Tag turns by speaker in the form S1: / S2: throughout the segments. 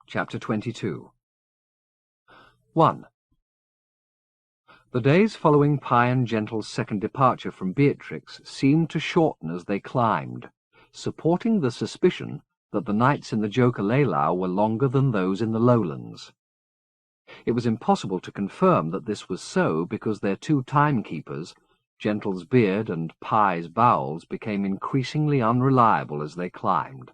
S1: Chapter 22 1. The days following Pye and Gentle's second departure from Beatrix seemed to shorten as they climbed, supporting the suspicion that the nights in the Joker-Lelau were longer than those in the lowlands. It was impossible to confirm that this was so because their two timekeepers, Gentle's beard and Pye's bowels, became increasingly unreliable as they climbed,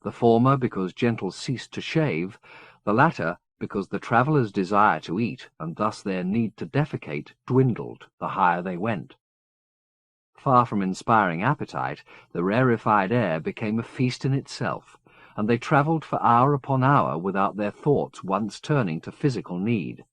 S1: the former because Gentle ceased to shave, the latter because the travellers' desire to eat, and thus their need to defecate, dwindled the higher they went. Far from inspiring appetite, the rarefied air became a feast in itself, and they travelled for hour upon hour without their thoughts once turning to physical need.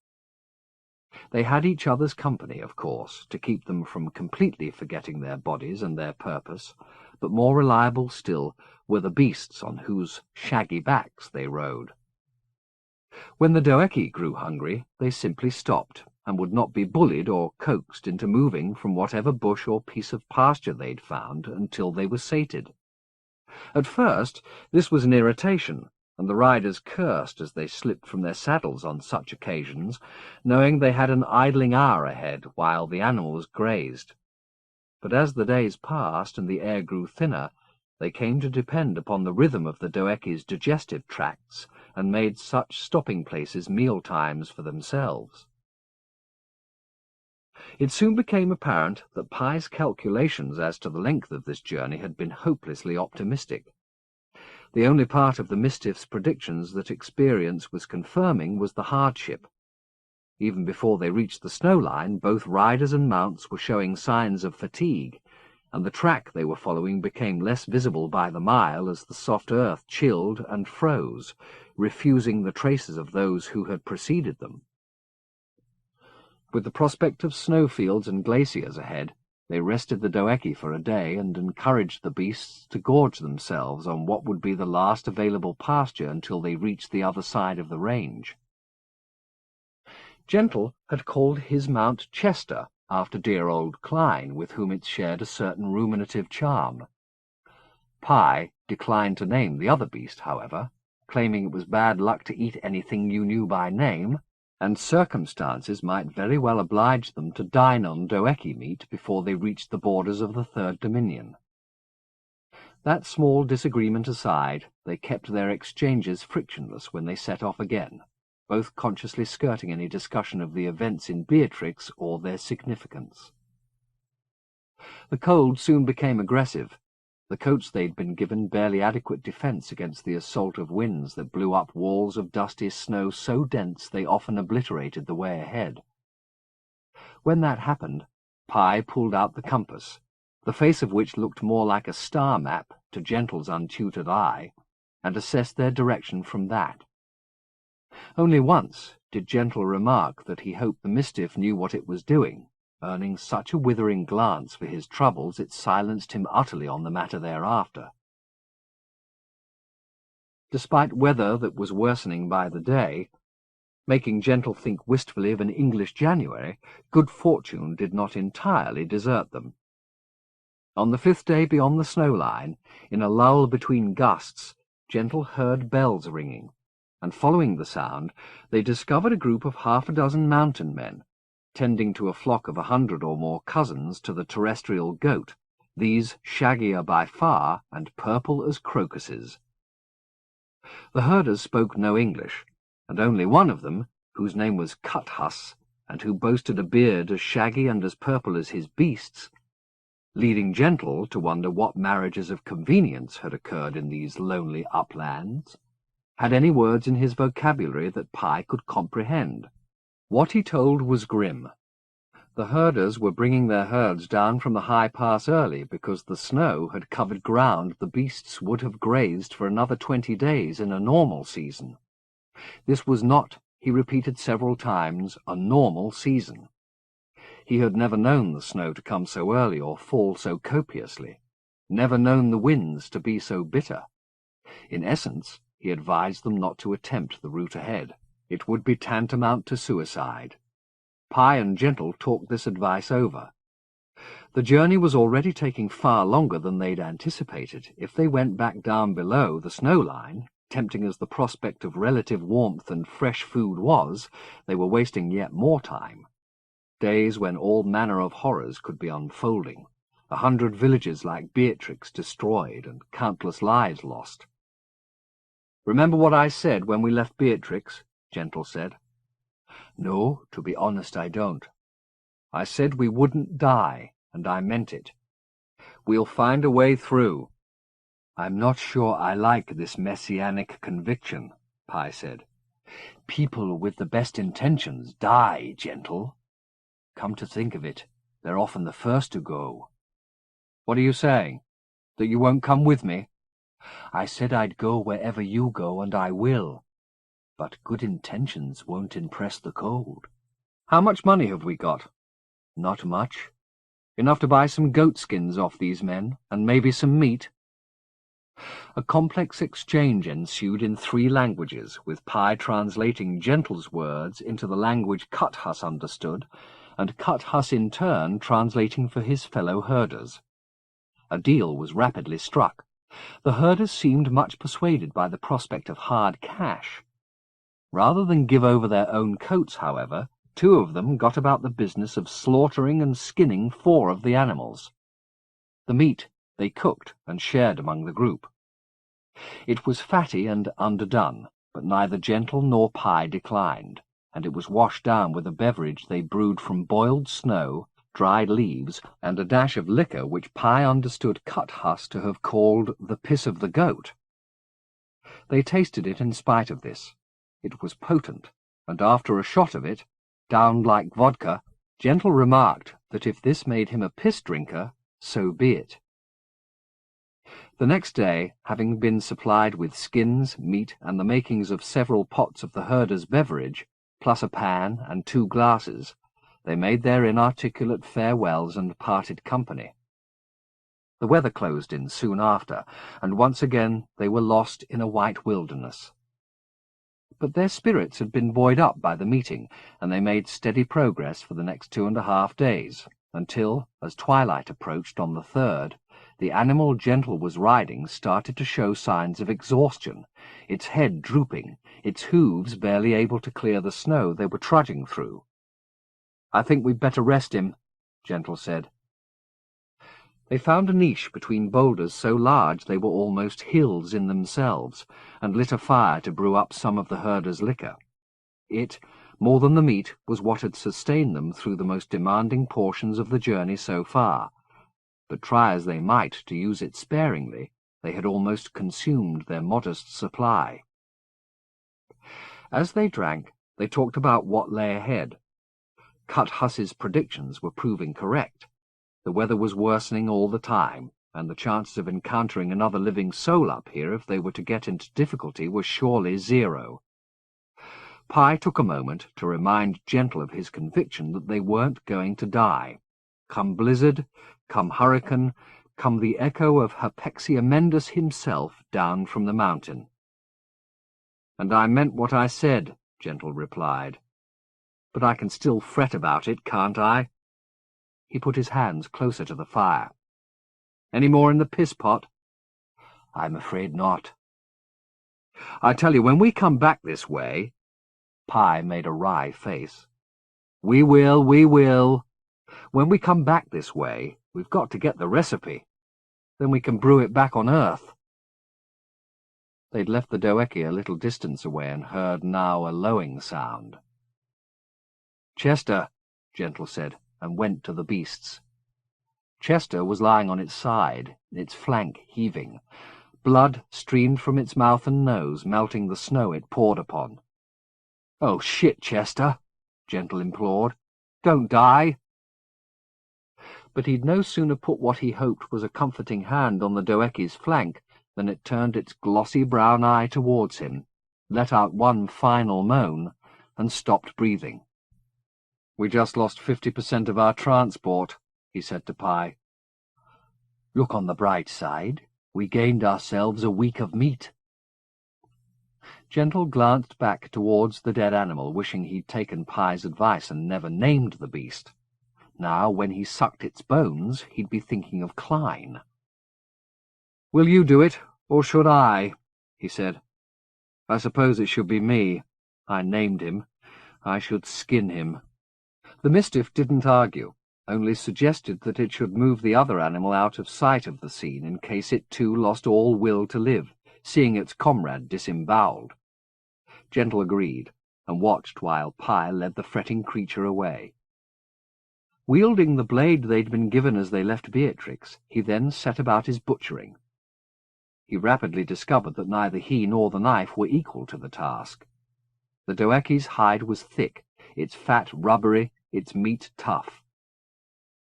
S1: They had each other's company, of course, to keep them from completely forgetting their bodies and their purpose, but more reliable still were the beasts on whose shaggy backs they rode. When the Doeki grew hungry, they simply stopped, and would not be bullied or coaxed into moving from whatever bush or piece of pasture they'd found until they were sated. At first, this was an irritation, and the riders cursed as they slipped from their saddles on such occasions, knowing they had an idling hour ahead while the animals grazed. But as the days passed and the air grew thinner, they came to depend upon the rhythm of the Doeki's digestive tracts, and made such stopping-places meal-times for themselves. It soon became apparent that Pye's calculations as to the length of this journey had been hopelessly optimistic. The only part of the Mistiff's predictions that experience was confirming was the hardship. Even before they reached the snow line, both riders and mounts were showing signs of fatigue, and the track they were following became less visible by the mile as the soft earth chilled and froze, refusing the traces of those who had preceded them. With the prospect of snowfields and glaciers ahead, they rested the Doeki for a day and encouraged the beasts to gorge themselves on what would be the last available pasture until they reached the other side of the range. Gentle had called his mount Chester, after dear old Klein, with whom it shared a certain ruminative charm. Pye declined to name the other beast, however, claiming it was bad luck to eat anything you knew by name, and circumstances might very well oblige them to dine on Doeki meat before they reached the borders of the Third Dominion. That small disagreement aside, they kept their exchanges frictionless when they set off again, both consciously skirting any discussion of the events in Beatrix or their significance. The cold soon became aggressive. The coats they'd been given barely adequate defence against the assault of winds that blew up walls of dusty snow so dense they often obliterated the way ahead. When that happened, Pye pulled out the compass, the face of which looked more like a star map to Gentle's untutored eye, and assessed their direction from that. Only once did Gentle remark that he hoped the Mistiff knew what it was doing, earning such a withering glance for his troubles it silenced him utterly on the matter thereafter. Despite weather that was worsening by the day, making Gentle think wistfully of an English January, good fortune did not entirely desert them. On the 5th day beyond the snow line, in a lull between gusts, Gentle heard bells ringing, and following the sound, they discovered a group of half a dozen mountain men, tending to a flock of 100 or more cousins to the terrestrial goat, these shaggier by far and purple as crocuses. The herders spoke no English, and only one of them, whose name was Cut-Huss, and who boasted a beard as shaggy and as purple as his beasts, leading Gentle to wonder what marriages of convenience had occurred in these lonely uplands, had any words in his vocabulary that Pye could comprehend. What he told was grim. The herders were bringing their herds down from the high pass early because the snow had covered ground the beasts would have grazed for another 20 days in a normal season. This was not, he repeated several times, a normal season. He had never known the snow to come so early or fall so copiously, never known the winds to be so bitter. In essence, he advised them not to attempt the route ahead. It would be tantamount to suicide. Pye and Gentle talked this advice over. The journey was already taking far longer than they'd anticipated. If they went back down below the snow line, Tempting as the prospect of relative warmth and fresh food was, they were wasting yet more time. Days when all manner of horrors could be unfolding, 100 villages like Beatrix destroyed and countless lives lost. "Remember what I said when we left Beatrix?" Gentle said. "No, to be honest, I don't. I said we wouldn't die, and I meant it. We'll find a way through." "I'm not sure I like this messianic conviction," Pi said. "People with the best intentions die, Gentle. Come to think of it, they're often the first to go." "What are you saying? That you won't come with me?" "I said I'd go wherever you go, and I will. But good intentions won't impress the cold." "How much money have we got?" "Not much." "Enough to buy some goat skins off these men, and maybe some meat?" A complex exchange ensued in 3 languages, with Pi translating Gentle's words into the language Cut-Hus understood, and Cut-Hus in turn translating for his fellow herders. A deal was rapidly struck. The herders seemed much persuaded by the prospect of hard cash. Rather than give over their own coats, however, 2 of them got about the business of slaughtering and skinning 4 of the animals. The meat they cooked and shared among the group. It was fatty and underdone, but neither Gentle nor Pi declined, and it was washed down with a beverage they brewed from boiled snow, dried leaves, and a dash of liquor which Pi understood Cut-Hus to have called the piss of the goat. They tasted it in spite of this. It was potent, and after a shot of it, downed like vodka, Gentle remarked that if this made him a piss drinker, so be it. The next day, having been supplied with skins, meat, and the makings of several pots of the herders' beverage, plus a pan and 2 glasses, they made their inarticulate farewells and parted company. The weather closed in soon after, and once again they were lost in a white wilderness. But their spirits had been buoyed up by the meeting, and they made steady progress for the next 2.5 days, until, as twilight approached on the 3rd, the animal Gentle was riding started to show signs of exhaustion, its head drooping, its hooves barely able to clear the snow they were trudging through. "I think we'd better rest him," Gentle said. They found a niche between boulders so large they were almost hills in themselves, and lit a fire to brew up some of the herders' liquor. It, more than the meat, was what had sustained them through the most demanding portions of the journey so far. But try as they might to use it sparingly, they had almost consumed their modest supply. As they drank, they talked about what lay ahead. Cut-Hus's predictions were proving correct. The weather was worsening all the time, and the chances of encountering another living soul up here if they were to get into difficulty were surely 0. Pi took a moment to remind Gentle of his conviction that they weren't going to die. Come blizzard, come hurricane, come the echo of Herpexiamendus himself down from the mountain. "And I meant what I said," Gentle replied. "But I can still fret about it, can't I?" He put his hands closer to the fire. "Any more in the piss-pot?" "I'm afraid not." "I tell you, when we come back this way—" Pi made a wry face. We will. When we come back this way, we've got to get the recipe. Then we can brew it back on Earth." They'd left the Doeki a little distance away and heard now a lowing sound. "Chester," Gentle said, and went to the beasts. Chester was lying on its side, its flank heaving. Blood streamed from its mouth and nose, melting the snow it poured upon. "Oh, shit, Chester," Gentle implored. "Don't die." But he'd no sooner put what he hoped was a comforting hand on the Doeki's flank than it turned its glossy brown eye towards him, let out one final moan, and stopped breathing. "We just lost 50% of our transport," he said to Pi. "Look on the bright side. We gained ourselves a week of meat." Gentle glanced back towards the dead animal, wishing he'd taken Pi's advice and never named the beast. Now, when he sucked its bones, he'd be thinking of Klein. "Will you do it, or should I?" he said. I suppose it should be me. I named him. I should skin him. The Mistiff didn't argue, only suggested that it should move the other animal out of sight of the scene in case it too lost all will to live, seeing its comrade disemboweled. Gentle agreed, and watched while Pye led the fretting creature away. Wielding the blade they'd been given as they left Beatrix, he then set about his butchering. He rapidly discovered that neither he nor the knife were equal to the task. The doeki's hide was thick, its fat rubbery, its meat tough.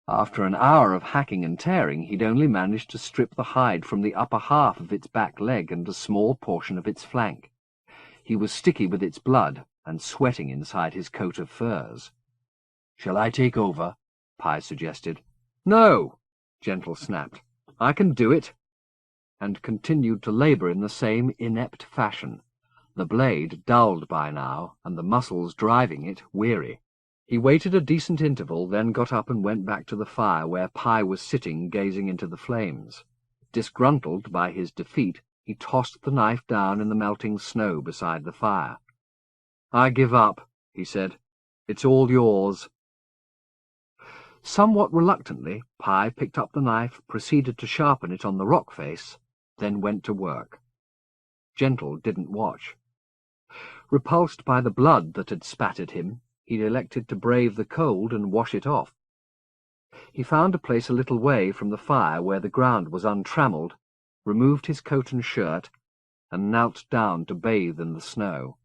S1: After an hour of hacking and tearing, he'd only managed to strip the hide from the upper half of its back leg and a small portion of its flank. He was sticky with its blood and sweating inside his coat of furs. "Shall I take over?" Pye suggested. "No," Gentle snapped. "I can do it," and continued to labour in the same inept fashion, the blade dulled by now, and the muscles driving it weary. He waited a decent interval, then got up and went back to the fire where Pye was sitting gazing into the flames. Disgruntled by his defeat, he tossed the knife down in the melting snow beside the fire. "I give up," he said. "It's all yours." Somewhat reluctantly, Pye picked up the knife, proceeded to sharpen it on the rock face, then went to work. Gentle didn't watch. Repulsed by the blood that had spattered him, he'd elected to brave the cold and wash it off. He found a place a little way from the fire where the ground was untrammelled, removed his coat and shirt, and knelt down to bathe in the snow.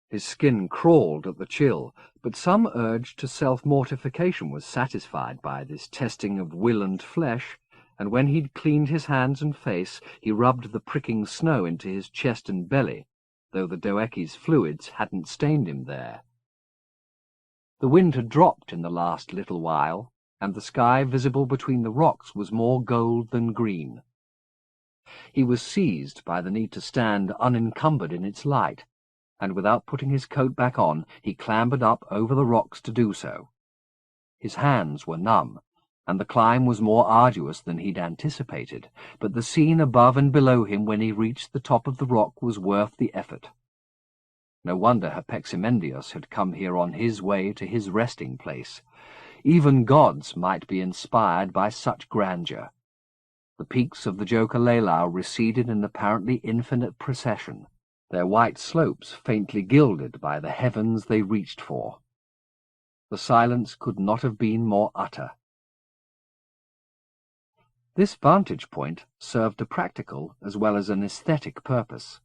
S1: His skin crawled at the chill, but some urge to self-mortification was satisfied by this testing of will and flesh, and when he'd cleaned his hands and face, he rubbed the pricking snow into his chest and belly, though the doeki's fluids hadn't stained him there. The wind had dropped in the last little while, and the sky visible between the rocks was more gold than green. He was seized by the need to stand unencumbered in its light, and without putting his coat back on, he clambered up over the rocks to do so. His hands were numb, and the climb was more arduous than he'd anticipated, but the scene above and below him when he reached the top of the rock was worth the effort. No wonder Herpeximendius had come here on his way to his resting place. Even gods might be inspired by such grandeur. The peaks of the Joca receded in apparently infinite procession, their white slopes faintly gilded by the heavens they reached for. The silence could not have been more utter. This vantage point served a practical as well as an aesthetic purpose.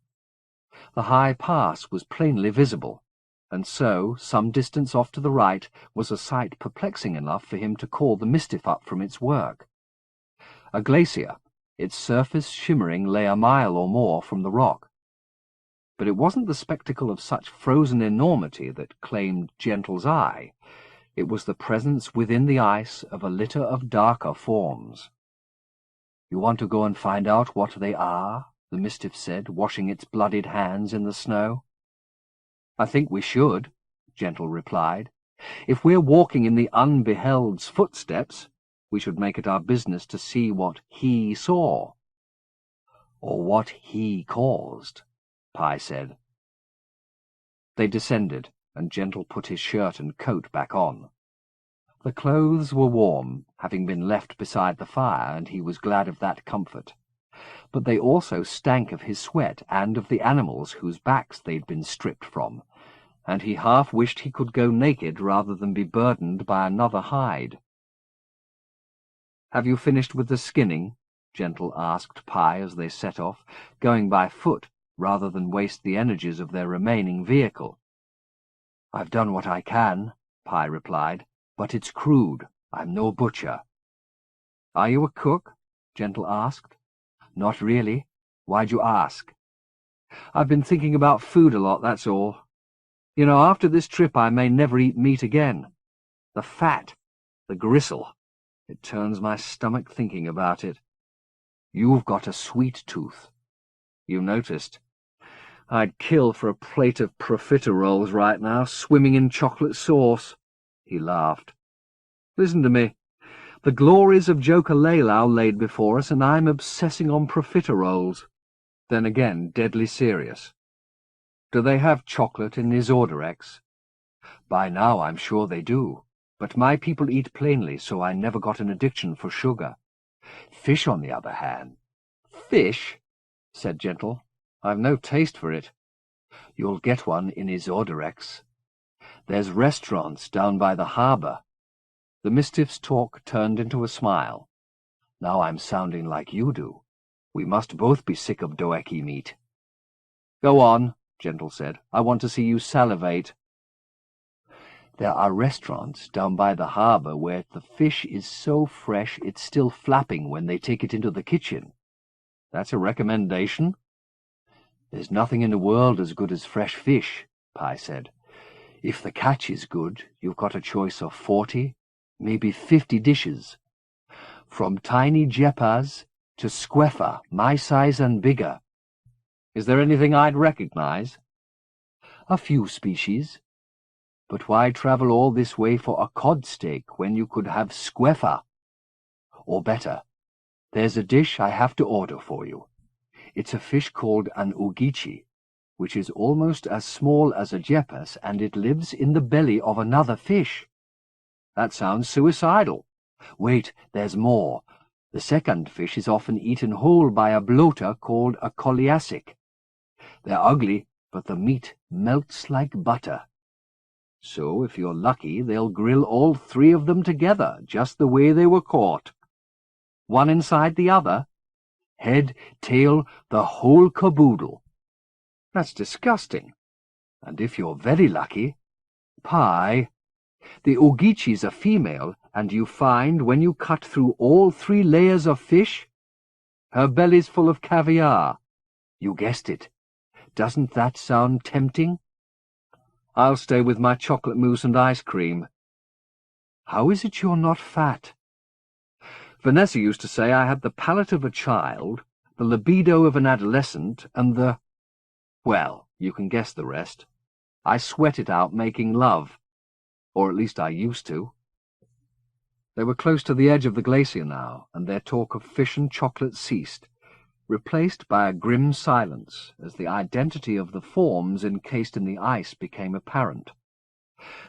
S1: The high pass was plainly visible, and so, some distance off to the right, was a sight perplexing enough for him to call the Mistiff up from its work. A glacier, its surface shimmering, lay a mile or more from the rock. But it wasn't the spectacle of such frozen enormity that claimed Gentle's eye. It was the presence within the ice of a litter of darker forms. "You want to go and find out what they are?" the Mistiff said, washing its bloodied hands in the snow. "I think we should," Gentle replied. "If we're walking in the unbeheld's footsteps, we should make it our business to see what he saw." "Or what he caused," Pye said. They descended, and Gentle put his shirt and coat back on. The clothes were warm, having been left beside the fire, and he was glad of that comfort. But they also stank of his sweat and of the animals whose backs they'd been stripped from, and he half wished he could go naked rather than be burdened by another hide. "Have you finished with the skinning?" Gentle asked Pye as they set off, going by foot rather than waste the energies of their remaining vehicle. "I've done what I can," Pye replied, "but it's crude. I'm no butcher." "Are you a cook?" Gentle asked. "Not really. Why'd you ask?" "I've been thinking about food a lot, that's all. You know, after this trip I may never eat meat again. The fat, the gristle, it turns my stomach thinking about it. You've got a sweet tooth. You noticed. I'd kill for a plate of profiteroles right now, swimming in chocolate sauce." He laughed. "Listen to me. The glories of Joca laid before us, and I'm obsessing on profiteroles." Then again, deadly serious. Do they have chocolate in Isorderex? By now I'm sure they do, but my people eat plainly, so I never got an addiction for sugar. Fish, on the other hand— Fish? Said Gentle. I've no taste for it. You'll get one in Isorderex. There's restaurants down by the harbour. The Mistiff's talk turned into a smile. Now I'm sounding like you do. We must both be sick of doeki meat. Go on, Gentle said. I want to see you salivate. There are restaurants down by the harbour where the fish is so fresh it's still flapping when they take it into the kitchen. That's a recommendation? There's nothing in the world as good as fresh fish, Pi said. If the catch is good, you've got a choice of 40, maybe 50 dishes. From tiny jepas to squeffa, my size and bigger. Is there anything I'd recognize? A few species. But why travel all this way for a cod steak when you could have squeffa? Or better, there's a dish I have to order for you. It's a fish called an ugichi, which is almost as small as a jepas, and it lives in the belly of another fish. That sounds suicidal. Wait, there's more. The second fish is often eaten whole by a bloater called a koliasic. They're ugly, but the meat melts like butter. So, if you're lucky, they'll grill all 3 of them together, just the way they were caught. One inside the other. Head, tail, the whole caboodle. That's disgusting. And if you're very lucky— Pi, the ugichi's a female, and you find, when you cut through all 3 layers of fish, her belly's full of caviar. You guessed it. Doesn't that sound tempting? I'll stay with my chocolate mousse and ice cream. How is it you're not fat? Vanessa used to say I had the palate of a child, the libido of an adolescent, and the— Well, you can guess the rest. I sweat it out making love. Or at least I used to. They were close to the edge of the glacier now, and their talk of fish and chocolate ceased, replaced by a grim silence as the identity of the forms encased in the ice became apparent.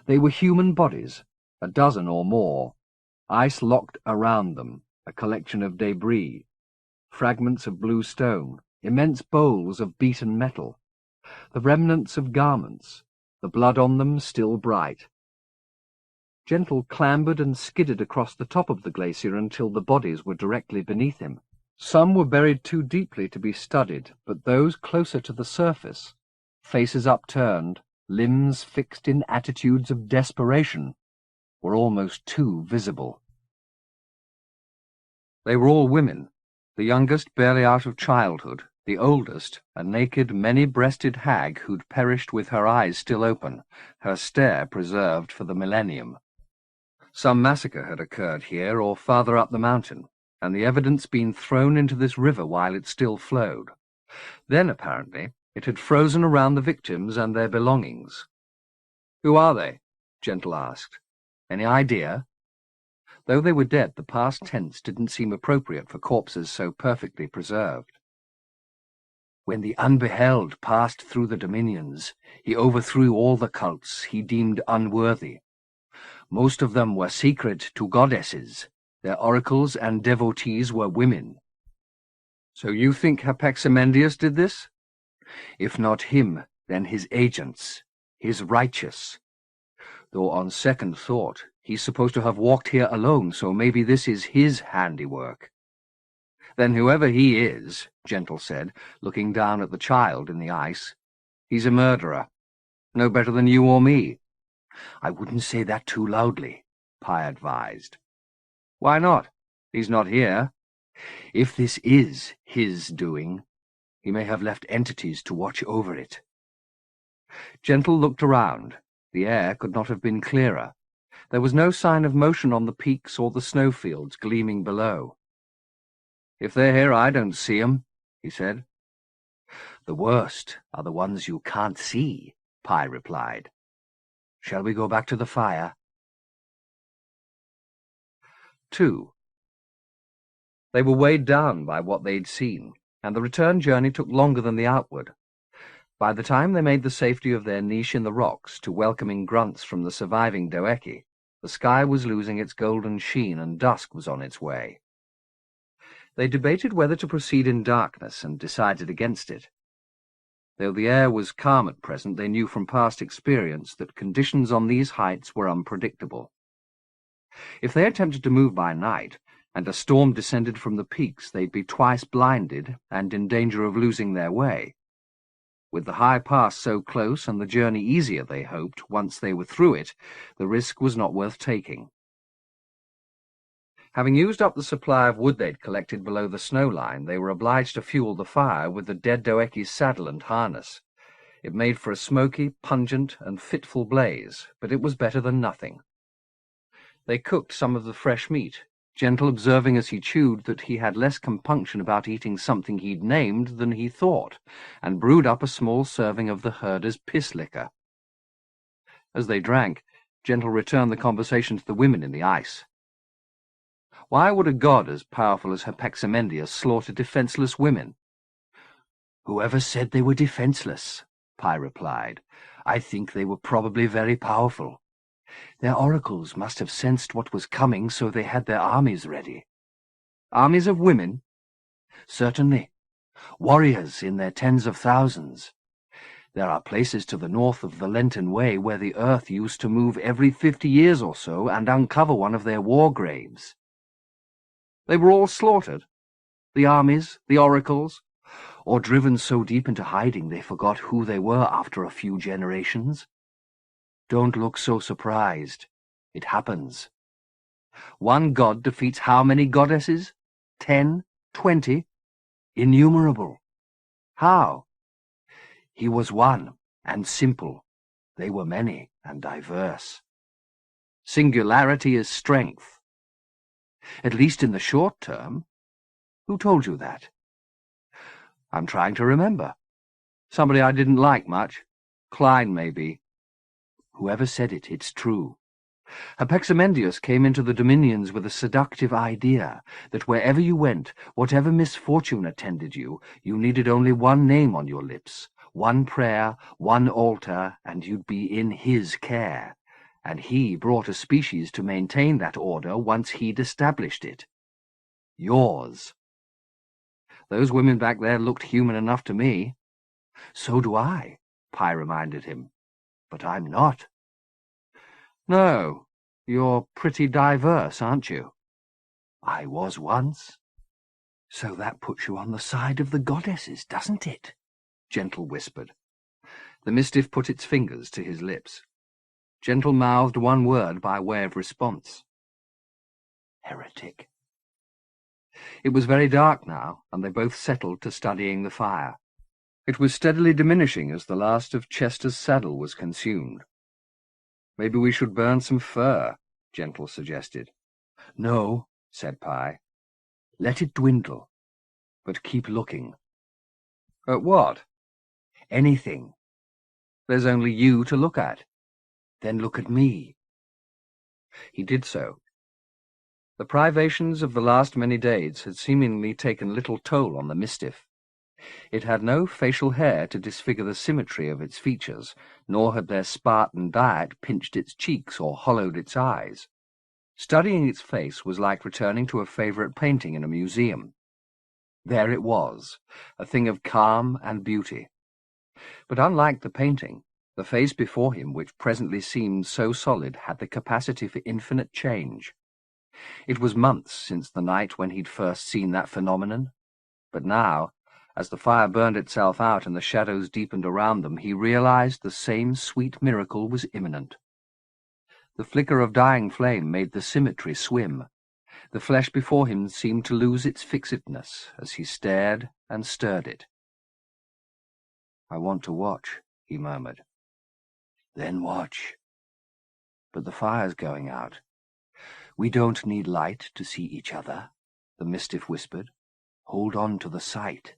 S1: They were human bodies, a dozen or more, ice locked around them, a collection of debris, fragments of blue stone, immense bowls of beaten metal, the remnants of garments, the blood on them still bright. Gentle clambered and skidded across the top of the glacier until the bodies were directly beneath him. Some were buried too deeply to be studied, but those closer to the surface, faces upturned, limbs fixed in attitudes of desperation, were almost too visible. They were all women, the youngest barely out of childhood, the oldest a naked, many-breasted hag who'd perished with her eyes still open, her stare preserved for the millennium. Some massacre had occurred here or farther up the mountain, and the evidence been thrown into this river while it still flowed. Then, apparently, it had frozen around the victims and their belongings. "Who are they?" Gentle asked. "Any idea?" Though they were dead, the past tense didn't seem appropriate for corpses so perfectly preserved. "When the Unbeheld passed through the dominions, he overthrew all the cults he deemed unworthy. Most of them were sacred to goddesses. Their oracles and devotees were women." "So you think Herpeximendius did this?" "If not him, then his agents, his righteous. Though on second thought, he's supposed to have walked here alone, so maybe this is his handiwork." "Then whoever he is," Gentle said, looking down at the child in the ice, "he's a murderer. No better than you or me." "I wouldn't say that too loudly," Pi advised. "Why not? He's not here. If this is his doing, he may have left entities to watch over it." Gentle looked around. The air could not have been clearer. There was no sign of motion on the peaks or the snowfields gleaming below. "If they're here, I don't see 'em," he said. "The worst are the ones you can't see," Pi replied. "Shall we go back to the fire?" 2. They were weighed down by what they'd seen, and the return journey took longer than the outward. By the time they made the safety of their niche in the rocks to welcoming grunts from the surviving Doeki, the sky was losing its golden sheen and dusk was on its way. They debated whether to proceed in darkness and decided against it. Though the air was calm at present, they knew from past experience that conditions on these heights were unpredictable. If they attempted to move by night, and a storm descended from the peaks, they'd be twice blinded and in danger of losing their way. With the high pass so close and the journey easier, they hoped, once they were through it, the risk was not worth taking. Having used up the supply of wood they'd collected below the snow line, they were obliged to fuel the fire with the dead Doeki's saddle and harness. It made for a smoky, pungent, and fitful blaze, but it was better than nothing. They cooked some of the fresh meat, Gentle observing as he chewed that he had less compunction about eating something he'd named than he thought, and brewed up a small serving of the herder's piss liquor. As they drank, Gentle returned the conversation to the women in the ice. Why would a god as powerful as Herpexamendius slaughter defenseless women? Whoever said they were defenseless, Pi replied. I think they were probably very powerful. Their oracles must have sensed what was coming, so they had their armies ready. Armies of women? Certainly. Warriors in their tens of thousands. There are places to the north of the Lenten Way where the earth used to move every 50 years or so and uncover one of their war graves. They were all slaughtered? The armies, the oracles? Or driven so deep into hiding they forgot who they were after a few generations? Don't look so surprised. It happens. One god defeats how many goddesses? 10? 20? Innumerable. How? He was one, and simple. They were many, and diverse. Singularity is strength. At least in the short term. Who told you that? I'm trying to remember. Somebody I didn't like much. Klein, maybe. Whoever said it, it's true. Herpexamendius came into the dominions with a seductive idea that wherever you went, whatever misfortune attended you, you needed only one name on your lips, one prayer, one altar, and you'd be in his care. And he brought a species to maintain that order once he'd established it. Yours. Those women back there looked human enough to me. So do I, Pi reminded him. But I'm not. No, you're pretty diverse, aren't you? I was once. So that puts you on the side of the goddesses, doesn't it? Gentle whispered. The Mistiff put its fingers to his lips. Gentle mouthed one word by way of response. Heretic. It was very dark now, and they both settled to studying the fire. It was steadily diminishing as the last of Chester's saddle was consumed. Maybe we should burn some fur, Gentle suggested. No, said Pi. Let it dwindle, but keep looking. At what? Anything. There's only you to look at. Then look at me. He did so. The privations of the last many days had seemingly taken little toll on the Mistiff. It had no facial hair to disfigure the symmetry of its features, nor had their Spartan diet pinched its cheeks or hollowed its eyes. Studying its face was like returning to a favourite painting in a museum. There it was, a thing of calm and beauty. But unlike the painting, the face before him, which presently seemed so solid, had the capacity for infinite change. It was months since the night when he'd first seen that phenomenon, but now, as the fire burned itself out and the shadows deepened around them, he realized the same sweet miracle was imminent. The flicker of dying flame made the symmetry swim. The flesh before him seemed to lose its fixedness as he stared and stirred it. I want to watch, he murmured. Then watch. But the fire's going out. We don't need light to see each other, the Mistiff whispered. Hold on to the sight.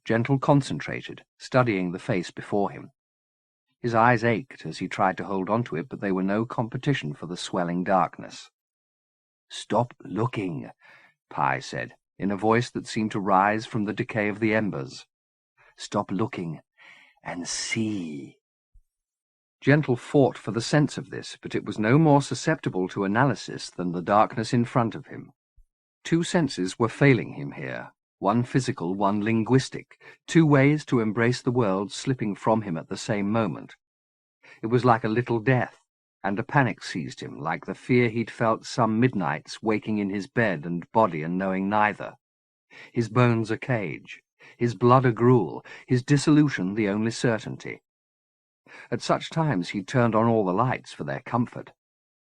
S1: Gentle concentrated, studying the face before him. His eyes ached as he tried to hold on to it, but they were no competition for the swelling darkness. Stop looking, Pi said, in a voice that seemed to rise from the decay of the embers. Stop looking and see. Gentle fought for the sense of this, but it was no more susceptible to analysis than the darkness in front of him. Two senses were failing him here, one physical, one linguistic, two ways to embrace the world slipping from him at the same moment. It was like a little death, and a panic seized him, like the fear he'd felt some midnights waking in his bed and body and knowing neither. His bones a cage, his blood a gruel, his dissolution the only certainty. At such times he turned on all the lights for their comfort,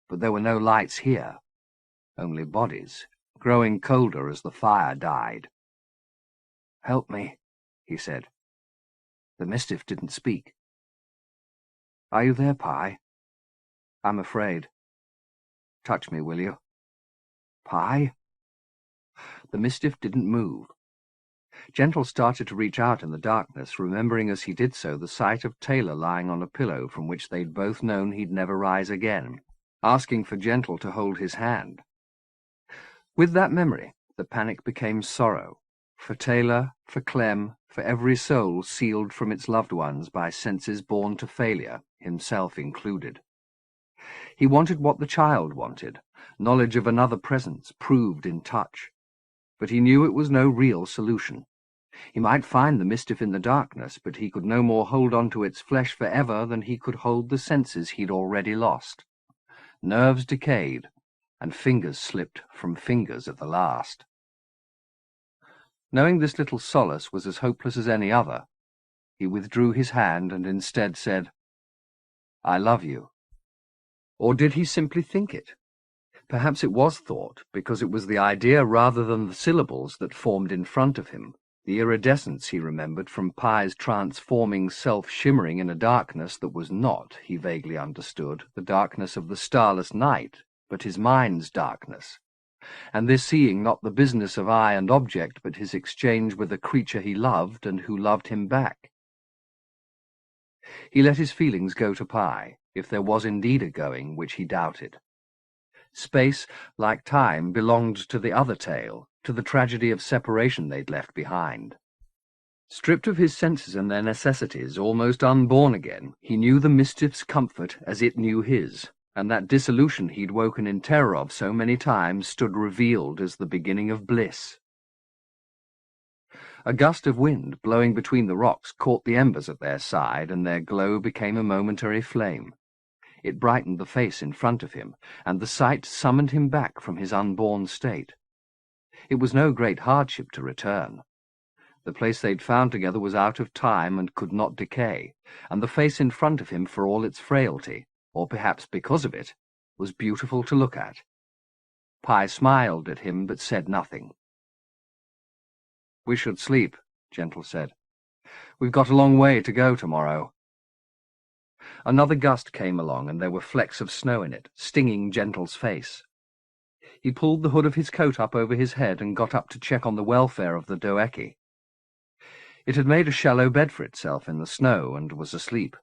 S1: but there were no lights here, only bodies, growing colder as the fire died. "Help me," he said. The Mistiff didn't speak. "Are you there, Pi? I'm afraid. Touch me, will you? Pi?" The Mistiff didn't move. Gentle started to reach out in the darkness, remembering as he did so the sight of Taylor lying on a pillow from which they'd both known he'd never rise again, asking for Gentle to hold his hand. With that memory, the panic became sorrow, for Taylor, for Clem, for every soul sealed from its loved ones by senses born to failure, himself included. He wanted what the child wanted, knowledge of another presence, proved in touch. But he knew it was no real solution. He might find the Mistiff in the darkness, but he could no more hold on to its flesh forever than he could hold the senses he'd already lost. Nerves decayed, and fingers slipped from fingers at the last. Knowing this little solace was as hopeless as any other, he withdrew his hand and instead said, "I love you." Or did he simply think it? Perhaps it was thought, because it was the idea rather than the syllables that formed in front of him, the iridescence he remembered from Pi's transforming self shimmering in a darkness that was not, he vaguely understood, the darkness of the starless night, but his mind's darkness, and this seeing not the business of eye and object, but his exchange with a creature he loved and who loved him back. He let his feelings go to Pi, if there was indeed a going, which he doubted. Space, like time, belonged to the other tale, to the tragedy of separation they'd left behind. Stripped of his senses and their necessities, almost unborn again, he knew the Mistiff's comfort as it knew his, and that dissolution he'd woken in terror of so many times stood revealed as the beginning of bliss. A gust of wind, blowing between the rocks, caught the embers at their side, and their glow became a momentary flame. It brightened the face in front of him, and the sight summoned him back from his unborn state. It was no great hardship to return. The place they'd found together was out of time and could not decay, and the face in front of him, for all its frailty, or perhaps because of it, was beautiful to look at. Pi smiled at him but said nothing. "We should sleep," Gentle said. "We've got a long way to go tomorrow." Another gust came along, and there were flecks of snow in it, stinging Gentle's face. He pulled the hood of his coat up over his head and got up to check on the welfare of the doeki. It had made a shallow bed for itself in the snow and was asleep.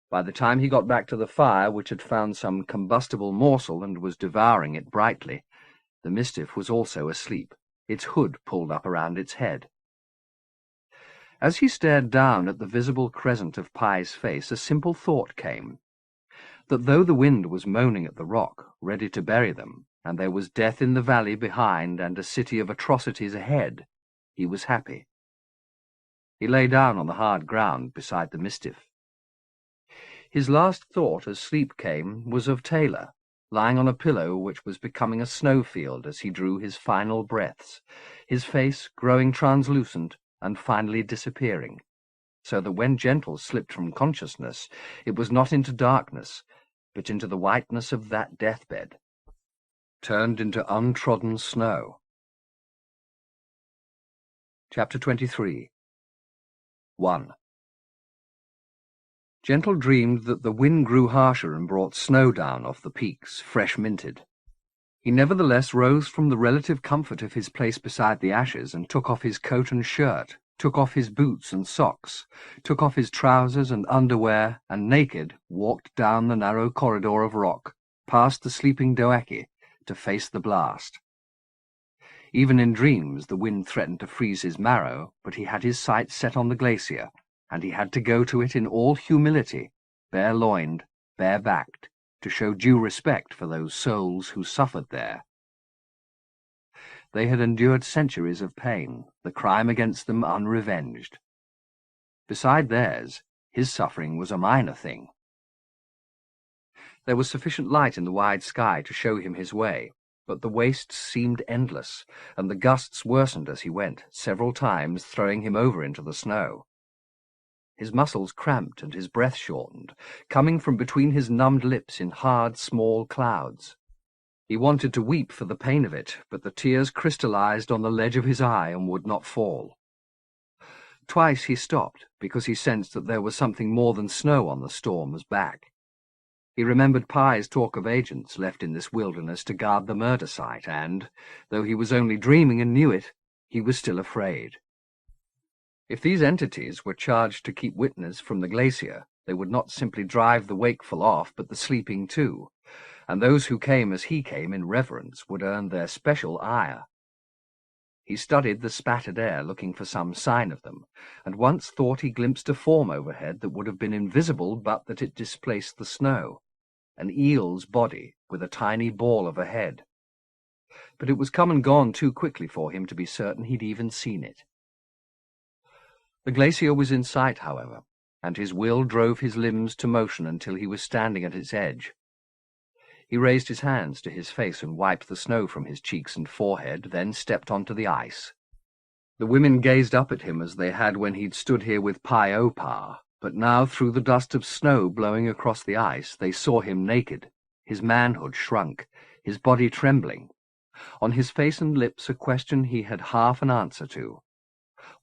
S1: By the time he got back to the fire, which had found some combustible morsel and was devouring it brightly, the Mistiff was also asleep, its hood pulled up around its head. As he stared down at the visible crescent of Pi's face, a simple thought came, that though the wind was moaning at the rock, ready to bury them, and there was death in the valley behind and a city of atrocities ahead, he was happy. He lay down on the hard ground beside the Mistiff. His last thought as sleep came was of Taylor, lying on a pillow which was becoming a snowfield as he drew his final breaths, his face growing translucent and finally disappearing, so that when Gentle slipped from consciousness, it was not into darkness, but into the whiteness of that deathbed, turned into untrodden snow. Chapter 23. 1. Gentle dreamed that the wind grew harsher and brought snow down off the peaks, fresh minted. He nevertheless rose from the relative comfort of his place beside the ashes and took off his coat and shirt, took off his boots and socks, took off his trousers and underwear, and naked walked down the narrow corridor of rock, past the sleeping doeki, to face the blast. Even in dreams the wind threatened to freeze his marrow, but he had his sights set on the glacier, and he had to go to it in all humility, bare-loined, bare-backed, to show due respect for those souls who suffered there. They had endured centuries of pain, the crime against them unrevenged. Beside theirs, his suffering was a minor thing. There was sufficient light in the wide sky to show him his way, but the wastes seemed endless, and the gusts worsened as he went, several times throwing him over into the snow. His muscles cramped and his breath shortened, coming from between his numbed lips in hard, small clouds. He wanted to weep for the pain of it, but the tears crystallized on the ledge of his eye and would not fall. Twice he stopped, because he sensed that there was something more than snow on the storm's back. He remembered Pye's talk of agents left in this wilderness to guard the murder site, and, though he was only dreaming and knew it, he was still afraid. If these entities were charged to keep witness from the glacier, they would not simply drive the wakeful off, but the sleeping too, and those who came as he came in reverence would earn their special ire. He studied the spattered air, looking for some sign of them, and once thought he glimpsed a form overhead that would have been invisible but that it displaced the snow, an eel's body with a tiny ball of a head. But it was come and gone too quickly for him to be certain he'd even seen it. The glacier was in sight, however, and his will drove his limbs to motion until he was standing at its edge. He raised his hands to his face and wiped the snow from his cheeks and forehead, then stepped onto the ice. The women gazed up at him as they had when he'd stood here with Pi-O-Pa, but now through the dust of snow blowing across the ice they saw him naked, his manhood shrunk, his body trembling. On his face and lips a question he had half an answer to.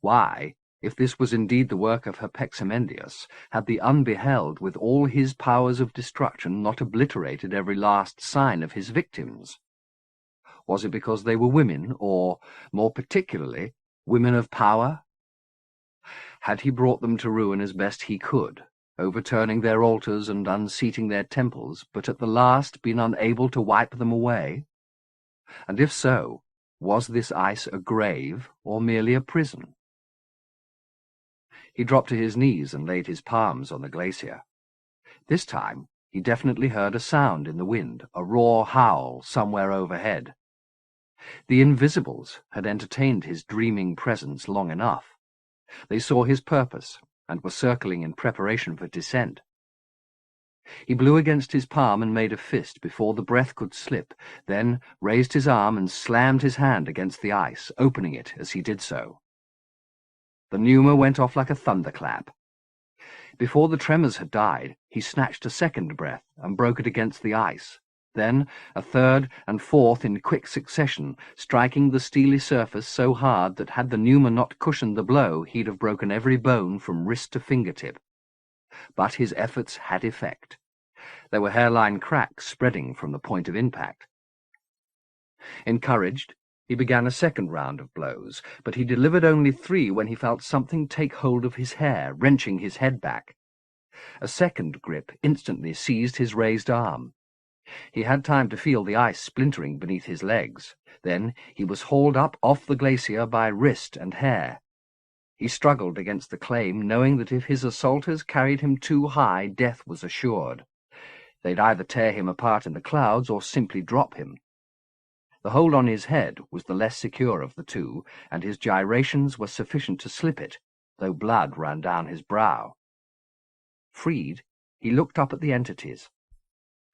S1: Why, if this was indeed the work of Herpeximendius, had the unbeheld, with all his powers of destruction, not obliterated every last sign of his victims? Was it because they were women, or, more particularly, women of power? Had he brought them to ruin as best he could, overturning their altars and unseating their temples, but at the last been unable to wipe them away? And if so, was this ice a grave, or merely a prison? He dropped to his knees and laid his palms on the glacier. This time he definitely heard a sound in the wind, a raw howl somewhere overhead. The Invisibles had entertained his dreaming presence long enough. They saw his purpose, and were circling in preparation for descent. He blew against his palm and made a fist before the breath could slip, then raised his arm and slammed his hand against the ice, opening it as he did so. The pneuma went off like a thunderclap. Before the tremors had died, he snatched a second breath and broke it against the ice, then a third and fourth in quick succession, striking the steely surface so hard that had the pneuma not cushioned the blow, he'd have broken every bone from wrist to fingertip. But his efforts had effect. There were hairline cracks spreading from the point of impact. Encouraged, he began a second round of blows, but he delivered only 3 when he felt something take hold of his hair, wrenching his head back. A second grip instantly seized his raised arm. He had time to feel the ice splintering beneath his legs. Then he was hauled up off the glacier by wrist and hair. He struggled against the claim, knowing that if his assaulters carried him too high, death was assured. They'd either tear him apart in the clouds or simply drop him. The hold on his head was the less secure of the two, and his gyrations were sufficient to slip it, though blood ran down his brow. Freed, he looked up at the entities.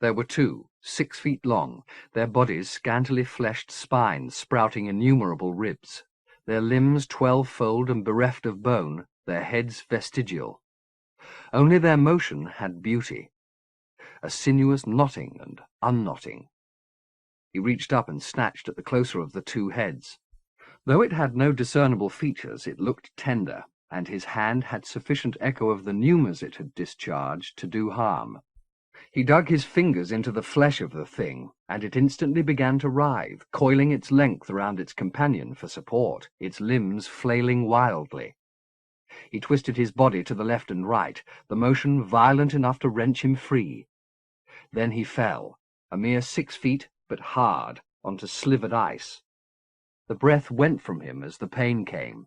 S1: There were 2, 6 feet long, their bodies scantily fleshed spines sprouting innumerable ribs, their limbs 12-fold and bereft of bone, their heads vestigial. Only their motion had beauty, a sinuous knotting and unknotting. He reached up and snatched at the closer of the 2 heads. Though it had no discernible features, it looked tender, and his hand had sufficient echo of the pneumas it had discharged to do harm. He dug his fingers into the flesh of the thing, and it instantly began to writhe, coiling its length around its companion for support, its limbs flailing wildly. He twisted his body to the left and right, the motion violent enough to wrench him free. Then he fell, a mere 6 feet, but hard, onto slivered ice. The breath went from him as the pain came.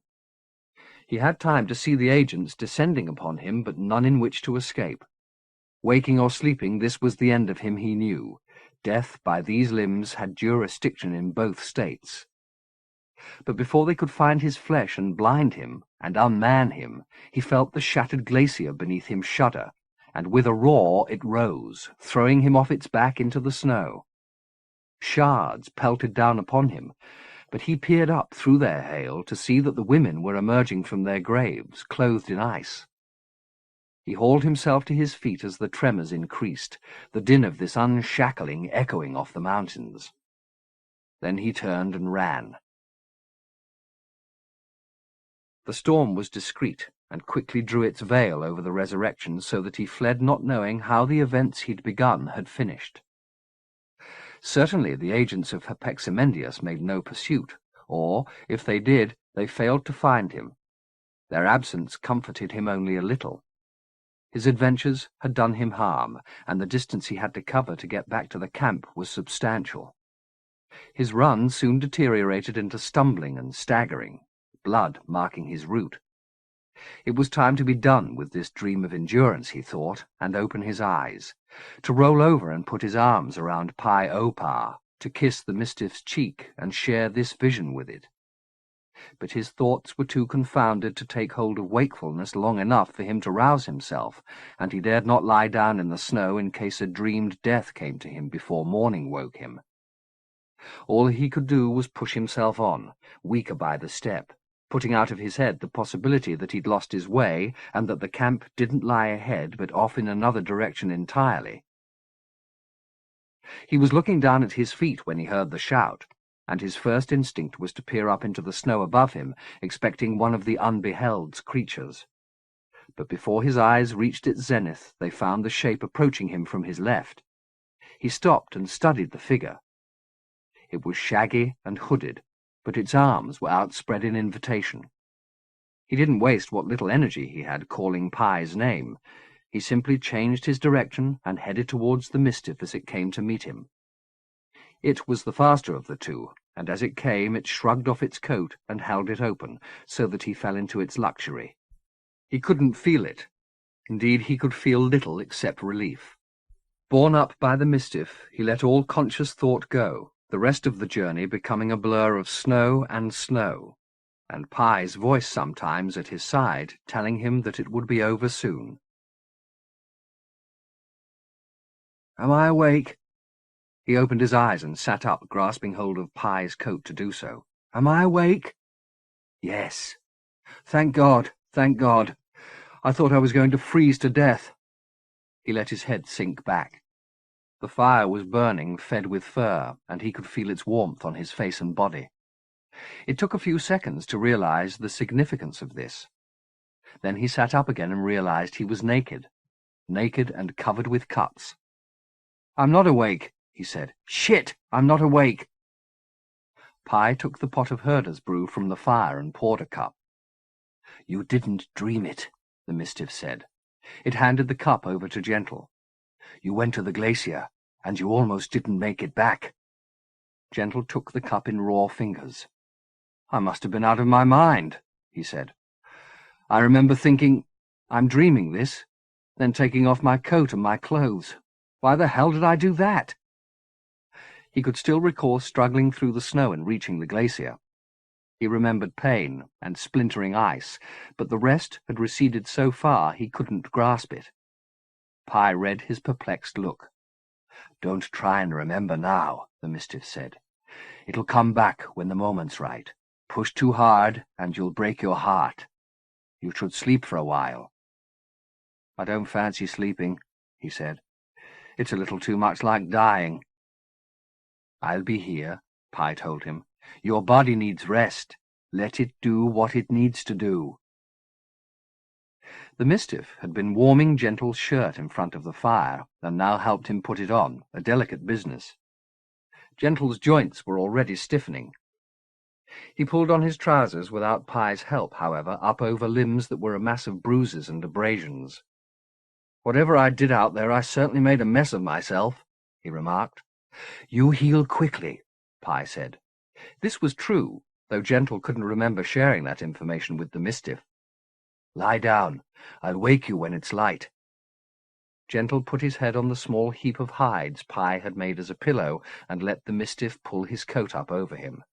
S1: He had time to see the agents descending upon him, but none in which to escape. Waking or sleeping, this was the end of him, he knew. Death by these limbs had jurisdiction in both states. But before they could find his flesh and blind him and unman him, he felt the shattered glacier beneath him shudder, and with a roar it rose, throwing him off its back into the snow. Shards pelted down upon him, but he peered up through their hail to see that the women were emerging from their graves, clothed in ice. He hauled himself to his feet as the tremors increased, the din of this unshackling echoing off the mountains. Then he turned and ran. The storm was discreet, and quickly drew its veil over the resurrection, so that he fled not knowing how the events he'd begun had finished. Certainly the agents of Herpeximendius made no pursuit, or, if they did, they failed to find him. Their absence comforted him only a little. His adventures had done him harm, and the distance he had to cover to get back to the camp was substantial. His run soon deteriorated into stumbling and staggering, blood marking his route. It was time to be done with this dream of endurance, he thought, and open his eyes, to roll over and put his arms around Pi Opar, to kiss the Mistiff's cheek and share this vision with it. But his thoughts were too confounded to take hold of wakefulness long enough for him to rouse himself, and he dared not lie down in the snow in case a dreamed death came to him before morning woke him. All he could do was push himself on, weaker by the step, putting out of his head the possibility that he'd lost his way and that the camp didn't lie ahead but off in another direction entirely. He was looking down at his feet when he heard the shout, and his first instinct was to peer up into the snow above him, expecting one of the unbeheld's creatures. But before his eyes reached its zenith, they found the shape approaching him from his left. He stopped and studied the figure. It was shaggy and hooded, but its arms were outspread in invitation. He didn't waste what little energy he had calling Pi's name. He simply changed his direction and headed towards the Mistiff as it came to meet him. It was the faster of the two, and as it came it shrugged off its coat and held it open, so that he fell into its luxury. He couldn't feel it. Indeed, he could feel little except relief. Borne up by the Mistiff, he let all conscious thought go, the rest of the journey becoming a blur of snow, and Pi's voice sometimes at his side telling him that it would be over soon. "Am I awake?" He opened his eyes and sat up, grasping hold of Pi's coat to do so. "Am I awake?" "Yes." "Thank God, thank God. I thought I was going to freeze to death." He let his head sink back. The fire was burning, fed with fur, and he could feel its warmth on his face and body. It took a few seconds to realize the significance of this. Then he sat up again and realized he was naked and covered with cuts. "I'm not awake," he said. "Shit, I'm not awake." Pi took the pot of herder's brew from the fire and poured a cup. "You didn't dream it," the Mistiff said. It handed the cup over to Gentle. "You went to the glacier, and you almost didn't make it back." Gentle took the cup in raw fingers. "I must have been out of my mind," he said. "I remember thinking, I'm dreaming this, then taking off my coat and my clothes. Why the hell did I do that?" He could still recall struggling through the snow and reaching the glacier. He remembered pain and splintering ice, but the rest had receded so far he couldn't grasp it. Pi read his perplexed look. "Don't try and remember now," the Mistiff said. "It'll come back when the moment's right. Push too hard and you'll break your heart. You should sleep for a while." "I don't fancy sleeping," he said. "It's a little too much like dying." "I'll be here," Pi told him. "Your body needs rest. Let it do what it needs to do." The Mistiff had been warming Gentle's shirt in front of the fire, and now helped him put it on, a delicate business. Gentle's joints were already stiffening. He pulled on his trousers without Pi's help, however, up over limbs that were a mass of bruises and abrasions. "Whatever I did out there, I certainly made a mess of myself," he remarked. "You heal quickly," Pi said. This was true, though Gentle couldn't remember sharing that information with the Mistiff. Lie down. I'll wake you when it's light. Gentle put his head on the small heap of hides Pye had made as a pillow and let the Mistiff pull his coat up over him.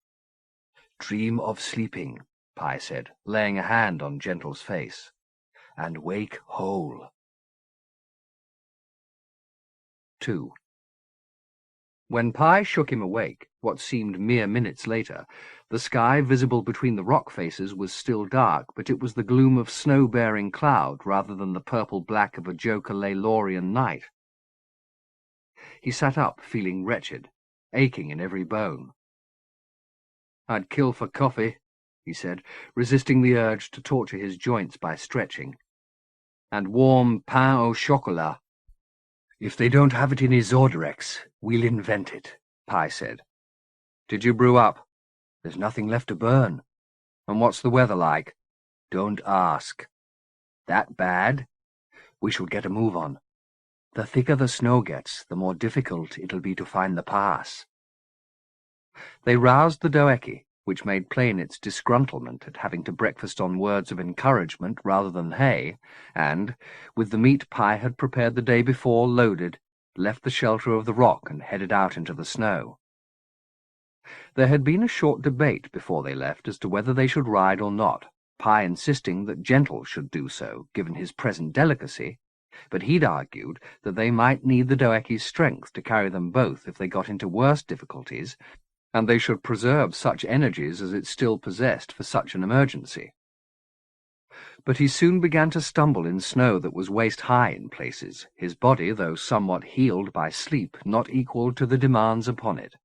S1: Dream of sleeping, Pye said, laying a hand on Gentle's face, and wake whole. 2. When Pye shook him awake, what seemed mere minutes later, the sky visible between the rock faces was still dark, but it was the gloom of snow-bearing cloud rather than the purple-black of a Joker-Laylorian night. He sat up, feeling wretched, aching in every bone. "I'd kill for coffee," he said, resisting the urge to torture his joints by stretching. "And warm pain au chocolat." "If they don't have it in Isorderex, we'll invent it," Pye said. "Did you brew up?" "There's nothing left to burn." "And what's the weather like?" "Don't ask." "That bad?" "We shall get a move on. The thicker the snow gets, the more difficult it'll be to find the pass." They roused the Doeki, which made plain its disgruntlement at having to breakfast on words of encouragement rather than hay, and, with the meat Pye had prepared the day before loaded, left the shelter of the rock and headed out into the snow. There had been a short debate before they left as to whether they should ride or not, Pye insisting that Gentle should do so, given his present delicacy, but he'd argued that they might need the Doeki's strength to carry them both if they got into worse difficulties, and they should preserve such energies as it still possessed for such an emergency. But he soon began to stumble in snow that was waist-high in places, his body, though somewhat healed by sleep, not equal to the demands upon it.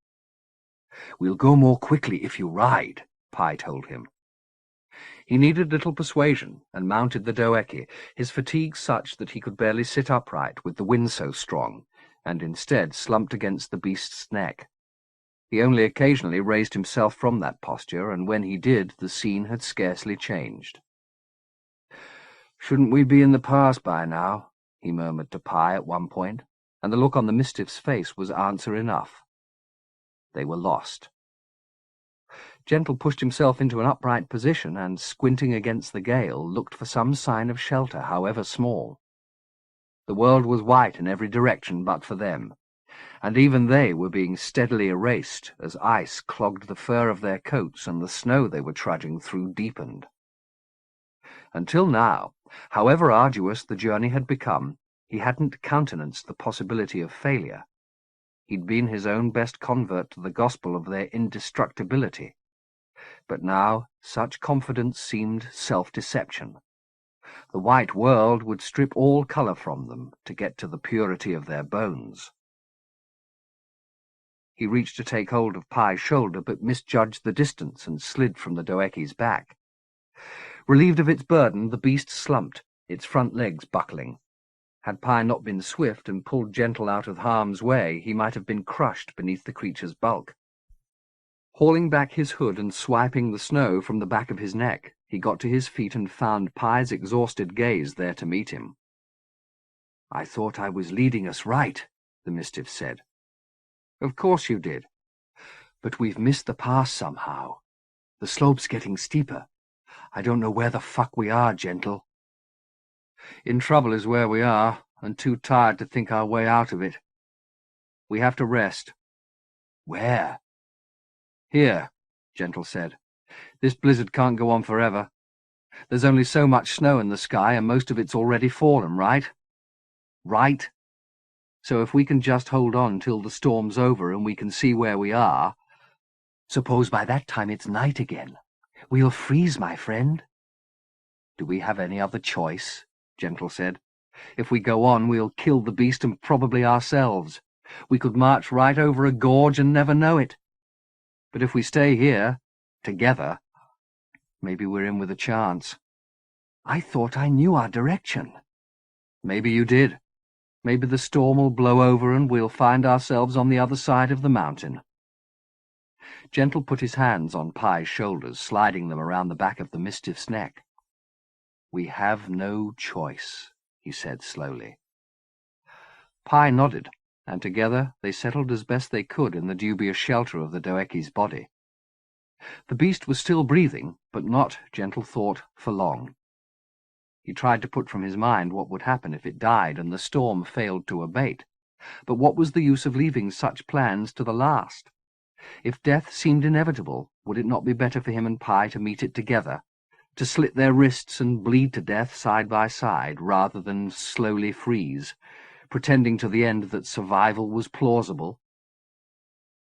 S1: "We'll go more quickly if you ride," Pye told him. He needed little persuasion, and mounted the Doeki, his fatigue such that he could barely sit upright with the wind so strong, and instead slumped against the beast's neck. He only occasionally raised himself from that posture, and when he did, the scene had scarcely changed. "Shouldn't we be in the pass by now?" he murmured to Pye at one point, and the look on the Mistiff's face was answer enough. They were lost. Gentle pushed himself into an upright position and, squinting against the gale, looked for some sign of shelter, however small. The world was white in every direction but for them, and even they were being steadily erased as ice clogged the fur of their coats and the snow they were trudging through deepened. Until now, however arduous the journey had become, he hadn't countenanced the possibility of failure. He'd been his own best convert to the gospel of their indestructibility. But now such confidence seemed self-deception. The white world would strip all colour from them to get to the purity of their bones. He reached to take hold of Pye's shoulder, but misjudged the distance and slid from the Doeki's back. Relieved of its burden, the beast slumped, its front legs buckling. Had Pye not been swift and pulled Gentle out of harm's way, he might have been crushed beneath the creature's bulk. Hauling back his hood and swiping the snow from the back of his neck, he got to his feet and found Pye's exhausted gaze there to meet him. "I thought I was leading us right," the Mistiff said. "Of course you did. But we've missed the pass somehow. The slope's getting steeper. I don't know where the fuck we are, Gentle." "In trouble is where we are, and too tired to think our way out of it. We have to rest." "Where?" "Here," Gentle said. "This blizzard can't go on forever. There's only so much snow in the sky, and most of it's already fallen, right?" "Right. So if we can just hold on till the storm's over and we can see where we are—" "Suppose by that time it's night again. We'll freeze, my friend." "Do we have any other choice?" Gentle said. "If we go on, we'll kill the beast and probably ourselves. We could march right over a gorge and never know it. But if we stay here, together, maybe we're in with a chance." "I thought I knew our direction." "Maybe you did. Maybe the storm will blow over and we'll find ourselves on the other side of the mountain." Gentle put his hands on Pye's shoulders, sliding them around the back of the Mistiff's neck. "We have no choice," he said slowly. Pye nodded, and together they settled as best they could in the dubious shelter of the Doeki's body. The beast was still breathing, but not, Gentle thought, for long. He tried to put from his mind what would happen if it died and the storm failed to abate. But what was the use of leaving such plans to the last? If death seemed inevitable, would it not be better for him and Pi to meet it together, to slit their wrists and bleed to death side by side, rather than slowly freeze, pretending to the end that survival was plausible?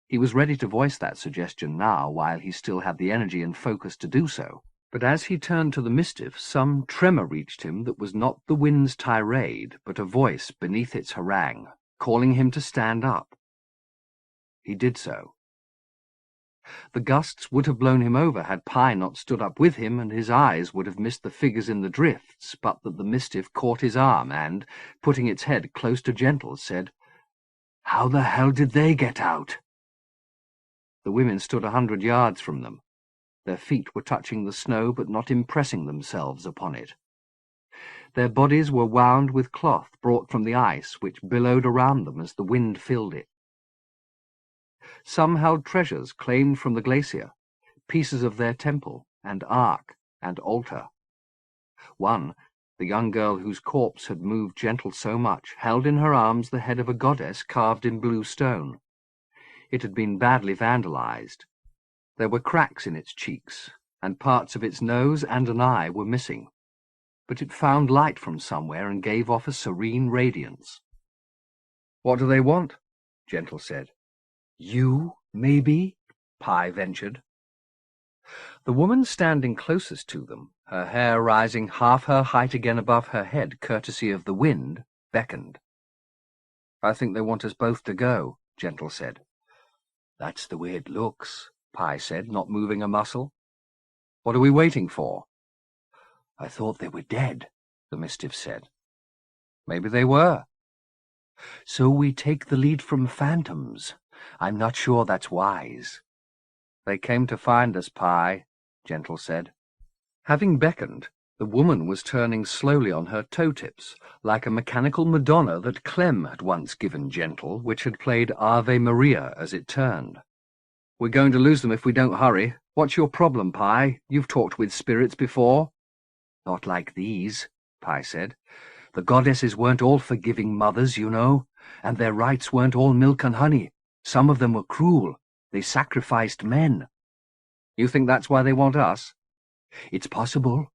S1: He was ready to voice that suggestion now, while he still had the energy and focus to do so. But as he turned to the Mistiff, some tremor reached him that was not the wind's tirade, but a voice beneath its harangue, calling him to stand up. He did so. The gusts would have blown him over had Pi not stood up with him, and his eyes would have missed the figures in the drifts, but that the Mistiff caught his arm and, putting its head close to Gentle, said, "How the hell did they get out?" The women stood 100 yards from them. Their feet were touching the snow but not impressing themselves upon it. Their bodies were wound with cloth brought from the ice, which billowed around them as the wind filled it. Some held treasures claimed from the glacier, pieces of their temple and ark and altar. One, the young girl whose corpse had moved Gentle so much, held in her arms the head of a goddess carved in blue stone. It had been badly vandalized. There were cracks in its cheeks, and parts of its nose and an eye were missing. But it found light from somewhere and gave off a serene radiance. "What do they want?" Gentle said. "You, maybe?" Pi ventured. The woman standing closest to them, her hair rising half her height again above her head courtesy of the wind, beckoned. "I think they want us both to go," Gentle said. "That's the way it looks," Pi said, not moving a muscle. "What are we waiting for?" "I thought they were dead," the Mistiff said. "Maybe they were." "So we take the lead from phantoms. I'm not sure that's wise." "They came to find us, Pi," Gentle said. Having beckoned, the woman was turning slowly on her toe-tips, like a mechanical Madonna that Clem had once given Gentle, which had played Ave Maria as it turned. "We're going to lose them if we don't hurry. What's your problem, Pi? You've talked with spirits before." "Not like these," Pi said. "The goddesses weren't all forgiving mothers, you know, and their rites weren't all milk and honey. Some of them were cruel. They sacrificed men." "You think that's why they want us?" "It's possible.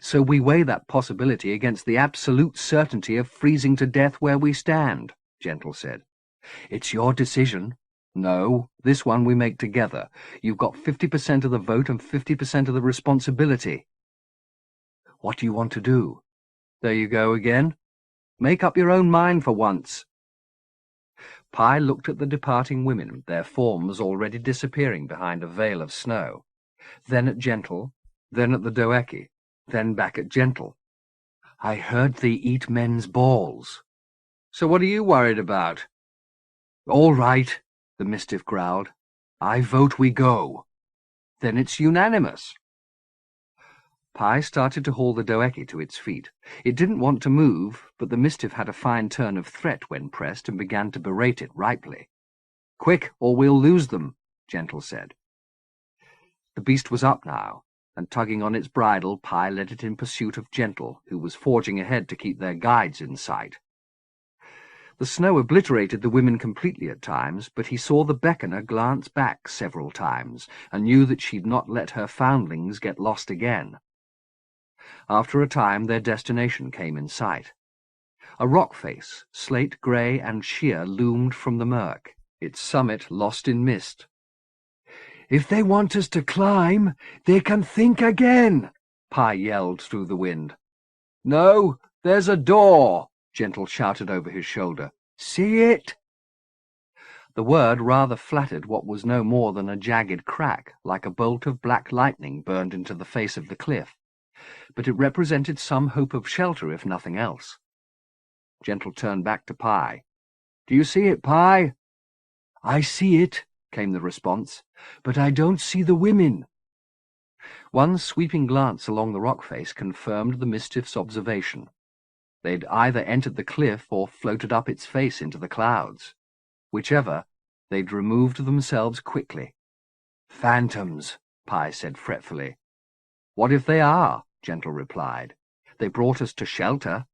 S1: So we weigh that possibility against the absolute certainty of freezing to death where we stand," Gentle said. "It's your decision." "No, this one we make together. You've got 50% of the vote and 50% of the responsibility." "What do you want to do?" "There you go again. Make up your own mind for once." Pi looked at the departing women, their forms already disappearing behind a veil of snow, then at Gentle, then at the Doeki, then back at Gentle. "I heard they eat men's balls." "So what are you worried about?" "All right," the Mistiff growled. "I vote we go." "Then it's unanimous." Pi started to haul the Doeki to its feet. It didn't want to move, but the Mistiff had a fine turn of threat when pressed and began to berate it rightly. "Quick, or we'll lose them," Gentle said. The beast was up now, and tugging on its bridle, Pi led it in pursuit of Gentle, who was forging ahead to keep their guides in sight. The snow obliterated the women completely at times, but he saw the beckoner glance back several times, and knew that she'd not let her foundlings get lost again. After a time their destination came in sight. A rock face, slate-grey and sheer, loomed from the murk, its summit lost in mist. "If they want us to climb, they can think again," Pi yelled through the wind. "No, there's a door," Gentle shouted over his shoulder. "See it?" The word rather flattered what was no more than a jagged crack, like a bolt of black lightning burned into the face of the cliff, but it represented some hope of shelter if nothing else. Gentle turned back to Pi. "Do you see it, Pi?" "I see it," came the response, "but I don't see the women." One sweeping glance along the rock face confirmed the Mistiff's observation. They'd either entered the cliff or floated up its face into the clouds. Whichever, they'd removed themselves quickly. "Phantoms," Pi said fretfully. "What if they are?" Gentle replied. They brought us to shelter."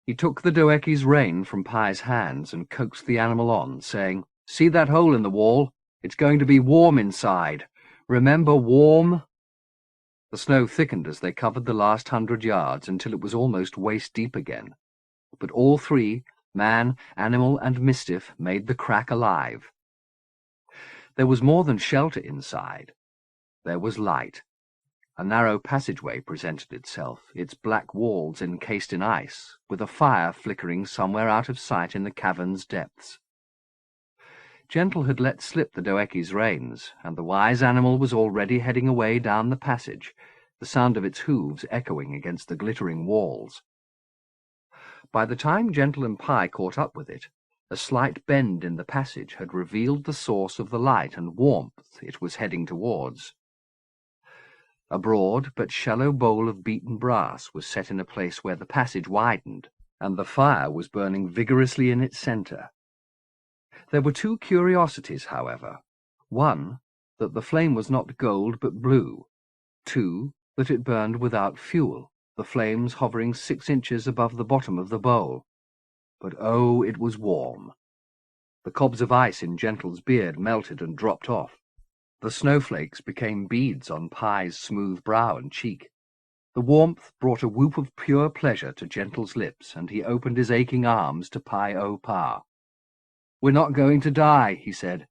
S1: He took the Doeki's rein from Pye's hands and coaxed the animal on, saying, "See that hole in the wall? It's going to be warm inside. Remember, warm." The snow thickened as they covered the last 100 yards until it was almost waist-deep again. But all three, man, animal, and Mistiff, made the crack alive. There was more than shelter inside. There was light. A narrow passageway presented itself, its black walls encased in ice, with a fire flickering somewhere out of sight in the cavern's depths. Gentle had let slip the Doeki's reins, and the wise animal was already heading away down the passage, the sound of its hooves echoing against the glittering walls. By the time Gentle and Pye caught up with it, a slight bend in the passage had revealed the source of the light and warmth it was heading towards. A broad but shallow bowl of beaten brass was set in a place where the passage widened, and the fire was burning vigorously in its centre. There were two curiosities, however. One, that the flame was not gold but blue. Two, that it burned without fuel, the flames hovering 6 inches above the bottom of the bowl. But oh, it was warm. The cobs of ice in Gentle's beard melted and dropped off. The snowflakes became beads on Pye's smooth brow and cheek. The warmth brought a whoop of pure pleasure to Gentle's lips, and he opened his aching arms to Pye-o-Pa. "We're not going to die," he said.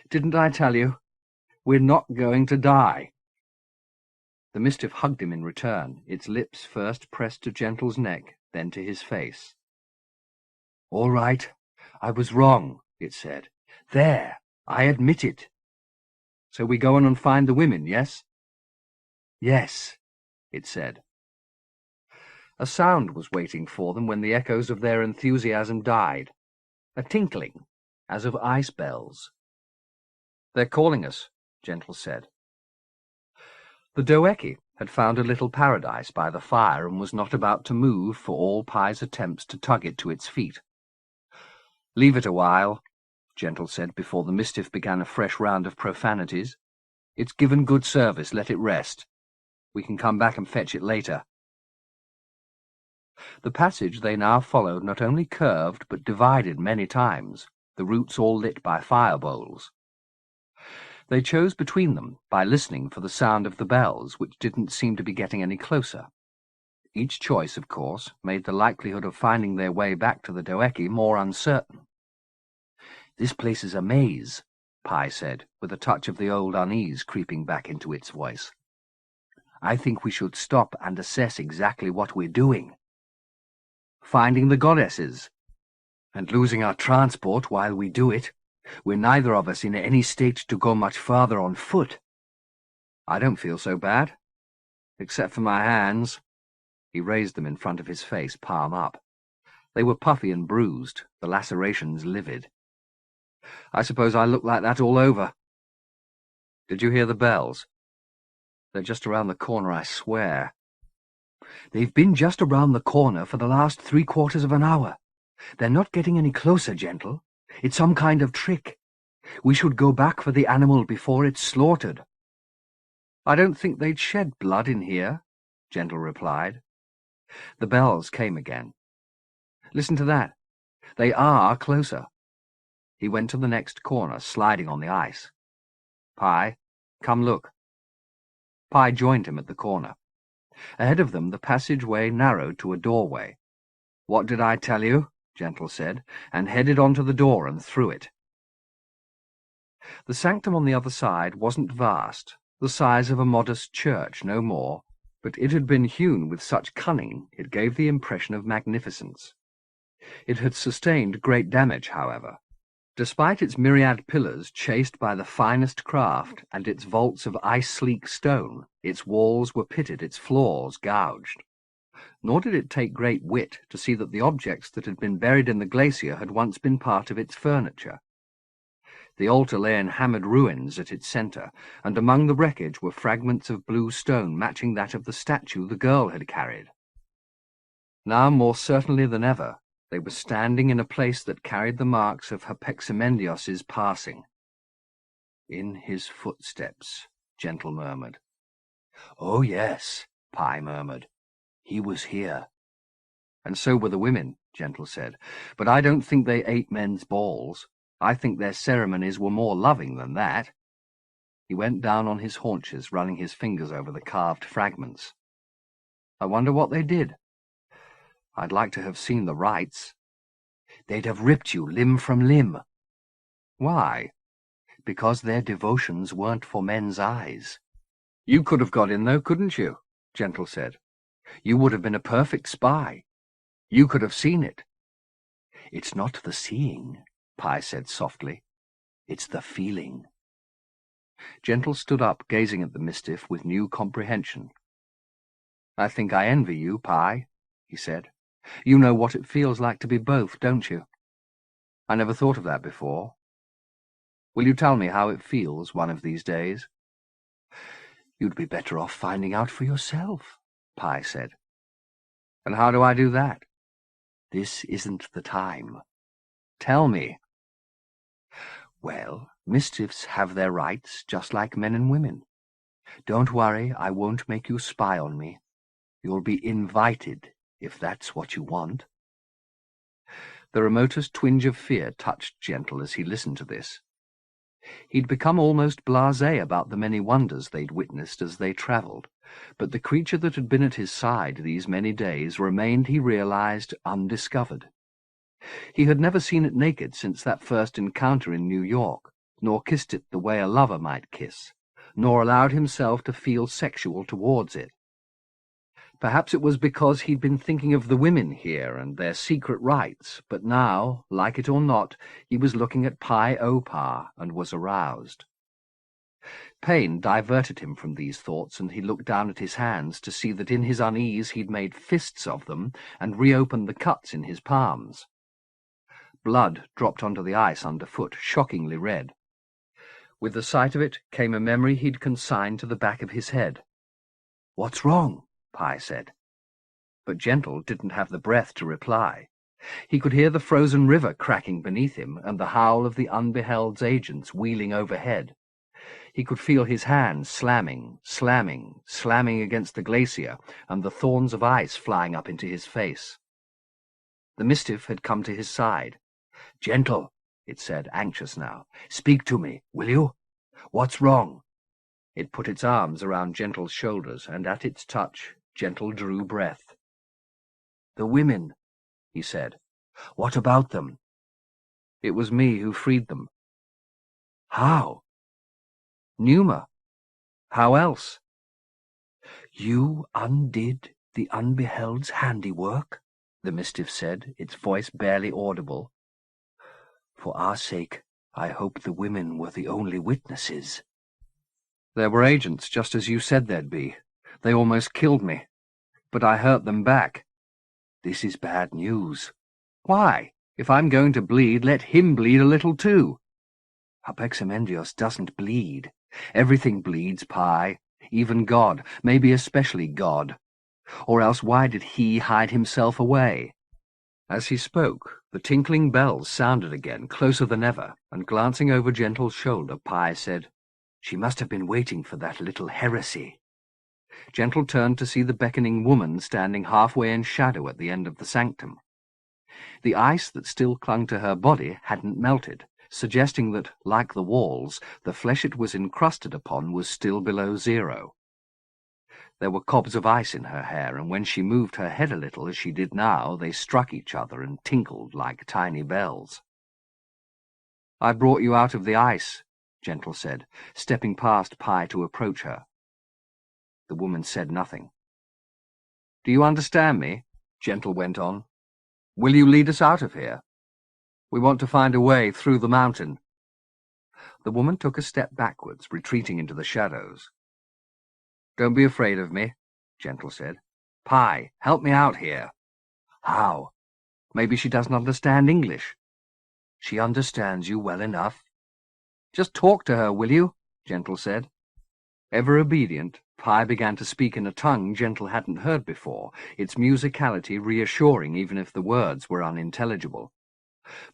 S1: "Didn't I tell you? We're not going to die." The Mistiff hugged him in return, its lips first pressed to Gentle's neck, then to his face. "All right, I was wrong," it said. "There, I admit it. So we go on and find the women, yes?" "Yes," it said. A sound was waiting for them when the echoes of their enthusiasm died. A tinkling, as of ice bells. "They're calling us," Gentle said. The Doeki had found a little paradise by the fire and was not about to move for all Pye's attempts to tug it to its feet. "Leave it a while," Gentle said before the Mistiff began a fresh round of profanities. "It's given good service, let it rest. We can come back and fetch it later." The passage they now followed not only curved but divided many times, the routes all lit by fire bowls. They chose between them by listening for the sound of the bells, which didn't seem to be getting any closer. Each choice, of course, made the likelihood of finding their way back to the Doeki more uncertain. "This place is a maze," Pye said, with a touch of the old unease creeping back into its voice. "I think we should stop and assess exactly what we're doing. Finding the goddesses, and losing our transport while we do it. We're neither of us in any state to go much farther on foot." "I don't feel so bad, except for my hands." He raised them in front of his face, palm up. They were puffy and bruised, the lacerations livid. "I suppose I look like that all over." "Did you hear the bells?" "They're just around the corner, I swear." "They've been just around the corner for the last 3/4 of an hour. They're not getting any closer, Gentle. It's some kind of trick. We should go back for the animal before it's slaughtered." "I don't think they'd shed blood in here," Gentle replied. The bells came again. "Listen to that. They are closer." He went to the next corner, sliding on the ice. "Pye, come look." Pye joined him at the corner. Ahead of them the passageway narrowed to a doorway. "What did I tell you?" Gentle said, and headed on to the door and through it. The sanctum on the other side wasn't vast, the size of a modest church, no more, but it had been hewn with such cunning it gave the impression of magnificence. It had sustained great damage, however. Despite its myriad pillars chased by the finest craft and its vaults of ice-sleek stone, its walls were pitted, its floors gouged. Nor did it take great wit to see that the objects that had been buried in the glacier had once been part of its furniture. The altar lay in hammered ruins at its centre, and among the wreckage were fragments of blue stone matching that of the statue the girl had carried. Now, more certainly than ever, they were standing in a place that carried the marks of Herpeximendios's passing. "In his footsteps," Gentle murmured. "Oh, yes," Pye murmured. He was here. And so were the women, Gentle said. But I don't think they ate men's balls. I think their ceremonies were more loving than that. He went down on his haunches, running his fingers over the carved fragments. I wonder what they did. I'd like to have seen the rites. They'd have ripped you limb from limb. Why? Because their devotions weren't for men's eyes. You could have got in, though, couldn't you? Gentle said. You would have been a perfect spy. You could have seen it. It's not the seeing, Pi said softly. It's the feeling. Gentle stood up, gazing at the Mistiff with new comprehension. I think I envy you, Pi, he said. You know what it feels like to be both, don't you? I never thought of that before. Will you tell me how it feels one of these days? You'd be better off finding out for yourself, Pi said. And how do I do that? This isn't the time. Tell me. Well, Mistiffs have their rights, just like men and women. Don't worry, I won't make you spy on me. You'll be invited, if that's what you want. The remotest twinge of fear touched Gentle as he listened to this. He'd become almost blasé about the many wonders they'd witnessed as they travelled, but the creature that had been at his side these many days remained, he realized, undiscovered. He had never seen it naked since that first encounter in New York, nor kissed it the way a lover might kiss, nor allowed himself to feel sexual towards it. Perhaps it was because he'd been thinking of the women here and their secret rites, but now, like it or not, he was looking at Pi Opar and was aroused. Pain diverted him from these thoughts, and he looked down at his hands to see that in his unease he'd made fists of them and reopened the cuts in his palms. Blood dropped onto the ice underfoot, shockingly red. With the sight of it came a memory he'd consigned to the back of his head. "What's wrong?" Pi said. But Gentle didn't have the breath to reply. He could hear the frozen river cracking beneath him and the howl of the Unbeheld's agents wheeling overhead. He could feel his hands slamming against the glacier and the thorns of ice flying up into his face. The Mistiff had come to his side. "Gentle," it said, anxious now. "Speak to me, will you? What's wrong?" It put its arms around Gentle's shoulders, and at its touch, Gentle drew breath. "The women," he said. "What about them?" "It was me who freed them." "How?" "Pneuma. How else?" "You undid the Unbeheld's handiwork?" the Mistiff said, its voice barely audible. "For our sake, I hope the women were the only witnesses." "There were agents, just as you said there'd be. They almost killed me. But I hurt them back." "This is bad news." "Why? If I'm going to bleed, let him bleed a little too." "Apexamendios doesn't bleed. Everything bleeds, Pi. Even God, maybe especially God. Or else why did he hide himself away?" As he spoke, the tinkling bells sounded again, closer than ever, and glancing over Gentle's shoulder, Pi said, "She must have been waiting for that little heresy." Gentle turned to see the beckoning woman standing halfway in shadow at the end of the sanctum. The ice that still clung to her body hadn't melted, suggesting that, like the walls, the flesh it was encrusted upon was still below zero. There were cobs of ice in her hair, and when she moved her head a little, as she did now, they struck each other and tinkled like tiny bells. "I brought you out of the ice," Gentle said, stepping past Pi to approach her. The woman said nothing. "Do you understand me?" Gentle went on. "Will you lead us out of here? We want to find a way through the mountain." The woman took a step backwards, retreating into the shadows. "Don't be afraid of me," Gentle said. "Pi, help me out here." "How?" "Maybe she doesn't understand English." "She understands you well enough." "Just talk to her, will you?" Gentle said. Ever obedient, Pi began to speak in a tongue Gentle hadn't heard before, its musicality reassuring even if the words were unintelligible.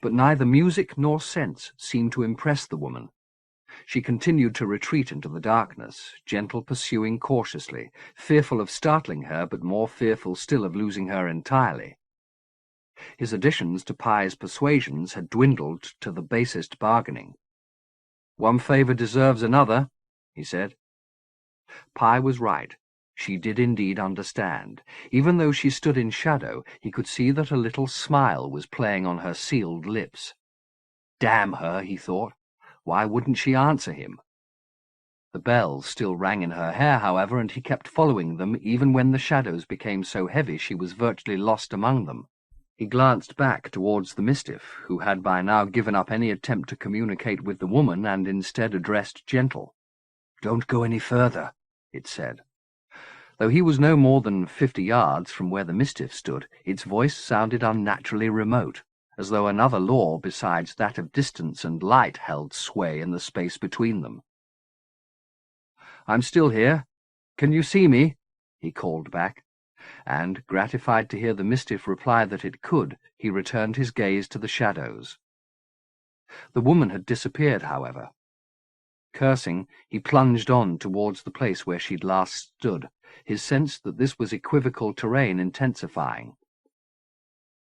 S1: But neither music nor sense seemed to impress the woman. She continued to retreat into the darkness, Gentle pursuing cautiously, fearful of startling her, but more fearful still of losing her entirely. His additions to Pye's persuasions had dwindled to the basest bargaining. "One favour deserves another," he said. Pye was right. She did indeed understand. Even though she stood in shadow, he could see that a little smile was playing on her sealed lips. Damn her, he thought. Why wouldn't she answer him? The bells still rang in her hair, however, and he kept following them, even when the shadows became so heavy she was virtually lost among them. He glanced back towards the Mistiff, who had by now given up any attempt to communicate with the woman and instead addressed Gentle. "Don't go any further," it said. Though he was no more than 50 yards from where the Mistiff stood, its voice sounded unnaturally remote, as though another law besides that of distance and light held sway in the space between them. "I'm still here. Can you see me?" he called back, and, gratified to hear the Mistiff reply that it could, he returned his gaze to the shadows. The woman had disappeared, however. Cursing, he plunged on towards the place where she'd last stood, his sense that this was equivocal terrain intensifying.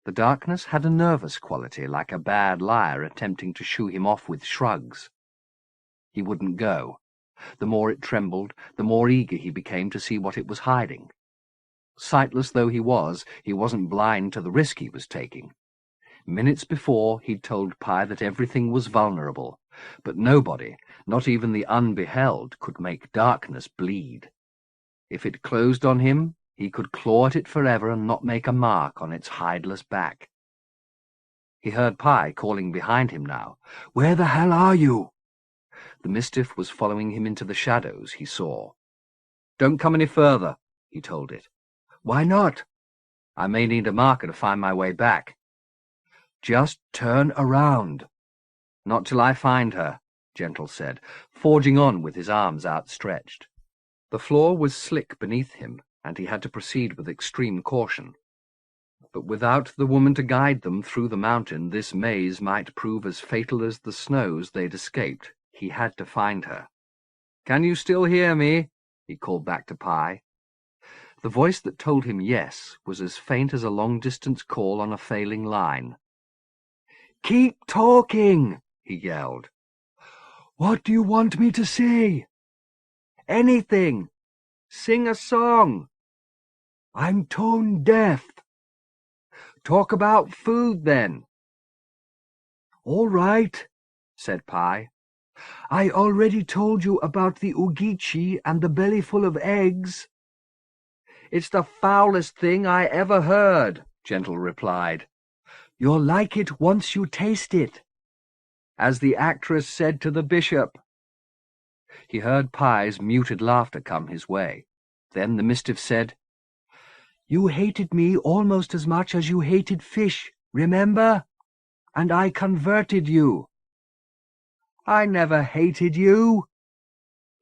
S1: The darkness had a nervous quality, like a bad liar attempting to shoo him off with shrugs. He wouldn't go. The more it trembled, the more eager he became to see what it was hiding. Sightless though he wasn't blind to the risk he was taking. Minutes before, he'd told Pye that everything was vulnerable, but nobody, not even the unbeheld, could make darkness bleed. If it closed on him, he could claw at it forever and not make a mark on its hideless back. He heard Pye calling behind him now. "Where the hell are you?" The Mistiff was following him into the shadows, he saw. "Don't come any further," he told it. "Why not?" "I may need a marker to find my way back." "Just turn around." "Not till I find her," Gentle said, forging on with his arms outstretched. The floor was slick beneath him, and he had to proceed with extreme caution. But without the woman to guide them through the mountain, this maze might prove as fatal as the snows they'd escaped. He had to find her. "Can you still hear me?" he called back to Pye. The voice that told him yes was as faint as a long-distance call on a failing line. "Keep talking," he yelled. "What do you want me to say?" "Anything. Sing a song." "I'm tone deaf." "Talk about food, then." "All right," said Pye. "I already told you about the Ugichi and the belly full of eggs." "It's the foulest thing I ever heard," Gentle replied. "You'll like it once you taste it." "As the actress said to the bishop." He heard Pye's muted laughter come his way. Then the Mistiff said, "You hated me almost as much as you hated fish, remember? And I converted you." "I never hated you."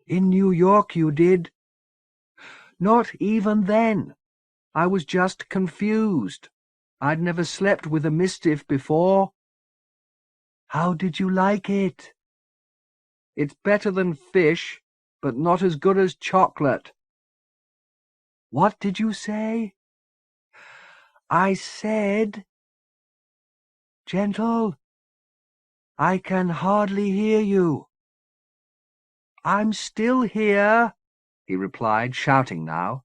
S1: "In New York you did." "Not even then. I was just confused. I'd never slept with a Mistiff before." "How did you like it?" "It's better than fish, but not as good as chocolate." "What did you say?" "I said—" "Gentle, I can hardly hear you." "I'm still here," he replied, shouting now.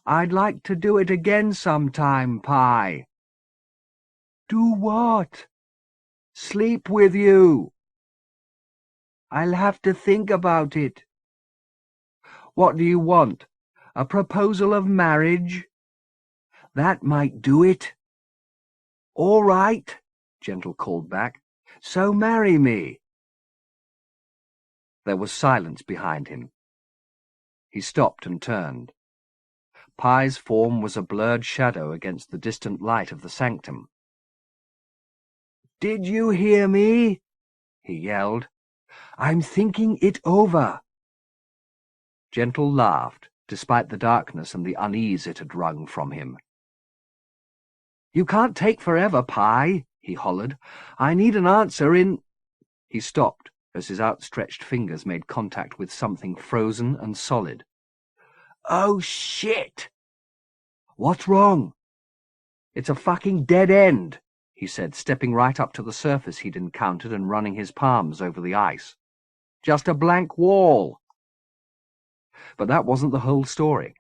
S1: "I'd like to do it again sometime, Pye." "Do what?" "Sleep with you." "I'll have to think about it." "What do you want? A proposal of marriage?" "That might do it." "All right," Gentle called back. "So marry me." There was silence behind him. He stopped and turned. Pye's form was a blurred shadow against the distant light of the sanctum. "Did you hear me?" he yelled. "I'm thinking it over." Gentle laughed, despite the darkness and the unease it had wrung from him. "You can't take forever, Pye," he hollered. "I need an answer in—" He stopped, as his outstretched fingers made contact with something frozen and solid. "Oh, shit!" "What's wrong?" "It's a fucking dead end," he said, stepping right up to the surface he'd encountered and running his palms over the ice. "Just a blank wall." But that wasn't the whole story.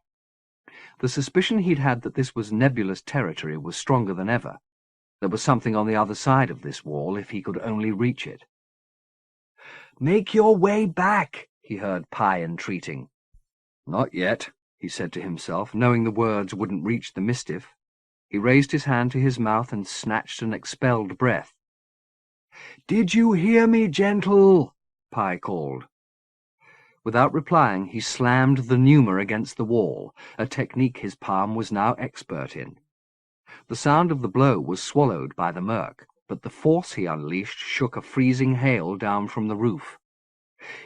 S1: The suspicion he'd had that this was nebulous territory was stronger than ever. There was something on the other side of this wall if he could only reach it. "Make your way back," he heard Pi entreating. "Not yet," he said to himself, knowing the words wouldn't reach the Mistiff. He raised his hand to his mouth and snatched an expelled breath. "Did you hear me, gentle?" Pi called. Without replying, he slammed the pneuma against the wall, a technique his palm was now expert in. The sound of the blow was swallowed by the murk, but the force he unleashed shook a freezing hail down from the roof.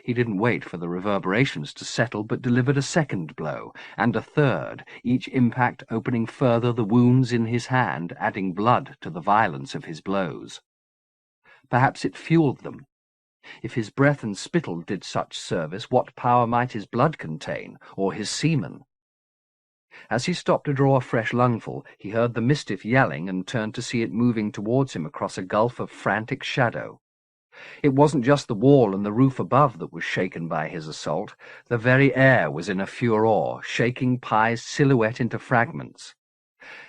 S1: He didn't wait for the reverberations to settle, but delivered a second blow, and a third, each impact opening further the wounds in his hand, adding blood to the violence of his blows. Perhaps it fueled them. If his breath and spittle did such service, what power might his blood contain, or his semen? As he stopped to draw a fresh lungful, he heard the Mistiff yelling and turned to see it moving towards him across a gulf of frantic shadow. It wasn't just the wall and the roof above that was shaken by his assault. The very air was in a furor, shaking Pi's silhouette into fragments.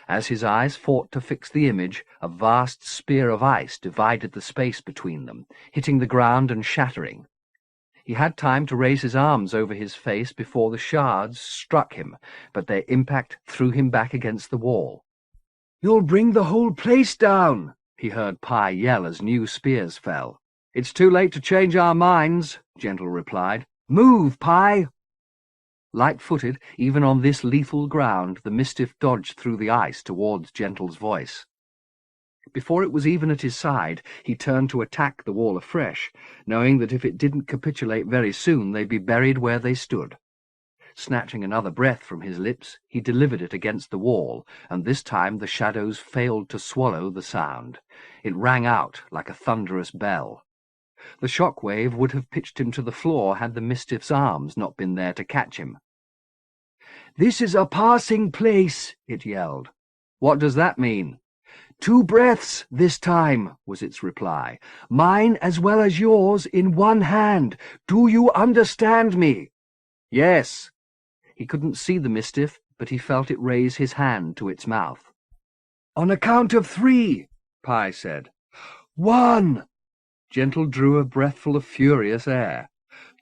S1: As his eyes fought to fix the image, a vast spear of ice divided the space between them, hitting the ground and shattering. He had time to raise his arms over his face before the shards struck him, but their impact threw him back against the wall. "You'll bring the whole place down," he heard Pi yell as new spears fell. "It's too late to change our minds," Gentle replied. "Move, Pi!" Light-footed, even on this lethal ground, the Mistiff dodged through the ice towards Gentle's voice. Before it was even at his side, he turned to attack the wall afresh, knowing that if it didn't capitulate very soon, they'd be buried where they stood. Snatching another breath from his lips, he delivered it against the wall, and this time the shadows failed to swallow the sound. It rang out like a thunderous bell. The shock wave would have pitched him to the floor had the Mistiff's arms not been there to catch him. "This is a passing place," it yelled. "What does that mean?" "2 breaths this time," was its reply. "Mine as well as yours in one hand. Do you understand me?" "Yes." He couldn't see the Mistiff, but he felt it raise his hand to its mouth. "On a count of 3, Pi said. 1. Gentle drew a breathful of furious air.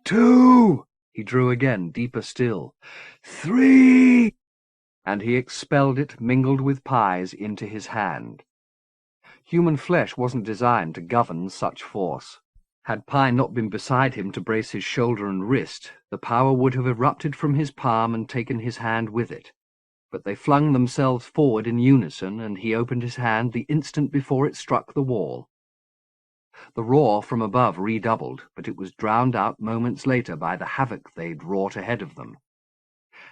S1: 2. He drew again, deeper still. 3. And he expelled it, mingled with Pi's, into his hand. Human flesh wasn't designed to govern such force. Had Pi not been beside him to brace his shoulder and wrist, the power would have erupted from his palm and taken his hand with it. But they flung themselves forward in unison, and he opened his hand the instant before it struck the wall. The roar from above redoubled, but it was drowned out moments later by the havoc they'd wrought ahead of them.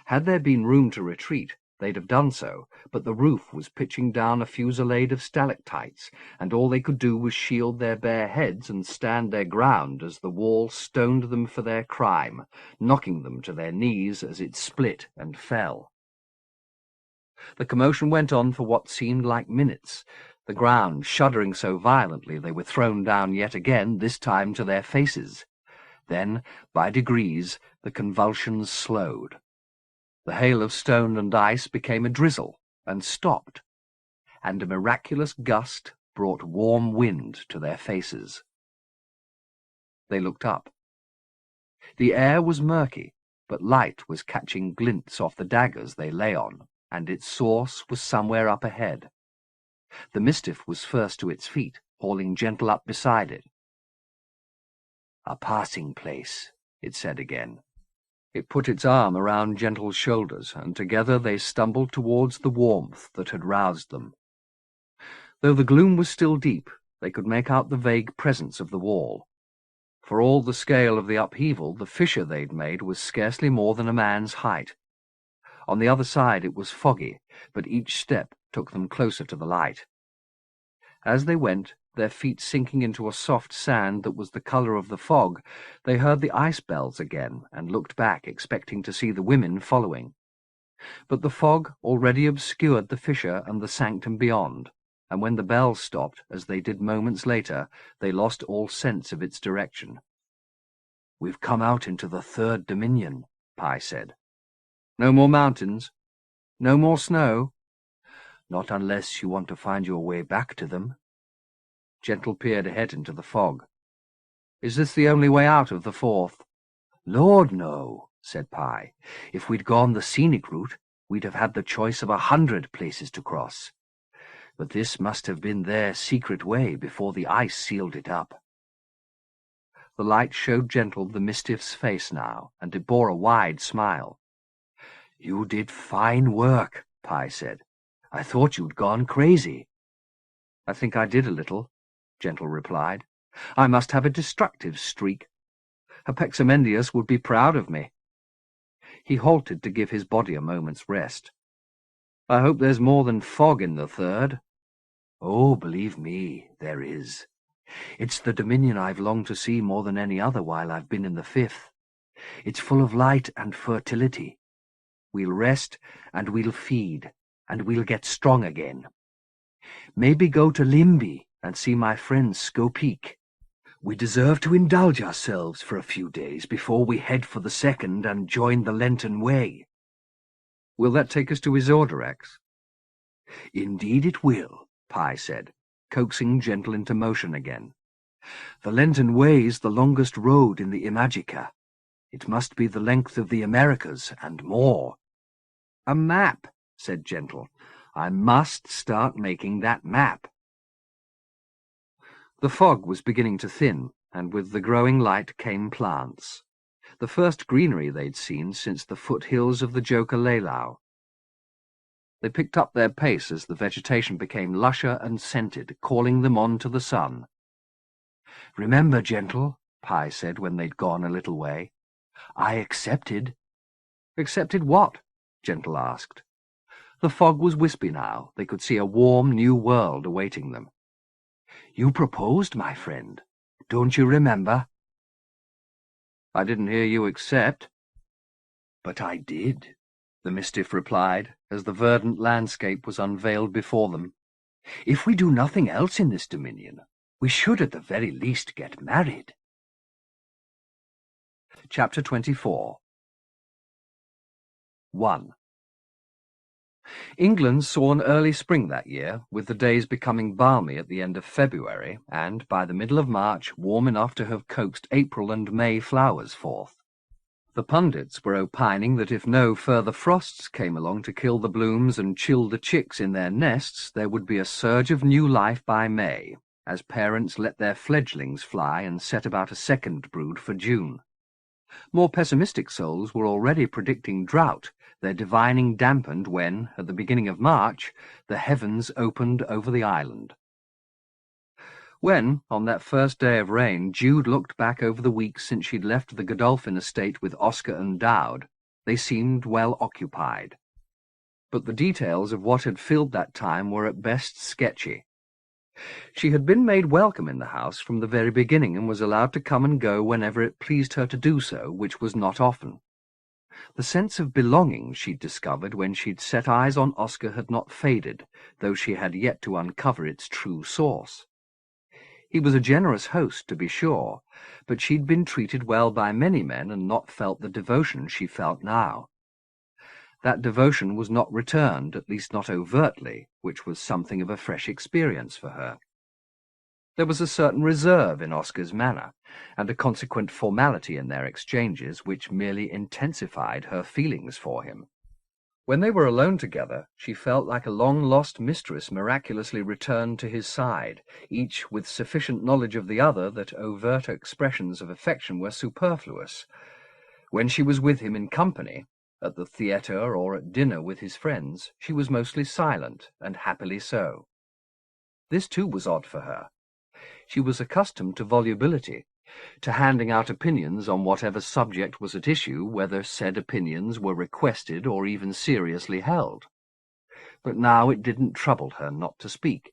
S1: Had there been room to retreat, they'd have done so, but the roof was pitching down a fusillade of stalactites, and all they could do was shield their bare heads and stand their ground as the wall stoned them for their crime, knocking them to their knees as it split and fell. The commotion went on for what seemed like minutes, the ground shuddering so violently they were thrown down yet again, this time to their faces. Then, by degrees, the convulsions slowed. The hail of stone and ice became a drizzle, and stopped, and a miraculous gust brought warm wind to their faces. They looked up. The air was murky, but light was catching glints off the daggers they lay on, and its source was somewhere up ahead. The Mistiff was first to its feet, hauling Gentle up beside it. "A passing place," it said again. It put its arm around Gentle's shoulders, and together they stumbled towards the warmth that had roused them. Though the gloom was still deep, they could make out the vague presence of the wall. For all the scale of the upheaval, the fissure they'd made was scarcely more than a man's height. On the other side it was foggy, but each step took them closer to the light. As they went, their feet sinking into a soft sand that was the colour of the fog, they heard the ice bells again and looked back, expecting to see the women following. But the fog already obscured the fissure and the sanctum beyond, and when the bells stopped, as they did moments later, they lost all sense of its direction. "We've come out into the third dominion," Pi said. "No more mountains? No more snow?" "Not unless you want to find your way back to them." Gentle peered ahead into the fog. "Is this the only way out of the fourth?" "Lord, no," said Pi. "If we'd gone the scenic route, we'd have had the choice of 100 places to cross. But this must have been their secret way before the ice sealed it up." The light showed Gentle the Mistiff's face now, and it bore a wide smile. "You did fine work," Pi said. "I thought you'd gone crazy." "I think I did a little," Gentle replied. "I must have a destructive streak. Apexamendius would be proud of me." He halted to give his body a moment's rest. "I hope there's more than fog in the third." "Oh, believe me, there is. It's the dominion I've longed to see more than any other while I've been in the fifth. It's full of light and fertility. We'll rest, and we'll feed, and we'll get strong again. Maybe go to Limby and see my friend Skopeak. We deserve to indulge ourselves for a few days before we head for the second and join the Lenten Way." "Will that take us to Isordarex?" "Indeed it will," Pi said, coaxing Gentle into motion again. "The Lenten Way's the longest road in the Imajica. It must be the length of the Americas and more." "A map," said Gentle. "I must start making that map." The fog was beginning to thin, and with the growing light came plants. The first greenery they'd seen since the foothills of the Joka-Leilau. They picked up their pace as the vegetation became lusher and scented, calling them on to the sun. "Remember, Gentle," Pi said when they'd gone a little way, "I accepted." "Accepted what?" Gentle asked. The fog was wispy now. They could see a warm new world awaiting them. "You proposed, my friend. Don't you remember?" "I didn't hear you accept." "But I did," the Mistiff replied, as the verdant landscape was unveiled before them. "If we do nothing else in this dominion, we should at the very least get married." Chapter 24 1. England saw an early spring that year, with the days becoming balmy at the end of February, and, by the middle of March, warm enough to have coaxed April and May flowers forth. The pundits were opining that if no further frosts came along to kill the blooms and chill the chicks in their nests, there would be a surge of new life by May, as parents let their fledglings fly and set about a second brood for June. More pessimistic souls were already predicting drought, their divining dampened when, at the beginning of March, the heavens opened over the island. When, on that first day of rain, Jude looked back over the weeks since she'd left the Godolphin estate with Oscar and Dowd, they seemed well occupied. But the details of what had filled that time were at best sketchy. She had been made welcome in the house from the very beginning and was allowed to come and go whenever it pleased her to do so, which was not often. The sense of belonging she'd discovered when she'd set eyes on Oscar had not faded, though she had yet to uncover its true source. He was a generous host, to be sure, but she'd been treated well by many men and not felt the devotion she felt now. That devotion was not returned, at least not overtly, which was something of a fresh experience for her. There was a certain reserve in Oscar's manner, and a consequent formality in their exchanges, which merely intensified her feelings for him. When they were alone together, she felt like a long-lost mistress miraculously returned to his side, each with sufficient knowledge of the other that overt expressions of affection were superfluous. When she was with him in company, at the theatre or at dinner with his friends, she was mostly silent, and happily so. This too was odd for her. She was accustomed to volubility, to handing out opinions on whatever subject was at issue, whether said opinions were requested or even seriously held. But now it didn't trouble her not to speak.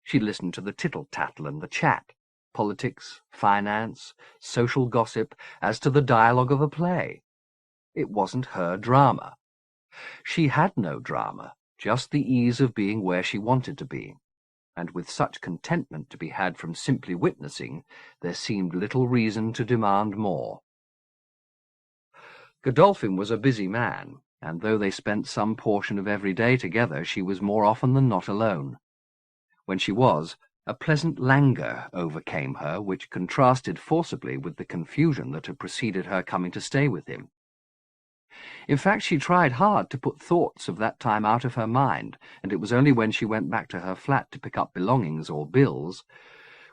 S1: She listened to the tittle-tattle and the chat, politics, finance, social gossip, as to the dialogue of a play. It wasn't her drama. She had no drama, just the ease of being where she wanted to be, and with such contentment to be had from simply witnessing, there seemed little reason to demand more. Godolphin was a busy man, and though they spent some portion of every day together, she was more often than not alone. When she was, a pleasant languor overcame her, which contrasted forcibly with the confusion that had preceded her coming to stay with him. In fact, she tried hard to put thoughts of that time out of her mind, and it was only when she went back to her flat to pick up belongings or bills,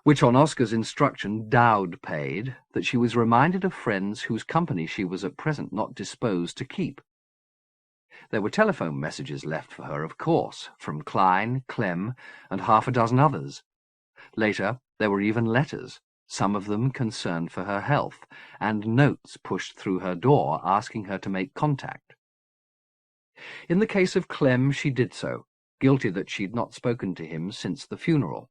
S1: which on Oscar's instruction Dowd paid, that she was reminded of friends whose company she was at present not disposed to keep. There were telephone messages left for her, of course, from Klein, Clem, and half a dozen others. Later, there were even letters, some of them concerned for her health, and notes pushed through her door asking her to make contact. In the case of Clem, she did so, guilty that she'd not spoken to him since the funeral.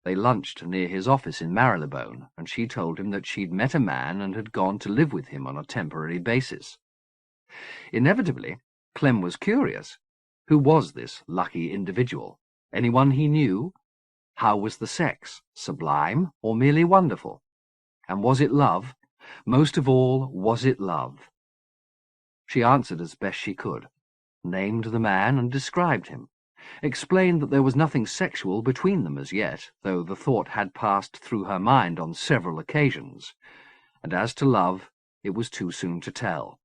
S1: They lunched near his office in Marylebone, and she told him that she'd met a man and had gone to live with him on a temporary basis. Inevitably, Clem was curious. Who was this lucky individual? Anyone he knew? How was the sex? Sublime or merely wonderful? And was it love? Most of all, was it love? She answered as best she could, named the man and described him, explained that there was nothing sexual between them as yet, though the thought had passed through her mind on several occasions, and as to love, it was too soon to tell.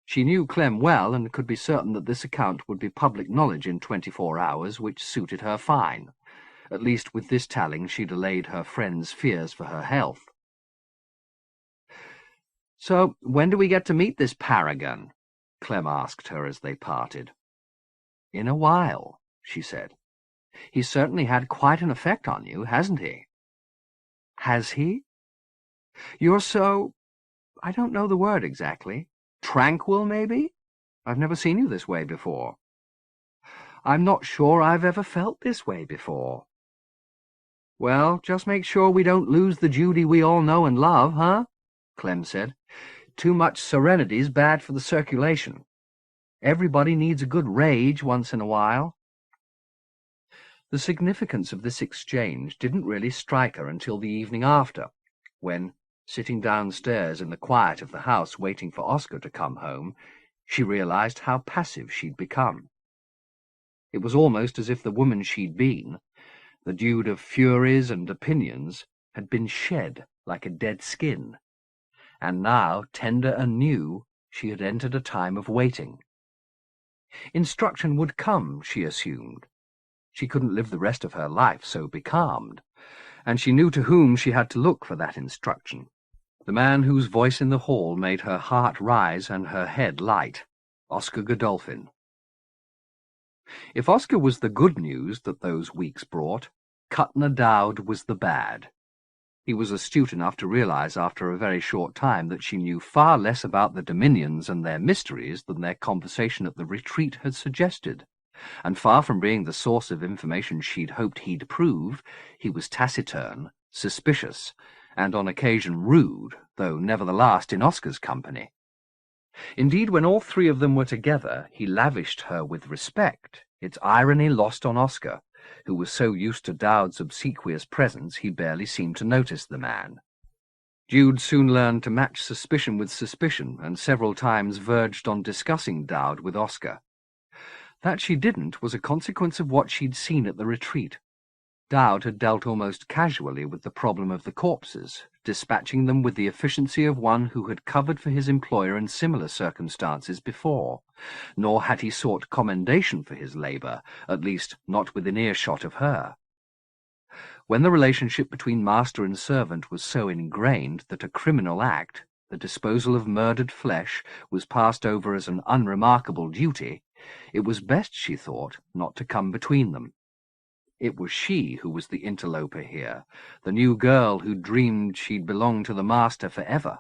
S1: She knew Clem well, and could be certain that this account would be public knowledge in 24 hours, which suited her fine. At least with this telling she'd allayed her friend's fears for her health. "So, when do we get to meet this paragon?" Clem asked her as they parted. "In a while," she said. "He's certainly had quite an effect on you, hasn't he?" "Has he? You're so— I don't know the word exactly. Tranquil, maybe? I've never seen you this way before." "I'm not sure I've ever felt this way before." "Well, just make sure we don't lose the Judy we all know and love, huh?" Clem said. "Too much serenity's bad for the circulation. Everybody needs a good rage once in a while." The significance of this exchange didn't really strike her until the evening after, when, sitting downstairs in the quiet of the house waiting for Oscar to come home, she realized how passive she'd become. It was almost as if the woman she'd been, the dude of furies and opinions, had been shed like a dead skin, and now, tender and new, she had entered a time of waiting. Instruction would come, she assumed. She couldn't live the rest of her life so becalmed, and she knew to whom she had to look for that instruction. The man whose voice in the hall made her heart rise and her head light, Oscar Godolphin. If Oscar was the good news that those weeks brought, Cutner Dowd was the bad. He was astute enough to realize after a very short time that she knew far less about the Dominions and their mysteries than their conversation at the retreat had suggested, and far from being the source of information she'd hoped he'd prove, he was taciturn, suspicious, and on occasion rude, though never the last in Oscar's company. Indeed, when all three of them were together, he lavished her with respect, its irony lost on Oscar, who was so used to Dowd's obsequious presence he barely seemed to notice the man. Jude soon learned to match suspicion with suspicion, and several times verged on discussing Dowd with Oscar. That she didn't was a consequence of what she'd seen at the retreat. Dowd had dealt almost casually with the problem of the corpses, dispatching them with the efficiency of one who had covered for his employer in similar circumstances before, nor had he sought commendation for his labour, at least not within earshot of her. When the relationship between master and servant was so ingrained that a criminal act, the disposal of murdered flesh, was passed over as an unremarkable duty, it was best, she thought, not to come between them. It was she who was the interloper here, the new girl who dreamed she'd belong to the master forever.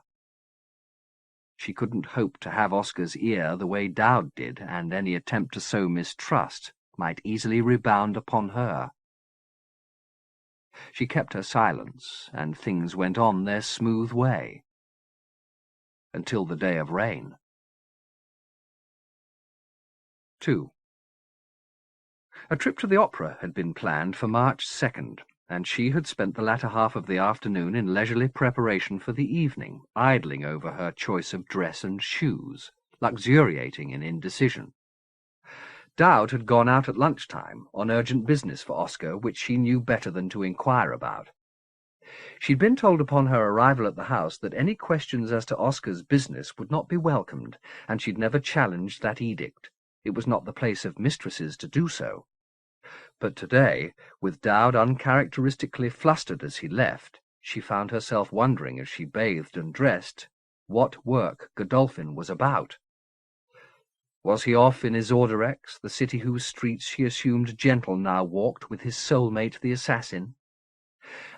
S1: She couldn't hope to have Oscar's ear the way Dowd did, and any attempt to sow mistrust might easily rebound upon her. She kept her silence, and things went on their smooth way. Until the day of rain. 2. A trip to the opera had been planned for March 2nd, and she had spent the latter half of the afternoon in leisurely preparation for the evening, idling over her choice of dress and shoes, luxuriating in indecision. Dowd had gone out at lunchtime on urgent business for Oscar, which she knew better than to inquire about. She'd been told upon her arrival at the house that any questions as to Oscar's business would not be welcomed, and she'd never challenged that edict. It was not the place of mistresses to do so. But today, with Dowd uncharacteristically flustered as he left, she found herself wondering as she bathed and dressed what work Godolphin was about. Was he off in Isorderex, the city whose streets she assumed Gentle now walked with his soulmate the assassin?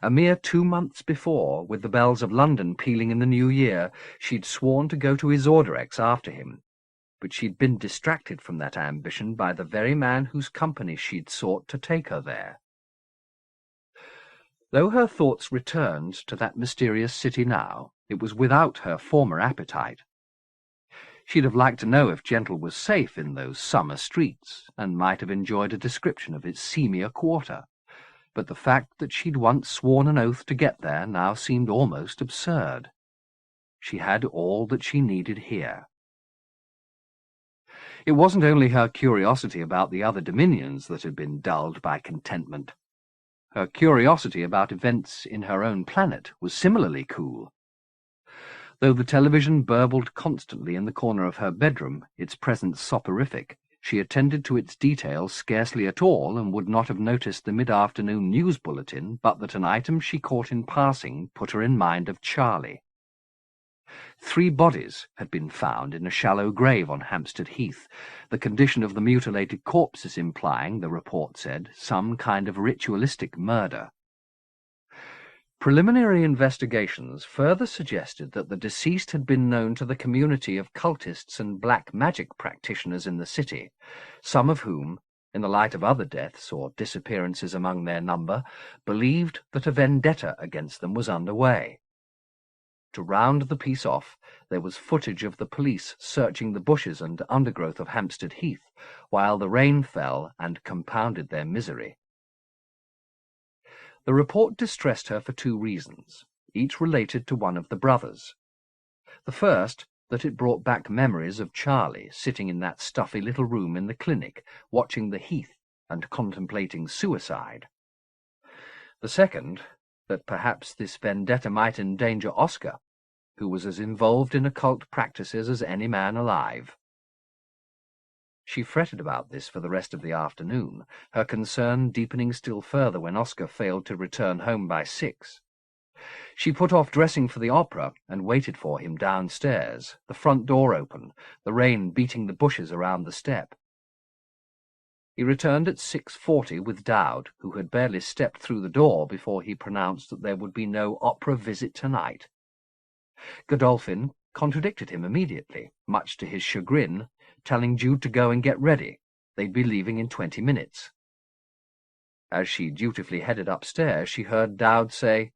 S1: A mere 2 months before, with the bells of London pealing in the new year, she'd sworn to go to Isorderex after him, but she'd been distracted from that ambition by the very man whose company she'd sought to take her there. Though her thoughts returned to that mysterious city now, it was without her former appetite. She'd have liked to know if Gentle was safe in those summer streets, and might have enjoyed a description of its seamier quarter, but the fact that she'd once sworn an oath to get there now seemed almost absurd. She had all that she needed here. It wasn't only her curiosity about the other dominions that had been dulled by contentment. Her curiosity about events in her own planet was similarly cool. Though the television burbled constantly in the corner of her bedroom, its presence soporific, she attended to its details scarcely at all, and would not have noticed the mid-afternoon news bulletin but that an item she caught in passing put her in mind of Charlie. 3 bodies had been found in a shallow grave on Hampstead Heath, the condition of the mutilated corpses implying, the report said, some kind of ritualistic murder. Preliminary investigations further suggested that the deceased had been known to the community of cultists and black magic practitioners in the city, some of whom, in the light of other deaths or disappearances among their number, believed that a vendetta against them was underway. To round the piece off, there was footage of the police searching the bushes and undergrowth of Hampstead Heath, while the rain fell and compounded their misery. The report distressed her for 2 reasons, each related to one of the brothers. The first, that it brought back memories of Charlie sitting in that stuffy little room in the clinic, watching the Heath and contemplating suicide. The second, that perhaps this vendetta might endanger Oscar, who was as involved in occult practices as any man alive. She fretted about this for the rest of the afternoon, her concern deepening still further when Oscar failed to return home by 6. She put off dressing for the opera and waited for him downstairs, the front door open, the rain beating the bushes around the step. He returned at 6:40 with Dowd, who had barely stepped through the door before he pronounced that there would be no opera visit tonight. Godolphin contradicted him immediately, much to his chagrin, telling Jude to go and get ready. They'd be leaving in 20 minutes. As she dutifully headed upstairs, she heard Dowd say,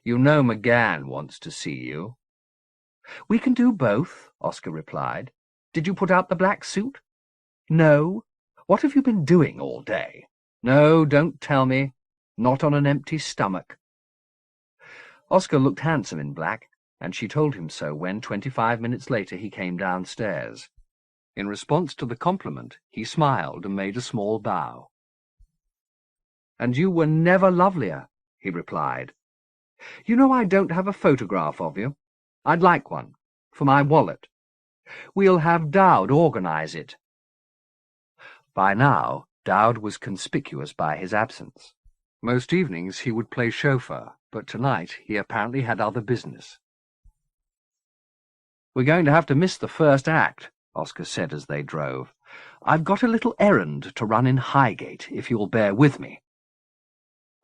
S1: "You know McGann wants to see you." "We can do both," Oscar replied. "Did you put out the black suit?" "No. What have you been doing all day?" "No, don't tell me. Not on an empty stomach." Oscar looked handsome in black, and she told him so when 25 minutes later he came downstairs. In response to the compliment, he smiled and made a small bow. "And you were never lovelier," he replied. "You know I don't have a photograph of you. I'd like one, for my wallet. We'll have Dowd organize it." By now, Dowd was conspicuous by his absence. Most evenings he would play chauffeur, but tonight he apparently had other business. "We're going to have to miss the first act," Oscar said as they drove. "I've got a little errand to run in Highgate, if you'll bear with me."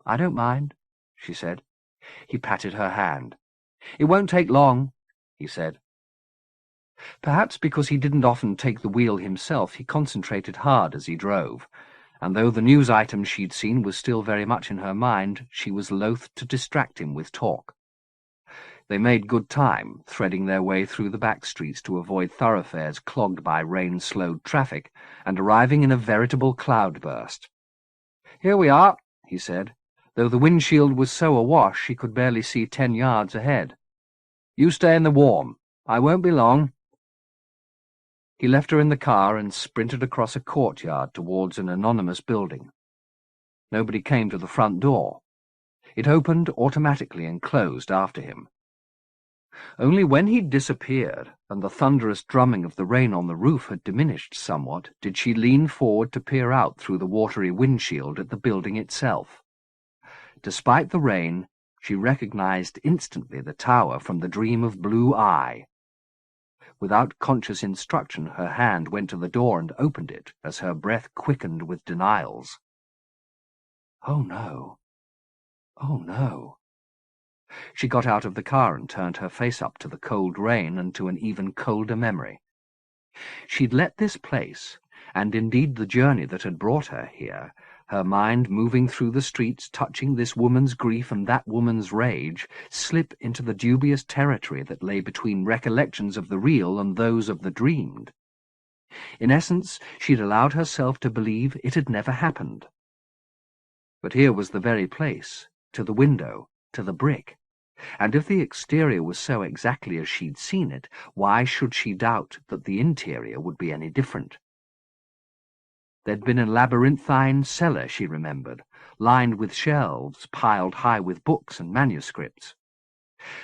S1: "I don't mind," she said. He patted her hand. "It won't take long," he said. Perhaps because he didn't often take the wheel himself, he concentrated hard as he drove, and though the news item she'd seen was still very much in her mind, she was loath to distract him with talk. They made good time, threading their way through the back streets to avoid thoroughfares clogged by rain-slowed traffic, and arriving in a veritable cloudburst. "Here we are," he said, though the windshield was so awash she could barely see 10 yards ahead. "You stay in the warm. I won't be long." He left her in the car and sprinted across a courtyard towards an anonymous building. Nobody came to the front door. It opened automatically and closed after him. Only when he'd disappeared, and the thunderous drumming of the rain on the roof had diminished somewhat, did she lean forward to peer out through the watery windshield at the building itself. Despite the rain, she recognized instantly the tower from the dream of Blue Eye. Without conscious instruction, her hand went to the door and opened it as her breath quickened with denials. Oh no. Oh no. She got out of the car and turned her face up to the cold rain and to an even colder memory. She'd let this place, and indeed the journey that had brought her here, her mind moving through the streets, touching this woman's grief and that woman's rage, slip into the dubious territory that lay between recollections of the real and those of the dreamed. In essence, she'd allowed herself to believe it had never happened. But here was the very place, to the window, to the brick, and if the exterior was so exactly as she'd seen it, why should she doubt that the interior would be any different? There'd been a labyrinthine cellar, she remembered, lined with shelves piled high with books and manuscripts.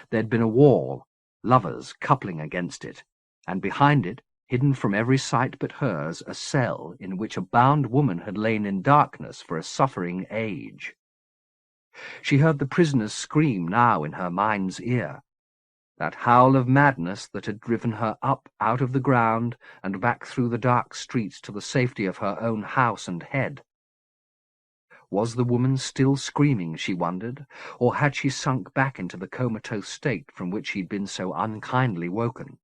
S1: There'd been a wall, lovers coupling against it, and behind it, hidden from every sight but hers, a cell in which a bound woman had lain in darkness for a suffering age. She heard the prisoner's scream now in her mind's ear, that howl of madness that had driven her up out of the ground and back through the dark streets to the safety of her own house and head. Was the woman still screaming, she wondered, or had she sunk back into the comatose state from which she'd been so unkindly woken?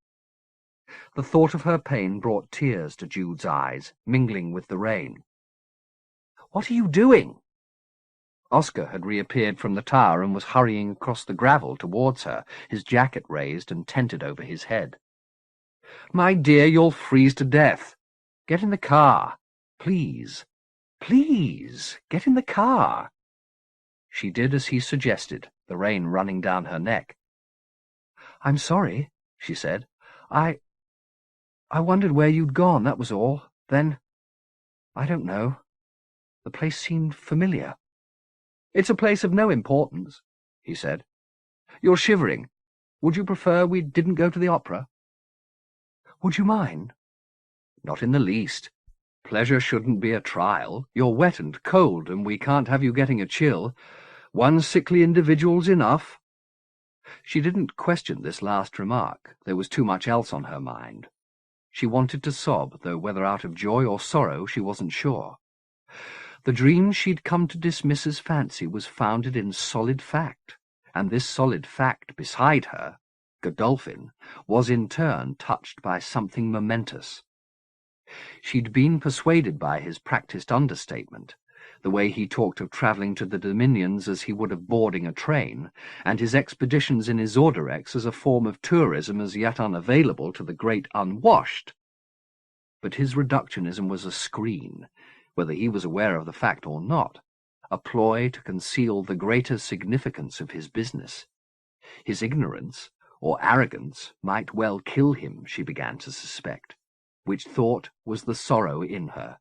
S1: The thought of her pain brought tears to Jude's eyes, mingling with the rain. "What are you doing?" Oscar had reappeared from the tower and was hurrying across the gravel towards her, his jacket raised and tented over his head. "My dear, you'll freeze to death. Get in the car. Please. Please, get in the car." She did as he suggested, the rain running down her neck. "I'm sorry," she said. I wondered where you'd gone, that was all. Then, I don't know. The place seemed familiar." "It's a place of no importance," he said. "You're shivering. Would you prefer we didn't go to the opera?" "Would you mind?" "Not in the least. Pleasure shouldn't be a trial. You're wet and cold, and we can't have you getting a chill. One sickly individual's enough." She didn't question this last remark. There was too much else on her mind. She wanted to sob, though whether out of joy or sorrow she wasn't sure. The dream she'd come to dismiss as fancy was founded in solid fact, and this solid fact beside her, Godolphin, was in turn touched by something momentous. She'd been persuaded by his practised understatement, the way he talked of travelling to the Dominions as he would of boarding a train, and his expeditions in his Orderex as a form of tourism as yet unavailable to the great unwashed. But his reductionism was a screen, whether he was aware of the fact or not, a ploy to conceal the greater significance of his business. His ignorance or arrogance might well kill him, she began to suspect, which thought was the sorrow in her.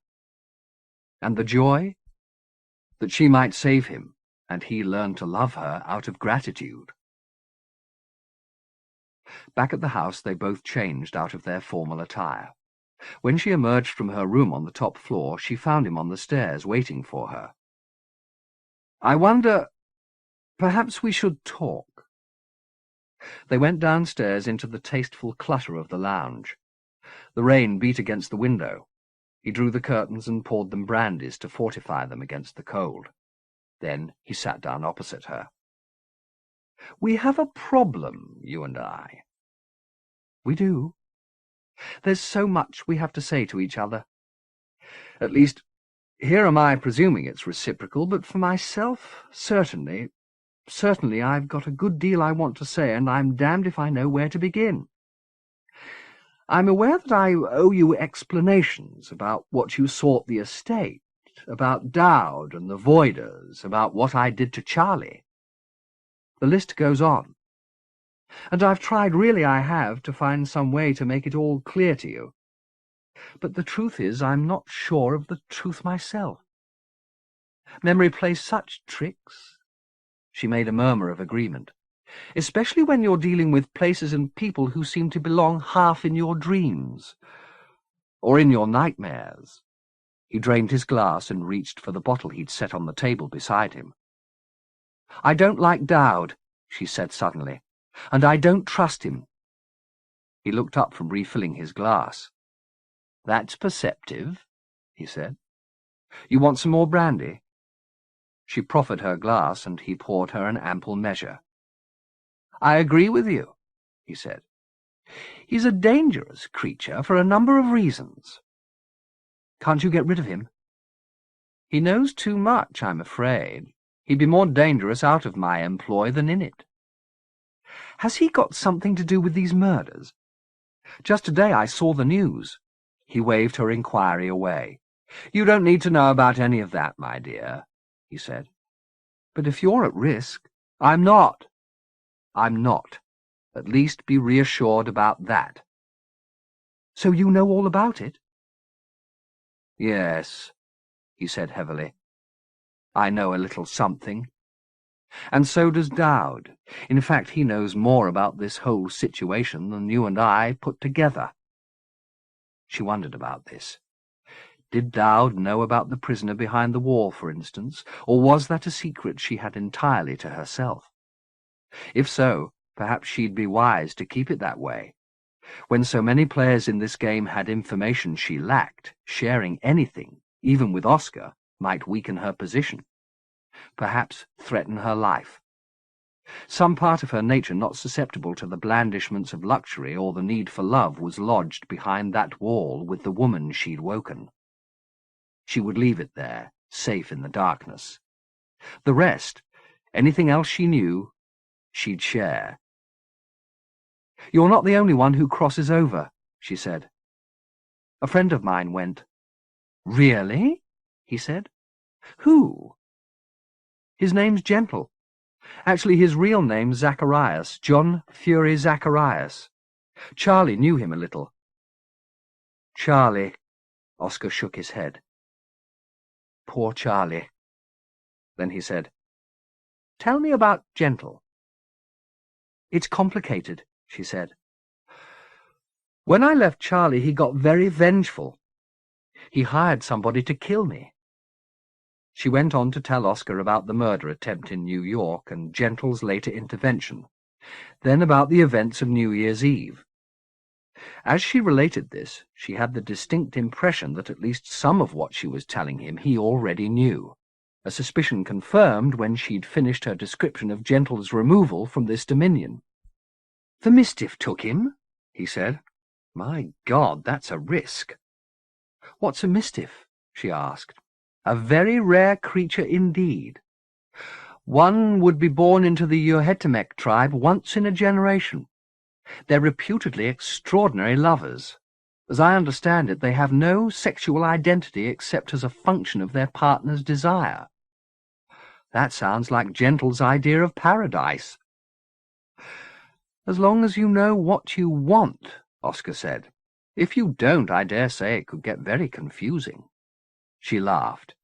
S1: And the joy? That she might save him, and he learn to love her out of gratitude. Back at the house they both changed out of their formal attire. When she emerged from her room on the top floor, she found him on the stairs waiting for her. "I wonder, perhaps we should talk." They went downstairs into the tasteful clutter of the lounge. The rain beat against the window. He drew the curtains and poured them brandies to fortify them against the cold. Then he sat down opposite her. "We have a problem, you and I." "We do. There's so much we have to say to each other. At least, Here am I presuming it's reciprocal, but for myself, certainly I've got a good deal I want to say, and I'm damned if I know where to begin. I'm aware that I owe you explanations about what you sought the estate, about Dowd and the Voiders, about what I did to Charlie. The list goes on. And I've tried, really I have, to find some way to make it all clear to you. But the truth is, I'm not sure of the truth myself. Memory plays such tricks. She made a murmur of agreement. Especially when you're dealing with places and people who seem to belong half in your dreams. Or in your nightmares. He drained his glass and reached for the bottle he'd set on the table beside him. I don't like Dowd, she said suddenly, and I don't trust him. He looked up from refilling his glass. That's perceptive, he said. You want some more brandy? She proffered her glass, and he poured her an ample measure. I agree with you, he said. He's a dangerous creature for a number of reasons. Can't you get rid of him? He knows too much, I'm afraid. He'd be more dangerous out of my employ than in it. Has he got something to do with these murders? Just today I saw the news. He waved her inquiry away. You don't need to know about any of that, my dear, he said. But if you're at risk, I'm not. I'm not. At least be reassured about that. So you know all about it? Yes, he said heavily. I know a little something. And so does Dowd. In fact, he knows more about this whole situation than you and I put together. She wondered about this. Did Dowd know about the prisoner behind the wall, for instance, or was that a secret she had entirely to herself? If so, perhaps she'd be wise to keep it that way. When so many players in this game had information she lacked, sharing anything, even with Oscar, might weaken her position. Perhaps threaten her life. Some part of her nature not susceptible to the blandishments of luxury or the need for love was lodged behind that wall with the woman she'd woken. She would leave it there, safe in the darkness. The rest, anything else she knew, she'd share. You're not the only one who crosses over, she said. A friend of mine went. Really? He said. Who? His name's Gentle. Actually, his real name's Zacharias, John Fury Zacharias. Charlie knew him a little. Charlie, Oscar shook his head. Poor Charlie. Then he said, Tell me about Gentle. It's complicated, she said. When I left Charlie, he got very vengeful. He hired somebody to kill me. She went on to tell Oscar about the murder attempt in New York and Gentle's later intervention, then about the events of New Year's Eve. As she related this, she had the distinct impression that at least some of what she was telling him he already knew, a suspicion confirmed when she'd finished her description of Gentle's removal from this dominion. The Mistiff took him, he said. My God, that's a risk. What's a Mistiff? She asked. A very rare creature indeed. One would be born into the Uhetemek tribe once in a generation. They're reputedly extraordinary lovers. As I understand it, they have no sexual identity except as a function of their partner's desire. That sounds like Gentle's idea of paradise. As long as you know what you want, Oscar said. If you don't, I dare say it could get very confusing. She laughed.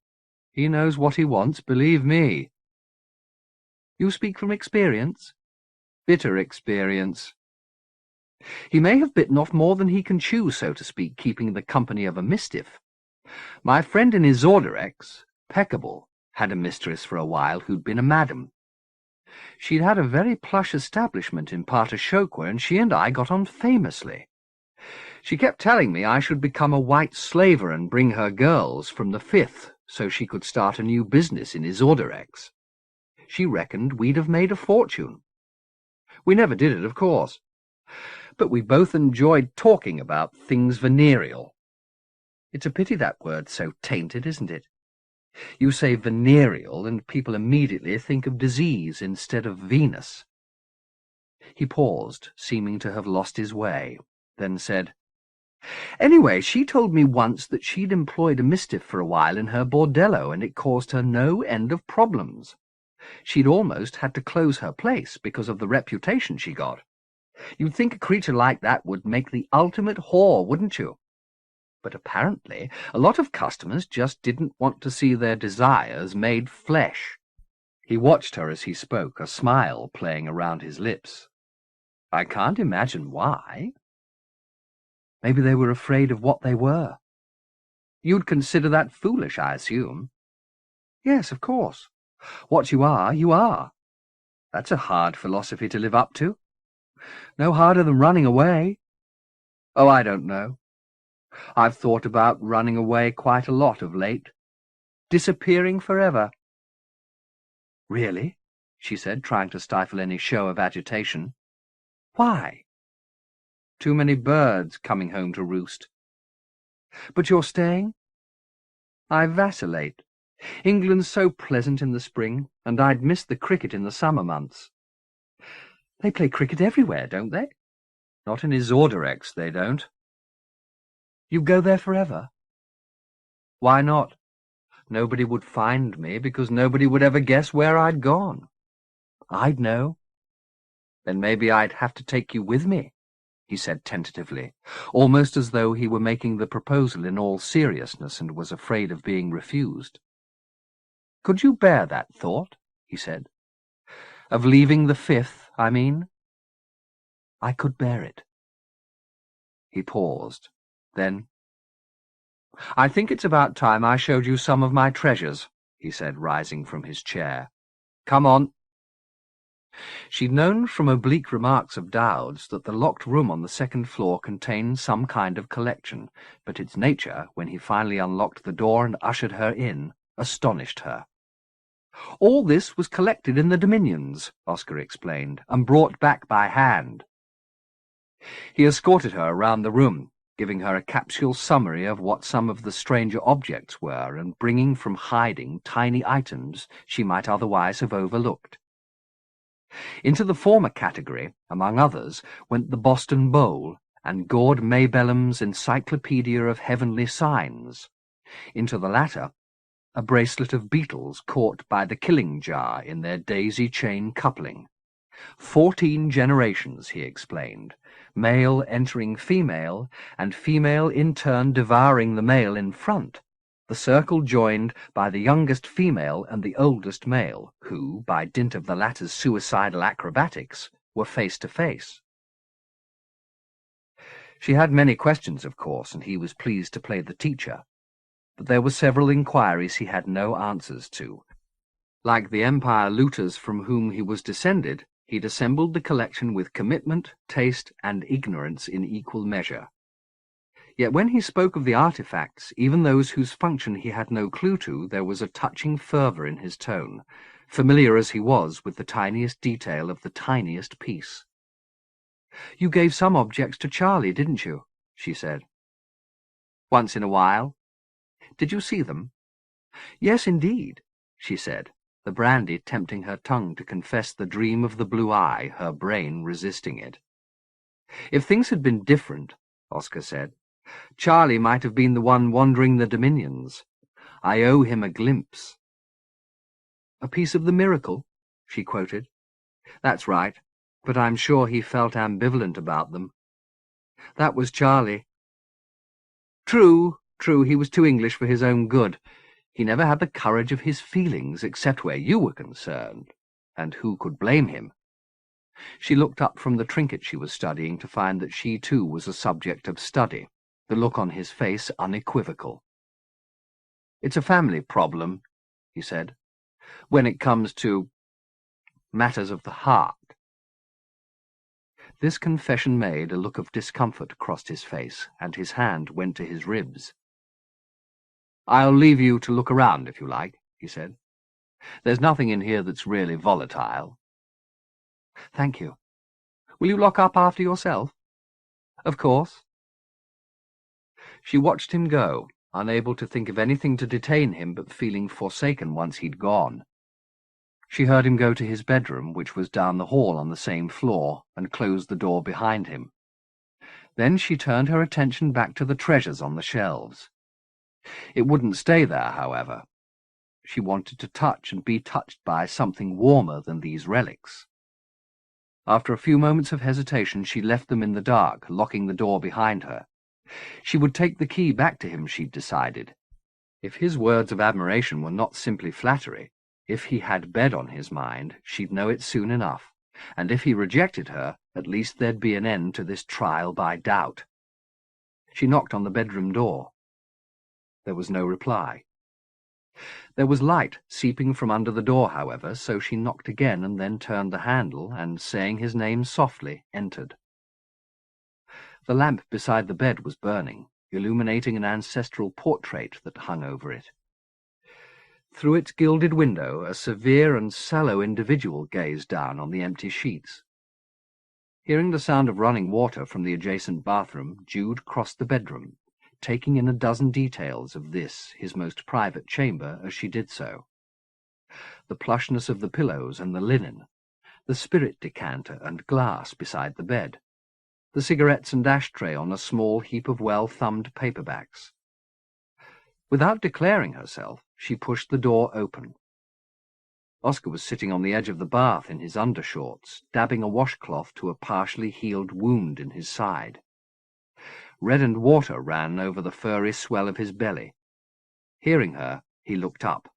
S1: He knows what he wants, believe me. You speak from experience? Bitter experience. He may have bitten off more than he can chew, so to speak, keeping the company of a Mistiff. My friend in Isorderex, Peccable, had a mistress for a while who'd been a madam. She'd had a very plush establishment in Partashokwa, and she and I got on famously. She kept telling me I should become a white slaver and bring her girls from the 5th, so she could start a new business in Isorderex. She reckoned we'd have made a fortune. We never did it, of course. But we both enjoyed talking about things venereal. It's a pity that word's so tainted, isn't it? You say venereal, and people immediately think of disease instead of Venus. He paused, seeming to have lost his way, then said, Anyway, she told me once that she'd employed a mistiff for a while in her bordello, and it caused her no end of problems. She'd almost had to close her place because of the reputation she got. You'd think a creature like that would make the ultimate whore, wouldn't you? But apparently a lot of customers just didn't want to see their desires made flesh. He watched her as he spoke, a smile playing around his lips. I can't imagine why. Maybe they were afraid of what they were. You'd consider that foolish, I assume. Yes, of course. What you are, you are. That's a hard philosophy to live up to. No harder than running away. Oh, I don't know. I've thought about running away quite a lot of late. Disappearing forever. Really? She said, trying to stifle any show of agitation. Why? Too many birds coming home to roost. But you're staying? I vacillate. England's so pleasant in the spring, and I'd miss the cricket in the summer months. They play cricket everywhere, don't they? Not in Isorderex, they don't. You go there forever? Why not? Nobody would find me, because nobody would ever guess where I'd gone. I'd know. Then maybe I'd have to take you with me, he said tentatively, almost as though he were making the proposal in all seriousness and was afraid of being refused. Could you bear that thought? He said. Of leaving the 5th, I mean? I could bear it. He paused. Then, I think it's about time I showed you some of my treasures, he said, rising from his chair. Come on. She'd known from oblique remarks of Dowd's that the locked room on the 2nd floor contained some kind of collection, but its nature, when he finally unlocked the door and ushered her in, astonished her. All this was collected in the Dominions, Oscar explained, and brought back by hand. He escorted her around the room, giving her a capsule summary of what some of the stranger objects were and bringing from hiding tiny items she might otherwise have overlooked. Into the former category, among others, went the Boston Bowl and Gord Maybellum's Encyclopedia of Heavenly Signs. Into the latter, a bracelet of beetles caught by the killing jar in their daisy-chain coupling. 14 generations, he explained, male entering female, and female in turn devouring the male in front, the circle joined by the youngest female and the oldest male, who, by dint of the latter's suicidal acrobatics, were face to face. She had many questions, of course, and he was pleased to play the teacher, but there were several inquiries he had no answers to. Like the Empire looters from whom he was descended, he'd assembled the collection with commitment, taste, and ignorance in equal measure. Yet when he spoke of the artifacts, even those whose function he had no clue to, there was a touching fervour in his tone, familiar as he was with the tiniest detail of the tiniest piece. "You gave some objects to Charlie, didn't you?" she said. "Once in a while. Did you see them?" "Yes, indeed," she said, the brandy tempting her tongue to confess the dream of the blue eye, her brain resisting it. "If things had been different," Oscar said, "Charlie might have been the one wandering the Dominions. I owe him a glimpse." "A piece of the miracle," she quoted. "That's right, but I'm sure he felt ambivalent about them." "That was Charlie." True, he was too English for his own good. He never had the courage of his feelings, except where you were concerned, and who could blame him?" She looked up from the trinket she was studying to find that she too was a subject of study, the look on his face unequivocal. "It's a family problem," he said, "when it comes to matters of the heart." This confession made, a look of discomfort crossed his face, and his hand went to his ribs. "I'll leave you to look around, if you like," he said. "There's nothing in here that's really volatile." "Thank you. Will you lock up after yourself?" "Of course." She watched him go, unable to think of anything to detain him but feeling forsaken once he'd gone. She heard him go to his bedroom, which was down the hall on the same floor, and close the door behind him. Then she turned her attention back to the treasures on the shelves. It wouldn't stay there, however. She wanted to touch and be touched by something warmer than these relics. After a few moments of hesitation, she left them in the dark, locking the door behind her. She would take the key back to him, she'd decided. If his words of admiration were not simply flattery, if he had bed on his mind, she'd know it soon enough, and if he rejected her, at least there'd be an end to this trial by doubt. She knocked on the bedroom door. There was no reply. There was light seeping from under the door, however, so she knocked again and then turned the handle and, saying his name softly, entered. The lamp beside the bed was burning, illuminating an ancestral portrait that hung over it. Through its gilded window, a severe and sallow individual gazed down on the empty sheets. Hearing the sound of running water from the adjacent bathroom, Jude crossed the bedroom, taking in a dozen details of this, his most private chamber, as she did so. The plushness of the pillows and the linen, the spirit decanter and glass beside the bed, the cigarettes and ashtray on a small heap of well-thumbed paperbacks. Without declaring herself, she pushed the door open. Oscar was sitting on the edge of the bath in his undershorts, dabbing a washcloth to a partially healed wound in his side. Reddened water ran over the furry swell of his belly. Hearing her, he looked up.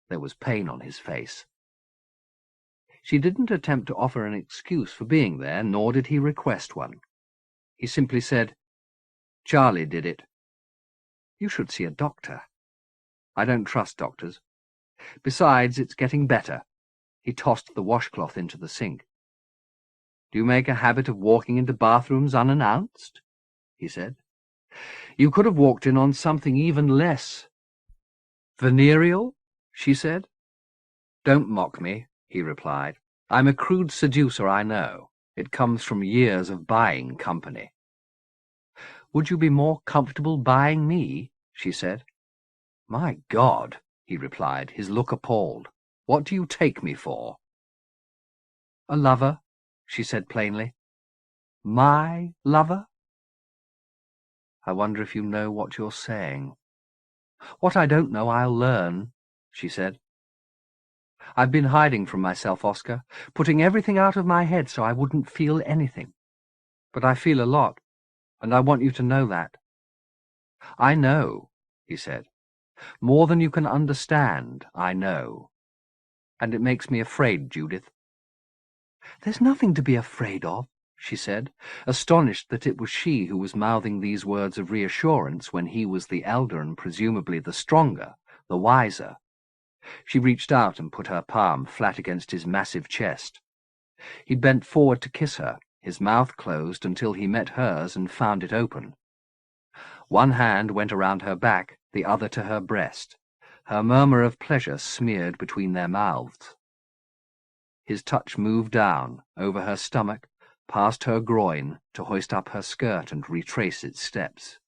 S1: There was pain on his face. She didn't attempt to offer an excuse for being there, nor did he request one. He simply said, "Charlie did it." "You should see a doctor." "I don't trust doctors. Besides, it's getting better." He tossed the washcloth into the sink. "Do you make a habit of walking into bathrooms unannounced?" he said. "You could have walked in on something even less." "Venereal?" she said. "Don't mock me," he replied. "I'm a crude seducer, I know. It comes from years of buying company." "Would you be more comfortable buying me?" she said. "My God," he replied, his look appalled. "What do you take me for?" "A lover," she said plainly. "My lover?" "I wonder if you know what you're saying." "What I don't know I'll learn," she said. "I've been hiding from myself, Oscar, putting everything out of my head so I wouldn't feel anything. But I feel a lot, and I want you to know that." "I know," he said. "More than you can understand, I know. And it makes me afraid, Judith." "There's nothing to be afraid of," she said, astonished that it was she who was mouthing these words of reassurance when he was the elder and presumably the stronger, the wiser. She reached out and put her palm flat against his massive chest. He bent forward to kiss her, his mouth closed until he met hers and found it open. One hand went around her back, the other to her breast. Her murmur of pleasure smeared between their mouths. His touch moved down, over her stomach, past her groin, to hoist up her skirt and retrace its steps.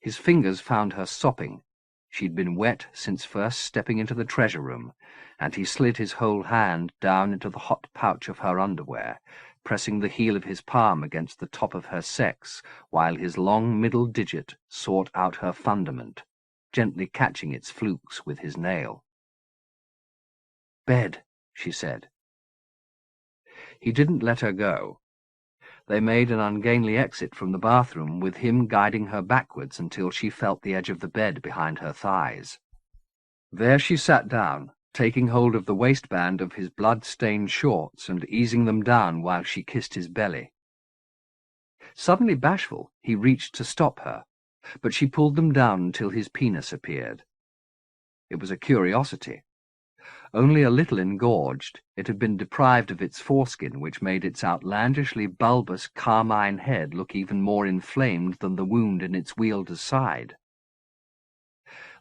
S1: His fingers found her sopping. She'd been wet since first stepping into the treasure room, and he slid his whole hand down into the hot pouch of her underwear, pressing the heel of his palm against the top of her sex, while his long middle digit sought out her fundament, gently catching its flukes with his nail. "Bed," she said. He didn't let her go. They made an ungainly exit from the bathroom, with him guiding her backwards until she felt the edge of the bed behind her thighs. There she sat down, taking hold of the waistband of his blood-stained shorts and easing them down while she kissed his belly. Suddenly bashful, he reached to stop her, but she pulled them down until his penis appeared. It was a curiosity. Only a little engorged, it had been deprived of its foreskin, which made its outlandishly bulbous carmine head look even more inflamed than the wound in its wielder's side.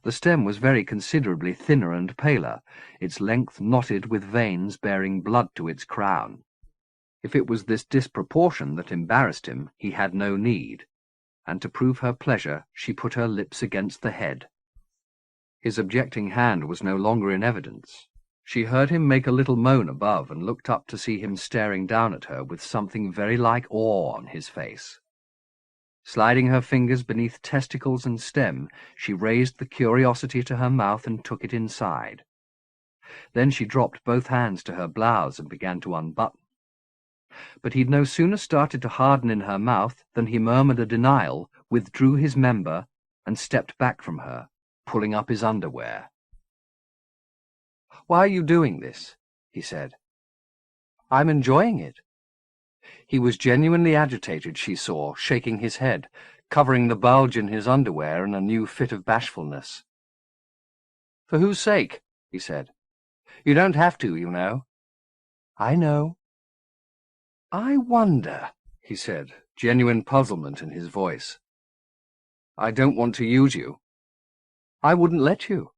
S1: The stem was very considerably thinner and paler, its length knotted with veins bearing blood to its crown. If it was this disproportion that embarrassed him, he had no need. and to prove her pleasure she put her lips against the head. His objecting hand was no longer in evidence. She heard him make a little moan above and looked up to see him staring down at her with something very like awe on his face. Sliding her fingers beneath testicles and stem, she raised the curiosity to her mouth and took it inside. Then she dropped both hands to her blouse and began to unbutton. But he'd no sooner started to harden in her mouth than he murmured a denial, withdrew his member, and stepped back from her, pulling up his underwear. "Why are you doing this?" he said. "I'm enjoying it." He was genuinely agitated, she saw, shaking his head, covering the bulge in his underwear in a new fit of bashfulness. "For whose sake?" he said. "You don't have to, you know." "I know." "I wonder," he said, genuine puzzlement in his voice. "I don't want to use you." "I wouldn't let you."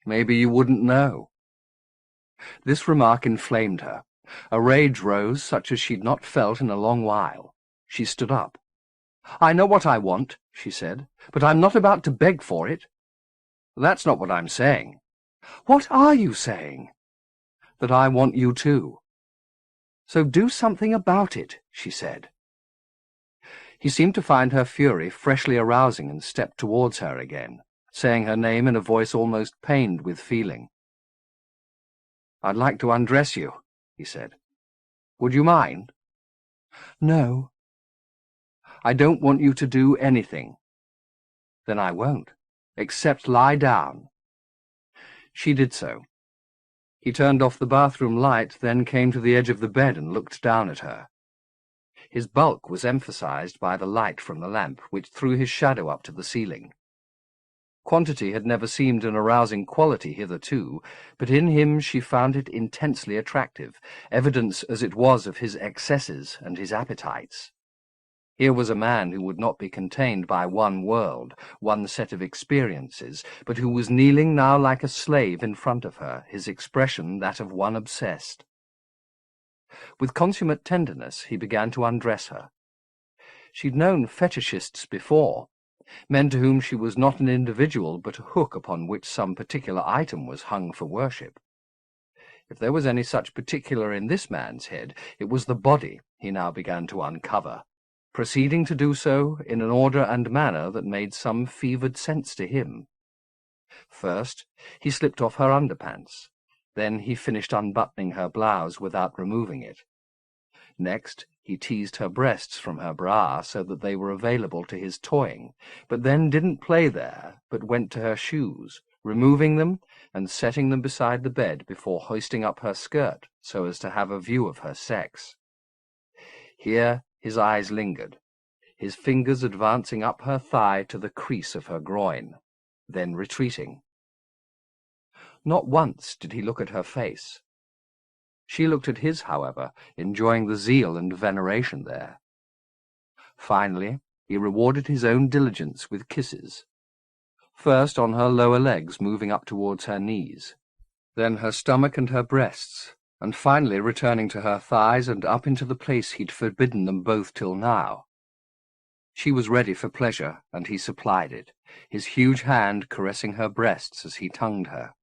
S1: "Maybe you wouldn't know." This remark inflamed her. A rage rose, such as she'd not felt in a long while. She stood up. "I know what I want," she said, "but I'm not about to beg for it." "That's not what I'm saying." "What are you saying?" "That I want you too." "So do something about it," she said. He seemed to find her fury freshly arousing and stepped towards her again, saying her name in a voice almost pained with feeling. "I'd like to undress you," he said. "Would you mind?" "No." "I don't want you to do anything." "Then I won't, except lie down." She did so. He turned off the bathroom light, then came to the edge of the bed and looked down at her. His bulk was emphasized by the light from the lamp, which threw his shadow up to the ceiling. Quantity had never seemed an arousing quality hitherto, but in him she found it intensely attractive, evidence as it was of his excesses and his appetites. Here was a man who would not be contained by one world, one set of experiences, but who was kneeling now like a slave in front of her, his expression that of one obsessed. With consummate tenderness he began to undress her. She'd known fetishists before, men to whom she was not an individual but a hook upon which some particular item was hung for worship. If there was any such particular in this man's head, it was the body he now began to uncover, proceeding to do so in an order and manner that made some fevered sense to him. First, he slipped off her underpants. Then he finished unbuttoning her blouse without removing it. Next, he teased her breasts from her bra so that they were available to his toying, but then didn't play there, but went to her shoes, removing them and setting them beside the bed before hoisting up her skirt so as to have a view of her sex. Here his eyes lingered, his fingers advancing up her thigh to the crease of her groin, then retreating. Not once did he look at her face. She looked at his, however, enjoying the zeal and veneration there. Finally, he rewarded his own diligence with kisses, first on her lower legs moving up towards her knees, then her stomach and her breasts, and finally returning to her thighs and up into the place he'd forbidden them both till now. She was ready for pleasure, and he supplied it, his huge hand caressing her breasts as he tongued her.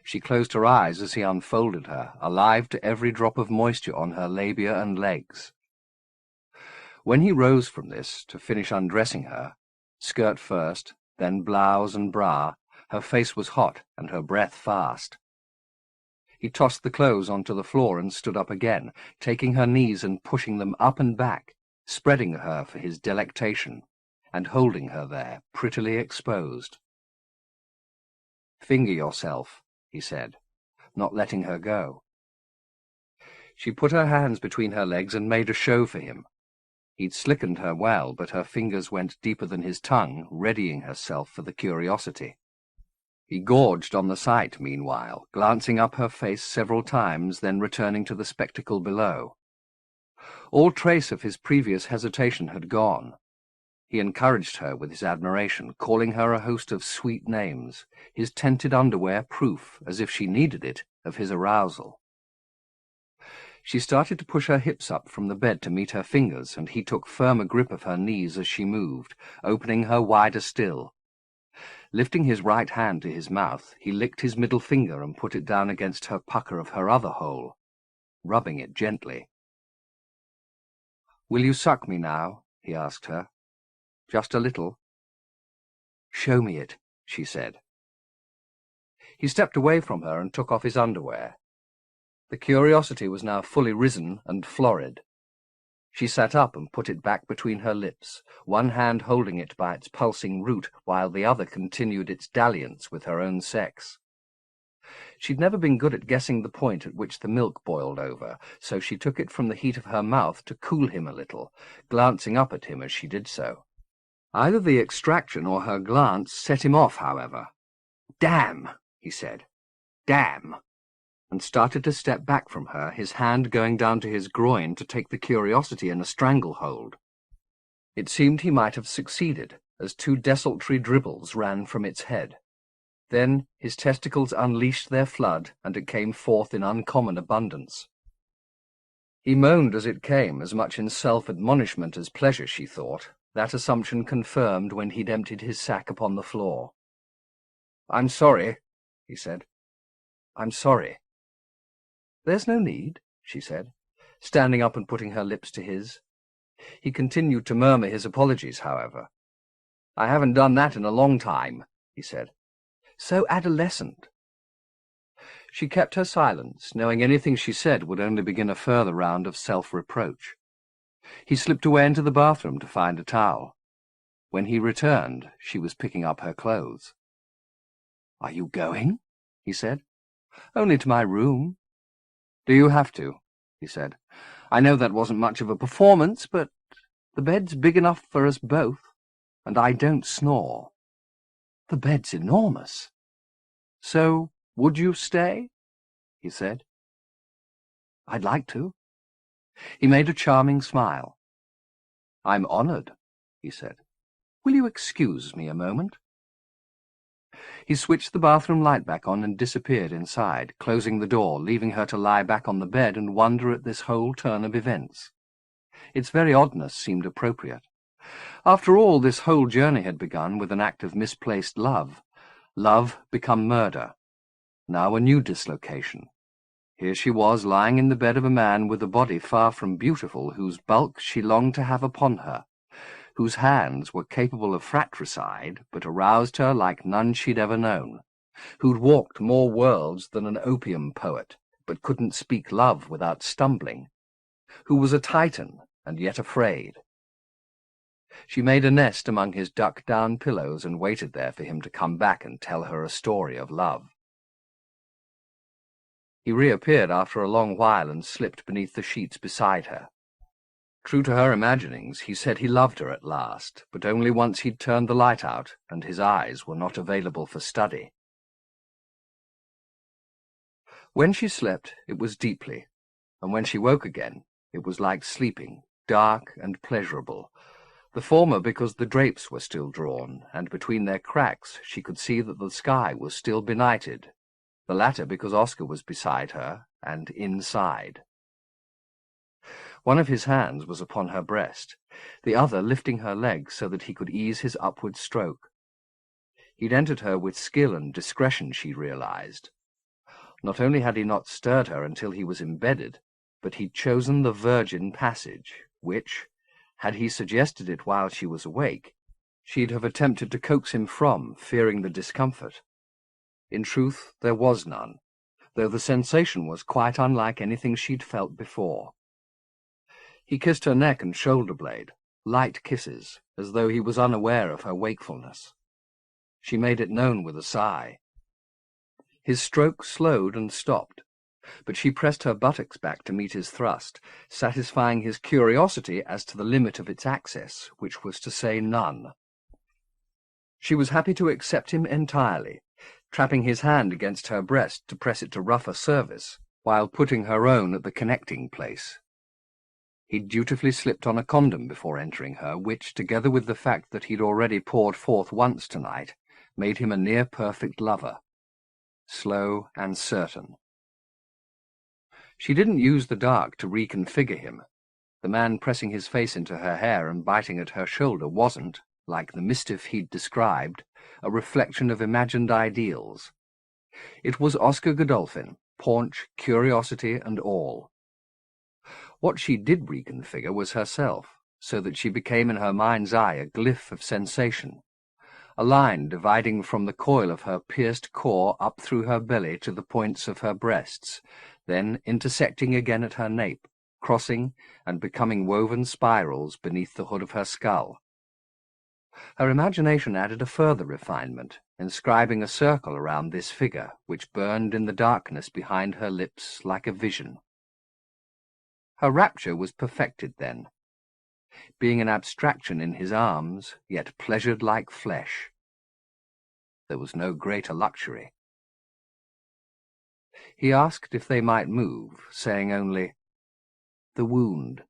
S1: She closed her eyes as he unfolded her, alive to every drop of moisture on her labia and legs. When he rose from this to finish undressing her, skirt first, then blouse and bra, her face was hot and her breath fast. He tossed the clothes onto the floor and stood up again, taking her knees and pushing them up and back, spreading her for his delectation, and holding her there, prettily exposed. "Finger yourself," he said, not letting her go. She put her hands between her legs and made a show for him. He'd slickened her well, but her fingers went deeper than his tongue, readying herself for the curiosity. He gorged on the sight, meanwhile, glancing up her face several times, then returning to the spectacle below. All trace of his previous hesitation had gone. He encouraged her with his admiration, calling her a host of sweet names, his tented underwear proof, as if she needed it, of his arousal. She started to push her hips up from the bed to meet her fingers, and he took firmer grip of her knees as she moved, opening her wider still. Lifting his right hand to his mouth, he licked his middle finger and put it down against her pucker of her other hole, rubbing it gently. "Will you suck me now?" he asked her. "Just a little?" "Show me it," she said. He stepped away from her and took off his underwear. The curiosity was now fully risen and florid. She sat up and put it back between her lips, one hand holding it by its pulsing root, while the other continued its dalliance with her own sex. She'd never been good at guessing the point at which the milk boiled over, so she took it from the heat of her mouth to cool him a little, glancing up at him as she did so. Either the extraction or her glance set him off, however. "Damn!" he said. "Damn!" and started to step back from her, his hand going down to his groin to take the curiosity in a stranglehold. It seemed he might have succeeded, as two desultory dribbles ran from its head. Then his testicles unleashed their flood, and it came forth in uncommon abundance. He moaned as it came, as much in self-admonishment as pleasure, she thought, that assumption confirmed when he'd emptied his sack upon the floor. "I'm sorry," he said. "I'm sorry." "There's no need," she said, standing up and putting her lips to his. He continued to murmur his apologies, however. "I haven't done that in a long time," he said. "So adolescent." She kept her silence, knowing anything she said would only begin a further round of self-reproach. He slipped away into the bathroom to find a towel. When he returned, she was picking up her clothes. "Are you going?" he said. "Only to my room." "Do you have to?" he said. "I know that wasn't much of a performance, but the bed's big enough for us both, and I don't snore." "The bed's enormous." "So, would you stay?" he said. "I'd like to." He made a charming smile. "I'm honored," he said. "Will you excuse me a moment?" He switched the bathroom light back on and disappeared inside, closing the door, leaving her to lie back on the bed and wonder at this whole turn of events. Its very oddness seemed appropriate. After all, this whole journey had begun with an act of misplaced love. Love become murder. Now a new dislocation. Here she was, lying in the bed of a man with a body far from beautiful, whose bulk she longed to have upon her, whose hands were capable of fratricide, but aroused her like none she'd ever known, who'd walked more worlds than an opium poet, but couldn't speak love without stumbling, who was a Titan and yet afraid. She made a nest among his duck-down pillows and waited there for him to come back and tell her a story of love. He reappeared after a long while and slipped beneath the sheets beside her. True to her imaginings, he said he loved her at last, but only once he'd turned the light out, and his eyes were not available for study. When she slept, it was deeply, and when she woke again, it was like sleeping, dark and pleasurable, the former because the drapes were still drawn, and between their cracks she could see that the sky was still benighted, the latter because Oscar was beside her and inside. One of his hands was upon her breast, the other lifting her leg so that he could ease his upward stroke. He'd entered her with skill and discretion, she realized. Not only had he not stirred her until he was embedded, but he'd chosen the virgin passage, which, had he suggested it while she was awake, she'd have attempted to coax him from, fearing the discomfort. In truth, there was none, though the sensation was quite unlike anything she'd felt before. He kissed her neck and shoulder-blade, light kisses, as though he was unaware of her wakefulness. She made it known with a sigh. His stroke slowed and stopped, but she pressed her buttocks back to meet his thrust, satisfying his curiosity as to the limit of its access, which was to say none. She was happy to accept him entirely, trapping his hand against her breast to press it to rougher service, while putting her own at the connecting place. He'd dutifully slipped on a condom before entering her, which, together with the fact that he'd already poured forth once tonight, made him a near-perfect lover. Slow and certain. She didn't use the dark to reconfigure him. The man pressing his face into her hair and biting at her shoulder wasn't, like the mischief he'd described, a reflection of imagined ideals. It was Oscar Godolphin, paunch, curiosity, and all. What she did reconfigure was herself, so that she became in her mind's eye a glyph of sensation, a line dividing from the coil of her pierced core up through her belly to the points of her breasts, then intersecting again at her nape, crossing and becoming woven spirals beneath the hood of her skull. Her imagination added a further refinement, inscribing a circle around this figure, which burned in the darkness behind her lips like a vision. Her rapture was perfected then, being an abstraction in his arms, yet pleasured like flesh. There was no greater luxury. He asked if they might move, saying only, "The wound,"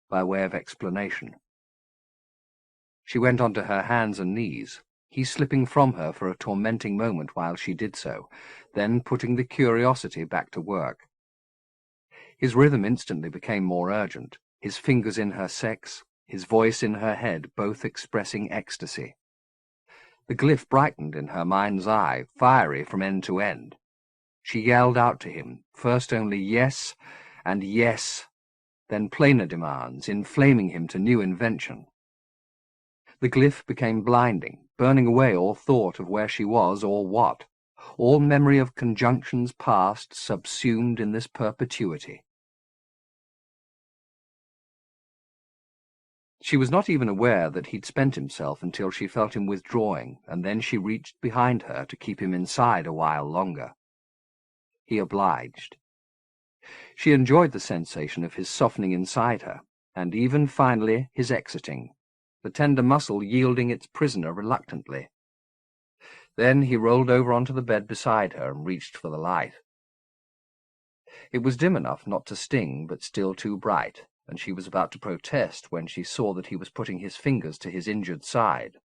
S1: by way of explanation. She went onto her hands and knees, he slipping from her for a tormenting moment while she did so, then putting the curiosity back to work. His rhythm instantly became more urgent, his fingers in her sex, his voice in her head, both expressing ecstasy. The glyph brightened in her mind's eye, fiery from end to end. She yelled out to him, first only yes and yes, then plainer demands, inflaming him to new invention. The glyph became blinding, burning away all thought of where she was or what, all memory of conjunctions past subsumed in this perpetuity. She was not even aware that he'd spent himself until she felt him withdrawing, and then she reached behind her to keep him inside a while longer. He obliged. She enjoyed the sensation of his softening inside her, and even, finally, his exiting, the tender muscle yielding its prisoner reluctantly. Then he rolled over onto the bed beside her and reached for the light. It was dim enough not to sting, but still too bright, and she was about to protest when she saw that he was putting his fingers to his injured side.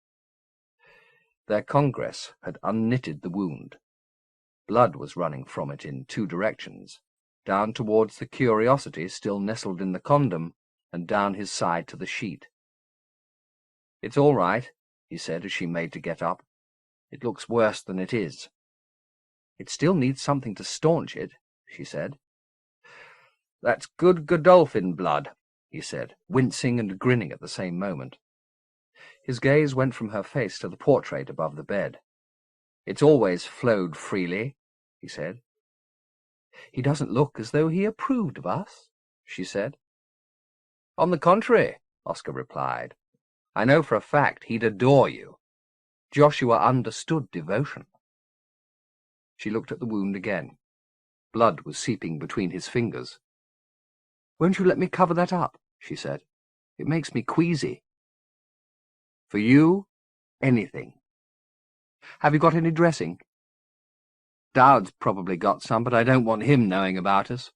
S1: Their congress had unknitted the wound. Blood was running from it in two directions, down towards the curiosity still nestled in the condom, and down his side to the sheet. "It's all right," he said as she made to get up. "It looks worse than it is." "It still needs something to staunch it," she said. "That's good Godolphin blood," he said, wincing and grinning at the same moment. His gaze went from her face to the portrait above the bed. "It's always flowed freely," he said. "He doesn't look as though he approved of us," she said. "On the contrary," Oscar replied. "I know for a fact he'd adore you. Joshua understood devotion." She looked at the wound again. Blood was seeping between his fingers. "Won't you let me cover that up?" she said. "It makes me queasy." "For you, anything. Have you got any dressing?" "Dowd's probably got some, but I don't want him knowing about us.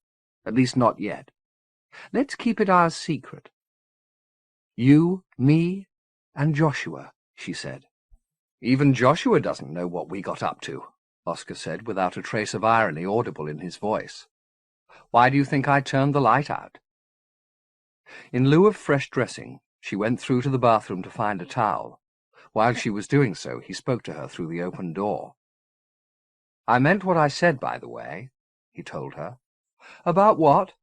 S1: At least not yet. Let's keep it our secret. You, me, and Joshua," she said. "Even Joshua doesn't know what we got up to," Oscar said, without a trace of irony audible in his voice. "Why do you think I turned the light out?" In lieu of fresh dressing, she went through to the bathroom to find a towel. While she was doing so, he spoke to her through the open door. "I meant what I said, by the way," he told her. "About what?"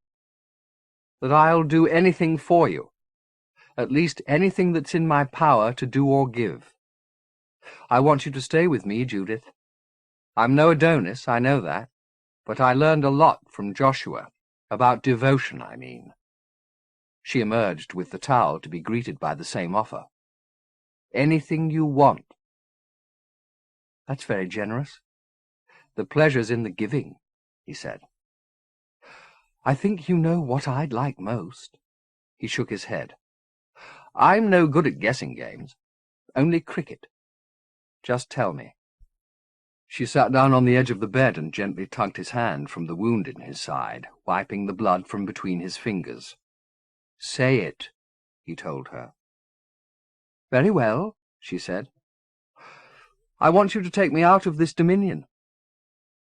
S1: "That I'll do anything for you. At least anything that's in my power to do or give. I want you to stay with me, Judith. I'm no Adonis, I know that, but I learned a lot from Joshua, about devotion, I mean." She emerged with the towel to be greeted by the same offer. "Anything you want." "That's very generous." "The pleasure's in the giving," he said. "I think you know what I'd like most." He shook his head. "I'm no good at guessing games. Only cricket. Just tell me." She sat down on the edge of the bed and gently tugged his hand from the wound in his side, wiping the blood from between his fingers. "Say it," he told her. "Very well," she said. "I want you to take me out of this dominion.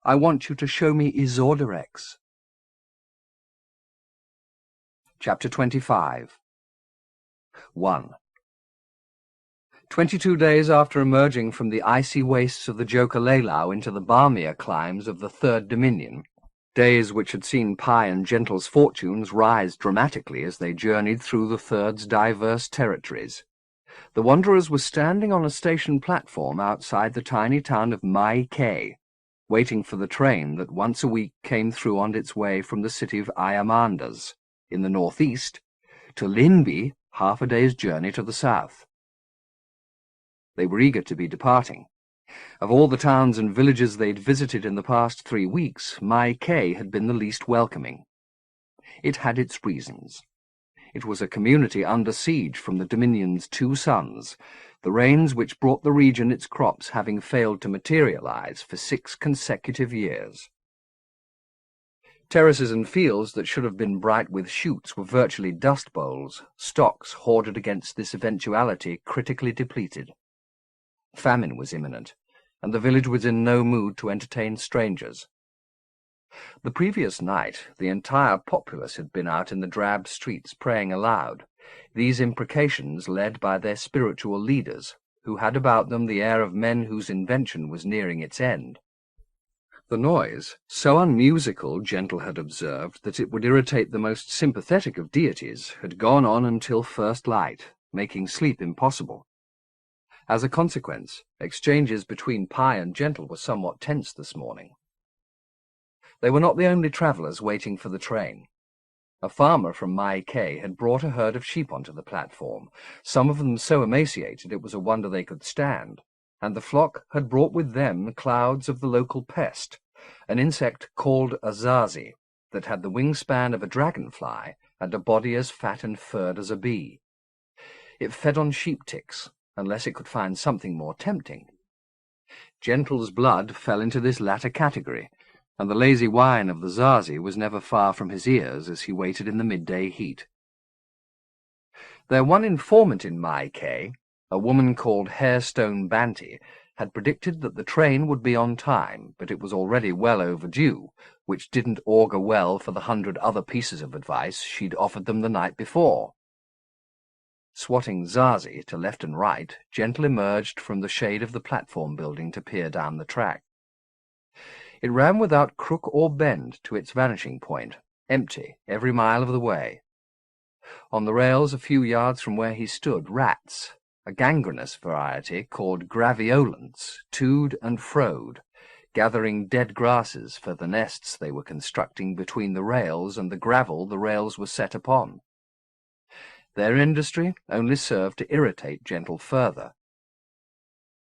S1: I want you to show me Isorderex." Chapter 25. 1. 22 days after emerging from the icy wastes of the Jokalailau into the balmier climes of the Third Dominion, days which had seen Pi and Gentle's fortunes rise dramatically as they journeyed through the Third's diverse territories, the wanderers were standing on a station platform outside the tiny town of Imajica, waiting for the train that once a week came through on its way from the city of Ayamandas, in the northeast, to Linbi, half a day's journey to the south. They were eager to be departing. Of all the towns and villages they'd visited in the past 3 weeks, Imajica had been the least welcoming. It had its reasons. It was a community under siege from the Dominion's 2 sons, the rains which brought the region its crops having failed to materialize for 6 consecutive years. Terraces and fields that should have been bright with shoots were virtually dust bowls, stocks hoarded against this eventuality critically depleted. Famine was imminent, and the village was in no mood to entertain strangers. The previous night, the entire populace had been out in the drab streets praying aloud, these imprecations led by their spiritual leaders, who had about them the air of men whose invention was nearing its end. The noise, so unmusical, Gentle had observed, that it would irritate the most sympathetic of deities, had gone on until first light, making sleep impossible. As a consequence, exchanges between Pi and Gentle were somewhat tense this morning. They were not the only travellers waiting for the train. A farmer from Imajica had brought a herd of sheep onto the platform, some of them so emaciated it was a wonder they could stand, and the flock had brought with them clouds of the local pest, an insect called a zazi, that had the wingspan of a dragonfly and a body as fat and furred as a bee. It fed on sheep ticks, unless it could find something more tempting. Gentle's blood fell into this latter category, and the lazy whine of the zazi was never far from his ears as he waited in the midday heat. Their one informant in Imajica, a woman called Hairstone Banty, had predicted that the train would be on time, but it was already well overdue, which didn't augur well for the 100 other pieces of advice she'd offered them the night before. Swatting zazi to left and right, Gentle emerged from the shade of the platform building to peer down the track. It ran without crook or bend to its vanishing point, empty every mile of the way. On the rails a few yards from where he stood, rats, a gangrenous variety called graviolants, toed and froed, gathering dead grasses for the nests they were constructing between the rails and the gravel the rails were set upon. Their industry only served to irritate Gentle further.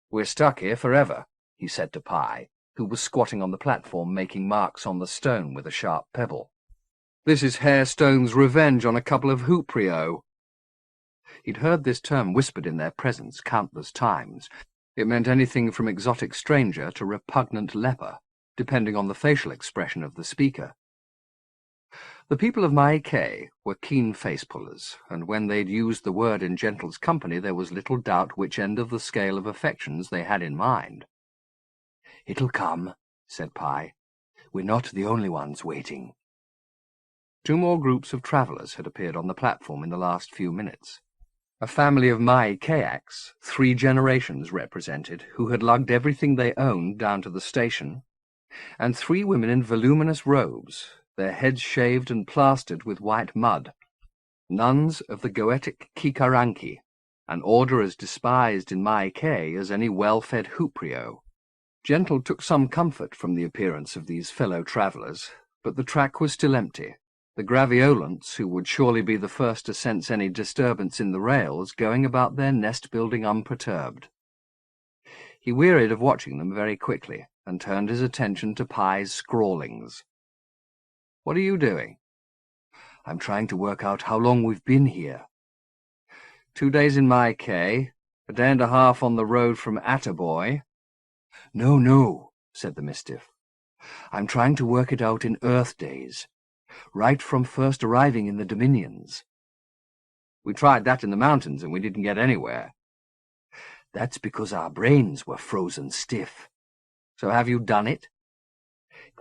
S1: "We're stuck here forever," he said to Pi, who was squatting on the platform making marks on the stone with a sharp pebble. "This is Hairstone's revenge on a couple of hooprio." He'd heard this term whispered in their presence countless times. It meant anything from exotic stranger to repugnant leper, depending on the facial expression of the speaker. The people of Imajica were keen face-pullers, and when they'd used the word in Gentle's company there was little doubt which end of the scale of affections they had in mind. "It'll come," said Pi. "We're not the only ones waiting." 2 more groups of travellers had appeared on the platform in the last few minutes. A family of Imajicacs, 3 generations represented, who had lugged everything they owned down to the station, and 3 women in voluminous robes, their heads shaved and plastered with white mud, nuns of the Goetic Kikaranki, an order as despised in Imajica as any well-fed hooprio. Gentle took some comfort from the appearance of these fellow travellers, but the track was still empty, the graviolants, who would surely be the first to sense any disturbance in the rails, going about their nest-building unperturbed. He wearied of watching them very quickly, and turned his attention to Pi's scrawlings. "What are you doing?" "I'm trying to work out how long we've been here." 2 days in Imajica, a day and a half on the road from Attaboy." No, said the Mistiff. "I'm trying to work it out in Earth days, right from first arriving in the Dominions." "We tried that in the mountains and we didn't get anywhere." "That's because our brains were frozen stiff." "So have you done it?"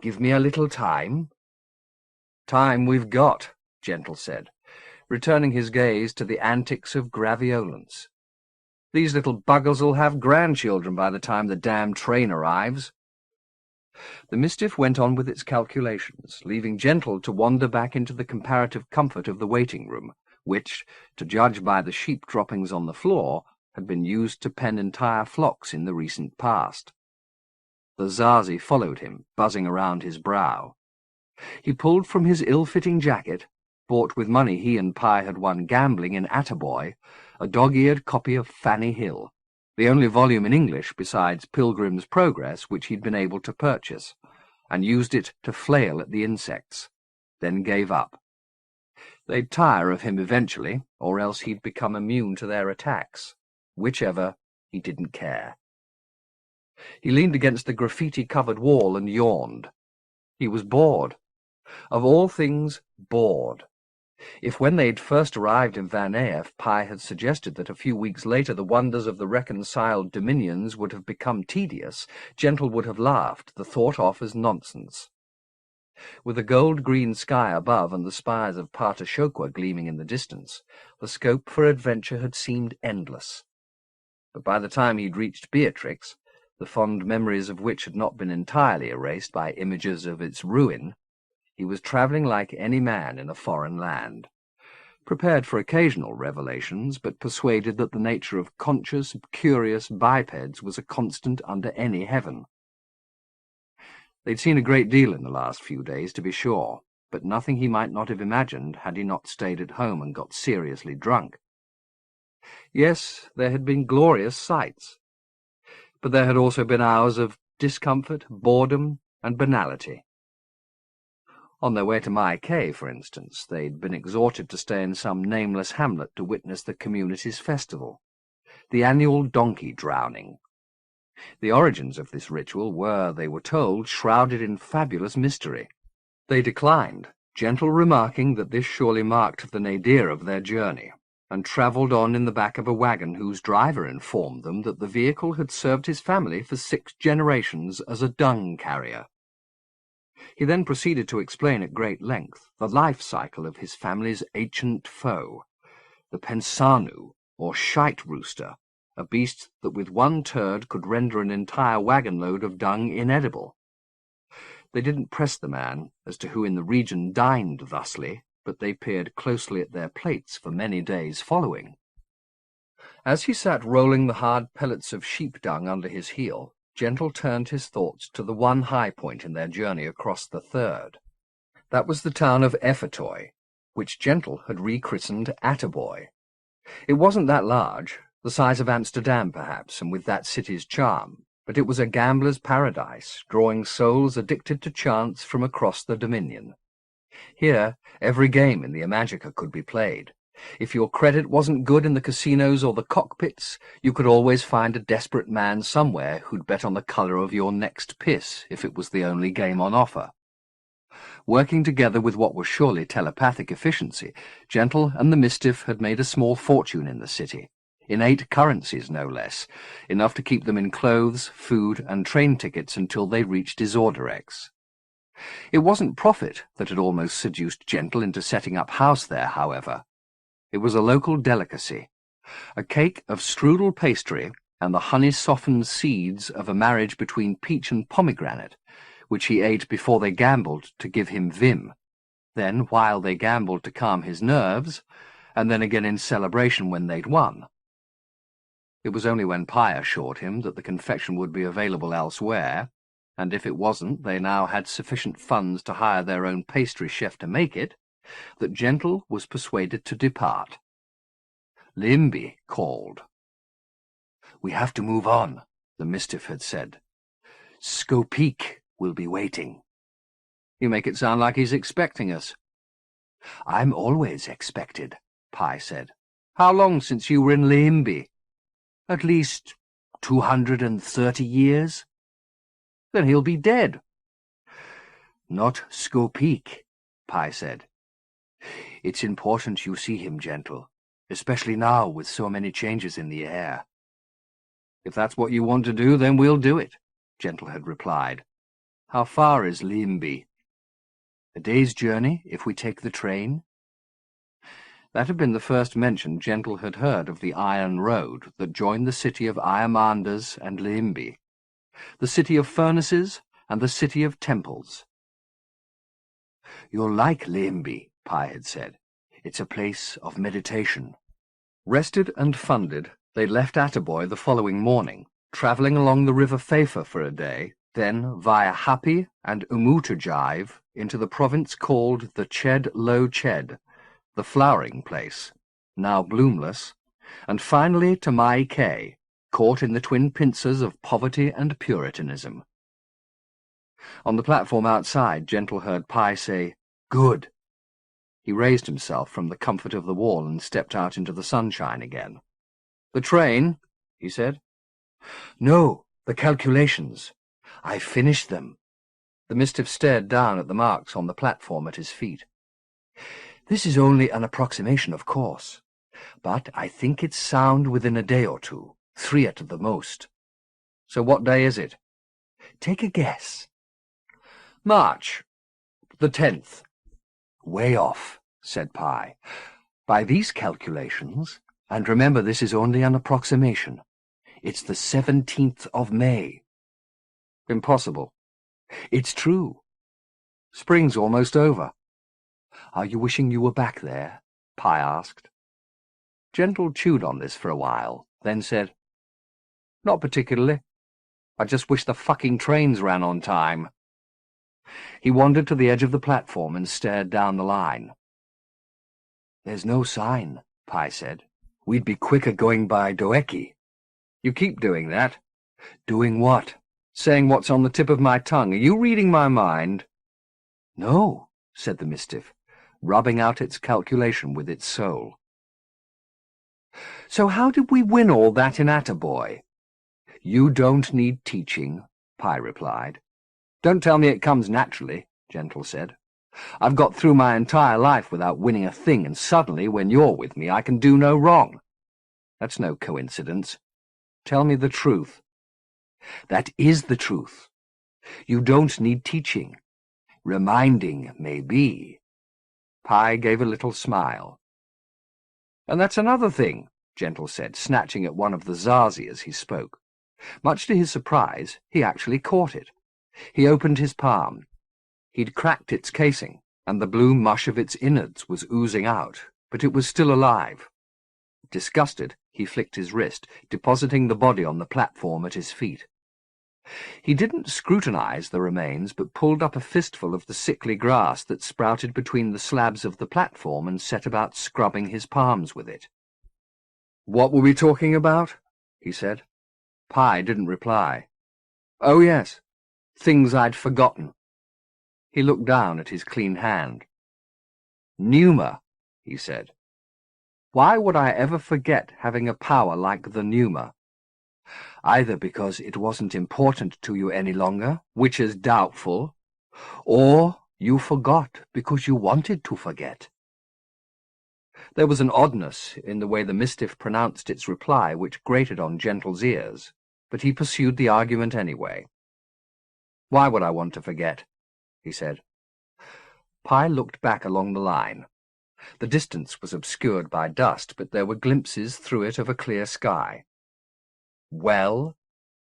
S1: "Give me a little time." "Time we've got," Gentle said. returning his gaze to the antics of graviolence. "These little buggers will have grandchildren by the time the damned train arrives." The Mistiff went on with its calculations, leaving Gentle to wander back into the comparative comfort of the waiting-room, which, to judge by the sheep droppings on the floor, had been used to pen entire flocks in the recent past. The Zazi followed him, buzzing around his brow. He pulled from his ill-fitting jacket, bought with money he and Pye had won gambling in Attaboy, a dog-eared copy of Fanny Hill, the only volume in English besides Pilgrim's Progress which he'd been able to purchase, and used it to flail at the insects, then gave up. They'd tire of him eventually, or else he'd become immune to their attacks. Whichever, he didn't care. He leaned against the graffiti-covered wall and yawned. He was bored. Of all things, bored. If when they'd first arrived in Van Eyck, Pye had suggested that a few weeks later the wonders of the reconciled dominions would have become tedious, Gentle would have laughed, the thought off as nonsense. With the gold-green sky above and the spires of Patashokwa gleaming in the distance, the scope for adventure had seemed endless. But by the time he'd reached Beatrix, the fond memories of which had not been entirely erased by images of its ruin, he was travelling like any man in a foreign land, prepared for occasional revelations, but persuaded that the nature of conscious, curious bipeds was a constant under any heaven. They'd seen a great deal in the last few days, to be sure, but nothing he might not have imagined had he not stayed at home and got seriously drunk. Yes, there had been glorious sights, but there had also been hours of discomfort, boredom, and banality. On their way to Mai Kay, for instance, they'd been exhorted to stay in some nameless hamlet to witness the community's festival, the annual donkey drowning. The origins of this ritual were, they were told, shrouded in fabulous mystery. They declined, Gentle remarking that this surely marked the nadir of their journey, and travelled on in the back of a wagon whose driver informed them that the vehicle had served his family for 6 generations as a dung carrier. He then proceeded to explain at great length the life cycle of his family's ancient foe, the pensanu, or shite rooster, a beast that with one turd could render an entire wagon-load of dung inedible. They didn't press the man as to who in the region dined thusly, but they peered closely at their plates for many days following. As he sat rolling the hard pellets of sheep dung under his heel, Gentle turned his thoughts to the one high point in their journey across the Third. That was the town of Effetoy, which Gentle had rechristened Attaboy. It wasn't that large, the size of Amsterdam perhaps, and with that city's charm, but it was a gambler's paradise, drawing souls addicted to chance from across the Dominion. Here, every game in the Imajica could be played. If your credit wasn't good in the casinos or the cockpits, you could always find a desperate man somewhere who'd bet on the colour of your next piss if it was the only game on offer. Working together with what was surely telepathic efficiency, Gentle and the Mistiff had made a small fortune in the city, in 8 currencies no less, enough to keep them in clothes, food, and train tickets until they reached Isorderex. It wasn't profit that had almost seduced Gentle into setting up house there, however. It was a local delicacy, a cake of strudel pastry and the honey-softened seeds of a marriage between peach and pomegranate, which he ate before they gambled to give him vim, then while they gambled to calm his nerves, and then again in celebration when they'd won. It was only when Pye assured him that the confection would be available elsewhere, and if it wasn't, they now had sufficient funds to hire their own pastry chef to make it, that Gentle was persuaded to depart. Limby called. "We have to move on," the Mistiff had said. "Skopeek will be waiting." "You make it sound like he's expecting us." "I'm always expected," Pye said. "How long since you were in Limby?" "At least 230 years. "Then he'll be dead." "Not Skopeek," Pye said. "It's important you see him, Gentle, especially now with so many changes in the air." "If that's what you want to do, then we'll do it," Gentle had replied. "How far is Limby?" "A day's journey, if we take the train." That had been the first mention Gentle had heard of the Iron Road that joined the city of Iamanders and Liimbi, the city of furnaces and the city of temples. "You'll like Liimbi," Pi had said. "It's a place of meditation." Rested and funded, they left Attaboy the following morning, travelling along the River Pfeffer for a day, then via Hapi and Umutujive into the province called the Ched Lo Ched, the flowering place, now bloomless, and finally to Mai Kay, caught in the twin pincers of poverty and puritanism. On the platform outside, Gentle heard Pi say, "Good." He raised himself from the comfort of the wall and stepped out into the sunshine again. "The train?" he said. "No, the calculations. I finished them." The Mistiff stared down at the marks on the platform at his feet. "This is only an approximation, of course, but I think it's sound within a day or two, 3 at the most." "So what day is it?" "Take a guess." "March. The 10th. "Way off," said Pi. "By these calculations, and remember this is only an approximation, it's the 17th of May. "Impossible." "It's true. Spring's almost over." "Are you wishing you were back there?" Pi asked. Gentle chewed on this for a while, then said, "Not particularly. I just wish the fucking trains ran on time." He wandered to the edge of the platform and stared down the line. "There's no sign," Pi said. "We'd be quicker going by Doeki." "You keep doing that." "Doing what?" "Saying what's on the tip of my tongue. Are you reading my mind?" "No," said the Mistiff, rubbing out its calculation with its soul. "So how did we win all that in Attaboy?" "You don't need teaching," Pi replied. "Don't tell me it comes naturally," Gentle said. "I've got through my entire life without winning a thing, and suddenly, when you're with me, I can do no wrong. That's no coincidence. Tell me the truth." "That is the truth. You don't need teaching. Reminding, maybe." Pi gave a little smile. "And that's another thing," Gentle said, snatching at one of the zazi as he spoke. Much to his surprise, he actually caught it. He opened his palm. He'd cracked its casing, and the blue mush of its innards was oozing out, but it was still alive. Disgusted, he flicked his wrist, depositing the body on the platform at his feet. He didn't scrutinize the remains, but pulled up a fistful of the sickly grass that sprouted between the slabs of the platform and set about scrubbing his palms with it. "What were we talking about?" he said. Pi didn't reply. "Oh, yes. Things I'd forgotten." He looked down at his clean hand. "Pneuma," he said. "Why would I ever forget having a power like the pneuma? Either because it wasn't important to you any longer, which is doubtful, or you forgot because you wanted to forget." There was an oddness in the way the Mistiff pronounced its reply which grated on Gentle's ears, but he pursued the argument anyway. "Why would I want to forget?" he said. Pi looked back along the line. The distance was obscured by dust, but there were glimpses through it of a clear sky. "Well?"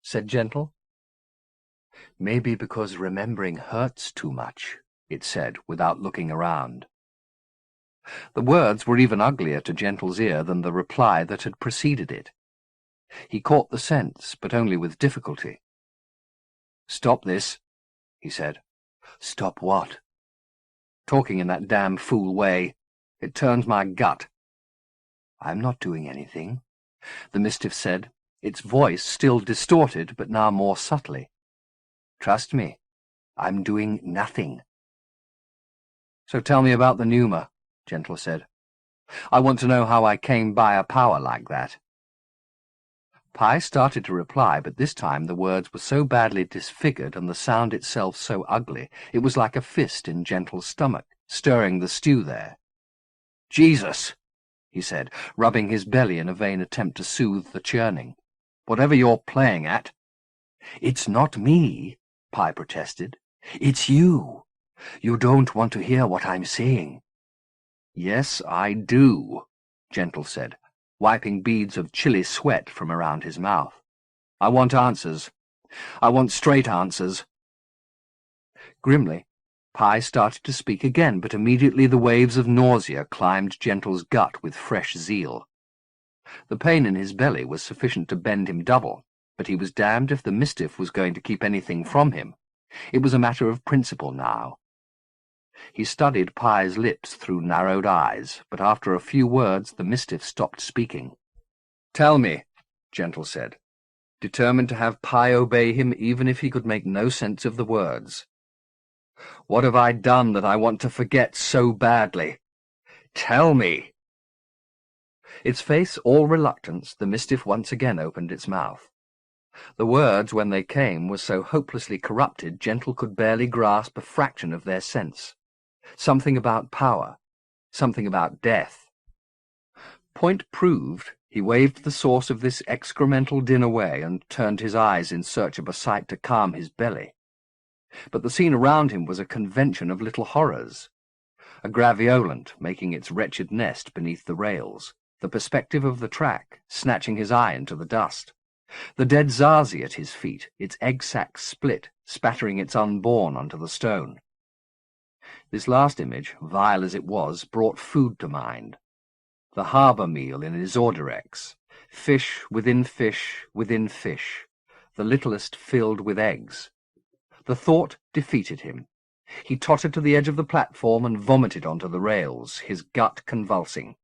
S1: said Gentle. "Maybe because remembering hurts too much," it said, without looking around. The words were even uglier to Gentle's ear than the reply that had preceded it. He caught the sense, but only with difficulty. "Stop this," he said. "Stop what?" "Talking in that damn fool way. It turns my gut." "I'm not doing anything," the Mistiff said, its voice still distorted, but now more subtly. "Trust me, I'm doing nothing." "So tell me about the pneuma," Gentle said. "I want to know how I came by a power like that." Pi started to reply, but this time the words were so badly disfigured and the sound itself so ugly, it was like a fist in Gentle's stomach, stirring the stew there. "Jesus!" he said, rubbing his belly in a vain attempt to soothe the churning. "Whatever you're playing at." "It's not me," Pi protested. "It's you. You don't want to hear what I'm saying." "Yes, I do," Gentle said, wiping beads of chilly sweat from around his mouth. "I want answers. I want straight answers." Grimly, Pye started to speak again, but immediately the waves of nausea climbed Gentle's gut with fresh zeal. The pain in his belly was sufficient to bend him double, but he was damned if the Mistiff was going to keep anything from him. It was a matter of principle now. He studied Pye's lips through narrowed eyes, but after a few words the Mistiff stopped speaking. "Tell me," Gentle said, determined to have Pye obey him even if he could make no sense of the words. "What have I done that I want to forget so badly? Tell me!" Its face all reluctance, the Mistiff once again opened its mouth. The words, when they came, were so hopelessly corrupted Gentle could barely grasp a fraction of their sense. Something about power, something about death. Point proved, he waved the source of this excremental din away and turned his eyes in search of a sight to calm his belly. But the scene around him was a convention of little horrors. A graviolant making its wretched nest beneath the rails, the perspective of the track snatching his eye into the dust, the dead Zazi at his feet, its egg sac split, spattering its unborn onto the stone. This last image, vile as it was, brought food to mind. The harbour meal in his Orderex, fish within fish within fish, the littlest filled with eggs. The thought defeated him. He tottered to the edge of the platform and vomited onto the rails, his gut convulsing.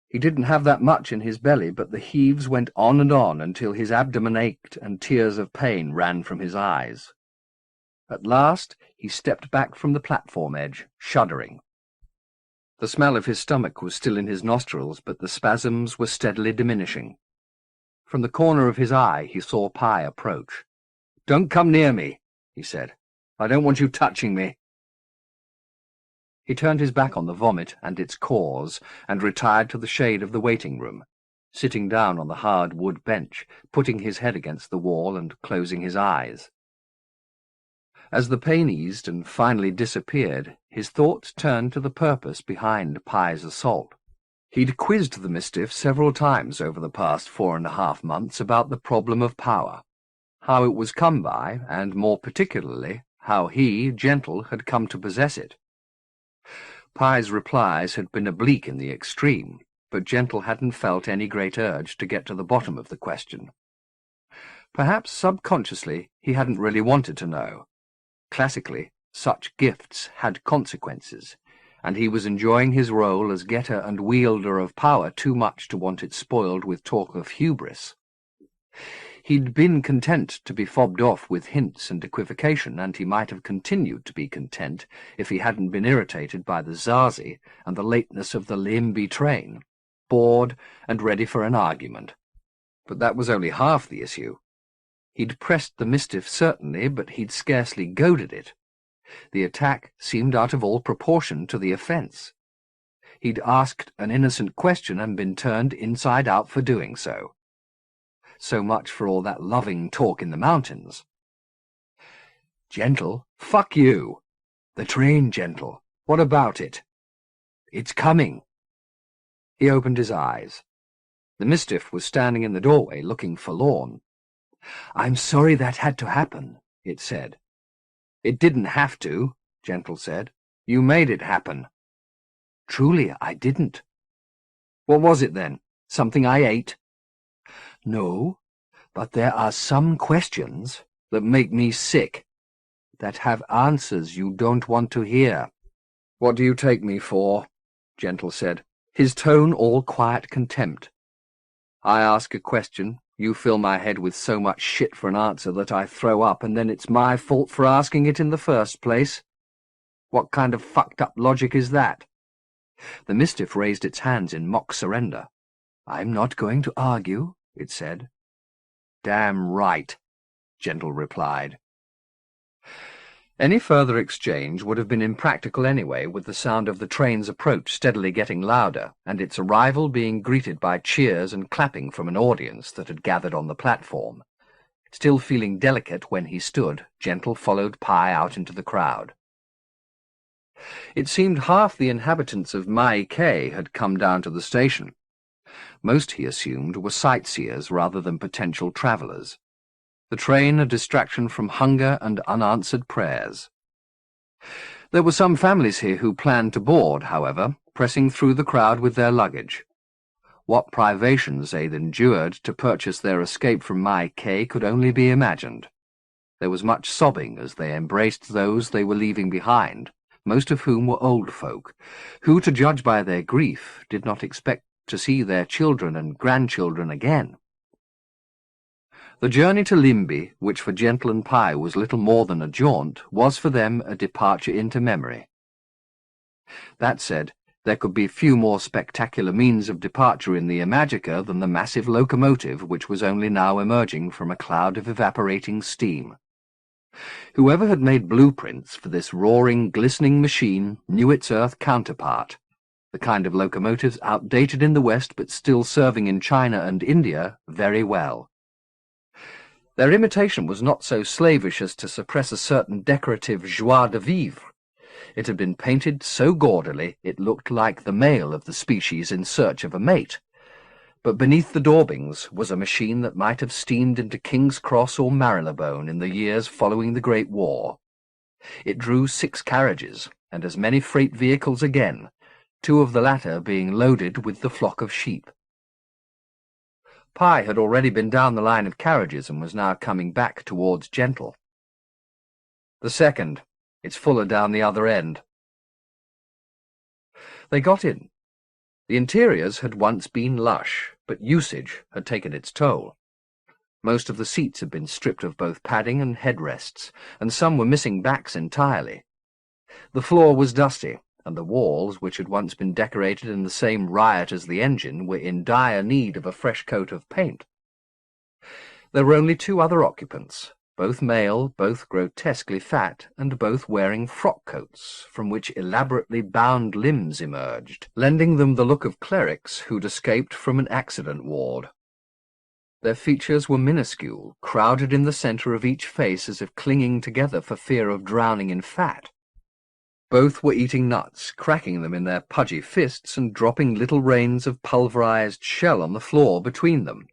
S1: He didn't have that much in his belly, but the heaves went on until his abdomen ached and tears of pain ran from his eyes. At last he stepped back from the platform edge, shuddering. The smell of his stomach was still in his nostrils, but the spasms were steadily diminishing. From the corner of his eye he saw Pye approach. "Don't come near me," he said. "I don't want you touching me." He turned his back on the vomit and its cause, and retired to the shade of the waiting-room, sitting down on the hard wood bench, putting his head against the wall and closing his eyes. As the pain eased and finally disappeared, his thoughts turned to the purpose behind Pye's assault. He'd quizzed the Mistiff several times over the past 4.5 months about the problem of power, how it was come by, and more particularly, how he, Gentle, had come to possess it. Pye's replies had been oblique in the extreme, but Gentle hadn't felt any great urge to get to the bottom of the question. Perhaps subconsciously he hadn't really wanted to know. Classically, such gifts had consequences, and he was enjoying his role as getter and wielder of power too much to want it spoiled with talk of hubris. He'd been content to be fobbed off with hints and equivocation, and he might have continued to be content if he hadn't been irritated by the Zazi and the lateness of the Limby train, bored and ready for an argument. But that was only half the issue. He'd pressed the Mistiff certainly, but he'd scarcely goaded it. The attack seemed out of all proportion to the offence. He'd asked an innocent question and been turned inside out for doing so. So much for all that loving talk in the mountains. "Gentle, fuck you. The train, Gentle. What about it?" "It's coming." He opened his eyes. The Mistiff was standing in the doorway, looking forlorn. "I'm sorry that had to happen," it said. "It didn't have to," Gentle said. "You made it happen." "Truly, I didn't." "What was it, then? Something I ate?" "No, but there are some questions that make me sick, that have answers you don't want to hear." "What do you take me for?" Gentle said, his tone all quiet contempt. "I ask a question, you fill my head with so much shit for an answer that I throw up, and then it's my fault for asking it in the first place. What kind of fucked-up logic is that?" The Mistiff raised its hands in mock surrender. "I'm not going to argue," it said. "Damn right," Gentle replied. Any further exchange would have been impractical anyway, with the sound of the train's approach steadily getting louder, and its arrival being greeted by cheers and clapping from an audience that had gathered on the platform. Still feeling delicate when he stood, Gentle followed Pye out into the crowd. It seemed half the inhabitants of Mai Kay had come down to the station. Most, he assumed, were sightseers rather than potential travellers. The train a distraction from hunger and unanswered prayers. There were some families here who planned to board, however, pressing through the crowd with their luggage. What privations they'd endured to purchase their escape from Mai Kay could only be imagined. There was much sobbing as they embraced those they were leaving behind, most of whom were old folk, who, to judge by their grief, did not expect to see their children and grandchildren again. The journey to Limby, which for Gentle and Pye was little more than a jaunt, was for them a departure into memory. That said, there could be few more spectacular means of departure in the Imajica than the massive locomotive which was only now emerging from a cloud of evaporating steam. Whoever had made blueprints for this roaring, glistening machine knew its Earth counterpart, the kind of locomotives outdated in the West but still serving in China and India very well. Their imitation was not so slavish as to suppress a certain decorative joie de vivre. It had been painted so gaudily it looked like the male of the species in search of a mate. But beneath the daubings was a machine that might have steamed into King's Cross or Marylebone in the years following the Great War. It drew 6 carriages, and as many freight vehicles again, 2 of the latter being loaded with the flock of sheep. Pye had already been down the line of carriages and was now coming back towards Gentle. "The second. It's fuller down the other end." They got in. The interiors had once been lush, but usage had taken its toll. Most of the seats had been stripped of both padding and headrests, and some were missing backs entirely. The floor was dusty, and the walls, which had once been decorated in the same riot as the engine, were in dire need of a fresh coat of paint. There were only 2 other occupants, both male, both grotesquely fat, and both wearing frock-coats, from which elaborately bound limbs emerged, lending them the look of clerics who'd escaped from an accident ward. Their features were minuscule, crowded in the centre of each face as if clinging together for fear of drowning in fat. Both were eating nuts, cracking them in their pudgy fists and dropping little rains of pulverized shell on the floor between them.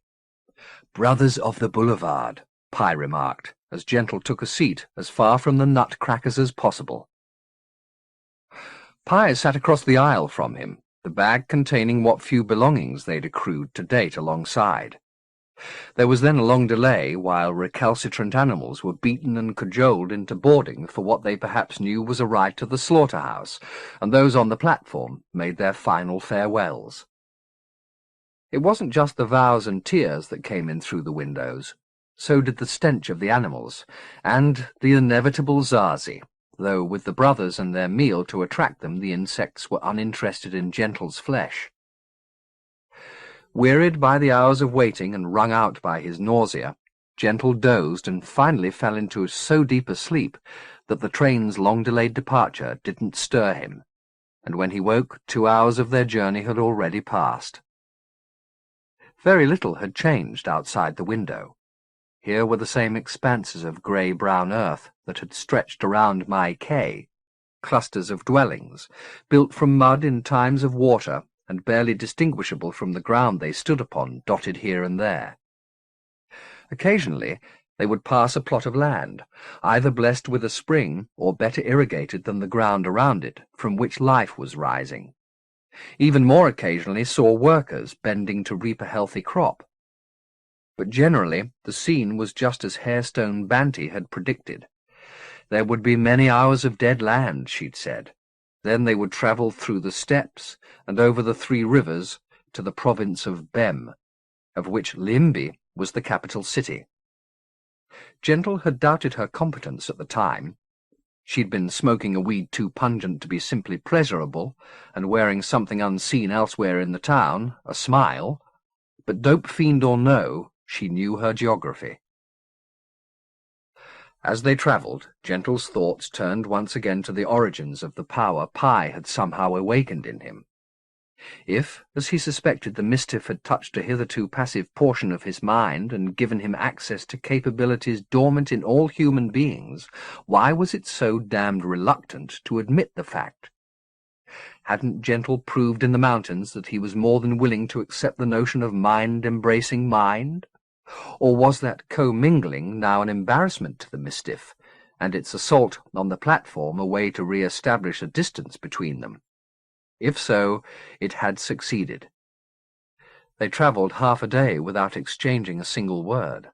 S1: "Brothers of the Boulevard," Pye remarked, as Gentle took a seat as far from the nut-crackers as possible. Pye sat across the aisle from him, the bag containing what few belongings they'd accrued to date alongside. There was then a long delay while recalcitrant animals were beaten and cajoled into boarding for what they perhaps knew was a ride to the slaughterhouse, and those on the platform made their final farewells. It wasn't just the vows and tears that came in through the windows. So did the stench of the animals, and the inevitable Zazi, though with the brothers and their meal to attract them the insects were uninterested in Gentle's flesh. Wearied by the hours of waiting and wrung out by his nausea, Gentle dozed and finally fell into so deep a sleep that the train's long-delayed departure didn't stir him, and when he woke 2 hours of their journey had already passed. Very little had changed outside the window. Here were the same expanses of grey-brown earth that had stretched around Mai Kay, clusters of dwellings, built from mud in times of water, and barely distinguishable from the ground they stood upon, dotted here and there. Occasionally they would pass a plot of land, either blessed with a spring or better irrigated than the ground around it, from which life was rising. Even more occasionally saw workers bending to reap a healthy crop. But generally the scene was just as Hairstone Banty had predicted. There would be many hours of dead land, she'd said. Then they would travel through the steppes and over the 3 rivers to the province of Bem, of which Limby was the capital city. Gentle had doubted her competence at the time. She'd been smoking a weed too pungent to be simply pleasurable, and wearing something unseen elsewhere in the town, a smile, but dope fiend or no, she knew her geography. As they travelled, Gentle's thoughts turned once again to the origins of the power Pye had somehow awakened in him. If, as he suspected, the mischief had touched a hitherto passive portion of his mind and given him access to capabilities dormant in all human beings, why was it so damned reluctant to admit the fact? Hadn't Gentle proved in the mountains that he was more than willing to accept the notion of mind embracing mind? Or was that commingling now an embarrassment to the mischief, and its assault on the platform a way to re-establish a distance between them? If so, it had succeeded. They travelled half a day without exchanging a single word.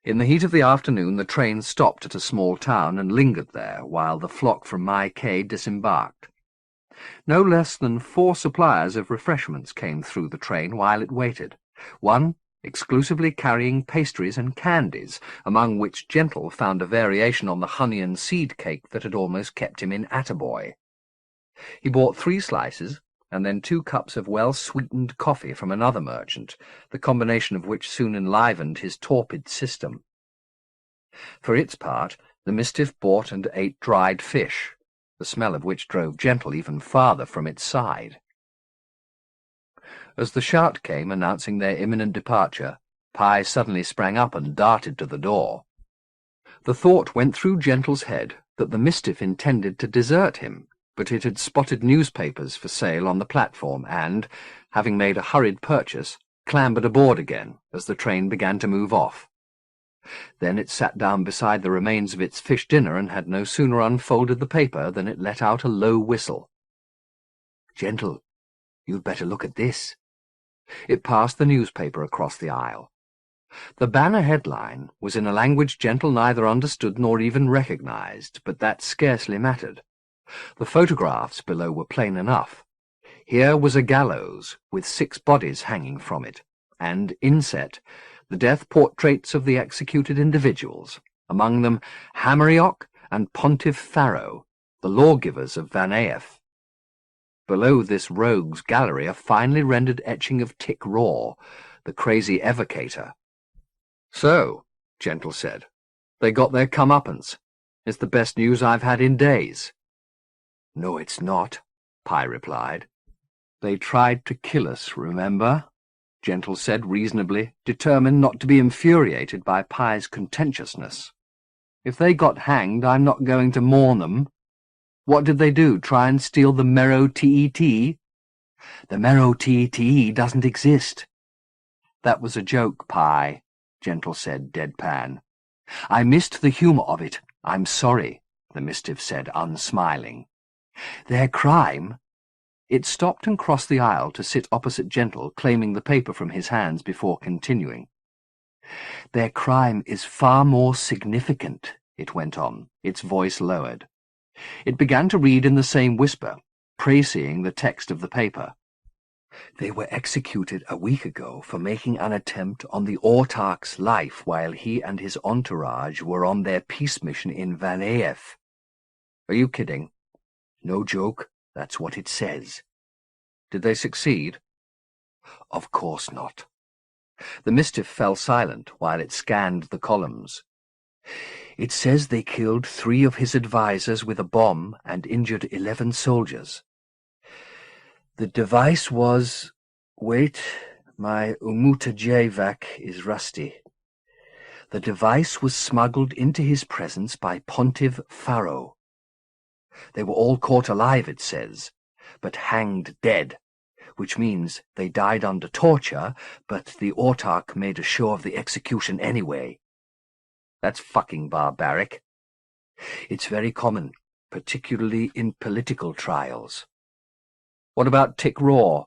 S1: In the heat of the afternoon, the train stopped at a small town and lingered there while the flock from Mai Kay disembarked. No less than 4 suppliers of refreshments came through the train while it waited, one exclusively carrying pastries and candies, among which Gentle found a variation on the honey and seed cake that had almost kept him in Attaboy. He bought 3 slices, and then 2 cups of well-sweetened coffee from another merchant, the combination of which soon enlivened his torpid system. For its part, the mischief bought and ate dried fish, the smell of which drove Gentle even farther from its side. As the shout came announcing their imminent departure, Pye suddenly sprang up and darted to the door. The thought went through Gentle's head that the mischief intended to desert him, but it had spotted newspapers for sale on the platform and, having made a hurried purchase, clambered aboard again as the train began to move off. Then it sat down beside the remains of its fish dinner and had no sooner unfolded the paper than it let out a low whistle. "Gentle, you'd better look at this." It passed the newspaper across the aisle. The banner headline was in a language Gentle neither understood nor even recognized, but that scarcely mattered. The photographs below were plain enough. Here was a gallows, with 6 bodies hanging from it, and, inset, the death portraits of the executed individuals, among them Hammerioch and Pontiff Farrow, the lawgivers of Van Aef. Below this rogue's gallery a finely rendered etching of Tick Raw, the crazy evocator. "So," Gentle said, "they got their comeuppance. It's the best news I've had in days." "No, it's not," Pye replied. "They tried to kill us, remember?" Gentle said reasonably, determined not to be infuriated by Pye's contentiousness. "If they got hanged, I'm not going to mourn them. What did they do, try and steal the Merrow TET? The Merrow TET doesn't exist." "That was a joke, Pye," Gentle said, deadpan. "I missed the humour of it. I'm sorry," the mischief said, unsmiling. "Their crime—" It stopped and crossed the aisle to sit opposite Gentle, claiming the paper from his hands before continuing. "Their crime is far more significant," it went on, its voice lowered. It began to read in the same whisper, praising the text of the paper. "They were executed a week ago for making an attempt on the autarch's life while he and his entourage were on their peace mission in Van Aef." "Are you kidding?" "No joke. That's what it says." "Did they succeed?" "Of course not." The mischief fell silent while it scanned the columns. "It says they killed 3 of his advisers with a bomb and injured 11 soldiers. The device was— wait, my Umutajevak is rusty. The device was smuggled into his presence by Pontiff Farrow. They were all caught alive, it says, but hanged dead, which means they died under torture, but the autarch made a show of the execution anyway. That's fucking barbaric. It's very common, particularly in political trials." "What about Tick Raw?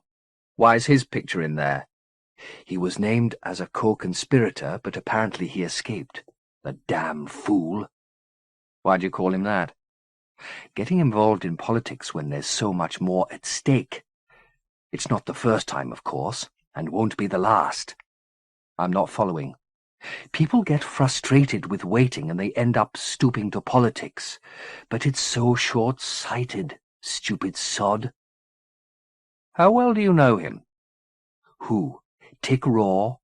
S1: Why is his picture in there?" "He was named as a co-conspirator, but apparently he escaped. The damn fool." "Why'd you call him that?" "Getting involved in politics when there's so much more at stake. It's not the first time, of course, and won't be the last." "I'm not following." "People get frustrated with waiting and they end up stooping to politics. But it's so short-sighted, stupid sod." "How well do you know him?" "Who? Tick Raw?"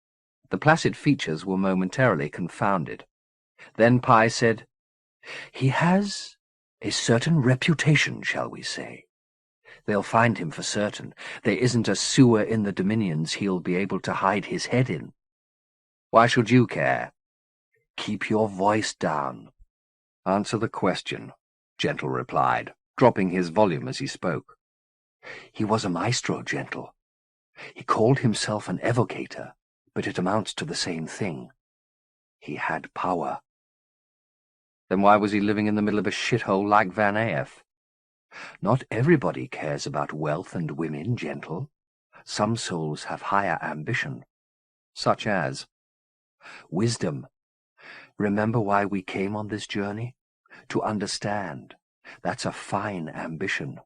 S1: The placid features were momentarily confounded. Then Pye said, "He has a certain reputation, shall we say. They'll find him for certain. There isn't a sewer in the Dominions he'll be able to hide his head in. Why should you care? Keep your voice down. Answer the question, Gentle replied, dropping his volume as he spoke. He was a maestro, Gentle. He called himself an evocator, but it amounts to the same thing. He had power. Then why was he living in the middle of a shithole like Van Eyck? Not everybody cares about wealth and women, Gentle. Some souls have higher ambition. Such as wisdom. Remember why we came on this journey? To understand. That's a fine ambition.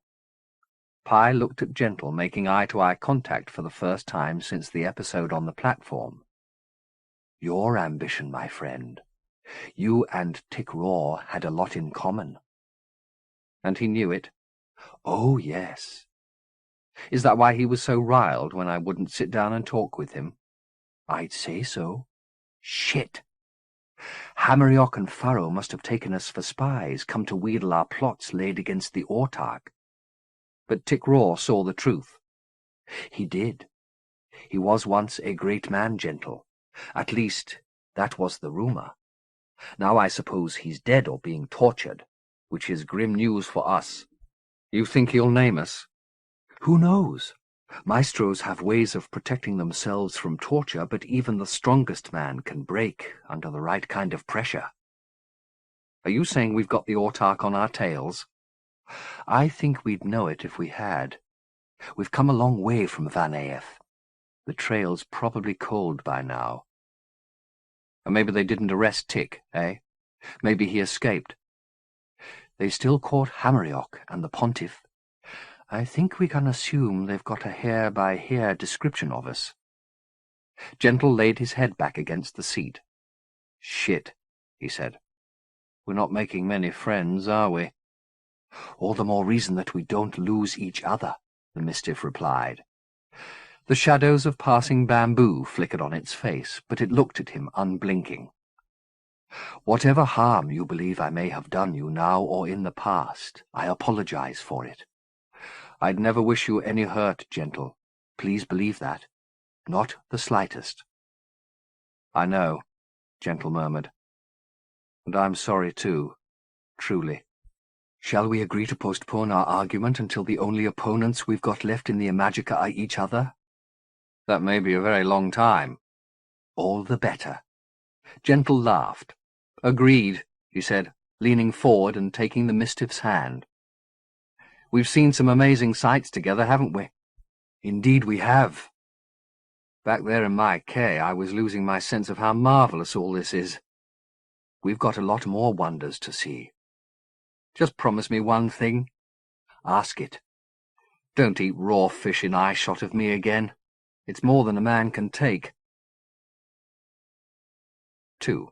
S1: Pi looked at Gentle, making eye-to-eye contact for the first time since the episode on the platform. Your ambition, my friend. You and Tick Raw had a lot in common. And he knew it. Oh, yes. Is that why he was so riled when I wouldn't sit down and talk with him? I'd say so. Shit! Hammeriock and Furrow must have taken us for spies, come to wheedle our plots laid against the autarch. But Tick Raw saw the truth. He did. He was once a great man, Gentle. At least, that was the rumour. Now I suppose he's dead or being tortured, which is grim news for us. You think he'll name us? Who knows? Maestros have ways of protecting themselves from torture, but even the strongest man can break under the right kind of pressure. Are you saying we've got the autarch on our tails? I think we'd know it if we had. We've come a long way from Van Eyck. The trail's probably cold by now. Or maybe they didn't arrest Tick, eh? Maybe he escaped. They still caught Hammeriock and the Pontiff. I think we can assume they've got a hair-by-hair description of us. Gentle laid his head back against the seat. Shit, he said. We're not making many friends, are we? All the more reason that we don't lose each other, the Mistiff replied. The shadows of passing bamboo flickered on its face, but it looked at him unblinking. Whatever harm you believe I may have done you now or in the past, I apologize for it. I'd never wish you any hurt, Gentle. Please believe that. Not the slightest. I know, Gentle murmured. And I'm sorry too, truly. Shall we agree to postpone our argument until the only opponents we've got left in the Imajica are each other? That may be a very long time. All the better. Gentle laughed. Agreed, he said, leaning forward and taking the Mistiff's hand. We've seen some amazing sights together, haven't we? Indeed we have. Back there in my cave, I was losing my sense of how marvellous all this is. We've got a lot more wonders to see. Just promise me one thing. Ask it. Don't eat raw fish in eye-shot of me again. It's more than a man can take. 2.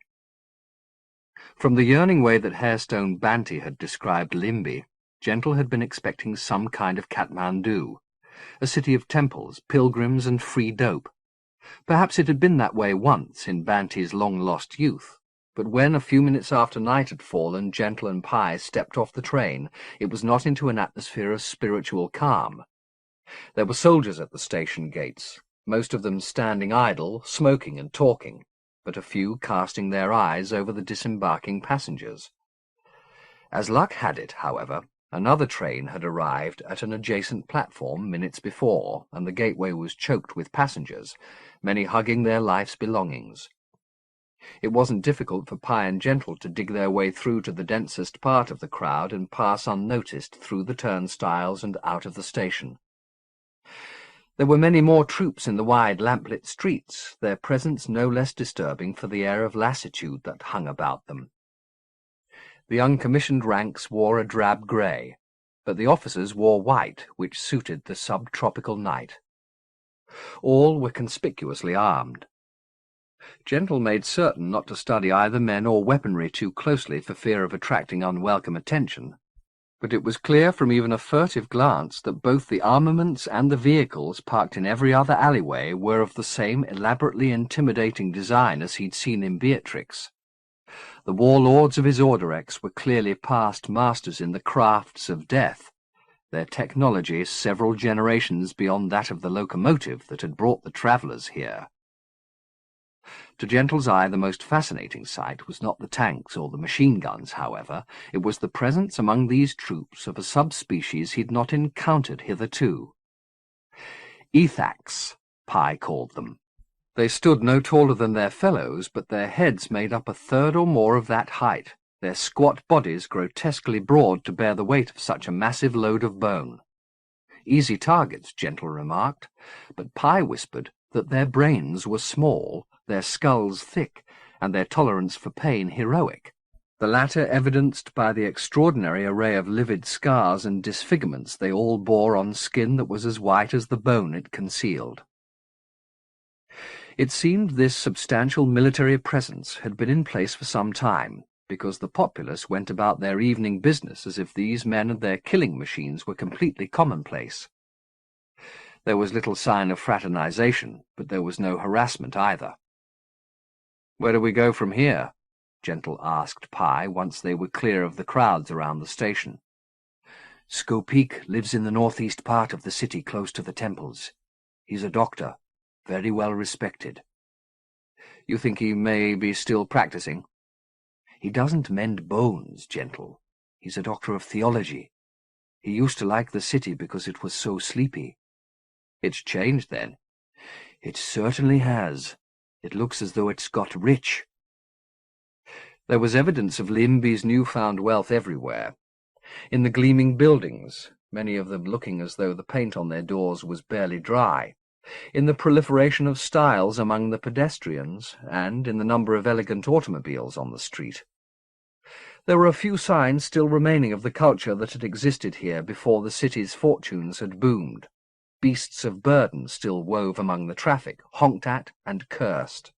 S1: From the yearning way that Hairstone Banty had described Limby, Gentle had been expecting some kind of Kathmandu, a city of temples, pilgrims, and free dope. Perhaps it had been that way once in Banty's long-lost youth, but when, a few minutes after night had fallen, Gentle and Pi stepped off the train, it was not into an atmosphere of spiritual calm. There were soldiers at the station gates, most of them standing idle, smoking and talking, but a few casting their eyes over the disembarking passengers. As luck had it, however, another train had arrived at an adjacent platform minutes before, and the gateway was choked with passengers, many hugging their life's belongings. It wasn't difficult for Pi and Gentle to dig their way through to the densest part of the crowd and pass unnoticed through the turnstiles and out of the station. There were many more troops in the wide lamplit streets, their presence no less disturbing for the air of lassitude that hung about them. The uncommissioned ranks wore a drab grey, but the officers wore white, which suited the subtropical night. All were conspicuously armed. Gentle made certain not to study either men or weaponry too closely for fear of attracting unwelcome attention, but it was clear from even a furtive glance that both the armaments and the vehicles parked in every other alleyway were of the same elaborately intimidating design as he'd seen in Beatrix. The warlords of his Orderex were clearly past masters in the crafts of death, their technology several generations beyond that of the locomotive that had brought the travellers here. To Gentle's eye, the most fascinating sight was not the tanks or the machine guns, however. It was the presence among these troops of a subspecies he'd not encountered hitherto. Ethacs, Pi called them. They stood no taller than their fellows, but their heads made up a third or more of that height, their squat bodies grotesquely broad to bear the weight of such a massive load of bone. Easy targets, Gentle remarked, but Pi whispered that their brains were small, their skulls thick, and their tolerance for pain heroic, the latter evidenced by the extraordinary array of livid scars and disfigurements they all bore on skin that was as white as the bone it concealed. It seemed this substantial military presence had been in place for some time, because the populace went about their evening business as if these men and their killing machines were completely commonplace. There was little sign of fraternization, but there was no harassment either. "Where do we go from here?" Gentle asked Pi once they were clear of the crowds around the station. "Skopeek lives in the northeast part of the city close to the temples. He's a doctor, very well respected." "You think he may be still practicing?" "He doesn't mend bones, Gentle. He's a doctor of theology. He used to like the city because it was so sleepy." "It's changed, then?" "It certainly has. It looks as though it's got rich." There was evidence of Limby's newfound wealth everywhere. In the gleaming buildings, many of them looking as though the paint on their doors was barely dry, in the proliferation of styles among the pedestrians, and in the number of elegant automobiles on the street. There were a few signs still remaining of the culture that had existed here before the city's fortunes had boomed. Beasts of burden still wove among the traffic, honked at and cursed.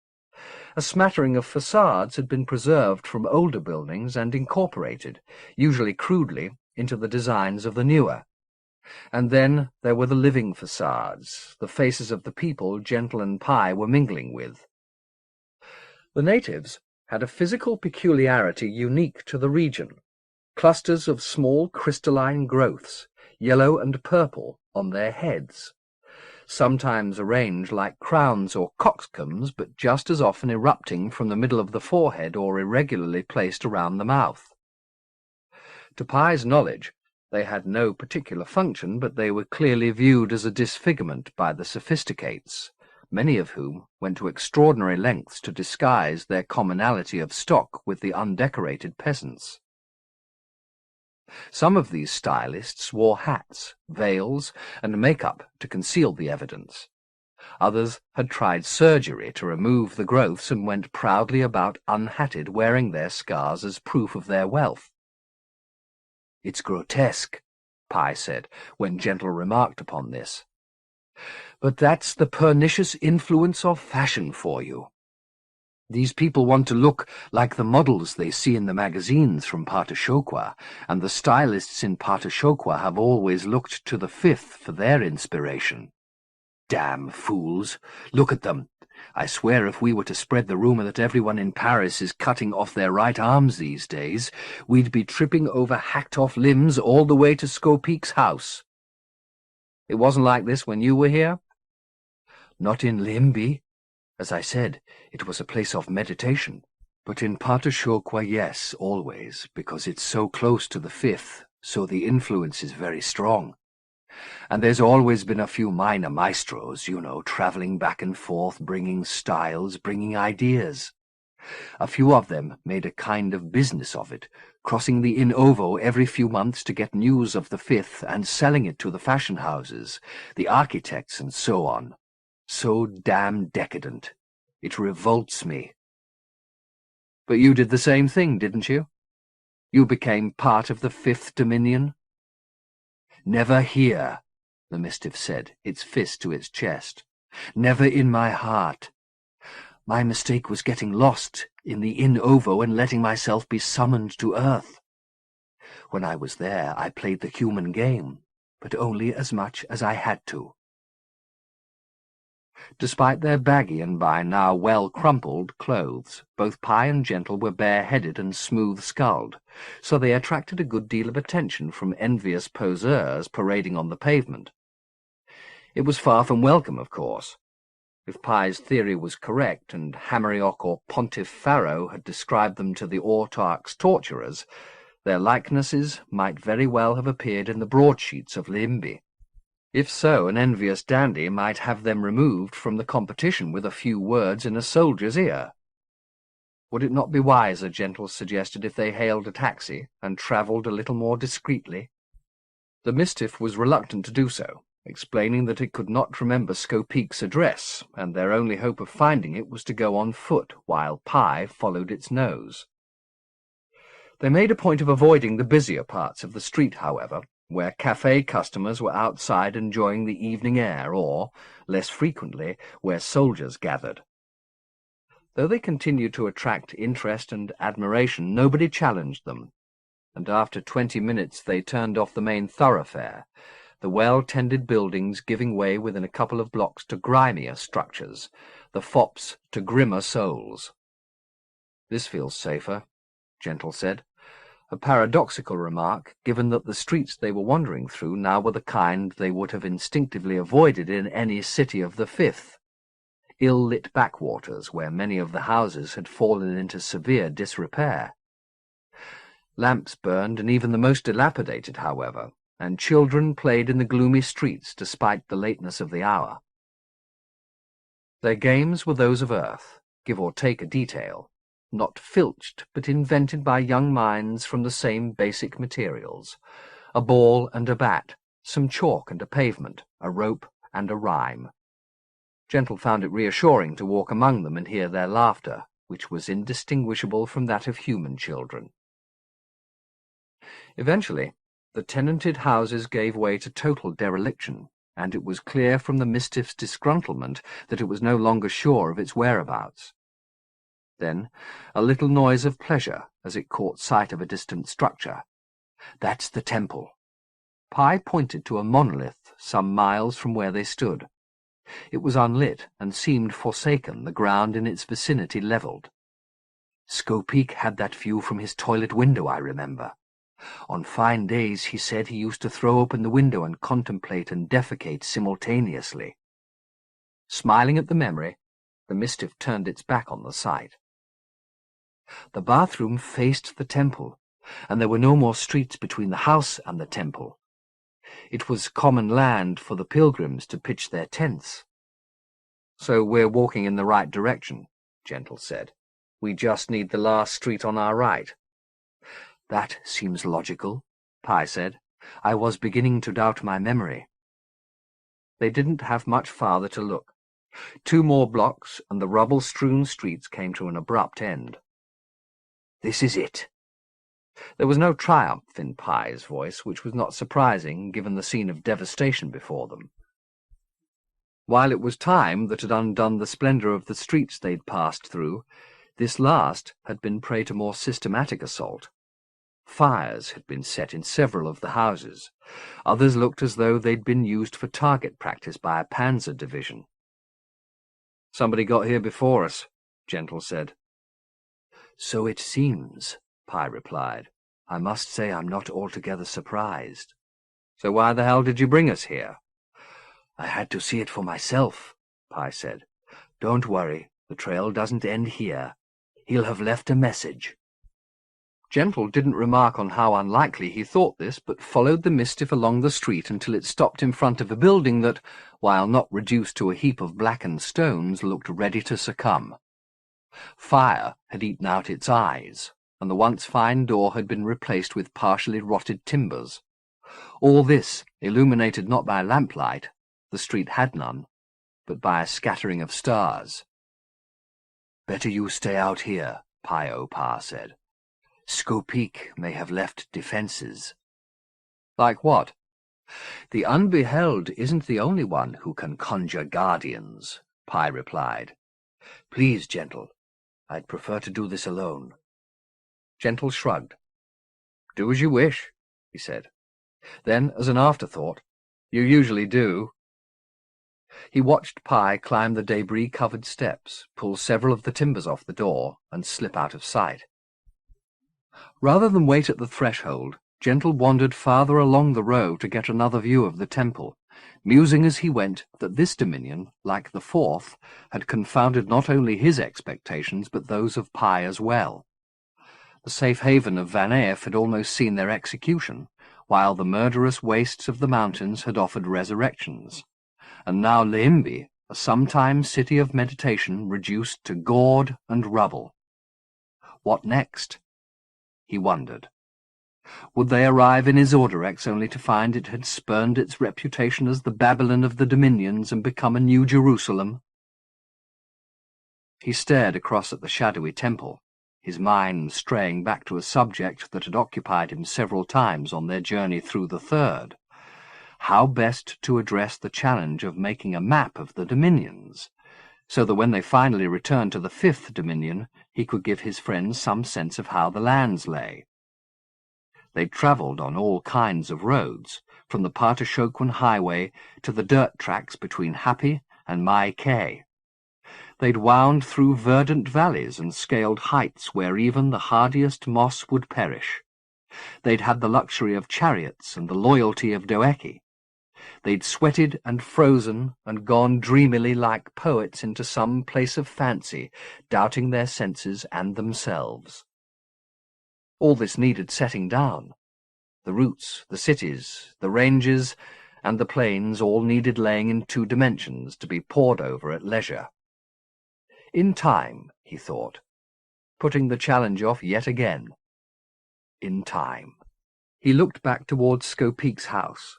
S1: A smattering of facades had been preserved from older buildings and incorporated, usually crudely, into the designs of the newer. And then there were the living facades, the faces of the people Gentle and Pi were mingling with. The natives had a physical peculiarity unique to the region, clusters of small crystalline growths, yellow and purple, on their heads, sometimes arranged like crowns or coxcombs, but just as often erupting from the middle of the forehead or irregularly placed around the mouth. To Pi's knowledge, they had no particular function, but they were clearly viewed as a disfigurement by the sophisticates, many of whom went to extraordinary lengths to disguise their commonality of stock with the undecorated peasants. Some of these stylists wore hats, veils, and make-up to conceal the evidence. Others had tried surgery to remove the growths and went proudly about unhatted, wearing their scars as proof of their wealth. "It's grotesque," Pi said, when Gentle remarked upon this. "But that's the pernicious influence of fashion for you. These people want to look like the models they see in the magazines from Patashokwa, and the stylists in Patashokwa have always looked to the Fifth for their inspiration. Damn fools! Look at them! I swear if we were to spread the rumour that everyone in Paris is cutting off their right arms these days, we'd be tripping over hacked-off limbs all the way to Skopeek's house." "It wasn't like this when you were here?" "Not in Limby. As I said, it was a place of meditation. But in Patashokwa, yes, always, because it's so close to the Fifth, so the influence is very strong. And there's always been a few minor maestros, you know, travelling back and forth, bringing styles, bringing ideas. A few of them made a kind of business of it, crossing the Inn Ovo every few months to get news of the Fifth and selling it to the fashion houses, the architects and so on. So damn decadent. It revolts me." "But you did the same thing, didn't you? You became part of the Fifth Dominion?" "Never here," the Mistiff said, its fist to its chest. "Never in my heart. My mistake was getting lost in the Inn Ovo and letting myself be summoned to Earth. When I was there, I played the human game, but only as much as I had to." Despite their baggy and by now well-crumpled clothes, both Pye and Gentle were bare-headed and smooth-skulled, so they attracted a good deal of attention from envious poseurs parading on the pavement. It was far from welcome, of course. If Pye's theory was correct, and Hamerioch or Pontiff Pharaoh had described them to the autarch's torturers, their likenesses might very well have appeared in the broadsheets of Limby. If so, an envious dandy might have them removed from the competition with a few words in a soldier's ear. Would it not be wiser, Gentle suggested, if they hailed a taxi and travelled a little more discreetly? The Mistiff was reluctant to do so, explaining that it could not remember Scopeek's address, and their only hope of finding it was to go on foot, while Pye followed its nose. They made a point of avoiding the busier parts of the street, however, where cafe customers were outside enjoying the evening air, or, less frequently, where soldiers gathered. Though they continued to attract interest and admiration, nobody challenged them, and after 20 minutes they turned off the main thoroughfare, the well-tended buildings giving way within a couple of blocks to grimier structures, the fops to grimmer souls. "This feels safer," Gentle said. A paradoxical remark, given that the streets they were wandering through now were the kind they would have instinctively avoided in any city of the Fifth, ill-lit backwaters where many of the houses had fallen into severe disrepair. Lamps burned in even the most dilapidated, however, and children played in the gloomy streets despite the lateness of the hour. Their games were those of earth, give or take a detail, not filched, but invented by young minds from the same basic materials: a ball and a bat, some chalk and a pavement, a rope and a rhyme. Gentle found it reassuring to walk among them and hear their laughter, which was indistinguishable from that of human children. Eventually, the tenanted houses gave way to total dereliction, and it was clear from the Mistiff's disgruntlement that it was no longer sure of its whereabouts. Then a little noise of pleasure as it caught sight of a distant structure. "That's the temple." Pye pointed to a monolith some miles from where they stood. It was unlit and seemed forsaken, the ground in its vicinity levelled. "Scopeek had that view from his toilet window, I remember. On fine days, he said, he used to throw open the window and contemplate and defecate simultaneously." Smiling at the memory, the Mistiff turned its back on the sight. The bathroom faced the temple, and there were no more streets between the house and the temple. It was common land for the pilgrims to pitch their tents. "So we're walking in the right direction," Gentle said. "We just need the last street on our right." "That seems logical," Pye said. "I was beginning to doubt my memory." They didn't have much farther to look. 2 more blocks, and the rubble-strewn streets came to an abrupt end. "This is it." There was no triumph in Pye's voice, which was not surprising, given the scene of devastation before them. While it was time that had undone the splendour of the streets they'd passed through, this last had been prey to more systematic assault. Fires had been set in several of the houses. Others looked as though they'd been used for target practice by a panzer division. "Somebody got here before us," Gentle said. "So it seems," Pye replied. "I must say I'm not altogether surprised." "So why the hell did you bring us here?" "I had to see it for myself," Pye said. "Don't worry, the trail doesn't end here. He'll have left a message." Gentle didn't remark on how unlikely he thought this, but followed the Mistiff along the street until it stopped in front of a building that, while not reduced to a heap of blackened stones, looked ready to succumb. Fire had eaten out its eyes, and the once fine door had been replaced with partially rotted timbers. All this illuminated not by lamplight, the street had none, but by a scattering of stars. "Better you stay out here," Pye said. "Scopeek may have left defences." "Like what?" "The Unbeheld isn't the only one who can conjure guardians," Pye replied. "Please, Gentle, I'd prefer to do this alone." Gentle shrugged. "Do as you wish," he said. Then, as an afterthought, "You usually do." He watched Pi climb the debris-covered steps, pull several of the timbers off the door, and slip out of sight. Rather than wait at the threshold, Gentle wandered farther along the row to get another view of the temple, musing as he went that this dominion, like the fourth, had confounded not only his expectations but those of Pi as well. The safe haven of Van Eyck had almost seen their execution, while the murderous wastes of the mountains had offered resurrections, and now Leimbi, a sometime city of meditation, reduced to gaud and rubble. What next? He wondered. Would they arrive in Isorderex only to find it had spurned its reputation as the Babylon of the Dominions and become a New Jerusalem? He stared across at the shadowy temple, his mind straying back to a subject that had occupied him several times on their journey through the Third. How best to address the challenge of making a map of the Dominions, so that when they finally returned to the Fifth Dominion, he could give his friends some sense of how the lands lay. They'd travelled on all kinds of roads, from the Partashoquan highway to the dirt tracks between Happy and Mai Kay. They'd wound through verdant valleys and scaled heights where even the hardiest moss would perish. They'd had the luxury of chariots and the loyalty of Doeki. They'd sweated and frozen and gone dreamily like poets into some place of fancy, doubting their senses and themselves. All this needed setting down. The routes, the cities, the ranges, and the plains all needed laying in 2 dimensions to be pored over at leisure. In time, he thought, putting the challenge off yet again. In time. He looked back towards Skopeek's house.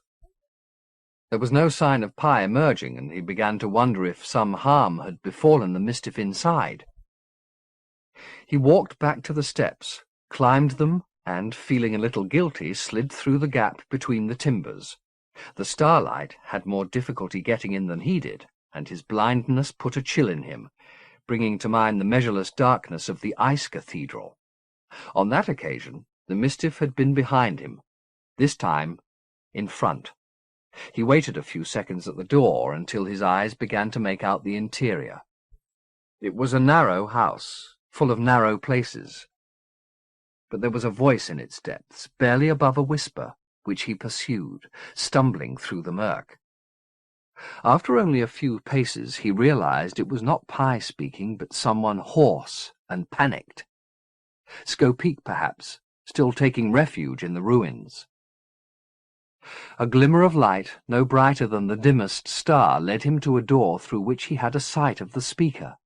S1: There was no sign of Pi emerging, and he began to wonder if some harm had befallen the Mistiff inside. He walked back to the steps, climbed them, and, feeling a little guilty, slid through the gap between the timbers. The starlight had more difficulty getting in than he did, and his blindness put a chill in him, bringing to mind the measureless darkness of the ice cathedral. On that occasion, the Mistiff had been behind him, this time in front. He waited a few seconds at the door until his eyes began to make out the interior. It was a narrow house, full of narrow places, but there was a voice in its depths, barely above a whisper, which he pursued, stumbling through the murk. After only a few paces he realized it was not Pi speaking, but someone hoarse and panicked. Skopeek, perhaps, still taking refuge in the ruins. A glimmer of light, no brighter than the dimmest star, led him to a door through which he had a sight of the speaker.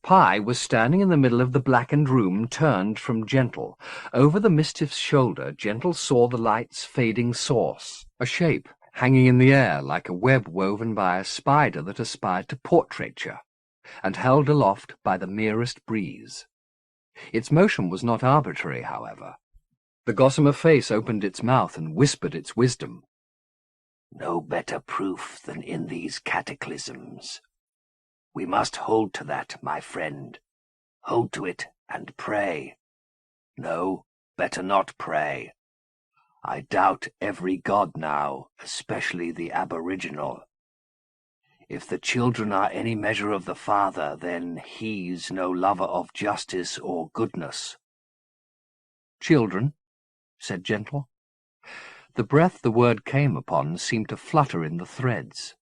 S1: Pi was standing in the middle of the blackened room, turned from Gentle. Over the Mistiff's shoulder, Gentle saw the light's fading source, a shape hanging in the air like a web woven by a spider that aspired to portraiture, and held aloft by the merest breeze. Its motion was not arbitrary, however. The gossamer face opened its mouth and whispered its wisdom.
S2: No better proof than in these cataclysms. We must hold to that, my friend. Hold to it and pray. No, better not pray. I doubt every god now, especially the aboriginal. If the children are any measure of the Father, then he's no lover of justice or goodness.
S1: Children, said Gentle. The breath the word came upon seemed to flutter in the threads.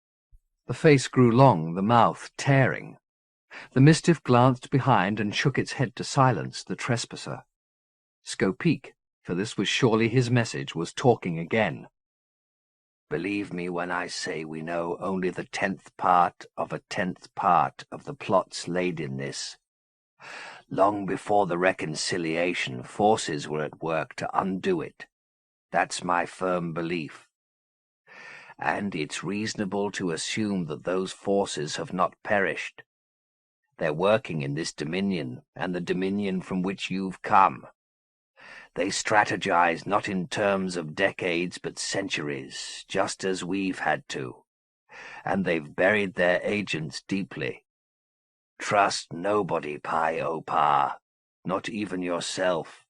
S1: The face grew long, the mouth tearing. The Mistiff glanced behind and shook its head to silence the trespasser. Skopeek, for this was surely his message, was talking again.
S2: Believe me when I say we know only the 10th part of a 10th part of the plots laid in this. Long before the reconciliation, forces were at work to undo it. That's my firm belief. And it's reasonable to assume that those forces have not perished. They're working in this dominion, and the dominion from which you've come. They strategize not in terms of decades but centuries, just as we've had to. And they've buried their agents deeply. Trust nobody, Pi-O-Pa, not even yourself.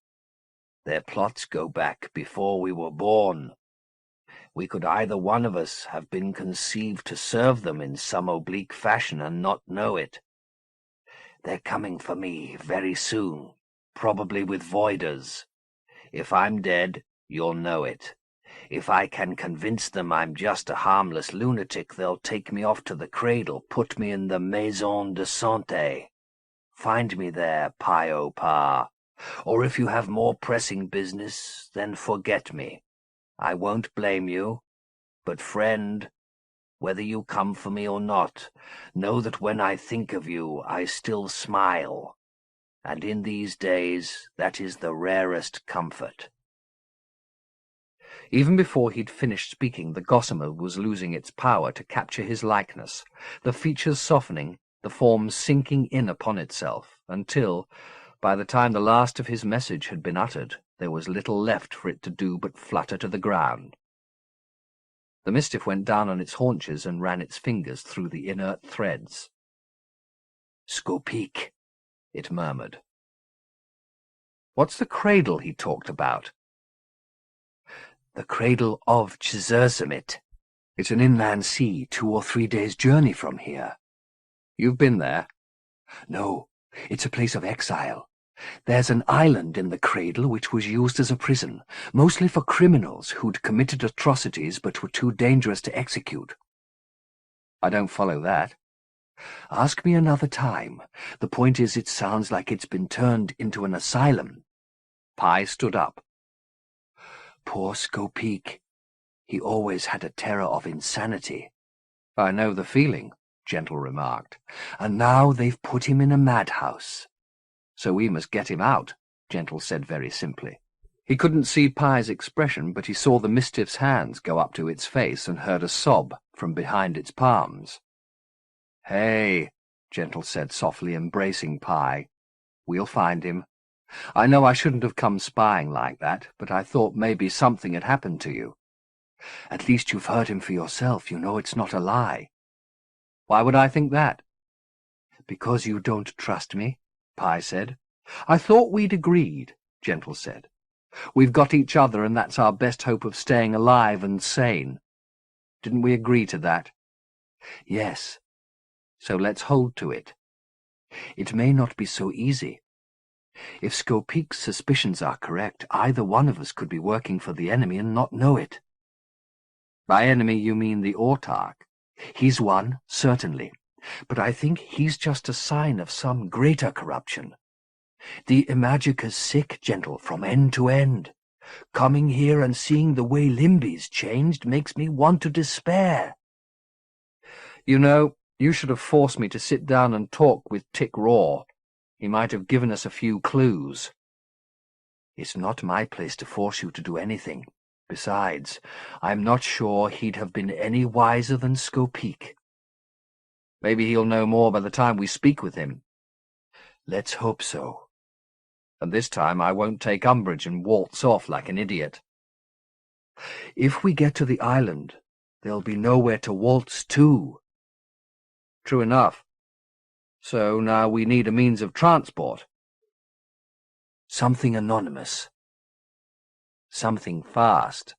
S2: Their plots go back before we were born. We could either one of us have been conceived to serve them in some oblique fashion and not know it. They're coming for me very soon, probably with voiders. If I'm dead, you'll know it. If I can convince them I'm just a harmless lunatic, they'll take me off to the cradle, put me in the maison de santé. Find me there, Pi-O-Pa. Or if you have more pressing business, then forget me. I won't blame you. But, friend, whether you come for me or not, know that when I think of you, I still smile. And in these days, that is the rarest comfort.
S1: Even before he'd finished speaking, the gossamer was losing its power to capture his likeness, the features softening, the form sinking in upon itself, until, by the time the last of his message had been uttered, there was little left for it to do but flutter to the ground. The Mistiff went down on its haunches and ran its fingers through the inert threads.
S2: "Skopeek," it murmured.
S1: "What's the cradle he talked about?"
S2: "The cradle of Chizursamit. It's an inland sea, 2 or 3 days' journey from here."
S1: "You've been there?"
S2: "No, it's a place of exile. There's an island in the cradle which was used as a prison, mostly for criminals who'd committed atrocities but were too dangerous to execute."
S1: "I don't follow that."
S2: "Ask me another time. The point is, it sounds like it's been turned into an asylum."
S1: Pi stood up.
S2: "Poor Skopeek. He always had a terror of insanity."
S1: "I know the feeling," Gentle remarked.
S2: "And now they've put him in a madhouse."
S1: "So we must get him out," Gentle said very simply. He couldn't see Pi's expression, but he saw the Mistiff's hands go up to its face and heard a sob from behind its palms. "Hey," Gentle said softly, embracing Pi. "We'll find him. I know I shouldn't have come spying like that, but I thought maybe something had happened to you."
S2: "At least you've heard him for yourself. You know it's not a lie."
S1: "Why would I think that?"
S2: "Because you don't trust me," Pi said.
S1: "I thought we'd agreed," Gentle said. "We've got each other, and that's our best hope of staying alive and sane. Didn't we agree to that?"
S2: "Yes."
S1: "So let's hold to it."
S2: "It may not be so easy. If Skopeek's suspicions are correct, either one of us could be working for the enemy and not know it."
S1: "By enemy you mean the autarch?"
S2: "He's one, certainly. But I think he's just a sign of some greater corruption. The Imajica's sick, Gentle, from end to end. Coming here and seeing the way Limby's changed makes me want to despair."
S1: "You know, you should have forced me to sit down and talk with Tick Raw. He might have given us a few clues."
S2: "It's not my place to force you to do anything. Besides, I'm not sure he'd have been any wiser than Skopeek."
S1: "Maybe he'll know more by the time we speak with him."
S2: "Let's hope so."
S1: "And this time I won't take umbrage and waltz off like an idiot."
S2: "If we get to the island, there'll be nowhere to waltz to."
S1: "True enough. So now we need a means of transport."
S2: "Something anonymous.
S1: Something fast.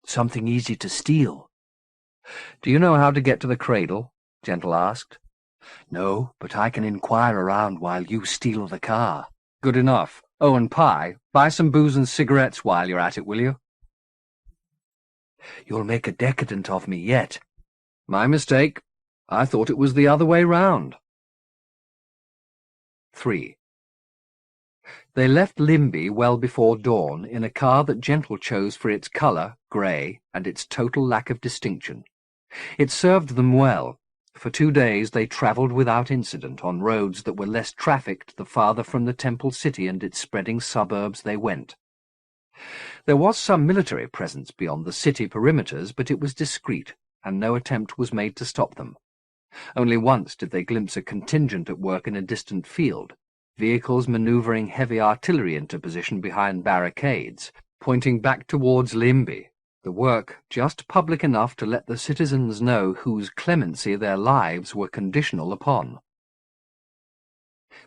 S2: Something easy to steal."
S1: "Do you know how to get to the cradle?" Gentle asked.
S2: "No, but I can inquire around while you steal the car."
S1: "Good enough. Oh, and Pi, buy some booze and cigarettes while you're at it, will you?"
S2: "You'll make a decadent of me yet."
S1: "My mistake. I thought it was the other way round." 3. They left Limby well before dawn in a car that Gentle chose for its colour, grey, and its total lack of distinction. It served them well. For 2 days they travelled without incident on roads that were less trafficked the farther from the Temple City and its spreading suburbs they went. There was some military presence beyond the city perimeters, but it was discreet, and no attempt was made to stop them. Only once did they glimpse a contingent at work in a distant field, vehicles manoeuvring heavy artillery into position behind barricades, pointing back towards Limby, the work just public enough to let the citizens know whose clemency their lives were conditional upon.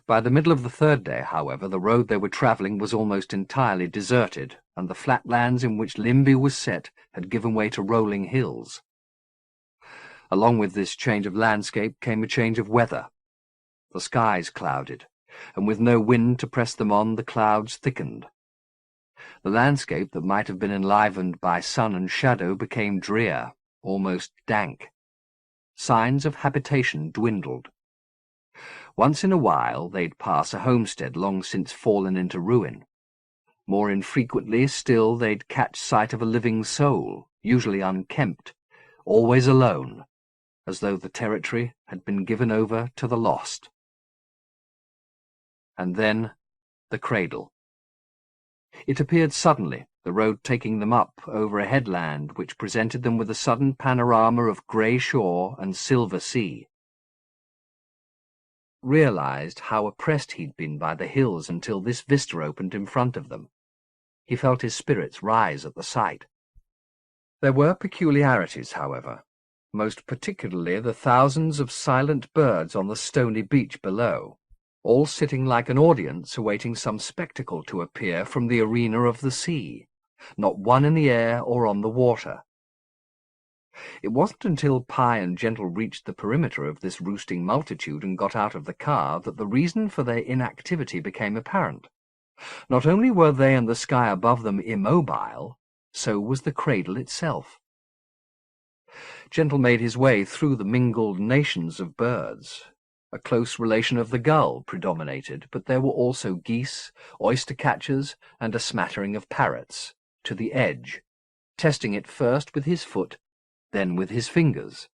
S1: By the middle of the third day, however, the road they were travelling was almost entirely deserted, and the flatlands in which Limby was set had given way to rolling hills. Along with this change of landscape came a change of weather. The skies clouded, and with no wind to press them on, the clouds thickened. The landscape that might have been enlivened by sun and shadow became drear, almost dank. Signs of habitation dwindled. Once in a while they'd pass a homestead long since fallen into ruin. More infrequently still they'd catch sight of a living soul, usually unkempt, always alone, as though the territory had been given over to the lost. And then the cradle. It appeared suddenly, the road taking them up over a headland which presented them with a sudden panorama of grey shore and silver sea. Realized how oppressed he'd been by the hills until this vista opened in front of them. He felt his spirits rise at the sight. There were peculiarities, however, most particularly the thousands of silent birds on the stony beach below, all sitting like an audience awaiting some spectacle to appear from the arena of the sea, not one in the air or on the water. It wasn't until Pye and Gentle reached the perimeter of this roosting multitude and got out of the car that the reason for their inactivity became apparent. Not only were they and the sky above them immobile, so was the cradle itself. Gentle made his way through the mingled nations of birds. A close relation of the gull predominated, but there were also geese, oyster-catchers, and a smattering of parrots, to the edge, testing it first with his foot, then with his fingers.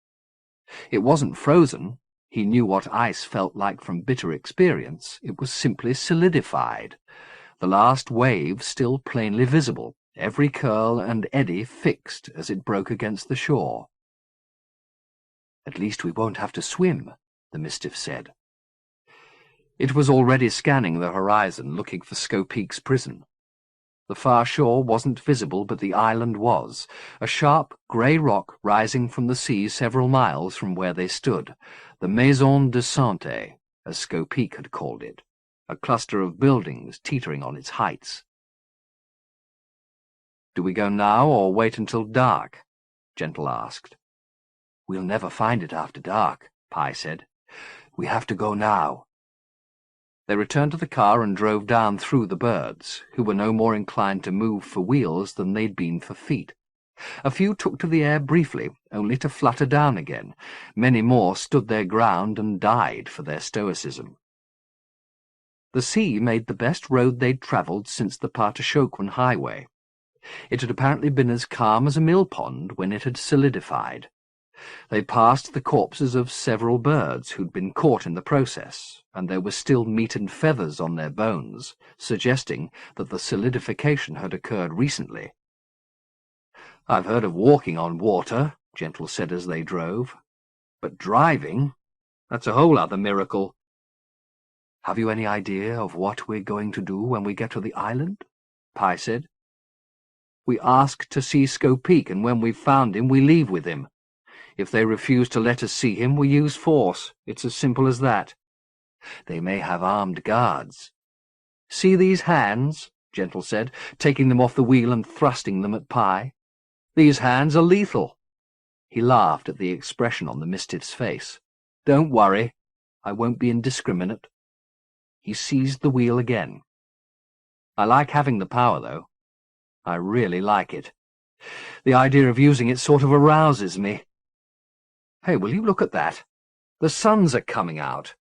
S1: It wasn't frozen. He knew what ice felt like from bitter experience. It was simply solidified, the last wave still plainly visible, every curl and eddy fixed as it broke against the shore. "At least we won't have to swim," the Mistiff said. It was already scanning the horizon, looking for Scopeek's prison. The far shore wasn't visible, but the island was, a sharp grey rock rising from the sea several miles from where they stood, the Maison de Santé, as Scopeek had called it, a cluster of buildings teetering on its heights. "Do we go now or wait until dark?" Gentle asked. "We'll never find it after dark," Pye said. "We have to go now." They returned to the car and drove down through the birds, who were no more inclined to move for wheels than they'd been for feet. A few took to the air briefly, only to flutter down again. Many more stood their ground and died for their stoicism. The sea made the best road they'd travelled since the Partashoquan highway. It had apparently been as calm as a mill-pond when it had solidified. They passed the corpses of several birds who'd been caught in the process, and there was still meat and feathers on their bones, suggesting that the solidification had occurred recently. "I've heard of walking on water," Gentle said as they drove. "But driving? That's a whole other miracle." "Have you any idea of what we're going to do when we get to the island?" Pye said. "We ask to see Scopeek, and when we've found him, we leave with him. If they refuse to let us see him, we use force. It's as simple as that. They may have armed guards." "See these hands?" Gentle said, taking them off the wheel and thrusting them at Pye. "These hands are lethal." He laughed at the expression on the Mistiff's face. "Don't worry. I won't be indiscriminate." He seized the wheel again. "I like having the power, though. I really like it. The idea of using it sort of arouses me. Hey, will you look at that? The suns are coming out."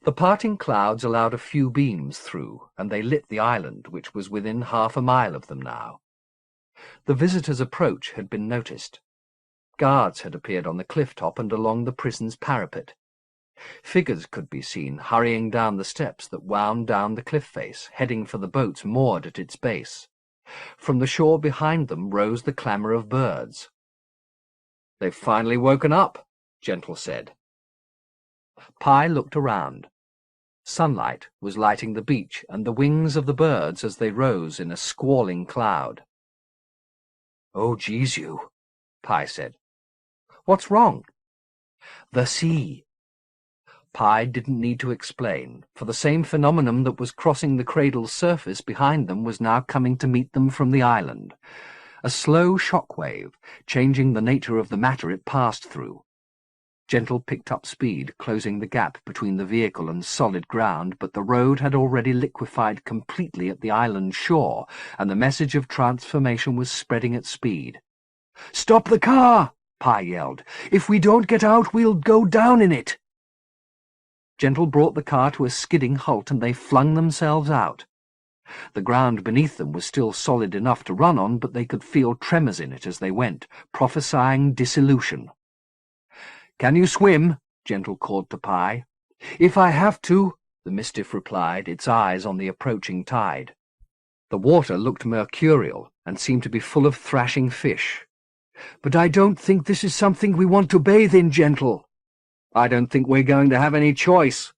S1: The parting clouds allowed a few beams through, and they lit the island, which was within half a mile of them now. The visitors' approach had been noticed. Guards had appeared on the cliff-top and along the prison's parapet. Figures could be seen hurrying down the steps that wound down the cliff face, heading for the boats moored at its base. From the shore behind them rose the clamour of birds. "They've finally woken up," Gentle said. Pye looked around. Sunlight was lighting the beach and the wings of the birds as they rose in a squalling cloud. "Oh, geez, you," Pye said. "What's wrong?" "The sea." Pi didn't need to explain, for the same phenomenon that was crossing the cradle's surface behind them was now coming to meet them from the island. A slow shock wave, changing the nature of the matter it passed through. Gentle picked up speed, closing the gap between the vehicle and solid ground, but the road had already liquefied completely at the island shore, and the message of transformation was spreading at speed. "Stop the car!" Pi yelled. "If we don't get out, we'll go down in it." Gentle brought the car to a skidding halt, and they flung themselves out. The ground beneath them was still solid enough to run on, but they could feel tremors in it as they went, prophesying dissolution. "Can you swim?" Gentle called to Pi. "If I have to," the Mistiff replied, its eyes on the approaching tide. The water looked mercurial and seemed to be full of thrashing fish. "But I don't think this is something we want to bathe in, Gentle." "I don't think we're going to have any choice."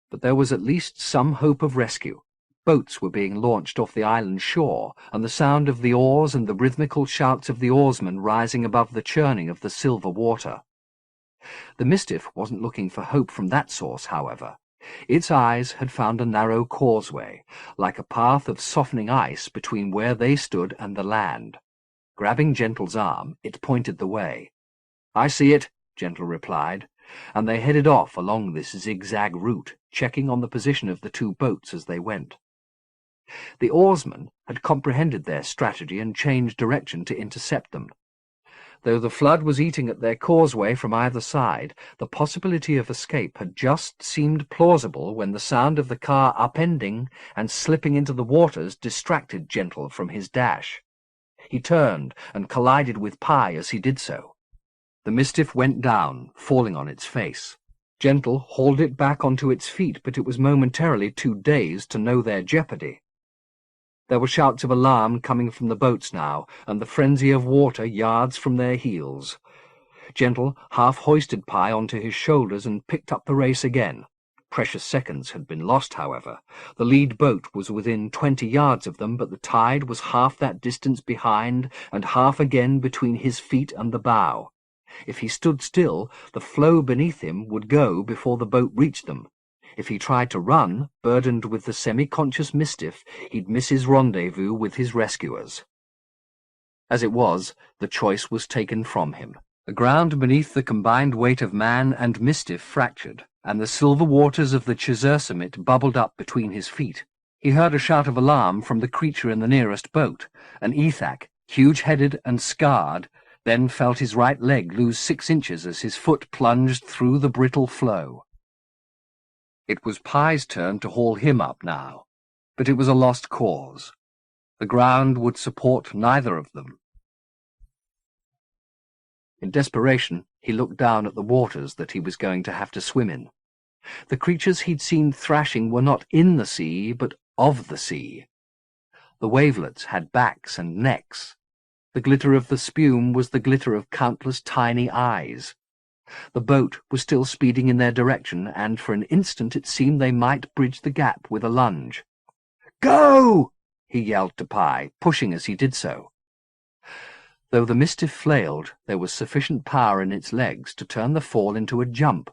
S1: But there was at least some hope of rescue. Boats were being launched off the island shore, and the sound of the oars and the rhythmical shouts of the oarsmen rising above the churning of the silver water. The Mistiff wasn't looking for hope from that source, however. Its eyes had found a narrow causeway, like a path of softening ice between where they stood and the land. Grabbing Gentle's arm, it pointed the way. "I see it," Gentle replied, and they headed off along this zigzag route, checking on the position of the two boats as they went. The oarsmen had comprehended their strategy and changed direction to intercept them. Though the flood was eating at their causeway from either side, the possibility of escape had just seemed plausible when the sound of the car upending and slipping into the waters distracted Gentle from his dash. He turned and collided with Pi as he did so. The Mistiff went down, falling on its face. Gentle hauled it back onto its feet, but it was momentarily too dazed to know their jeopardy. There were shouts of alarm coming from the boats now, and the frenzy of water yards from their heels. Gentle half-hoisted Pi onto his shoulders and picked up the race again. Precious seconds had been lost, however. The lead boat was within 20 yards of them, but the tide was half that distance behind and half again between his feet and the bow. If he stood still, the flow beneath him would go before the boat reached them. If he tried to run, burdened with the semi-conscious Mistiff, he'd miss his rendezvous with his rescuers. As it was, the choice was taken from him. The ground beneath the combined weight of man and Mistiff fractured, and the silver waters of the Chizursummit bubbled up between his feet. He heard a shout of alarm from the creature in the nearest boat, an Ethak, huge-headed and scarred, then felt his right leg lose 6 inches as his foot plunged through the brittle flow. It was Pi's turn to haul him up now, but it was a lost cause. The ground would support neither of them. In desperation, he looked down at the waters that he was going to have to swim in. The creatures he'd seen thrashing were not in the sea, but of the sea. The wavelets had backs and necks. The glitter of the spume was the glitter of countless tiny eyes. The boat was still speeding in their direction, and for an instant it seemed they might bridge the gap with a lunge. "Go!" he yelled to Pi, pushing as he did so. Though the Mistiff flailed, there was sufficient power in its legs to turn the fall into a jump.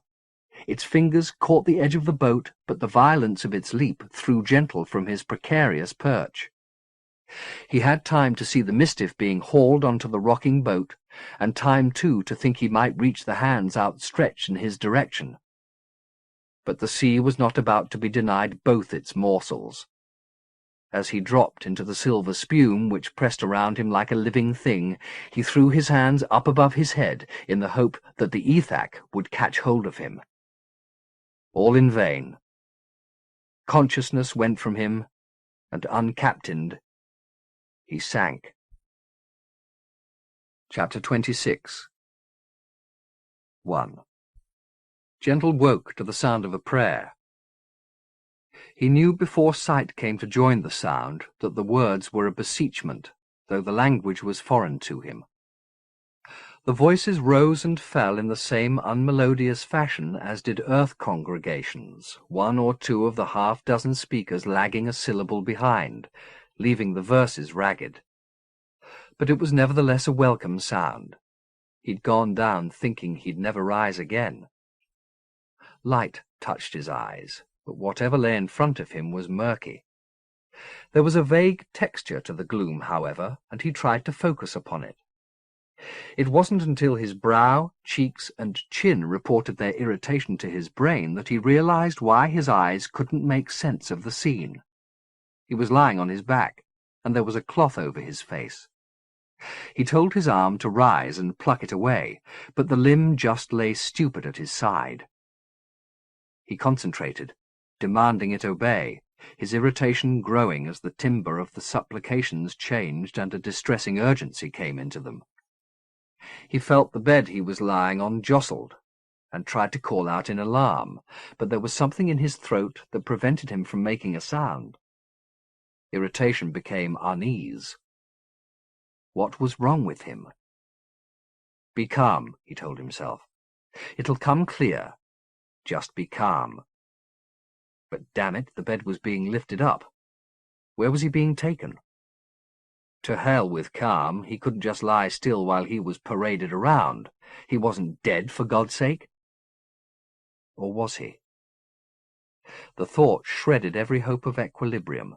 S1: Its fingers caught the edge of the boat, but the violence of its leap threw Gentle from his precarious perch. He had time to see the Mistiff being hauled onto the rocking boat, and time, too, to think he might reach the hands outstretched in his direction. But the sea was not about to be denied both its morsels. As he dropped into the silver spume, which pressed around him like a living thing, he threw his hands up above his head in the hope that the Ethak would catch hold of him. All in vain. Consciousness went from him, and uncaptained, he sank. Chapter 26. 1. Gentle woke to the sound of a prayer. He knew before sight came to join the sound that the words were a beseechment, though the language was foreign to him. The voices rose and fell in the same unmelodious fashion as did earth congregations, 1 or 2 of the half-dozen speakers lagging a syllable behind, leaving the verses ragged. But it was nevertheless a welcome sound. He'd gone down thinking he'd never rise again. Light touched his eyes, but whatever lay in front of him was murky. There was a vague texture to the gloom, however, and he tried to focus upon it. It wasn't until his brow, cheeks, and chin reported their irritation to his brain that he realized why his eyes couldn't make sense of the scene. He was lying on his back, and there was a cloth over his face. He told his arm to rise and pluck it away, but the limb just lay stupid at his side. He concentrated, demanding it obey, his irritation growing as the timbre of the supplications changed and a distressing urgency came into them. He felt the bed he was lying on jostled, and tried to call out in alarm, but there was something in his throat that prevented him from making a sound. Irritation became unease. What was wrong with him? Be calm, he told himself. It'll come clear. Just be calm. But damn it, the bed was being lifted up. Where was he being taken? To hell with calm, he couldn't just lie still while he was paraded around. He wasn't dead, for God's sake. Or was he? The thought shredded every hope of equilibrium.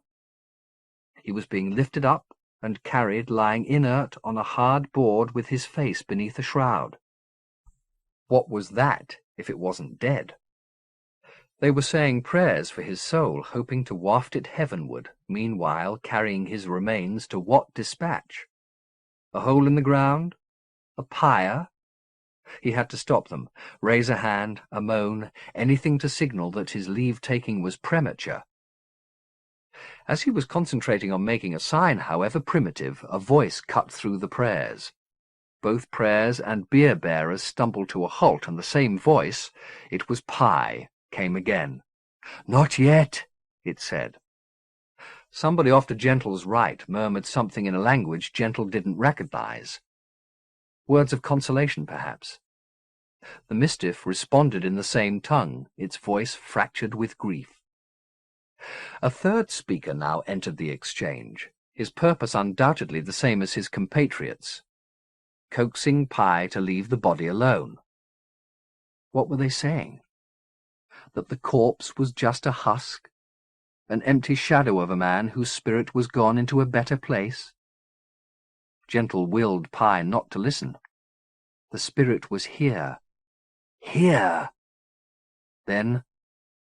S1: He was being lifted up and carried lying inert on a hard board with his face beneath a shroud. What was that, if it wasn't dead? They were saying prayers for his soul, hoping to waft it heavenward, meanwhile carrying his remains to what dispatch? A hole in the ground? A pyre? He had to stop them, raise a hand, a moan, anything to signal that his leave-taking was premature. As he was concentrating on making a sign, however primitive, a voice cut through the prayers. Both prayers and beer-bearers stumbled to a halt, and the same voice, it was Pye, came again. "Not yet," it said. Somebody off to Gentle's right murmured something in a language Gentle didn't recognize. Words of consolation, perhaps. The Mistiff responded in the same tongue, its voice fractured with grief. A third speaker now entered the exchange, his purpose undoubtedly the same as his compatriots, coaxing Pye to leave the body alone. What were they saying? That the corpse was just a husk, an empty shadow of a man whose spirit was gone into a better place? Gentle willed Pye not to listen. The spirit was here. Here! Then,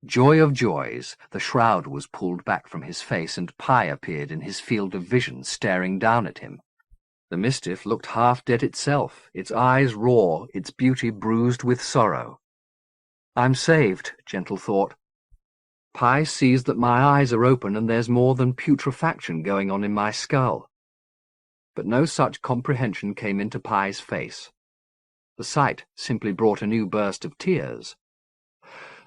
S1: joy of joys, the shroud was pulled back from his face, and Pye appeared in his field of vision, staring down at him. The Mistiff looked half dead itself, its eyes raw, its beauty bruised with sorrow. I'm saved, Gentle thought. Pye sees that my eyes are open and there's more than putrefaction going on in my skull. But no such comprehension came into Pye's face. The sight simply brought a new burst of tears.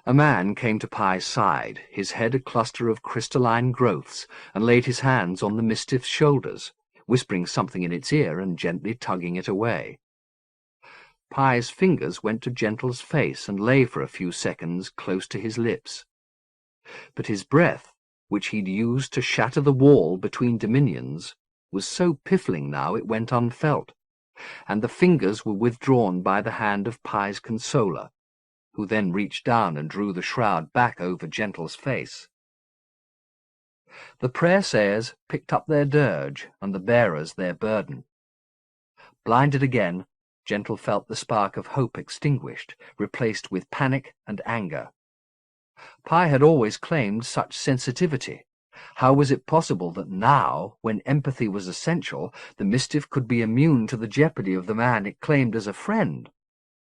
S1: A man came to Pye's side, his head a cluster of crystalline growths, and laid his hands on the Mistiff's shoulders, whispering something in its ear and gently tugging it away. Pye's fingers went to Gentle's face and lay for a few seconds close to his lips. But his breath, which he'd used to shatter the wall between dominions, was so piffling now it went unfelt, and the fingers were withdrawn by the hand of Pye's consoler, who then reached down and drew the shroud back over Gentle's face. The prayer-sayers picked up their dirge, and the bearers their burden. Blinded again, Gentle felt the spark of hope extinguished, replaced with panic and anger. Pye had always claimed such sensitivity. How was it possible that now, when empathy was essential, the Mistiff could be immune to the jeopardy of the man it claimed as a friend?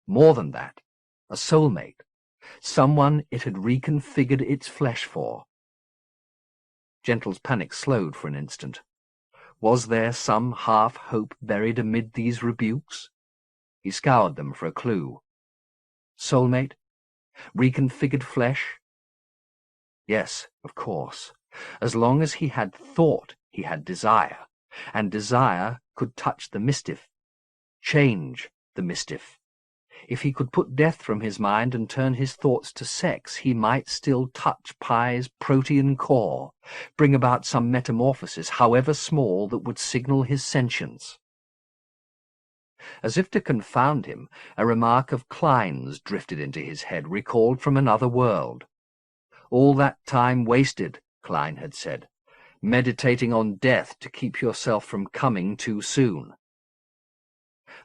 S1: More than that, a soulmate, someone it had reconfigured its flesh for. Gentle's panic slowed for an instant. Was there some half-hope buried amid these rebukes? He scoured them for a clue. Soulmate? Reconfigured flesh? Yes, of course. As long as he had thought he had desire, and desire could touch the Mistiff, change the Mistiff. If he could put death from his mind and turn his thoughts to sex, he might still touch Pye's protean core, bring about some metamorphosis, however small, that would signal his sentience. As if to confound him, a remark of Klein's drifted into his head, recalled from another world. "All that time wasted," Klein had said, "meditating on death to keep yourself from coming too soon."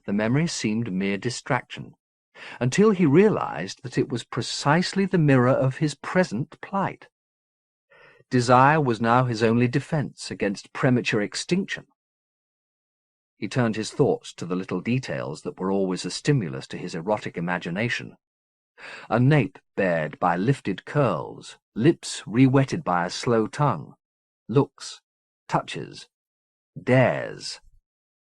S1: The memory seemed mere distraction, until he realized that it was precisely the mirror of his present plight. Desire was now his only defense against premature extinction. He turned his thoughts to the little details that were always a stimulus to his erotic imagination. A nape bared by lifted curls, lips re-wetted by a slow tongue, looks, touches, dares.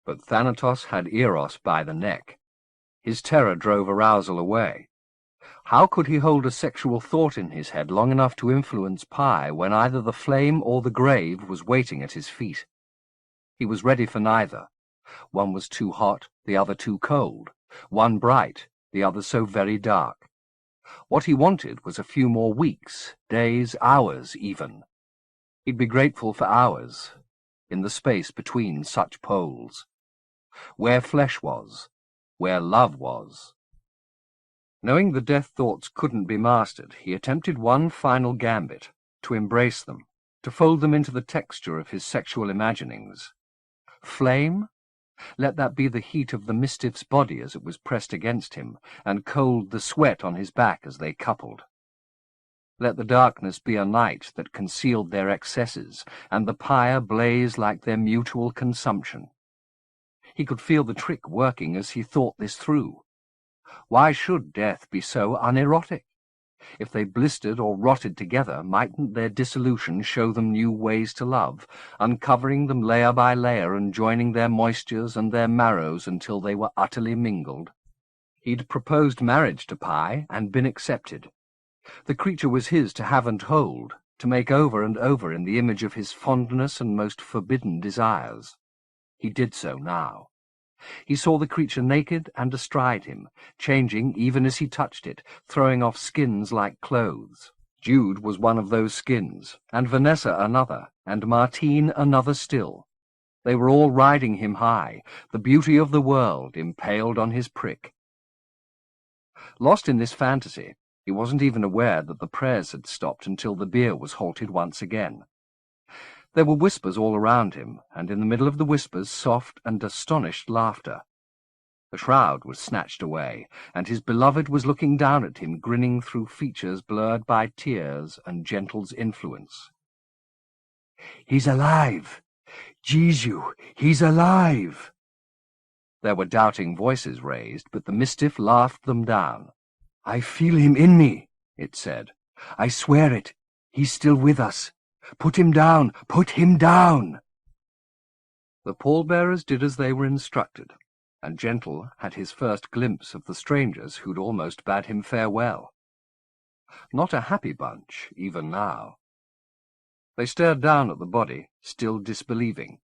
S1: But Thanatos had Eros by the neck. His terror drove arousal away. How could he hold a sexual thought in his head long enough to influence Pi when either the flame or the grave was waiting at his feet? He was ready for neither. One was too hot, the other too cold. One bright, the other so very dark. What he wanted was a few more weeks, days, hours even. He'd be grateful for hours, in the space between such poles. Where flesh was, where love was. Knowing the death thoughts couldn't be mastered, he attempted one final gambit, to embrace them, to fold them into the texture of his sexual imaginings. Flame? Let that be the heat of the Mistiff's body as it was pressed against him, and cold the sweat on his back as they coupled. Let the darkness be a night that concealed their excesses, and the pyre blaze like their mutual consumption. He could feel the trick working as he thought this through. Why should death be so unerotic? If they blistered or rotted together, mightn't their dissolution show them new ways to love, uncovering them layer by layer and joining their moistures and their marrows until they were utterly mingled? He'd proposed marriage to Pi and been accepted. The creature was his to have and hold, to make over and over in the image of his fondness and most forbidden desires. He did so now. He saw the creature naked and astride him, changing even as he touched it, throwing off skins like clothes. Jude was one of those skins, and Vanessa another, and Martine another still. They were all riding him high, the beauty of the world impaled on his prick. Lost in this fantasy, he wasn't even aware that the prayers had stopped until the beer was halted once again. There were whispers all around him, and in the middle of the whispers soft and astonished laughter. The shroud was snatched away, and his beloved was looking down at him, grinning through features blurred by tears and Gentle's influence. "He's alive! Jesu, he's alive!" There were doubting voices raised, but the Mistiff laughed them down. "I feel him in me," it said. "I swear it. He's still with us. Put him down! Put him down!" The pallbearers did as they were instructed, and Gentle had his first glimpse of the strangers who'd almost bade him farewell. Not a happy bunch, even now. They stared down at the body, still disbelieving.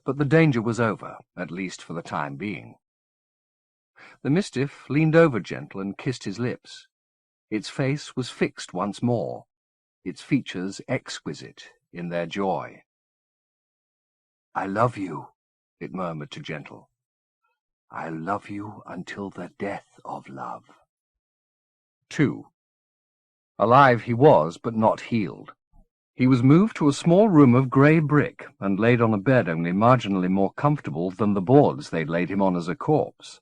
S1: But the danger was over, at least for the time being. The Mistiff leaned over Gentle and kissed his lips. Its face was fixed once more, its features exquisite in their joy. "I love you," it murmured to Gentle. "I love you until the death of love." 2. Alive he was, but not healed. He was moved to a small room of grey brick and laid on a bed only marginally more comfortable than the boards they'd laid him on as a corpse.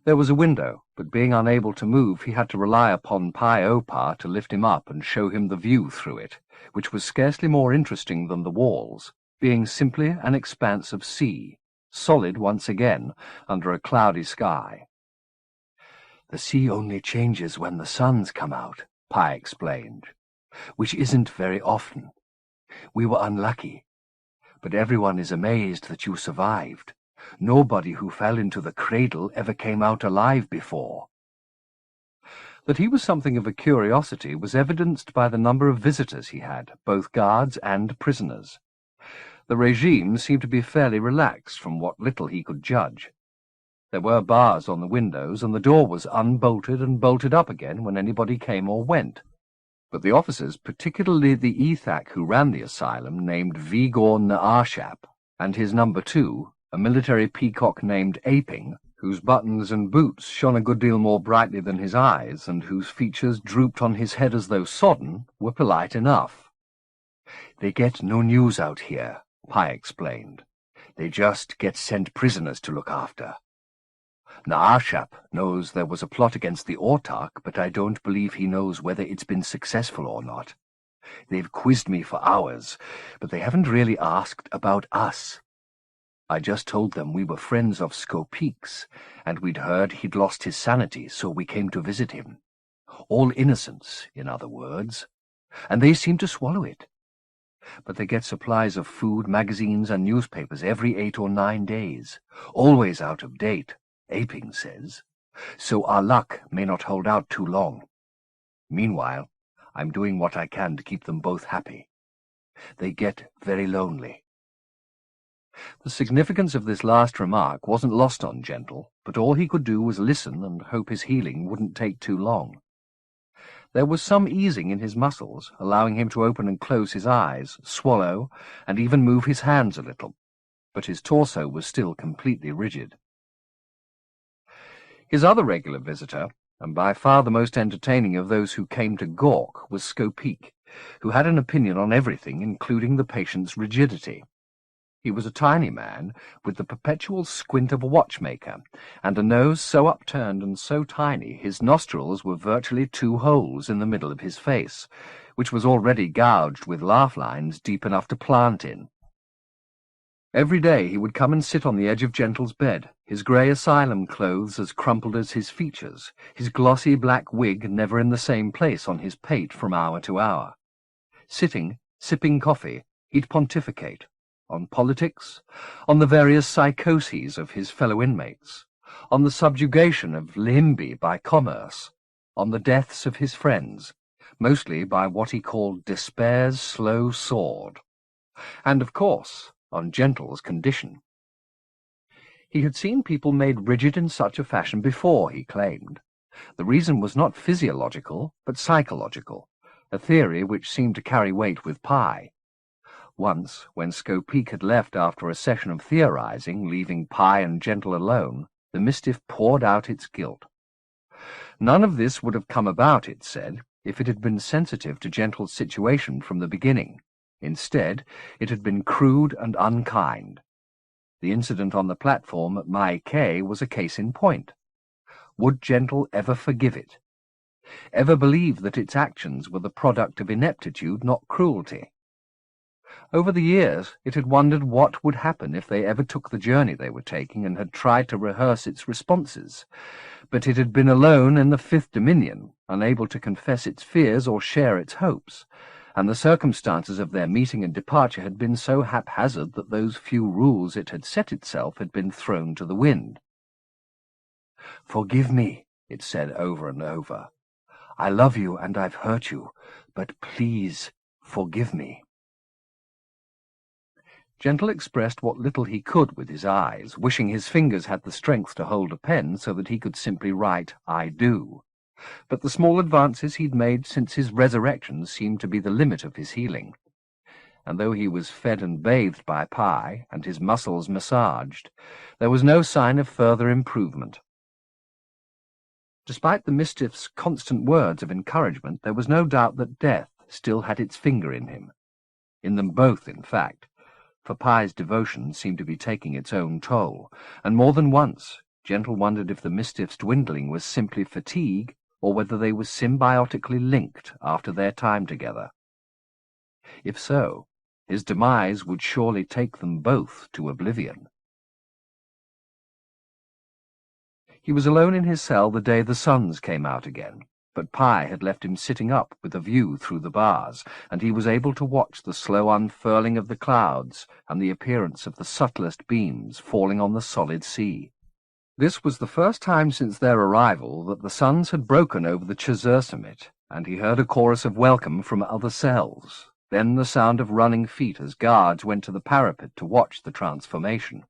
S1: There was a window, but being unable to move, he had to rely upon Pi-O-Pa to lift him up and show him the view through it, which was scarcely more interesting than the walls, being simply an expanse of sea, solid once again, under a cloudy sky. "The sea only changes when the suns come out," Pi explained, "which isn't very often. We were unlucky, but everyone is amazed that you survived. Nobody who fell into the cradle ever came out alive before." That he was something of a curiosity was evidenced by the number of visitors he had, both guards and prisoners. The regime seemed to be fairly relaxed from what little he could judge. There were bars on the windows, and the door was unbolted and bolted up again when anybody came or went. But the officers, particularly the Ethak who ran the asylum, named Vigor Naarshap, and his number 2, a military peacock named Aping, whose buttons and boots shone a good deal more brightly than his eyes, and whose features drooped on his head as though sodden, were polite enough. "They get no news out here," Pye explained. "They just get sent prisoners to look after. Now our chap knows there was a plot against the autarch, but I don't believe he knows whether it's been successful or not. They've quizzed me for hours, but they haven't really asked about us. I just told them we were friends of Scopic's, and we'd heard he'd lost his sanity, so we came to visit him. All innocence, in other words, and they seem to swallow it. But they get supplies of food, magazines, and newspapers every 8 or 9 days, always out of date, Aping says, so our luck may not hold out too long. Meanwhile, I'm doing what I can to keep them both happy. They get very lonely." The significance of this last remark wasn't lost on Gentle, but all he could do was listen and hope his healing wouldn't take too long. There was some easing in his muscles, allowing him to open and close his eyes, swallow, and even move his hands a little, but his torso was still completely rigid. His other regular visitor, and by far the most entertaining of those who came to gawk, was Scopic, who had an opinion on everything, including the patient's rigidity. He was a tiny man, with the perpetual squint of a watchmaker, and a nose so upturned and so tiny his nostrils were virtually 2 holes in the middle of his face, which was already gouged with laugh lines deep enough to plant in. Every day he would come and sit on the edge of Gentle's bed, his grey asylum clothes as crumpled as his features, his glossy black wig never in the same place on his pate from hour to hour. Sitting, sipping coffee, he'd pontificate. On politics, on the various psychoses of his fellow inmates, on the subjugation of Limby by commerce, on the deaths of his friends, mostly by what he called despair's slow sword, and, of course, on Gentle's condition. He had seen people made rigid in such a fashion before, he claimed. The reason was not physiological, but psychological, a theory which seemed to carry weight with Pye. Once, when Scopic had left after a session of theorizing, leaving Pye and Gentle alone, the Mistiff poured out its guilt. None of this would have come about, it said, if it had been sensitive to Gentle's situation from the beginning. Instead, it had been crude and unkind. The incident on the platform at Mai Quay was a case in point. Would Gentle ever forgive it? Ever believe that its actions were the product of ineptitude, not cruelty? Over the years, it had wondered what would happen if they ever took the journey they were taking and had tried to rehearse its responses. But it had been alone in the Fifth Dominion, unable to confess its fears or share its hopes, and the circumstances of their meeting and departure had been so haphazard that those few rules it had set itself had been thrown to the wind. "Forgive me," it said over and over. "I love you and I've hurt you, but please forgive me." Gentle expressed what little he could with his eyes, wishing his fingers had the strength to hold a pen so that he could simply write, "I do." But the small advances he'd made since his resurrection seemed to be the limit of his healing. And though he was fed and bathed by Pye, and his muscles massaged, there was no sign of further improvement. Despite the Mistiff's constant words of encouragement, there was no doubt that death still had its finger in him. In them both, in fact, for Pye's devotion seemed to be taking its own toll, and more than once Gentle wondered if the Mistiff's dwindling was simply fatigue, or whether they were symbiotically linked after their time together. If so, his demise would surely take them both to oblivion. He was alone in his cell the day the suns came out again, but Pye had left him sitting up with a view through the bars, and he was able to watch the slow unfurling of the clouds and the appearance of the subtlest beams falling on the solid sea. This was the first time since their arrival that the suns had broken over the Chazur summit, and he heard a chorus of welcome from other cells, then the sound of running feet as guards went to the parapet to watch the transformation.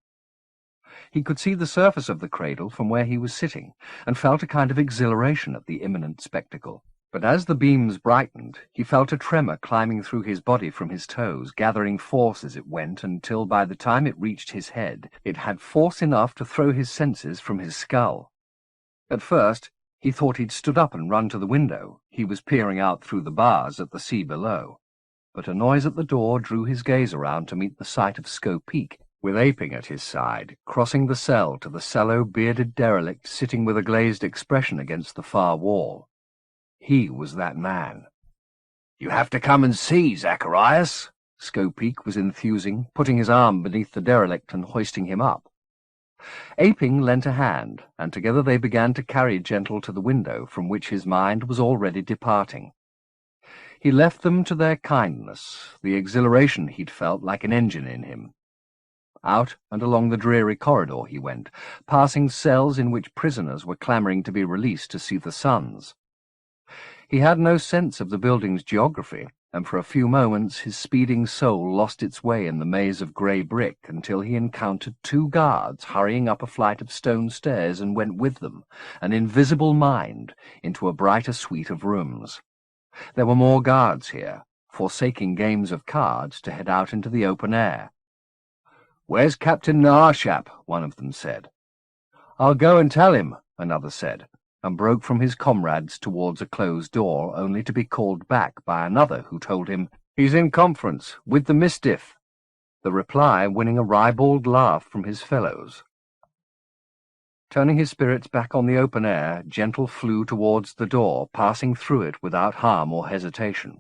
S1: He could see the surface of the cradle from where he was sitting, and felt a kind of exhilaration at the imminent spectacle. But as the beams brightened, he felt a tremor climbing through his body from his toes, gathering force as it went, until by the time it reached his head, it had force enough to throw his senses from his skull. At first, he thought he'd stood up and run to the window. He was peering out through the bars at the sea below. But a noise at the door drew his gaze around to meet the sight of Scopeek, with Aping at his side, crossing the cell to the sallow, bearded derelict sitting with a glazed expression against the far wall. He was that man. "You have to come and see, Zacharias," Scopeek was enthusing, putting his arm beneath the derelict and hoisting him up. Aping lent a hand, and together they began to carry Gentle to the window from which his mind was already departing. He left them to their kindness, the exhilaration he'd felt like an engine in him. Out and along the dreary corridor he went, passing cells in which prisoners were clamouring to be released to see the suns. He had no sense of the building's geography, and for a few moments his speeding soul lost its way in the maze of grey brick until he encountered 2 guards hurrying up a flight of stone stairs and went with them, an invisible mind, into a brighter suite of rooms. There were more guards here, forsaking games of cards to head out into the open air. "Where's Captain Narshap?" one of them said. "I'll go and tell him," another said, and broke from his comrades towards a closed door, only to be called back by another who told him, "He's in conference with the Mistiff," the reply winning a ribald laugh from his fellows. Turning his spirits back on the open air, Gentle flew towards the door, passing through it without harm or hesitation.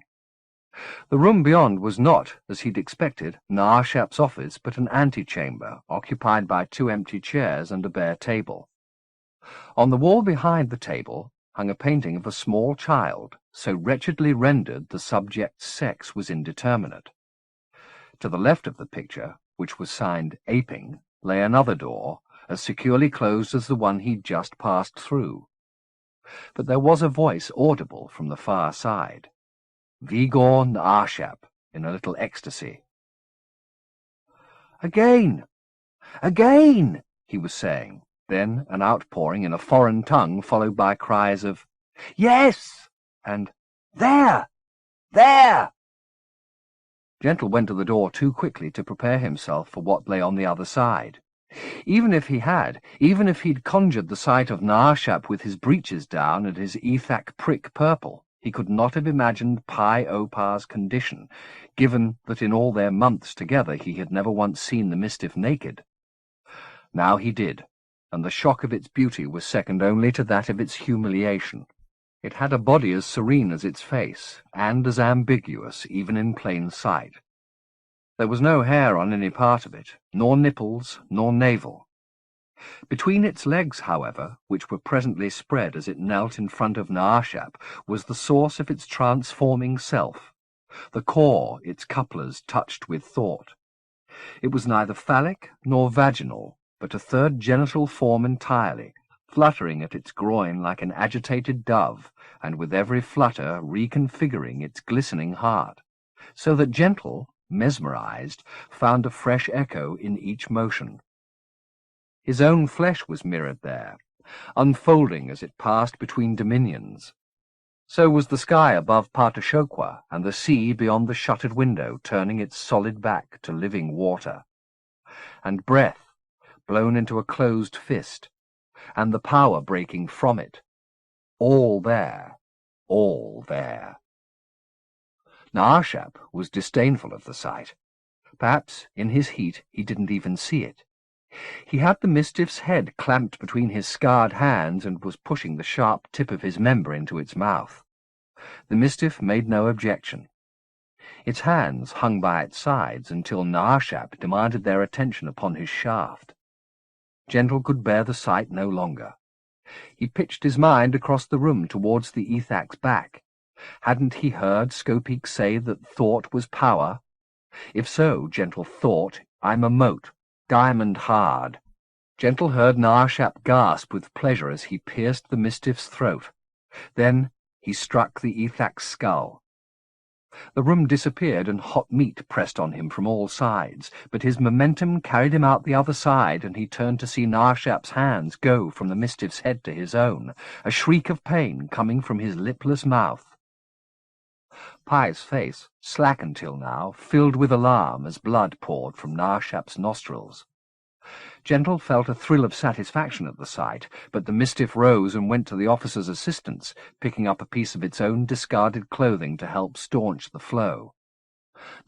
S1: The room beyond was not, as he'd expected, Narshap's office, but an antechamber, occupied by 2 empty chairs and a bare table. On the wall behind the table hung a painting of a small child, so wretchedly rendered the subject's sex was indeterminate. To the left of the picture, which was signed Aping, lay another door, as securely closed as the one he'd just passed through. But there was a voice audible from the far side. Vigor Narshap, in a little ecstasy. "Again! Again!" he was saying. Then an outpouring in a foreign tongue, followed by cries of "Yes!" and "There! There!" Gentle went to the door too quickly to prepare himself for what lay on the other side. Even if he'd conjured the sight of Narshap with his breeches down and his ethak prick purple, he could not have imagined Pi Opar's condition, given that in all their months together he had never once seen the Mistiff naked. Now he did, and the shock of its beauty was second only to that of its humiliation. It had a body as serene as its face, and as ambiguous even in plain sight. There was no hair on any part of it, nor nipples, nor navel. Between its legs, however, which were presently spread as it knelt in front of Narshap, was the source of its transforming self, the core its couplers touched with thought. It was neither phallic nor vaginal, but a third genital form entirely, fluttering at its groin like an agitated dove, and with every flutter reconfiguring its glistening heart, so that Gentle, mesmerized, found a fresh echo in each motion. His own flesh was mirrored there, unfolding as it passed between dominions. So was the sky above Patashokwa, and the sea beyond the shuttered window turning its solid back to living water. And breath, blown into a closed fist, and the power breaking from it. All there, all there. Narshap was disdainful of the sight. Perhaps, in his heat, he didn't even see it. He had the Mistiff's head clamped between his scarred hands and was pushing the sharp tip of his member into its mouth. The Mistiff made no objection. Its hands hung by its sides until Narshap demanded their attention upon his shaft. Gentle could bear the sight no longer. He pitched his mind across the room towards the ethak's back. Hadn't he heard Scopeek say that thought was power? If so, Gentle thought, "I'm a mote, diamond hard." Gentle heard Narshap gasp with pleasure as he pierced the Mistiff's throat. Then he struck the ethak's skull. The room disappeared and hot meat pressed on him from all sides, but his momentum carried him out the other side, and he turned to see Narshap's hands go from the Mistiff's head to his own, a shriek of pain coming from his lipless mouth. Pye's face, slack until now, filled with alarm as blood poured from Narshap's nostrils. Gentle felt a thrill of satisfaction at the sight, but the Mistiff rose and went to the officer's assistance, picking up a piece of its own discarded clothing to help staunch the flow.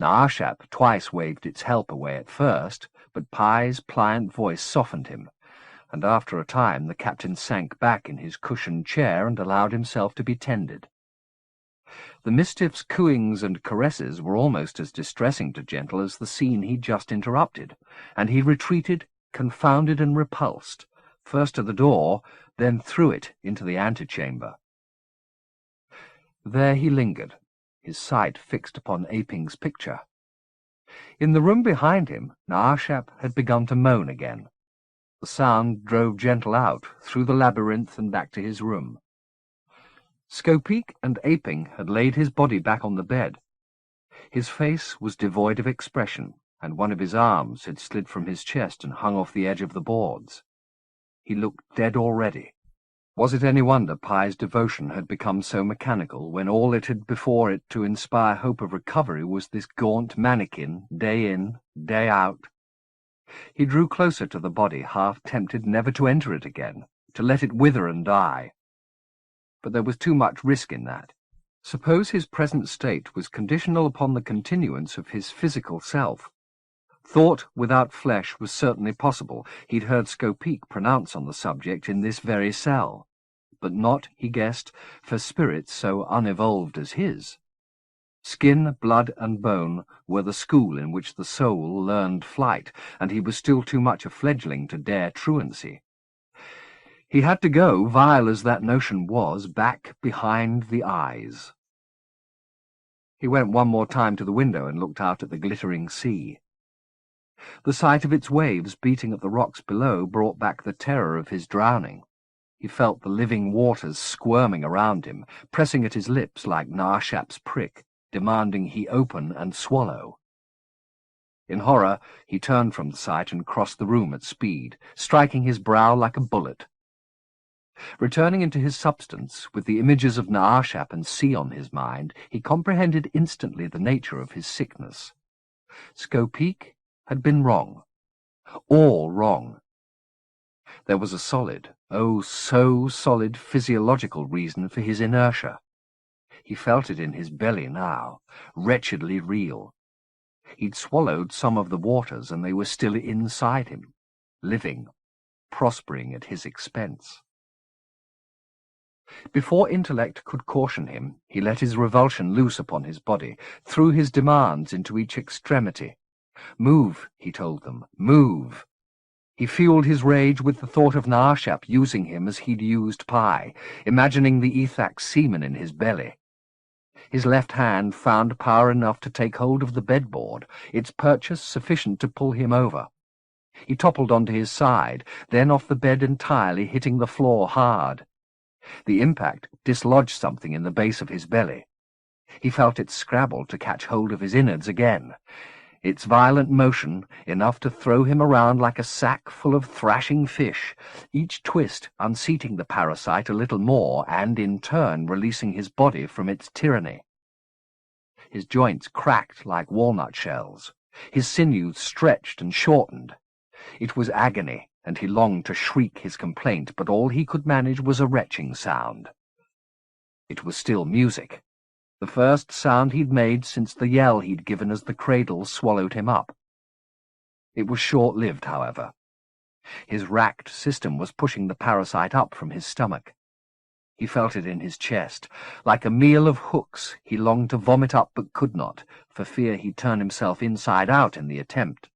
S1: Narshap twice waved its help away at first, but Pye's pliant voice softened him, and after a time the captain sank back in his cushioned chair and allowed himself to be tended. The Mistiff's cooings and caresses were almost as distressing to Gentle as the scene he'd just interrupted, and he retreated, confounded and repulsed, first to the door, then through it into the antechamber. There he lingered, his sight fixed upon Aping's picture. In the room behind him, Narshap had begun to moan again. The sound drove Gentle out, through the labyrinth and back to his room. Skopeek and Aping had laid his body back on the bed. His face was devoid of expression, and one of his arms had slid from his chest and hung off the edge of the boards. He looked dead already. Was it any wonder Pye's devotion had become so mechanical, when all it had before it to inspire hope of recovery was this gaunt mannequin, day in, day out? He drew closer to the body, half tempted never to enter it again, to let it wither and die. But there was too much risk in that. Suppose his present state was conditional upon the continuance of his physical self. Thought without flesh was certainly possible. He'd heard Skopeek pronounce on the subject in this very cell. But not, he guessed, for spirits so unevolved as his. Skin, blood, and bone were the school in which the soul learned flight, and he was still too much a fledgling to dare truancy. He had to go, vile as that notion was, back behind the eyes. He went one more time to the window and looked out at the glittering sea. The sight of its waves beating at the rocks below brought back the terror of his drowning. He felt the living waters squirming around him, pressing at his lips like Narshap's prick, demanding he open and swallow. In horror, he turned from the sight and crossed the room at speed, striking his brow like a bullet. Returning into his substance, with the images of Narshap and sea on his mind, he comprehended instantly the nature of his sickness. Skopeek had been wrong. All wrong. There was a solid, oh, so solid physiological reason for his inertia. He felt it in his belly now, wretchedly real. He'd swallowed some of the waters, and they were still inside him, living, prospering at his expense. Before intellect could caution him, he let his revulsion loose upon his body, threw his demands into each extremity. Move, he told them, move. He fueled his rage with the thought of Narshap using him as he'd used Pye, imagining the Ethak seaman in his belly. His left hand found power enough to take hold of the bedboard, its purchase sufficient to pull him over. He toppled onto his side, then off the bed entirely, hitting the floor hard. The impact dislodged something in the base of his belly. He felt it scrabble to catch hold of his innards again. Its violent motion, enough to throw him around like a sack full of thrashing fish, each twist unseating the parasite a little more and, in turn, releasing his body from its tyranny. His joints cracked like walnut shells. His sinews stretched and shortened. It was agony, and he longed to shriek his complaint, but all he could manage was a retching sound. It was still music. The first sound he'd made since the yell he'd given as the cradle swallowed him up. It was short-lived, however. His racked system was pushing the parasite up from his stomach. He felt it in his chest. Like a meal of hooks, he longed to vomit up but could not, for fear he'd turn himself inside out in the attempt.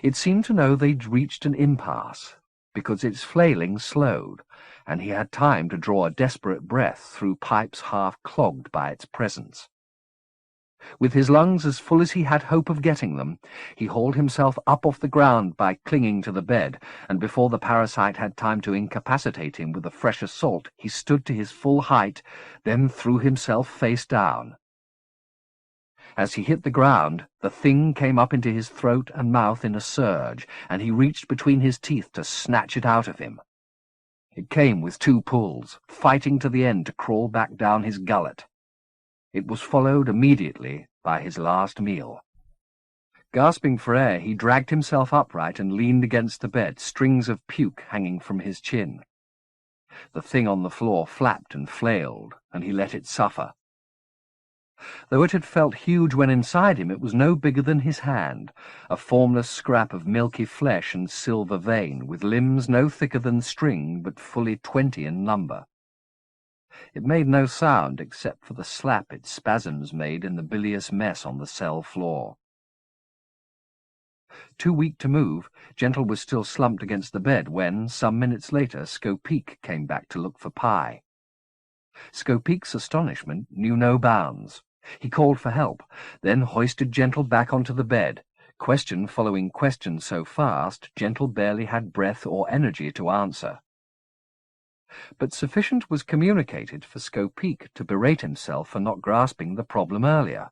S1: It seemed to know they'd reached an impasse, because its flailing slowed, and he had time to draw a desperate breath through pipes half clogged by its presence. With his lungs as full as he had hope of getting them, he hauled himself up off the ground by clinging to the bed, and before the parasite had time to incapacitate him with a fresh assault, he stood to his full height, then threw himself face down. As he hit the ground, the thing came up into his throat and mouth in a surge, and he reached between his teeth to snatch it out of him. It came with 2 pulls, fighting to the end to crawl back down his gullet. It was followed immediately by his last meal. Gasping for air, he dragged himself upright and leaned against the bed, strings of puke hanging from his chin. The thing on the floor flapped and flailed, and he let it suffer. Though it had felt huge when inside him, it was no bigger than his hand, a formless scrap of milky flesh and silver vein, with limbs no thicker than string, but fully 20 in number. It made no sound except for the slap its spasms made in the bilious mess on the cell floor. Too weak to move, Gentle was still slumped against the bed when, some minutes later, Skopeek came back to look for Pye. Skopeek's astonishment knew no bounds. He called for help, then hoisted Gentle back onto the bed, question following question so fast Gentle barely had breath or energy to answer. But sufficient was communicated for Skopeek to berate himself for not grasping the problem earlier.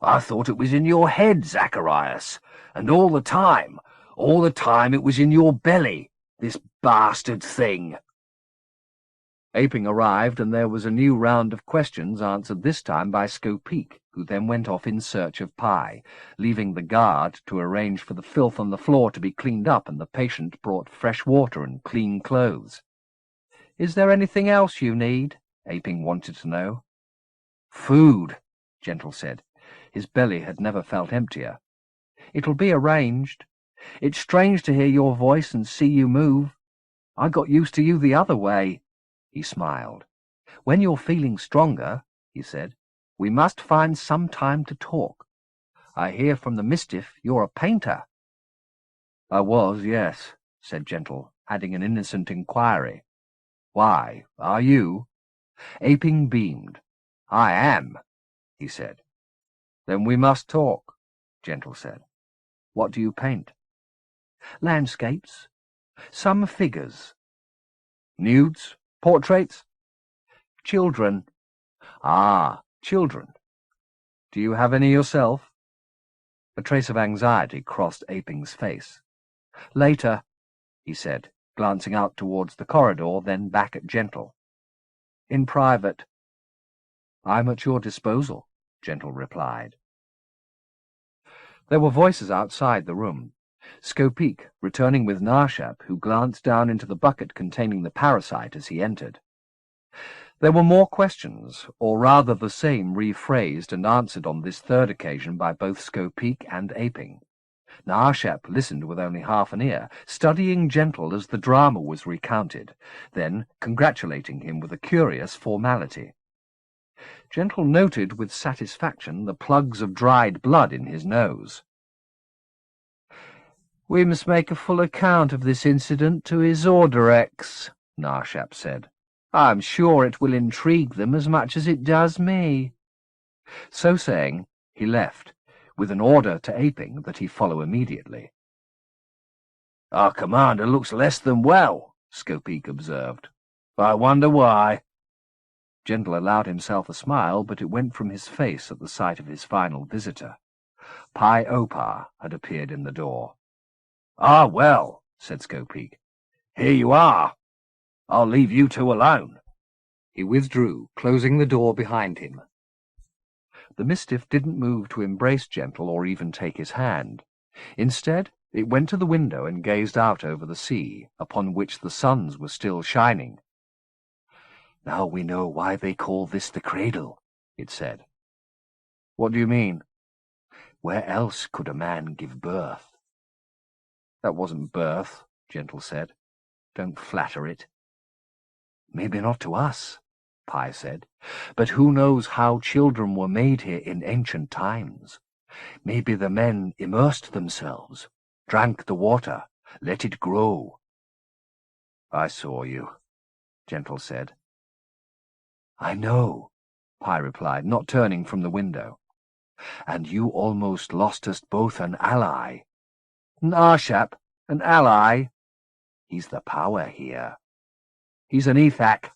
S2: "I thought it was in your head, Zacharias, and all the time it was in your belly, this bastard thing."
S1: Aping arrived, and there was a new round of questions answered this time by Skopeek, who then went off in search of Pye, leaving the guard to arrange for the filth on the floor to be cleaned up and the patient brought fresh water and clean clothes. "Is there anything else you need?" Aping wanted to know. "Food," Gentle said. His belly had never felt emptier. "It'll be arranged. It's strange to hear your voice and see you move. I got used to you the other way." He smiled. "When you're feeling stronger," he said, "we must find some time to talk. I hear from the Mistiff you're a painter." "I was, yes," said Gentle, adding an innocent inquiry. "Why, are you?" Aping beamed. "I am," he said. "Then we must talk," Gentle said. "What do you paint?" "Landscapes. Some figures." "Nudes? Portraits?" "Children." "Ah, children. Do you have any yourself?" A trace of anxiety crossed Aping's face. "Later," he said, glancing out towards the corridor, then back at Gentle. "In private." "I'm at your disposal," Gentle replied. There were voices outside the room. Skopeek, returning with Narshap, who glanced down into the bucket containing the parasite as he entered. There were more questions, or rather the same rephrased and answered on this third occasion by both Skopeek and Aping. Narshap listened with only half an ear, studying Gentle as the drama was recounted, then congratulating him with a curious formality. Gentle noted with satisfaction the plugs of dried blood in his nose. "We must make a full account of this incident to his Orderex," Narshap said. "I'm sure it will intrigue them as much as it does me." So saying, he left, with an order to Aping that he follow immediately.
S2: "Our commander looks less than well," Skopeek observed. "I wonder why."
S1: Gentle allowed himself a smile, but it went from his face at the sight of his final visitor. Pye Opar had appeared in the door.
S2: "Ah, well," said Skopeek. "Here you are. I'll leave you two alone."
S1: He withdrew, closing the door behind him. The Mistiff didn't move to embrace Gentle or even take his hand. Instead, it went to the window and gazed out over the sea, upon which the suns were still shining. "Now we know why they call this the cradle," it said. "What do you mean?" "Where else could a man give birth?" "That wasn't birth," Gentle said. "Don't flatter it." "Maybe not to us," Pye said, "but who knows how children were made here in ancient times? Maybe the men immersed themselves, drank the water, let it grow." "I saw you," Gentle said. "I know," Pye replied, not turning from the window. "And you almost lost us both an ally." "Narshap, an ally?" "He's the power here." "He's an Ethak,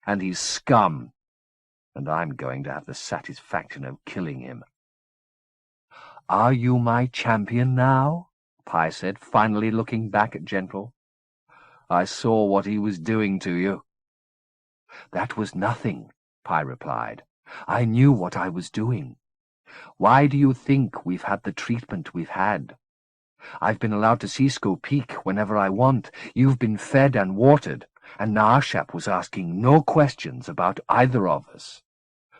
S1: and he's scum." and I'm going to have the satisfaction of killing him. "Are you my champion now?" Pi said, finally looking back at Gentle. "I saw what he was doing to you." "That was nothing," Pi replied. "I knew what I was doing. Why do you think we've had the treatment we've had? I've been allowed to see Skopeak whenever I want. You've been fed and watered, and Naashap was asking no questions about either of us.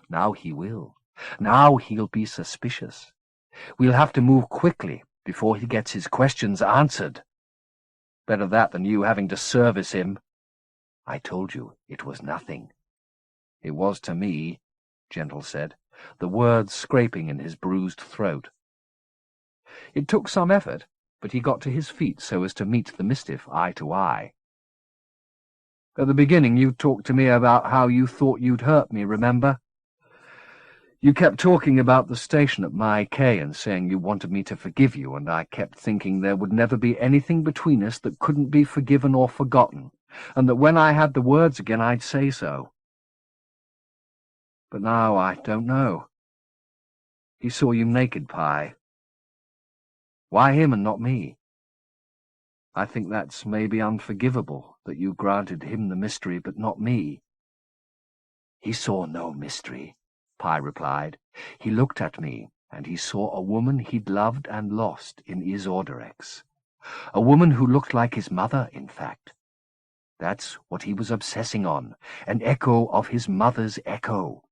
S1: Now he will. Now he'll be suspicious. We'll have to move quickly before he gets his questions answered. Better that than you having to service him. I told you it was nothing." "It was to me," Gentle said, the words scraping in his bruised throat. It took some effort, but he got to his feet so as to meet the Mistiff eye to eye. "At the beginning you talked to me about how you thought you'd hurt me, remember? You kept talking about the station at my K and saying you wanted me to forgive you, and I kept thinking there would never be anything between us that couldn't be forgiven or forgotten, and that when I had the words again I'd say so. But now I don't know. He saw you naked, Pi. Why him and not me? I think that's maybe unforgivable, that you granted him the mystery but not me." "He saw no mystery," Pi replied. "He looked at me, and he saw a woman he'd loved and lost in Isorderex. A woman who looked like his mother, in fact. That's what he was obsessing on, an echo of his mother's echo.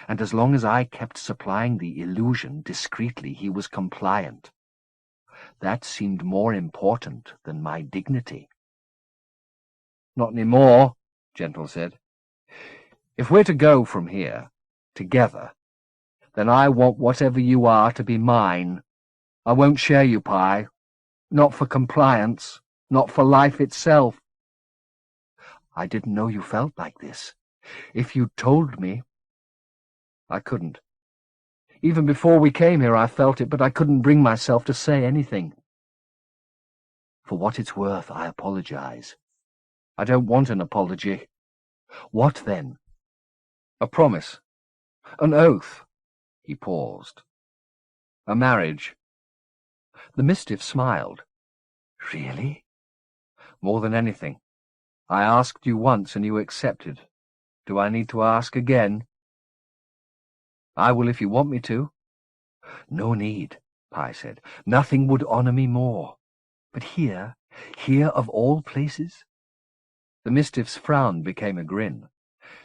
S1: And as long as I kept supplying the illusion discreetly, he was compliant. That seemed more important than my dignity." "Not any more," Gentle said. "If we're to go from here, together, then I want whatever you are to be mine. I won't share you, Pi. Not for compliance, not for life itself." "I didn't know you felt like this. If you'd told me—" "I couldn't. Even before we came here I felt it, but I couldn't bring myself to say anything. For what it's worth, I apologize." "I don't want an apology." "What then?" "A promise. An oath." He paused. "A marriage." The Mistiff smiled. "Really?" "More than anything. I asked you once and you accepted. Do I need to ask again?" "I will if you want me to." "No need," Pi said. "Nothing would honor me more. But here of all places?" The Mistiff's frown became a grin.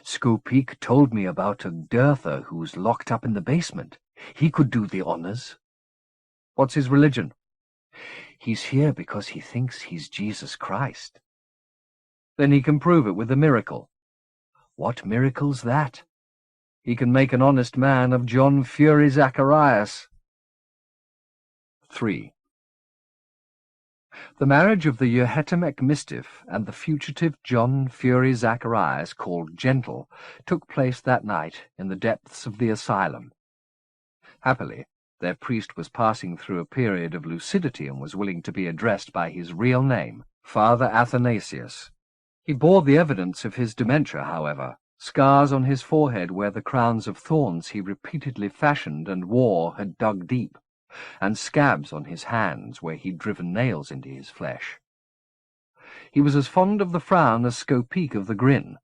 S1: "Skopeak told me about a Dirther who's locked up in the basement. He could do the honors." "What's his religion?" "He's here because he thinks he's Jesus Christ." "Then he can prove it with a miracle." "What miracle's that?" "He can make an honest man of John Fury Zacharias." 3. The marriage of the Yerhetamek Mistiff and the fugitive John Fury Zacharias, called Gentle, took place that night in the depths of the asylum. Happily, their priest was passing through a period of lucidity and was willing to be addressed by his real name, Father Athanasius. He bore the evidence of his dementia, however, scars on his forehead where the crowns of thorns he repeatedly fashioned and wore had dug deep, and scabs on his hands where he'd driven nails into his flesh. He was as fond of the frown as Skopeak of the grin,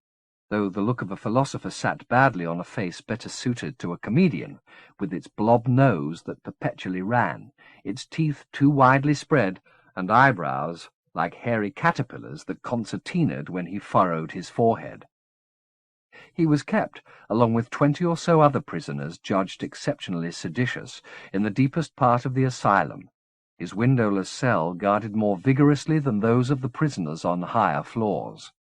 S1: though the look of a philosopher sat badly on a face better suited to a comedian, with its blob nose that perpetually ran, its teeth too widely spread, and eyebrows like hairy caterpillars that concertinaed when he furrowed his forehead. He was kept, along with 20 or so other prisoners judged exceptionally seditious, in the deepest part of the asylum, his windowless cell guarded more vigorously than those of the prisoners on higher floors.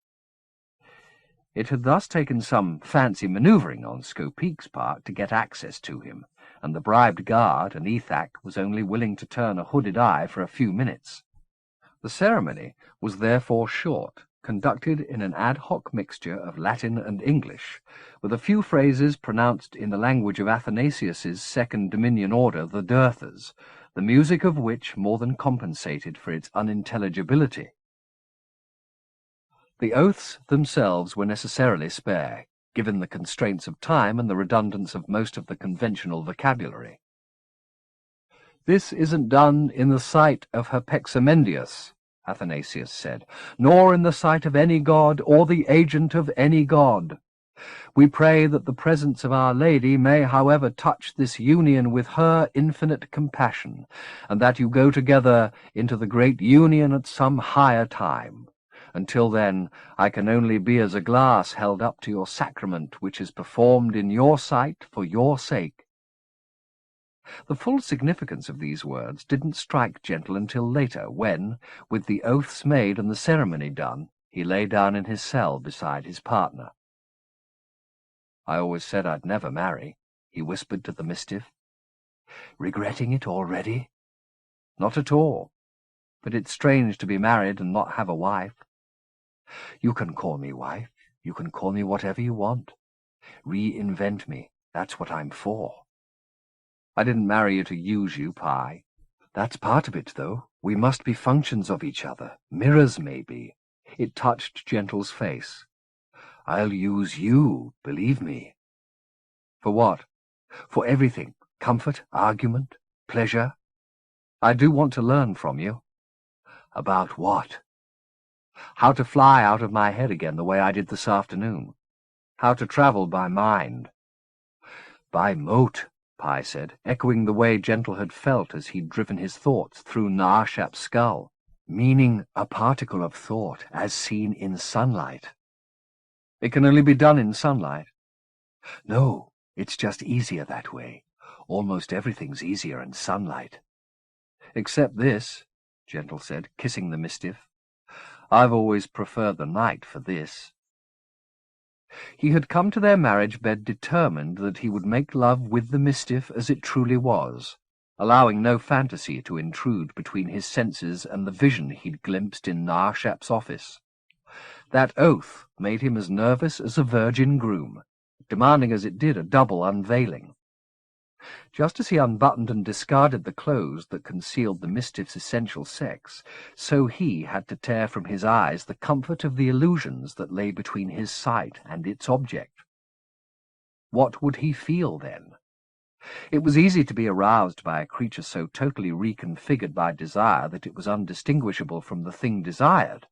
S1: It had thus taken some fancy manoeuvring on Skopeak's part to get access to him, and the bribed guard, an Ethak, was only willing to turn a hooded eye for a few minutes. The ceremony was therefore short, conducted in an ad hoc mixture of Latin and English, with a few phrases pronounced in the language of Athanasius's second Dominion order, the Dirthers, the music of which more than compensated for its unintelligibility. The oaths themselves were necessarily spare, given the constraints of time and the redundance of most of the conventional vocabulary. "This isn't done in the sight of Herpexamendius," Athanasius said, "nor in the sight of any god or the agent of any god. We pray that the presence of Our Lady may, however, touch this union with her infinite compassion, and that you go together into the great union at some higher time. Until then, I can only be as a glass held up to your sacrament, which is performed in your sight for your sake." The full significance of these words didn't strike Gentle until later, when, with the oaths made and the ceremony done, he lay down in his cell beside his partner. "I always said I'd never marry," he whispered to the Mistiff. "Regretting it already?" "Not at all. But it's strange to be married and not have a wife." "You can call me wife. You can call me whatever you want. Reinvent me. That's what I'm for." "I didn't marry you to use you, Pi." "That's part of it, though. We must be functions of each other. Mirrors, maybe." It touched Gentle's face. "I'll use you, believe me." "For what?" "For everything. Comfort, argument, pleasure. I do want to learn from you." "About what?" "How to fly out of my head again the way I did this afternoon. How to travel by mind." "By mote," Pi said, echoing the way Gentle had felt as he'd driven his thoughts through Naarshap's skull. "Meaning a particle of thought as seen in sunlight." "It can only be done in sunlight." "No, it's just easier that way. Almost everything's easier in sunlight." "Except this," Gentle said, kissing the Mistiff. "I've always preferred the night for this." He had come to their marriage bed determined that he would make love with the Mistiff as it truly was, allowing no fantasy to intrude between his senses and the vision he'd glimpsed in Naarshap's office. That oath made him as nervous as a virgin groom, demanding as it did a double unveiling. Just as he unbuttoned and discarded the clothes that concealed the Mistiff's essential sex, so he had to tear from his eyes the comfort of the illusions that lay between his sight and its object. What would he feel then? It was easy to be aroused by a creature so totally reconfigured by desire that it was undistinguishable from the thing desired.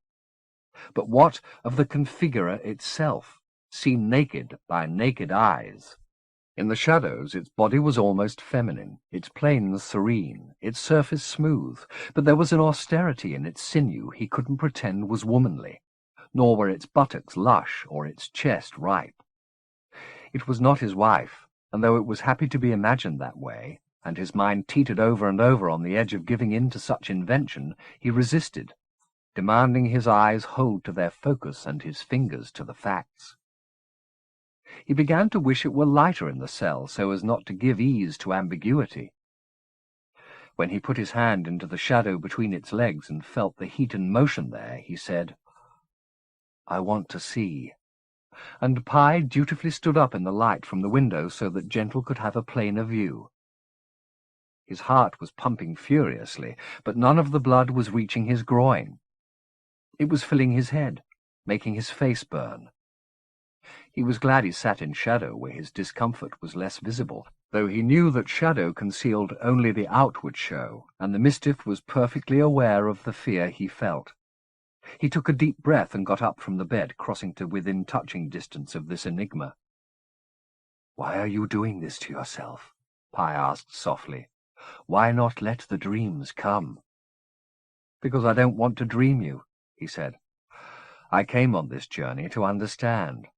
S1: But what of the configurer itself, seen naked by naked eyes? In the shadows its body was almost feminine, its planes serene, its surface smooth, but there was an austerity in its sinew he couldn't pretend was womanly, nor were its buttocks lush or its chest ripe. It was not his wife, and though it was happy to be imagined that way, and his mind teetered over and over on the edge of giving in to such invention, he resisted, demanding his eyes hold to their focus and his fingers to the facts. He began to wish it were lighter in the cell so as not to give ease to ambiguity. When he put his hand into the shadow between its legs and felt the heat and motion there, he said, "I want to see," and Pi dutifully stood up in the light from the window so that Gentle could have a plainer view. His heart was pumping furiously, but none of the blood was reaching his groin. It was filling his head, making his face burn. He was glad he sat in shadow where his discomfort was less visible, though he knew that shadow concealed only the outward show, and the Mistiff was perfectly aware of the fear he felt. He took a deep breath and got up from the bed, crossing to within touching distance of this enigma. "Why are you doing this to yourself?" Pi asked softly. "Why not let the dreams come?" "Because I don't want to dream you," he said. "I came on this journey to understand.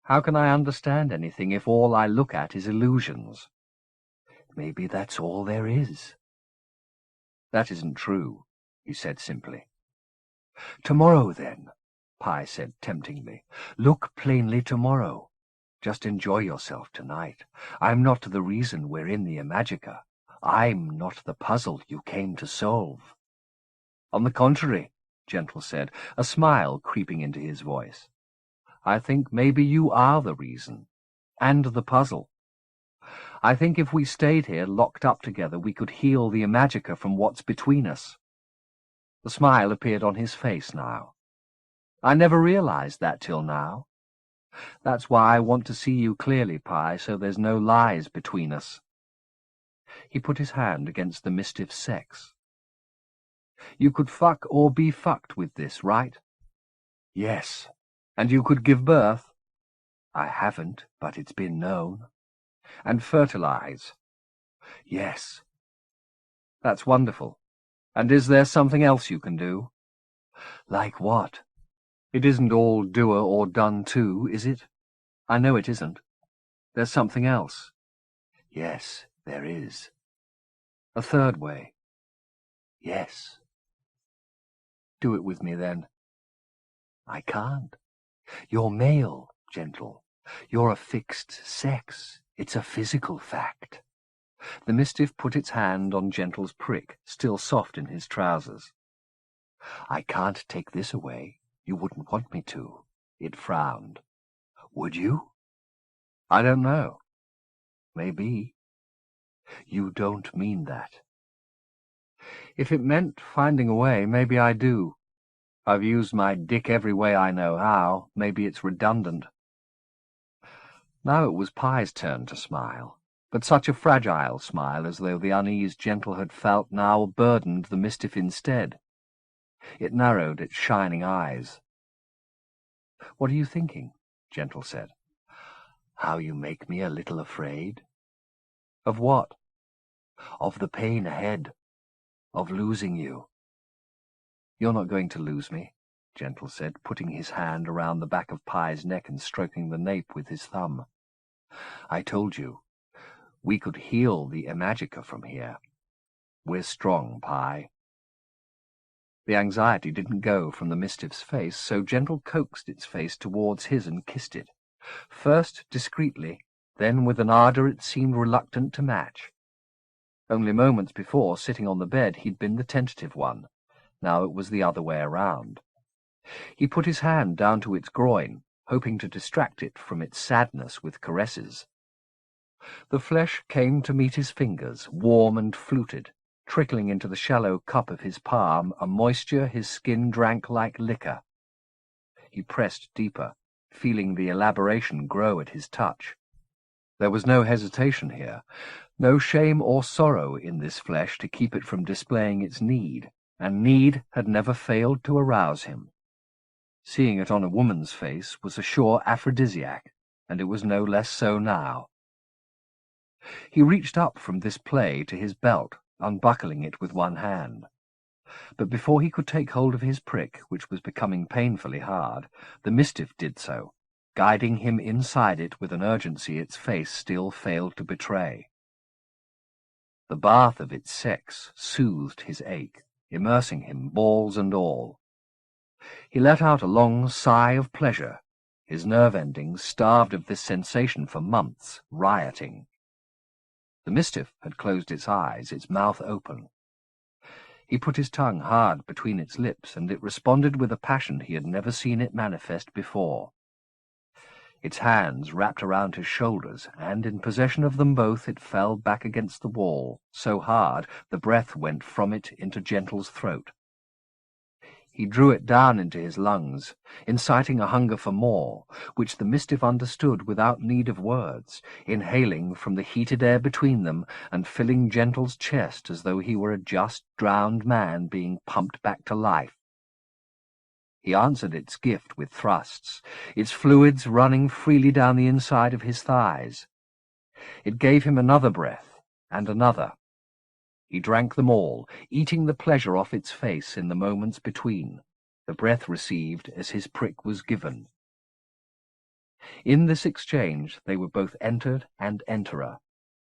S1: How can I understand anything if all I look at is illusions?" "Maybe that's all there is." "That isn't true," he said simply. "Tomorrow, then," Pi said temptingly. "Look plainly tomorrow. Just enjoy yourself tonight. I'm not the reason we're in the Imajica. I'm not the puzzle you came to solve." "On the contrary," Gentle said, a smile creeping into his voice. "I think maybe you are the reason, and the puzzle. I think if we stayed here locked up together we could heal the Imajica from what's between us." The smile appeared on his face now. "I never realized that till now." That's why I want to see you clearly, Pye, so there's no lies between us. He put his hand against the Mistiff's sex. You could fuck or be fucked with this, right? Yes. And you could give birth? I haven't, but it's been known. And fertilize? Yes. That's wonderful. And is there something else you can do? Like what? It isn't all doer or done to, is it? I know it isn't. There's something else. Yes, there is. A third way. Yes. Do it with me, then. I can't. You're male, Gentle. You're a fixed sex. It's a physical fact. The Mistiff put its hand on Gentle's prick, still soft in his trousers. I can't take this away. You wouldn't want me to. It frowned. Would you? I don't know. Maybe. You don't mean that. If it meant finding a way, maybe I do. I've used my dick every way I know how. Maybe it's redundant. Now it was Pye's turn to smile, but such a fragile smile as though the unease Gentle had felt now burdened the Mistiff instead. It narrowed its shining eyes. What are you thinking? Gentle said. How you make me a little afraid. Of what? Of the pain ahead. Of losing you. You're not going to lose me, Gentle said, putting his hand around the back of Pye's neck and stroking the nape with his thumb. I told you, we could heal the Imajica from here. We're strong, Pye. The anxiety didn't go from the Mistiff's face, so Gentle coaxed its face towards his and kissed it, first discreetly, then with an ardour it seemed reluctant to match. Only moments before, sitting on the bed, he'd been the tentative one. Now it was the other way around. He put his hand down to its groin, hoping to distract it from its sadness with caresses. The flesh came to meet his fingers, warm and fluted, trickling into the shallow cup of his palm, a moisture his skin drank like liquor. He pressed deeper, feeling the elaboration grow at his touch. There was no hesitation here, no shame or sorrow in this flesh to keep it from displaying its need, and need had never failed to arouse him. Seeing it on a woman's face was a sure aphrodisiac, and it was no less so now. He reached up from this play to his belt, unbuckling it with one hand. But before he could take hold of his prick, which was becoming painfully hard, the Mistiff did so, guiding him inside it with an urgency its face still failed to betray. The bath of its sex soothed his ache, immersing him, balls and all. He let out a long sigh of pleasure, his nerve endings, starved of this sensation for months, rioting. The Mistiff had closed its eyes, its mouth open. He put his tongue hard between its lips, and it responded with a passion he had never seen it manifest before. Its hands wrapped around his shoulders, and in possession of them both it fell back against the wall, so hard the breath went from it into Gentle's throat. He drew it down into his lungs, inciting a hunger for more, which the Mistiff understood without need of words, inhaling from the heated air between them and filling Gentle's chest as though he were a just drowned man being pumped back to life. He answered its gift with thrusts, its fluids running freely down the inside of his thighs. It gave him another breath, and another. He drank them all, eating the pleasure off its face in the moments between, the breath received as his prick was given. In this exchange they were both entered and enterer,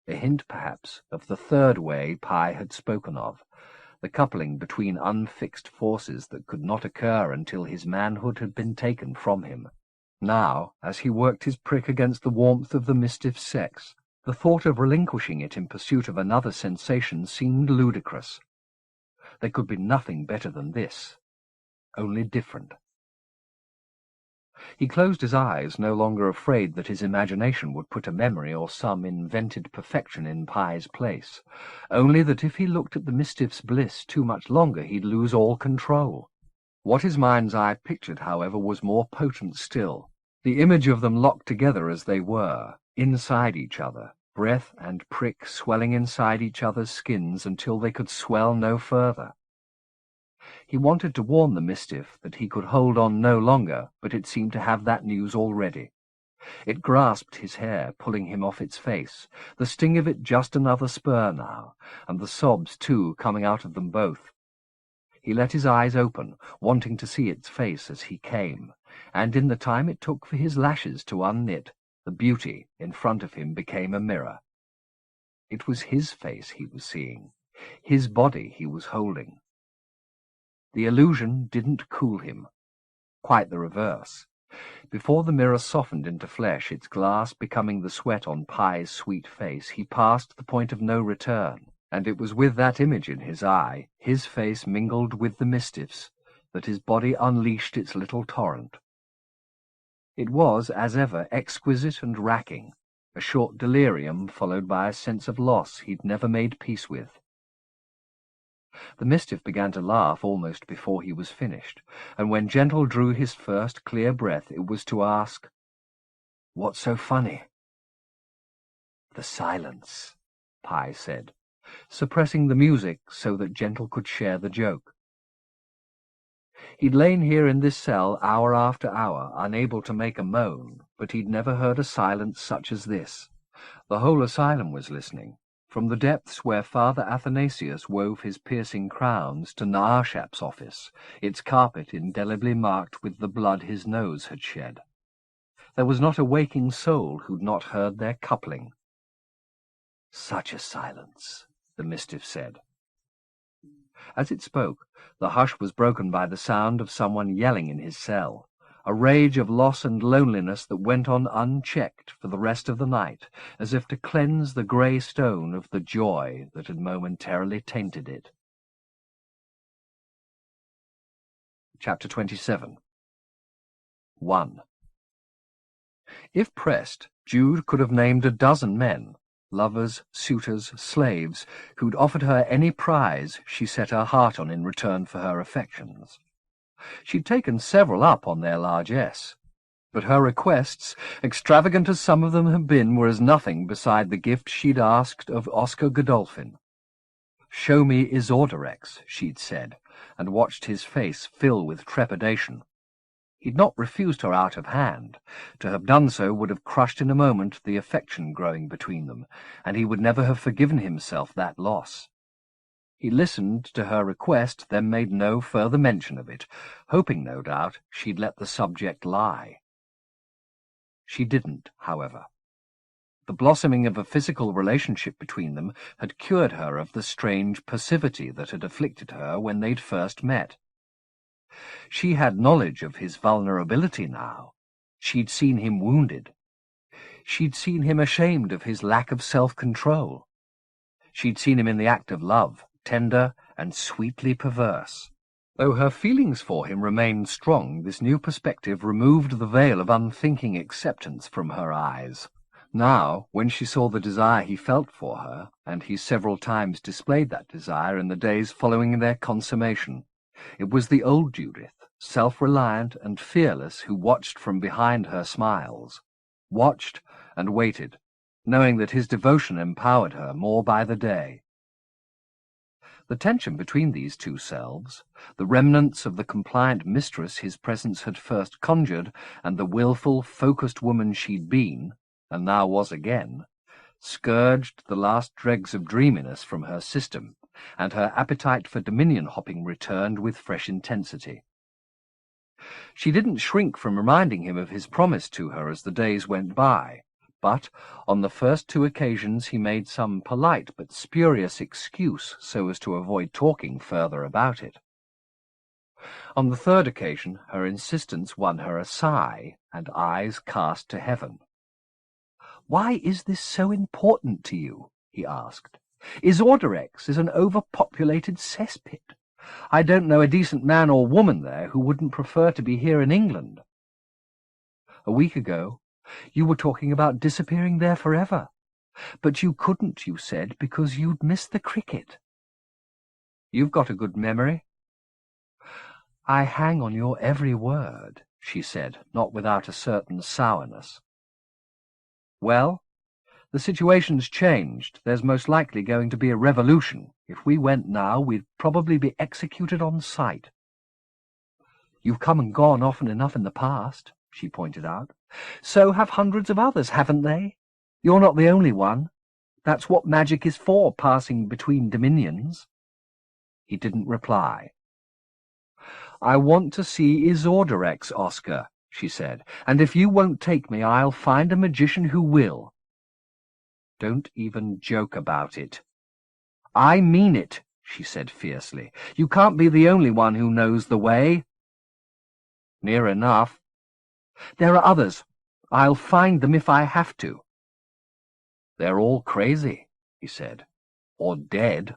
S1: a hint, perhaps, of the third way Pye had spoken of, the coupling between unfixed forces that could not occur until his manhood had been taken from him. Now, as he worked his prick against the warmth of the Mistiff's sex, the thought of relinquishing it in pursuit of another sensation seemed ludicrous. There could be nothing better than this, only different. He closed his eyes, no longer afraid that his imagination would put a memory or some invented perfection in Pye's place, only that if he looked at the Mistiff's bliss too much longer he'd lose all control. What his mind's eye pictured, however, was more potent still, The image of them locked together as they were, inside each other, breath and prick swelling inside each other's skins until they could swell no further. He wanted to warn the Mistiff that he could hold on no longer, but it seemed to have that news already. It grasped his hair, pulling him off its face, the sting of it just another spur now, and the sobs, too, coming out of them both. He let his eyes open, wanting to see its face as he came, and in the time it took for his lashes to unknit, the beauty in front of him became a mirror. It was his face he was seeing, his body he was holding. The illusion didn't cool him. Quite the reverse. Before the mirror softened into flesh, its glass becoming the sweat on Pye's sweet face, he passed the point of no return, and it was with that image in his eye, his face mingled with the Mistiff's, that his body unleashed its little torrent. It was, as ever, exquisite and racking, a short delirium followed by a sense of loss he'd never made peace with. The Mistiff began to laugh almost before he was finished, and when Gentle drew his first clear breath, it was to ask, "What's so funny?" "The silence," Pye said, suppressing the music so that Gentle could share the joke. He'd lain here in this cell hour after hour, unable to make a moan, but he'd never heard a silence such as this. The whole asylum was listening, from the depths where Father Athanasius wove his piercing crowns to Naarshap's office, its carpet indelibly marked with the blood his nose had shed. There was not a waking soul who'd not heard their coupling. "Such a silence," the Mistiff said. As it spoke, the hush was broken by the sound of someone yelling in his cell, a rage of loss and loneliness that went on unchecked for the rest of the night, as if to cleanse the grey stone of the joy that had momentarily tainted it. Chapter 27. 1. If pressed, Jude could have named a dozen men, lovers, suitors, slaves, who'd offered her any prize she set her heart on in return for her affections. She'd taken several up on their largesse, but her requests, extravagant as some of them had been, were as nothing beside the gift she'd asked of Oscar Godolphin. "Show me Isorderex," she'd said, and watched his face fill with trepidation. He'd not refused her out of hand. To have done so would have crushed in a moment the affection growing between them, and he would never have forgiven himself that loss. He listened to her request, then made no further mention of it, hoping, no doubt, she'd let the subject lie. She didn't, however. The blossoming of a physical relationship between them had cured her of the strange passivity that had afflicted her when they'd first met. She had knowledge of his vulnerability now. She'd seen him wounded. She'd seen him ashamed of his lack of self-control. She'd seen him in the act of love, tender and sweetly perverse. Though her feelings for him remained strong, this new perspective removed the veil of unthinking acceptance from her eyes. Now, when she saw the desire he felt for her, and he several times displayed that desire in the days following their consummation, it was the old Judith, self-reliant and fearless, who watched from behind her smiles, watched and waited, knowing that his devotion empowered her more by the day. The tension between these two selves, the remnants of the compliant mistress his presence had first conjured, and the willful, focused woman she'd been, and now was again, scourged the last dregs of dreaminess from her system, and her appetite for dominion-hopping returned with fresh intensity. She didn't shrink from reminding him of his promise to her as the days went by, but on the first two occasions he made some polite but spurious excuse so as to avoid talking further about it. On the third occasion her insistence won her a sigh and eyes cast to heaven. "Why is this so important to you?" he asked. "Isorderex is an overpopulated cesspit. I don't know a decent man or woman there who wouldn't prefer to be here in England. A week ago you were talking about disappearing there forever, but you couldn't, you said, because you'd missed the cricket. You've got a good memory." "I hang on your every word," she said, not without a certain sourness. Well, the situation's changed. There's most likely going to be a revolution. If we went now, we'd probably be executed on sight. You've come and gone often enough in the past, she pointed out. So have hundreds of others, haven't they? You're not the only one. That's what magic is for, passing between dominions. He didn't reply. I want to see Isorderex, Oscar, she said, and if you won't take me, I'll find a magician who will. Don't even joke about it. I mean it, she said fiercely. You can't be the only one who knows the way. Near enough. There are others. I'll find them if I have to. They're all crazy, he said. Or dead.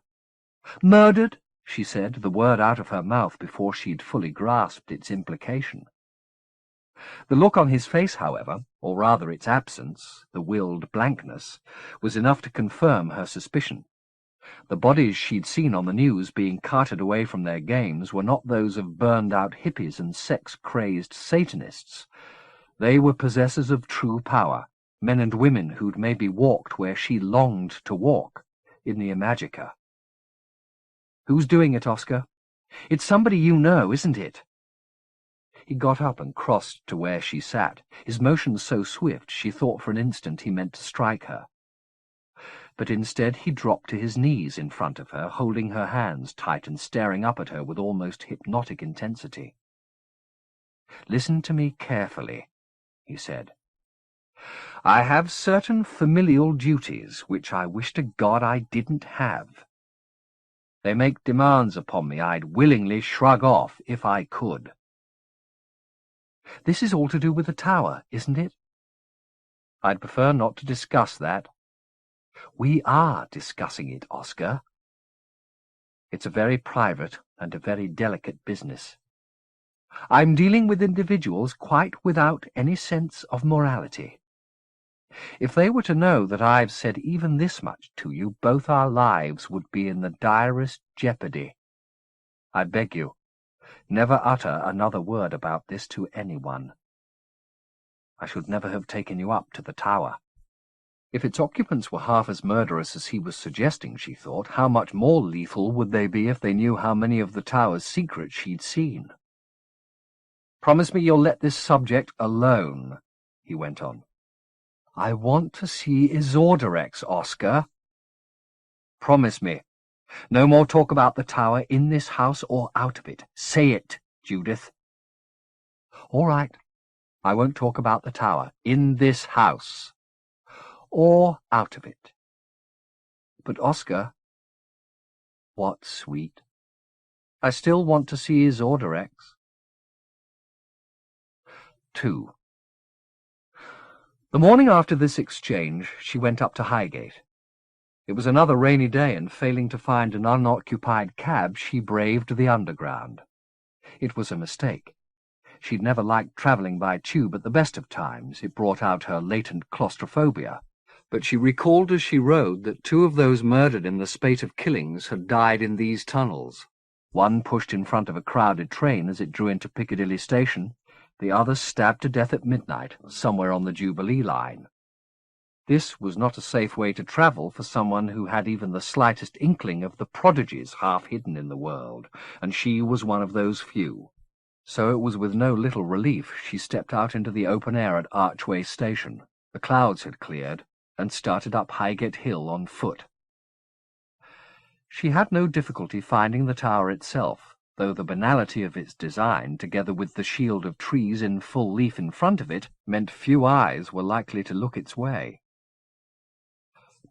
S1: Murdered, she said, the word out of her mouth before she'd fully grasped its implication. The look on his face, however, or rather its absence, the willed blankness, was enough to confirm her suspicion. The bodies she'd seen on the news being carted away from their games were not those of burned-out hippies and sex-crazed Satanists. They were possessors of true power, men and women who'd maybe walked where she longed to walk, in the Imajica. Who's doing it, Oscar? It's somebody you know, isn't it? He got up and crossed to where she sat, his motions so swift she thought for an instant he meant to strike her. But instead he dropped to his knees in front of her, holding her hands tight and staring up at her with almost hypnotic intensity. Listen to me carefully, he said. I have certain familial duties which I wish to God I didn't have. They make demands upon me I'd willingly shrug off if I could. This is all to do with the tower, isn't it? I'd prefer not to discuss that. We are discussing it, Oscar. It's a very private and a very delicate business. I'm dealing with individuals quite without any sense of morality. If they were to know that I've said even this much to you, both our lives would be in the direst jeopardy. I beg you, never utter another word about this to anyone. I should never have taken you up to the tower. If its occupants were half as murderous as he was suggesting, she thought, how much more lethal would they be if they knew how many of the tower's secrets she'd seen? Promise me you'll let this subject alone, he went on. I want to see Isorderex, Oscar. Promise me. No more talk about the tower in this house or out of it. Say it, Judith. All right. I won't talk about the tower in this house. Or out of it. But Oscar... What, sweet? I still want to see Isorderex. 2. The morning after this exchange, she went up to Highgate. It was another rainy day, and failing to find an unoccupied cab, she braved the Underground. It was a mistake. She'd never liked travelling by tube at the best of times. It brought out her latent claustrophobia. But she recalled as she rode that 2 of those murdered in the spate of killings had died in these tunnels. One pushed in front of a crowded train as it drew into Piccadilly Station, the other stabbed to death at midnight, somewhere on the Jubilee line. This was not a safe way to travel for someone who had even the slightest inkling of the prodigies half hidden in the world, and she was one of those few. So it was with no little relief she stepped out into the open air at Archway Station. The clouds had cleared, and started up Highgate Hill on foot. She had no difficulty finding the tower itself, though the banality of its design, together with the shield of trees in full leaf in front of it, meant few eyes were likely to look its way.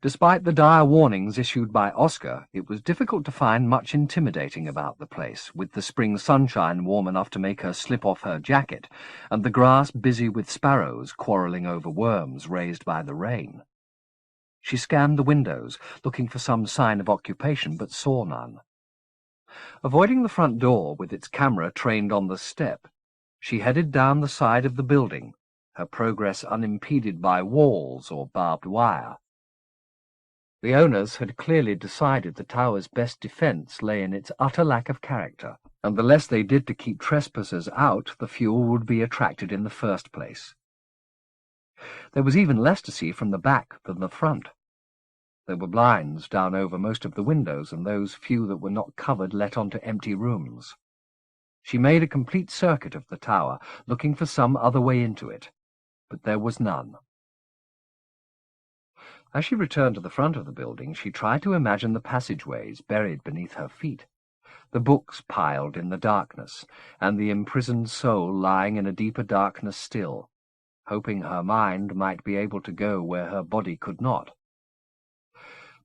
S1: Despite the dire warnings issued by Oscar, it was difficult to find much intimidating about the place, with the spring sunshine warm enough to make her slip off her jacket, and the grass busy with sparrows quarrelling over worms raised by the rain. She scanned the windows, looking for some sign of occupation, but saw none. Avoiding the front door, with its camera trained on the step, she headed down the side of the building, her progress unimpeded by walls or barbed wire. The owners had clearly decided the tower's best defence lay in its utter lack of character, and the less they did to keep trespassers out, the fewer would be attracted in the first place. There was even less to see from the back than the front. There were blinds down over most of the windows, and those few that were not covered let onto empty rooms. She made a complete circuit of the tower, looking for some other way into it, but there was none. As she returned to the front of the building, she tried to imagine the passageways buried beneath her feet, the books piled in the darkness, and the imprisoned soul lying in a deeper darkness still, hoping her mind might be able to go where her body could not.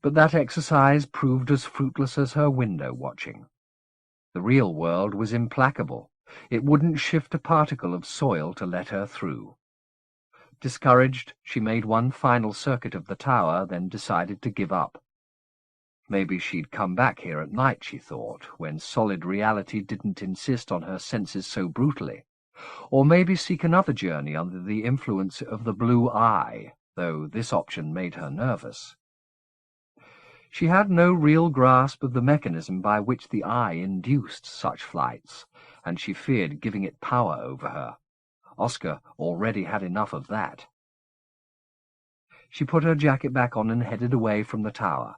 S1: But that exercise proved as fruitless as her window-watching. The real world was implacable. It wouldn't shift a particle of soil to let her through. Discouraged, she made one final circuit of the tower, then decided to give up. Maybe she'd come back here at night, she thought, when solid reality didn't insist on her senses so brutally. Or maybe seek another journey under the influence of the blue eye, though this option made her nervous. She had no real grasp of the mechanism by which the eye induced such flights, and she feared giving it power over her. Oscar already had enough of that. She put her jacket back on and headed away from the tower.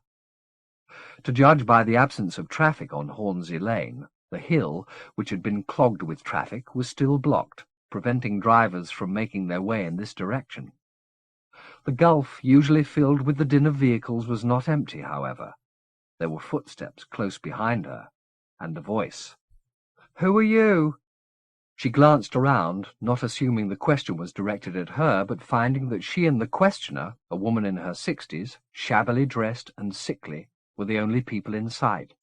S1: To judge by the absence of traffic on Hornsey Lane, the hill, which had been clogged with traffic, was still blocked, preventing drivers from making their way in this direction. The gulf, usually filled with the din of vehicles, was not empty, however. There were footsteps close behind her, and a voice. "Who are you?" She glanced around, not assuming the question was directed at her, but finding that she and the questioner, a woman in her 60s, shabbily dressed and sickly, were the only people in sight.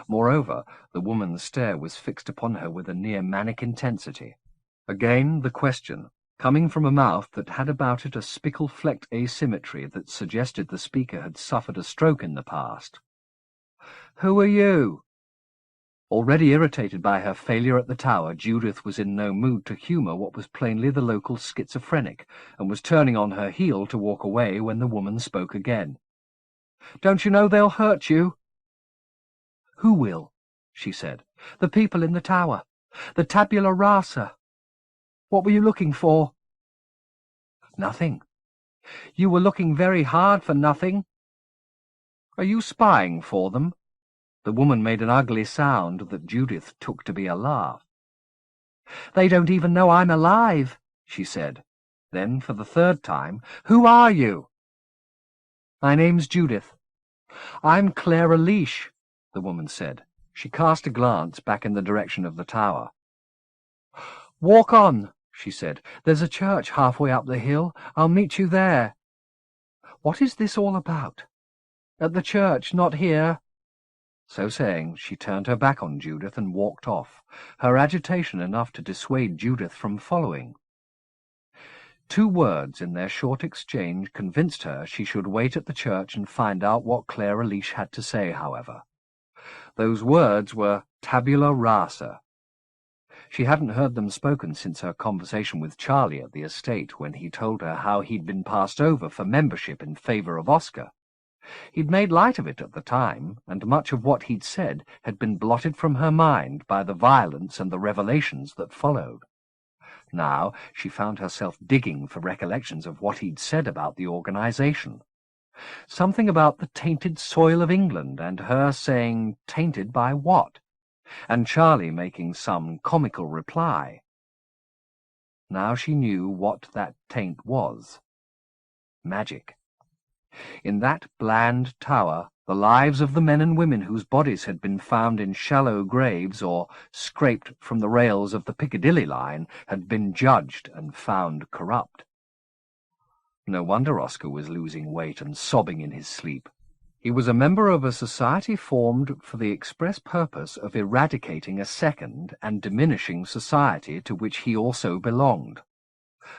S1: Moreover, the woman's stare was fixed upon her with a near-manic intensity. Again the question, coming from a mouth that had about it a spickle-flecked asymmetry that suggested the speaker had suffered a stroke in the past. "Who are you?" Already irritated by her failure at the tower, Judith was in no mood to humour what was plainly the local schizophrenic, and was turning on her heel to walk away when the woman spoke again. "Don't you know they'll hurt you?" "Who will?" she said. "The people in the tower. The tabula rasa. What were you looking for?" "Nothing." "You were looking very hard for nothing." "Are you spying for them?" The woman made an ugly sound that Judith took to be a laugh. "They don't even know I'm alive," she said. Then, for the third time, "Who are you?" "My name's Judith." "I'm Clara Leash," the woman said. She cast a glance back in the direction of the tower. "Walk on," she said. "There's a church halfway up the hill. I'll meet you there." "What is this all about?" "At the church, not here." So saying, she turned her back on Judith and walked off, her agitation enough to dissuade Judith from following. 2 words in their short exchange convinced her she should wait at the church and find out what Clara Leash had to say, however. Those words were tabula rasa. She hadn't heard them spoken since her conversation with Charlie at the estate, when he told her how he'd been passed over for membership in favour of Oscar. He'd made light of it at the time, and much of what he'd said had been blotted from her mind by the violence and the revelations that followed. Now she found herself digging for recollections of what he'd said about the organization. Something about the tainted soil of England, and her saying, tainted by what? And Charlie making some comical reply. Now she knew what that taint was. Magic. In that bland tower, the lives of the men and women whose bodies had been found in shallow graves or scraped from the rails of the Piccadilly line had been judged and found corrupt. No wonder Oscar was losing weight and sobbing in his sleep. He was a member of a society formed for the express purpose of eradicating a second and diminishing society to which he also belonged.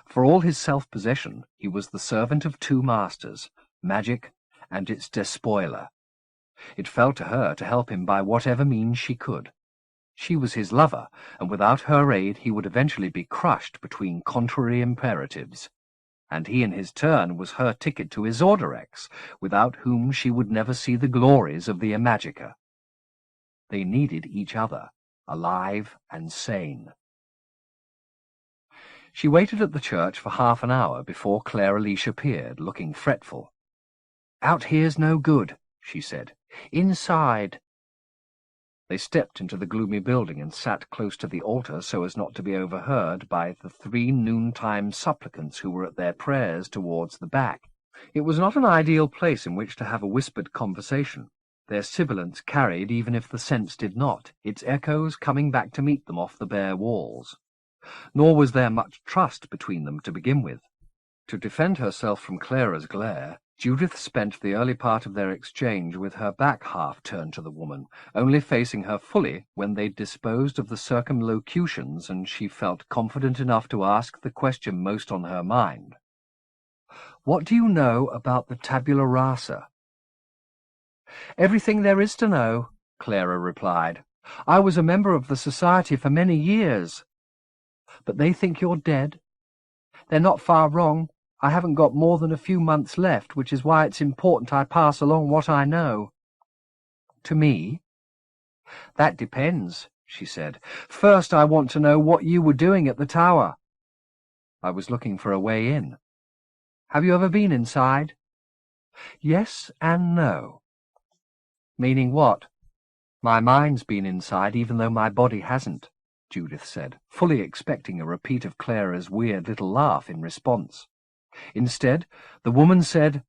S1: For all his self-possession, he was the servant of 2 masters, magic and its despoiler. It fell to her to help him by whatever means she could. She was his lover, and without her aid he would eventually be crushed between contrary imperatives. and he in his turn was her ticket to Isorderex, without whom she would never see the glories of the Imajica. They needed each other, alive and sane. She waited at the church for half an hour before Clara Leash appeared, looking fretful. "Out here's no good," she said. "Inside." They stepped into the gloomy building and sat close to the altar so as not to be overheard by the 3 noontime supplicants who were at their prayers towards the back. It was not an ideal place in which to have a whispered conversation. Their sibilance carried even if the sense did not, its echoes coming back to meet them off the bare walls. Nor was there much trust between them to begin with. To defend herself from Clara's glare, Judith spent the early part of their exchange with her back half turned to the woman, only facing her fully when they'd disposed of the circumlocutions and she felt confident enough to ask the question most on her mind. "What do you know about the tabula rasa?" "Everything there is to know," Clara replied. "I was a member of the society for many years." "But they think you're dead?" "They're not far wrong. I haven't got more than a few months left, which is why it's important I pass along what I know." "To me?" "That depends," she said. "First I want to know what you were doing at the tower." "I was looking for a way in." "Have you ever been inside?" "Yes and no." "Meaning what?" "My mind's been inside even though my body hasn't," Judith said, fully expecting a repeat of Clara's weird little laugh in response. Instead, the woman said,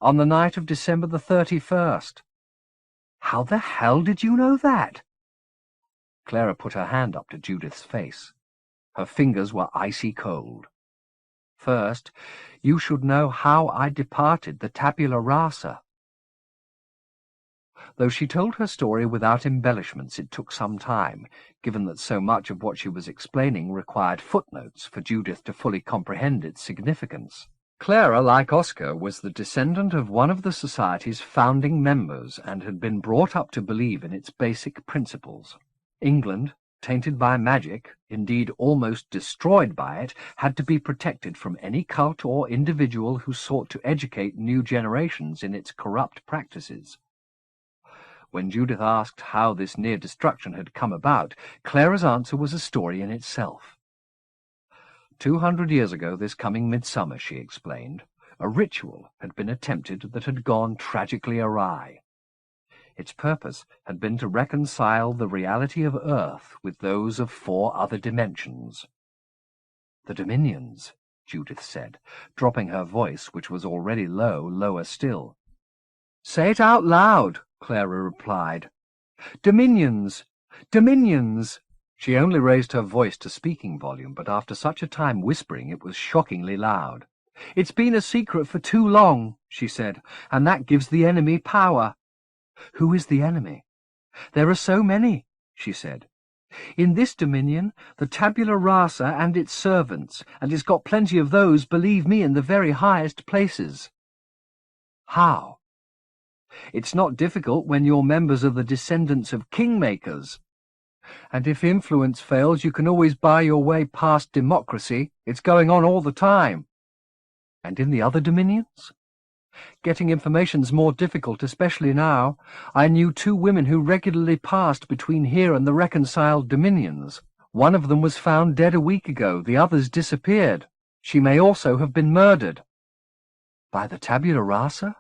S1: "On the night of December the 31st. "How the hell did you know that?" Clara put her hand up to Judith's face. Her fingers were icy cold. "First, you should know how I departed the tabula rasa." Though she told her story without embellishments, it took some time, given that so much of what she was explaining required footnotes for Judith to fully comprehend its significance. Clara, like Oscar, was the descendant of one of the Society's founding members and had been brought up to believe in its basic principles. England, tainted by magic, indeed almost destroyed by it, had to be protected from any cult or individual who sought to educate new generations in its corrupt practices. When Judith asked how this near destruction had come about, Clara's answer was a story in itself. 200 years ago this coming midsummer, she explained, a ritual had been attempted that had gone tragically awry. Its purpose had been to reconcile the reality of Earth with those of 4 other dimensions. "The Dominions," Judith said, dropping her voice, which was already low, lower still. "Say it out loud," Clara replied. "Dominions! Dominions!" She only raised her voice to speaking volume, but after such a time whispering it was shockingly loud. "It's been a secret for too long," she said, "and that gives the enemy power." "Who is the enemy?" "There are so many," she said. "In this dominion, the tabula rasa and its servants, and it's got plenty of those, believe me, in the very highest places." "How?" "It's not difficult when you're members of the descendants of kingmakers. And if influence fails, you can always buy your way past democracy. It's going on all the time." "And in the other dominions?" "Getting information's more difficult, especially now. I knew 2 women who regularly passed between here and the reconciled dominions. One of them was found dead a week ago, the others disappeared. She may also have been murdered." "By the tabula rasa?"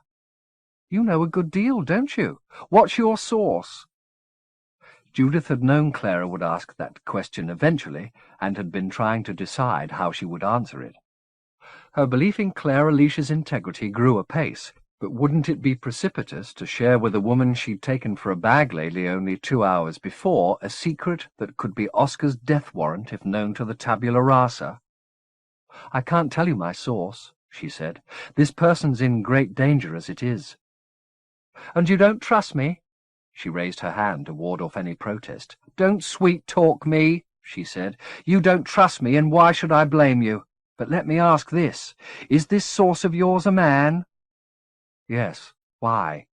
S1: "You know a good deal, don't you? What's your source?" Judith had known Clara would ask that question eventually, and had been trying to decide how she would answer it. Her belief in Clara Leash's integrity grew apace, but wouldn't it be precipitous to share with a woman she'd taken for a bag lady only 2 hours before a secret that could be Oscar's death warrant if known to the tabula rasa? "I can't tell you my source," she said. "This person's in great danger as it is." "And you don't trust me?" She raised her hand to ward off any protest. "Don't sweet-talk me," she said. "You don't trust me, and why should I blame you? But let me ask this. Is this source of yours a man?" "Yes. Why?"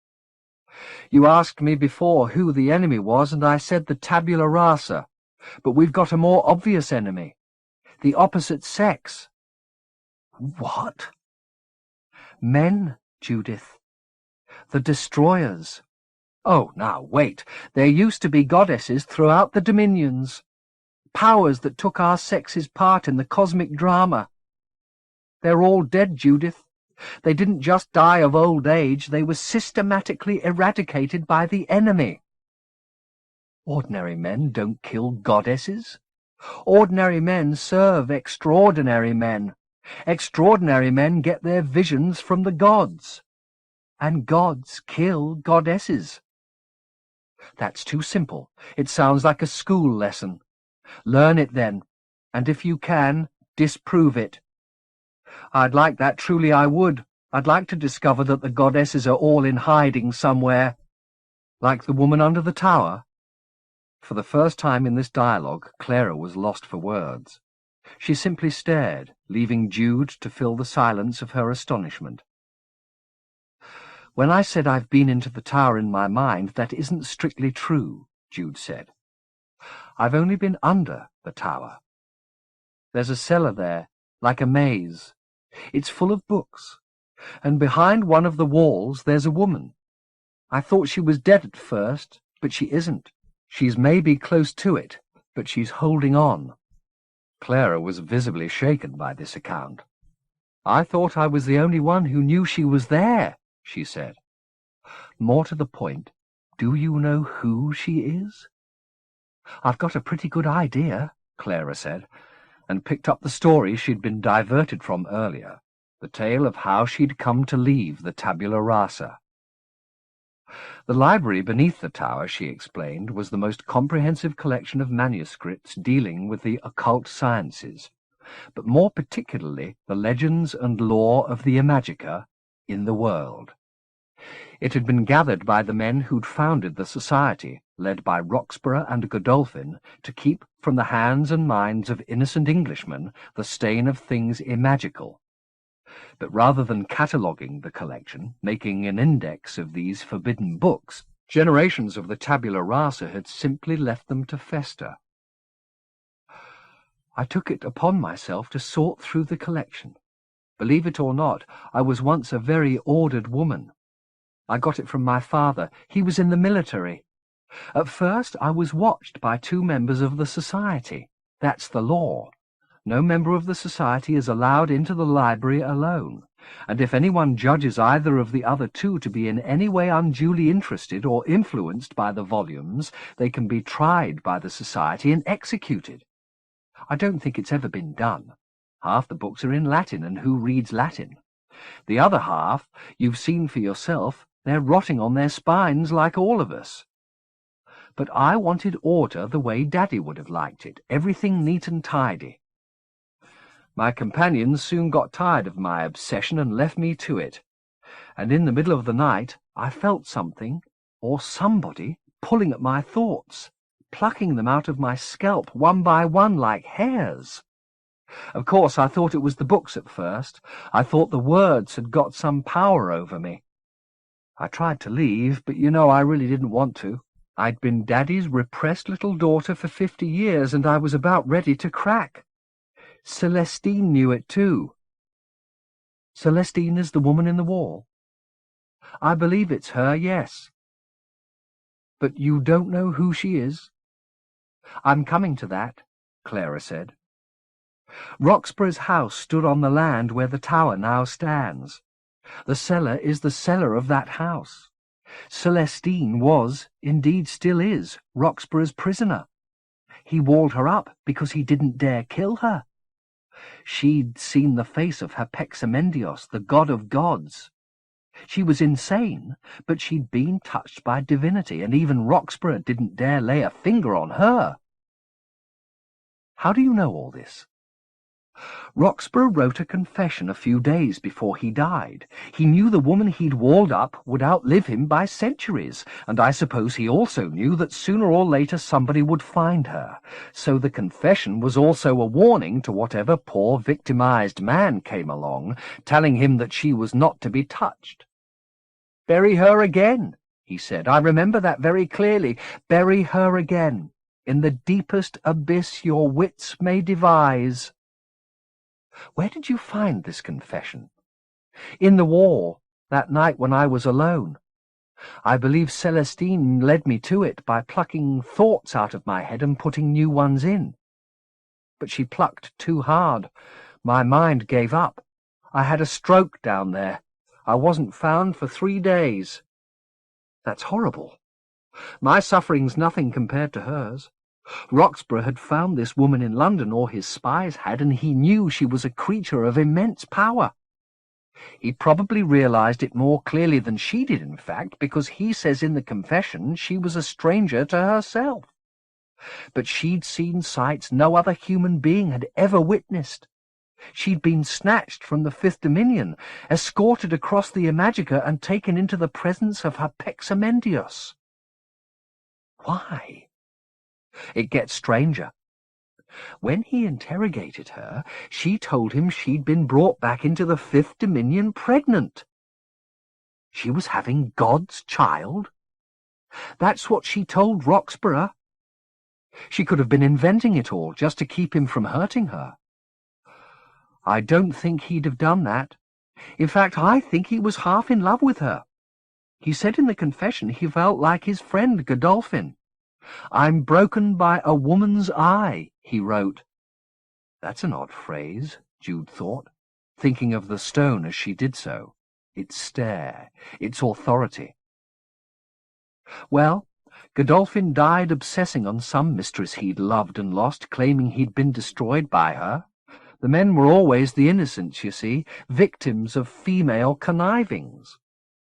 S1: "You asked me before who the enemy was, and I said the tabula rasa. But we've got a more obvious enemy. The opposite sex." What? Men, Judith. The destroyers. Oh, now, wait. There used to be goddesses throughout the dominions. Powers that took our sex's part in the cosmic drama. They're all dead, Judith. They didn't just die of old age, they were systematically eradicated by the enemy. Ordinary men don't kill goddesses. Ordinary men serve extraordinary men. Extraordinary men get their visions from the gods. And gods kill goddesses. That's too simple. It sounds like a school lesson. Learn it then, and if you can, disprove it. I'd like that, truly I would. I'd like to discover that the goddesses are all in hiding somewhere. Like the woman under the tower. For the first time in this dialogue, Clara was lost for words. She simply stared, leaving Jude to fill the silence of her astonishment. When I said I've been into the tower in my mind, that isn't strictly true, Jude said. I've only been under the tower. There's a cellar there, like a maze. It's full of books, and behind one of the walls there's a woman. I thought she was dead at first, but she isn't. She's maybe close to it, but she's holding on. Clara was visibly shaken by this account. I thought I was the only one who knew she was there, she said. More to the point, do you know who she is? I've got a pretty good idea, Clara said, and picked up the story she'd been diverted from earlier, the tale of how she'd come to leave the tabula rasa. The library beneath the tower, she explained, was the most comprehensive collection of manuscripts dealing with the occult sciences, but more particularly the legends and lore of the Imajica in the world. It had been gathered by the men who'd founded the society, led by Roxburgh and Godolphin, to keep from the hands and minds of innocent Englishmen the stain of things imagical. But rather than cataloguing the collection, making an index of these forbidden books, generations of the tabula rasa had simply left them to fester. I took it upon myself to sort through the collection. Believe it or not, I was once a very ordered woman. I got it from my father. He was in the military. At first I was watched by 2 members of the society. That's the law. No member of the society is allowed into the library alone, and if anyone judges either of the other 2 to be in any way unduly interested or influenced by the volumes, they can be tried by the society and executed. I don't think it's ever been done. Half the books are in Latin, and who reads Latin? The other half, you've seen for yourself, they're rotting on their spines like all of us. But I wanted order the way Daddy would have liked it, everything neat and tidy. My companions soon got tired of my obsession and left me to it, and in the middle of the night I felt something, or somebody, pulling at my thoughts, plucking them out of my scalp one by one like hairs. Of course, I thought it was the books at first. I thought the words had got some power over me. I tried to leave, but you know I really didn't want to. I'd been Daddy's repressed little daughter for 50 years, and I was about ready to crack. Celestine knew it too. Celestine is the woman in the wall? I believe it's her, yes. But you don't know who she is? I'm coming to that, Clara said. Roxburgh's house stood on the land where the tower now stands. The cellar is the cellar of that house. Celestine was, indeed still is, Roxburgh's prisoner. He walled her up because he didn't dare kill her. She'd seen the face of Herpexamendios, the god of gods. She was insane, but she'd been touched by divinity, and even Roxburgh didn't dare lay a finger on her. How do you know all this? Roxburgh wrote a confession a few days before he died. He knew the woman he'd walled up would outlive him by centuries, and I suppose he also knew that sooner or later somebody would find her. So the confession was also a warning to whatever poor victimized man came along, telling him that she was not to be touched. "Bury her again," he said. "I remember that very clearly. Bury her again, in the deepest abyss your wits may devise." Where did you find this confession? In the war, that night when I was alone. I believe Celestine led me to it by plucking thoughts out of my head and putting new ones in. But she plucked too hard. My mind gave up. I had a stroke down there. I wasn't found for 3 days. That's horrible. My suffering's nothing compared to hers. Roxburgh had found this woman in London, or his spies had, and he knew she was a creature of immense power. He probably realized it more clearly than she did, in fact, because he says in the confession she was a stranger to herself. But she'd seen sights no other human being had ever witnessed. She'd been snatched from the Fifth Dominion, escorted across the Imajica, and taken into the presence of her Pexamendius. Why? It gets stranger. When he interrogated her, she told him she'd been brought back into the Fifth Dominion pregnant. She was having God's child? That's what she told Roxburgh. She could have been inventing it all just to keep him from hurting her. I don't think he'd have done that. In fact, I think he was half in love with her. He said in the confession he felt like his friend Godolphin. I'm broken by a woman's eye, he wrote. That's an odd phrase, Jude thought, thinking of the stone as she did so, its stare, its authority. Well, Godolphin died obsessing on some mistress he'd loved and lost, claiming he'd been destroyed by her. The men were always the innocents, you see, victims of female connivings.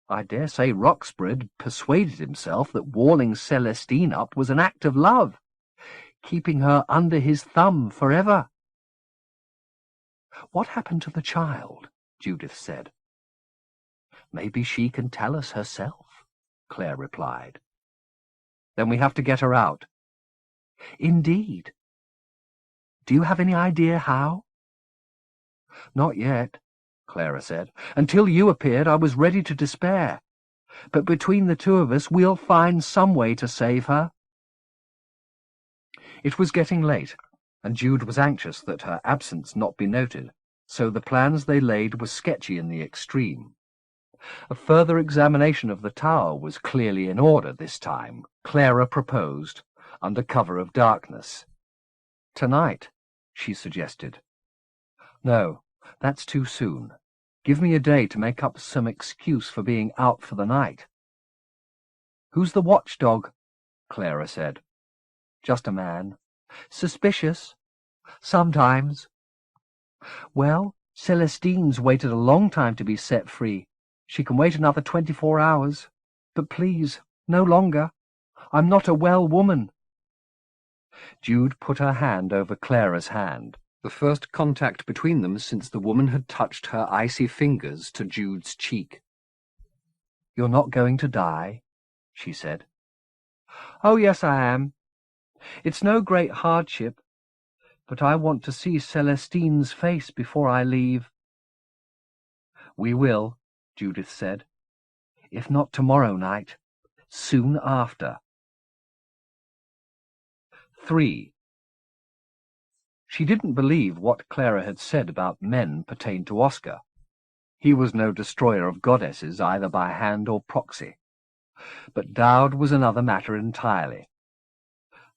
S1: I dare say Roxburgh persuaded himself that walling Celestine up was an act of love, keeping her under his thumb forever. What happened to the child? Judith said. Maybe she can tell us herself, Claire replied. Then we have to get her out. Indeed. Do you have any idea how? Not yet, Clara said. Until you appeared, I was ready to despair. But between the two of us, we'll find some way to save her. It was getting late, and Jude was anxious that her absence not be noted, so the plans they laid were sketchy in the extreme. A further examination of the tower was clearly in order this time, Clara proposed, under cover of darkness. Tonight, she suggested. No, that's too soon. Give me a day to make up some excuse for being out for the night. Who's the watchdog? Clara said. Just a man. Suspicious? Sometimes. Well, Celestine's waited a long time to be set free. She can wait another 24 hours. But please, no longer. I'm not a well woman. Jude put her hand over Clara's hand, the first contact between them since the woman had touched her icy fingers to Jude's cheek. You're not going to die, she said. Oh, yes, I am. It's no great hardship, but I want to see Celestine's face before I leave. We will, Judith said. If not tomorrow night, soon after. 3. She didn't believe what Clara had said about men pertained to Oscar. He was no destroyer of goddesses, either by hand or proxy. But Dowd was another matter entirely.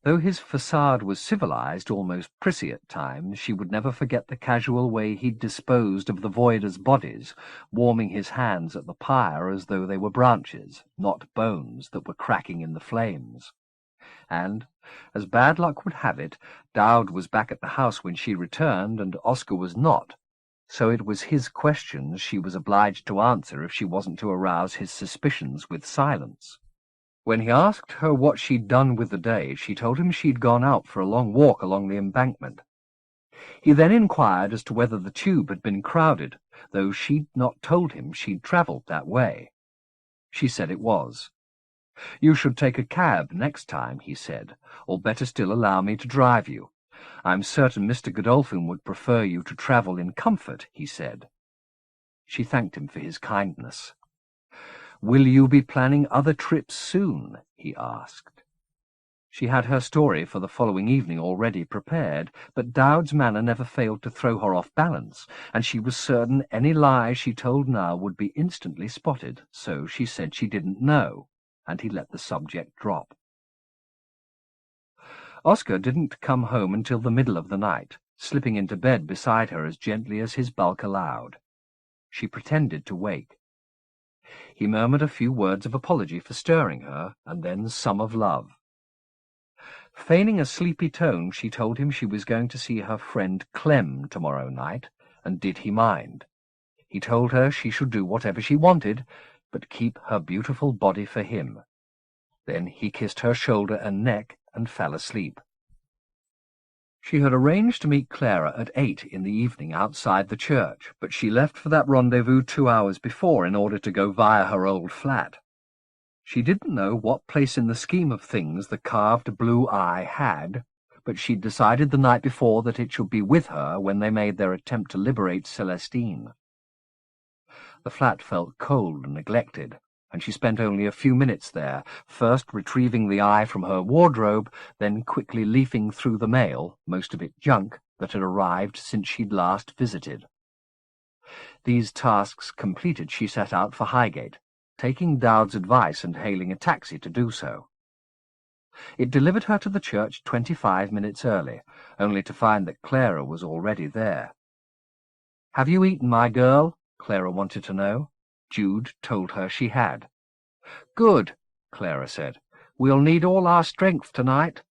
S1: Though his facade was civilized, almost prissy at times, she would never forget the casual way he'd disposed of the voiders' bodies, warming his hands at the pyre as though they were branches, not bones, that were cracking in the flames. And, as bad luck would have it, Dowd was back at the house when she returned, and Oscar was not, so it was his questions she was obliged to answer if she wasn't to arouse his suspicions with silence. When he asked her what she'd done with the day, she told him she'd gone out for a long walk along the embankment. He then inquired as to whether the tube had been crowded, though she'd not told him she'd travelled that way. She said it was. You should take a cab next time, he said, or better still allow me to drive you. I'm certain Mr. Godolphin would prefer you to travel in comfort, he said. She thanked him for his kindness. Will you be planning other trips soon? He asked. She had her story for the following evening already prepared, but Dowd's manner never failed to throw her off balance, and she was certain any lie she told now would be instantly spotted, so she said she didn't know, and he let the subject drop. Oscar didn't come home until the middle of the night, slipping into bed beside her as gently as his bulk allowed. She pretended to wake. He murmured a few words of apology for stirring her, and then some of love. Feigning a sleepy tone, she told him she was going to see her friend Clem tomorrow night, and did he mind? He told her she should do whatever she wanted, but keep her beautiful body for him. Then he kissed her shoulder and neck and fell asleep. She had arranged to meet Clara at 8 in the evening outside the church, but she left for that rendezvous 2 hours before in order to go via her old flat. She didn't know what place in the scheme of things the carved blue eye had, but she'd decided the night before that it should be with her when they made their attempt to liberate Celestine. The flat felt cold and neglected, and she spent only a few minutes there, first retrieving the eye from her wardrobe, then quickly leafing through the mail, most of it junk, that had arrived since she'd last visited. These tasks completed, she set out for Highgate, taking Dowd's advice and hailing a taxi to do so. It delivered her to the church 25 minutes early, only to find that Clara was already there. "Have you eaten, my girl?" Clara wanted to know. Jude told her she had. "Good," Clara said. "We'll need all our strength tonight."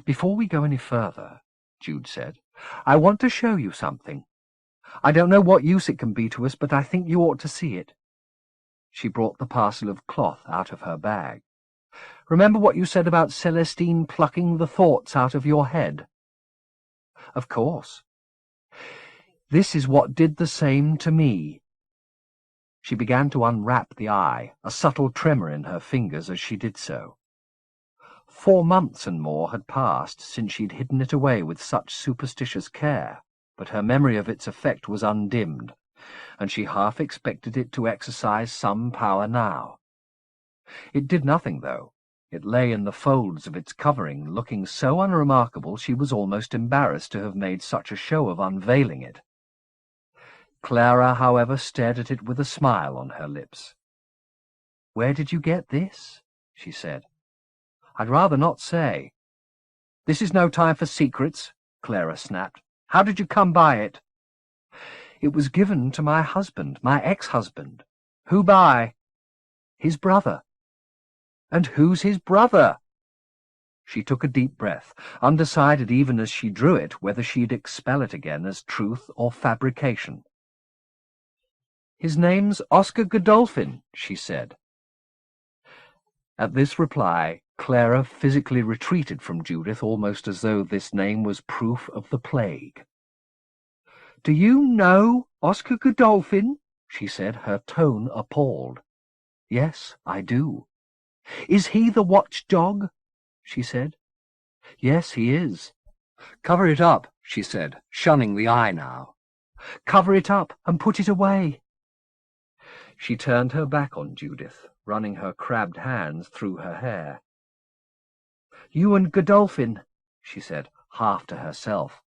S1: "Before we go any further," Jude said, "I want to show you something. I don't know what use it can be to us, but I think you ought to see it." She brought the parcel of cloth out of her bag. "Remember what you said about Celestine plucking the thoughts out of your head?" "Of course." "This is what did the same to me." She began to unwrap the eye, a subtle tremor in her fingers as she did so. 4 months and more had passed since she'd hidden it away with such superstitious care, but her memory of its effect was undimmed, and she half expected it to exercise some power now. It did nothing, though. It lay in the folds of its covering, looking so unremarkable she was almost embarrassed to have made such a show of unveiling it. Clara, however, stared at it with a smile on her lips. "Where did you get this?" she said. "I'd rather not say." "This is no time for secrets," Clara snapped. "How did you come by it?" "It was given to my husband, my ex-husband." "Who by?" "His brother." "And who's his brother?" She took a deep breath, undecided even as she drew it whether she'd expel it again as truth or fabrication. "His name's Oscar Godolphin," she said. At this reply, Clara physically retreated from Judith almost as though this name was proof of the plague. "Do you know Oscar Godolphin?" she said, her tone appalled. "Yes, I do." "Is he the watchdog?" she said. "Yes, he is." "Cover it up," she said, shunning the eye now. "Cover it up and put it away." She turned her back on Judith, running her crabbed hands through her hair. "You and Godolphin," she said, half to herself.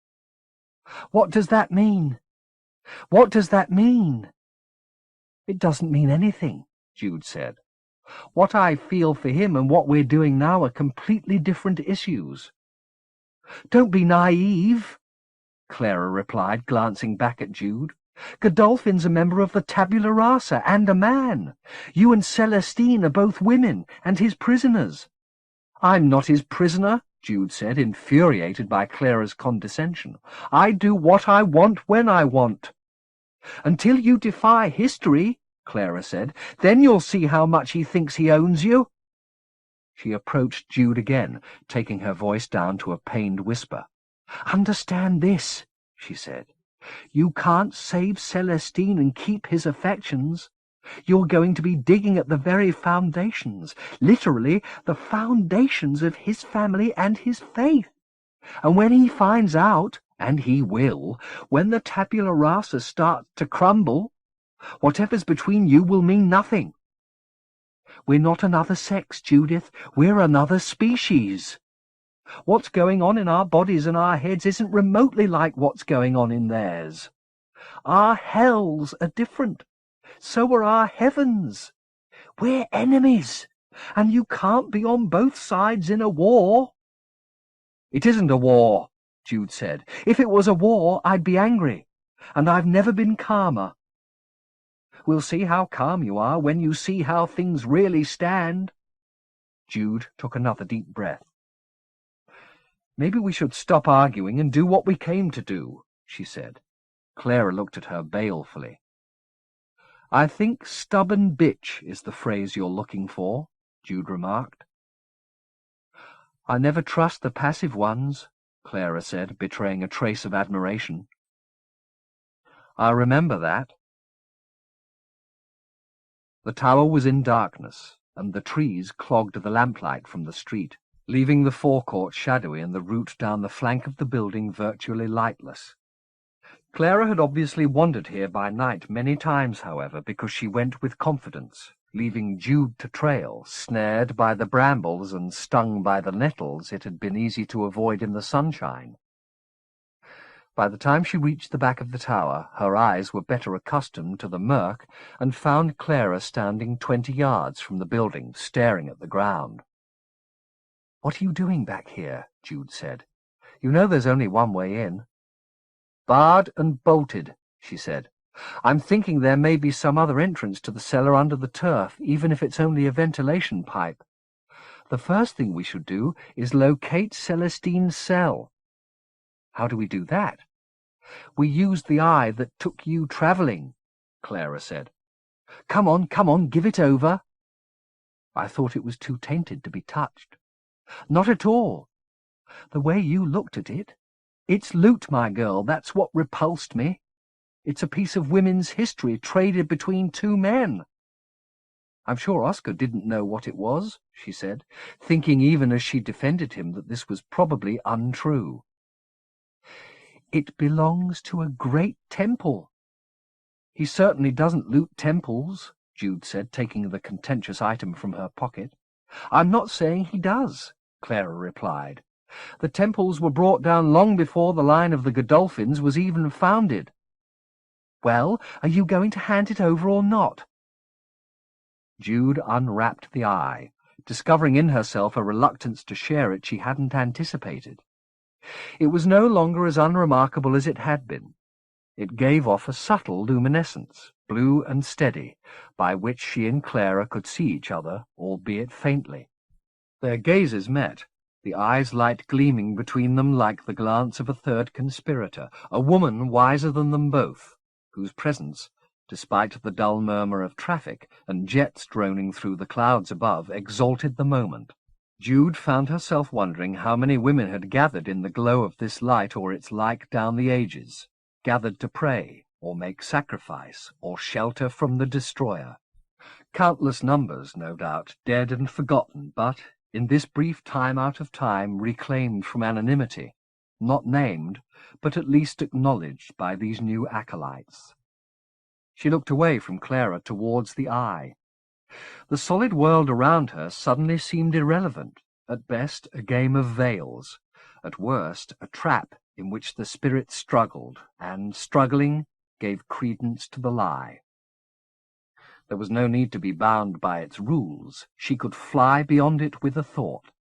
S1: "What does that mean? What does that mean?" "It doesn't mean anything," Jude said. "What I feel for him and what we're doing now are completely different issues." "Don't be naive," Clara replied, glancing back at Jude. "Godolphin's a member of the tabula rasa and a man. You and Celestine are both women and his prisoners." "I'm not his prisoner," Jude said, infuriated by Clara's condescension. "I do what I want when I want." "Until you defy history," Clara said, "then you'll see how much he thinks he owns you." She approached Jude again, taking her voice down to a pained whisper. "Understand this," she said. "You can't save Celestine and keep his affections. You're going to be digging at the very foundations, literally the foundations of his family and his faith. And when he finds out, and he will, when the tabula rasa starts to crumble, whatever's between you will mean nothing. We're not another sex, Judith. We're another species. What's going on in our bodies and our heads isn't remotely like what's going on in theirs. Our hells are different. So are our heavens. We're enemies, and you can't be on both sides in a war. It isn't a war, Jude said. If it was a war, I'd be angry, and I've never been calmer. We'll see how calm you are when you see how things really stand. Jude took another deep breath. Maybe we should stop arguing and do what we came to do, she said. Clara looked at her balefully. I think stubborn bitch is the phrase you're looking for, Jude remarked. I never trust the passive ones, Clara said, betraying a trace of admiration. I remember that. The tower was in darkness, and the trees clogged the lamplight from the street, leaving the forecourt shadowy and the route down the flank of the building virtually lightless. Clara had obviously wandered here by night many times, however, because she went with confidence, leaving Jude to trail, snared by the brambles and stung by the nettles it had been easy to avoid in the sunshine. By the time she reached the back of the tower, her eyes were better accustomed to the murk and found Clara standing 20 yards from the building, staring at the ground. "What are you doing back here?" Jude said. "You know there's only one way in." "Barred and bolted," she said. "I'm thinking there may be some other entrance to the cellar under the turf, even if it's only a ventilation pipe. The first thing we should do is locate Celestine's cell." "How do we do that?" "We used the eye that took you travelling," Clara said. Come on, give it over." I thought it was too tainted to be touched." "Not at all. The way you looked at it. It's loot, my girl, that's what repulsed me. It's a piece of women's history traded between two men." "I'm sure Oscar didn't know what it was," she said, thinking even as she defended him that this was probably untrue. "It belongs to a great temple." "He certainly doesn't loot temples," Jude said, taking the contentious item from her pocket. "I'm not saying he does," Clara replied. "The temples were brought down long before the line of the Godolphins was even founded." "Well, are you going to hand it over or not?" Jude unwrapped the eye, discovering in herself a reluctance to share it she hadn't anticipated. It was no longer as unremarkable as it had been. It gave off a subtle luminescence, blue and steady, by which she and Clara could see each other, albeit faintly. Their gazes met, the eye's light gleaming between them like the glance of a third conspirator, a woman wiser than them both, whose presence, despite the dull murmur of traffic and jets droning through the clouds above, exalted the moment. Jude found herself wondering how many women had gathered in the glow of this light or its like down the ages, gathered to pray, or make sacrifice, or shelter from the destroyer. Countless numbers, no doubt, dead and forgotten, but, in this brief time out of time, reclaimed from anonymity, not named, but at least acknowledged by these new acolytes. She looked away from Clara towards the eye. The solid world around her suddenly seemed irrelevant, at best a game of veils, at worst a trap in which the spirit struggled, and, struggling, gave credence to the lie. There was no need to be bound by its rules. She could fly beyond it with a thought.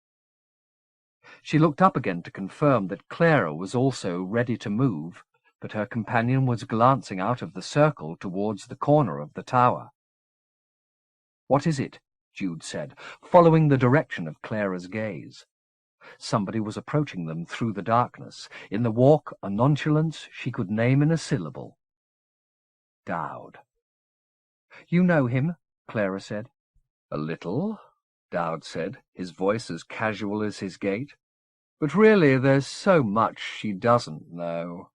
S1: She looked up again to confirm that Clara was also ready to move, but her companion was glancing out of the circle towards the corner of the tower. "What is it?" Jude said, following the direction of Clara's gaze. Somebody was approaching them through the darkness, in the walk a nonchalance she could name in a syllable. Dowd. "You know him?" Clara said. "A little," Dowd said, his voice as casual as his gait. "But really there's so much she doesn't know."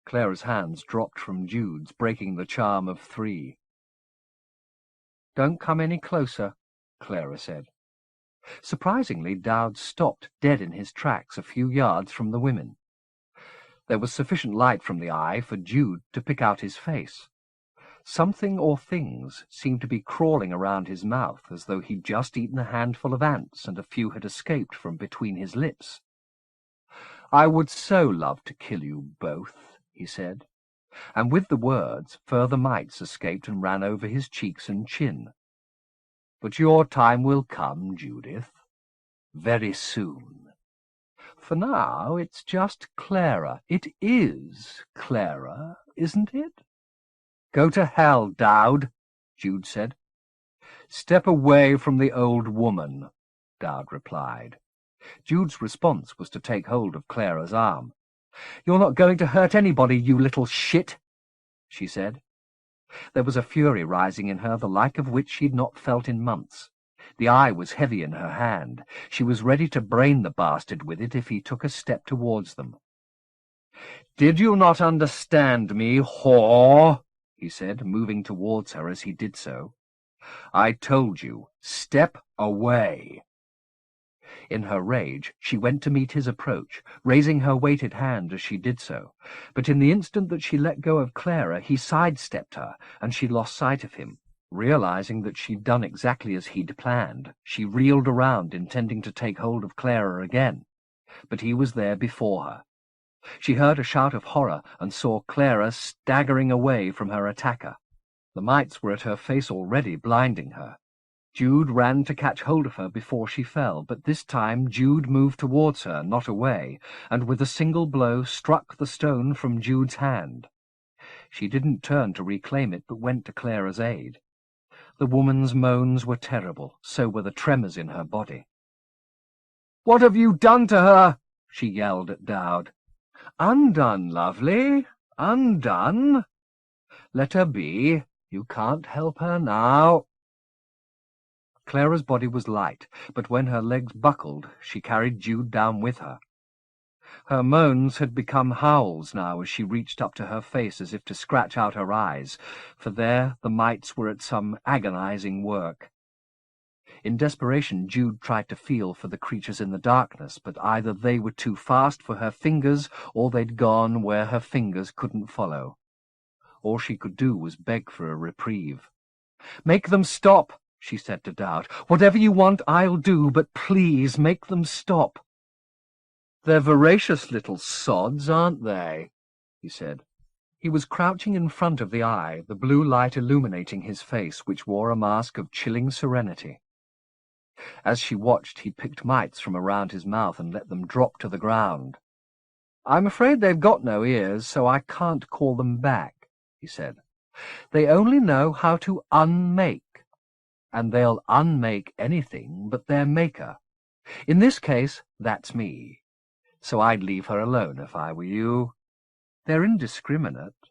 S1: Clara's hands dropped from Jude's, breaking the charm of three. "Don't come any closer," Clara said. Surprisingly, Dowd stopped dead in his tracks a few yards from the women. There was sufficient light from the eye for Jude to pick out his face. Something or things seemed to be crawling around his mouth as though he'd just eaten a handful of ants and a few had escaped from between his lips. "I would so love to kill you both," he said, and with the words further mites escaped and ran over his cheeks and chin. "But your time will come, Judith, very soon. For now it's just Clara. It is Clara, isn't it?" "Go to hell, Dowd," Jude said. "Step away from the old woman," Dowd replied. Jude's response was to take hold of Clara's arm. "You're not going to hurt anybody, you little shit," she said. There was a fury rising in her, the like of which she'd not felt in months. The eye was heavy in her hand. She was ready to brain the bastard with it if he took a step towards them. "Did you not understand me, whore?" he said, moving towards her as he did so. "I told you, step away." In her rage, she went to meet his approach, raising her weighted hand as she did so. But in the instant that she let go of Clara, he sidestepped her, and she lost sight of him. Realizing that she'd done exactly as he'd planned, she reeled around, intending to take hold of Clara again. But he was there before her. She heard a shout of horror and saw Clara staggering away from her attacker. The mites were at her face already, blinding her. Jude ran to catch hold of her before she fell, but this time Jude moved towards her, not away, and with a single blow struck the stone from Jude's hand. She didn't turn to reclaim it, but went to Clara's aid. The woman's moans were terrible, so were the tremors in her body. "What have you done to her?" she yelled at Dowd. "Undone, lovely, undone. Let her be. You can't help her now." Clara's body was light, but when her legs buckled, she carried Jude down with her. Her moans had become howls now as she reached up to her face as if to scratch out her eyes, for there the mites were at some agonizing work. In desperation, Jude tried to feel for the creatures in the darkness, but either they were too fast for her fingers, or they'd gone where her fingers couldn't follow. All she could do was beg for a reprieve. "Make them stop," she said to Dowd. "Whatever you want, I'll do, but please make them stop." "They're voracious little sods, aren't they?" he said. He was crouching in front of the eye, the blue light illuminating his face, which wore a mask of chilling serenity. As she watched, he picked mites from around his mouth and let them drop to the ground. "I'm afraid they've got no ears, so I can't call them back," he said. "They only know how to unmake, and they'll unmake anything but their maker. In this case, that's me. So I'd leave her alone if I were you. They're indiscriminate."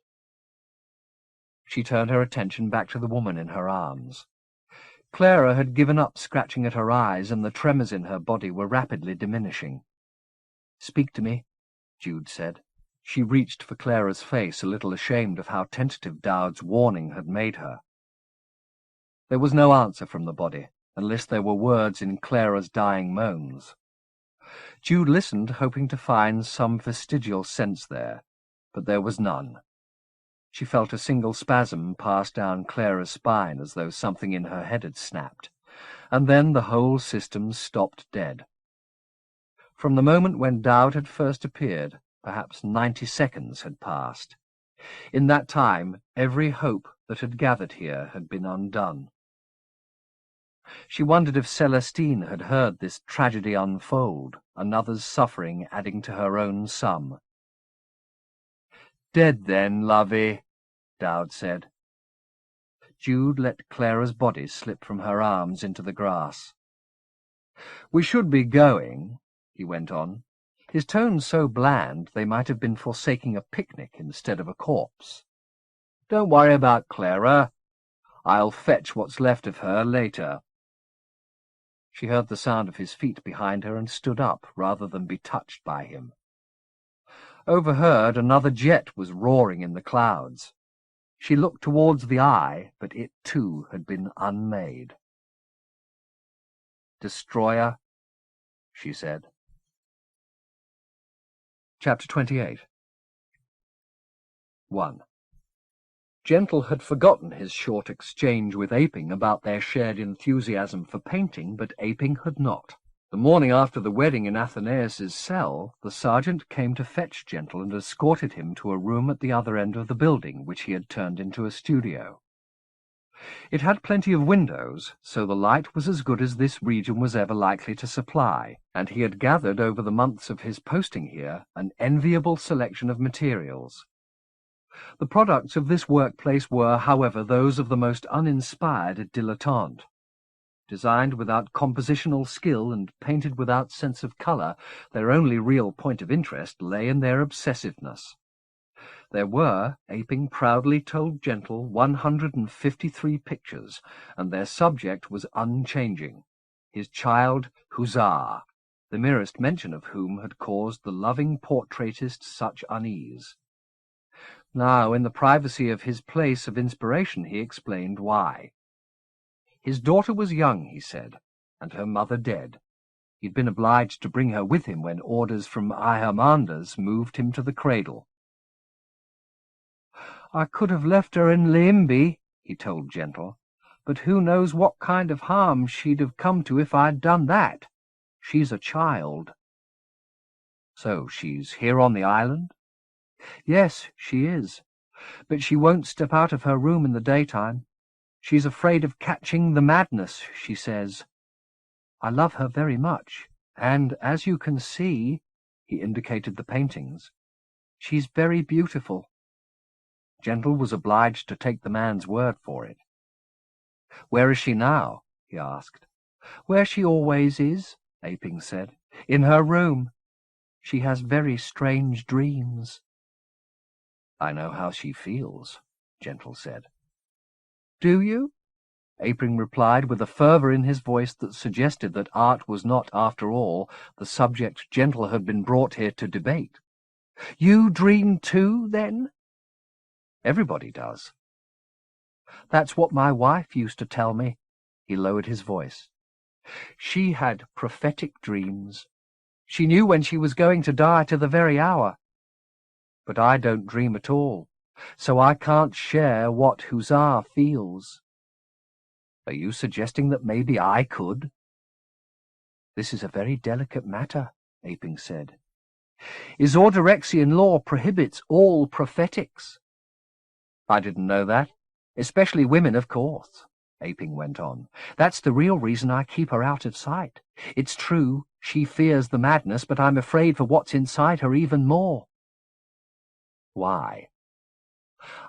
S1: She turned her attention back to the woman in her arms. Clara had given up scratching at her eyes, and the tremors in her body were rapidly diminishing. "Speak to me," Jude said. She reached for Clara's face, a little ashamed of how tentative Dowd's warning had made her. There was no answer from the body, unless there were words in Clara's dying moans. Jude listened, hoping to find some vestigial sense there, but there was none. She felt a single spasm pass down Clara's spine as though something in her head had snapped, and then the whole system stopped dead. From the moment when Dowd had first appeared, perhaps 90 seconds had passed. In that time, every hope that had gathered here had been undone. She wondered if Celestine had heard this tragedy unfold, another's suffering adding to her own sum. "Dead then, lovey," Dowd said. Jude let Clara's body slip from her arms into the grass. "We should be going," he went on, his tone so bland they might have been forsaking a picnic instead of a corpse. "Don't worry about Clara. I'll fetch what's left of her later." She heard the sound of his feet behind her and stood up, rather than be touched by him. Overheard, another jet was roaring in the clouds. She looked towards the eye, but it too had been unmade. "Destroyer," she said. Chapter 28. 1. Gentle had forgotten his short exchange with Aping about their shared enthusiasm for painting, but Aping had not. The morning after the wedding in Athenaeus's cell, the sergeant came to fetch Gentle and escorted him to a room at the other end of the building, which he had turned into a studio. It had plenty of windows, so the light was as good as this region was ever likely to supply, and he had gathered over the months of his posting here an enviable selection of materials. The products of this workplace were, however, those of the most uninspired dilettante. Designed without compositional skill and painted without sense of colour, their only real point of interest lay in their obsessiveness. There were, Aping proudly told Gentle, 153 pictures, and their subject was unchanging, his child Huzzar, the merest mention of whom had caused the loving portraitist such unease. Now, in the privacy of his place of inspiration, he explained why. His daughter was young, he said, and her mother dead. He'd been obliged to bring her with him when orders from Iamanders moved him to the cradle. "I could have left her in Limby," he told Gentle, "but who knows what kind of harm she'd have come to if I'd done that. She's a child." "So she's here on the island?" "Yes, she is, but she won't step out of her room in the daytime. She's afraid of catching the madness, she says. I love her very much, and as you can see," he indicated the paintings, "she's very beautiful." Gentle was obliged to take the man's word for it. "Where is she now?" he asked. "Where she always is," Aping said, "in her room. She has very strange dreams." "I know how she feels," Gentle said. "Do you?" Aping replied with a fervour in his voice that suggested that art was not, after all, the subject Gentle had been brought here to debate. "You dream too, then?" "Everybody does." "That's what my wife used to tell me." He lowered his voice. "She had prophetic dreams. She knew when she was going to die to the very hour. But I don't dream at all, so I can't share what Huzzar feels." "Are you suggesting that maybe I could?" "This is a very delicate matter," Aping said. "Isordorexian law prohibits all prophetics." "I didn't know that. Especially women, of course," Aping went on. "That's the real reason I keep her out of sight. It's true, she fears the madness, but I'm afraid for what's inside her even more." "Why?"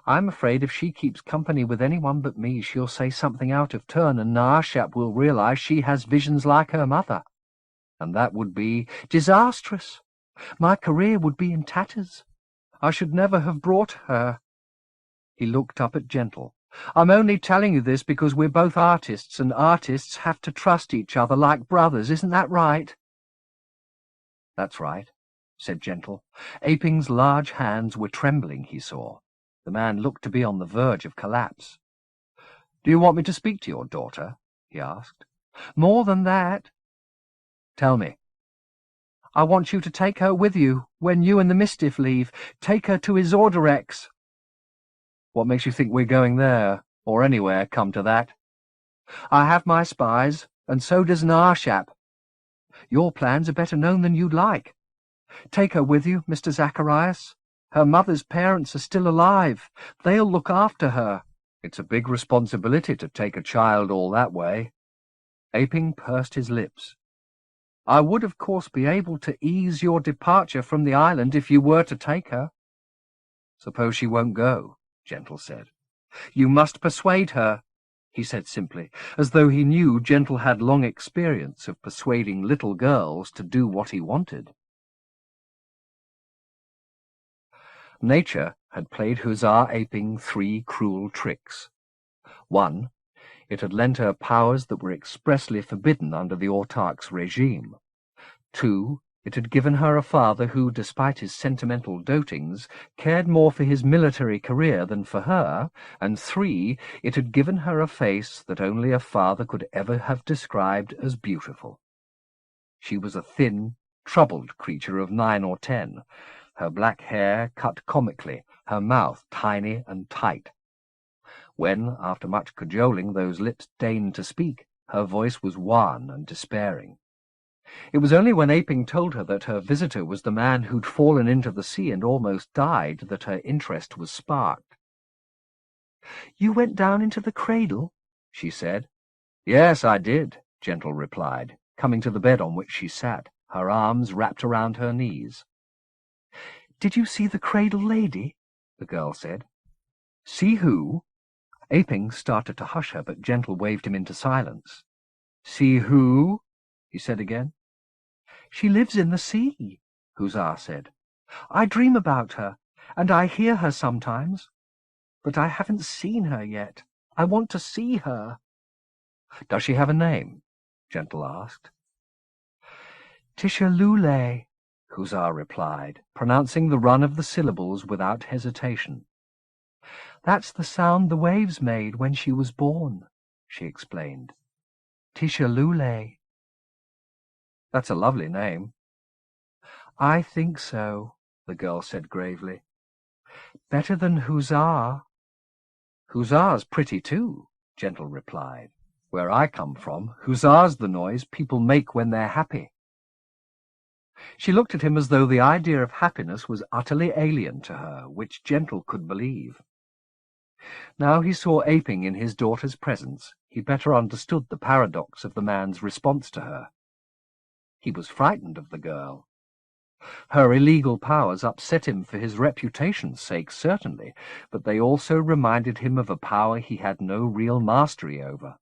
S1: "I'm afraid if she keeps company with anyone but me, she'll say something out of turn, and Naashap will realize she has visions like her mother. And that would be disastrous. My career would be in tatters. I should never have brought her." He looked up at Gentle. "I'm only telling you this because we're both artists, and artists have to trust each other like brothers. Isn't that right?" "That's right," said Gentle. Aping's large hands were trembling, he saw. The man looked to be on the verge of collapse. "Do you want me to speak to your daughter?" he asked. "More than that." "Tell me." "I want you to take her with you when you and the Mistiff leave. Take her to Isordorex." "What makes you think we're going there, or anywhere, come to that?" "I have my spies, and so does Naashap. Your plans are better known than you'd like. Take her with you, Mr. Zacharias. Her mother's parents are still alive. They'll look after her." "It's a big responsibility to take a child all that way." Aping pursed his lips. "I would, of course, be able to ease your departure from the island if you were to take her." "Suppose she won't go?" Gentle said. "You must persuade her," he said simply, as though he knew Gentle had long experience of persuading little girls to do what he wanted. Nature had played Huzzar Aping 3 cruel tricks. 1. It had lent her powers that were expressly forbidden under the autarch's regime. 2. It had given her a father who, despite his sentimental dotings, cared more for his military career than for her, and 3. It had given her a face that only a father could ever have described as beautiful. She was a thin, troubled creature of 9 or 10, her black hair cut comically, her mouth tiny and tight. When, after much cajoling, those lips deigned to speak, her voice was wan and despairing. It was only when Aping told her that her visitor was the man who'd fallen into the sea and almost died that her interest was sparked. "You went down into the cradle?" she said. "Yes, I did," Gentle replied, coming to the bed on which she sat, her arms wrapped around her knees. "Did you see the cradle lady?" the girl said. "See who?" Aping started to hush her, but Gentle waved him into silence. "See who?" he said again. "She lives in the sea," Hussar said. "I dream about her, and I hear her sometimes. But I haven't seen her yet. I want to see her." "Does she have a name?" Gentle asked. "Tishalule," Hussar replied, pronouncing the run of the syllables without hesitation. "That's the sound the waves made when she was born," she explained. "Tishalule." "That's a lovely name." "I think so," the girl said gravely. "Better than Hussar." "Hussar's pretty too," Gentle replied. "Where I come from, Hussar's the noise people make when they're happy." She looked at him as though the idea of happiness was utterly alien to her, which Gentle could believe. Now he saw Aping in his daughter's presence, he better understood the paradox of the man's response to her. He was frightened of the girl. Her illegal powers upset him for his reputation's sake, certainly, but they also reminded him of a power he had no real mastery over.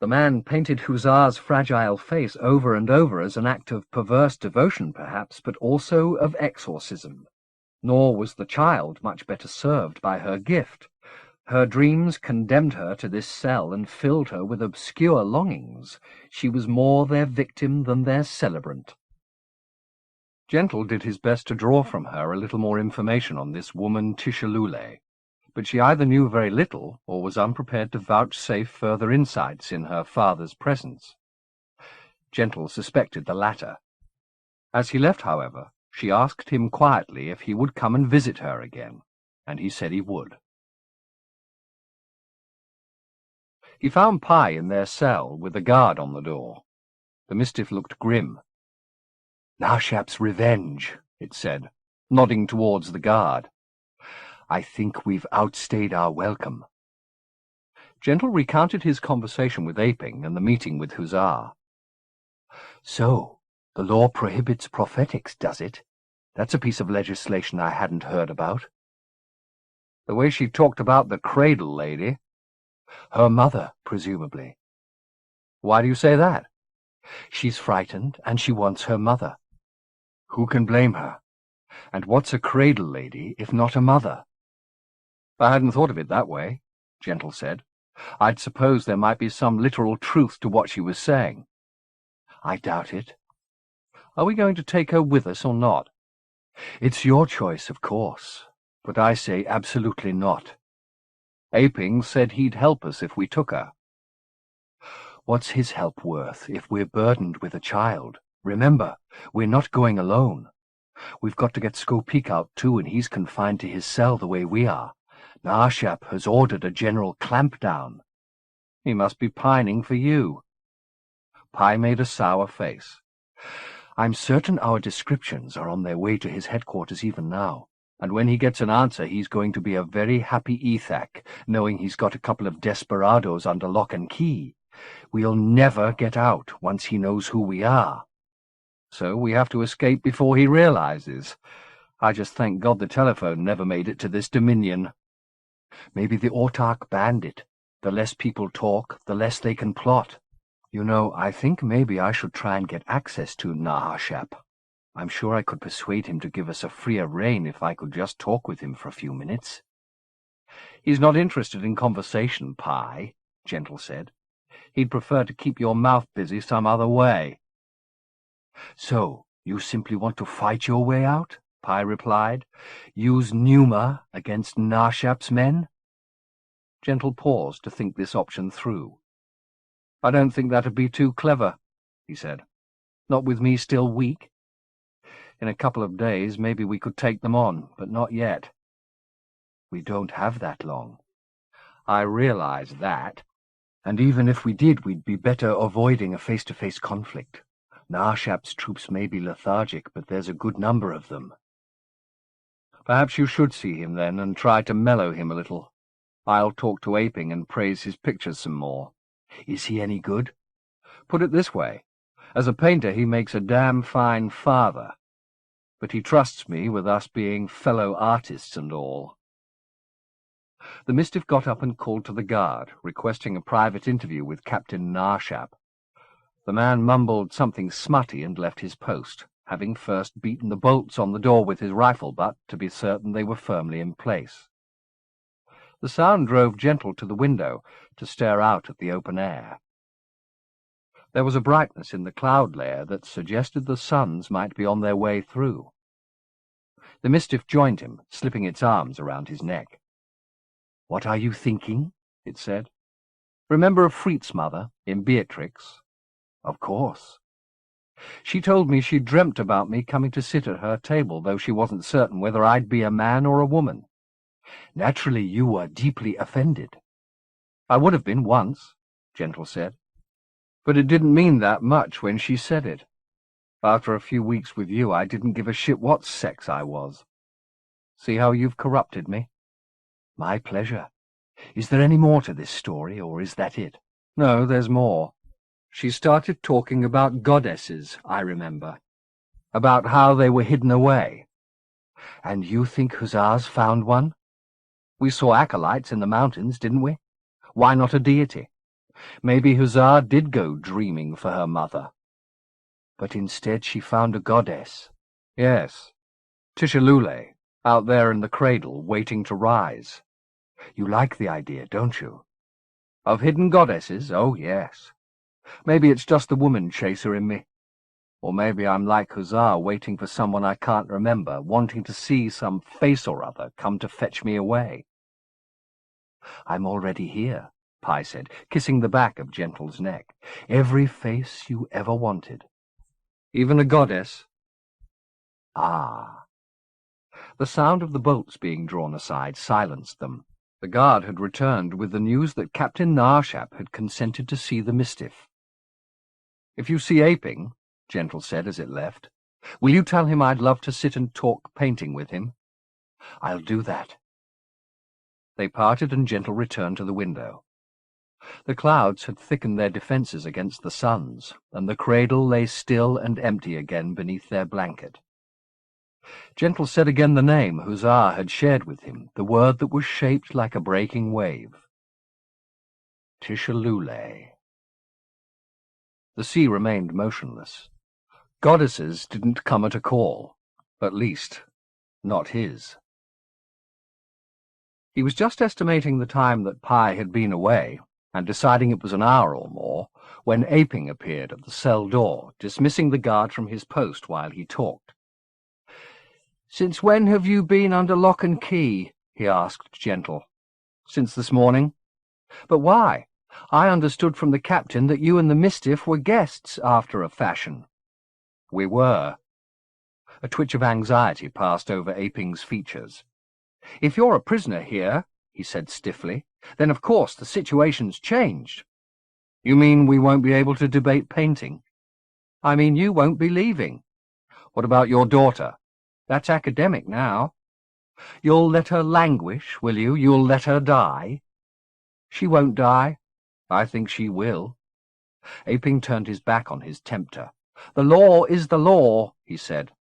S1: The man painted Hussar's fragile face over and over as an act of perverse devotion, perhaps, but also of exorcism. Nor was the child much better served by her gift. Her dreams condemned her to this cell and filled her with obscure longings. She was more their victim than their celebrant. Gentle did his best to draw from her a little more information on this woman Tishalule, but she either knew very little or was unprepared to vouchsafe further insights in her father's presence. Gentle suspected the latter. As he left, however, she asked him quietly if he would come and visit her again, and he said he would. He found Pi in their cell, with a guard on the door. The Mistiff looked grim. "Narshap's revenge," it said, nodding towards the guard. "I think we've outstayed our welcome." Gentle recounted his conversation with Aping and the meeting with Hussar. "So, the law prohibits prophetics, does it? That's a piece of legislation I hadn't heard about." "The way she talked about the cradle lady." "Her mother, presumably." "Why do you say that?" "She's frightened, and she wants her mother." "Who can blame her? And what's a cradle lady if not a mother?" "I hadn't thought of it that way," Gentle said. "I'd suppose there might be some literal truth to what she was saying." "I doubt it." "Are we going to take her with us or not?" "It's your choice, of course, but I say absolutely not." "Aping said he'd help us if we took her." "What's his help worth if we're burdened with a child? Remember, we're not going alone. We've got to get Skopik out too, and he's confined to his cell the way we are. Narshap has ordered a general clampdown." "He must be pining for you." Pi made a sour face. "I'm certain our descriptions are on their way to his headquarters even now, and when he gets an answer he's going to be a very happy Ethak, knowing he's got a couple of desperados under lock and key. We'll never get out once he knows who we are. So we have to escape before he realizes. I just thank God the telephone never made it to this dominion." "Maybe the autarch banned it. The less people talk, the less they can plot. You know, I think maybe I should try and get access to Nahashap. I'm sure I could persuade him to give us a freer rein if I could just talk with him for a few minutes." "He's not interested in conversation, Pi," Gentle said. "He'd prefer to keep your mouth busy some other way." "So, you simply want to fight your way out?" Pi replied. "Use Numa against Narshap's men?" Gentle paused to think this option through. "I don't think that'd be too clever," he said. "Not with me still weak. In a couple of days maybe we could take them on, but not yet." "We don't have that long." I realize that. And even if we did, we'd be better avoiding a face-to-face conflict. Narshap's troops may be lethargic, but there's a good number of them. Perhaps you should see him then, and try to mellow him a little. I'll talk to Aping and praise his pictures some more. Is he any good? Put it this way. As a painter, he makes a damn fine father. But he trusts me, with us being fellow artists and all. The Mistiff got up and called to the guard, requesting a private interview with Captain Narshap. The man mumbled something smutty and left his post, having first beaten the bolts on the door with his rifle butt to be certain they were firmly in place. The sound drove Gentle to the window to stare out at the open air. There was a brightness in the cloud layer that suggested the suns might be on their way through. The Mistiff joined him, slipping its arms around his neck. "What are you thinking?" it said. "Remember of Freet's mother, in Beatrix?" "Of course." "She told me she dreamt about me coming to sit at her table, though she wasn't certain whether I'd be a man or a woman. Naturally, you were deeply offended." "I would have been once," Gentle said. "But it didn't mean that much when she said it. After a few weeks with you, I didn't give a shit what sex I was. See how you've corrupted me?" "My pleasure. Is there any more to this story, or is that it?" "No, there's more. She started talking about goddesses, I remember. About how they were hidden away." "And you think Hussars found one?" "We saw acolytes in the mountains, didn't we? Why not a deity? Maybe Hussar did go dreaming for her mother." "But instead she found a goddess." "Yes. Tishalule, out there in the cradle, waiting to rise." "You like the idea, don't you?" "Of hidden goddesses? Oh, yes. Maybe it's just the woman chaser in me. Or maybe I'm like Hussar, waiting for someone I can't remember, wanting to see some face or other come to fetch me away." "I'm already here," Pi said, kissing the back of Gentle's neck. "Every face you ever wanted." "Even a goddess?" "Ah." The sound of the bolts being drawn aside silenced them. The guard had returned with the news that Captain Narshap had consented to see the Mistiff. "If you see Aping," Gentle said as it left, "will you tell him I'd love to sit and talk painting with him?" "I'll do that." They parted and Gentle returned to the window. The clouds had thickened their defences against the suns, and the cradle lay still and empty again beneath their blanket. Gentle said again the name Hussar had shared with him, the word that was shaped like a breaking wave. Tishalule. The sea remained motionless. Goddesses didn't come at a call. At least, not his. He was just estimating the time that Pi had been away, and deciding it was an hour or more, when Aping appeared at the cell door, dismissing the guard from his post while he talked. "Since when have you been under lock and key?" he asked Gentle. "Since this morning." "But why? I understood from the captain that you and the Mistiff were guests after a fashion." "We were." A twitch of anxiety passed over Aping's features. "If you're a prisoner here," he said stiffly, "then of course the situation's changed." "You mean we won't be able to debate painting?" "I mean you won't be leaving." "What about your daughter?" "That's academic now." "You'll let her languish, will you? You'll let her die?" "She won't die." "I think she will." Aping turned his back on his tempter. "The law is the law," he said.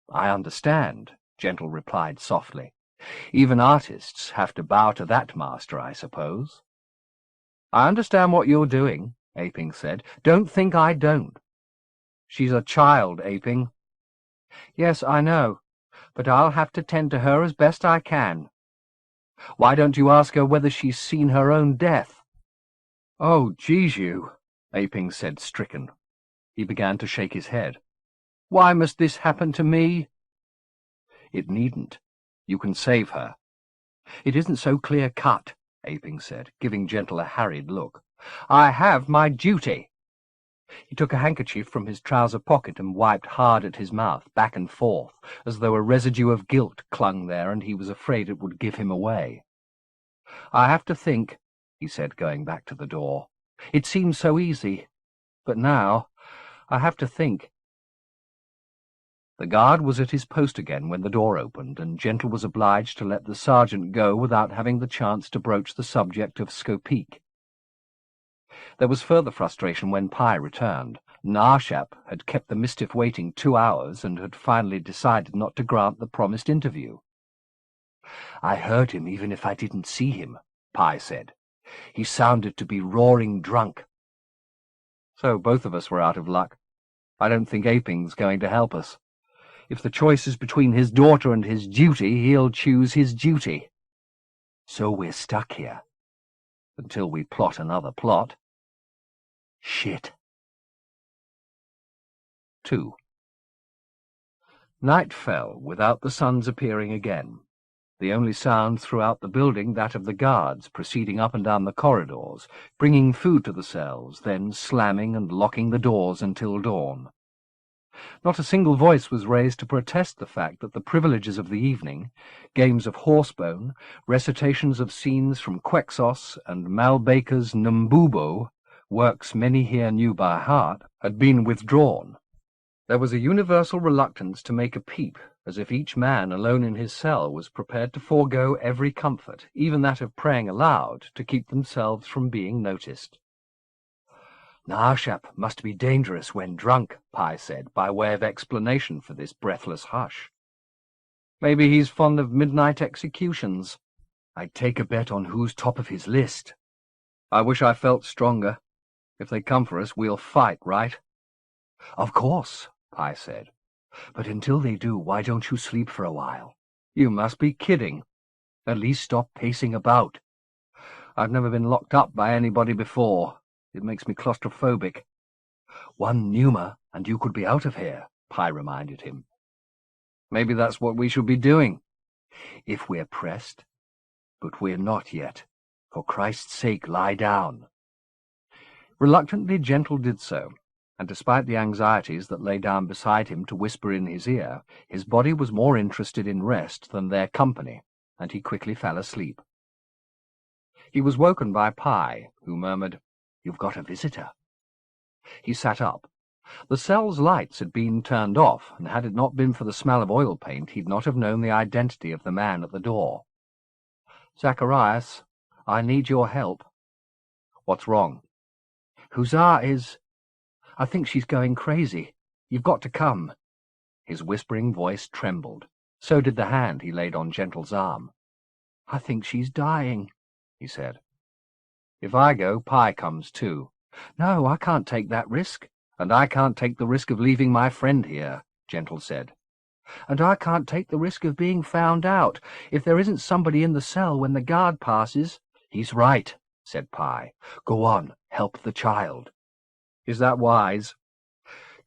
S1: "I understand," Gentle replied softly. "Even artists have to bow to that master, I suppose." "I understand what you're doing," Aping said. "Don't think I don't." "She's a child, Aping." "Yes, I know, but I'll have to tend to her as best I can." "Why don't you ask her whether she's seen her own death?" "Oh, Jesu," Aping said, stricken. He began to shake his head. "Why must this happen to me?" "It needn't. You can save her." "It isn't so clear-cut," Aping said, giving Gentle a harried look. "I have my duty." He took a handkerchief from his trouser pocket and wiped hard at his mouth, back and forth, as though a residue of guilt clung there and he was afraid it would give him away. "I have to think," he said, going back to the door. "It seems so easy, but now I have to think." The guard was at his post again when the door opened, and Gentle was obliged to let the sergeant go without having the chance to broach the subject of Skopeek. There was further frustration when Pye returned. Narshap had kept the Mistiff waiting 2 hours and had finally decided not to grant the promised interview. "I heard him even if I didn't see him," Pye said. "He sounded to be roaring drunk." "So both of us were out of luck. I don't think Aping's going to help us. If the choice is between his daughter and his duty, he'll choose his duty. So we're stuck here. Until we plot another plot. Shit." 2. Night fell without the sun's appearing again. The only sound throughout the building that of the guards proceeding up and down the corridors, bringing food to the cells, then slamming and locking the doors until dawn. Not a single voice was raised to protest the fact that the privileges of the evening, games of horsebone, recitations of scenes from Quexos and Mal Baker's Numbubo, works many here knew by heart, had been withdrawn. There was a universal reluctance to make a peep, as if each man alone in his cell was prepared to forego every comfort, even that of praying aloud, to keep themselves from being noticed. "Narshap must be dangerous when drunk," Pye said, by way of explanation for this breathless hush. "Maybe he's fond of midnight executions. I'd take a bet on who's top of his list. I wish I felt stronger. If they come for us, we'll fight, right?" "Of course," Pye said. "But until they do, why don't you sleep for a while?" "You must be kidding." "At least stop pacing about." "I've never been locked up by anybody before. It makes me claustrophobic." "One pneuma, and you could be out of here," Pye reminded him. "Maybe that's what we should be doing." "If we're pressed. But we're not yet. For Christ's sake, lie down." Reluctantly, Gentle did so, and despite the anxieties that lay down beside him to whisper in his ear, his body was more interested in rest than their company, and he quickly fell asleep. He was woken by Pye, who murmured, "You've got a visitor." He sat up. The cell's lights had been turned off, and had it not been for the smell of oil paint, he'd not have known the identity of the man at the door. "Zacharias, I need your help." "What's wrong?" "Huzzah is... I think she's going crazy. You've got to come." His whispering voice trembled. So did the hand he laid on Gentle's arm. "I think she's dying," he said. "If I go, Pye comes too." "No, I can't take that risk." "And I can't take the risk of leaving my friend here," Gentle said. "And I can't take the risk of being found out. If there isn't somebody in the cell when the guard passes—" "He's right," said Pye. "Go on, help the child." "Is that wise?"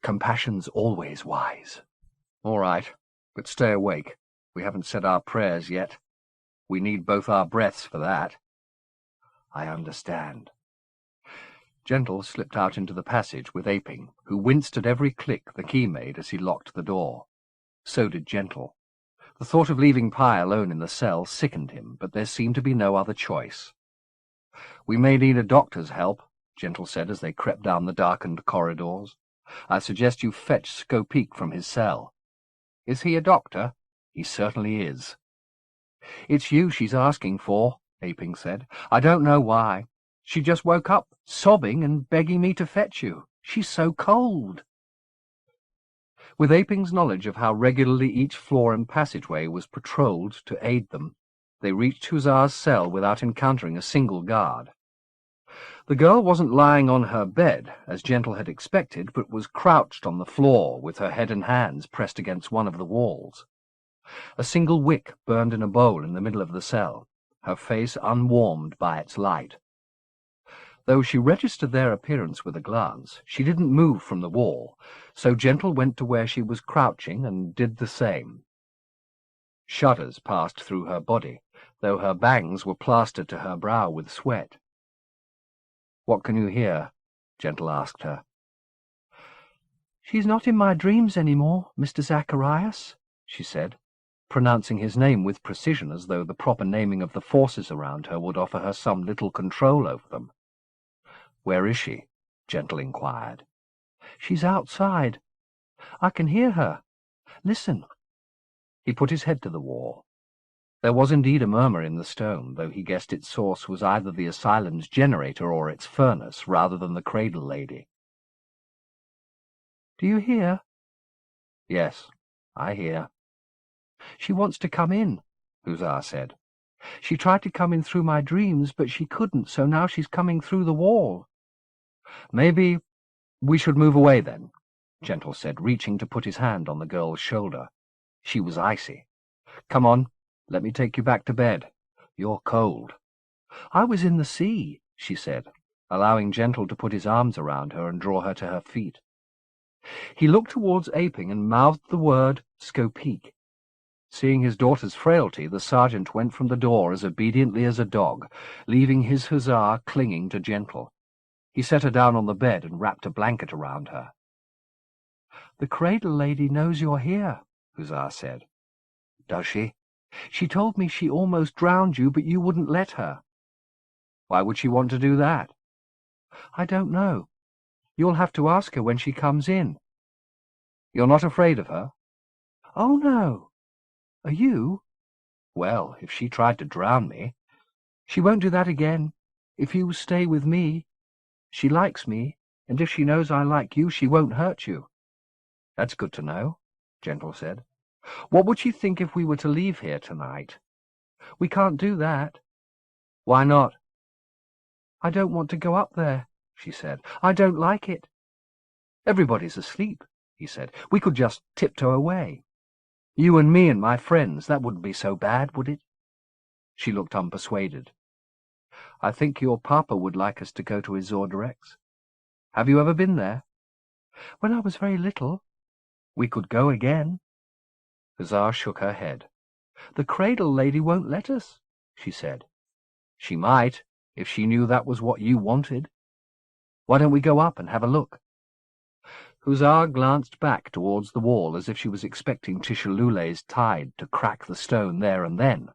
S1: "Compassion's always wise." "All right, but stay awake. We haven't said our prayers yet. We need both our breaths for that." "I understand." Gentle slipped out into the passage with Aping, who winced at every click the key made as he locked the door. So did Gentle. The thought of leaving Pye alone in the cell sickened him, but there seemed to be no other choice. "We may need a doctor's help," Gentle said as they crept down the darkened corridors. "I suggest you fetch Skopeek from his cell." "Is he a doctor?" "He certainly is." "It's you she's asking for," Aping said. "I don't know why. She just woke up, sobbing and begging me to fetch you. She's so cold." With Aping's knowledge of how regularly each floor and passageway was patrolled to aid them, they reached Huzzar's cell without encountering a single guard. The girl wasn't lying on her bed, as Gentle had expected, but was crouched on the floor, with her head and hands pressed against one of the walls. A single wick burned in a bowl in the middle of the cell, her face unwarmed by its light. Though she registered their appearance with a glance, she didn't move from the wall, so Gentle went to where she was crouching and did the same. Shudders passed through her body, though her bangs were plastered to her brow with sweat. "What can you hear?" Gentle asked her. "She's not in my dreams any more, Mr. Zacharias," she said. pronouncing his name with precision as though the proper naming of the forces around her would offer her some little control over them. "Where is she?" Gentle inquired. "She's outside. I can hear her. Listen." He put his head to the wall. There was indeed a murmur in the stone, though he guessed its source was either the asylum's generator or its furnace, rather than the cradle lady. "Do you hear?" "Yes, I hear." "She wants to come in," Hussar said. "She tried to come in through my dreams, but she couldn't, so now she's coming through the wall." "Maybe we should move away, then," Gentle said, reaching to put his hand on the girl's shoulder. She was icy. "Come on, let me take you back to bed. You're cold." "I was in the sea," she said, allowing Gentle to put his arms around her and draw her to her feet. He looked towards Aping and mouthed the word Skopeek. Seeing his daughter's frailty, the sergeant went from the door as obediently as a dog, leaving his hussar clinging to Gentle. He set her down on the bed and wrapped a blanket around her. "The cradle lady knows you're here," Hussar said. "Does she?" "She told me she almost drowned you, but you wouldn't let her." "Why would she want to do that?" "I don't know. You'll have to ask her when she comes in." "You're not afraid of her?" "Oh, no. Are you?" "Well, if she tried to drown me—" "She won't do that again, if you stay with me. She likes me, and if she knows I like you, she won't hurt you." "That's good to know," Gentle said. "What would she think if we were to leave here tonight?" "We can't do that." "Why not?" "I don't want to go up there," she said. "I don't like it." "Everybody's asleep," he said. "We could just tiptoe away. You and me and my friends, that wouldn't be so bad, would it?" She looked unpersuaded. "I think your papa would like us to go to Azordirex. Have you ever been there?" "When I was very little." "We could go again." Hussar shook her head. "The cradle lady won't let us," she said. "She might, if she knew that was what you wanted. Why don't we go up and have a look?" Hussar glanced back towards the wall as if she was expecting Tishalule's tide to crack the stone there and then.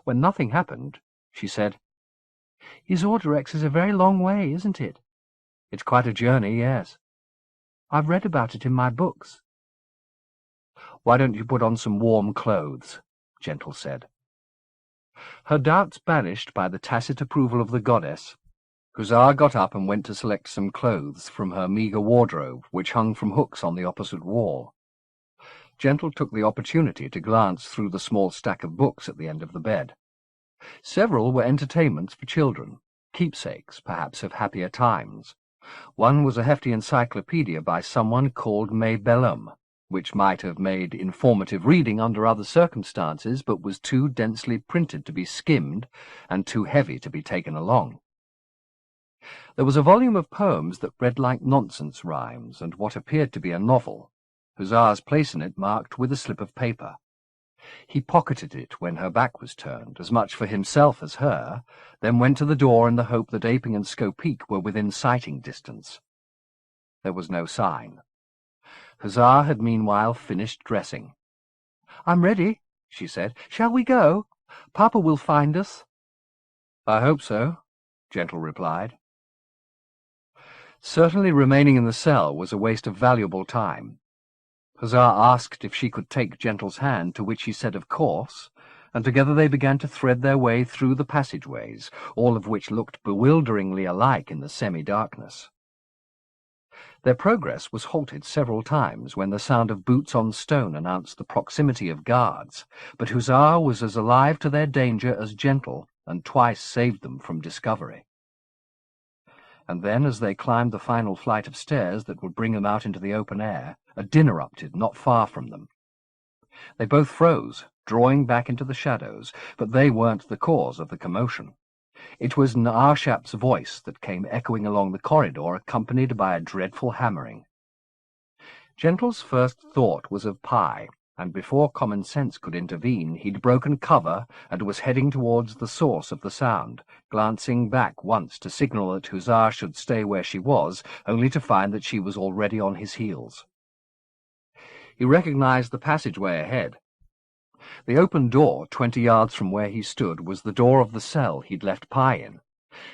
S1: When nothing happened, she said, "Azordirex is a very long way, isn't it?" "It's quite a journey, yes." "I've read about it in my books." "Why don't you put on some warm clothes?" Gentle said. Her doubts banished by the tacit approval of the goddess, Hussar got up and went to select some clothes from her meagre wardrobe, which hung from hooks on the opposite wall. Gentle took the opportunity to glance through the small stack of books at the end of the bed. Several were entertainments for children, keepsakes, perhaps, of happier times. One was a hefty encyclopedia by someone called May Bellum, which might have made informative reading under other circumstances, but was too densely printed to be skimmed and too heavy to be taken along. There was a volume of poems that read like nonsense rhymes, and what appeared to be a novel, Hussar's place in it marked with a slip of paper. He pocketed it when her back was turned, as much for himself as her, then went to the door in the hope that Aping and Skopeek were within sighting distance. There was no sign. Hussar had meanwhile finished dressing. "I'm ready," she said. "Shall we go? Papa will find us." "I hope so," Gentle replied. Certainly remaining in the cell was a waste of valuable time. Hussar asked if she could take Gentle's hand, to which he said of course, and together they began to thread their way through the passageways, all of which looked bewilderingly alike in the semi-darkness. Their progress was halted several times when the sound of boots on stone announced the proximity of guards, but Hussar was as alive to their danger as Gentle, and twice saved them from discovery. And then, as they climbed the final flight of stairs that would bring them out into the open air, a din erupted not far from them. They both froze, drawing back into the shadows, but they weren't the cause of the commotion. It was Naarshap's voice that came echoing along the corridor, accompanied by a dreadful hammering. Gentle's first thought was of Pi, and before common sense could intervene, he'd broken cover and was heading towards the source of the sound, glancing back once to signal that Hussar should stay where she was, only to find that she was already on his heels. He recognized the passageway ahead. The open door, 20 yards from where he stood, was the door of the cell he'd left Pi in,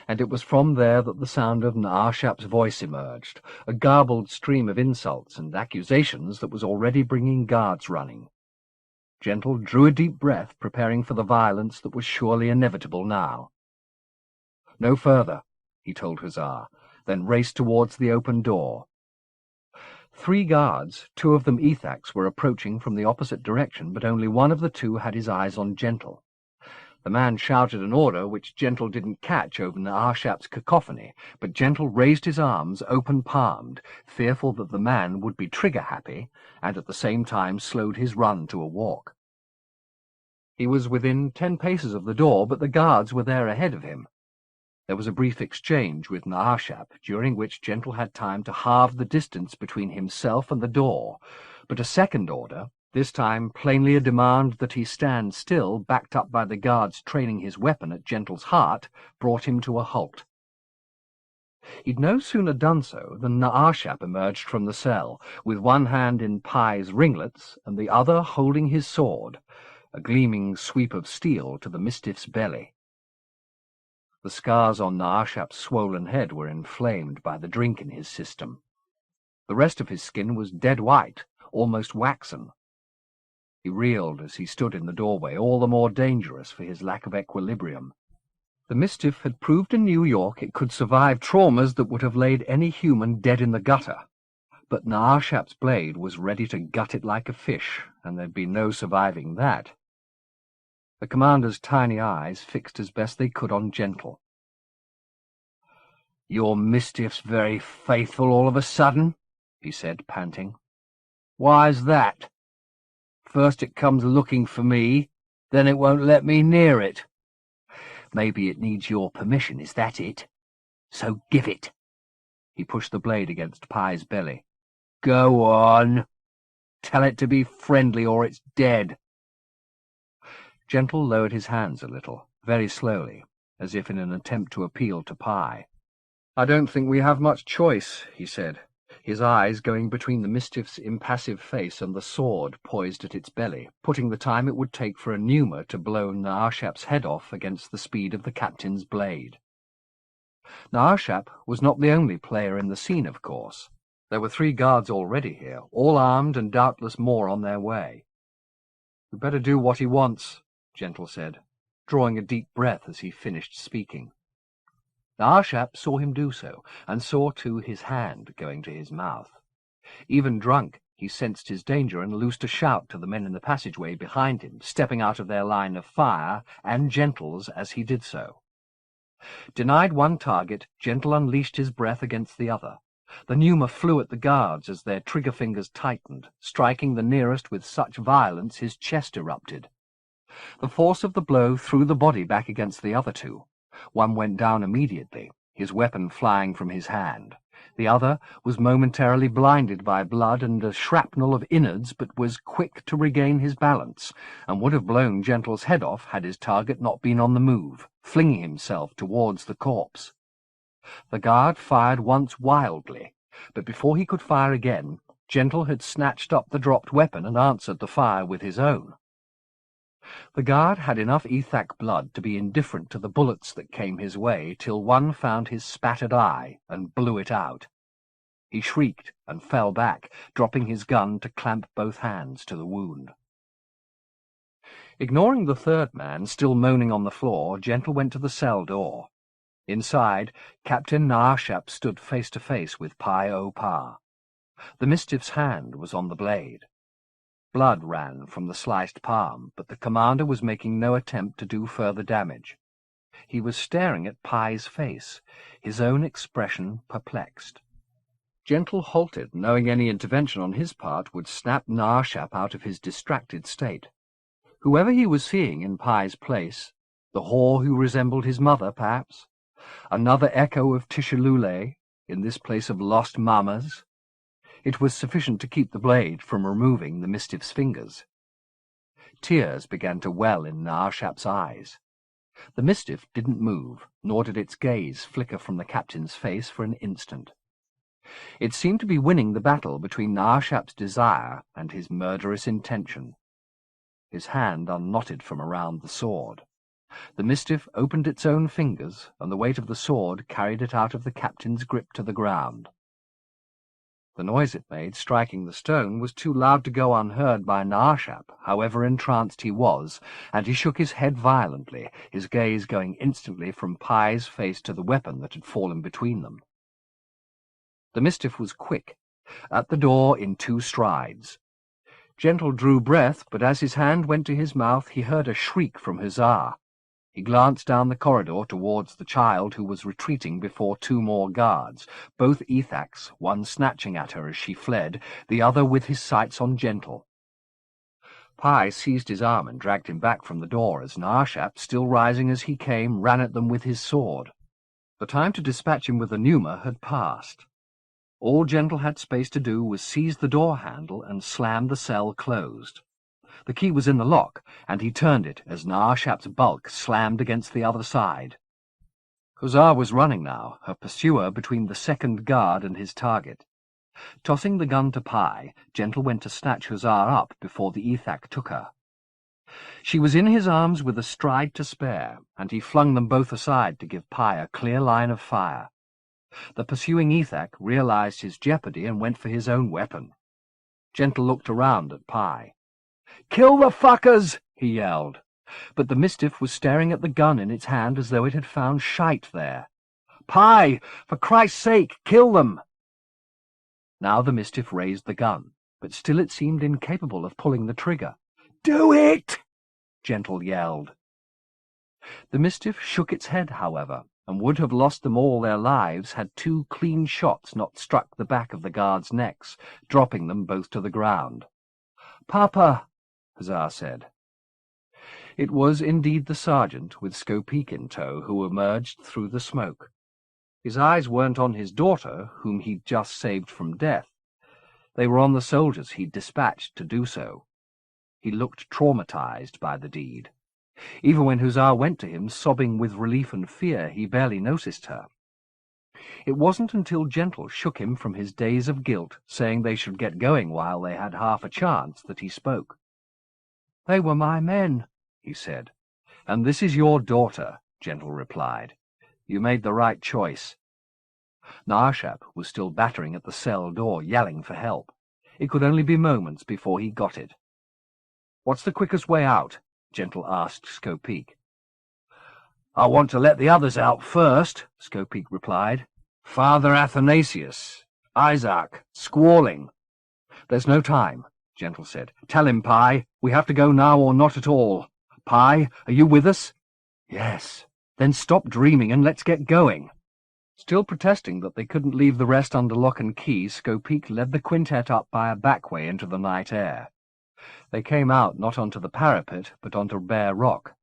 S1: and it was from there that the sound of Naarshap's voice emerged, a garbled stream of insults and accusations that was already bringing guards running. Gentle drew a deep breath, preparing for the violence that was surely inevitable now. "No further," he told Hussar, then raced towards the open door. 3 guards, 2 of them Ethaks, were approaching from the opposite direction, but only one of the 2 had his eyes on Gentle. The man shouted an order which Gentle didn't catch over Naarshap's cacophony, but Gentle raised his arms open-palmed, fearful that the man would be trigger-happy, and at the same time slowed his run to a walk. He was within 10 paces of the door, but the guards were there ahead of him. There was a brief exchange with Naarshap, during which Gentle had time to halve the distance between himself and the door, but a second order, this time plainly a demand that he stand still, backed up by the guards training his weapon at Gentle's heart, brought him to a halt. He'd no sooner done so than Naarshap emerged from the cell, with one hand in Pi's ringlets and the other holding his sword, a gleaming sweep of steel to the Mistiff's belly. The scars on Naarshap's swollen head were inflamed by the drink in his system. The rest of his skin was dead white, almost waxen. He reeled as he stood in the doorway, all the more dangerous for his lack of equilibrium. The Mistiff had proved in New York it could survive traumas that would have laid any human dead in the gutter, but Naarshap's blade was ready to gut it like a fish, and there'd be no surviving that. The commander's tiny eyes fixed as best they could on Gentle. "Your Mistiff's very faithful all of a sudden," he said, panting. "Why's that? First it comes looking for me, then it won't let me near it. Maybe it needs your permission, is that it? So give it." He pushed the blade against Pi's belly. "Go on. Tell it to be friendly or it's dead." Gentle lowered his hands a little, very slowly, as if in an attempt to appeal to Pi. "I don't think we have much choice," he said, his eyes going between the Mistiff's impassive face and the sword poised at its belly, putting the time it would take for a pneuma to blow Naarshap's head off against the speed of the captain's blade. Naarshap was not the only player in the scene, of course. There were 3 guards already here, all armed and doubtless more on their way. "We'd better do what he wants," Gentle said, drawing a deep breath as he finished speaking. Naarshap saw him do so, and saw, too, his hand going to his mouth. Even drunk, he sensed his danger and loosed a shout to the men in the passageway behind him, stepping out of their line of fire, and Gentle's as he did so. Denied one target, Gentle unleashed his breath against the other. The pneuma flew at the guards as their trigger fingers tightened, striking the nearest with such violence his chest erupted. The force of the blow threw the body back against the other 2. One went down immediately, his weapon flying from his hand. The other was momentarily blinded by blood and a shrapnel of innards, but was quick to regain his balance, and would have blown Gentle's head off had his target not been on the move, flinging himself towards the corpse. The guard fired once wildly, but before he could fire again, Gentle had snatched up the dropped weapon and answered the fire with his own. The guard had enough Ethak blood to be indifferent to the bullets that came his way till one found his spattered eye and blew it out. He shrieked and fell back, dropping his gun to clamp both hands to the wound. Ignoring the 3rd man, still moaning on the floor, Gentle went to the cell door. Inside, Captain Naarshap stood face to face with Pi Pa. The Mistiff's hand was on the blade. Blood ran from the sliced palm, but the commander was making no attempt to do further damage. He was staring at Pi's face, his own expression perplexed. Gentle halted, knowing any intervention on his part would snap Naarshap out of his distracted state. Whoever he was seeing in Pi's place, the whore who resembled his mother, perhaps, another echo of Tishalule, in this place of lost mammas, it was sufficient to keep the blade from removing the Mistiff's fingers. Tears began to well in Naarshap's eyes. The Mistiff didn't move, nor did its gaze flicker from the captain's face for an instant. It seemed to be winning the battle between Naarshap's desire and his murderous intention. his hand unknotted from around the sword. The Mistiff opened its own fingers, and the weight of the sword carried it out of the captain's grip to the ground. The noise it made, striking the stone, was too loud to go unheard by Naashap, however entranced he was, and he shook his head violently, his gaze going instantly from Pye's face to the weapon that had fallen between them. The Mistiff was quick, at the door in 2 strides. Gentle drew breath, but as his hand went to his mouth he heard a shriek from Hussar. He glanced down the corridor towards the child, who was retreating before 2 more guards, both Ethaks, one snatching at her as she fled, the other with his sights on Gentle. Pye seized his arm and dragged him back from the door as Naashap, still rising as he came, ran at them with his sword. The time to dispatch him with the pneuma had passed. All Gentle had space to do was seize the door handle and slam the cell closed. The key was in the lock, and he turned it as Naashap's bulk slammed against the other side. Hussar was running now, her pursuer between the 2nd guard and his target. Tossing the gun to Pye, Gentle went to snatch Hussar up before the Ethak took her. She was in his arms with a stride to spare, and he flung them both aside to give Pye a clear line of fire. The pursuing Ethak realized his jeopardy and went for his own weapon. Gentle looked around at Pye. "Kill the fuckers!" he yelled. But the Mistiff was staring at the gun in its hand as though it had found shite there. "Pye! For Christ's sake, kill them!" Now the Mistiff raised the gun, but still it seemed incapable of pulling the trigger. "Do it!" Gentle yelled. The Mistiff shook its head, however, and would have lost them all their lives had 2 clean shots not struck the back of the guards' necks, dropping them both to the ground. "Papa!" Hussar said. It was indeed the sergeant, with Skopeek in tow, who emerged through the smoke. His eyes weren't on his daughter, whom he'd just saved from death. They were on the soldiers he'd dispatched to do so. He looked traumatized by the deed. Even when Hussar went to him, sobbing with relief and fear, he barely noticed her. It wasn't until Gentle shook him from his daze of guilt, saying they should get going while they had half a chance, that he spoke. "They were my men," he said. "And this is your daughter," Gentle replied. "You made the right choice." Naashap was still battering at the cell door, yelling for help. It could only be moments before he got it. "What's the quickest way out?" Gentle asked Skopeek. "I want to let the others out first," Skopeek replied. "Father Athanasius, Isaac, squalling." "There's no time," Gentle said. "Tell him, Pye. We have to go now or not at all. Pye, are you with us?" "Yes." "Then stop dreaming and let's get going." Still protesting that they couldn't leave the rest under lock and key, Skopeek led the quintet up by a back way into the night air. They came out not onto the parapet, but onto bare rock.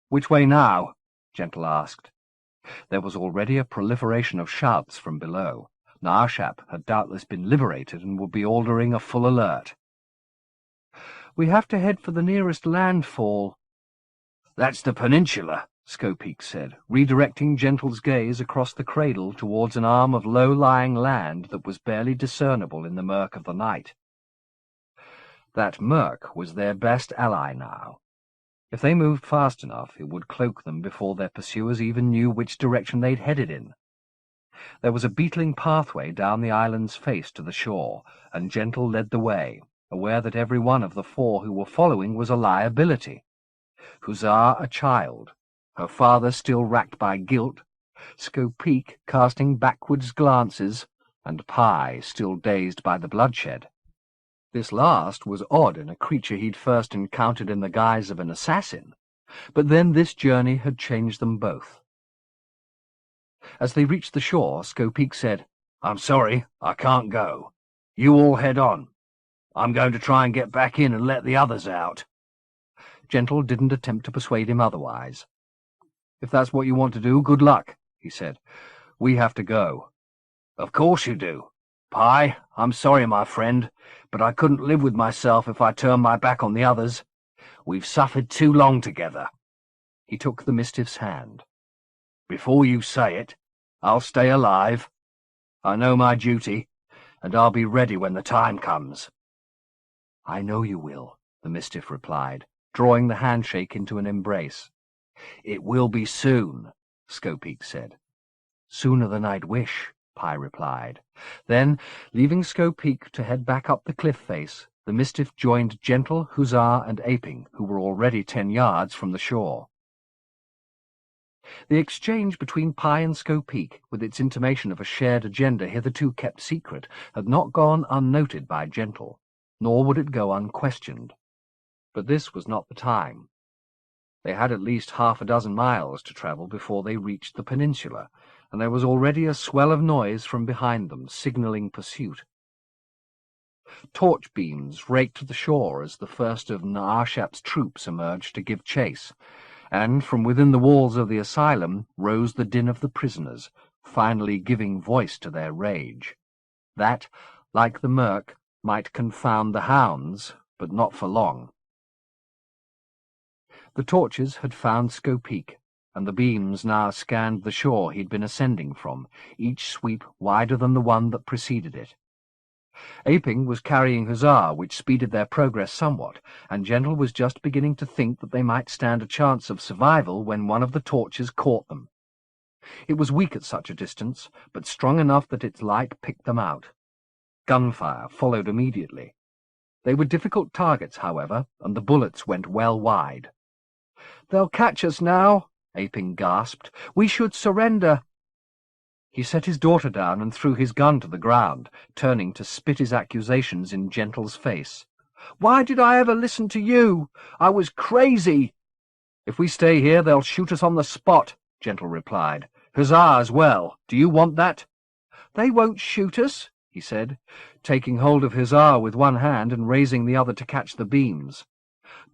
S1: "Which way now?" Gentle asked. There was already a proliferation of shouts from below. Naashap had doubtless been liberated and would be ordering a full alert. "We have to head for the nearest landfall." "That's the peninsula," Skopeek said, redirecting Gentle's gaze across the cradle towards an arm of low-lying land that was barely discernible in the murk of the night. That murk was their best ally now. If they moved fast enough, it would cloak them before their pursuers even knew which direction they'd headed in. There was a beetling pathway down the island's face to the shore, and Gentle led the way, aware that every one of the 4 who were following was a liability. Hussar a child, her father still racked by guilt, Skopeek casting backwards glances, and Pye still dazed by the bloodshed. This last was odd in a creature he'd first encountered in the guise of an assassin, but then this journey had changed them both. As they reached the shore, Skopeek said, "I'm sorry, I can't go. You all head on. I'm going to try and get back in and let the others out." Gentle didn't attempt to persuade him otherwise. "If that's what you want to do, good luck," he said. "We have to go." "Of course you do. Pye, I'm sorry, my friend, but I couldn't live with myself if I turned my back on the others. We've suffered too long together." He took the Mistiff's hand. "Before you say it, I'll stay alive. I know my duty, and I'll be ready when the time comes." "I know you will," the Mistiff replied, drawing the handshake into an embrace.
S2: "It will be soon," Skopeek said.
S1: "Sooner than I'd wish," Pi replied. Then, leaving Skopeek to head back up the cliff face, the Mistiff joined Gentle, Hussar, and Aping, who were already 10 yards from the shore. The exchange between Pi and Skopeek, with its intimation of a shared agenda hitherto kept secret, had not gone unnoted by Gentle, nor would it go unquestioned. But this was not the time. They had at least 6 miles to travel before they reached the peninsula, and there was already a swell of noise from behind them, signalling pursuit. Torch beams raked the shore as the first of Naarshap's troops emerged to give chase, and from within the walls of the asylum rose the din of the prisoners, finally giving voice to their rage. That, like the murk, might confound the hounds, but not for long. The torches had found Skopeek, and the beams now scanned the shore he'd been ascending from, each sweep wider than the one that preceded it. Aping was carrying Hussar, which speeded their progress somewhat, and Gentle was just beginning to think that they might stand a chance of survival when one of the torches caught them. It was weak at such a distance, but strong enough that its light picked them out. Gunfire followed immediately. They were difficult targets, however, and the bullets went well wide. "They'll catch us now," Aping gasped. "We should surrender." He set his daughter down and threw his gun to the ground, turning to spit his accusations in Gentle's face. "Why did I ever listen to you? I was crazy." "If we stay here, they'll shoot us on the spot," Gentle replied. "Hussar as well. Do you want that?" "They won't shoot us," he said, taking hold of Hussar with one hand and raising the other to catch the beams.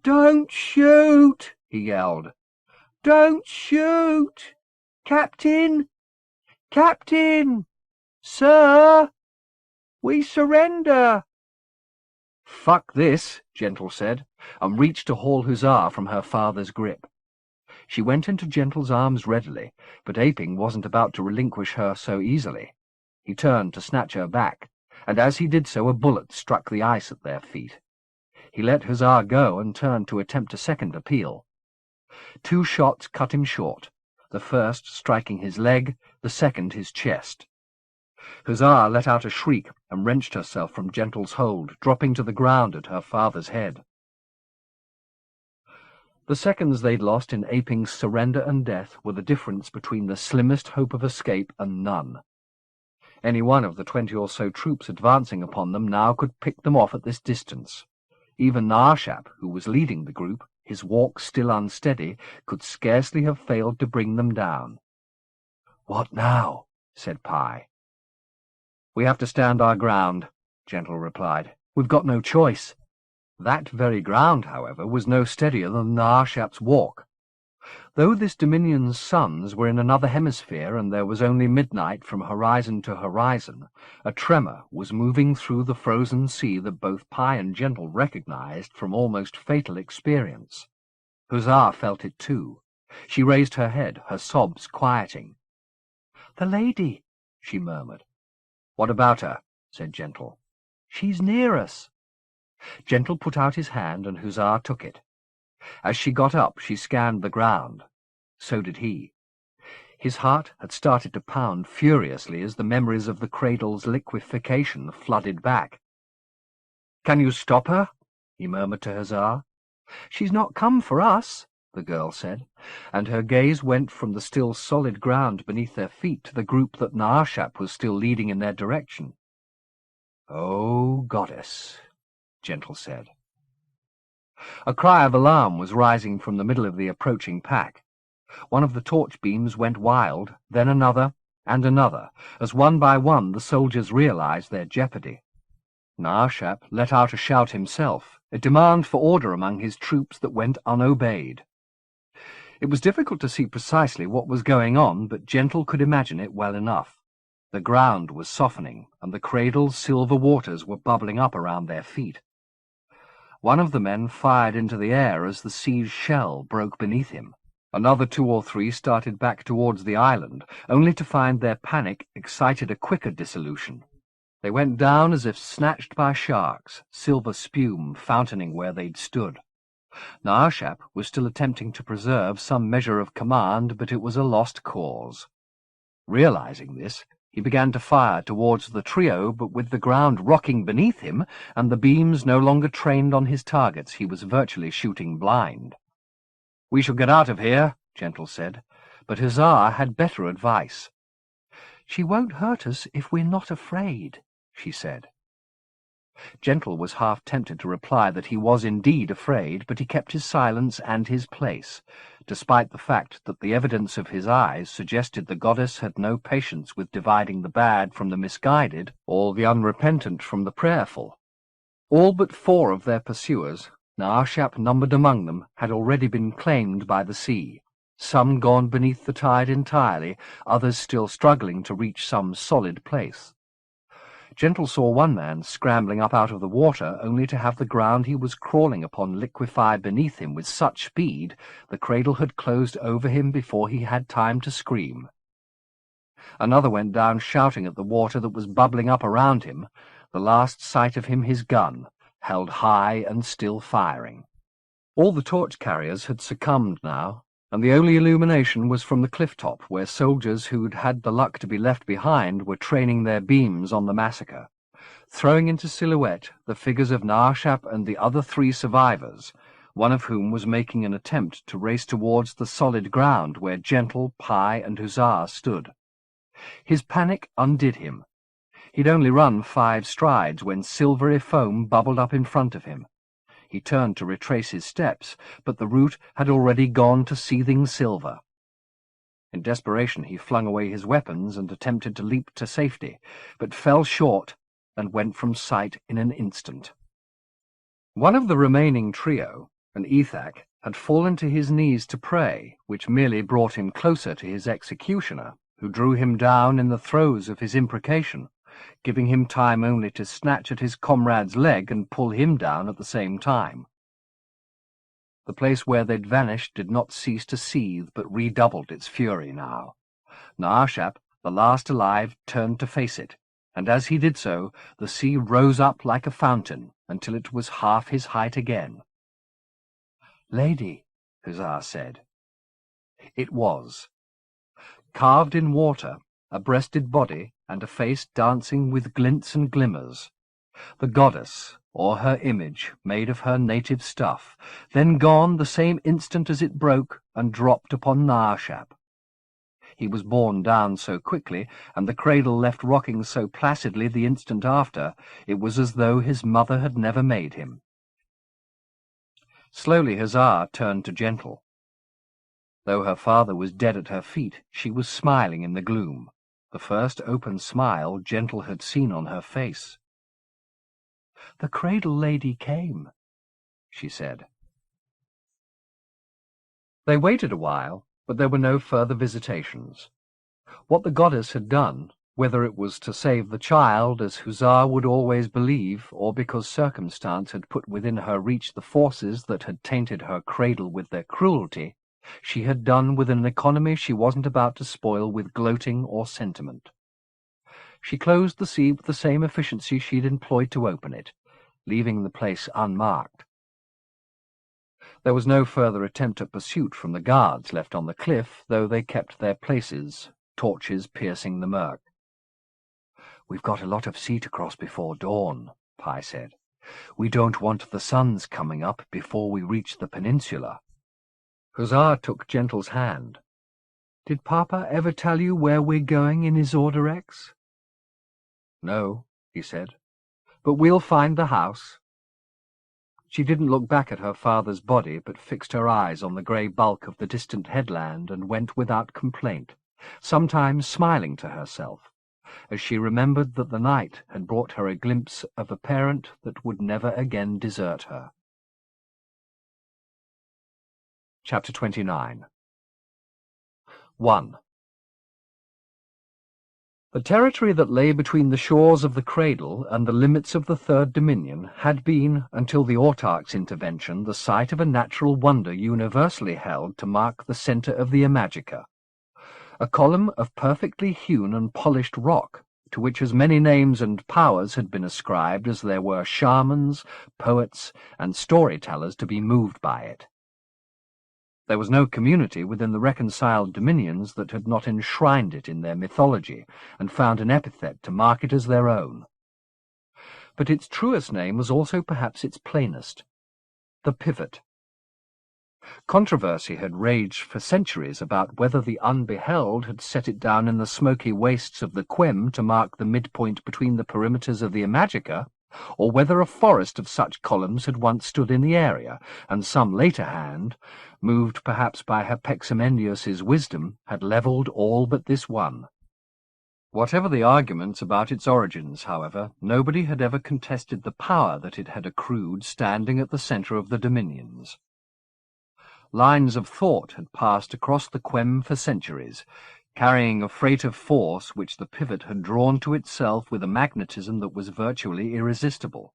S1: "Don't shoot!" he yelled. "Don't shoot! Captain! Captain! Sir! We surrender!" "Fuck this," Gentle said, and reached to haul Hussar from her father's grip. She went into Gentle's arms readily, but Aping wasn't about to relinquish her so easily. He turned to snatch her back, and as he did so a bullet struck the ice at their feet. He let Hussar go and turned to attempt a second appeal. 2 shots cut him short, the first striking his leg, the second his chest. Hussar let out a shriek and wrenched herself from Gentle's hold, dropping to the ground at her father's head. The seconds they'd lost in Aping's surrender and death were the difference between the slimmest hope of escape and none. Any one of the 20 or so troops advancing upon them now could pick them off at this distance. Even Naarshap, who was leading the group, his walk still unsteady, could scarcely have failed to bring them down. "What now?" said Pi. "We have to stand our ground," Gentle replied. "We've got no choice." That very ground, however, was no steadier than Naarshap's walk. Though this dominion's suns were in another hemisphere and there was only midnight from horizon to horizon, a tremor was moving through the frozen sea that both Pi and Gentle recognized from almost fatal experience. Hussar felt it too. She raised her head, her sobs quieting. "The lady," she murmured. "What about her?" said Gentle. "She's near us." Gentle put out his hand and Hussar took it. As she got up, she scanned the ground. So did he. His heart had started to pound furiously as the memories of the cradle's liquefaction flooded back. "Can you stop her?" he murmured to Hussar. "She's not come for us," the girl said, and her gaze went from the still solid ground beneath their feet to the group that Naarshap was still leading in their direction. "Oh, goddess," Gentle said. A cry of alarm was rising from the middle of the approaching pack. One of the torch beams went wild, then another, and another, as one by one the soldiers realized their jeopardy. Naarshap let out a shout himself, a demand for order among his troops that went unobeyed. It was difficult to see precisely what was going on, but Gentle could imagine it well enough. The ground was softening, and the cradle's silver waters were bubbling up around their feet. One of the men fired into the air as the siege shell broke beneath him. Another 2 or 3 started back towards the island, only to find their panic excited a quicker dissolution. They went down as if snatched by sharks, silver spume fountaining where they'd stood. Naashap was still attempting to preserve some measure of command, but it was a lost cause. Realizing this, he began to fire towards the trio, but with the ground rocking beneath him and the beams no longer trained on his targets, he was virtually shooting blind. "We shall get out of here," Gentle said, but Huzzar had better advice. "She won't hurt us if we're not afraid," she said. Gentle was half tempted to reply that he was indeed afraid, but he kept his silence and his place, despite the fact that the evidence of his eyes suggested the goddess had no patience with dividing the bad from the misguided, or the unrepentant from the prayerful. All but 4 of their pursuers, Naashap numbered among them, had already been claimed by the sea, some gone beneath the tide entirely, others still struggling to reach some solid place. Gentle saw one man scrambling up out of the water, only to have the ground he was crawling upon liquefy beneath him with such speed the cradle had closed over him before he had time to scream. Another went down shouting at the water that was bubbling up around him, the last sight of him his gun, held high and still firing. All the torch-carriers had succumbed now, and the only illumination was from the cliff-top, where soldiers who'd had the luck to be left behind were training their beams on the massacre, throwing into silhouette the figures of Naashap and the other 3 survivors, one of whom was making an attempt to race towards the solid ground where Gentle, Pi, and Huzzar stood. His panic undid him. He'd only run 5 strides when silvery foam bubbled up in front of him. He turned to retrace his steps, but the route had already gone to seething silver. In desperation he flung away his weapons and attempted to leap to safety, but fell short and went from sight in an instant. One of the remaining trio, an Ethak, had fallen to his knees to pray, which merely brought him closer to his executioner, who drew him down in the throes of his imprecation, giving him time only to snatch at his comrade's leg and pull him down at the same time. The place where they'd vanished did not cease to seethe, but redoubled its fury now. Naashap, the last alive, turned to face it, and as he did so, the sea rose up like a fountain until it was half his height again. "Lady," Huzzar said. It was. Carved in water, a breasted body, and a face dancing with glints and glimmers. The goddess, or her image, made of her native stuff, then gone the same instant as it broke and dropped upon Naashap. He was borne down so quickly, and the cradle left rocking so placidly the instant after, it was as though his mother had never made him. Slowly Huzzar turned to Gentle. Though her father was dead at her feet, she was smiling in the gloom, the first open smile Gentle had seen on her face. "The cradle lady came," she said. They waited a while, but there were no further visitations. What the goddess had done, whether it was to save the child, as Huzzar would always believe, or because circumstance had put within her reach the forces that had tainted her cradle with their cruelty, she had done with an economy she wasn't about to spoil with gloating or sentiment. She closed the sea with the same efficiency she'd employed to open it, leaving the place unmarked. There was no further attempt at pursuit from the guards left on the cliff, though they kept their places, torches piercing the murk. "We've got a lot of sea to cross before dawn," Pi said. "We don't want the sun's coming up before we reach the peninsula." Huzzar took Gentle's hand. "Did Papa ever tell you where we're going in his Order X?" "No," he said, "but we'll find the house." She didn't look back at her father's body, but fixed her eyes on the grey bulk of the distant headland and went without complaint, sometimes smiling to herself, as she remembered that the night had brought her a glimpse of a parent that would never again desert her. Chapter 29. 1. The territory that lay between the shores of the cradle and the limits of the Third Dominion had been, until the Autarch's intervention, the site of a natural wonder universally held to mark the centre of the Imajica. A column of perfectly hewn and polished rock, to which as many names and powers had been ascribed as there were shamans, poets, and storytellers to be moved by it. There was no community within the reconciled dominions that had not enshrined it in their mythology and found an epithet to mark it as their own. But its truest name was also perhaps its plainest: the pivot. Controversy had raged for centuries about whether the Unbeheld had set it down in the smoky wastes of the Quem to mark the midpoint between the perimeters of the Imajica, or whether a forest of such columns had once stood in the area, and some later hand, moved perhaps by Herpeximendius's wisdom, had levelled all but this one. Whatever the arguments about its origins, however, nobody had ever contested the power that it had accrued standing at the centre of the dominions. Lines of thought had passed across the Quem for centuries, carrying a freight of force which the pivot had drawn to itself with a magnetism that was virtually irresistible.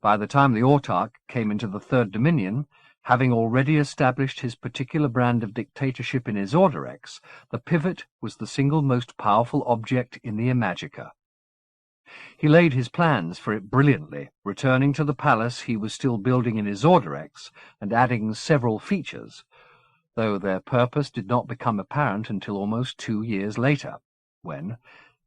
S1: By the time the autarch came into the Third Dominion, having already established his particular brand of dictatorship in Isorderex, the pivot was the single most powerful object in the Imajica. He laid his plans for it brilliantly, returning to the palace he was still building in Isorderex and adding several features, though their purpose did not become apparent until almost 2 years later, when,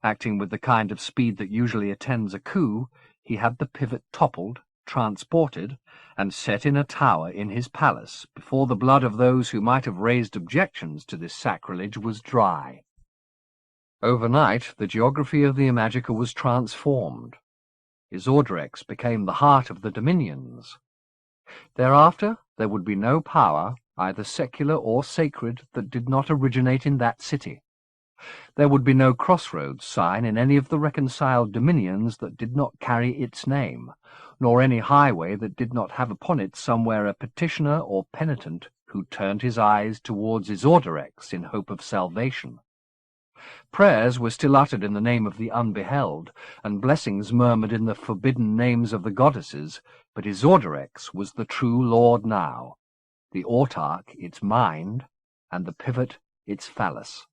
S1: acting with the kind of speed that usually attends a coup, he had the pivot toppled, transported, and set in a tower in his palace, before the blood of those who might have raised objections to this sacrilege was dry. Overnight, the geography of the Imajica was transformed. Isorderex became the heart of the dominions. Thereafter, there would be no power, either secular or sacred, that did not originate in that city. There would be no crossroads sign in any of the reconciled dominions that did not carry its name, nor any highway that did not have upon it somewhere a petitioner or penitent who turned his eyes towards Isorderex in hope of salvation. Prayers were still uttered in the name of the Unbeheld, and blessings murmured in the forbidden names of the goddesses, but Isorderex was the true lord now, the autarch its mind, and the pivot its phallus.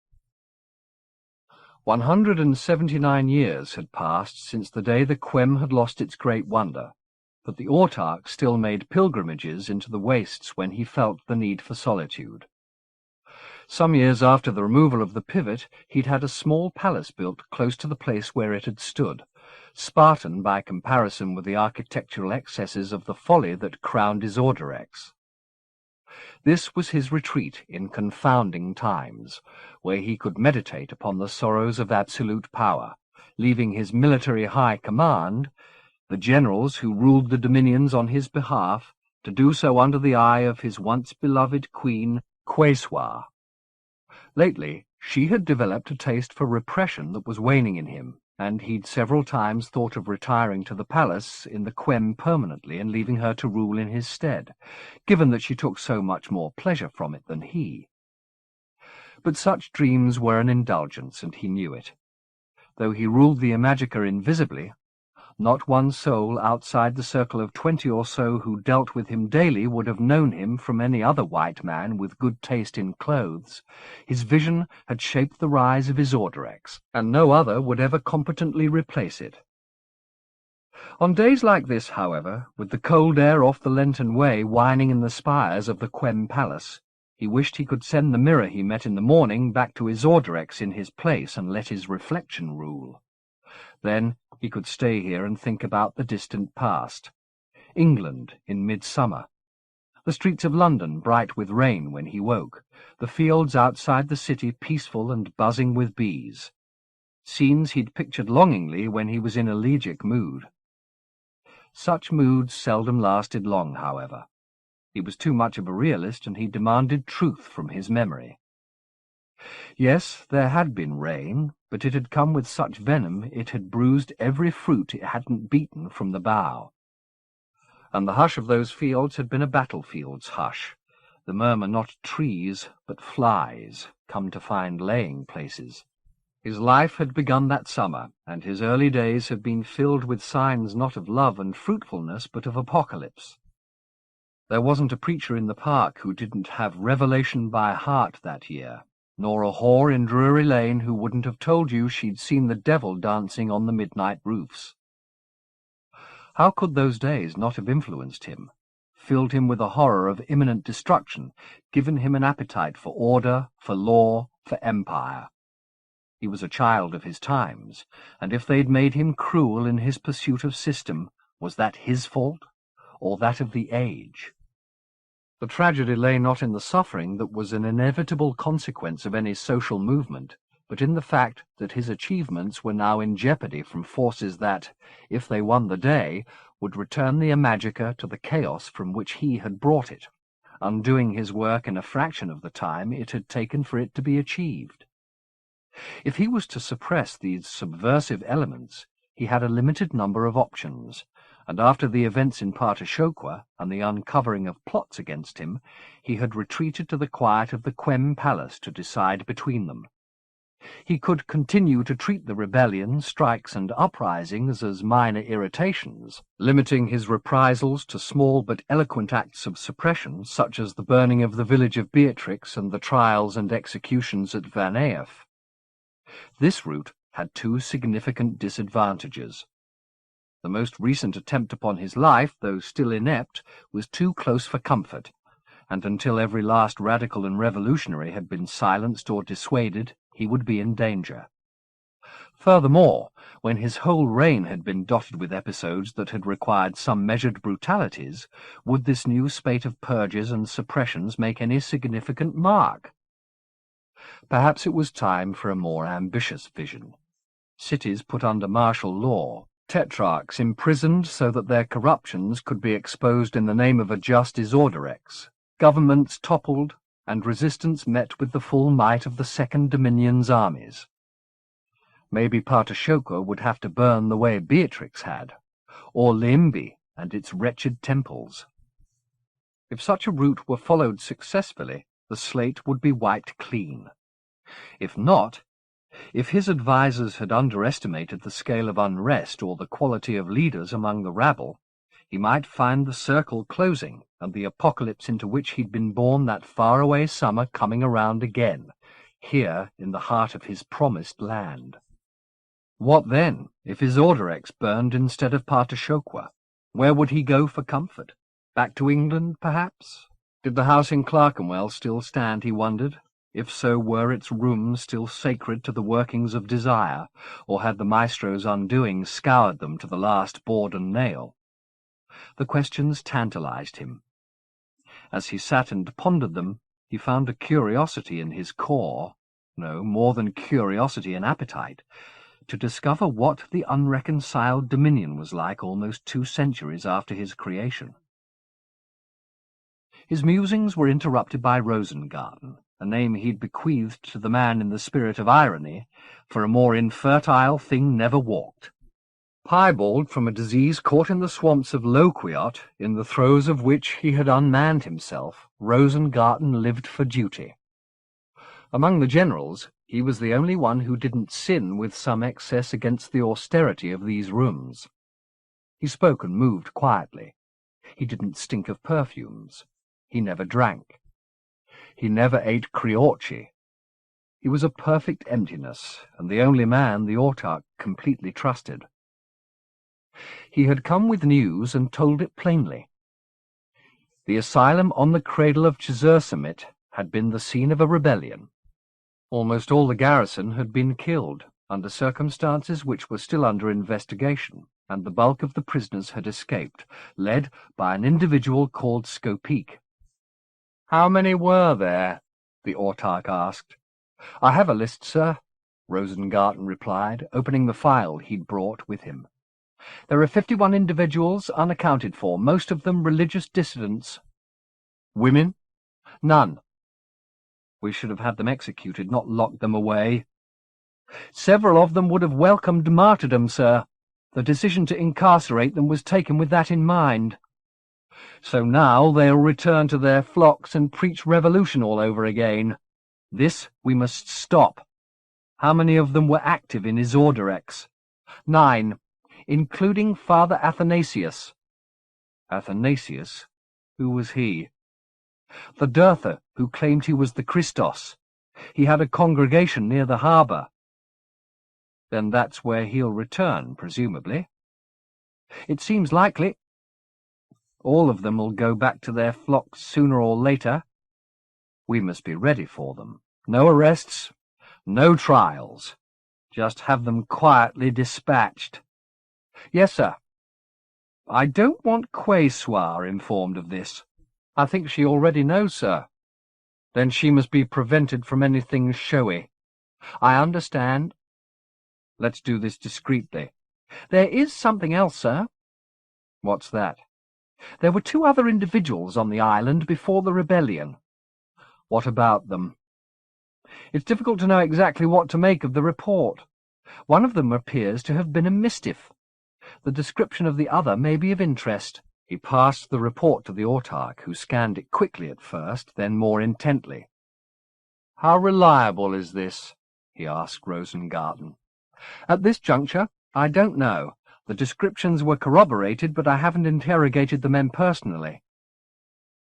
S1: 179 years had passed since the day the Quem had lost its great wonder, but the autarch still made pilgrimages into the wastes when he felt the need for solitude. Some years after the removal of the pivot, he'd had a small palace built close to the place where it had stood, Spartan by comparison with the architectural excesses of the folly that crowned Isorderex. This was his retreat in confounding times, where he could meditate upon the sorrows of absolute power, leaving his military high command, the generals who ruled the dominions on his behalf, to do so under the eye of his once-beloved queen, Quesoir. Lately, she had developed a taste for repression that was waning in him, and he'd several times thought of retiring to the palace in the Quem permanently and leaving her to rule in his stead, given that she took so much more pleasure from it than he. But such dreams were an indulgence, and he knew it. Though he ruled the Imajica invisibly, not one soul outside the circle of 20 or so who dealt with him daily would have known him from any other white man with good taste in clothes. His vision had shaped the rise of Isorderex, and no other would ever competently replace it. On days like this, however, with the cold air off the Lenten Way whining in the spires of the Quem Palace, he wished he could send the mirror he met in the morning back to Isorderex in his place and let his reflection rule. Then he could stay here and think about the distant past. England in midsummer. The streets of London bright with rain when he woke. The fields outside the city peaceful and buzzing with bees. Scenes he'd pictured longingly when he was in elegiac mood. Such moods seldom lasted long, however. He was too much of a realist, and he demanded truth from his memory. Yes, there had been rain, but it had come with such venom it had bruised every fruit it hadn't beaten from the bough. And the hush of those fields had been a battlefield's hush, the murmur not trees, but flies, come to find laying places. His life had begun that summer, and his early days had been filled with signs not of love and fruitfulness, but of apocalypse. There wasn't a preacher in the park who didn't have revelation by heart that year, nor a whore in Drury Lane who wouldn't have told you she'd seen the devil dancing on the midnight roofs. How could those days not have influenced him, filled him with a horror of imminent destruction, given him an appetite for order, for law, for empire? He was a child of his times, and if they'd made him cruel in his pursuit of system, was that his fault, or that of the age? The tragedy lay not in the suffering that was an inevitable consequence of any social movement, but in the fact that his achievements were now in jeopardy from forces that, if they won the day, would return the Imajica to the chaos from which he had brought it, undoing his work in a fraction of the time it had taken for it to be achieved. If he was to suppress these subversive elements, he had a limited number of options, and after the events in Partashoqua and the uncovering of plots against him, he had retreated to the quiet of the Quem Palace to decide between them. He could continue to treat the rebellion, strikes, and uprisings as minor irritations, limiting his reprisals to small but eloquent acts of suppression, such as the burning of the village of Beatrix and the trials and executions at Van Eef. This route had two significant disadvantages. The most recent attempt upon his life, though still inept, was too close for comfort, and until every last radical and revolutionary had been silenced or dissuaded, he would be in danger. Furthermore, when his whole reign had been dotted with episodes that had required some measured brutalities, would this new spate of purges and suppressions make any significant mark? Perhaps it was time for a more ambitious vision. Cities put under martial law, tetrarchs imprisoned so that their corruptions could be exposed in the name of a just Isorderex, governments toppled, and resistance met with the full might of the Second Dominion's armies. Maybe Partashoqua would have to burn the way Beatrix had, or Limbi and its wretched temples. If such a route were followed successfully, the slate would be wiped clean. If not, if his advisers had underestimated the scale of unrest or the quality of leaders among the rabble, he might find the circle closing and the apocalypse into which he'd been born that faraway summer coming around again, here in the heart of his promised land. What then, if Isorderex burned instead of Partashoqua? Where would he go for comfort? Back to England, perhaps? Did the house in Clerkenwell still stand, he wondered? If so, were its rooms still sacred to the workings of desire, or had the maestro's undoing scoured them to the last board and nail? The questions tantalized him. As he sat and pondered them, he found a curiosity in his core, no, more than curiosity and appetite, to discover what the unreconciled dominion was like almost 2 centuries after his creation. His musings were interrupted by Rosengarten, a name he'd bequeathed to the man in the spirit of irony, for a more infertile thing never walked. Piebald from a disease caught in the swamps of Loquiot, in the throes of which he had unmanned himself, Rosengarten lived for duty. Among the generals, he was the only one who didn't sin with some excess against the austerity of these rooms. He spoke and moved quietly. He didn't stink of perfumes. He never drank. He never ate criorci. He was a perfect emptiness, and the only man the autarch completely trusted. He had come with news and told it plainly. The asylum on the cradle of Chizursamit had been the scene of a rebellion. Almost all the garrison had been killed, under circumstances which were still under investigation, and the bulk of the prisoners had escaped, led by an individual called Skopik. "How many were there?" the autarch asked. "I have a list, sir," Rosengarten replied, opening the file he'd brought with him. "There are 51 individuals unaccounted for, most of them religious dissidents." "Women?" "None." "We should have had them executed, not locked them away." "Several of them would have welcomed martyrdom, sir. The decision to incarcerate them was taken with that in mind. So now they'll return to their flocks and preach revolution all over again. This we must stop." "How many of them were active in Isorderex?" 9, including Father Athanasius." "Athanasius? Who was he?" "The Dirther, who claimed he was the Christos. He had a congregation near the harbour. Then that's where he'll return, presumably. It seems likely. All of them will go back to their flocks sooner or later. We must be ready for them. No arrests, no trials. Just have them quietly dispatched. Yes, sir. I don't want Quayswar informed of this. I think she already knows, sir. Then she must be prevented from anything showy. I understand. Let's do this discreetly. There is something else, sir. What's that? There were 2 other individuals on the island before the rebellion. What about them? It's difficult to know exactly what to make of the report. One of them appears to have been a mistiff. The description of the other may be of interest. He passed the report to the autarch, who scanned it quickly at first, then more intently. How reliable is this? He asked Rosengarten. At this juncture, I don't know. The descriptions were corroborated, but I haven't interrogated the men personally.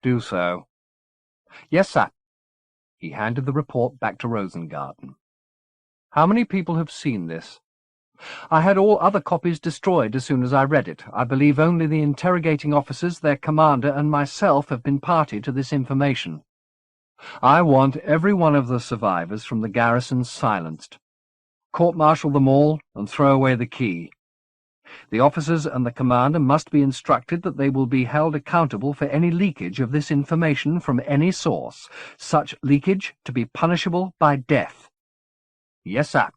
S1: Do so. Yes, sir. He handed the report back to Rosengarten. How many people have seen this? I had all other copies destroyed as soon as I read it. I believe only the interrogating officers, their commander, and myself have been party to this information. I want every one of the survivors from the garrison silenced. Court-martial them all and throw away the key. The officers and the commander must be instructed that they will be held accountable for any leakage of this information from any source, such leakage to be punishable by death. Yes, sir.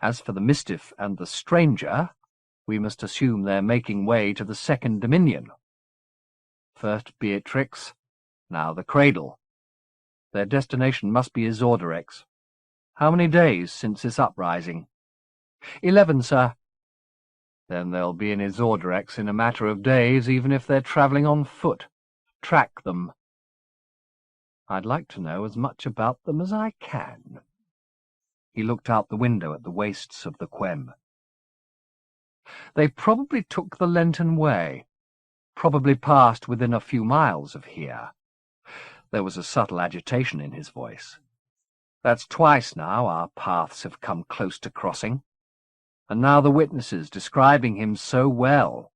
S1: As for the Mistiff and the stranger, we must assume they're making way to the Second Dominion. First Beatrix, now the Cradle. Their destination must be Izordarex. How many days since this uprising? 11, sir. Then they'll be in Izordarex in a matter of days, even if they're travelling on foot. Track them. I'd like to know as much about them as I can. He looked out the window at the wastes of the Quem. They probably took the Lenten Way, probably passed within a few miles of here. There was a subtle agitation in his voice. That's twice now our paths have come close to crossing. And now the witnesses describing him so well.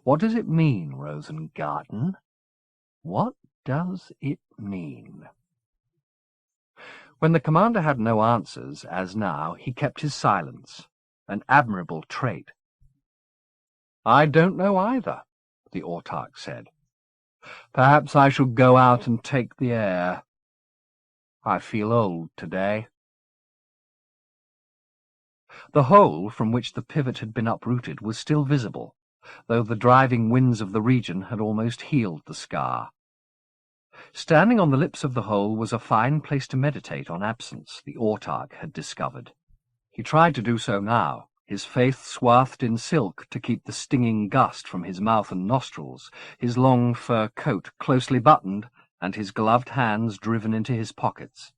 S1: What does it mean, Rosengarten? What does it mean? When the commander had no answers, as now, he kept his silence, an admirable trait. I don't know either, the autarch said. Perhaps I shall go out and take the air. I feel old today. The hole from which the pivot had been uprooted was still visible, though the driving winds of the region had almost healed the scar. Standing on the lips of the hole was a fine place to meditate on absence, the autarch had discovered. He tried to do so now, his face swathed in silk to keep the stinging gust from his mouth and nostrils, his long fur coat closely buttoned, and his gloved hands driven into his pockets.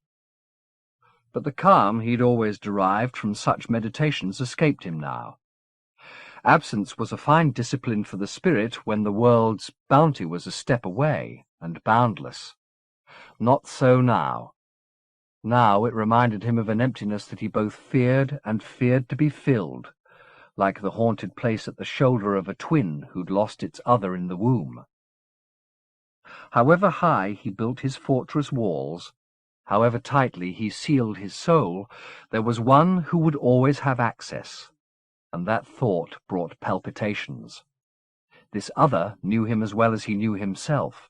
S1: But the calm he'd always derived from such meditations escaped him now. Absence was a fine discipline for the spirit when the world's bounty was a step away and boundless. Not so now. Now it reminded him of an emptiness that he both feared and feared to be filled, like the haunted place at the shoulder of a twin who'd lost its other in the womb. However high he built his fortress walls, however tightly he sealed his soul, there was one who would always have access, and that thought brought palpitations. This other knew him as well as he knew himself,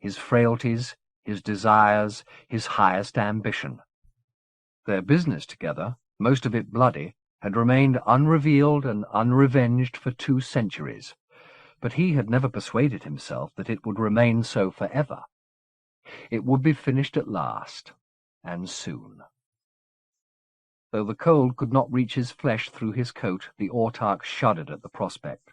S1: his frailties, his desires, his highest ambition. Their business together, most of it bloody, had remained unrevealed and unrevenged for 2 centuries, but he had never persuaded himself that it would remain so forever. It would be finished at last, and soon. Though the cold could not reach his flesh through his coat, the autarch shuddered at the prospect.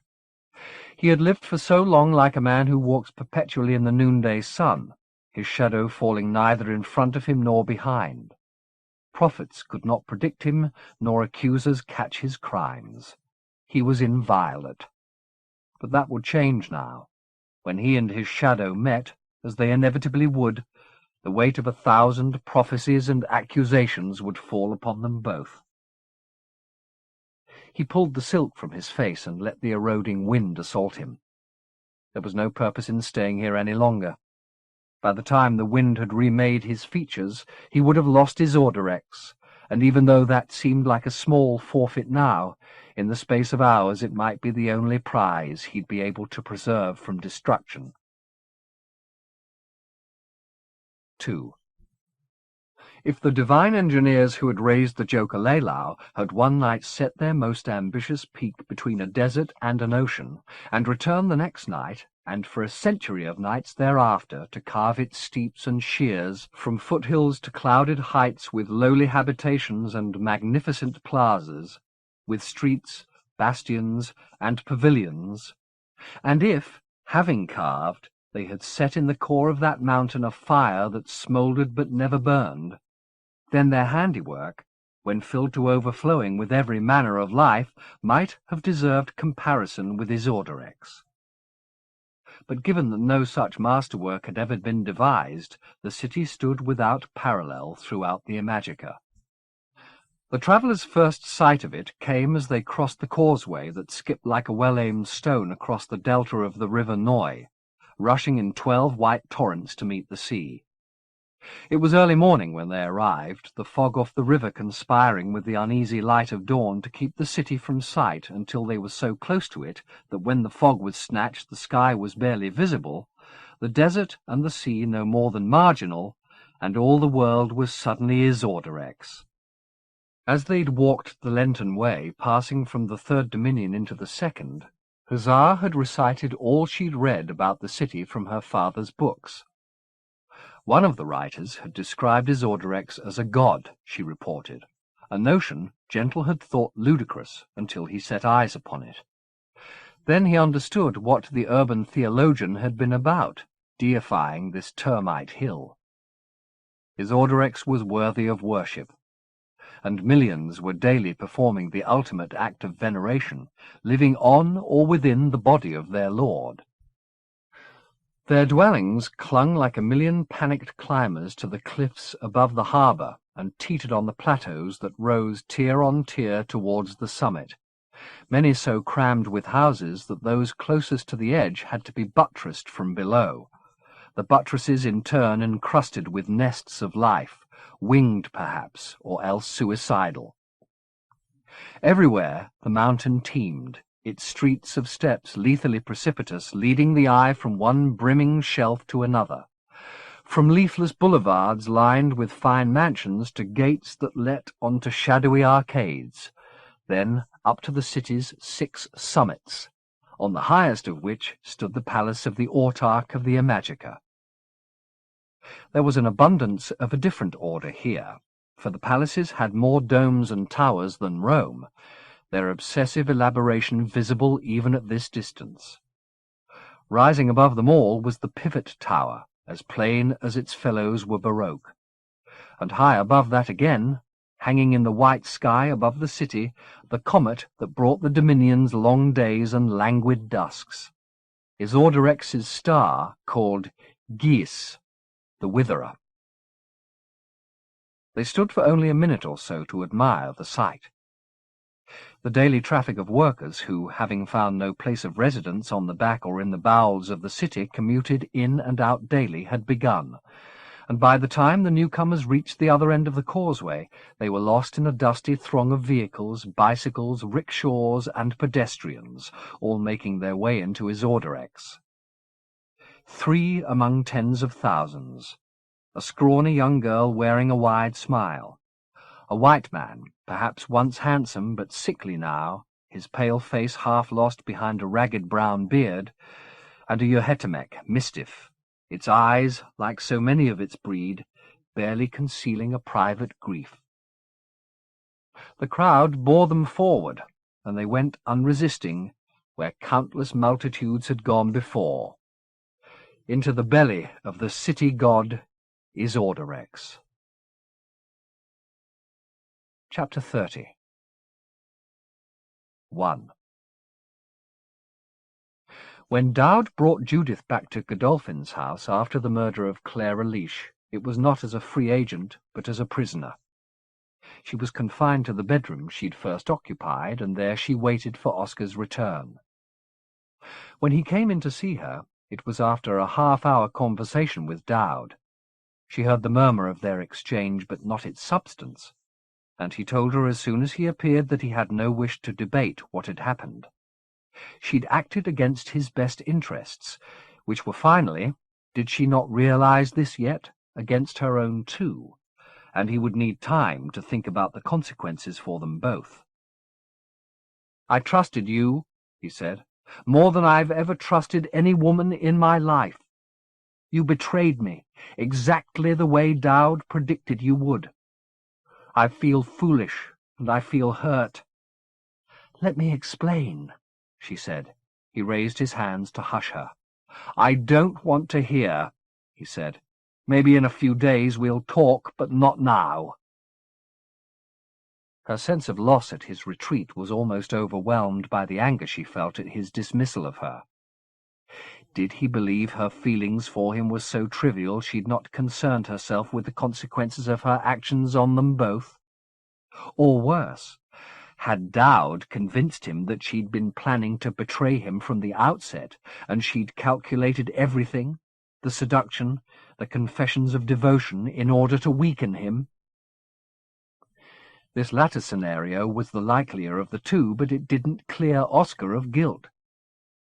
S1: He had lived for so long like a man who walks perpetually in the noonday sun, his shadow falling neither in front of him nor behind. Prophets could not predict him, nor accusers catch his crimes. He was inviolate. But that would change now. When he and his shadow met, as they inevitably would, The weight of 1,000 prophecies and accusations would fall upon them both. He pulled the silk from his face and let the eroding wind assault him. There was no purpose in staying here any longer. By the time the wind had remade his features, he would have lost his Orderex, and even though that seemed like a small forfeit now, in the space of hours it might be the only prize he'd be able to preserve from destruction. 2. If the divine engineers who had raised the Joker-Lelau had one night set their most ambitious peak between a desert and an ocean, and returned the next night, and for a century of nights thereafter, to carve its steeps and sheers from foothills to clouded heights with lowly habitations and magnificent plazas, with streets, bastions, and pavilions, and if, having carved, they had set in the core of that mountain a fire that smouldered but never burned, then their handiwork, when filled to overflowing with every manner of life, might have deserved comparison with his Orderex. But given that no such masterwork had ever been devised, the city stood without parallel throughout the Imajica. The travellers' first sight of it came as they crossed the causeway that skipped like a well-aimed stone across the delta of the river Noi, rushing in 12 white torrents to meet the sea. It was early morning when they arrived, the fog off the river conspiring with the uneasy light of dawn to keep the city from sight until they were so close to it that when the fog was snatched the sky was barely visible, the desert and the sea no more than marginal, and all the world was suddenly his Orderex. As they'd walked the Lenten Way, passing from the third dominion into the second, Huzzar had recited all she'd read about the city from her father's books. One of the writers had described his Orderex as a god, she reported, a notion Gentle had thought ludicrous until he set eyes upon it. Then he understood what the urban theologian had been about, deifying this termite hill. His Orderex was worthy of worship, and millions were daily performing the ultimate act of veneration, living on or within the body of their lord. Their dwellings clung like a million panicked climbers to the cliffs above the harbour and teetered on the plateaus that rose tier on tier towards the summit, many so crammed with houses that those closest to the edge had to be buttressed from below, the buttresses in turn encrusted with nests of life, winged perhaps, or else suicidal. Everywhere the mountain teemed, its streets of steps lethally precipitous, leading the eye from one brimming shelf to another, from leafless boulevards lined with fine mansions to gates that let onto shadowy arcades, then up to the city's 6 summits, on the highest of which stood the palace of the autarch of the Imajica. There was an abundance of a different order here, for the palaces had more domes and towers than Rome, their obsessive elaboration visible even at this distance. Rising above them all was the pivot tower, as plain as its fellows were baroque, and high above that again, hanging in the white sky above the city, the comet that brought the Dominion's long days and languid dusks, his Orderex's star called Gis, the Witherer. They stood for only a minute or so to admire the sight. The daily traffic of workers who, having found no place of residence on the back or in the bowels of the city, commuted in and out daily, had begun, and by the time the newcomers reached the other end of the causeway, they were lost in a dusty throng of vehicles, bicycles, rickshaws, and pedestrians, all making their way into his Orderex. 3 among tens of thousands, a scrawny young girl wearing a wide smile, a white man, perhaps once handsome but sickly now, his pale face half lost behind a ragged brown beard, and a Yohetemek, Mistiff, its eyes, like so many of its breed, barely concealing a private grief. The crowd bore them forward, and they went unresisting where countless multitudes had gone before, into the belly of the city god is Orderex. Chapter 30. 1. When Dowd brought Judith back to Godolphin's house after the murder of Clara Leash, It was not as a free agent, but as a prisoner. She was confined to the bedroom she'd first occupied, and there she waited for Oscar's return. When he came in to see her, it was after a half-hour conversation with Dowd. She heard the murmur of their exchange, but not its substance, and he told her as soon as he appeared that he had no wish to debate what had happened. She'd acted against his best interests, which were finally, did she not realize this yet, against her own too, and he would need time to think about the consequences for them both. "I trusted you," he said, "more than I've ever trusted any woman in my life. You betrayed me, exactly the way Dowd predicted you would. I feel foolish, and I feel hurt." "Let me explain," she said. He raised his hands to hush her. "I don't want to hear," he said. "Maybe in a few days we'll talk, but not now." Her sense of loss at his retreat was almost overwhelmed by the anger she felt at his dismissal of her. Did he believe her feelings for him were so trivial she'd not concerned herself with the consequences of her actions on them both? Or worse, had Dowd convinced him that she'd been planning to betray him from the outset, and she'd calculated everything, the seduction, the confessions of devotion, in order to weaken him? This latter scenario was the likelier of the two, but it didn't clear Oscar of guilt.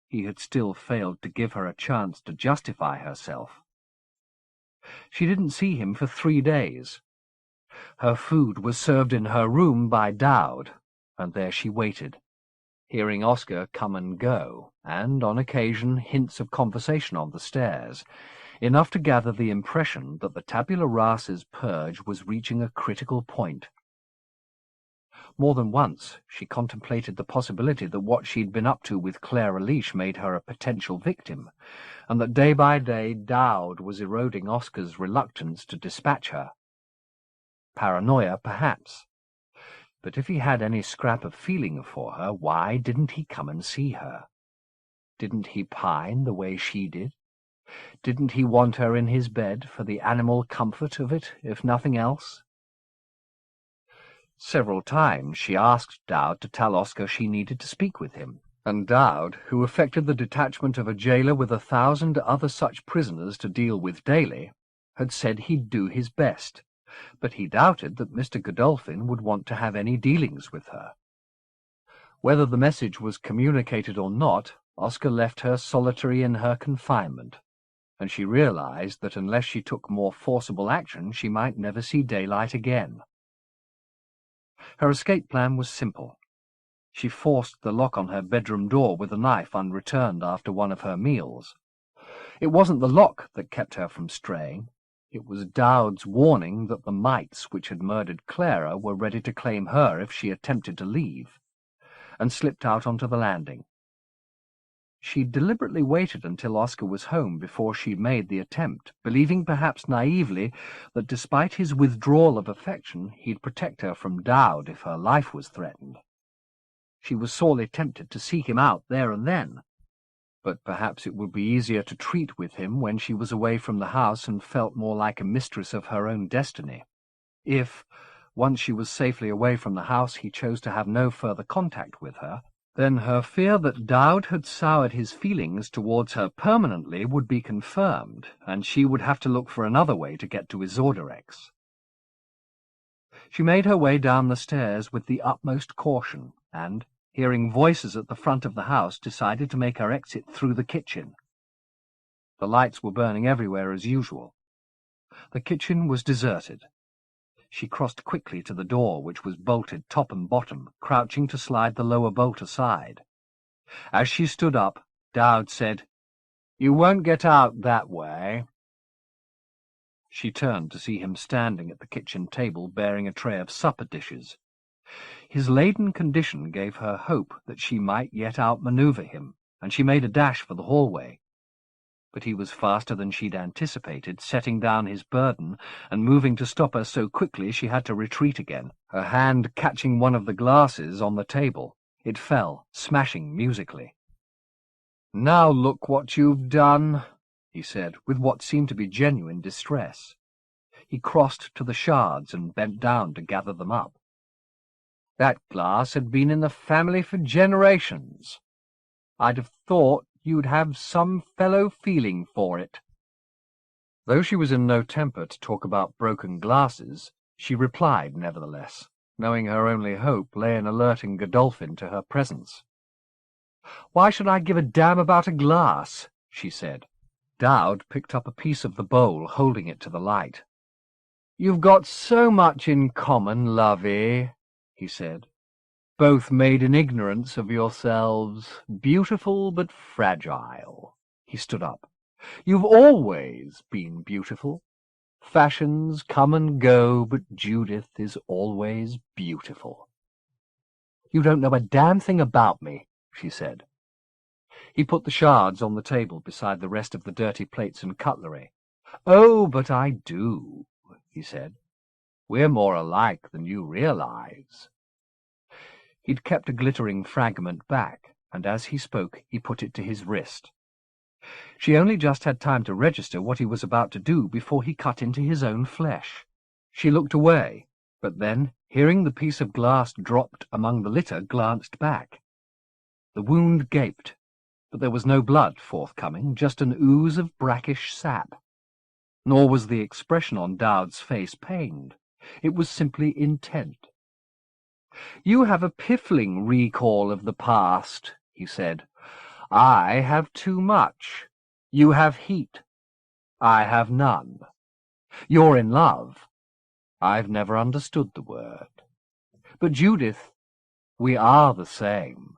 S1: He had still failed to give her a chance to justify herself. She didn't see him for 3 days. Her food was served in her room by Dowd, and there she waited, hearing Oscar come and go, and, on occasion, hints of conversation on the stairs, enough to gather the impression that the tabula rasa's purge was reaching a critical point. More than once she contemplated the possibility that what she'd been up to with Clara Leash made her a potential victim, and that day by day Dowd was eroding Oscar's reluctance to dispatch her. Paranoia, perhaps. But if he had any scrap of feeling for her, why didn't he come and see her? Didn't he pine the way she did? Didn't he want her in his bed for the animal comfort of it, if nothing else? Several times she asked Dowd to tell Oscar she needed to speak with him, and Dowd, who affected the detachment of a jailer with 1,000 other such prisoners to deal with daily, had said he'd do his best, but he doubted that Mr. Godolphin would want to have any dealings with her. Whether the message was communicated or not, Oscar left her solitary in her confinement, and she realized that unless she took more forcible action she might never see daylight again. Her escape plan was simple. She forced the lock on her bedroom door with a knife unreturned after one of her meals. It wasn't the lock that kept her from straying. It was Dowd's warning that the mites which had murdered Clara were ready to claim her if she attempted to leave, and slipped out onto the landing. She deliberately waited until Oscar was home before she made the attempt, believing perhaps naively that despite his withdrawal of affection he'd protect her from Dowd if her life was threatened. She was sorely tempted to seek him out there and then, but perhaps it would be easier to treat with him when she was away from the house and felt more like a mistress of her own destiny. If, once she was safely away from the house, he chose to have no further contact with her, then her fear that Dowd had soured his feelings towards her permanently would be confirmed, and she would have to look for another way to get to Isorderex. She made her way down the stairs with the utmost caution, and, hearing voices at the front of the house, decided to make her exit through the kitchen. The lights were burning everywhere as usual. The kitchen was deserted. She crossed quickly to the door, which was bolted top and bottom, crouching to slide the lower bolt aside. As she stood up, Dowd said, "You won't get out that way." She turned to see him standing at the kitchen table bearing a tray of supper dishes. His laden condition gave her hope that she might yet outmaneuver him, and she made a dash for the hallway. But he was faster than she'd anticipated, setting down his burden and moving to stop her so quickly she had to retreat again, her hand catching one of the glasses on the table. It fell, smashing musically. "Now look what you've done," he said, with what seemed to be genuine distress. He crossed to the shards and bent down to gather them up. "That glass had been in the family for generations. I'd have thought you'd have some fellow feeling for it." Though she was in no temper to talk about broken glasses, she replied nevertheless, knowing her only hope lay in alerting Godolphin to her presence. "Why should I give a damn about a glass?" she said. Dowd picked up a piece of the bowl, holding it to the light. "You've got so much in common, lovey," he said. "Both made in ignorance of yourselves, beautiful but fragile." He stood up. "You've always been beautiful. Fashions come and go, but Judith is always beautiful." "You don't know a damn thing about me," she said. He put the shards on the table beside the rest of the dirty plates and cutlery. "Oh, but I do," he said. "We're more alike than you realize." He'd kept a glittering fragment back, and as he spoke he put it to his wrist. She only just had time to register what he was about to do before he cut into his own flesh. She looked away, but then, hearing the piece of glass dropped among the litter, glanced back. The wound gaped, but there was no blood forthcoming, just an ooze of brackish sap. Nor was the expression on Dowd's face pained. It was simply intent. "You have a piffling recall of the past," he said. "I have too much. You have heat. I have none. You're in love. I've never understood the word. But, Judith, we are the same.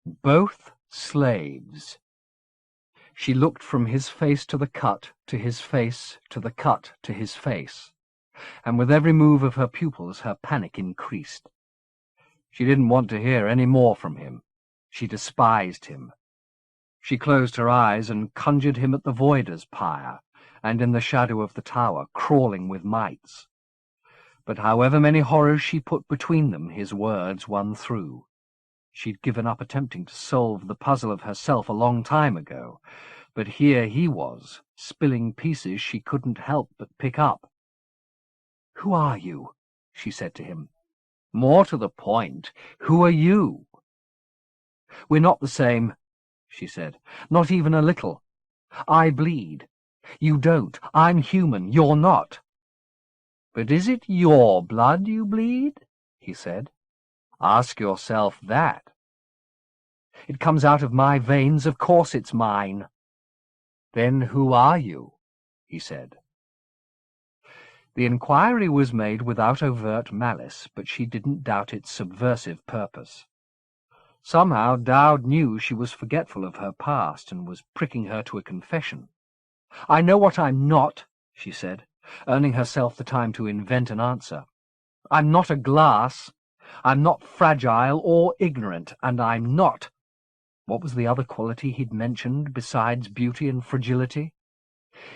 S1: Both slaves." She looked from his face to the cut, to his face, to the cut, to his face, and with every move of her pupils her panic increased. She didn't want to hear any more from him. She despised him. She closed her eyes and conjured him at the Voider's pyre, and in the shadow of the tower, crawling with mites. But however many horrors she put between them, his words won through. She'd given up attempting to solve the puzzle of herself a long time ago, but here he was, spilling pieces she couldn't help but pick up. "Who are you?" she said to him. "More to the point, who are you?" "We're not the same," she said. "Not even a little. I bleed. You don't. I'm human. You're not." "But is it your blood you bleed?" he said. "Ask yourself that." "It comes out of my veins. Of course it's mine." "Then who are you?" he said. The inquiry was made without overt malice, but she didn't doubt its subversive purpose. Somehow Dowd knew she was forgetful of her past and was pricking her to a confession. "I know what I'm not," she said, earning herself the time to invent an answer. "I'm not a glass. I'm not fragile or ignorant, and I'm not—" What was the other quality he'd mentioned besides beauty and fragility?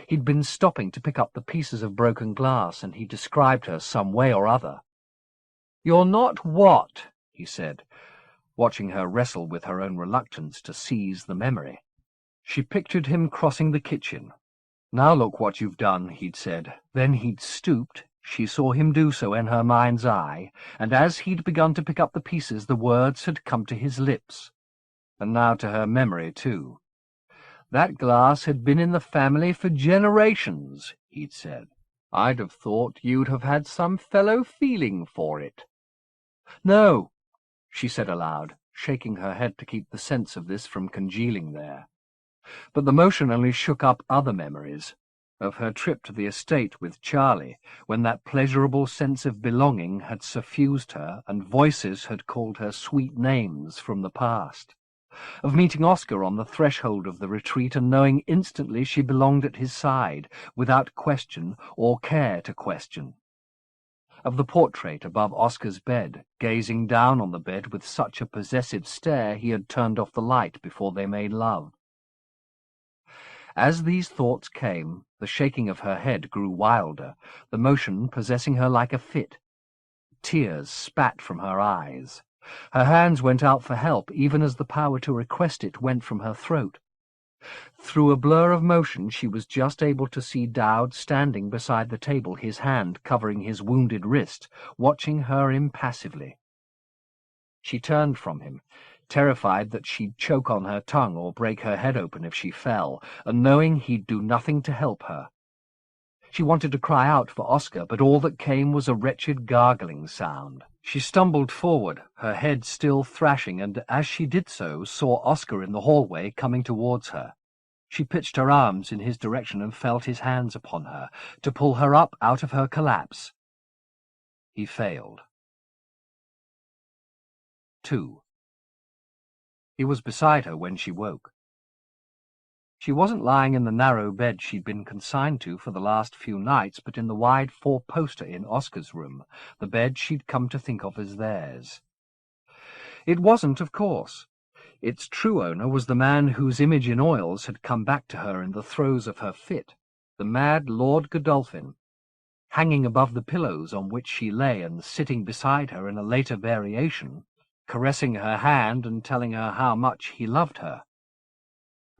S1: He'd been stopping to pick up the pieces of broken glass, and he described her some way or other. "You're not what?" he said, watching her wrestle with her own reluctance to seize the memory. She pictured him crossing the kitchen. "Now look what you've done," he'd said. Then he'd stooped. She saw him do so in her mind's eye, and as he'd begun to pick up the pieces, the words had come to his lips. And now to her memory, too. "That glass had been in the family for generations," he'd said. "I'd have thought you'd have had some fellow feeling for it." "No," she said aloud, shaking her head to keep the sense of this from congealing there. But the motion only shook up other memories, of her trip to the estate with Charlie, when that pleasurable sense of belonging had suffused her and voices had called her sweet names from the past, of meeting Oscar on the threshold of the retreat and knowing instantly she belonged at his side, without question or care to question, of the portrait above Oscar's bed, gazing down on the bed with such a possessive stare he had turned off the light before they made love. As these thoughts came, the shaking of her head grew wilder, the motion possessing her like a fit. Tears spat from her eyes. Her hands went out for help, even as the power to request it went from her throat. Through a blur of motion she was just able to see Dowd standing beside the table, his hand covering his wounded wrist, watching her impassively. She turned from him, terrified that she'd choke on her tongue or break her head open if she fell, and knowing he'd do nothing to help her. She wanted to cry out for Oscar, but all that came was a wretched gargling sound. She stumbled forward, her head still thrashing, and as she did so saw Oscar in the hallway coming towards her. She pitched her arms in his direction and felt his hands upon her, to pull her up out of her collapse. He failed. 2. He was beside her when she woke. She wasn't lying in the narrow bed she'd been consigned to for the last few nights, but in the wide four-poster in Oscar's room, the bed she'd come to think of as theirs. It wasn't, of course. Its true owner was the man whose image in oils had come back to her in the throes of her fit, the mad Lord Godolphin, hanging above the pillows on which she lay and sitting beside her in a later variation, caressing her hand and telling her how much he loved her.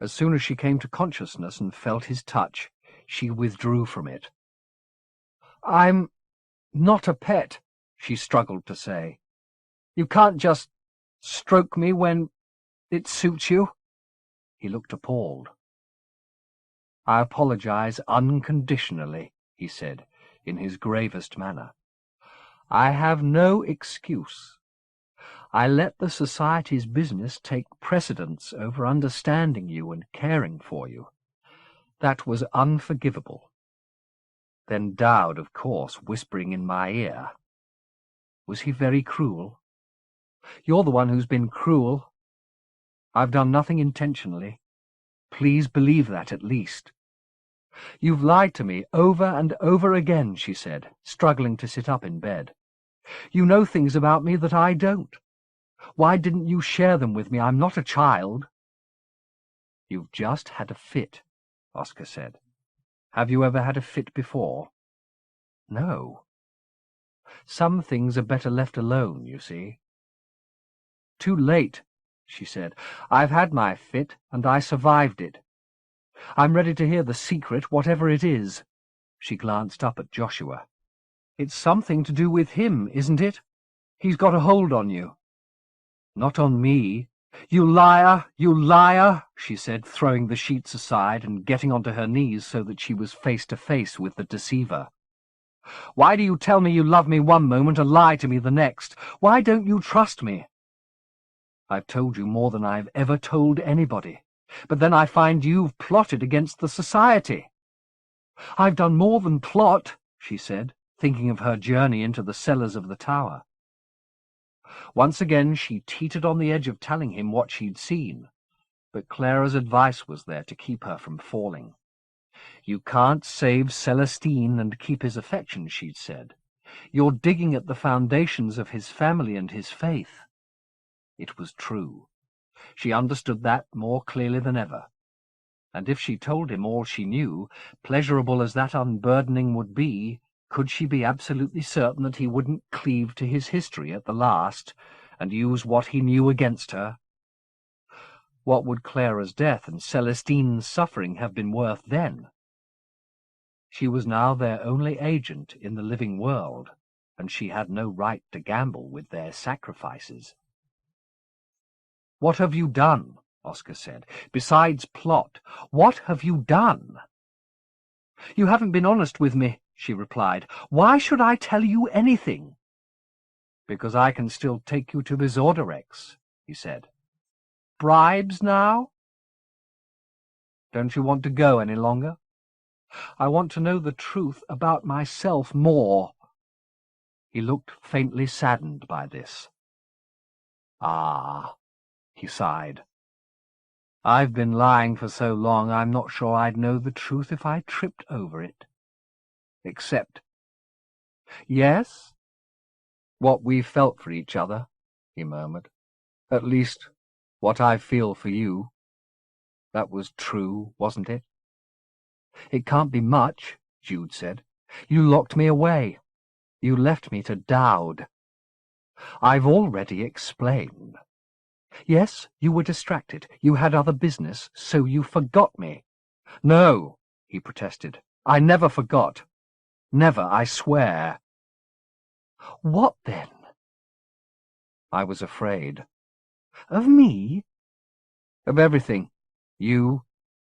S1: As soon as she came to consciousness and felt his touch, she withdrew from it. "I'm not a pet," she struggled to say. "You can't just stroke me when it suits you." He looked appalled. "I apologize unconditionally," he said, in his gravest manner. "I have no excuse. I let the Society's business take precedence over understanding you and caring for you. That was unforgivable." Then Dowd, of course, whispering in my ear. "Was he very cruel?" "You're the one who's been cruel. I've done nothing intentionally. Please believe that, at least." "You've lied to me over and over again," she said, struggling to sit up in bed. "You know things about me that I don't. Why didn't you share them with me? I'm not a child." "You've just had a fit," Oscar said. "Have you ever had a fit before?" "No." "Some things are better left alone, you see." "Too late," she said. "I've had my fit, and I survived it. I'm ready to hear the secret, whatever it is." She glanced up at Joshua. "It's something to do with him, isn't it? He's got a hold on you." "Not on me." "You liar! You liar!" she said, throwing the sheets aside and getting onto her knees so that she was face to face with the deceiver. "Why do you tell me you love me one moment and lie to me the next? Why don't you trust me?" "I've told you more than I've ever told anybody. But then I find you've plotted against the Society." "I've done more than plot," she said, thinking of her journey into the cellars of the tower. Once again she teetered on the edge of telling him what she'd seen, but Clara's advice was there to keep her from falling. "You can't save Celestine and keep his affection," she'd said. "You're digging at the foundations of his family and his faith." It was true. She understood that more clearly than ever. And if she told him all she knew, pleasurable as that unburdening would be, could she be absolutely certain that he wouldn't cleave to his history at the last, and use what he knew against her? What would Clara's death and Celestine's suffering have been worth then? She was now their only agent in the living world, and she had no right to gamble with their sacrifices. "What have you done?" Oscar said. "Besides plot, what have you done?" "You haven't been honest with me," she replied. "Why should I tell you anything?" "Because I can still take you to Visorderex," he said. "Bribes now?" "Don't you want to go any longer?" "I want to know the truth about myself more." He looked faintly saddened by this. "Ah," he sighed. "I've been lying for so long I'm not sure I'd know the truth if I tripped over it. Except—" "Yes?" "What we've felt for each other," he murmured. "At least, what I feel for you. That was true, wasn't it?" "It can't be much," Jude said. "You locked me away. You left me to Dowd." "I've already explained." Yes, you were distracted. You had other business, so you forgot me. No, he protested. I never forgot. Never, I swear. What then? I was afraid. Of me? Of everything. You,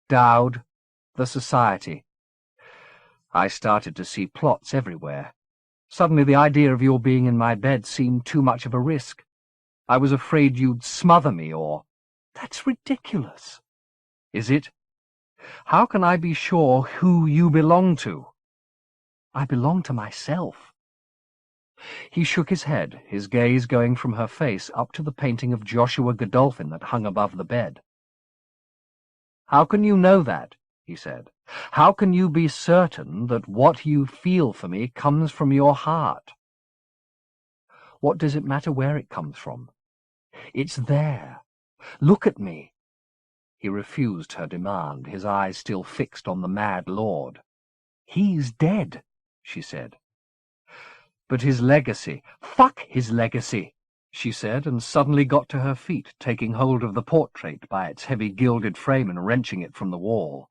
S1: Dowd, the society. I started to see plots everywhere. Suddenly the idea of your being in my bed seemed too much of a risk. I was afraid you'd smother me or... That's ridiculous. Is it? How can I be sure who you belong to? I belong to myself. He shook his head, his gaze going from her face up to the painting of Joshua Godolphin that hung above the bed. How can you know that? He said. How can you be certain that what you feel for me comes from your heart? What does it matter where it comes from? It's there. Look at me. He refused her demand, his eyes still fixed on the mad lord. He's dead, she said. But his legacy, fuck his legacy, she said, and suddenly got to her feet, taking hold of the portrait by its heavy gilded frame and wrenching it from the wall.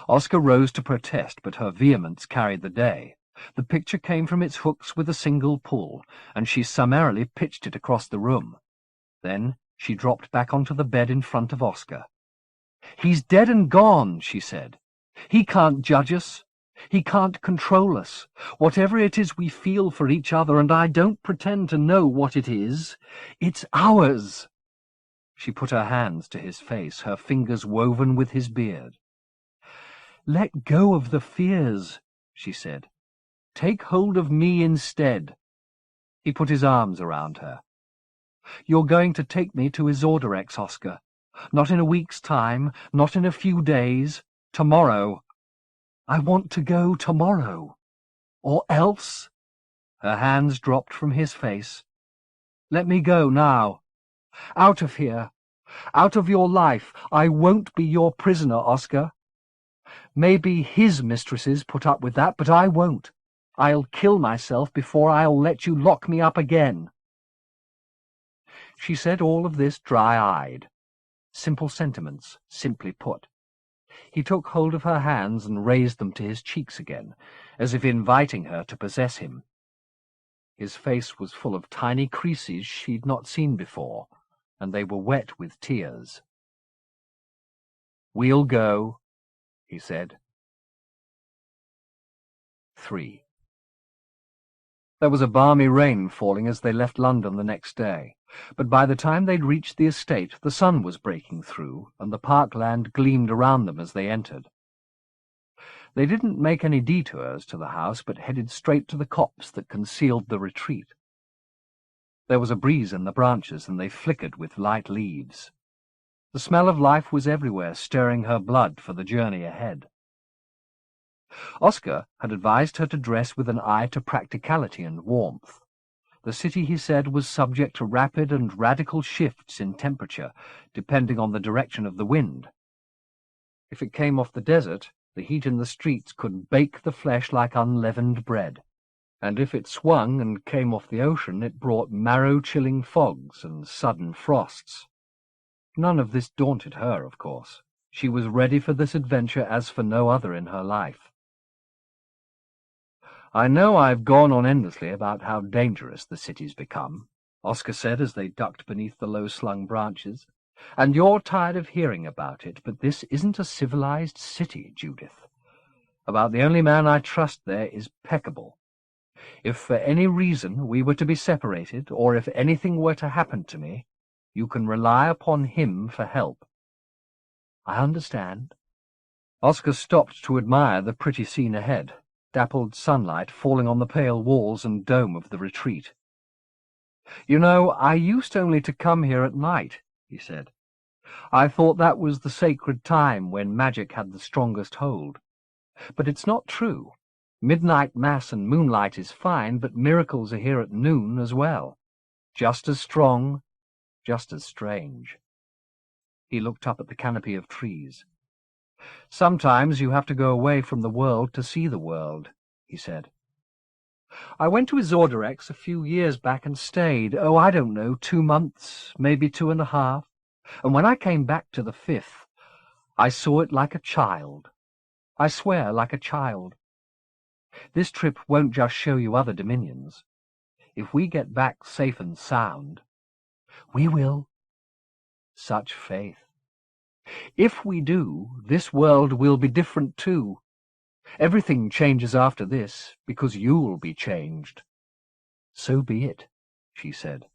S1: Oscar rose to protest, but her vehemence carried the day. The picture came from its hooks with a single pull, and she summarily pitched it across the room. Then she dropped back onto the bed in front of Oscar. He's dead and gone, she said. He can't judge us. He can't control us. Whatever it is we feel for each other, and I don't pretend to know what it is, it's ours. She put her hands to his face, her fingers woven with his beard. Let go of the fears, she said. Take hold of me instead. He put his arms around her. You're going to take me to Isorderex, Oscar. Not in a week's time, not in a few days. Tomorrow. I want to go tomorrow. Or else... Her hands dropped from his face. Let me go now. Out of here. Out of your life. I won't be your prisoner, Oscar. Maybe his mistresses put up with that, but I won't. I'll kill myself before I'll let you lock me up again. She said all of this dry-eyed. Simple sentiments, simply put. He took hold of her hands and raised them to his cheeks again, as if inviting her to possess him. His face was full of tiny creases she'd not seen before, and they were wet with tears. We'll go, he said. 3. There was a balmy rain falling as they left London the next day, but by the time they'd reached the estate the sun was breaking through, and the parkland gleamed around them as they entered. They didn't make any detours to the house, but headed straight to the copse that concealed the retreat. There was a breeze in the branches, and they flickered with light leaves. The smell of life was everywhere, stirring her blood for the journey ahead. Oscar had advised her to dress with an eye to practicality and warmth. The city, he said, was subject to rapid and radical shifts in temperature, depending on the direction of the wind. If it came off the desert, the heat in the streets could bake the flesh like unleavened bread, and if it swung and came off the ocean, it brought marrow-chilling fogs and sudden frosts. None of this daunted her, of course. She was ready for this adventure as for no other in her life. I know I've gone on endlessly about how dangerous the city's become, Oscar said as they ducked beneath the low-slung branches, and you're tired of hearing about it, but this isn't a civilized city, Judith. About the only man I trust there is Peccable. If for any reason we were to be separated, or if anything were to happen to me, you can rely upon him for help. I understand. Oscar stopped to admire the pretty scene ahead, dappled sunlight falling on the pale walls and dome of the retreat. You know, I used only to come here at night, he said. I thought that was the sacred time when magic had the strongest hold. But it's not true. Midnight mass and moonlight is fine, but miracles are here at noon as well. Just as strong, just as strange. He looked up at the canopy of trees. Sometimes you have to go away from the world to see the world, he said. I went to Isorderex a few years back and stayed, oh, I don't know, 2 months, maybe 2.5. And when I came back to the 5th, I saw it like a child. I swear, like a child. This trip won't just show you other dominions. If we get back safe and sound, we will. Such faith. If we do, this world will be different too. Everything changes after this, because you'll be changed. So be it, she said.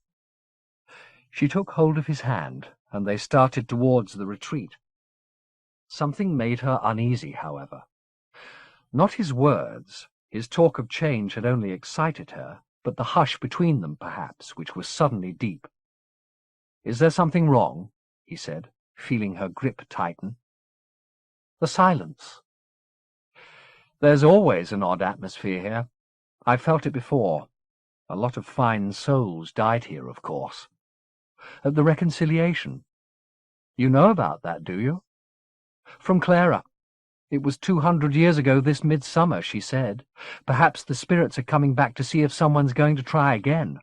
S1: She took hold of his hand, and they started towards the retreat. Something made her uneasy, however. Not his words. His talk of change had only excited her, but the hush between them, perhaps, which was suddenly deep. "Is there something wrong?" he said, feeling her grip tighten. "The silence. There's always an odd atmosphere here. I've felt it before. A lot of fine souls died here, of course. At the reconciliation. You know about that, do you?" "From Clara. It was 200 years ago this midsummer," she said. "Perhaps the spirits are coming back to see if someone's going to try again."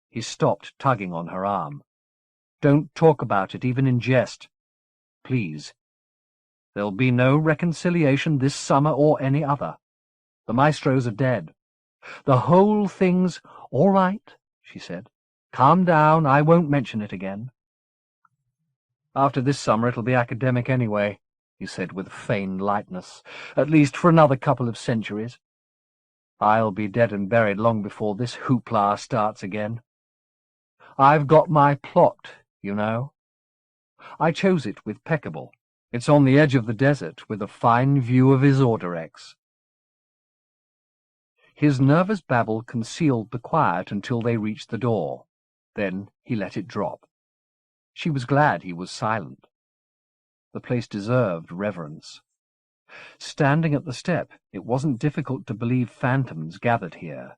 S1: He stopped, tugging on her arm. "Don't talk about it, even in jest. Please. There'll be no reconciliation this summer or any other. The maestros are dead. The whole thing's—" "All right," she said. "Calm down. I won't mention it again." "After this summer it'll be academic anyway," he said with feigned lightness, "at least for another couple of centuries. I'll be dead and buried long before this hoopla starts again. I've got my plot, you know. I chose it with Peccable. It's on the edge of the desert, with a fine view of Isorderex." His nervous babble concealed the quiet until they reached the door. Then he let it drop. She was glad he was silent. The place deserved reverence. Standing at the step, it wasn't difficult to believe phantoms gathered here,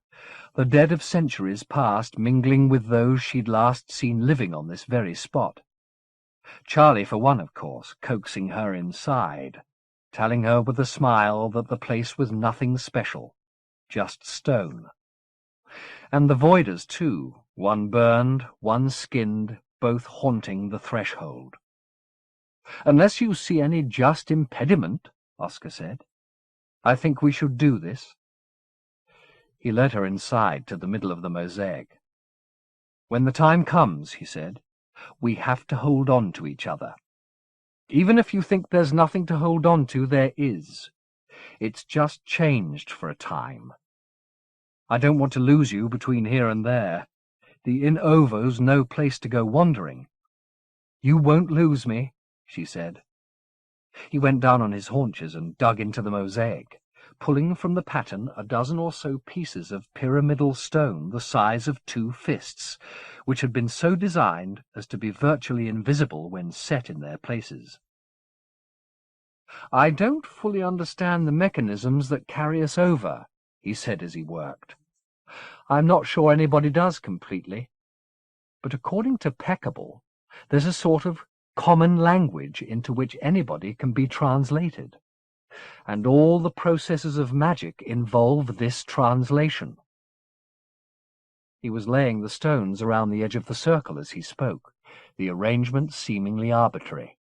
S1: the dead of centuries past mingling with those she'd last seen living on this very spot. Charlie, for one, of course, coaxing her inside, telling her with a smile that the place was nothing special, just stone. And the voiders, too, one burned, one skinned, both haunting the threshold. "Unless you see any just impediment," Oscar said, "I think we should do this." He led her inside to the middle of the mosaic. "When the time comes," he said, "we have to hold on to each other. Even if you think there's nothing to hold on to, there is. It's just changed for a time. I don't want to lose you between here and there. The In Ovo's no place to go wandering." "You won't lose me," she said. He went down on his haunches and dug into the mosaic, pulling from the pattern a dozen or so pieces of pyramidal stone the size of 2 fists, which had been so designed as to be virtually invisible when set in their places. "I don't fully understand the mechanisms that carry us over," he said as he worked. "I'm not sure anybody does completely. But according to Peccable, there's a sort of common language into which anybody can be translated, and all the processes of magic involve this translation." He was laying the stones around the edge of the circle as he spoke, the arrangement seemingly arbitrary.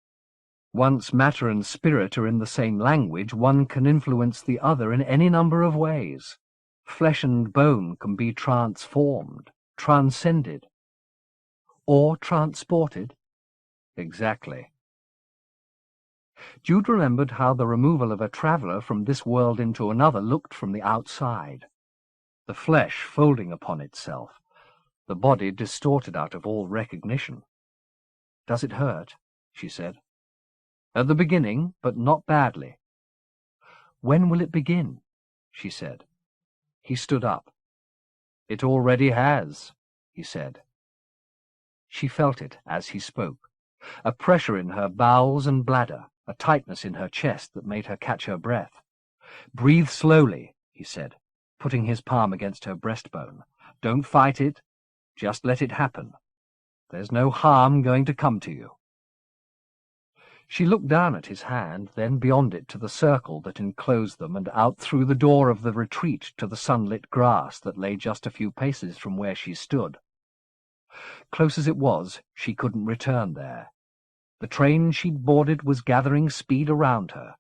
S1: Once matter and spirit are in the same language, one can influence the other in any number of ways. Flesh and bone can be transformed, transcended. Or transported. Exactly. Jude remembered how the removal of a traveller from this world into another looked from the outside. The flesh folding upon itself, the body distorted out of all recognition. "Does it hurt?" she said. "At the beginning, but not badly." "When will it begin?" she said. He stood up. "It already has," he said. She felt it as he spoke, a pressure in her bowels and bladder, a tightness in her chest that made her catch her breath. "Breathe slowly," he said, putting his palm against her breastbone. "Don't fight it. Just let it happen. There's no harm going to come to you." She looked down at his hand, then beyond it to the circle that enclosed them, and out through the door of the retreat to the sunlit grass that lay just a few paces from where she stood. Close as it was, she couldn't return there. The train she'd boarded was gathering speed around her.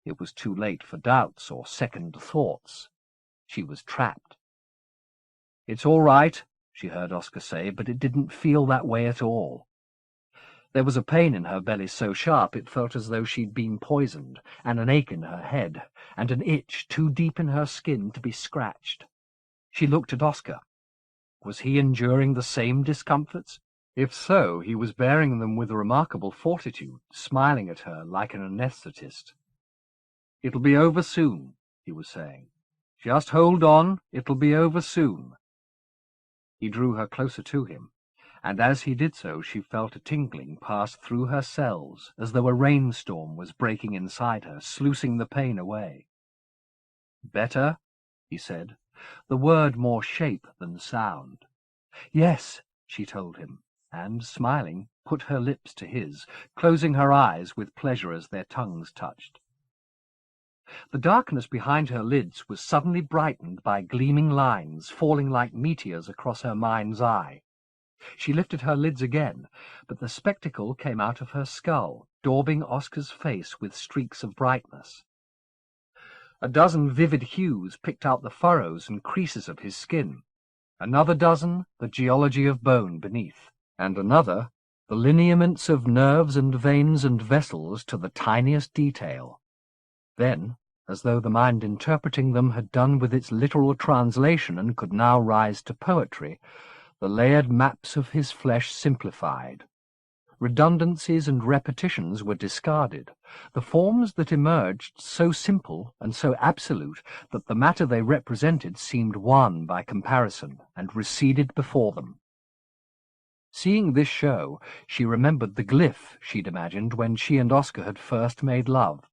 S1: It was too late for doubts or second thoughts. She was trapped. "It's all right," she heard Oscar say, but it didn't feel that way at all. There was a pain in her belly so sharp it felt as though she'd been poisoned, and an ache in her head, and an itch too deep in her skin to be scratched. She looked at Oscar. Was he enduring the same discomforts? If so, he was bearing them with remarkable fortitude, smiling at her like an anesthetist. "It'll be over soon," he was saying. "Just hold on, it'll be over soon." He drew her closer to him, and as he did so she felt a tingling pass through her cells, as though a rainstorm was breaking inside her, sluicing the pain away. "Better?" he said, the word more shape than sound. "Yes," she told him, and, smiling, put her lips to his, closing her eyes with pleasure as their tongues touched. The darkness behind her lids was suddenly brightened by gleaming lines falling like meteors across her mind's eye. She lifted her lids again, but the spectacle came out of her skull, daubing Oscar's face with streaks of brightness. A dozen vivid hues picked out the furrows and creases of his skin, another dozen the geology of bone beneath, and another the lineaments of nerves and veins and vessels to the tiniest detail. Then, as though the mind interpreting them had done with its literal translation and could now rise to poetry, the layered maps of his flesh simplified. Redundancies and repetitions were discarded, the forms that emerged so simple and so absolute that the matter they represented seemed one by comparison and receded before them. Seeing this show, she remembered the glyph she'd imagined when she and Oscar had first made love.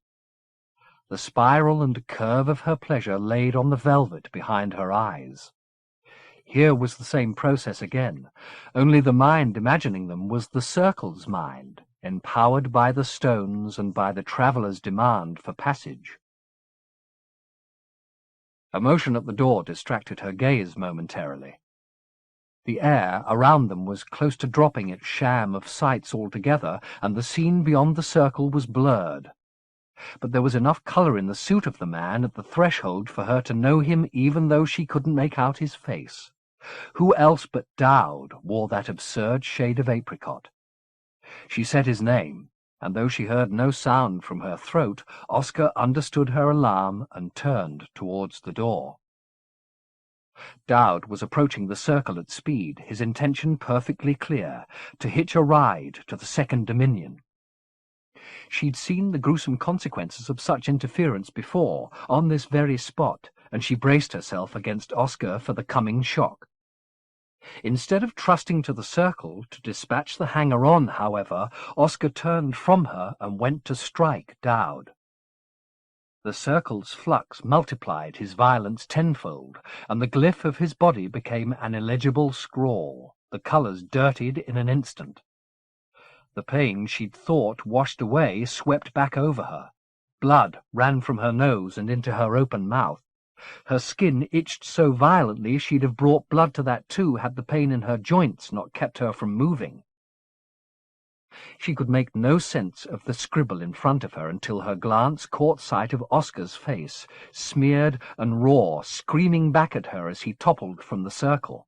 S1: The spiral and curve of her pleasure laid on the velvet behind her eyes. Here was the same process again, only the mind imagining them was the circle's mind, empowered by the stones and by the traveller's demand for passage. A motion at the door distracted her gaze momentarily. The air around them was close to dropping its sham of sights altogether, and the scene beyond the circle was blurred. But there was enough colour in the suit of the man at the threshold for her to know him even though she couldn't make out his face. Who else but Dowd wore that absurd shade of apricot? She said his name, and though she heard no sound from her throat, Oscar understood her alarm and turned towards the door. Dowd was approaching the circle at speed, his intention perfectly clear, to hitch a ride to the second dominion. She'd seen the gruesome consequences of such interference before, on this very spot, and she braced herself against Oscar for the coming shock. Instead of trusting to the circle to dispatch the hanger-on, however, Oscar turned from her and went to strike Dowd. The circle's flux multiplied his violence tenfold, and the glyph of his body became an illegible scrawl, the colours dirtied in an instant. The pain she'd thought washed away swept back over her. Blood ran from her nose and into her open mouth. Her skin itched so violently she'd have brought blood to that too had the pain in her joints not kept her from moving. She could make no sense of the scribble in front of her until her glance caught sight of Oscar's face, smeared and raw, screaming back at her as he toppled from the circle.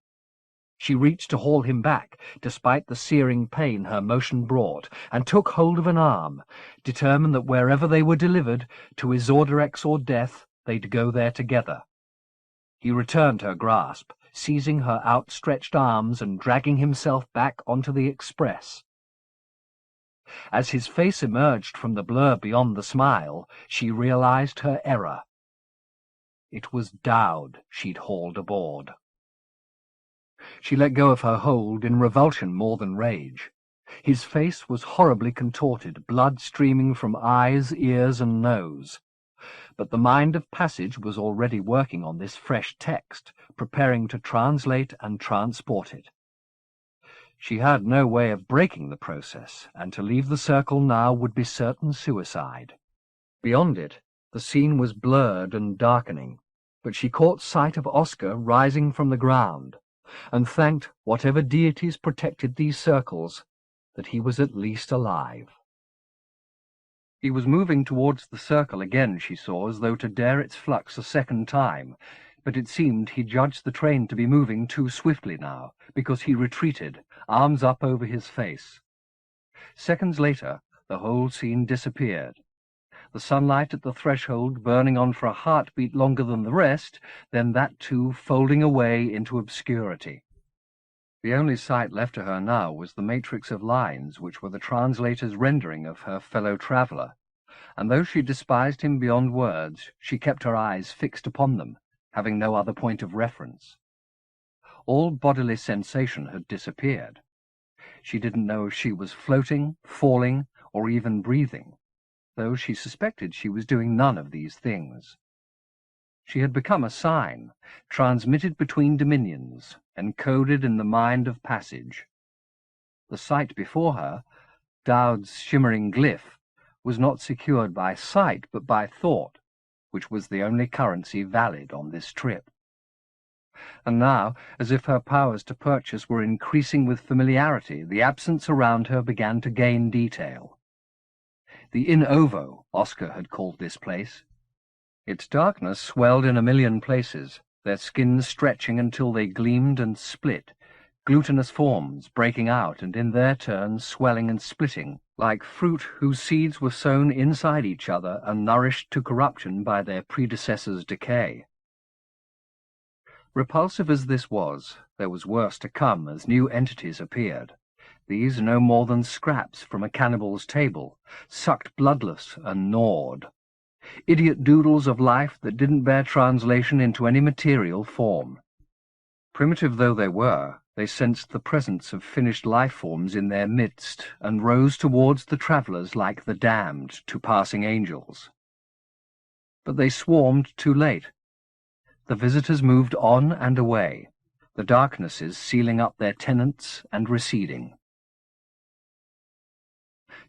S1: She reached to haul him back, despite the searing pain her motion brought, and took hold of an arm, determined that wherever they were delivered, to Isorderex or death, they'd go there together. He returned her grasp, seizing her outstretched arms and dragging himself back onto the express. As his face emerged from the blur beyond the smile, she realized her error. It was Dowd she'd hauled aboard. She let go of her hold in revulsion more than rage. His face was horribly contorted, blood streaming from eyes, ears, and nose. But the mind of passage was already working on this fresh text, preparing to translate and transport it. She had no way of breaking the process, and to leave the circle now would be certain suicide. Beyond it, the scene was blurred and darkening, but she caught sight of Oscar rising from the ground, and thanked whatever deities protected these circles that he was at least alive. He was moving towards the circle again, she saw, as though to dare its flux a second time, but it seemed he judged the train to be moving too swiftly now, because he retreated, arms up over his face. Seconds later, the whole scene disappeared. The sunlight at the threshold burning on for a heartbeat longer than the rest, then that too folding away into obscurity. The only sight left to her now was the matrix of lines which were the translator's rendering of her fellow traveller, and though she despised him beyond words, she kept her eyes fixed upon them, having no other point of reference. All bodily sensation had disappeared. She didn't know if she was floating, falling, or even breathing, though she suspected she was doing none of these things. She had become a sign, transmitted between dominions, encoded in the mind of passage. The sight before her, Dowd's shimmering glyph, was not secured by sight but by thought, which was the only currency valid on this trip. And now, as if her powers to purchase were increasing with familiarity, the absence around her began to gain detail. The In Ovo, Oscar had called this place. Its darkness swelled in a million places, their skins stretching until they gleamed and split, glutinous forms breaking out and in their turn swelling and splitting, like fruit whose seeds were sown inside each other and nourished to corruption by their predecessors' decay. Repulsive as this was, there was worse to come as new entities appeared. These no more than scraps from a cannibal's table, sucked bloodless and gnawed. Idiot doodles of life that didn't bear translation into any material form. Primitive though they were, they sensed the presence of finished life forms in their midst, and rose towards the travellers like the damned to passing angels. But they swarmed too late. The visitors moved on and away, the darknesses sealing up their tenants and receding.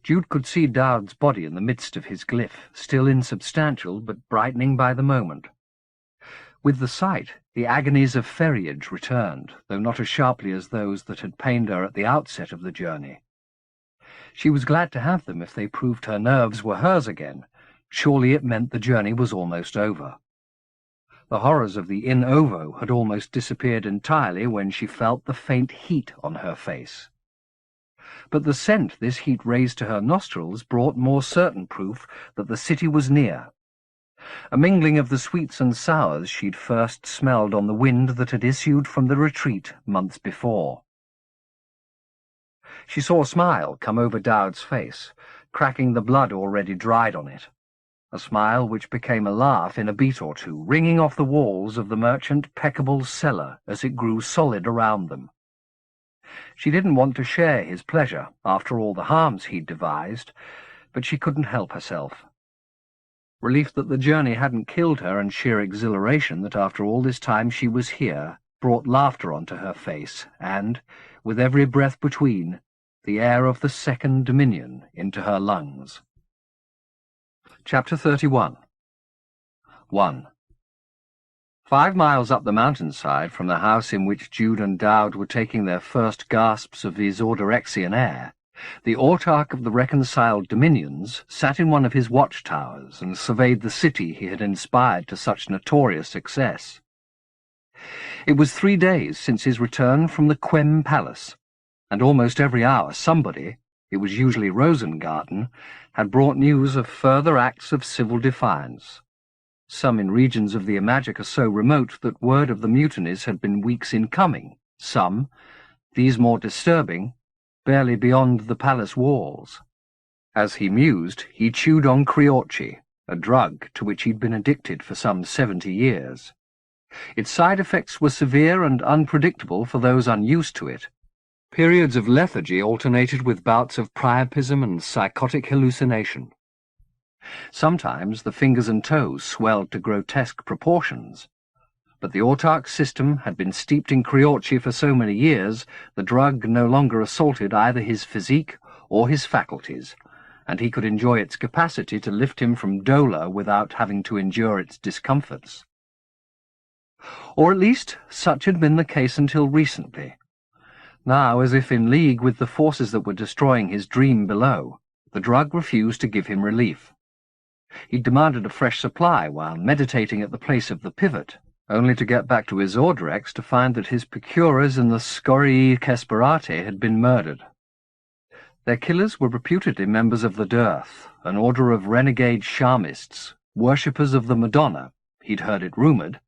S1: Jude could see Dowd's body in the midst of his glyph, still insubstantial but brightening by the moment. With the sight, the agonies of ferriage returned, though not as sharply as those that had pained her at the outset of the journey. She was glad to have them if they proved her nerves were hers again. Surely it meant the journey was almost over. The horrors of the In Ovo had almost disappeared entirely when she felt the faint heat on her face. But the scent this heat raised to her nostrils brought more certain proof that the city was near. A mingling of the sweets and sours she'd first smelled on the wind that had issued from the retreat months before. She saw a smile come over Dowd's face, cracking the blood already dried on it. A smile which became a laugh in a beat or two, ringing off the walls of the merchant Peckable's cellar as it grew solid around them. She didn't want to share his pleasure, after all the harms he'd devised, but she couldn't help herself. Relief that the journey hadn't killed her and sheer exhilaration that after all this time she was here brought laughter onto her face and, with every breath between, the air of the second dominion into her lungs. Chapter 31. 1. 5 miles up the mountainside from the house in which Jude and Dowd were taking their first gasps of his Ordorexian air, the autarch of the reconciled dominions sat in one of his watchtowers and surveyed the city he had inspired to such notorious success. It was 3 days since his return from the Quem Palace, and almost every hour somebody, it was usually Rosengarten, had brought news of further acts of civil defiance. Some in regions of the Imajica so remote that word of the mutinies had been weeks in coming, some, these more disturbing, barely beyond the palace walls. As he mused, he chewed on Criocci, a drug to which he'd been addicted for some 70 years. Its side effects were severe and unpredictable for those unused to it. Periods of lethargy alternated with bouts of priapism and psychotic hallucination. Sometimes the fingers and toes swelled to grotesque proportions. But the autarch system had been steeped in Criochi for so many years, the drug no longer assaulted either his physique or his faculties, and he could enjoy its capacity to lift him from dolor without having to endure its discomforts. Or at least such had been the case until recently. Now, as if in league with the forces that were destroying his dream below, the drug refused to give him relief. He demanded a fresh supply while meditating at the place of the pivot, only to get back to his Ordorex to find that his procurers in the Scorii Kesperate had been murdered. Their killers were reputedly members of the Dearth, an order of renegade Shamists, worshippers of the Madonna, he'd heard it rumoured,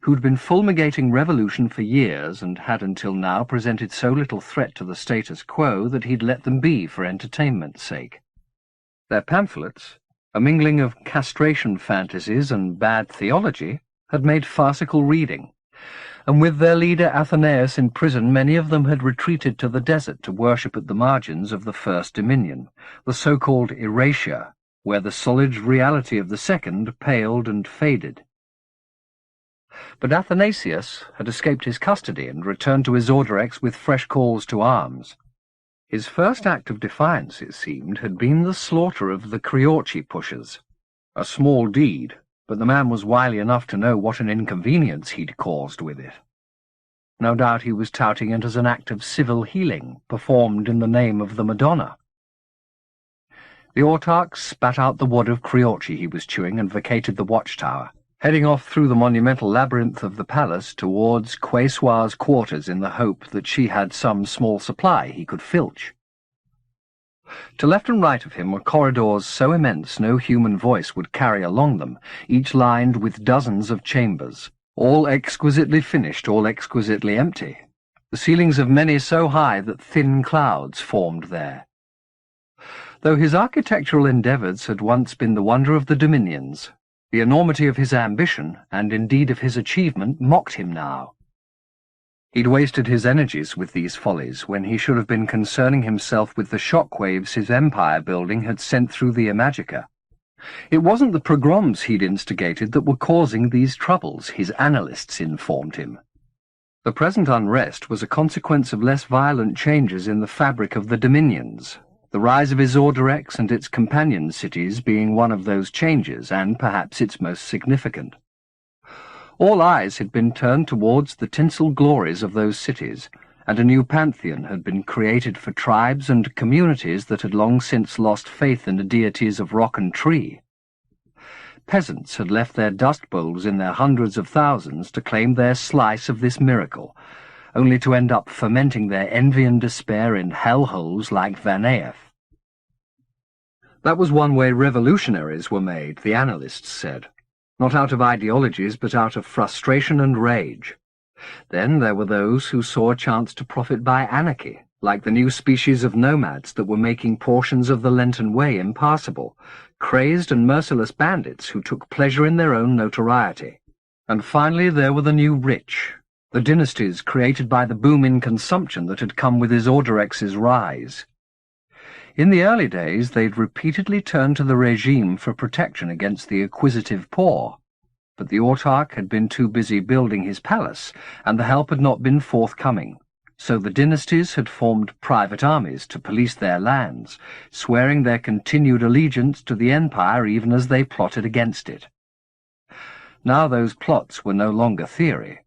S1: who'd been fulminating revolution for years and had until now presented so little threat to the status quo that he'd let them be for entertainment's sake. Their pamphlets, a mingling of castration fantasies and bad theology, had made farcical reading, and with their leader Athenaeus in prison, many of them had retreated to the desert to worship at the margins of the First Dominion, the so-called Eratia, where the solid reality of the second paled and faded. But Athanasius had escaped his custody and returned to his Ordorex with fresh calls to arms. His first act of defiance, it seemed, had been the slaughter of the Criochi pushers, a small deed, but the man was wily enough to know what an inconvenience he'd caused with it. No doubt he was touting it as an act of civil healing, performed in the name of the Madonna. The autarch spat out the wad of Criochi he was chewing and vacated the watchtower, heading off through the monumental labyrinth of the palace towards Quesoir's quarters in the hope that she had some small supply he could filch. To left and right of him were corridors so immense no human voice would carry along them, each lined with dozens of chambers, all exquisitely finished, all exquisitely empty, the ceilings of many so high that thin clouds formed there. Though his architectural endeavours had once been the wonder of the dominions, the enormity of his ambition, and indeed of his achievement, mocked him now. He'd wasted his energies with these follies when he should have been concerning himself with the shockwaves his empire-building had sent through the Imajica. It wasn't the pogroms he'd instigated that were causing these troubles, his analysts informed him. The present unrest was a consequence of less violent changes in the fabric of the dominions, the rise of his Ordorex and its companion cities being one of those changes, and perhaps its most significant. All eyes had been turned towards the tinsel glories of those cities, and a new pantheon had been created for tribes and communities that had long since lost faith in the deities of rock and tree. Peasants had left their dust bowls in their hundreds of thousands to claim their slice of this miracle, only to end up fermenting their envy and despair in hellholes like Vaneev. That was one way revolutionaries were made, the analysts said. Not out of ideologies, but out of frustration and rage. Then there were those who saw a chance to profit by anarchy, like the new species of nomads that were making portions of the Lenten Way impassable, crazed and merciless bandits who took pleasure in their own notoriety. And finally there were the new rich, the dynasties created by the boom in consumption that had come with his Ordorex's rise. In the early days they'd repeatedly turned to the regime for protection against the acquisitive poor, but the autarch had been too busy building his palace, and the help had not been forthcoming, so the dynasties had formed private armies to police their lands, swearing their continued allegiance to the empire even as they plotted against it. Now those plots were no longer theory.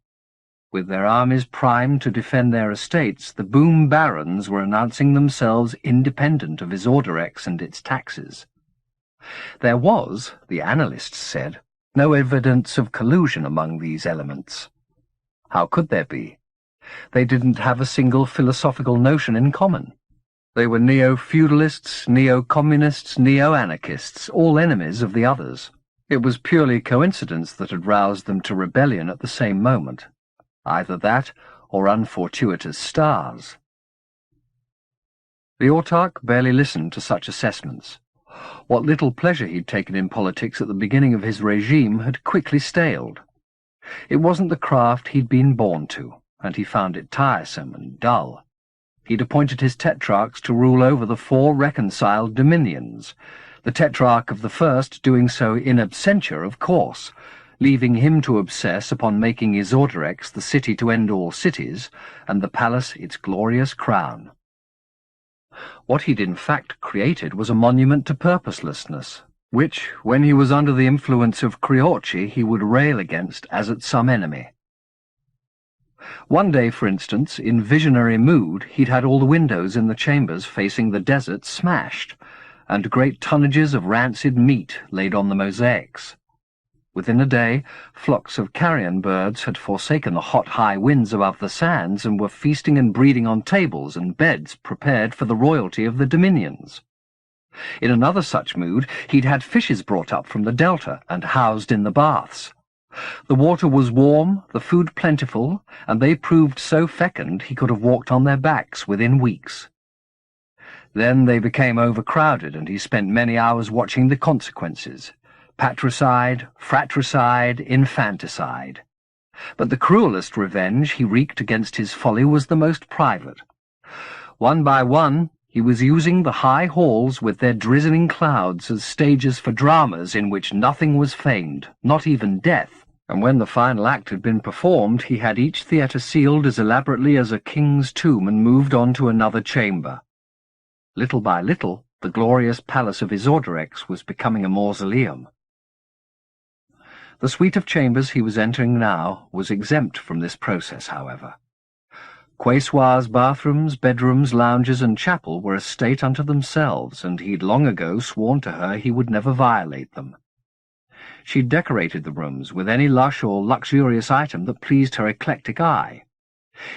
S1: With their armies primed to defend their estates, the boom barons were announcing themselves independent of his Ordorex and its taxes. There was, the analysts said, no evidence of collusion among these elements. How could there be? They didn't have a single philosophical notion in common. They were neo-feudalists, neo-communists, neo-anarchists, all enemies of the others. It was purely coincidence that had roused them to rebellion at the same moment. Either that, or unfortuitous stars. The autarch barely listened to such assessments. What little pleasure he'd taken in politics at the beginning of his regime had quickly staled. It wasn't the craft he'd been born to, and he found it tiresome and dull. He'd appointed his tetrarchs to rule over the 4 reconciled dominions, the tetrarch of the first doing so in absentia, of course, leaving him to obsess upon making Isorderex the city to end all cities, and the palace its glorious crown. What he'd in fact created was a monument to purposelessness, which, when he was under the influence of Criorci, he would rail against as at some enemy. One day, for instance, in visionary mood, he'd had all the windows in the chambers facing the desert smashed, and great tonnages of rancid meat laid on the mosaics. Within a day, flocks of carrion birds had forsaken the hot high winds above the sands and were feasting and breeding on tables and beds prepared for the royalty of the dominions. In another such mood, he'd had fishes brought up from the delta and housed in the baths. The water was warm, the food plentiful, and they proved so fecund he could have walked on their backs within weeks. Then they became overcrowded, and he spent many hours watching the consequences. Patricide, fratricide, infanticide. But the cruelest revenge he wreaked against his folly was the most private. One by one, he was using the high halls with their drizzling clouds as stages for dramas in which nothing was feigned, not even death, and when the final act had been performed, he had each theatre sealed as elaborately as a king's tomb and moved on to another chamber. Little by little, the glorious palace of Isorderex was becoming a mausoleum. The suite of chambers he was entering now was exempt from this process, however. Quesoir's bathrooms, bedrooms, lounges, and chapel were a state unto themselves, and he'd long ago sworn to her he would never violate them. She decorated the rooms with any lush or luxurious item that pleased her eclectic eye.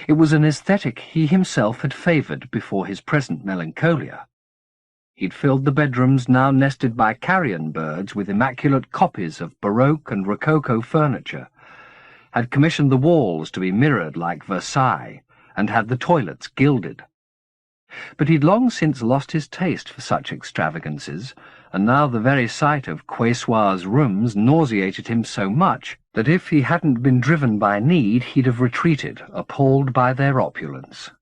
S1: It was an aesthetic he himself had favoured before his present melancholia. He'd filled the bedrooms now nested by carrion birds with immaculate copies of Baroque and Rococo furniture, had commissioned the walls to be mirrored like Versailles, and had the toilets gilded. But he'd long since lost his taste for such extravagances, and now the very sight of Quesoir's rooms nauseated him so much that if he hadn't been driven by need, he'd have retreated, appalled by their opulence.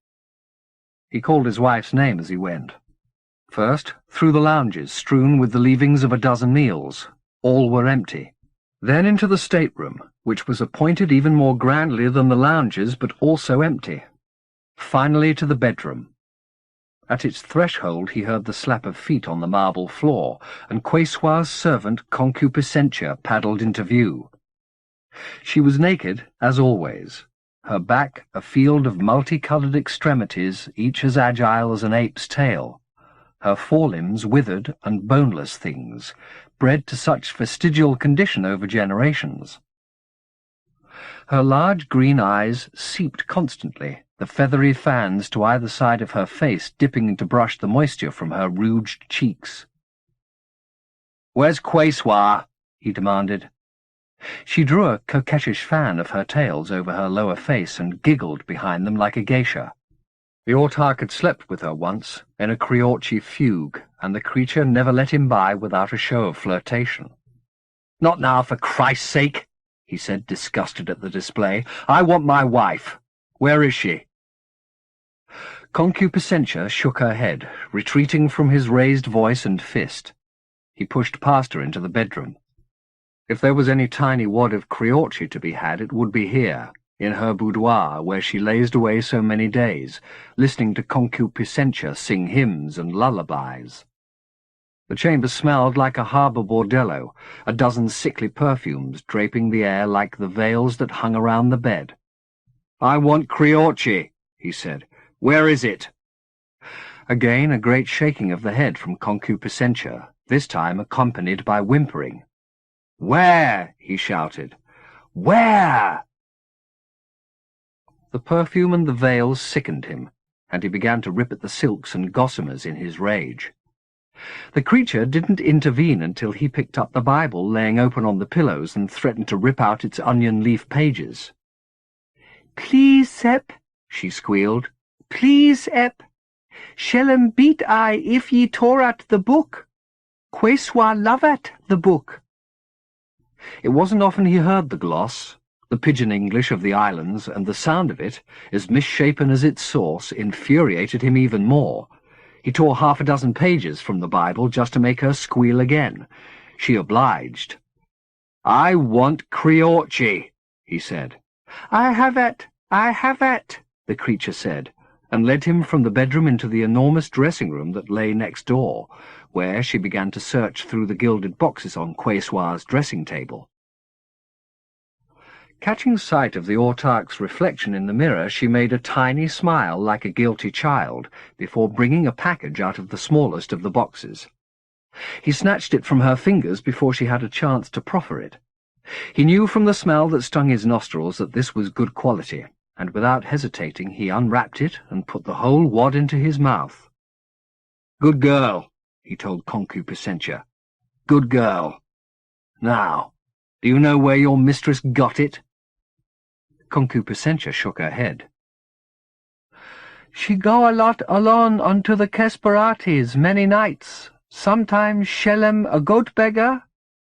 S1: He called his wife's name as he went. First, through the lounges strewn with the leavings of a dozen meals. All were empty. Then into the stateroom, which was appointed even more grandly than the lounges, but also empty. Finally to the bedroom. At its threshold he heard the slap of feet on the marble floor, and Quesoir's servant Concupiscentia paddled into view. She was naked, as always, her back a field of multicoloured extremities, each as agile as an ape's tail, her forelimbs withered and boneless things, bred to such vestigial condition over generations. Her large green eyes seeped constantly, the feathery fans to either side of her face dipping to brush the moisture from her rouged cheeks. "Where's Quesoir?" he demanded. She drew a coquettish fan of her tails over her lower face and giggled behind them like a geisha. The autarch had slept with her once, in a Criorci fugue, and the creature never let him by without a show of flirtation. "Not now, for Christ's sake," he said, disgusted at the display. "I want my wife. Where is she?" Concupiscentia shook her head, retreating from his raised voice and fist. He pushed past her into the bedroom. If there was any tiny wad of Criorci to be had, it would be here, in her boudoir, where she lazed away so many days, listening to Concupiscentia sing hymns and lullabies. The chamber smelled like a harbour bordello, a dozen sickly perfumes draping the air like the veils that hung around the bed. "I want Criorci," he said. "Where is it?" Again a great shaking of the head from Concupiscentia, this time accompanied by whimpering. "Where?" he shouted. "Where?" The perfume and the veils sickened him, and he began to rip at the silks and gossamers in his rage. The creature didn't intervene until he picked up the Bible laying open on the pillows and threatened to rip out its onion-leaf pages. "Please, Sep," she squealed. "Please, Ep. Shell'em beat I if ye tore at the book. Quesoir love at the book." It wasn't often he heard the gloss, the pidgin English of the islands, and the sound of it, as misshapen as its source, infuriated him even more. He tore half a dozen pages from the Bible just to make her squeal again. She obliged. I want Creorchi, he said. I have it, the creature said, and led him from the bedroom into the enormous dressing-room that lay next door, where she began to search through the gilded boxes on Quesoir's dressing table. Catching sight of the autarch's reflection in the mirror, she made a tiny smile like a guilty child before bringing a package out of the smallest of the boxes. He snatched it from her fingers before she had a chance to proffer it. He knew from the smell that stung his nostrils that this was good quality, and without hesitating he unwrapped it and put the whole wad into his mouth. "Good girl," he told Concupiscentia. "Good girl. Now, do you know where your mistress got it?" Concupiscentia shook her head. "She go a lot alone unto the Kesperates many nights. Sometimes shellem a goat beggar,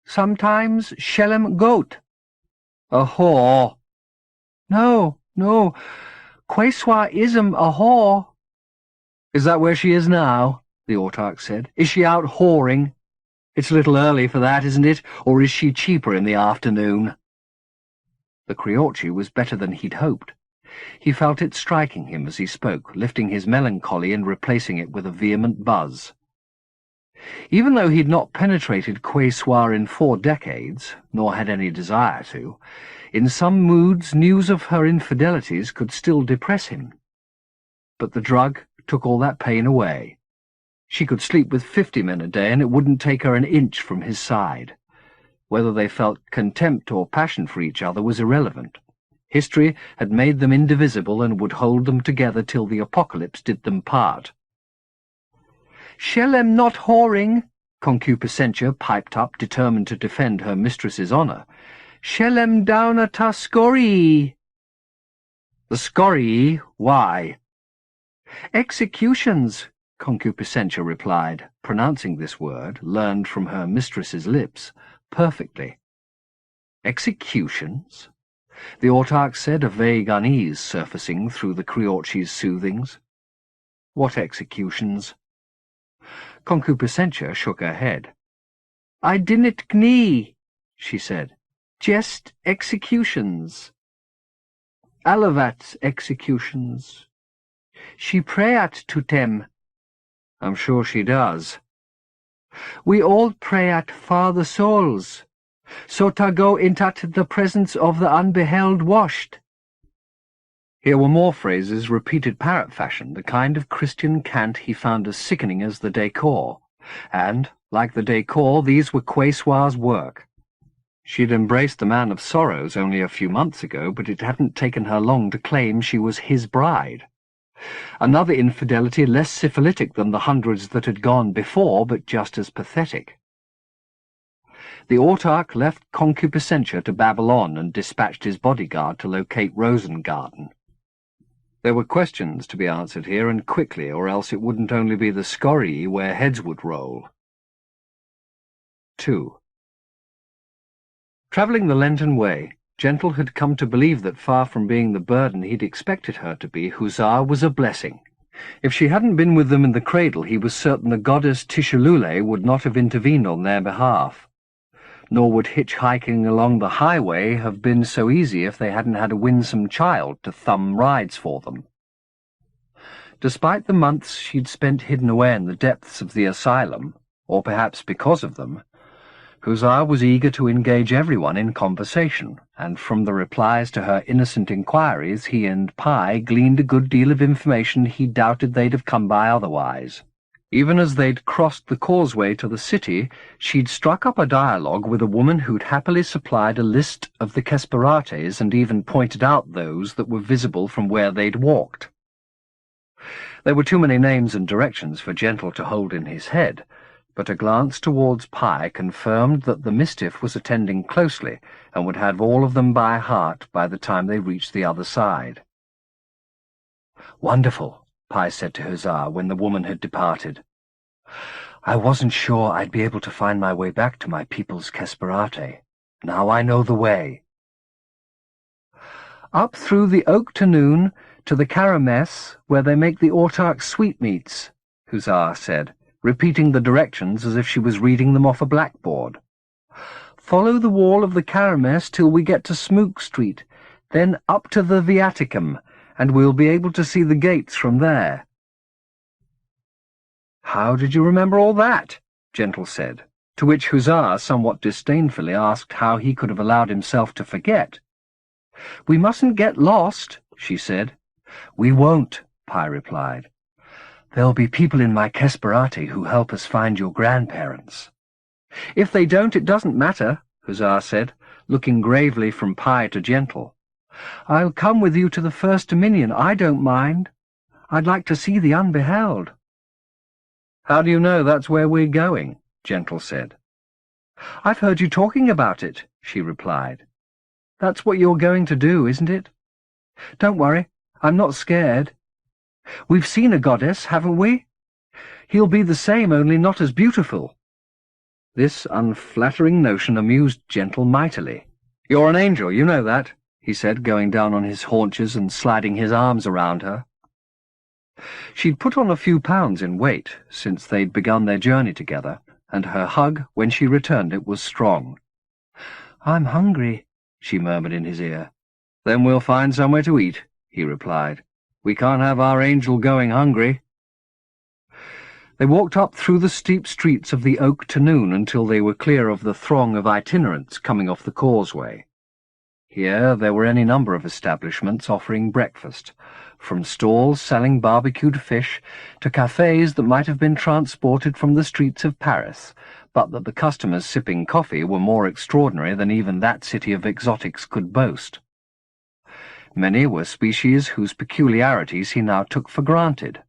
S1: sometimes shellem goat." "A whore." No, Quesoir ism a whore." "Is that where she is now?" the autarch said. "Is she out whoring? It's a little early for that, isn't it? Or is she cheaper in the afternoon?" The Creorchi was better than he'd hoped. He felt it striking him as he spoke, lifting his melancholy and replacing it with a vehement buzz. Even though he'd not penetrated Quesoir in 4 decades, nor had any desire to, in some moods news of her infidelities could still depress him. But the drug took all that pain away. She could sleep with 50 men a day, and it wouldn't take her an inch from his side. Whether they felt contempt or passion for each other was irrelevant. History had made them indivisible and would hold them together till the apocalypse did them part. "Shellem not whoring," Concupiscentia piped up, determined to defend her mistress's honour. "Shellem down a ta scorii." "The scorii? Why?" "Executions," Concupiscentia replied, pronouncing this word, learned from her mistress's lips, perfectly. "Executions?" the autarch said, a vague unease surfacing through the Creorchi's soothings. "What executions?" Concupiscentia shook her head. "I didn't gnee," she said. "Just executions. Alavat's executions. She prayat to them." "I'm sure she does." "We all prayat for the souls, so ta go intat the presence of the unbeheld washed." Here were more phrases repeated parrot fashion, the kind of Christian cant he found as sickening as the décor, and, like the décor, these were Quesoir's work. She'd embraced the man of sorrows only a few months ago, but it hadn't taken her long to claim she was his bride. Another infidelity less syphilitic than the hundreds that had gone before, but just as pathetic. The autarch left Concupiscentia to babble on and dispatched his bodyguard to locate Rosengarten. There were questions to be answered here, and quickly, or else it wouldn't only be the scorii where heads would roll. 2. Travelling the Lenten way, Gentle had come to believe that far from being the burden he'd expected her to be, Hussar was a blessing. If she hadn't been with them in the cradle, he was certain the goddess Tishalule would not have intervened on their behalf. Nor would hitchhiking along the highway have been so easy if they hadn't had a winsome child to thumb rides for them. Despite the months she'd spent hidden away in the depths of the asylum, or perhaps because of them, Hussar was eager to engage everyone in conversation, and from the replies to her innocent inquiries he and Pi gleaned a good deal of information he doubted they'd have come by otherwise. Even as they'd crossed the causeway to the city, she'd struck up a dialogue with a woman who'd happily supplied a list of the Kesperates and even pointed out those that were visible from where they'd walked. There were too many names and directions for Gentle to hold in his head, but a glance towards Pi confirmed that the mischief was attending closely and would have all of them by heart by the time they reached the other side. "Wonderful," Pi said to Hussar when the woman had departed. "I wasn't sure I'd be able to find my way back to my people's Kesperate. Now I know the way." "Up through the Oak to Noon to the Karamess, where they make the autarch sweetmeats," Hussar said, repeating the directions as if she was reading them off a blackboard. Follow the wall of the Karames till we get to Smook Street, then up to the Viaticum, and we'll be able to see the gates from there." "How did you remember all that?" Gentle said, to which Hussar somewhat disdainfully asked how he could have allowed himself to forget. "We mustn't get lost," she said. "We won't," Pi replied. "There'll be people in my Kesperati who help us find your grandparents." "If they don't, it doesn't matter," Hussar said, looking gravely from Pi to Gentle. "I'll come with you to the First Dominion. I don't mind. I'd like to see the unbeheld." "How do you know that's where we're going?" Gentle said. "I've heard you talking about it," she replied. "That's what you're going to do, isn't it? Don't worry, I'm not scared. We've seen a goddess, haven't we? He'll be the same, only not as beautiful." This unflattering notion amused Gentle mightily. "You're an angel, you know that," he said, going down on his haunches and sliding his arms around her. She'd put on a few pounds in weight since they'd begun their journey together, and her hug, when she returned it, was strong. "I'm hungry," she murmured in his ear. "Then we'll find somewhere to eat," he replied. "We can't have our angel going hungry." They walked up through the steep streets of the Oak to noon until they were clear of the throng of itinerants coming off the causeway. Here there were any number of establishments offering breakfast, from stalls selling barbecued fish to cafes that might have been transported from the streets of Paris, but that the customers sipping coffee were more extraordinary than even that city of exotics could boast. Many were species whose peculiarities he now took for granted.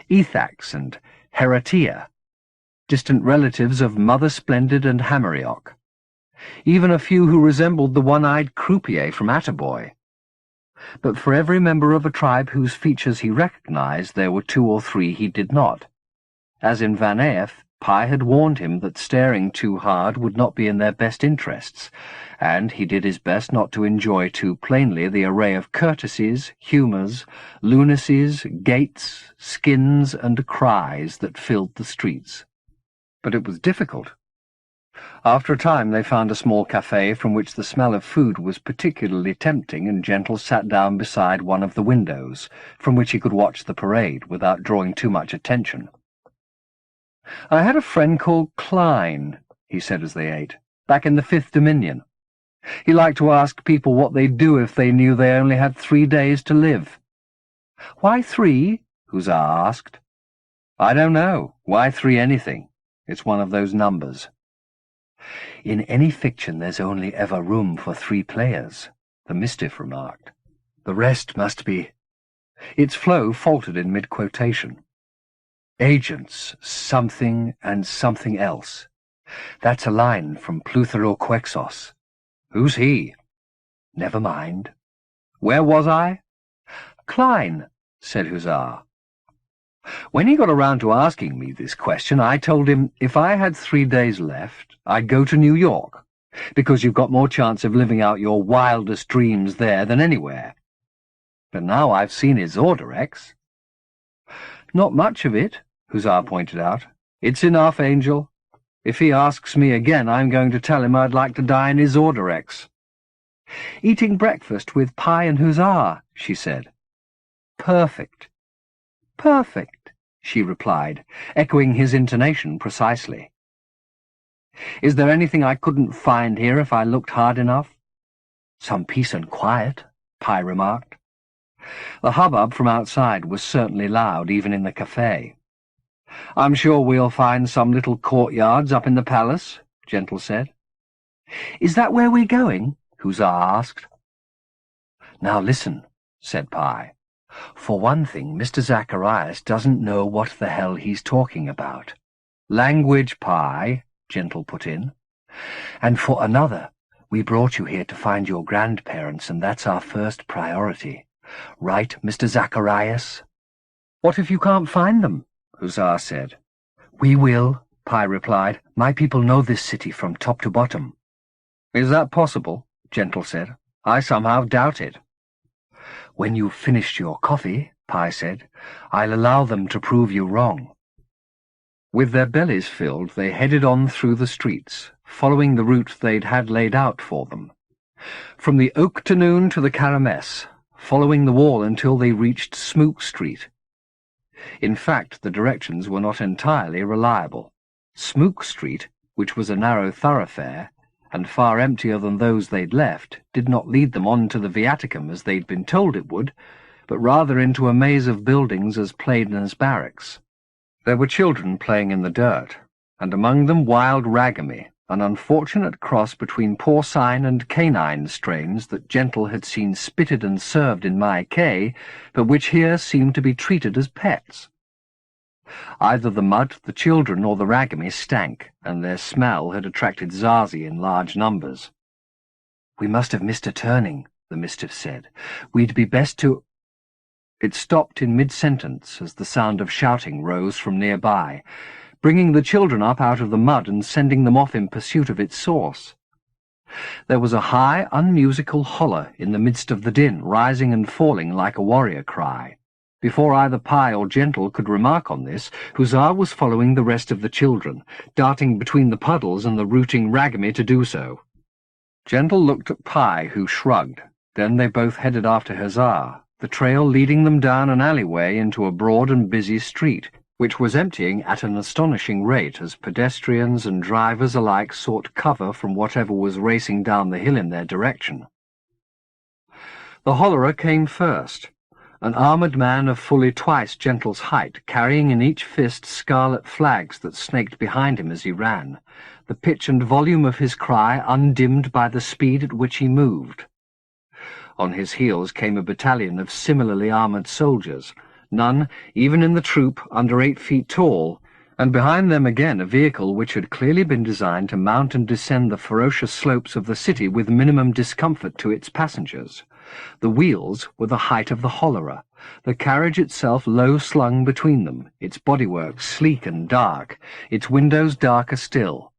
S1: Ethax and Heratia, distant relatives of Mother Splendid and Hamarioch. Even a few who resembled the one-eyed croupier from Attaboy. But for every member of a tribe whose features he recognized, there were 2 or 3 he did not. As in Van Eyck, Pi had warned him that staring too hard would not be in their best interests, and he did his best not to enjoy too plainly the array of courtesies, humours, lunacies, gaits, skins, and cries that filled the streets. But it was difficult. After a time they found a small cafe from which the smell of food was particularly tempting, and Gentle sat down beside one of the windows, from which he could watch the parade without drawing too much attention. "I had a friend called Klein," he said as they ate, "back in the Fifth Dominion. He liked to ask people what they'd do if they knew they only had 3 days to live." "Why 3?" Hussar asked. "I don't know. Why 3 anything? It's one of those numbers." "In any fiction there's only ever room for 3 players," the Mistiff remarked. "The rest must be—" Its flow faltered in mid-quotation. "Agents, something and something else. That's a line from Pluthero Quexos." "Who's he?" "Never mind." "Where was I?" "Klein," said Hussar. "When he got around to asking me this question, I told him if I had 3 days left, I'd go to New York, because you've got more chance of living out your wildest dreams there than anywhere. But now I've seen his Orderex." "Not much of it," Hussar pointed out. "It's enough, Angel. If he asks me again, I'm going to tell him I'd like to die in his Orderex." "Eating breakfast with Pi and Hussar," she said. "Perfect." "Perfect," she replied, echoing his intonation precisely. "Is there anything I couldn't find here if I looked hard enough?" "Some peace and quiet," Pi remarked. The hubbub from outside was certainly loud, even in the cafe. "I'm sure we'll find some little courtyards up in the palace," Gentle said. "Is that where we're going?" Hussar asked. "Now listen," said Pi. "For one thing, Mr. Zacharias doesn't know what the hell he's talking about." "Language, Pi," Gentle put in. "And for another, we brought you here to find your grandparents, and that's our first priority. Right, Mr. Zacharias?" "What if you can't find them?" Hussar said. "We will," Pi replied. "My people know this city from top to bottom." "Is that possible?" Gentle said. "I somehow doubt it." "When you've finished your coffee," Pi said, "I'll allow them to prove you wrong." With their bellies filled, they headed on through the streets, following the route they'd had laid out for them. From the Oak-to-Noon to the Caramess, following the wall until they reached Smook Street. In fact, the directions were not entirely reliable. Smook Street, which was a narrow thoroughfare, and far emptier than those they'd left, did not lead them on to the Viaticum as they'd been told it would, but rather into a maze of buildings as plain as barracks. There were children playing in the dirt, and among them wild ragami, an unfortunate cross between porcine and canine strains that Gentle had seen spitted and served in Mai Kay, but which here seemed to be treated as pets. Either the mud, the children, or the ragami stank, and their smell had attracted Zazi in large numbers. "We must have missed a turning," the Mistiff said. "We'd be best to—" It stopped in mid-sentence as the sound of shouting rose from nearby, bringing the children up out of the mud and sending them off in pursuit of its source. There was a high, unmusical holler in the midst of the din, rising and falling like a warrior cry. Before either Pi or Gentle could remark on this, Hussar was following the rest of the children, darting between the puddles and the rooting ragami to do so. Gentle looked at Pi, who shrugged. Then they both headed after Hussar, the trail leading them down an alleyway into a broad and busy street, which was emptying at an astonishing rate as pedestrians and drivers alike sought cover from whatever was racing down the hill in their direction. The hollerer came first, an armoured man of fully twice Gentle's height, carrying in each fist scarlet flags that snaked behind him as he ran, the pitch and volume of his cry undimmed by the speed at which he moved. On his heels came a battalion of similarly armoured soldiers, none, even in the troop, under 8 feet tall, and behind them again a vehicle which had clearly been designed to mount and descend the ferocious slopes of the city with minimum discomfort to its passengers. The wheels were the height of the hollerer, the carriage itself low-slung between them, its bodywork sleek and dark, its windows darker still.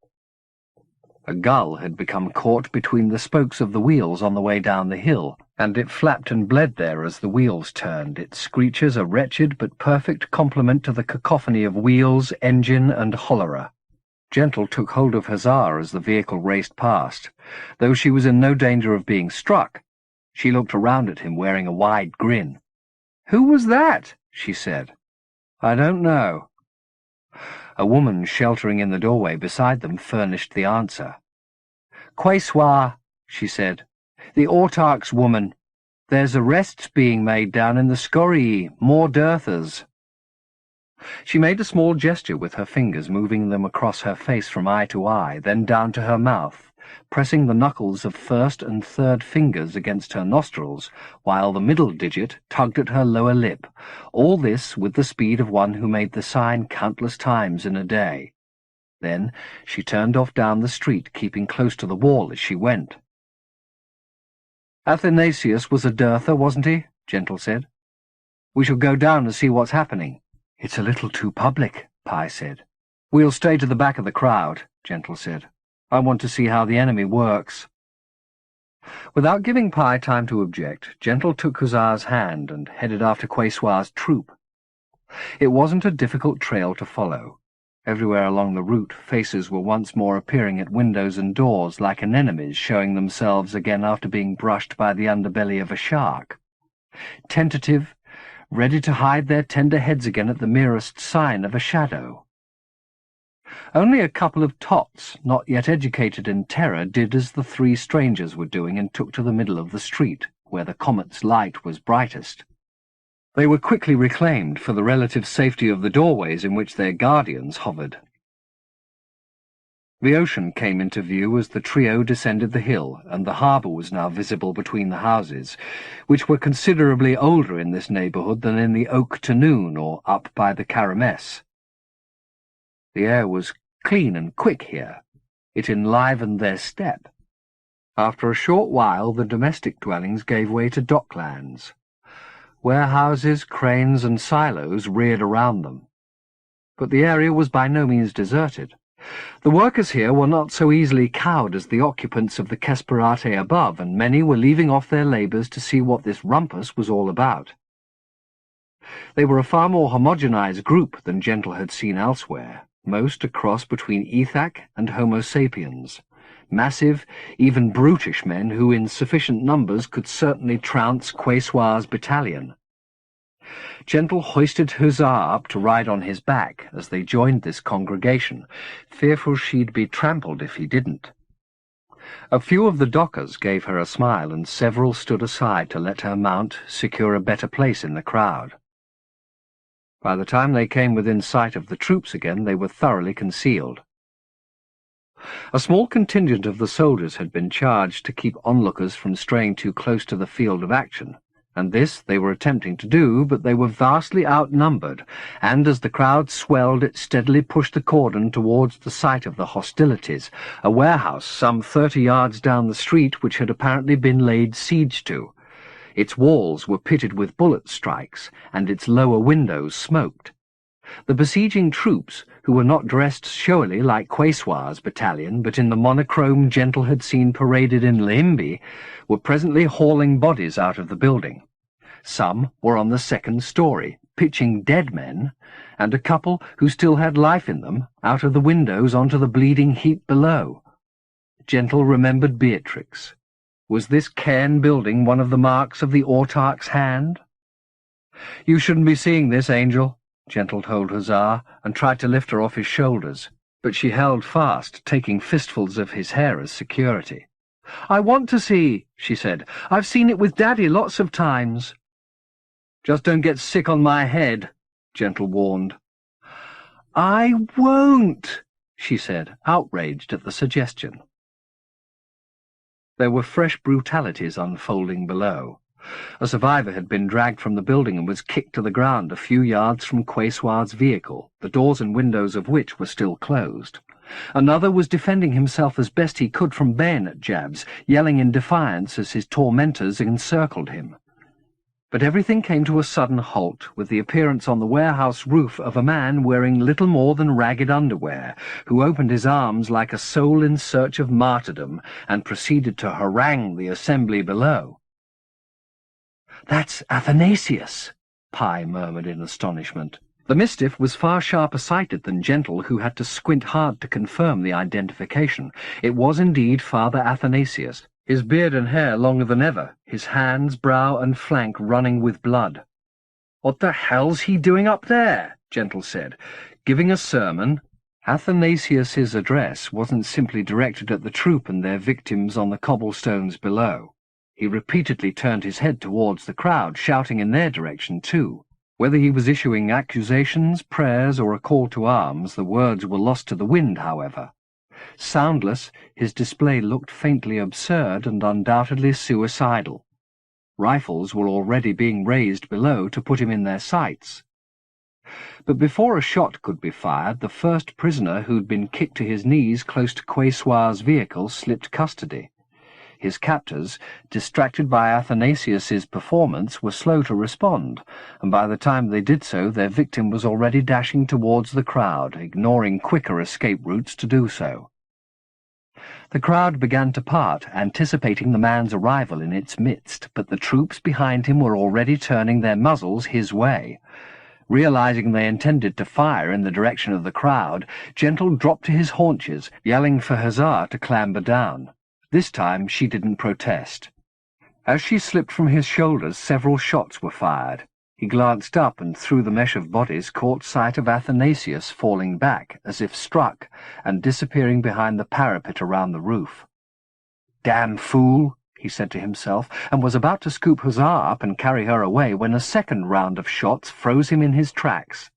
S1: A gull had become caught between the spokes of the wheels on the way down the hill, and it flapped and bled there as the wheels turned, its screeches a wretched but perfect complement to the cacophony of wheels, engine, and hollerer. Gentle took hold of Hussar as the vehicle raced past. Though she was in no danger of being struck, she looked around at him wearing a wide grin. "Who was that?" she said. "I don't know." A woman sheltering in the doorway beside them furnished the answer. "Quesoir," she said. "The Autarch's woman. There's arrests being made down in the Scorii, more Dirthers." She made a small gesture with her fingers, moving them across her face from eye to eye, then down to her mouth, pressing the knuckles of first and third fingers against her nostrils, while the middle digit tugged at her lower lip, all this with the speed of one who made the sign countless times in a day. Then she turned off down the street, keeping close to the wall as she went. "Athanasius was a Dirther, wasn't he?" Gentle said. "We shall go down and see what's happening." "It's a little too public," Pi said. "We'll stay to the back of the crowd," Gentle said. "I want to see how the enemy works." Without giving Pi time to object, Gentle took Hussar's hand and headed after Quesoir's troop. It wasn't a difficult trail to follow. Everywhere along the route, faces were once more appearing at windows and doors like anemones showing themselves again after being brushed by the underbelly of a shark. Tentative, ready to hide their tender heads again at the merest sign of a shadow. Only a couple of tots, not yet educated in terror, did as the 3 strangers were doing and took to the middle of the street, where the comet's light was brightest. They were quickly reclaimed for the relative safety of the doorways in which their guardians hovered. The ocean came into view as the trio descended the hill, and the harbour was now visible between the houses, which were considerably older in this neighbourhood than in the Oak-to-Noon or up by the Caramess. The air was clean and quick here. It enlivened their step. After a short while the domestic dwellings gave way to docklands. Warehouses, cranes, and silos reared around them. But the area was by no means deserted. The workers here were not so easily cowed as the occupants of the Kesperate above, and many were leaving off their labours to see what this rumpus was all about. They were a far more homogenized group than Gentle had seen elsewhere, most a cross between Ethak and Homo sapiens, massive, even brutish men who in sufficient numbers could certainly trounce Quesoir's battalion. Gentle hoisted Hussar up to ride on his back as they joined this congregation, fearful she'd be trampled if he didn't. A few of the dockers gave her a smile, and several stood aside to let her mount, secure a better place in the crowd. By the time they came within sight of the troops again, they were thoroughly concealed. A small contingent of the soldiers had been charged to keep onlookers from straying too close to the field of action, and this they were attempting to do, but they were vastly outnumbered, and as the crowd swelled it steadily pushed the cordon towards the site of the hostilities, a warehouse some 30 yards down the street which had apparently been laid siege to. Its walls were pitted with bullet strikes, and its lower windows smoked. The besieging troops, who were not dressed showily like Quesoir's battalion, but in the monochrome Gentle had seen paraded in Limby, were presently hauling bodies out of the building. Some were on the second story, pitching dead men, and a couple, who still had life in them, out of the windows onto the bleeding heap below. Gentle remembered Beatrix. Was this cairn building one of the marks of the autarch's hand? "You shouldn't be seeing this, Angel," Gentle told Hussar, and tried to lift her off his shoulders, but she held fast, taking fistfuls of his hair as security. "I want to see," she said. "I've seen it with Daddy lots of times." "Just don't get sick on my head," Gentle warned. "I won't," she said, outraged at the suggestion. There were fresh brutalities unfolding below. A survivor had been dragged from the building and was kicked to the ground a few yards from Quesoir's vehicle, the doors and windows of which were still closed. Another was defending himself as best he could from bayonet jabs, yelling in defiance as his tormentors encircled him. But everything came to a sudden halt with the appearance on the warehouse roof of a man wearing little more than ragged underwear, who opened his arms like a soul in search of martyrdom and proceeded to harangue the assembly below. "That's Athanasius," Pye murmured in astonishment. The Mistiff was far sharper-sighted than Gentle, who had to squint hard to confirm the identification. It was indeed Father Athanasius, his beard and hair longer than ever, his hands, brow, and flank running with blood. "What the hell's he doing up there?" Gentle said. "Giving a sermon?" Athanasius's address wasn't simply directed at the troop and their victims on the cobblestones below. He repeatedly turned his head towards the crowd, shouting in their direction too. Whether he was issuing accusations, prayers, or a call to arms, the words were lost to the wind, however. Soundless, his display looked faintly absurd and undoubtedly suicidal. Rifles were already being raised below to put him in their sights. But before a shot could be fired, the first prisoner who'd been kicked to his knees close to Quesoir's vehicle slipped custody. His captors, distracted by Athanasius's performance, were slow to respond, and by the time they did so their victim was already dashing towards the crowd, ignoring quicker escape routes to do so. The crowd began to part, anticipating the man's arrival in its midst, but the troops behind him were already turning their muzzles his way. Realizing they intended to fire in the direction of the crowd, Gentle dropped to his haunches, yelling for Hussar to clamber down. This time she didn't protest. As she slipped from his shoulders, several shots were fired. He glanced up and through the mesh of bodies caught sight of Athanasius falling back, as if struck, and disappearing behind the parapet around the roof. "Damn fool," he said to himself, and was about to scoop Hussar up and carry her away when a second round of shots froze him in his tracks.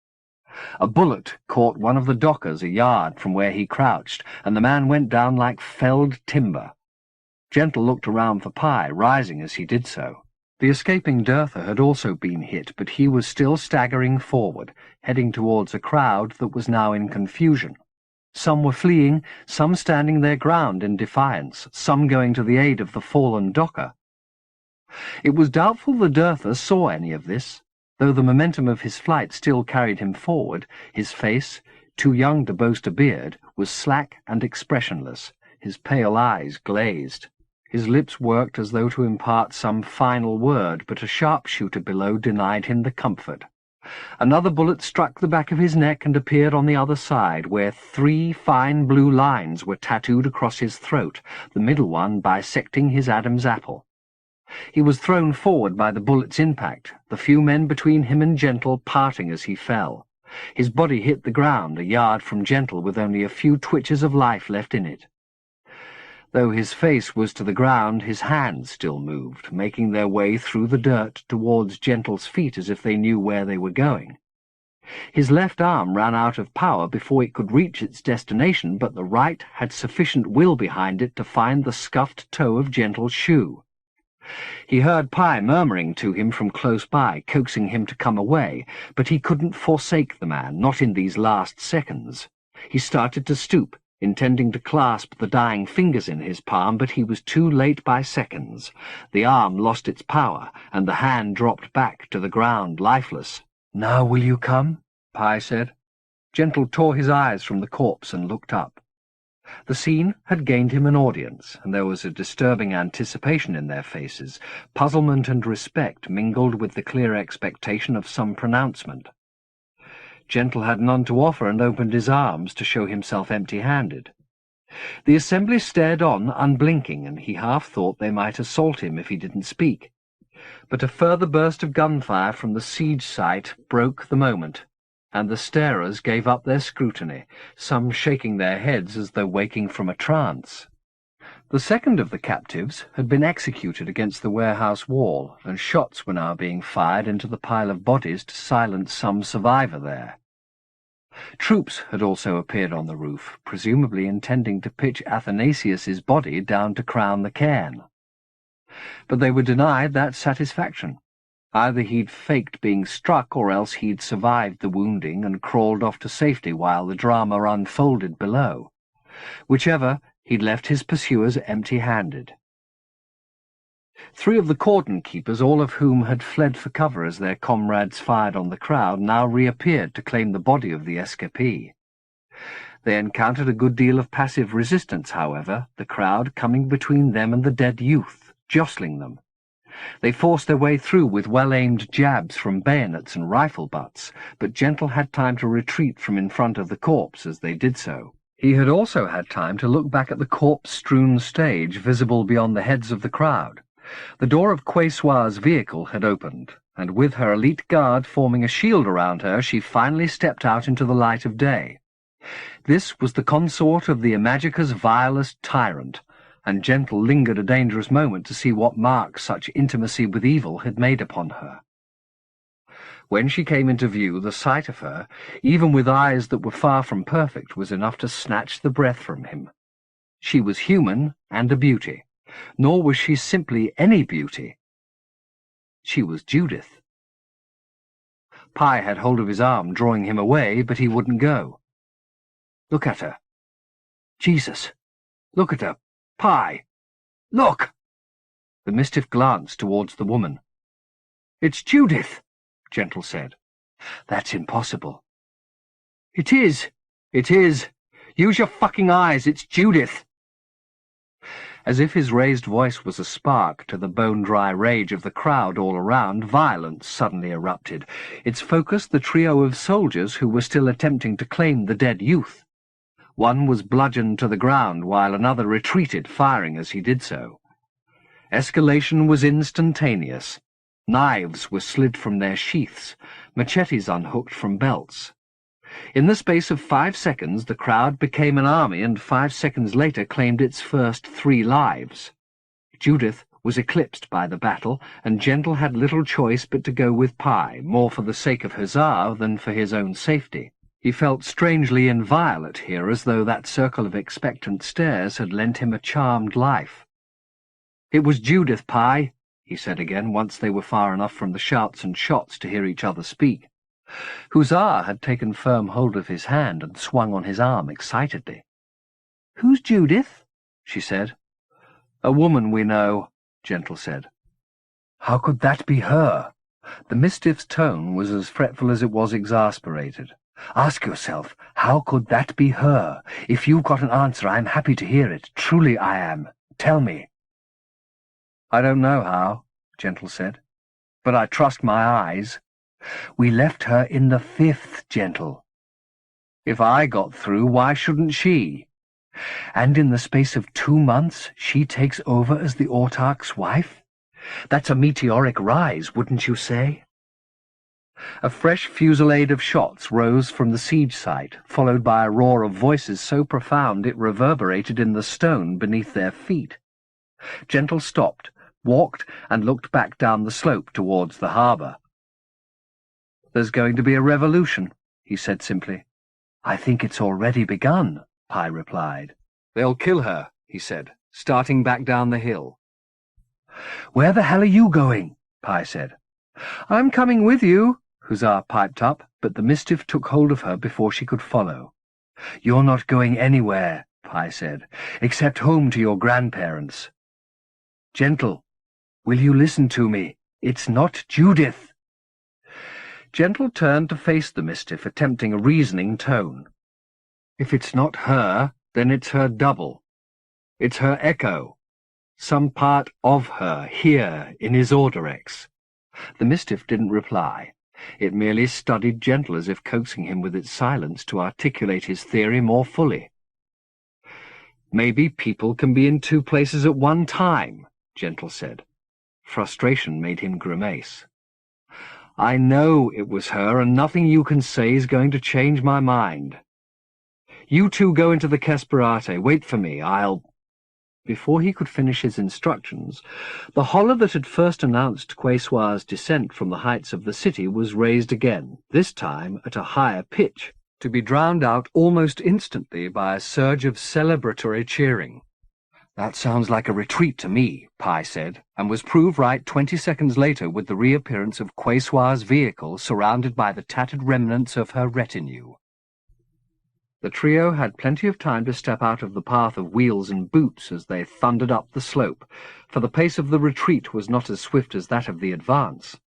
S1: A bullet caught one of the dockers a yard from where he crouched, and the man went down like felled timber. Gentle looked around for Pye, rising as he did so. The escaping Dirther had also been hit, but he was still staggering forward, heading towards a crowd that was now in confusion. Some were fleeing, some standing their ground in defiance, some going to the aid of the fallen docker. It was doubtful the Dirther saw any of this. Though the momentum of his flight still carried him forward, his face, too young to boast a beard, was slack and expressionless, his pale eyes glazed. His lips worked as though to impart some final word, but a sharpshooter below denied him the comfort. Another bullet struck the back of his neck and appeared on the other side, where 3 fine blue lines were tattooed across his throat, the middle one bisecting his Adam's apple. He was thrown forward by the bullet's impact, the few men between him and Gentle parting as he fell. His body hit the ground a yard from Gentle with only a few twitches of life left in it. Though his face was to the ground, his hands still moved, making their way through the dirt towards Gentle's feet as if they knew where they were going. His left arm ran out of power before it could reach its destination, but the right had sufficient will behind it to find the scuffed toe of Gentle's shoe. He heard Pye murmuring to him from close by, coaxing him to come away, but he couldn't forsake the man, not in these last seconds. He started to stoop, intending to clasp the dying fingers in his palm, but he was too late by seconds. The arm lost its power, and the hand dropped back to the ground, lifeless. "Now will you come?" Pye said. Gentle tore his eyes from the corpse and looked up. The scene had gained him an audience, and there was a disturbing anticipation in their faces, puzzlement and respect mingled with the clear expectation of some pronouncement. Gentle had none to offer and opened his arms to show himself empty-handed. The assembly stared on, unblinking, and he half thought they might assault him if he didn't speak. But a further burst of gunfire from the siege site broke the moment, and the starers gave up their scrutiny, some shaking their heads as though waking from a trance. The second of the captives had been executed against the warehouse wall, and shots were now being fired into the pile of bodies to silence some survivor there. Troops had also appeared on the roof, presumably intending to pitch Athanasius's body down to crown the cairn. But they were denied that satisfaction. Either he'd faked being struck, or else he'd survived the wounding and crawled off to safety while the drama unfolded below. Whichever, he'd left his pursuers empty-handed. 3 of the cordon-keepers, all of whom had fled for cover as their comrades fired on the crowd, now reappeared to claim the body of the escapee. They encountered a good deal of passive resistance, however, the crowd coming between them and the dead youth, jostling them. They forced their way through with well-aimed jabs from bayonets and rifle butts, but Gentle had time to retreat from in front of the corpse as they did so. He had also had time to look back at the corpse-strewn stage visible beyond the heads of the crowd. The door of Quesoir's vehicle had opened, and with her elite guard forming a shield around her, she finally stepped out into the light of day. This was the consort of the Imajica's vilest tyrant, and Gentle lingered a dangerous moment to see what mark such intimacy with evil had made upon her. When she came into view, the sight of her, even with eyes that were far from perfect, was enough to snatch the breath from him. She was human and a beauty, nor was she simply any beauty. She was Judith. Pye had hold of his arm, drawing him away, but he wouldn't go. "Look at her. Jesus! Look at her! Pye! Look!" The Mistiff glanced towards the woman. "It's Judith," Gentle said. "That's impossible." "It is. It is. Use your fucking eyes. It's Judith." As if his raised voice was a spark to the bone-dry rage of the crowd all around, violence suddenly erupted. Its focus the trio of soldiers who were still attempting to claim the dead youth. One was bludgeoned to the ground, while another retreated, firing as he did so. Escalation was instantaneous. Knives were slid from their sheaths, machetes unhooked from belts. In the space of 5 seconds, the crowd became an army, and 5 seconds later claimed its first 3 lives. Judith was eclipsed by the battle, and Gentle had little choice but to go with Pye, more for the sake of Hussar than for his own safety. He felt strangely inviolate here, as though that circle of expectant stares had lent him a charmed life. "It was Judith, Pye," he said again, once they were far enough from the shouts and shots to hear each other speak. Hussar had taken firm hold of his hand and swung on his arm excitedly. "Who's Judith?" she said. "A woman we know," Gentle said. "How could that be her?" The Mistiff's tone was as fretful as it was exasperated. "Ask yourself, how could that be her? If you've got an answer, I'm happy to hear it. Truly I am. Tell me." "I don't know how," Gentle said, "but I trust my eyes. We left her in the 5th, Gentle. If I got through, why shouldn't she? And in the space of 2 months she takes over as the autarch's wife? That's a meteoric rise, wouldn't you say? A fresh fusillade of shots rose from the siege site, followed by a roar of voices so profound it reverberated in the stone beneath their feet. Gentle stopped, walked, and looked back down the slope towards the harbour. "There's going to be a revolution," he said simply. "I think it's already begun," Pi replied. "They'll kill her," he said, starting back down the hill. "Where the hell are you going?" Pi said. "I'm coming with you," Huzzah piped up, but the mischief took hold of her before she could follow. "You're not going anywhere," Pi said, "except home to your grandparents. Gentle, will you listen to me? It's not Judith." Gentle turned to face the mischief, attempting a reasoning tone. "If it's not her, then it's her double. It's her echo. Some part of her here in Isorderex." The mischief didn't reply. It merely studied Gentle as if coaxing him with its silence to articulate his theory more fully. "Maybe people can be in 2 places at one time," Gentle said. Frustration made him grimace. "I know it was her, and nothing you can say is going to change my mind. You two go into the Kesperate. Wait for me. I'll—" Before he could finish his instructions, the holler that had first announced Quesoir's descent from the heights of the city was raised again, this time at a higher pitch, to be drowned out almost instantly by a surge of celebratory cheering. "That sounds like a retreat to me," Pi said, and was proved right 20 seconds later with the reappearance of Quesoir's vehicle surrounded by the tattered remnants of her retinue. The trio had plenty of time to step out of the path of wheels and boots as they thundered up the slope, for the pace of the retreat was not as swift as that of the advance.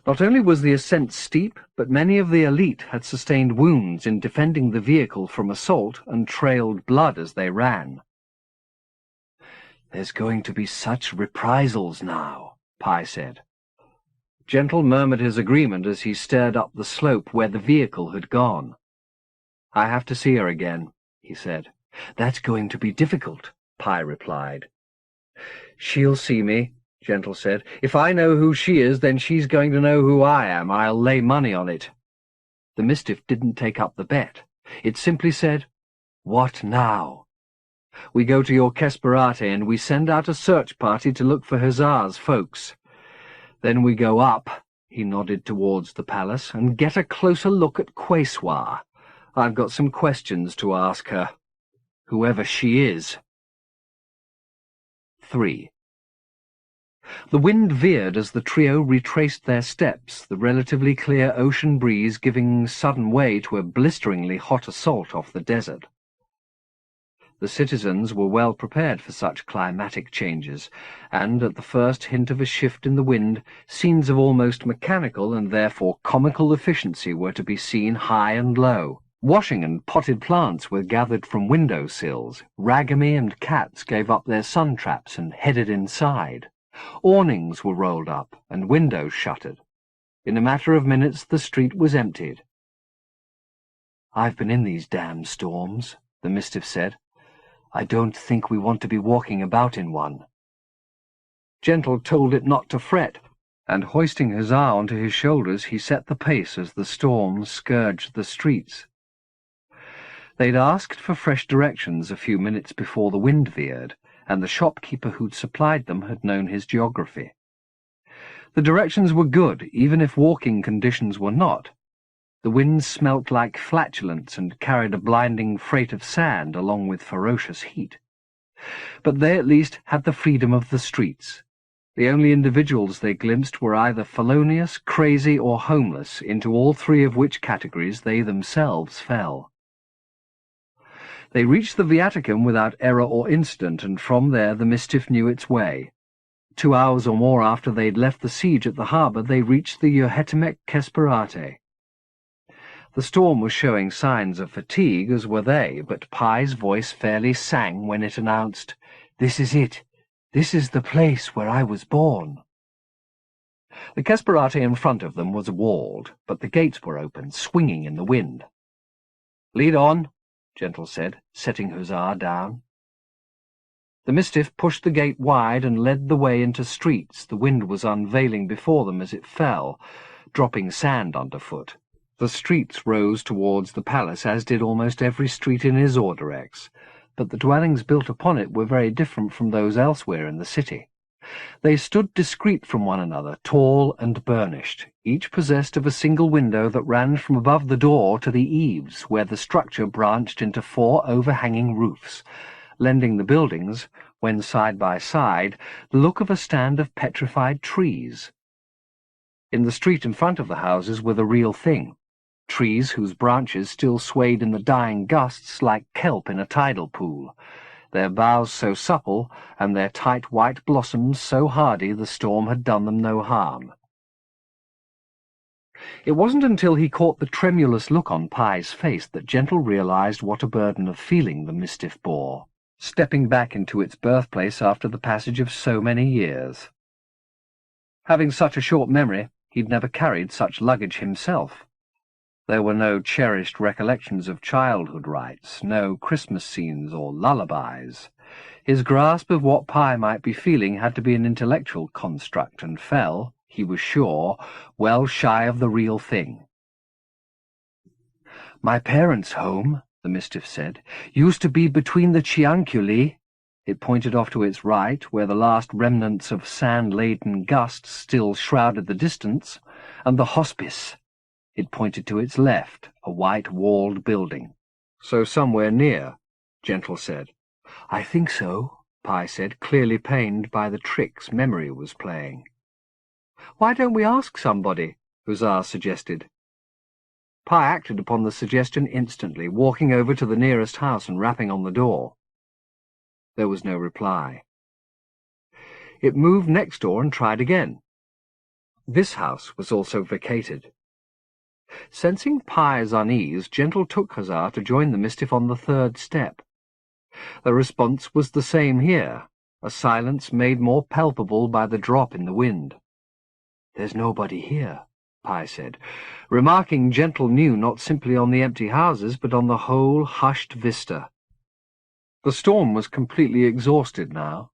S1: Not only was the ascent steep, but many of the elite had sustained wounds in defending the vehicle from assault and trailed blood as they ran. "There's going to be such reprisals now," Pi said. Gentle murmured his agreement as he stared up the slope where the vehicle had gone. "I have to see her again," he said. "That's going to be difficult," Pi replied. "She'll see me," Gentle said. "If I know who she is, then she's going to know who I am. I'll lay money on it." The mischief didn't take up the bet. It simply said, "What now?" "We go to your Kesperate and we send out a search party to look for Huzzah's folks. Then we go up," he nodded towards the palace, "and get a closer look at Quesoir. I've got some questions to ask her, whoever she is." 3. The wind veered as the trio retraced their steps, the relatively clear ocean breeze giving sudden way to a blisteringly hot assault off the desert. The citizens were well prepared for such climatic changes, and at the first hint of a shift in the wind, scenes of almost mechanical and therefore comical efficiency were to be seen high and low. Washing and potted plants were gathered from window sills, ragami and cats gave up their sun traps and headed inside. Awnings were rolled up and windows shuttered. In a matter of minutes the street was emptied. "I've been in these damn storms," the mischief said. "I don't think we want to be walking about in one." Gentle told it not to fret, and hoisting Huzzah onto his shoulders he set the pace as the storm scourged the streets. They'd asked for fresh directions a few minutes before the wind veered, and the shopkeeper who'd supplied them had known his geography. The directions were good, even if walking conditions were not. The wind smelt like flatulence and carried a blinding freight of sand along with ferocious heat. But they at least had the freedom of the streets. The only individuals they glimpsed were either felonious, crazy, or homeless, into all 3 of which categories they themselves fell. They reached the Viaticum without error or incident, and from there the mischief knew its way. 2 hours or more after they'd left the siege at the harbour, they reached the Johetemek Kesperate. The storm was showing signs of fatigue, as were they, but Pi's voice fairly sang when it announced, "This is it. This is the place where I was born." The Kesperate in front of them was walled, but the gates were open, swinging in the wind. "Lead on," Gentle said, setting Hussar down. The Mistiff pushed the gate wide and led the way into streets the wind was unveiling before them as it fell, dropping sand underfoot. The streets rose towards the palace, as did almost every street in Isorderex, but the dwellings built upon it were very different from those elsewhere in the city. They stood discreet from one another, tall and burnished, each possessed of a single window that ran from above the door to the eaves, where the structure branched into 4 overhanging roofs, lending the buildings, when side by side, the look of a stand of petrified trees. In the street in front of the houses were the real thing, trees whose branches still swayed in the dying gusts like kelp in a tidal pool, their boughs so supple and their tight white blossoms so hardy the storm had done them no harm. It wasn't until he caught the tremulous look on Pye's face that Gentle realized what a burden of feeling the Mistiff bore, stepping back into its birthplace after the passage of so many years. Having such a short memory, he'd never carried such luggage himself. There were no cherished recollections of childhood rites, no Christmas scenes or lullabies. His grasp of what Pye might be feeling had to be an intellectual construct, and fell, he was sure, well shy of the real thing. "My parents' home," the Mistiff said, "used to be between the Cianculi," it pointed off to its right, where the last remnants of sand-laden gusts still shrouded the distance, "and the hospice." It pointed to its left, a white-walled building. "So somewhere near," Gentle said. "I think so," Pye said, clearly pained by the tricks memory was playing. "Why don't we ask somebody?" Hussar suggested. Pye acted upon the suggestion instantly, walking over to the nearest house and rapping on the door. There was no reply. It moved next door and tried again. This house was also vacated. Sensing Pye's unease, Gentle took Hussar to join the Mistiff on the 3rd step. The response was the same here, a silence made more palpable by the drop in the wind. "There's nobody here," Pye said, remarking Gentle knew not simply on the empty houses, but on the whole hushed vista. The storm was completely exhausted now.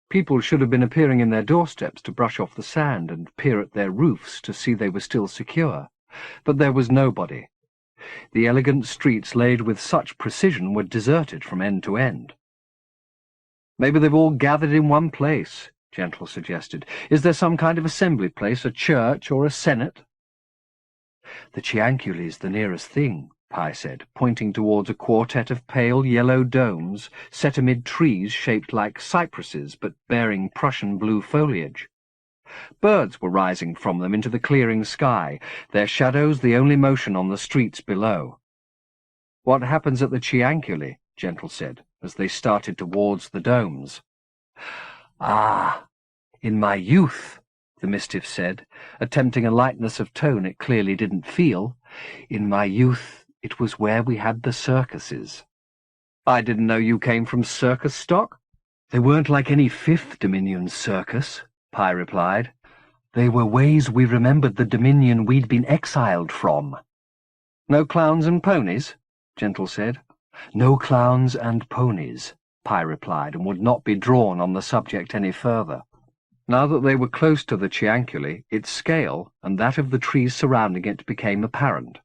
S1: People should have been appearing in their doorsteps to brush off the sand and peer at their roofs to see they were still secure. But there was nobody. The elegant streets laid with such precision were deserted from end to end. "Maybe they've all gathered in one place," Gentle suggested. "Is there some kind of assembly place, a church or a senate?" "The Cianculi's the nearest thing," Pye said, pointing towards a quartet of pale yellow domes set amid trees shaped like cypresses but bearing Prussian blue foliage. Birds were rising from them into the clearing sky, their shadows the only motion on the streets below. "What happens at the Cianculi?" Gentle said, as they started towards the domes. "Ah, in my youth," the Mistiff said, attempting a lightness of tone it clearly didn't feel, "in my youth it was where we had the circuses." "I didn't know you came from circus stock." "They weren't like any 5th Dominion circus," Pye replied. "They were ways we remembered the Dominion we'd been exiled from." "No clowns and ponies?" Gentle said. "No clowns and ponies," Pye replied, and would not be drawn on the subject any further. Now that they were close to the Cianculi, its scale and that of the trees surrounding it became apparent.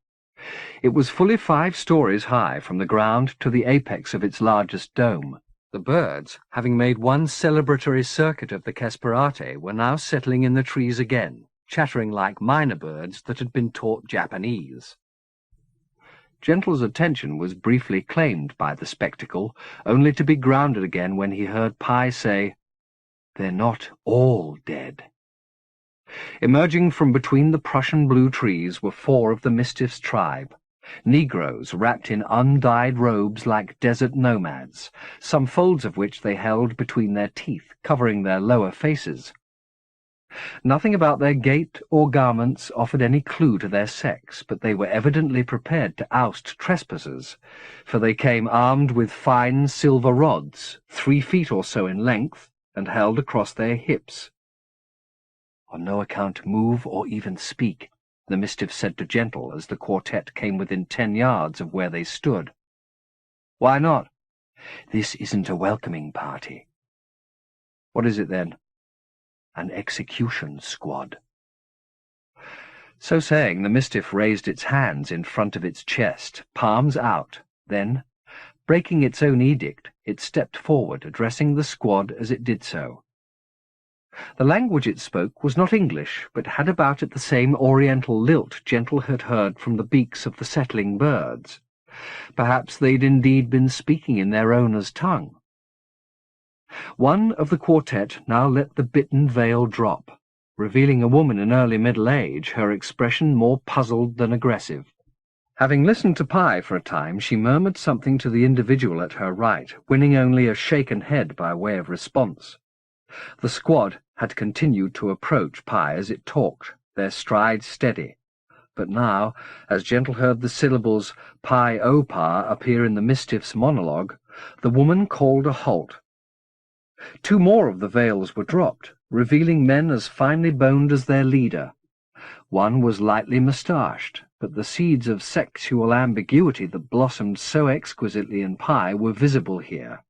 S1: It was fully 5 stories high from the ground to the apex of its largest dome. The birds, having made one celebratory circuit of the Kesperate, were now settling in the trees again, chattering like minor birds that had been taught Japanese. Gentle's attention was briefly claimed by the spectacle, only to be grounded again when he heard Pye say, "They're not all dead." Emerging from between the Prussian blue trees were 4 of the Mistiff's tribe, Negroes wrapped in undyed robes like desert nomads, some folds of which they held between their teeth, covering their lower faces. Nothing about their gait or garments offered any clue to their sex, but they were evidently prepared to oust trespassers, for they came armed with fine silver rods, 3 feet or so in length, and held across their hips. On no account move or even speak, the Mistiff said to Gentle as the quartet came within 10 yards of where they stood. Why not? This isn't a welcoming party. What is it then? An execution squad. So saying, the Mistiff raised its hands in front of its chest, palms out. Then, breaking its own edict, it stepped forward, addressing the squad as it did so. The language it spoke was not English, but had about it the same oriental lilt Gentle had heard from the beaks of the settling birds. Perhaps they'd indeed been speaking in their owner's tongue. One of the quartet now let the bitten veil drop, revealing a woman in early middle age, her expression more puzzled than aggressive. Having listened to Pi for a time, she murmured something to the individual at her right, winning only a shaken head by way of response. The squad had continued to approach Pi as it talked, their stride steady. But now, as Gentle heard the syllables Pi-O-Pa appear in the Mistiff's monologue, the woman called a halt. 2 more of the veils were dropped, revealing men as finely boned as their leader. One was lightly moustached, but the seeds of sexual ambiguity that blossomed so exquisitely in Pi were visible here.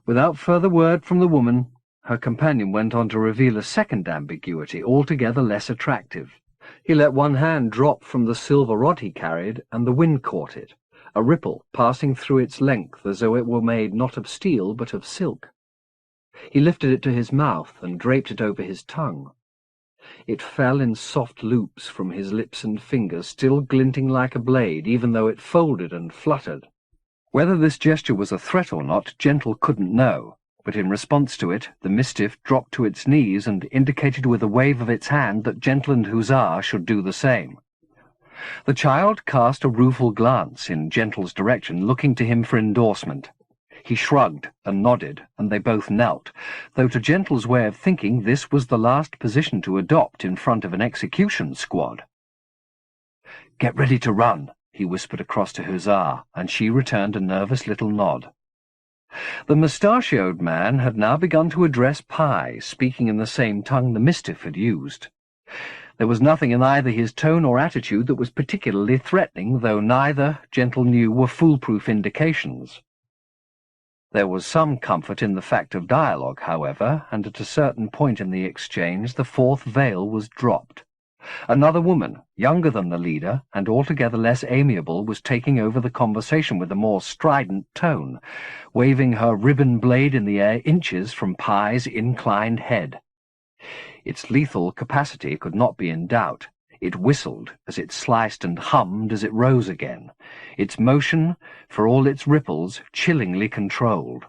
S1: Without further word from the woman, her companion went on to reveal a second ambiguity, altogether less attractive. He let one hand drop from the silver rod he carried, and the wind caught it, a ripple passing through its length as though it were made not of steel but of silk. He lifted it to his mouth and draped it over his tongue. It fell in soft loops from his lips and fingers, still glinting like a blade, even though it folded and fluttered. Whether this gesture was a threat or not, Gentle couldn't know, but in response to it, the Mistiff dropped to its knees and indicated with a wave of its hand that Gentle and Hussar should do the same. The child cast a rueful glance in Gentle's direction, looking to him for endorsement. He shrugged and nodded, and they both knelt, though to Gentle's way of thinking this was the last position to adopt in front of an execution squad. "Get ready to run," he whispered across to Hussar, and she returned a nervous little nod. The mustachioed man had now begun to address Pi, speaking in the same tongue the Mistiff had used. There was nothing in either his tone or attitude that was particularly threatening, though neither, Gentle knew, were foolproof indications. There was some comfort in the fact of dialogue, however, and at a certain point in the exchange the 4th veil was dropped. Another woman, younger than the leader, and altogether less amiable, was taking over the conversation with a more strident tone, waving her ribbon blade in the air inches from Pi's inclined head. Its lethal capacity could not be in doubt. It whistled as it sliced and hummed as it rose again, its motion, for all its ripples, chillingly controlled.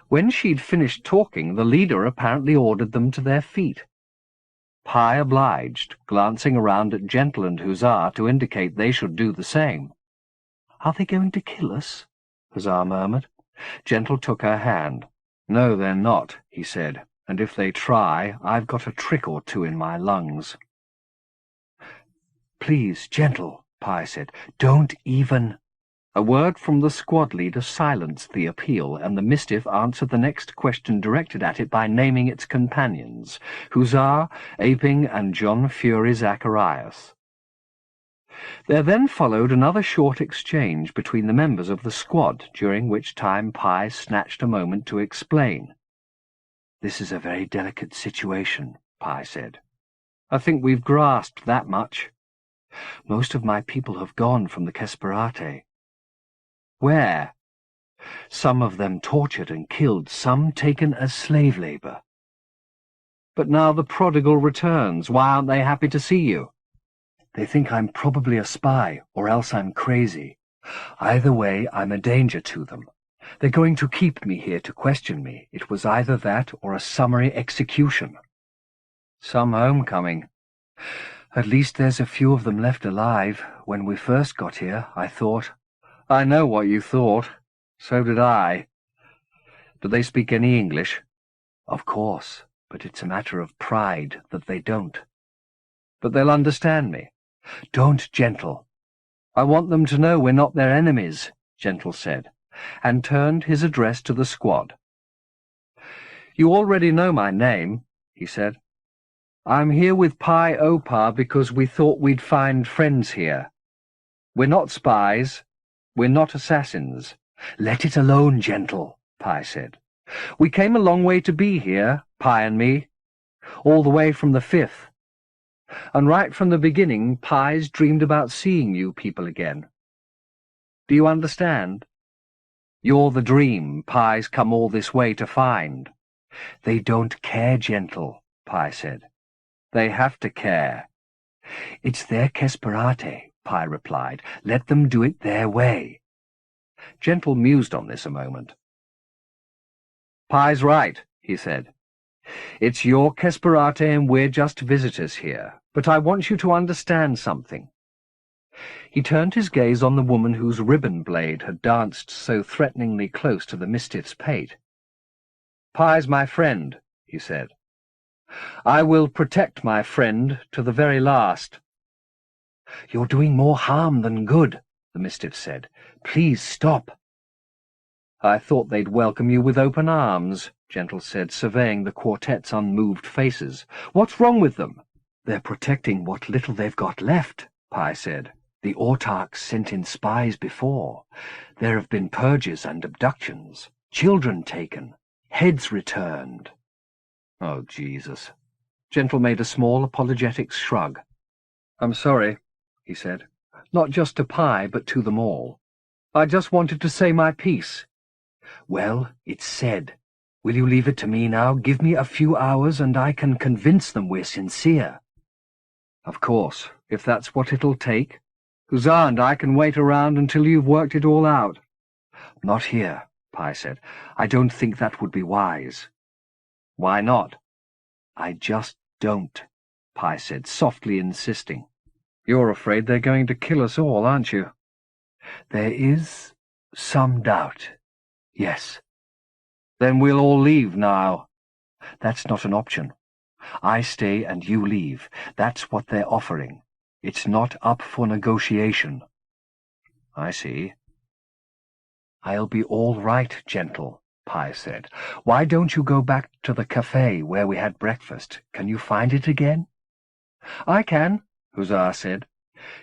S1: When she'd finished talking, the leader apparently ordered them to their feet. Pi obliged, glancing around at Gentle and Hussar to indicate they should do the same. "Are they going to kill us?" Hussar murmured. Gentle took her hand. "No, they're not," he said, "and if they try, I've got a trick or two in my lungs." "Please, Gentle," Pi said, "don't even—" A word from the squad leader silenced the appeal, and the Mistiff answered the next question directed at it by naming its companions, Hussar, Aping, and John Fury Zacharias. There then followed another short exchange between the members of the squad, during which time Pi snatched a moment to explain. "This is a very delicate situation," Pi said. "I think we've grasped that much. Most of my people have gone from the Kesperate." "Where?" "Some of them tortured and killed, some taken as slave labor." "But now the prodigal returns. Why aren't they happy to see you?" "They think I'm probably a spy, or else I'm crazy. Either way, I'm a danger to them. They're going to keep me here to question me. It was either that or a summary execution." "Some homecoming." "At least there's a few of them left alive. When we first got here, I thought—" "I know what you thought. So did I." "Do they speak any English?" "Of course, but it's a matter of pride that they don't." "But they'll understand me." "Don't, Gentle." "I want them to know we're not their enemies," Gentle said, and turned his address to the squad. "You already know my name. he said. "I'm here with Pi Opa because we thought we'd find friends here. We're not spies. We're not assassins." "Let it alone, Gentle," Pi said. "We came a long way to be here, Pi and me, all the way from the 5th. And right from the beginning, Pi's dreamed about seeing you people again. Do you understand? You're the dream Pi's come all this way to find." "They don't care, Gentle," Pi said. "They have to care." "It's their Kesperate," Pi replied. "Let them do it their way." Gentle mused on this a moment. "Pi's right," he said. "It's your Kesperate and we're just visitors here, but I want you to understand something." He turned his gaze on the woman whose ribbon blade had danced so threateningly close to the Mistiff's pate. "Pi's my friend," he said. "I will protect my friend to the very last." "You're doing more harm than good," the Mistiff said. "Please stop." "I thought they'd welcome you with open arms," Gentle said, surveying the quartet's unmoved faces. "What's wrong with them?" "They're protecting what little they've got left," Pi said. "The autarchs sent in spies before. There have been purges and abductions, children taken, heads returned." "Oh, Jesus." Gentle made a small apologetic shrug. "I'm sorry," he said. "Not just to Pi, but to them all. I just wanted to say my piece." "Well, it's said. Will you leave it to me now? Give me a few hours and I can convince them we're sincere." "Of course, if that's what it'll take. Huzzah, and I can wait around until you've worked it all out." "Not here," Pi said. "I don't think that would be wise." "Why not?" "I just don't," Pi said, softly insisting. "You're afraid they're going to kill us all, aren't you?" "There is some doubt, yes." "Then we'll all leave now." "That's not an option. I stay and you leave. That's what they're offering. It's not up for negotiation." "I see." "I'll be all right, Gentle," Pi said. "Why don't you go back to the cafe where we had breakfast? Can you find it again?" "I can," Huzzah said.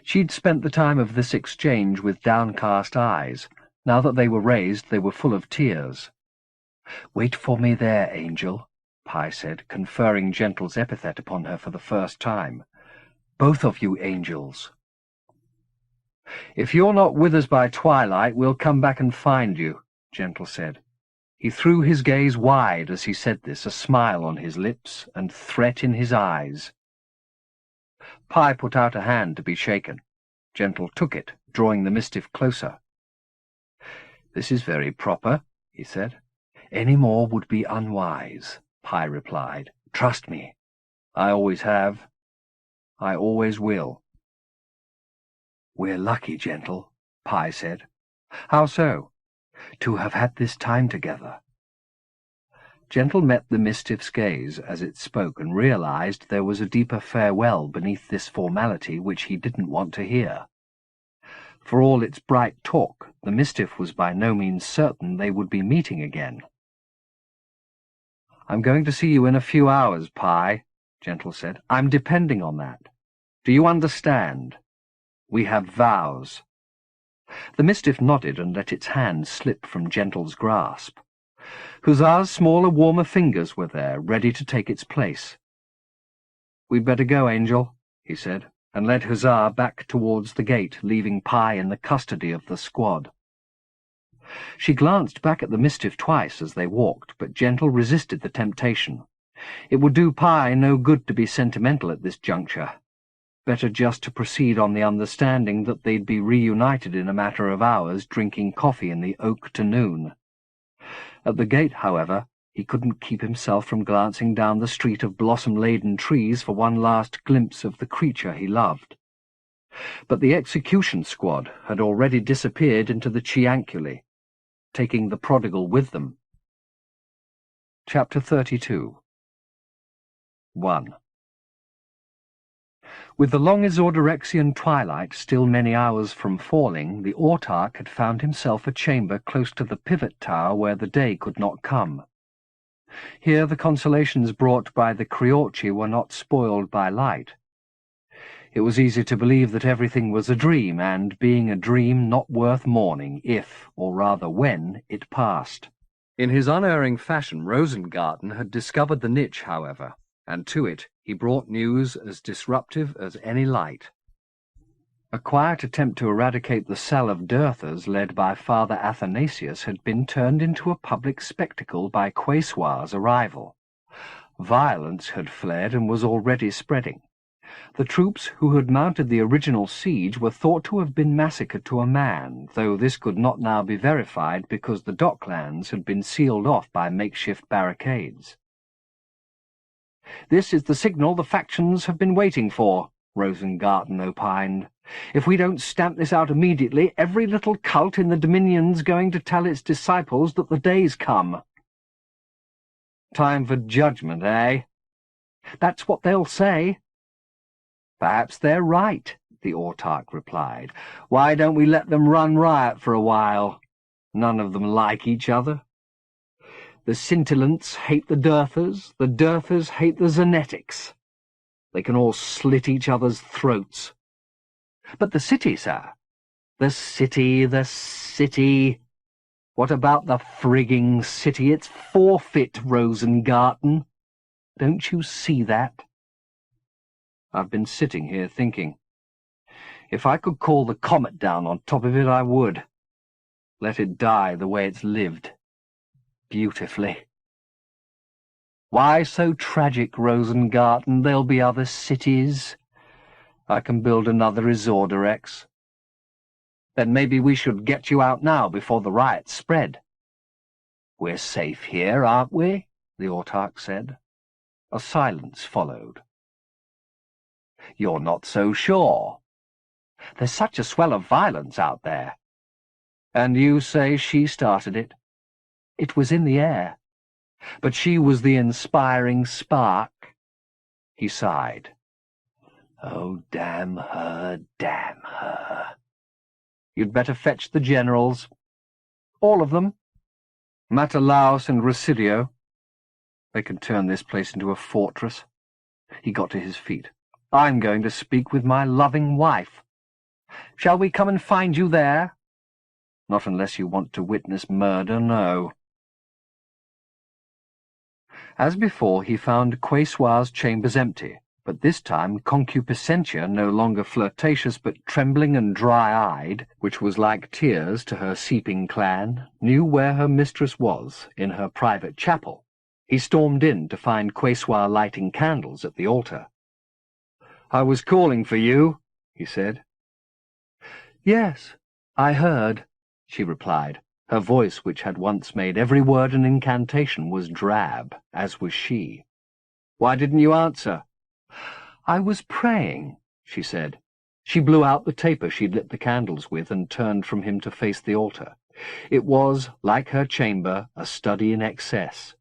S1: She'd spent the time of this exchange with downcast eyes. Now that they were raised, they were full of tears. "Wait for me there, Angel," Pi said, conferring Gentle's epithet upon her for the first time. "Both of you angels." "If you're not with us by twilight, we'll come back and find you," Gentle said. He threw his gaze wide as he said this, a smile on his lips and threat in his eyes. Pi put out a hand to be shaken. Gentle took it, drawing the Mistiff closer. "This is very proper," he said. "Any more would be unwise," Pi replied. "Trust me. I always have. I always will." "We're lucky, Gentle," Pi said. "How so?" "To have had this time together." Gentle met the Mistiff's gaze as it spoke and realized there was a deeper farewell beneath this formality which he didn't want to hear. For all its bright talk, the Mistiff was by no means certain they would be meeting again. "I'm going to see you in a few hours, Pi," Gentle said. "I'm depending on that. Do you understand? We have vows." The Mistiff nodded and let its hand slip from Gentle's grasp. Huzzah's smaller, warmer fingers were there, ready to take its place. "We'd better go, Angel," he said, and led Huzzah back towards the gate, leaving Pi in the custody of the squad. She glanced back at the Mistiff twice as they walked, but Gentle resisted the temptation. It would do Pi no good to be sentimental at this juncture. Better just to proceed on the understanding that they'd be reunited in a matter of hours, drinking coffee in the oak to noon. At the gate, however, he couldn't keep himself from glancing down the street of blossom-laden trees for one last glimpse of the creature he loved. But the execution squad had already disappeared into the Chianculi, taking the prodigal with them. Chapter 32. 1. With the long Isordorexian twilight still many hours from falling, the autarch had found himself a chamber close to the pivot tower where the day could not come. Here the consolations brought by the Criorci were not spoiled by light. It was easy to believe that everything was a dream, and, being a dream, not worth mourning if, or rather when, it passed. In his unerring fashion, Rosengarten had discovered the niche, however, and to it he brought news as disruptive as any light. A quiet attempt to eradicate the cell of Dirthers, led by Father Athanasius, had been turned into a public spectacle by Quesoir's arrival. Violence had fled and was already spreading. The troops who had mounted the original siege were thought to have been massacred to a man, though this could not now be verified because the docklands had been sealed off by makeshift barricades. "This is the signal the factions have been waiting for," Rosengarten opined. "If we don't stamp this out immediately, every little cult in the Dominion's going to tell its disciples that the day's come." "Time for judgment, eh?" "That's what they'll say." "Perhaps they're right," the autarch replied. "Why don't we let them run riot for a while? None of them like each other. The scintillants hate the Dirthers hate the Xenetics. They can all slit each other's throats." "But the city, sir." The city. What about the frigging city? It's forfeit, Rosengarten. Don't you see that?" "I've been sitting here thinking. If I could call the comet down on top of it, I would. Let it die the way it's lived. Beautifully." "Why so tragic, Rosengarten? There'll be other cities. I can build another Isorderex." "Then maybe we should get you out now before the riots spread." "We're safe here, aren't we?" the autarch said. A silence followed. "You're not so sure." "There's such a swell of violence out there." "And you say she started it?" "It was in the air." "But she was the inspiring spark." He sighed. "Oh, damn her, damn her." "You'd better fetch the generals." "All of them?" "Matalaus and Residio. They can turn this place into a fortress." He got to his feet. "I'm going to speak with my loving wife." "Shall we come and find you there?" "Not unless you want to witness murder, no." As before, he found Quesoir's chambers empty, but this time Concupiscentia, no longer flirtatious but trembling and dry-eyed, which was like tears to her seeping clan, knew where her mistress was, in her private chapel. He stormed in to find Quesoir lighting candles at the altar. "I was calling for you," he said. "Yes, I heard," she replied. Her voice, which had once made every word an incantation, was drab, as was she. "Why didn't you answer?" "I was praying," she said. She blew out the taper she'd lit the candles with and turned from him to face the altar. It was, like her chamber, a study in excess.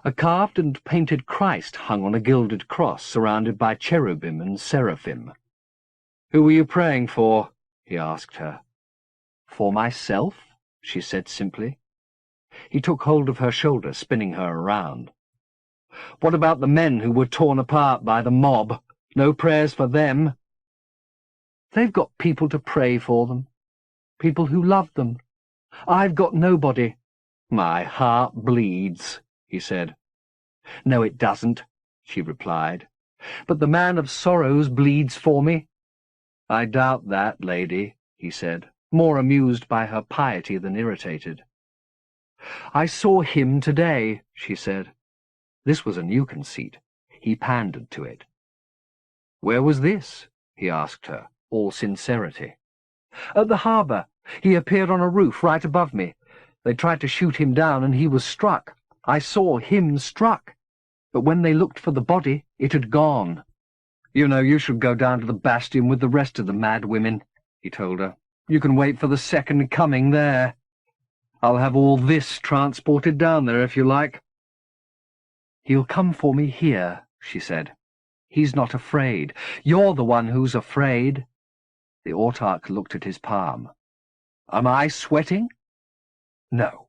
S1: A carved and painted Christ hung on a gilded cross, surrounded by cherubim and seraphim. "Who were you praying for?" he asked her. "For myself," she said simply. He took hold of her shoulder, spinning her around. "What about the men who were torn apart by the mob? No prayers for them?" "They've got people to pray for them. People who love them. I've got nobody." "My heart bleeds," he said. "No, it doesn't," she replied. "But the man of sorrows bleeds for me." "I doubt that, lady," he said, more amused by her piety than irritated. "I saw him today," she said. This was a new conceit. He pandered to it. "Where was this?" he asked her, all sincerity. "At the harbour. He appeared on a roof right above me. They tried to shoot him down, and he was struck. I saw him struck. But when they looked for the body, it had gone." "You know, you should go down to the bastion with the rest of the mad women," he told her. "You can wait for the second coming there. I'll have all this transported down there if you like." "He'll come for me here," she said. "He's not afraid. You're the one who's afraid." The autarch looked at his palm. "Am I sweating?" "No.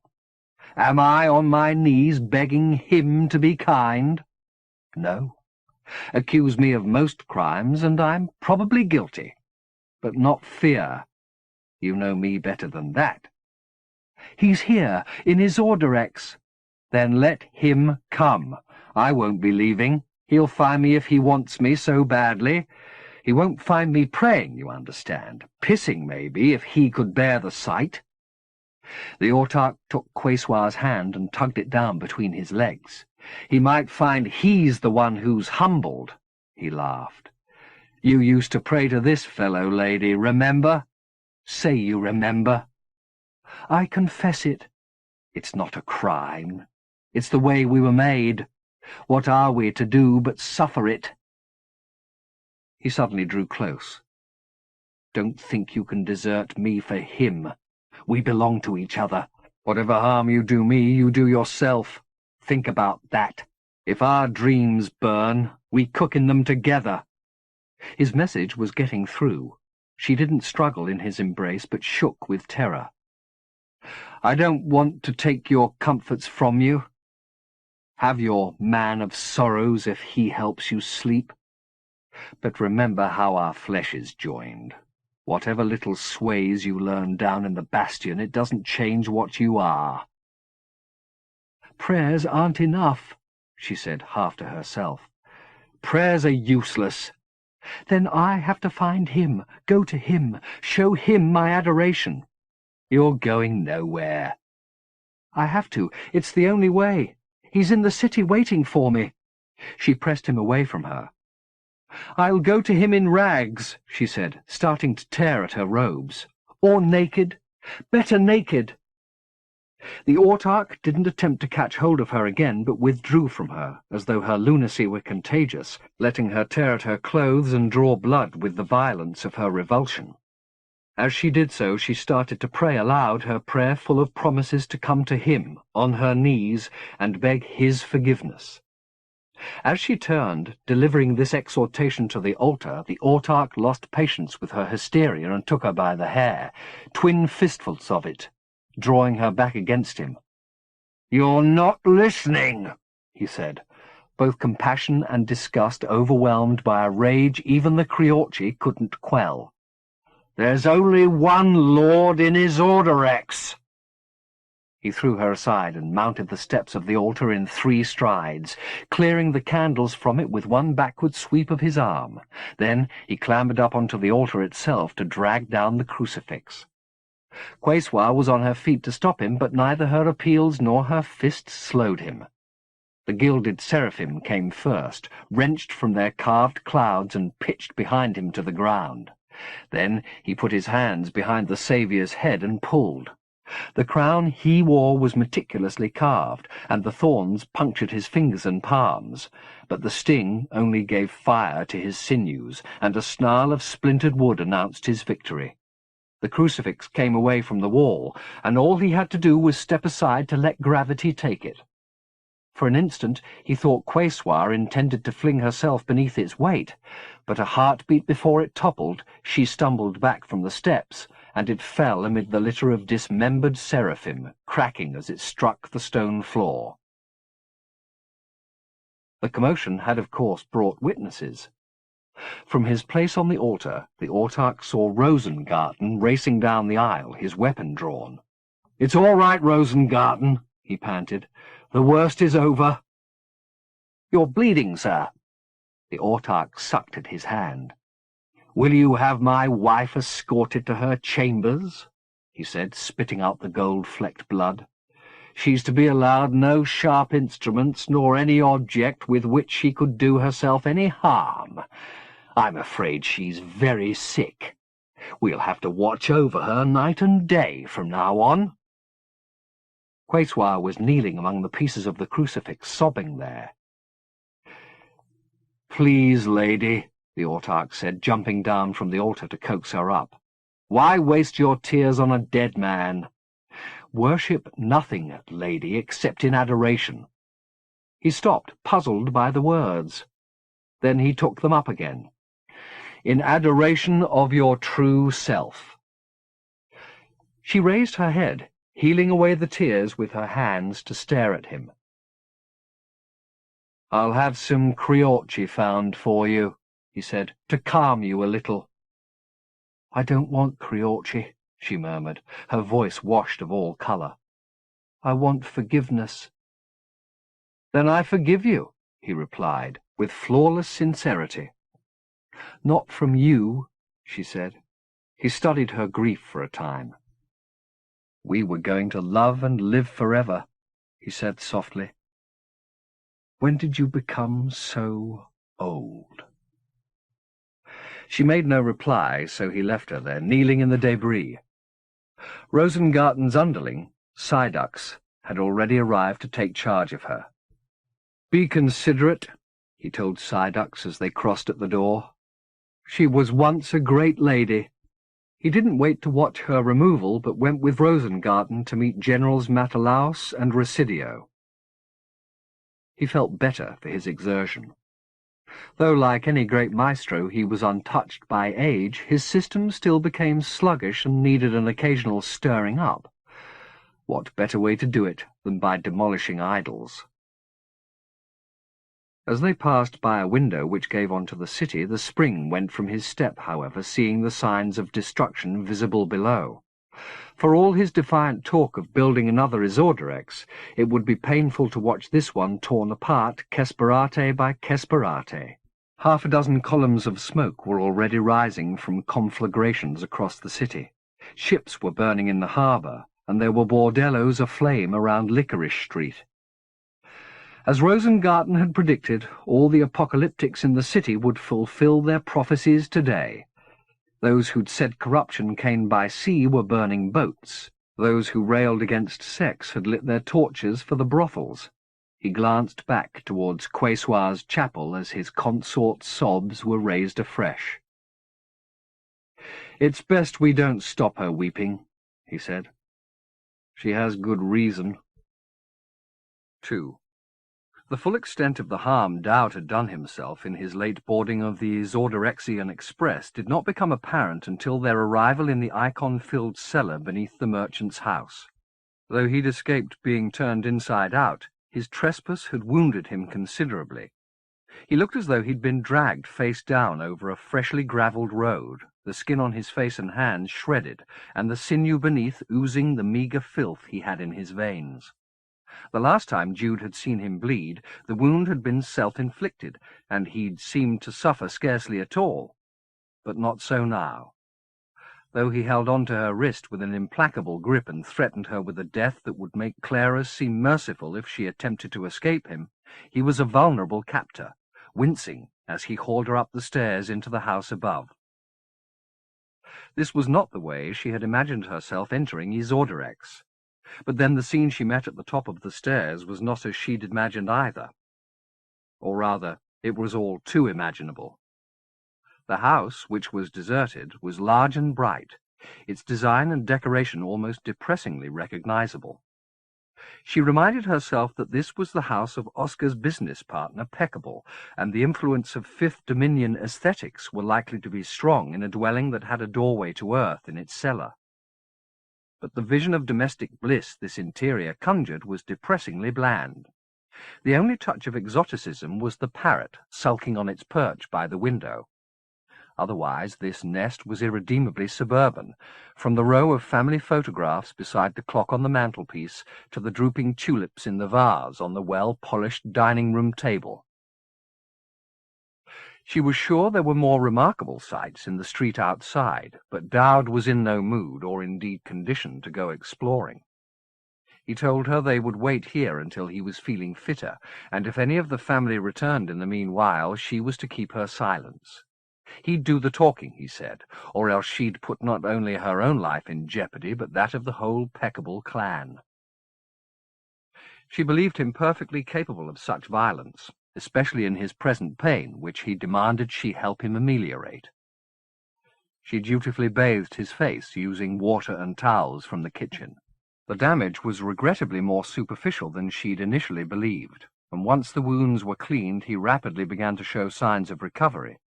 S1: Am I on my knees begging him to be kind? No. Accuse me of most crimes, and I'm probably guilty. But not fear. You know me better than that. He's here, in his Orderex. Then let him come. I won't be leaving. He'll find me if he wants me so badly. He won't find me praying, you understand. Pissing, maybe, if he could bear the sight. The autarch took Quesoir's hand and tugged it down between his legs. He might find he's the one who's humbled, he laughed. You used to pray to this fellow, lady, remember? Say you remember. I confess it. It's not a crime. It's the way we were made. What are we to do but suffer it? He suddenly drew close. Don't think you can desert me for him. We belong to each other. Whatever harm you do me, you do yourself. Think about that. If our dreams burn, we cook in them together. His message was getting through. She didn't struggle in his embrace, but shook with terror. I don't want to take your comforts from you. Have your man of sorrows if he helps you sleep. But remember how our flesh is joined. Whatever little sways you learn down in the bastion, it doesn't change what you are. Prayers aren't enough, she said, half to herself. Prayers are useless. Then I have to find him, go to him, show him my adoration. You're going nowhere. I have to. It's the only way. He's in the city waiting for me. She pressed him away from her. I'll go to him in rags, she said, starting to tear at her robes. Or naked. Better naked. The autarch didn't attempt to catch hold of her again, but withdrew from her, as though her lunacy were contagious, letting her tear at her clothes and draw blood with the violence of her revulsion. As she did so, she started to pray aloud, her prayer full of promises to come to him, on her knees, and beg his forgiveness. As she turned, delivering this exhortation to the altar, the autarch lost patience with her hysteria and took her by the hair, twin fistfuls of it, drawing her back against him. "You're not listening," he said, both compassion and disgust overwhelmed by a rage even the Criorci couldn't quell. "There's only one lord in his Orderex." He threw her aside and mounted the steps of the altar in 3 strides, clearing the candles from it with one backward sweep of his arm. Then he clambered up onto the altar itself to drag down the crucifix. Quesoir was on her feet to stop him, but neither her appeals nor her fists slowed him. The gilded seraphim came first, wrenched from their carved clouds and pitched behind him to the ground. Then he put his hands behind the Saviour's head and pulled. The crown he wore was meticulously carved, and the thorns punctured his fingers and palms, but the sting only gave fire to his sinews, and a snarl of splintered wood announced his victory. The crucifix came away from the wall, and all he had to do was step aside to let gravity take it. For an instant he thought Quesoir intended to fling herself beneath its weight, but a heartbeat before it toppled, she stumbled back from the steps, and it fell amid the litter of dismembered seraphim, cracking as it struck the stone floor. The commotion had, of course, brought witnesses. From his place on the altar, the autarch saw Rosengarten racing down the aisle, his weapon drawn. "It's all right, Rosengarten," he panted. "The worst is over." "You're bleeding, sir." The autarch sucked at his hand. "Will you have my wife escorted to her chambers?" he said, spitting out the gold-flecked blood. "She's to be allowed no sharp instruments, nor any object with which she could do herself any harm. I'm afraid she's very sick. We'll have to watch over her night and day from now on." Quesoir was kneeling among the pieces of the crucifix, sobbing there. "Please, lady," the autarch said, jumping down from the altar to coax her up. "Why waste your tears on a dead man? Worship nothing, lady, except in adoration." He stopped, puzzled by the words. Then he took them up again. "In adoration of your true self." She raised her head, healing away the tears with her hands to stare at him. "I'll have some Criorci found for you," he said, "to calm you a little." "I don't want Criorci," she murmured, her voice washed of all colour. "I want forgiveness." "Then I forgive you," he replied, with flawless sincerity. "Not from you," she said. He studied her grief for a time. "We were going to love and live forever," he said softly. "When did you become so old?" She made no reply, so he left her there, kneeling in the debris. Rosengarten's underling, Sidux, had already arrived to take charge of her. "Be considerate," he told Sidux as they crossed at the door. "She was once a great lady." He didn't wait to watch her removal, but went with Rosengarten to meet Generals Matalaus and Residio. He felt better for his exertion. Though, like any great maestro, he was untouched by age, his system still became sluggish and needed an occasional stirring up. What better way to do it than by demolishing idols? As they passed by a window which gave onto the city, the spring went from his step, however, seeing the signs of destruction visible below. For all his defiant talk of building another Isorderex, it would be painful to watch this one torn apart, Kesperate by Kesperate. Half a dozen columns of smoke were already rising from conflagrations across the city. Ships were burning in the harbour, and there were bordellos aflame around Licorice Street. As Rosengarten had predicted, all the apocalyptics in the city would fulfill their prophecies today. Those who'd said corruption came by sea were burning boats. Those who railed against sex had lit their torches for the brothels. He glanced back towards Quesoir's chapel as his consort's sobs were raised afresh. "It's best we don't stop her weeping," he said. "She has good reason." 2. The full extent of the harm Dowd had done himself in his late boarding of the Isorderexian Express did not become apparent until their arrival in the icon-filled cellar beneath the merchant's house. Though he'd escaped being turned inside out, his trespass had wounded him considerably. He looked as though he'd been dragged face down over a freshly gravelled road, the skin on his face and hands shredded, and the sinew beneath oozing the meagre filth he had in his veins. The last time Jude had seen him bleed, the wound had been self-inflicted, and he'd seemed to suffer scarcely at all. But not so now. Though he held on to her wrist with an implacable grip and threatened her with a death that would make Clara's seem merciful if she attempted to escape him, he was a vulnerable captor, wincing as he hauled her up the stairs into the house above. This was not the way she had imagined herself entering Isorderex. But then the scene she met at the top of the stairs was not as she'd imagined either. Or rather, it was all too imaginable. The house, which was deserted, was large and bright, its design and decoration almost depressingly recognizable. She reminded herself that this was the house of Oscar's business partner, Peccable, and the influence of Fifth Dominion aesthetics were likely to be strong in a dwelling that had a doorway to earth in its cellar. But the vision of domestic bliss this interior conjured was depressingly bland. The only touch of exoticism was the parrot sulking on its perch by the window. Otherwise, this nest was irredeemably suburban, from the row of family photographs beside the clock on the mantelpiece to the drooping tulips in the vase on the well-polished dining-room table. She was sure there were more remarkable sights in the street outside, but Dowd was in no mood, or indeed condition, to go exploring. He told her they would wait here until he was feeling fitter, and if any of the family returned in the meanwhile, she was to keep her silence. He'd do the talking, he said, or else she'd put not only her own life in jeopardy, but that of the whole Peccable clan. She believed him perfectly capable of such violence, especially in his present pain, which he demanded she help him ameliorate. She dutifully bathed his face, using water and towels from the kitchen. The damage was regrettably more superficial than she'd initially believed, and once the wounds were cleaned, he rapidly began to show signs of recovery.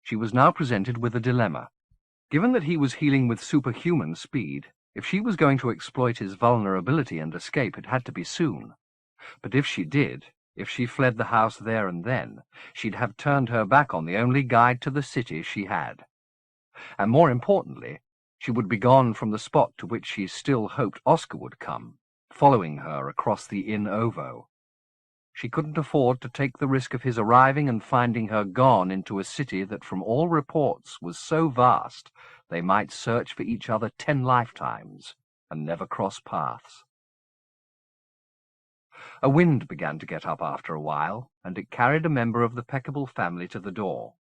S1: She was now presented with a dilemma. Given that he was healing with superhuman speed, If she was going to exploit his vulnerability and escape, it had to be soon. But if she did, if she fled the house there and then, she'd have turned her back on the only guide to the city she had. And more importantly, she would be gone from the spot to which she still hoped Oscar would come, following her across the Inn Ovo. She couldn't afford to take the risk of his arriving and finding her gone into a city that from all reports was so vast they might search for each other 10 lifetimes and never cross paths. A wind began to get up after a while, and it carried a member of the Peckable family to the door.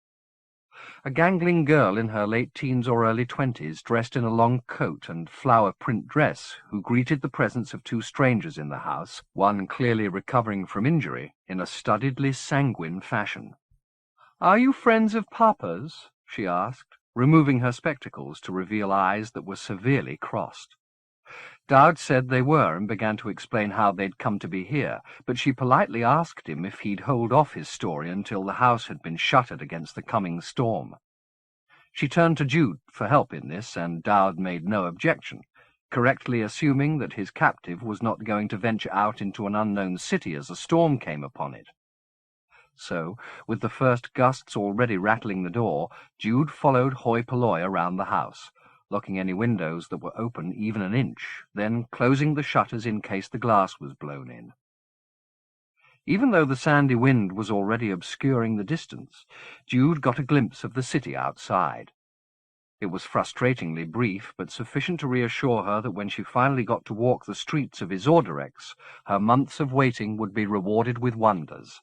S1: A gangling girl in her late teens or early 20s, dressed in a long coat and flower-print dress, who greeted the presence of 2 strangers in the house, one clearly recovering from injury, in a studiedly sanguine fashion. "Are you friends of Papa's?" she asked, removing her spectacles to reveal eyes that were severely crossed. Dowd said they were and began to explain how they'd come to be here, but she politely asked him if he'd hold off his story until the house had been shuttered against the coming storm. She turned to Jude for help in this, and Dowd made no objection, correctly assuming that his captive was not going to venture out into an unknown city as a storm came upon it. So, with the first gusts already rattling the door, Jude followed hoi polloi around the house, locking any windows that were open even an inch, then closing the shutters in case the glass was blown in. Even though the sandy wind was already obscuring the distance, Jude got a glimpse of the city outside. It was frustratingly brief, but sufficient to reassure her that when she finally got to walk the streets of Isorderex, her months of waiting would be rewarded with wonders.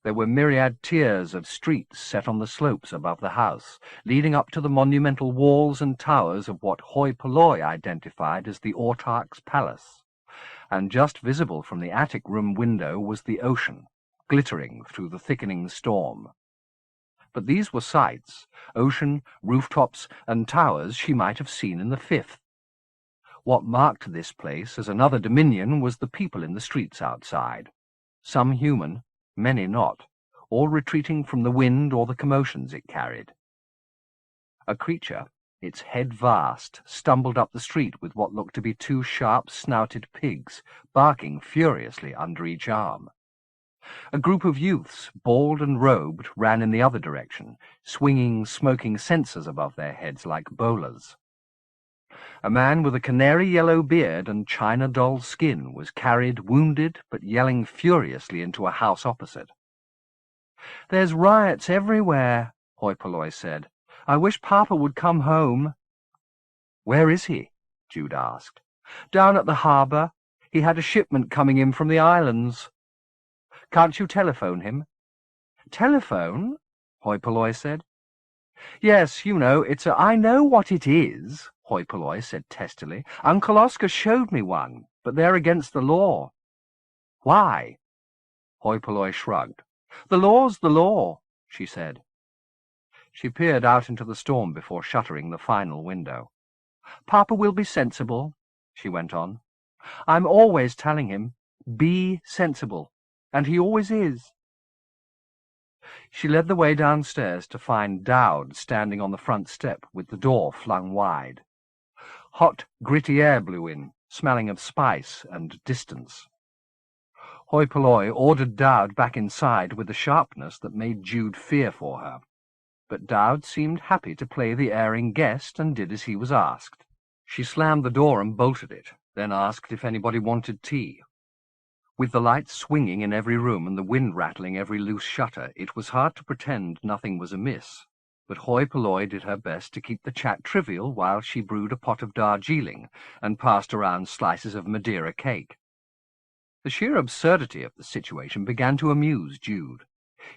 S1: There were myriad tiers of streets set on the slopes above the house, leading up to the monumental walls and towers of what hoi polloi identified as the Autarch's palace, and just visible from the attic room window was the ocean, glittering through the thickening storm. But these were sights, ocean, rooftops, and towers she might have seen in the Fifth. What marked this place as another dominion was the people in the streets outside, some human, many not, all retreating from the wind or the commotions it carried. A creature, its head vast, stumbled up the street with what looked to be 2 sharp-snouted pigs, barking furiously under each arm. A group of youths, bald and robed, ran in the other direction, swinging smoking censers above their heads like bowlers. A man with a canary-yellow beard and china doll skin was carried, wounded, but yelling furiously into a house opposite. "There's riots everywhere," hoi polloi said. "I wish Papa would come home." "Where is he?" Jude asked. "Down at the harbour. He had a shipment coming in from the islands." "Can't you telephone him?" "Telephone?" hoi polloi said. "Yes, you know, it's a—" "I know what it is," hoi polloi said testily. "Uncle Oscar showed me one, but they're against the law." "Why?" Hoi polloi shrugged. "The law's the law," she said. She peered out into the storm before shuttering the final window. "Papa will be sensible," she went on. "I'm always telling him, be sensible, and he always is." She led the way downstairs to find Dowd standing on the front step with the door flung wide. Hot, gritty air blew in, smelling of spice and distance. Hoi polloi ordered Dowd back inside with a sharpness that made Jude fear for her. But Dowd seemed happy to play the erring guest and did as he was asked. She slammed the door and bolted it, then asked if anybody wanted tea. With the lights swinging in every room and the wind rattling every loose shutter, it was hard to pretend nothing was amiss. But hoi polloi did her best to keep the chat trivial while she brewed a pot of Darjeeling and passed around slices of Madeira cake. The sheer absurdity of the situation began to amuse Jude.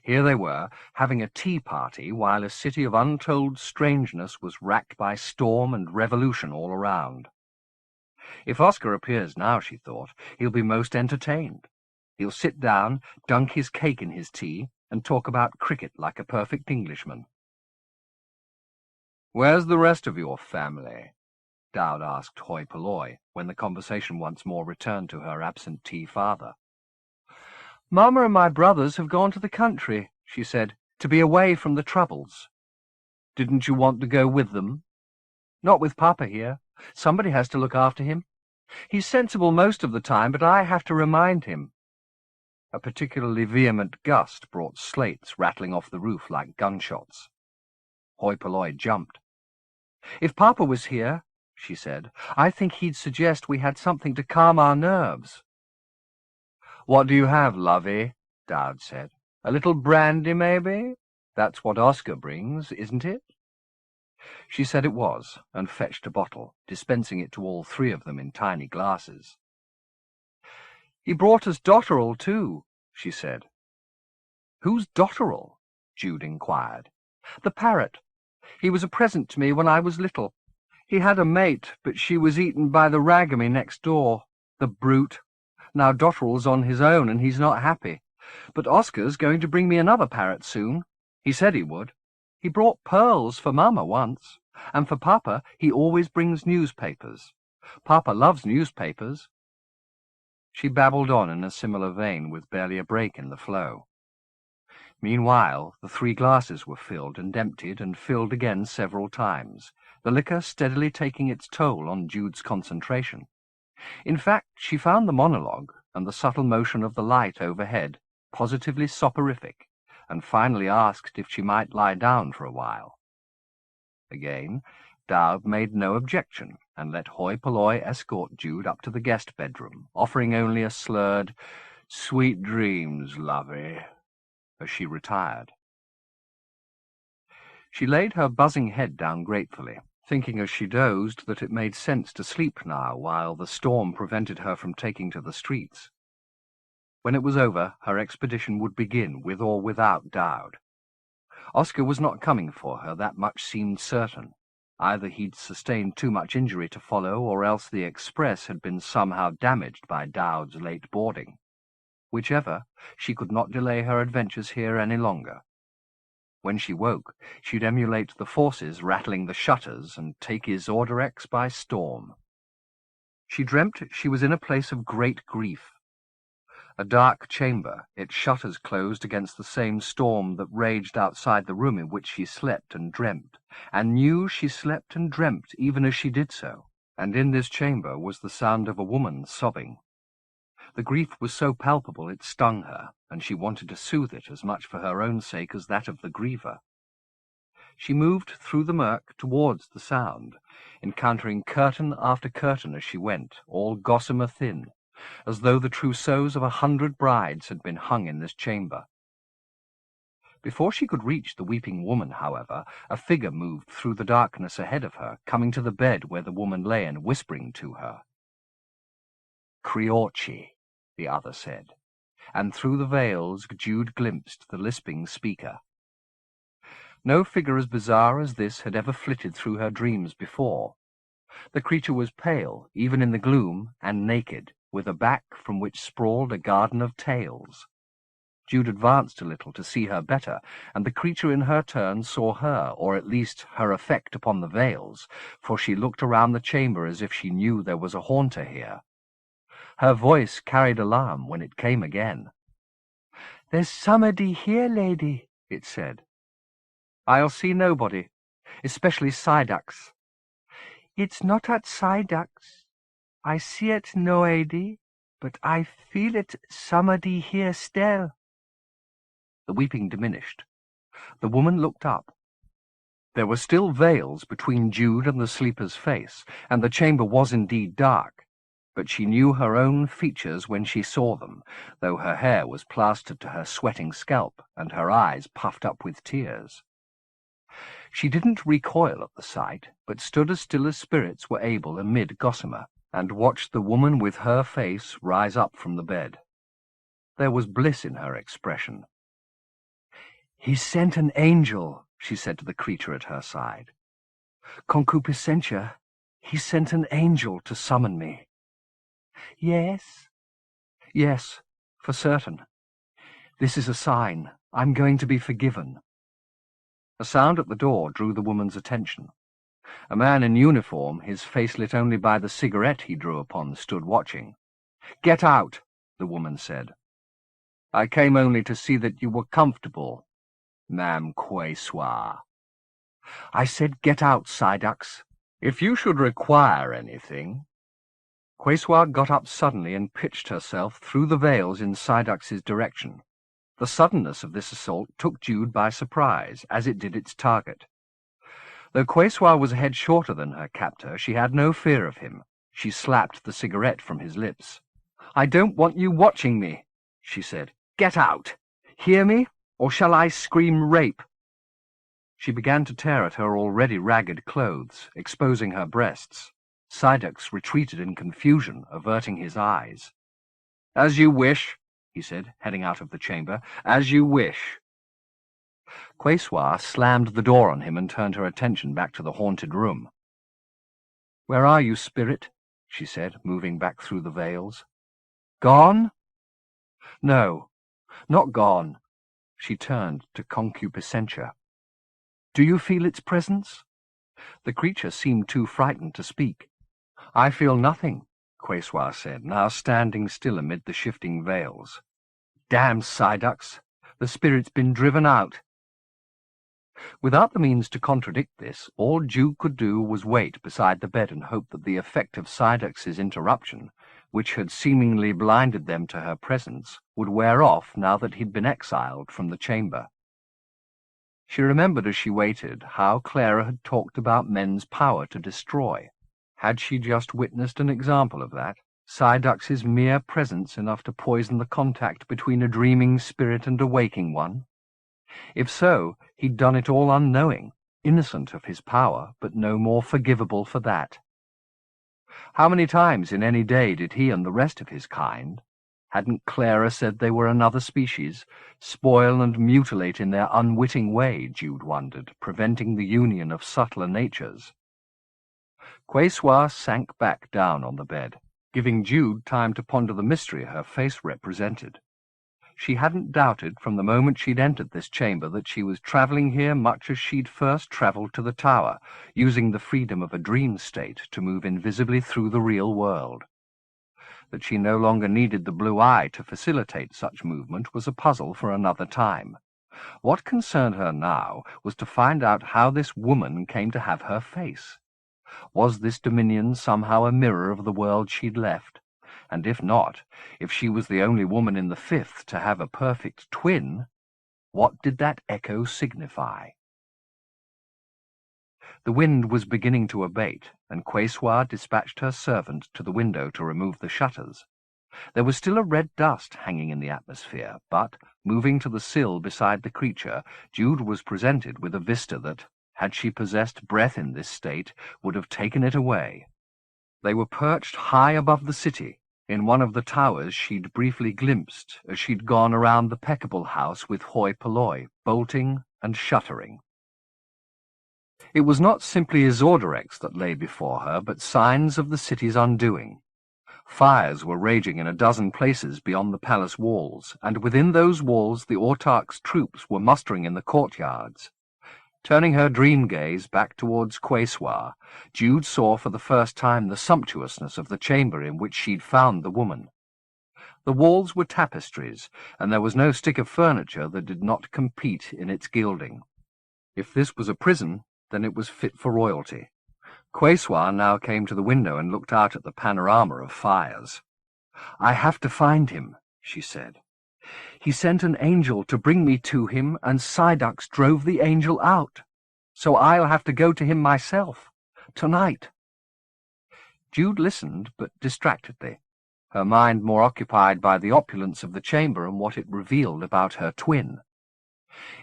S1: Here they were, having a tea party while a city of untold strangeness was racked by storm and revolution all around. If Oscar appears now, she thought, he'll be most entertained. He'll sit down, dunk his cake in his tea, and talk about cricket like a perfect Englishman. "Where's the rest of your family?" Dowd asked hoi polloi, when the conversation once more returned to her absentee father. "Mama and my brothers have gone to the country," she said, "to be away from the troubles." "Didn't you want to go with them?" "Not with Papa here. Somebody has to look after him. He's sensible most of the time, but I have to remind him." A particularly vehement gust brought slates rattling off the roof like gunshots. Hoi Polloi jumped. "If Papa was here," she said, "I think he'd suggest we had something to calm our nerves." "What do you have, lovey?" Dowd said. "A little brandy, maybe? That's what Oscar brings, isn't it?" She said it was, and fetched a bottle, dispensing it to all three of them in tiny glasses. "He brought us dotterel, too," she said. "Who's dotterel?" Jude inquired. "The parrot. He was a present to me when I was little. He had a mate, but she was eaten by the ragamy next door. The brute. Now Dotterel's on his own, and he's not happy. But Oscar's going to bring me another parrot soon. He said he would. He brought pearls for Mama once, and for Papa he always brings newspapers. Papa loves newspapers." She babbled on in a similar vein, with barely a break in the flow. Meanwhile, the 3 glasses were filled and emptied and filled again several times, the liquor steadily taking its toll on Jude's concentration. In fact, she found the monologue and the subtle motion of the light overhead positively soporific, and finally asked if she might lie down for a while. Again, Dowd made no objection, and let Hoi Polloi escort Jude up to the guest bedroom, offering only a slurred, "Sweet dreams, lovey," as she retired. She laid her buzzing head down gratefully, thinking as she dozed that it made sense to sleep now while the storm prevented her from taking to the streets. When it was over, her expedition would begin, with or without Dowd. Oscar was not coming for her, that much seemed certain. Either he'd sustained too much injury to follow, or else the express had been somehow damaged by Dowd's late boarding. Whichever, she could not delay her adventures here any longer. When she woke, she'd emulate the forces rattling the shutters and take his Order X by storm. She dreamt she was in a place of great grief. A dark chamber, its shutters closed against the same storm that raged outside the room in which she slept and dreamt, and knew she slept and dreamt even as she did so, and in this chamber was the sound of a woman sobbing. The grief was so palpable it stung her, and she wanted to soothe it as much for her own sake as that of the griever. She moved through the murk towards the sound, encountering curtain after curtain as she went, all gossamer thin, as though the trousseaux of 100 brides had been hung in this chamber. Before she could reach the weeping woman, however, a figure moved through the darkness ahead of her, coming to the bed where the woman lay and whispering to her. "Criorci," the other said, and through the veils Jude glimpsed the lisping speaker. No figure as bizarre as this had ever flitted through her dreams before. The creature was pale, even in the gloom, and naked, with a back from which sprawled a garden of tails. Jude advanced a little to see her better, and the creature in her turn saw her, or at least her effect upon the veils, for she looked around the chamber as if she knew there was a haunter here. Her voice carried alarm when it came again. "There's somebody here, lady," it said. "I'll see nobody, especially Sydax." "It's not at Sydax. I see it no lady, but I feel it somebody here still." The weeping diminished. The woman looked up. There were still veils between Jude and the sleeper's face, and the chamber was indeed dark, but she knew her own features when she saw them, though her hair was plastered to her sweating scalp and her eyes puffed up with tears. She didn't recoil at the sight, but stood as still as spirits were able amid gossamer, and watched the woman with her face rise up from the bed. There was bliss in her expression. "He sent an angel," she said to the creature at her side. "Concupiscentia, he sent an angel to summon me." "Yes?" "Yes, for certain. This is a sign. I'm going to be forgiven." A sound at the door drew the woman's attention. A man in uniform, his face lit only by the cigarette he drew upon, stood watching. "Get out," the woman said. "I came only to see that you were comfortable, Madame Quayssoir." "I said get out, Sydax. If you should require anything—" Quayswa got up suddenly and pitched herself through the veils in Sydux's direction. The suddenness of this assault took Jude by surprise, as it did its target. Though Quayswa was a head shorter than her captor, she had no fear of him. She slapped the cigarette from his lips. "I don't want you watching me," she said. "Get out! Hear me, or shall I scream rape?" She began to tear at her already ragged clothes, exposing her breasts. Sydux retreated in confusion, averting his eyes. "As you wish," he said, heading out of the chamber. "As you wish." Quayswa slammed the door on him and turned her attention back to the haunted room. "Where are you, spirit?" she said, moving back through the veils. "Gone?" "No, not gone." She turned to concupiscentia. "Do you feel its presence?" The creature seemed too frightened to speak. "I feel nothing," Quayswa said, now standing still amid the shifting veils. "Damn Sydux! The spirit's been driven out." Without the means to contradict this, all Jude could do was wait beside the bed and hope that the effect of Sydux's interruption, which had seemingly blinded them to her presence, would wear off now that he'd been exiled from the chamber. She remembered as she waited how Clara had talked about men's power to destroy. Had she just witnessed an example of that? Sydux's mere presence enough to poison the contact between a dreaming spirit and a waking one? If so, he'd done it all unknowing, innocent of his power, but no more forgivable for that. How many times in any day did he and the rest of his kind— hadn't Clara said they were another species— spoil and mutilate in their unwitting way, Jude wondered, preventing the union of subtler natures? Quayswa sank back down on the bed, giving Jude time to ponder the mystery her face represented. She hadn't doubted from the moment she'd entered this chamber that she was travelling here much as she'd first travelled to the tower, using the freedom of a dream state to move invisibly through the real world. That she no longer needed the blue eye to facilitate such movement was a puzzle for another time. What concerned her now was to find out how this woman came to have her face. Was this dominion somehow a mirror of the world she'd left? And if not, if she was the only woman in the fifth to have a perfect twin, what did that echo signify? The wind was beginning to abate, and Quayswa dispatched her servant to the window to remove the shutters. There was still a red dust hanging in the atmosphere, but, moving to the sill beside the creature, Jude was presented with a vista that, had she possessed breath in this state, would have taken it away. They were perched high above the city, in one of the towers she'd briefly glimpsed as she'd gone around the Peccable house with hoi polloi, bolting and shuttering. It was not simply Isorderex that lay before her, but signs of the city's undoing. Fires were raging in a dozen places beyond the palace walls, and within those walls the Autarch's troops were mustering in the courtyards. Turning her dream gaze back towards Quayswa, Jude saw for the first time the sumptuousness of the chamber in which she'd found the woman. The walls were tapestries, and there was no stick of furniture that did not compete in its gilding. If this was a prison, then it was fit for royalty. Quayswa now came to the window and looked out at the panorama of fires. "I have to find him," she said. "He sent an angel to bring me to him, and Sydux drove the angel out. So I'll have to go to him myself, tonight." Jude listened, but distractedly, her mind more occupied by the opulence of the chamber and what it revealed about her twin.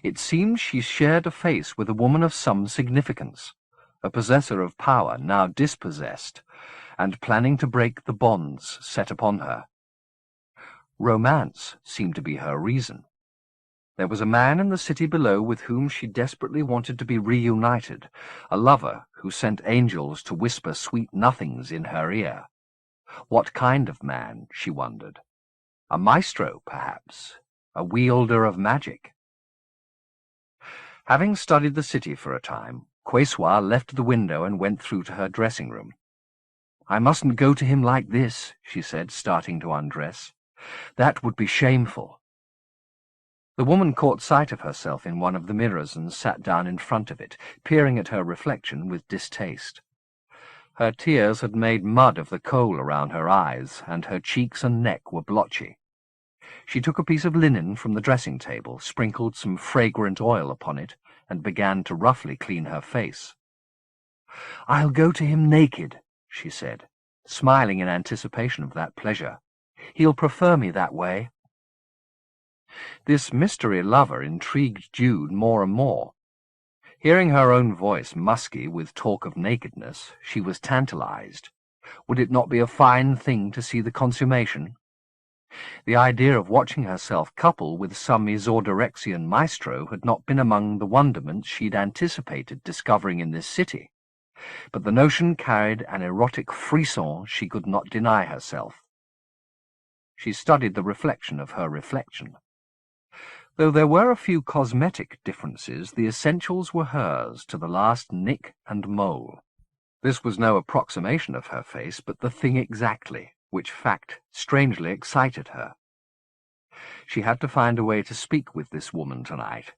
S1: It seemed she shared a face with a woman of some significance, a possessor of power now dispossessed, and planning to break the bonds set upon her. Romance seemed to be her reason. There was a man in the city below with whom she desperately wanted to be reunited, a lover who sent angels to whisper sweet nothings in her ear. What kind of man, she wondered? A maestro, perhaps, a wielder of magic. Having studied the city for a time, Quayswa left the window and went through to her dressing-room. "I mustn't go to him like this," she said, starting to undress. "That would be shameful." The woman caught sight of herself in one of the mirrors and sat down in front of it, peering at her reflection with distaste. Her tears had made mud of the kohl around her eyes, and her cheeks and neck were blotchy. She took a piece of linen from the dressing-table, sprinkled some fragrant oil upon it, and began to roughly clean her face. "I'll go to him naked," she said, smiling in anticipation of that pleasure. "He'll prefer me that way." This mystery lover intrigued Jude more and more. Hearing her own voice musky with talk of nakedness, she was tantalized. Would it not be a fine thing to see the consummation? The idea of watching herself couple with some Isordorexian maestro had not been among the wonderments she'd anticipated discovering in this city, but the notion carried an erotic frisson she could not deny herself. She studied the reflection of her reflection. Though there were a few cosmetic differences, the essentials were hers to the last nick and mole. This was no approximation of her face, but the thing exactly, which fact strangely excited her. She had to find a way to speak with this woman tonight.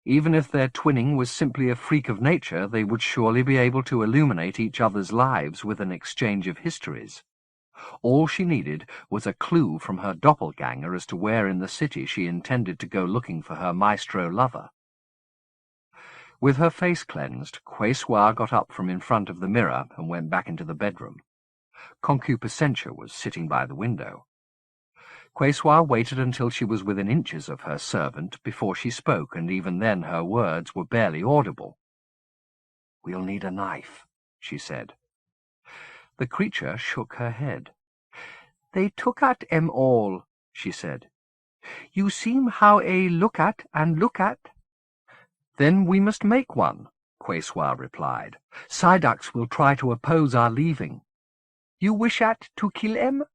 S1: Even if their twinning was simply a freak of nature, they would surely be able to illuminate each other's lives with an exchange of histories. All she needed was a clue from her doppelganger as to where in the city she intended to go looking for her maestro lover. With her face cleansed, Quesoir got up from in front of the mirror and went back into the bedroom. Concupiscentia was sitting by the window. Quesoir waited until she was within inches of her servant before she spoke, and even then her words were barely audible. "We'll need a knife," she said. The creature shook her head. "They took at 'em all," she said. "You seem how a look at and look at." "Then we must make one," Quesoir replied. "Sydax will try to oppose our leaving." "You wish at to kill 'em?"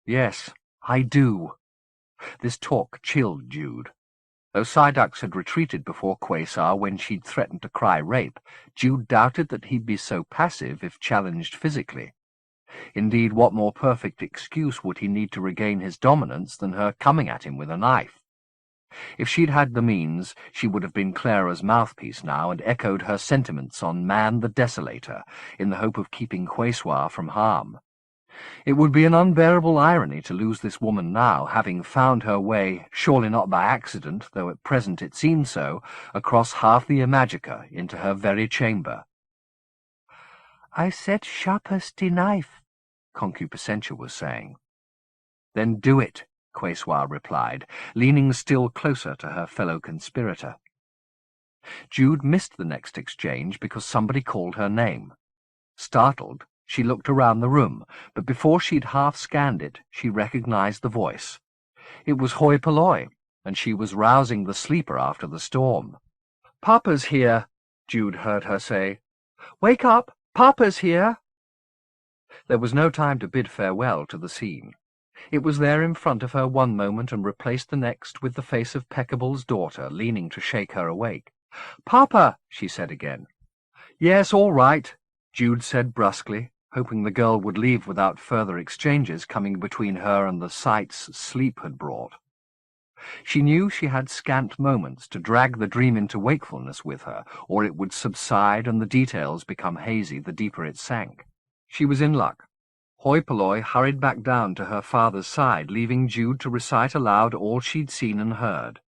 S1: "Yes, I do." This talk chilled Jude. Though Sydax had retreated before Quesoir when she'd threatened to cry rape, Jude doubted that he'd be so passive if challenged physically. Indeed, what more perfect excuse would he need to regain his dominance than her coming at him with a knife? If she'd had the means, she would have been Clara's mouthpiece now and echoed her sentiments on Man the Desolator, in the hope of keeping Quesoir from harm. It would be an unbearable irony to lose this woman now, having found her way, surely not by accident, though at present it seemed so, across half the Imajica into her very chamber. "I set sharpest the knife," Concupiscentia was saying. "Then do it," Quesoir replied, leaning still closer to her fellow conspirator. Jude missed the next exchange because somebody called her name. Startled, she looked around the room, but before she'd half scanned it, she recognized the voice. It was hoi polloi, and she was rousing the sleeper after the storm. "Papa's here," Jude heard her say. "Wake up! Papa's here!" There was no time to bid farewell to the scene. It was there in front of her one moment and replaced the next with the face of Peckable's daughter, leaning to shake her awake. "Papa!" she said again. "Yes, all right," Jude said brusquely, hoping the girl would leave without further exchanges coming between her and the sights sleep had brought. She knew she had scant moments to drag the dream into wakefulness with her, or it would subside and the details become hazy the deeper it sank. She was in luck. Hoi polloi hurried back down to her father's side, leaving Jude to recite aloud all she'd seen and heard.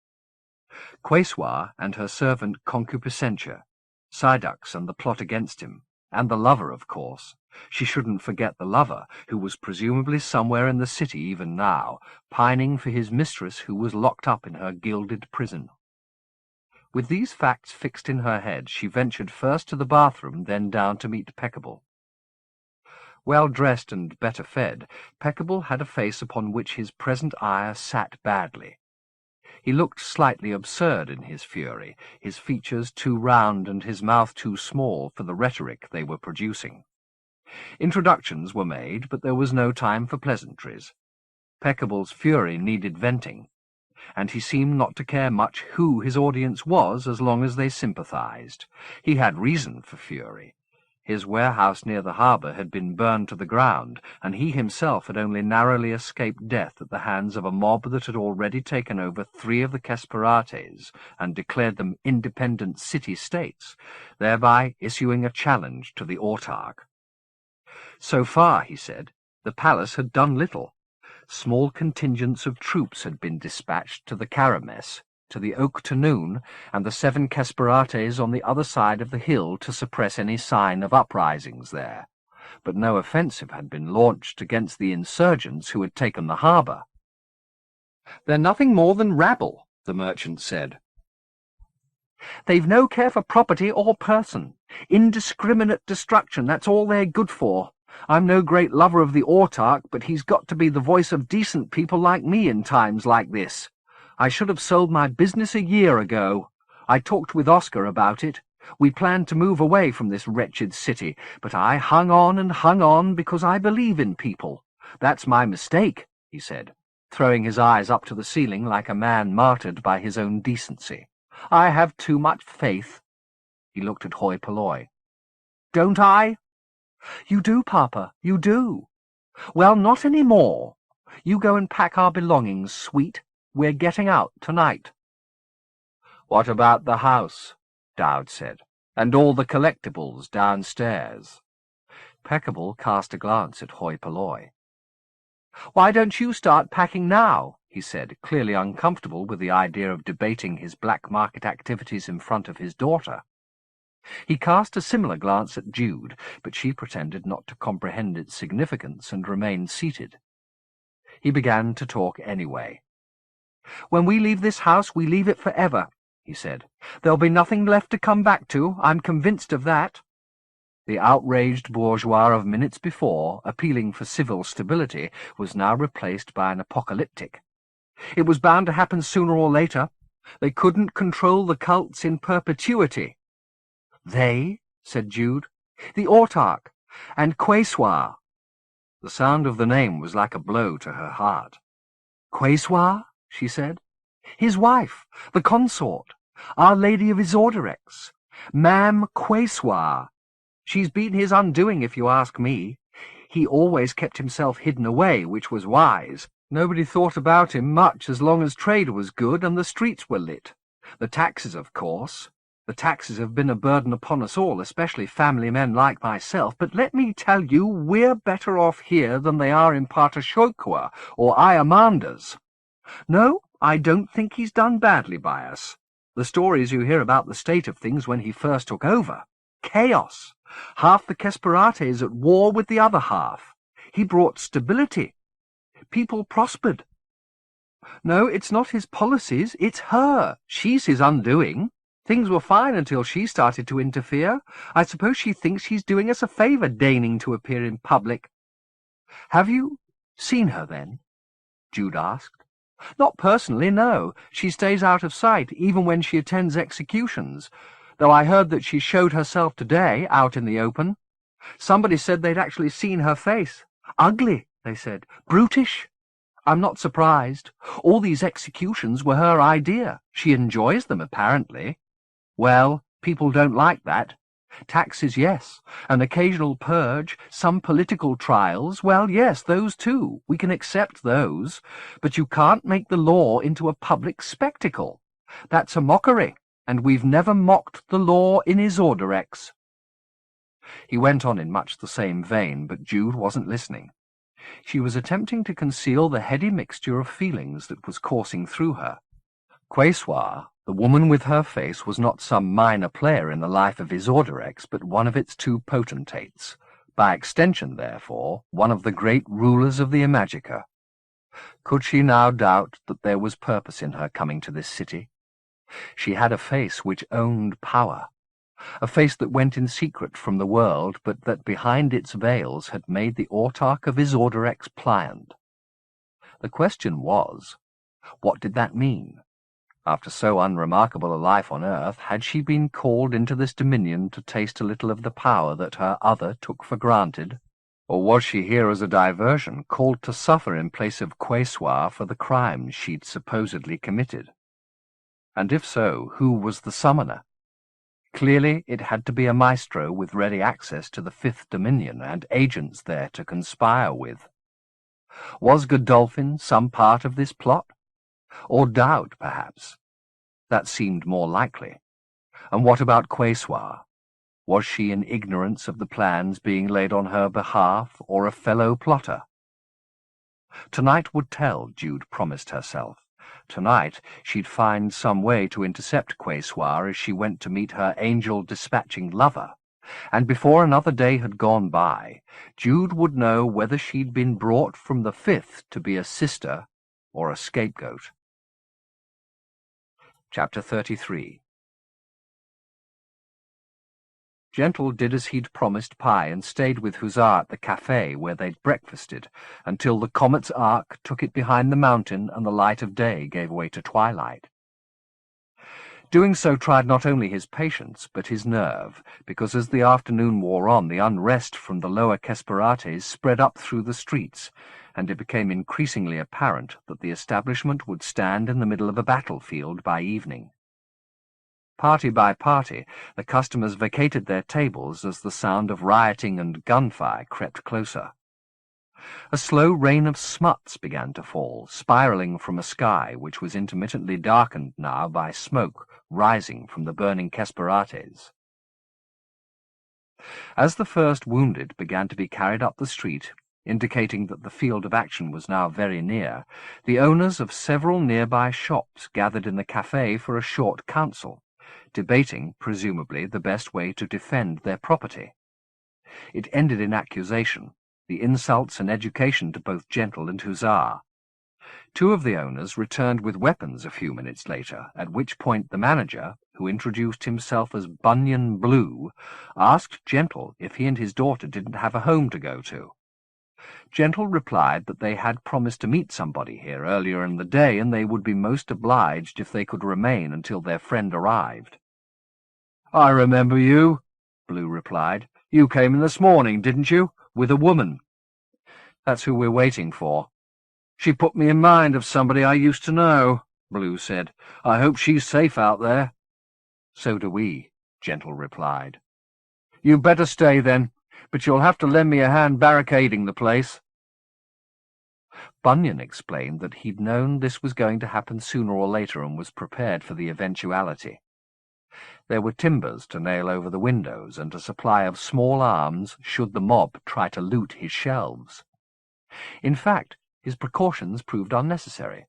S1: Quesoir and her servant Concupiscentia, Sydax and the plot against him, and the lover, of course. She shouldn't forget the lover, who was presumably somewhere in the city even now, pining for his mistress who was locked up in her gilded prison. With these facts fixed in her head, she ventured first to the bathroom, then down to meet Peckable. Well-dressed and better fed, Peckable had a face upon which his present ire sat badly. He looked slightly absurd in his fury, his features too round and his mouth too small for the rhetoric they were producing. Introductions were made, but there was no time for pleasantries. Peckable's fury needed venting, and he seemed not to care much who his audience was as long as they sympathized. He had reason for fury. His warehouse near the harbour had been burned to the ground, and he himself had only narrowly escaped death at the hands of a mob that had already taken over 3 of the Casperates and declared them independent city-states, thereby issuing a challenge to the autarch. So far, he said, the palace had done little. Small contingents of troops had been dispatched to the Karames, to the Oak to Noon, and the 7 Casparates on the other side of the hill to suppress any sign of uprisings there. But no offensive had been launched against the insurgents who had taken the harbour. "They're nothing more than rabble," the merchant said. "They've no care for property or person. Indiscriminate destruction, that's all they're good for. I'm no great lover of the autarch, but he's got to be the voice of decent people like me in times like this. I should have sold my business a year ago. I talked with Oscar about it. We planned to move away from this wretched city, but I hung on and hung on because I believe in people. That's my mistake," he said, throwing his eyes up to the ceiling like a man martyred by his own decency. "I have too much faith." He looked at hoi polloi. "Don't I?" "You do, Papa, you do." "Well, not any more. You go and pack our belongings, sweet. We're getting out tonight." "What about the house?" Dowd said. "And all the collectibles downstairs?" Peckable cast a glance at hoi polloi. "Why don't you start packing now?" he said, clearly uncomfortable with the idea of debating his black market activities in front of his daughter. He cast a similar glance at Jude, but she pretended not to comprehend its significance and remained seated. He began to talk anyway. "When we leave this house, we leave it forever," he said. "There'll be nothing left to come back to, I'm convinced of that." The outraged bourgeois of minutes before, appealing for civil stability, was now replaced by an apocalyptic. It was bound to happen sooner or later. They couldn't control the cults in perpetuity. "They?" said Jude. "The autarch, and Quesoir." The sound of the name was like a blow to her heart. "Quesoir?" she said. "His wife, the consort, Our Lady of Isorderex, Ma'am Quesoir. She's been his undoing, if you ask me. He always kept himself hidden away, which was wise. Nobody thought about him much as long as trade was good and the streets were lit. The taxes, of course. The taxes have been a burden upon us all, especially family men like myself, but let me tell you, we're better off here than they are in Partashokwa or Ayamandas. No, I don't think he's done badly by us. The stories you hear about the state of things when he first took over. Chaos. Half the Casparates at war with the other half. He brought stability. People prospered. No, it's not his policies, it's her. She's his undoing. Things were fine until she started to interfere. I suppose she thinks she's doing us a favour, deigning to appear in public." "Have you seen her, then?" Jude asked. "Not personally, no. She stays out of sight, even when she attends executions, though I heard that she showed herself today, out in the open. Somebody said they'd actually seen her face. Ugly, they said. Brutish. I'm not surprised. All these executions were her idea. She enjoys them, apparently. Well, people don't like that. Taxes, yes. An occasional purge, some political trials, well, yes, those too. We can accept those. But you can't make the law into a public spectacle. That's a mockery, and we've never mocked the law in Isorderex." He went on in much the same vein, but Jude wasn't listening. She was attempting to conceal the heady mixture of feelings that was coursing through her. Quesoir, the woman with her face, was not some minor player in the life of Isorderex, but one of its 2 potentates. By extension, therefore, one of the great rulers of the Imajica. Could she now doubt that there was purpose in her coming to this city? She had a face which owned power, a face that went in secret from the world, but that behind its veils had made the autarch of Isorderex pliant. The question was, what did that mean? After so unremarkable a life on earth, had she been called into this dominion to taste a little of the power that her other took for granted? Or was she here as a diversion, called to suffer in place of Quesoir for the crimes she'd supposedly committed? And if so, who was the summoner? Clearly it had to be a maestro with ready access to the 5th Dominion and agents there to conspire with. Was Godolphin some part of this plot? Or Dowd, perhaps? That seemed more likely. And what about Quesoir? Was she in ignorance of the plans being laid on her behalf, or a fellow plotter? Tonight would tell, Jude promised herself. Tonight she'd find some way to intercept Quessoir as she went to meet her angel-dispatching lover, and before another day had gone by, Jude would know whether she'd been brought from the Fifth to be a sister or a scapegoat. Chapter 33. Gentle did as he'd promised Pye and stayed with Hussar at the cafe where they'd breakfasted, until the comet's arc took it behind the mountain and the light of day gave way to twilight. Doing so tried not only his patience, but his nerve, because as the afternoon wore on, the unrest from the lower Casperates spread up through the streets, and it became increasingly apparent that the establishment would stand in the middle of a battlefield by evening. Party by party, the customers vacated their tables as the sound of rioting and gunfire crept closer. A slow rain of smuts began to fall, spiralling from a sky which was intermittently darkened now by smoke rising from the burning Casperates. As the first wounded began to be carried up the street, indicating that the field of action was now very near, the owners of several nearby shops gathered in the cafe for a short council, debating, presumably, the best way to defend their property. It ended in accusation, the insults and education to both Gentle and Hussar. Two of the owners returned with weapons a few minutes later, at which point the manager, who introduced himself as Bunyan Blue, asked Gentle if he and his daughter didn't have a home to go to. Gentle replied that they had promised to meet somebody here earlier in the day, and they would be most obliged if they could remain until their friend arrived. "I remember you," Blue replied. "You came in this morning, didn't you, with a woman?" "That's who we're waiting for." "She put me in mind of somebody I used to know," Blue said. "I hope she's safe out there." "So do we," Gentle replied. "You'd better stay, then, but you'll have to lend me a hand barricading the place." Bunyan explained that he'd known this was going to happen sooner or later and was prepared for the eventuality. There were timbers to nail over the windows and a supply of small arms should the mob try to loot his shelves. In fact, his precautions proved unnecessary.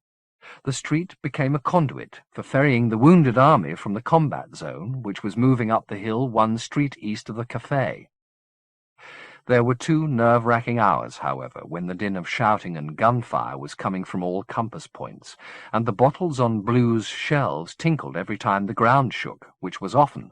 S1: The street became a conduit for ferrying the wounded army from the combat zone, which was moving up the hill one street east of the cafe. There were 2 nerve-wracking hours, however, when the din of shouting and gunfire was coming from all compass points, and the bottles on Blue's shelves tinkled every time the ground shook, which was often.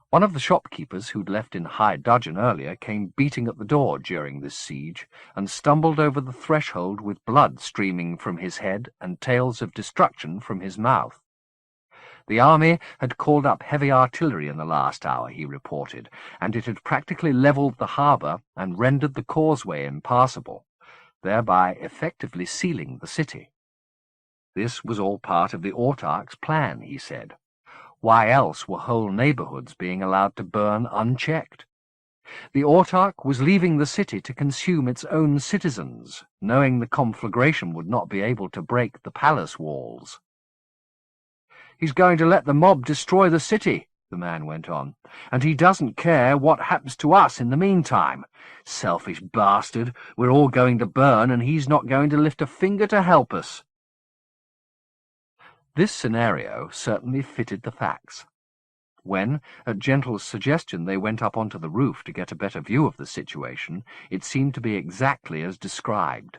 S1: One of the shopkeepers who'd left in high dudgeon earlier came beating at the door during this siege, and stumbled over the threshold with blood streaming from his head and tales of destruction from his mouth. The army had called up heavy artillery in the last hour, he reported, and it had practically levelled the harbour and rendered the causeway impassable, thereby effectively sealing the city. This was all part of the autarch's plan, he said. Why else were whole neighbourhoods being allowed to burn unchecked? The autarch was leaving the city to consume its own citizens, knowing the conflagration would not be able to break the palace walls. "He's going to let the mob destroy the city," the man went on, "and he doesn't care what happens to us in the meantime. Selfish bastard, we're all going to burn, and he's not going to lift a finger to help us." This scenario certainly fitted the facts. When, at Gentle's suggestion, they went up onto the roof to get a better view of the situation, it seemed to be exactly as described.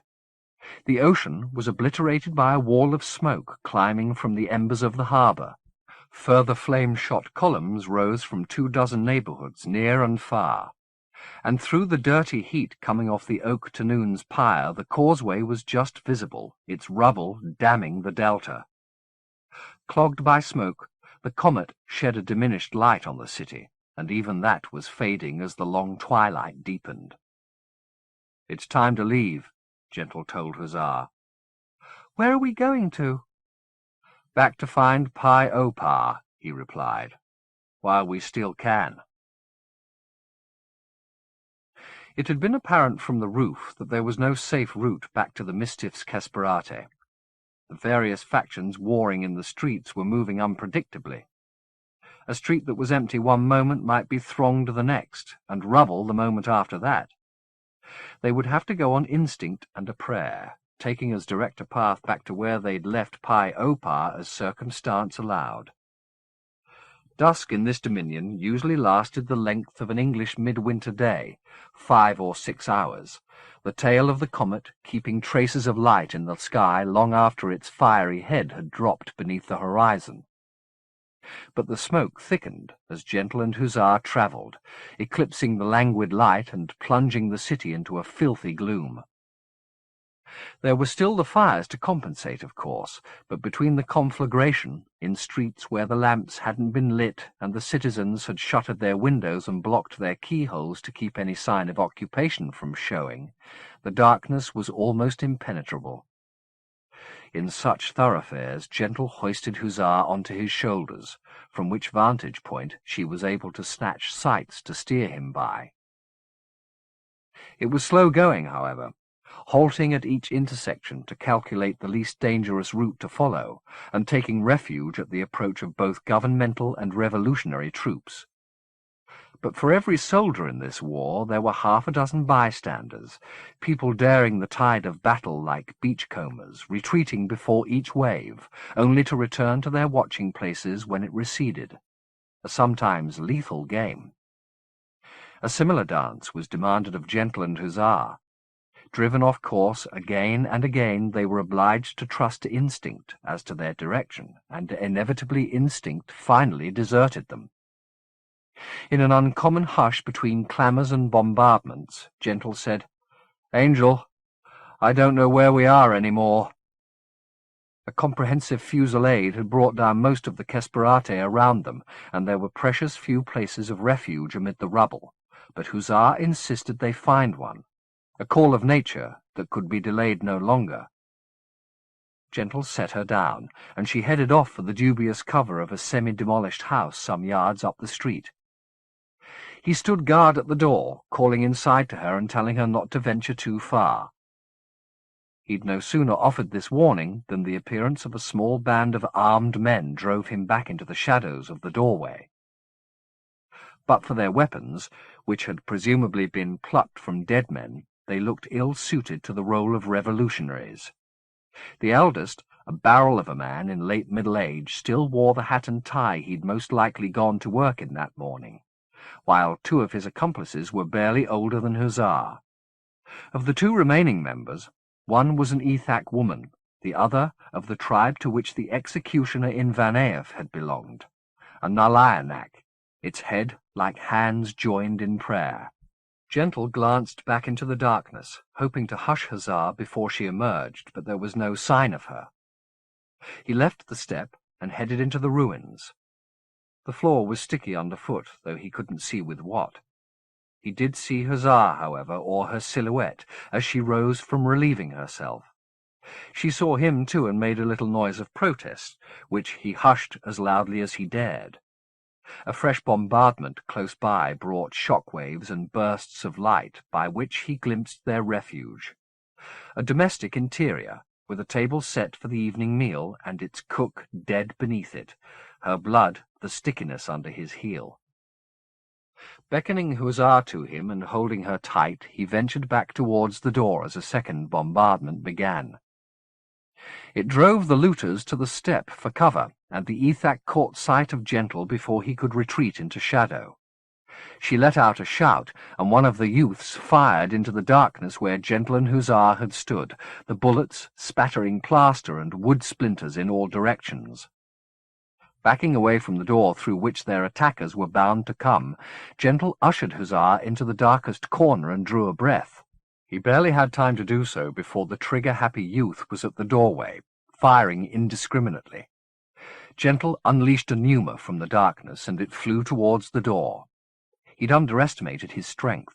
S1: The ocean was obliterated by a wall of smoke climbing from the embers of the harbour. Further flame-shot columns rose from 24 neighbourhoods near and far, and through the dirty heat coming off the Oak Tanoon's pyre the causeway was just visible, its rubble damming the delta. Clogged by smoke, the comet shed a diminished light on the city, and even that was fading as the long twilight deepened. "It's time to leave," Gentle told Hussar. "Where are we going to?" "Back to find Pi Opar," he replied, "while we still can." It had been apparent from the roof that there was no safe route back to the Mistiff's Casperate. The various factions warring in the streets were moving unpredictably. A street that was empty one moment might be thronged the next, and rubble the moment after that. They would have to go on instinct and a prayer, taking as direct a path back to where they'd left Pi Opar as circumstance allowed. Dusk in this dominion usually lasted the length of an English midwinter day, 5 or 6 hours, the tail of the comet keeping traces of light in the sky long after its fiery head had dropped beneath the horizon. But the smoke thickened as Gentle and Hussar travelled, eclipsing the languid light and plunging the city into a filthy gloom. There were still the fires to compensate, of course, but between the conflagration, in streets where the lamps hadn't been lit and the citizens had shuttered their windows and blocked their keyholes to keep any sign of occupation from showing, the darkness was almost impenetrable. In such thoroughfares, Gentle hoisted Hussar onto his shoulders, from which vantage point she was able to snatch sights to steer him by. It was slow going, however, halting at each intersection to calculate the least dangerous route to follow, and taking refuge at the approach of both governmental and revolutionary troops. But for every soldier in this war there were half a dozen bystanders, people daring the tide of battle like beachcombers, retreating before each wave, only to return to their watching places when it receded, a sometimes lethal game. A similar dance was demanded of Gentle and Hussar. Driven off course again and again, they were obliged to trust to instinct as to their direction, and inevitably instinct finally deserted them. In an uncommon hush between clamours and bombardments, Gentle said, "Angel, I don't know where we are any more." A comprehensive fusillade had brought down most of the Kesperate around them, and there were precious few places of refuge amid the rubble, but Hussar insisted they find one, a call of nature that could be delayed no longer. Gentle set her down, and she headed off for the dubious cover of a semi-demolished house some yards up the street. He stood guard at the door, calling inside to her and telling her not to venture too far. He'd no sooner offered this warning than the appearance of a small band of armed men drove him back into the shadows of the doorway. But for their weapons, which had presumably been plucked from dead men, they looked ill-suited to the role of revolutionaries. The eldest, a barrel of a man in late middle age, still wore the hat and tie he'd most likely gone to work in that morning, while 2 of his accomplices were barely older than Hussar. Of the 2 remaining members, one was an Ethak woman, the other of the tribe to which the executioner in Vanaev had belonged, a Nalayanak, its head like hands joined in prayer. Gentle glanced back into the darkness, hoping to hush Hussar before she emerged, but there was no sign of her. He left the step and headed into the ruins. The floor was sticky underfoot, though he couldn't see with what. He did see Hussar, however, or her silhouette, as she rose from relieving herself. She saw him, too, and made a little noise of protest, which he hushed as loudly as he dared. A fresh bombardment close by brought shock-waves and bursts of light by which he glimpsed their refuge. A domestic interior, with a table set for the evening meal and its cook dead beneath it, her blood the stickiness under his heel. Beckoning Hussar to him and holding her tight, he ventured back towards the door as a second bombardment began. It drove the looters to the step for cover, and the Ethak caught sight of Gentle before he could retreat into shadow. She let out a shout, and one of the youths fired into the darkness where Gentle and Hussar had stood, the bullets spattering plaster and wood splinters in all directions. Backing away from the door through which their attackers were bound to come, Gentle ushered Hussar into the darkest corner and drew a breath. He barely had time to do so before the trigger-happy youth was at the doorway, firing indiscriminately. Gentle unleashed a pneuma from the darkness, and it flew towards the door. He'd underestimated his strength.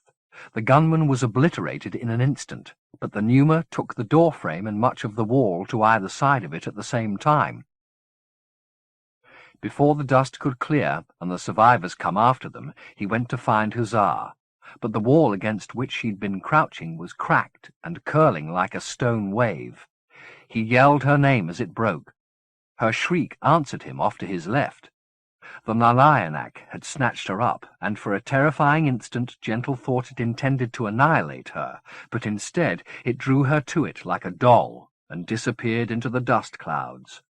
S1: The gunman was obliterated in an instant, but the pneuma took the doorframe and much of the wall to either side of it at the same time. Before the dust could clear and the survivors come after them, he went to find Hussar, but the wall against which he'd been crouching was cracked and curling like a stone wave. He yelled her name as it broke. Her shriek answered him off to his left. The Nalayanak had snatched her up, and for a terrifying instant Gentle thought it intended to annihilate her, but instead it drew her to it like a doll and disappeared into the dust clouds.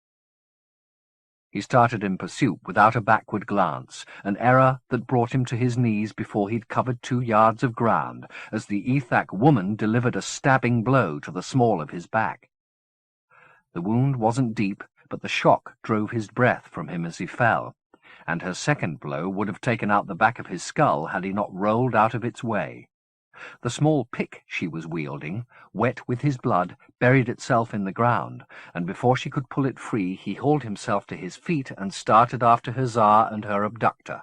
S1: He started in pursuit without a backward glance, an error that brought him to his knees before he'd covered 2 yards of ground, as the Ethak woman delivered a stabbing blow to the small of his back. The wound wasn't deep, but the shock drove his breath from him as he fell, and her second blow would have taken out the back of his skull had he not rolled out of its way. The small pick she was wielding, wet with his blood, buried itself in the ground, and before she could pull it free he hauled himself to his feet and started after Hussar and her abductor.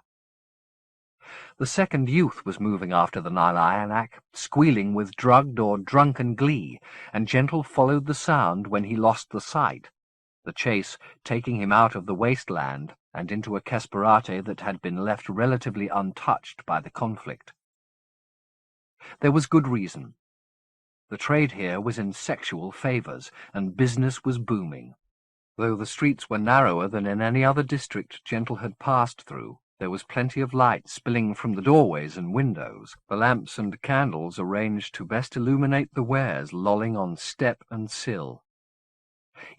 S1: The second youth was moving after the Nalayanak, squealing with drugged or drunken glee, and Gentle followed the sound when he lost the sight, the chase taking him out of the wasteland and into a Kesperate that had been left relatively untouched by the conflict. There was good reason. The trade here was in sexual favours, and business was booming. Though the streets were narrower than in any other district Gentle had passed through, there was plenty of light spilling from the doorways and windows, the lamps and candles arranged to best illuminate the wares lolling on step and sill.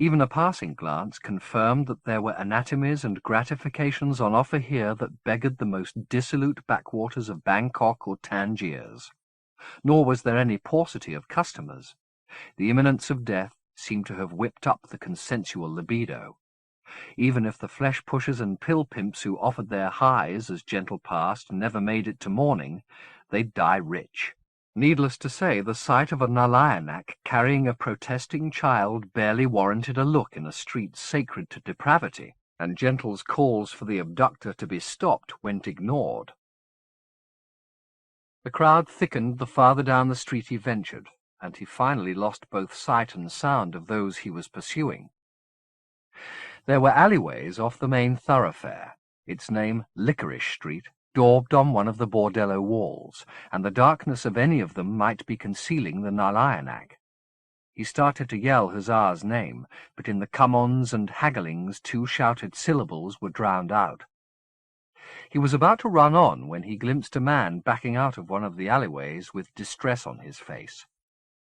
S1: Even a passing glance confirmed that there were anatomies and gratifications on offer here that beggared the most dissolute backwaters of Bangkok or Tangiers. Nor was there any paucity of customers. The imminence of death seemed to have whipped up the consensual libido. Even if the flesh-pushers and pill-pimps who offered their highs as Gentle passed never made it to morning, they'd die rich. Needless to say, the sight of a Nalayanak carrying a protesting child barely warranted a look in a street sacred to depravity, and Gentle's calls for the abductor to be stopped went ignored. The crowd thickened the farther down the street he ventured, and he finally lost both sight and sound of those he was pursuing. There were alleyways off the main thoroughfare, its name Licorice Street, daubed on one of the bordello walls, and the darkness of any of them might be concealing the Nalayanak. He started to yell Hussar's name, but in the come-ons and hagglings 2 shouted syllables were drowned out. He was about to run on when he glimpsed a man backing out of one of the alleyways with distress on his face.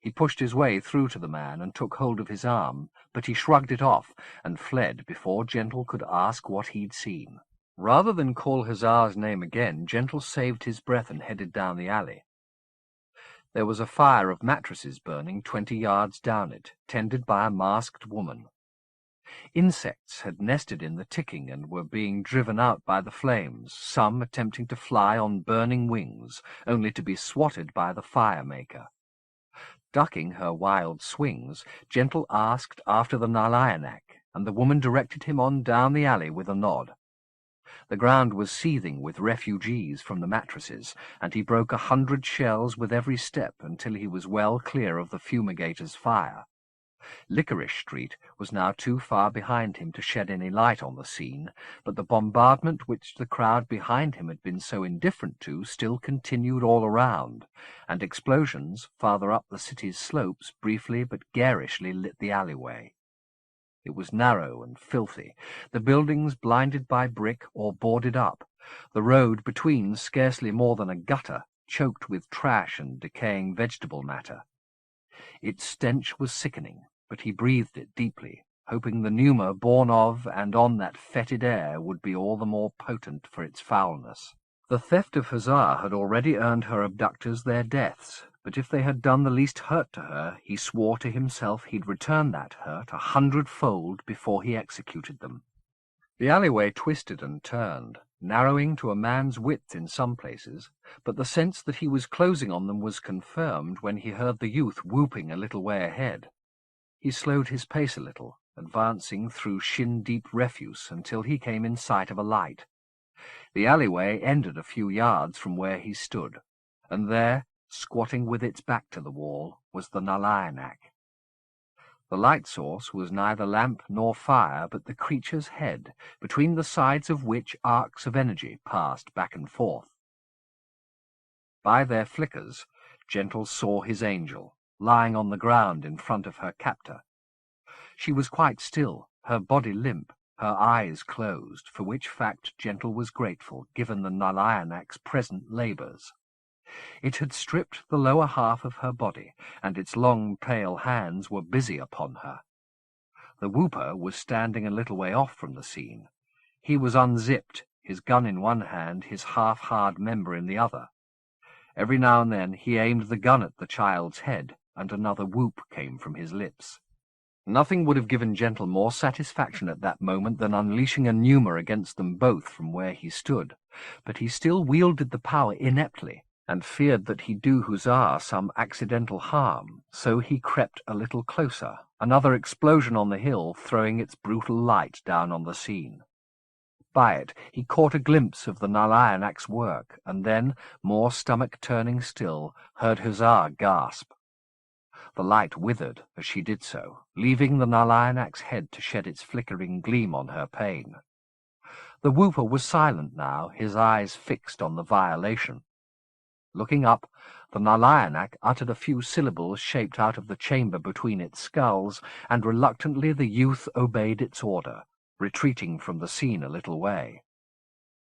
S1: He pushed his way through to the man and took hold of his arm, but he shrugged it off and fled before Gentle could ask what he'd seen. Rather than call Hussar's name again, Gentle saved his breath and headed down the alley. There was a fire of mattresses burning 20 yards down it, tended by a masked woman. Insects had nested in the ticking and were being driven out by the flames, some attempting to fly on burning wings, only to be swatted by the fire-maker. Ducking her wild swings, Gentle asked after the Nalayanak, and the woman directed him on down the alley with a nod. The ground was seething with refugees from the mattresses, and he broke 100 shells with every step until he was well clear of the fumigator's fire. Licorice Street was now too far behind him to shed any light on the scene, but the bombardment which the crowd behind him had been so indifferent to still continued all around, and explosions farther up the city's slopes briefly but garishly lit the alleyway. It was narrow and filthy, the buildings blinded by brick or boarded up, the road between scarcely more than a gutter, choked with trash and decaying vegetable matter. Its stench was sickening, but he breathed it deeply, hoping the pneuma born of and on that fetid air would be all the more potent for its foulness. The theft of Hussar had already earned her abductors their deaths, but if they had done the least hurt to her, he swore to himself he'd return that hurt 100-fold before he executed them. The alleyway twisted and turned, narrowing to a man's width in some places, but the sense that he was closing on them was confirmed when he heard the youth whooping a little way ahead. He slowed his pace a little, advancing through shin-deep refuse until he came in sight of a light. The alleyway ended a few yards from where he stood, and there, squatting with its back to the wall, was the Nalayanak. The light source was neither lamp nor fire, but the creature's head, between the sides of which arcs of energy passed back and forth. By their flickers, Gentle saw his angel, lying on the ground in front of her captor. She was quite still, her body limp, Her eyes closed, for which fact Gentle was grateful, given the Nalayanak's present labours. It had stripped the lower half of her body, and its long, pale hands were busy upon her. The whooper was standing a little way off from the scene. He was unzipped, his gun in one hand, his half-hard member in the other. Every now and then he aimed the gun at the child's head, and another whoop came from his lips. Nothing would have given Gentle more satisfaction at that moment than unleashing a pneuma against them both from where he stood, but he still wielded the power ineptly, and feared that he'd do Hussar some accidental harm, so he crept a little closer, another explosion on the hill throwing its brutal light down on the scene. By it he caught a glimpse of the Nalayanak's work, and then, more stomach-turning still, heard Hussar gasp. The light withered as she did so, leaving the Nalayanak's head to shed its flickering gleam on her pane. The whooper was silent now, his eyes fixed on the violation. Looking up, the Nalayanak uttered a few syllables shaped out of the chamber between its skulls, and reluctantly the youth obeyed its order, retreating from the scene a little way.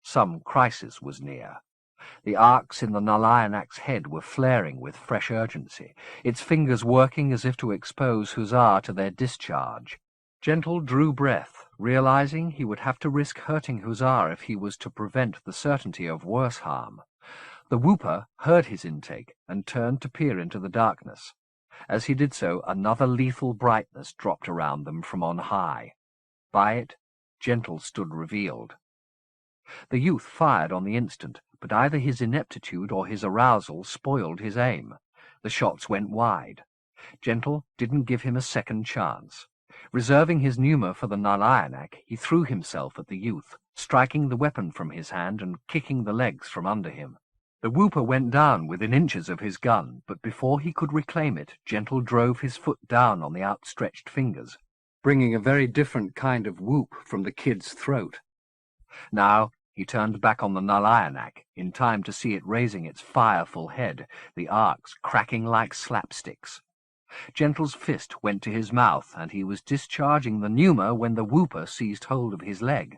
S1: Some crisis was near. The arcs in the Nalayanak's head were flaring with fresh urgency, its fingers working as if to expose Hussar to their discharge. Gentle drew breath, realizing he would have to risk hurting Hussar if he was to prevent the certainty of worse harm. The whooper heard his intake and turned to peer into the darkness. As he did so, another lethal brightness dropped around them from on high. By it, Gentle stood revealed. The youth fired on the instant, but either his ineptitude or his arousal spoiled his aim. The shots went wide. Gentle didn't give him a second chance. Reserving his pneuma for the Nalayanak, he threw himself at the youth, striking the weapon from his hand and kicking the legs from under him. The whooper went down within inches of his gun, but before he could reclaim it, Gentle drove his foot down on the outstretched fingers, bringing a very different kind of whoop from the kid's throat. Now he turned back on the Nalayanak, in time to see it raising its fireful head, the arcs cracking like slapsticks. Gentle's fist went to his mouth, and he was discharging the pneuma when the whooper seized hold of his leg.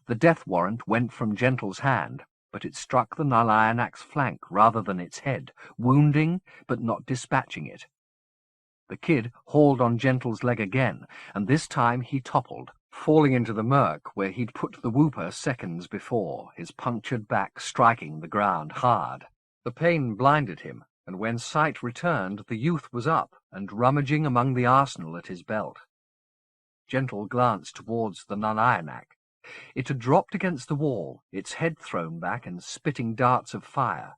S1: The death warrant went from Gentle's hand, but it struck the Nalayanak's flank rather than its head, wounding but not dispatching it. The kid hauled on Gentle's leg again, and this time he toppled, falling into the murk where he'd put the whooper seconds before, his punctured back striking the ground hard. The pain blinded him, and when sight returned, the youth was up and rummaging among the arsenal at his belt. Gentle glanced towards the Nalayanak. It had dropped against the wall, its head thrown back and spitting darts of fire.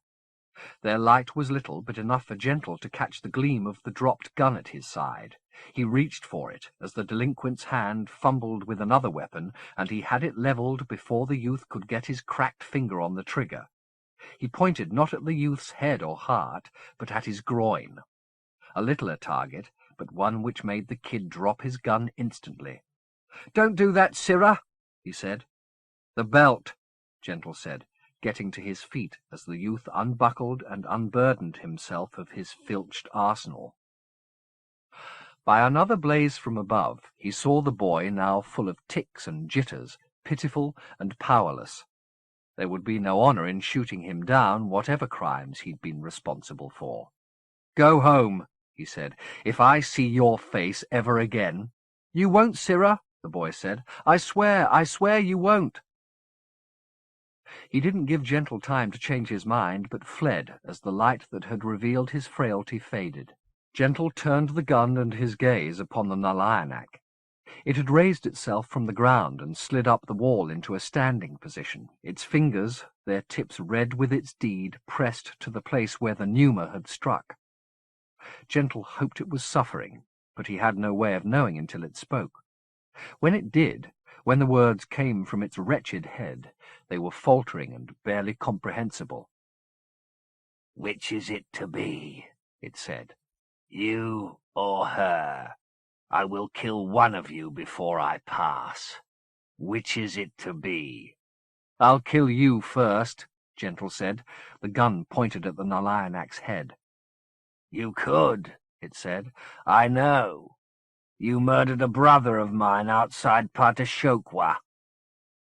S1: Their light was little, but enough for Gentle to catch the gleam of the dropped gun at his side. He reached for it as the delinquent's hand fumbled with another weapon, and he had it levelled before the youth could get his cracked finger on the trigger. He pointed not at the youth's head or heart, but at his groin. A littler target, but one which made the kid drop his gun instantly. "Don't do that, Sirrah," he said. "The belt," Gentle said, getting to his feet as the youth unbuckled and unburdened himself of his filched arsenal. By another blaze from above, he saw the boy now full of tics and jitters, pitiful and powerless. There would be no honour in shooting him down, whatever crimes he'd been responsible for. "Go home," he said, "if I see your face ever again." "You won't, Sirrah," the boy said. I swear you won't." He didn't give Gentle time to change his mind, but fled as the light that had revealed his frailty faded. Gentle turned the gun and his gaze upon the Nalayanak. It had raised itself from the ground and slid up the wall into a standing position, its fingers, their tips red with its deed, pressed to the place where the pneuma had struck. Gentle hoped it was suffering, but he had no way of knowing until it spoke. When it did, when the words came from its wretched head, they were faltering and barely comprehensible.
S2: "Which is it to be?" it said. "You or her? I will kill one of you before I pass. Which is it to be?"
S1: "I'll kill you first," Gentle said. The gun pointed at the Nalayanak's head.
S2: "You could," it said. "I know. You murdered a brother of mine outside Patashokwa.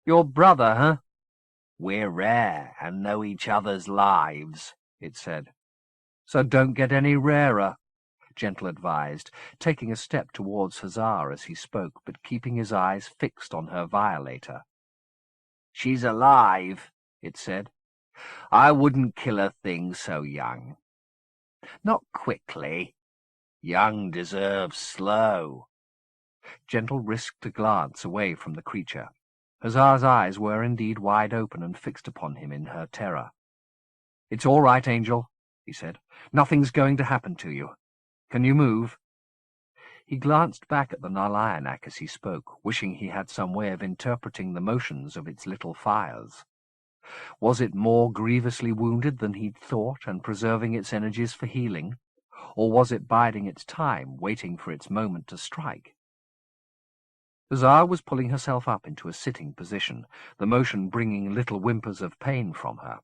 S1: Your brother, huh?
S2: We're rare and know each other's lives, it said.
S1: So don't get any rarer, Gentle advised, taking a step towards Hussar as he spoke, but keeping his eyes fixed on her violator.
S2: She's alive, it said. I wouldn't kill a thing so young. Not quickly. Young deserves slow.
S1: Gentle risked a glance away from the creature. Hussar's eyes were indeed wide open and fixed upon him in her terror. "It's all right, Angel," he said. "Nothing's going to happen to you. Can you move?" He glanced back at the Nalayanak as he spoke, wishing he had some way of interpreting the motions of its little fires. Was it more grievously wounded than he'd thought and preserving its energies for healing? Or was it biding its time, waiting for its moment to strike? Hussar was pulling herself up into a sitting position, the motion bringing little whimpers of pain from her.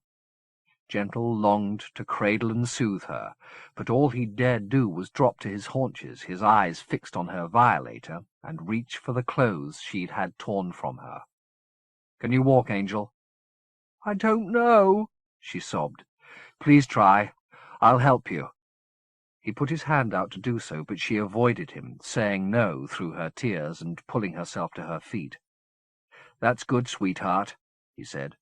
S1: Gentle longed to cradle and soothe her, but all he dared do was drop to his haunches, his eyes fixed on her violator, and reach for the clothes she'd had torn from her. "Can you walk, Angel?" "I don't know," she sobbed. "Please try. I'll help you." He put his hand out to do so, but she avoided him, saying no through her tears and pulling herself to her feet. "That's good, sweetheart," he said.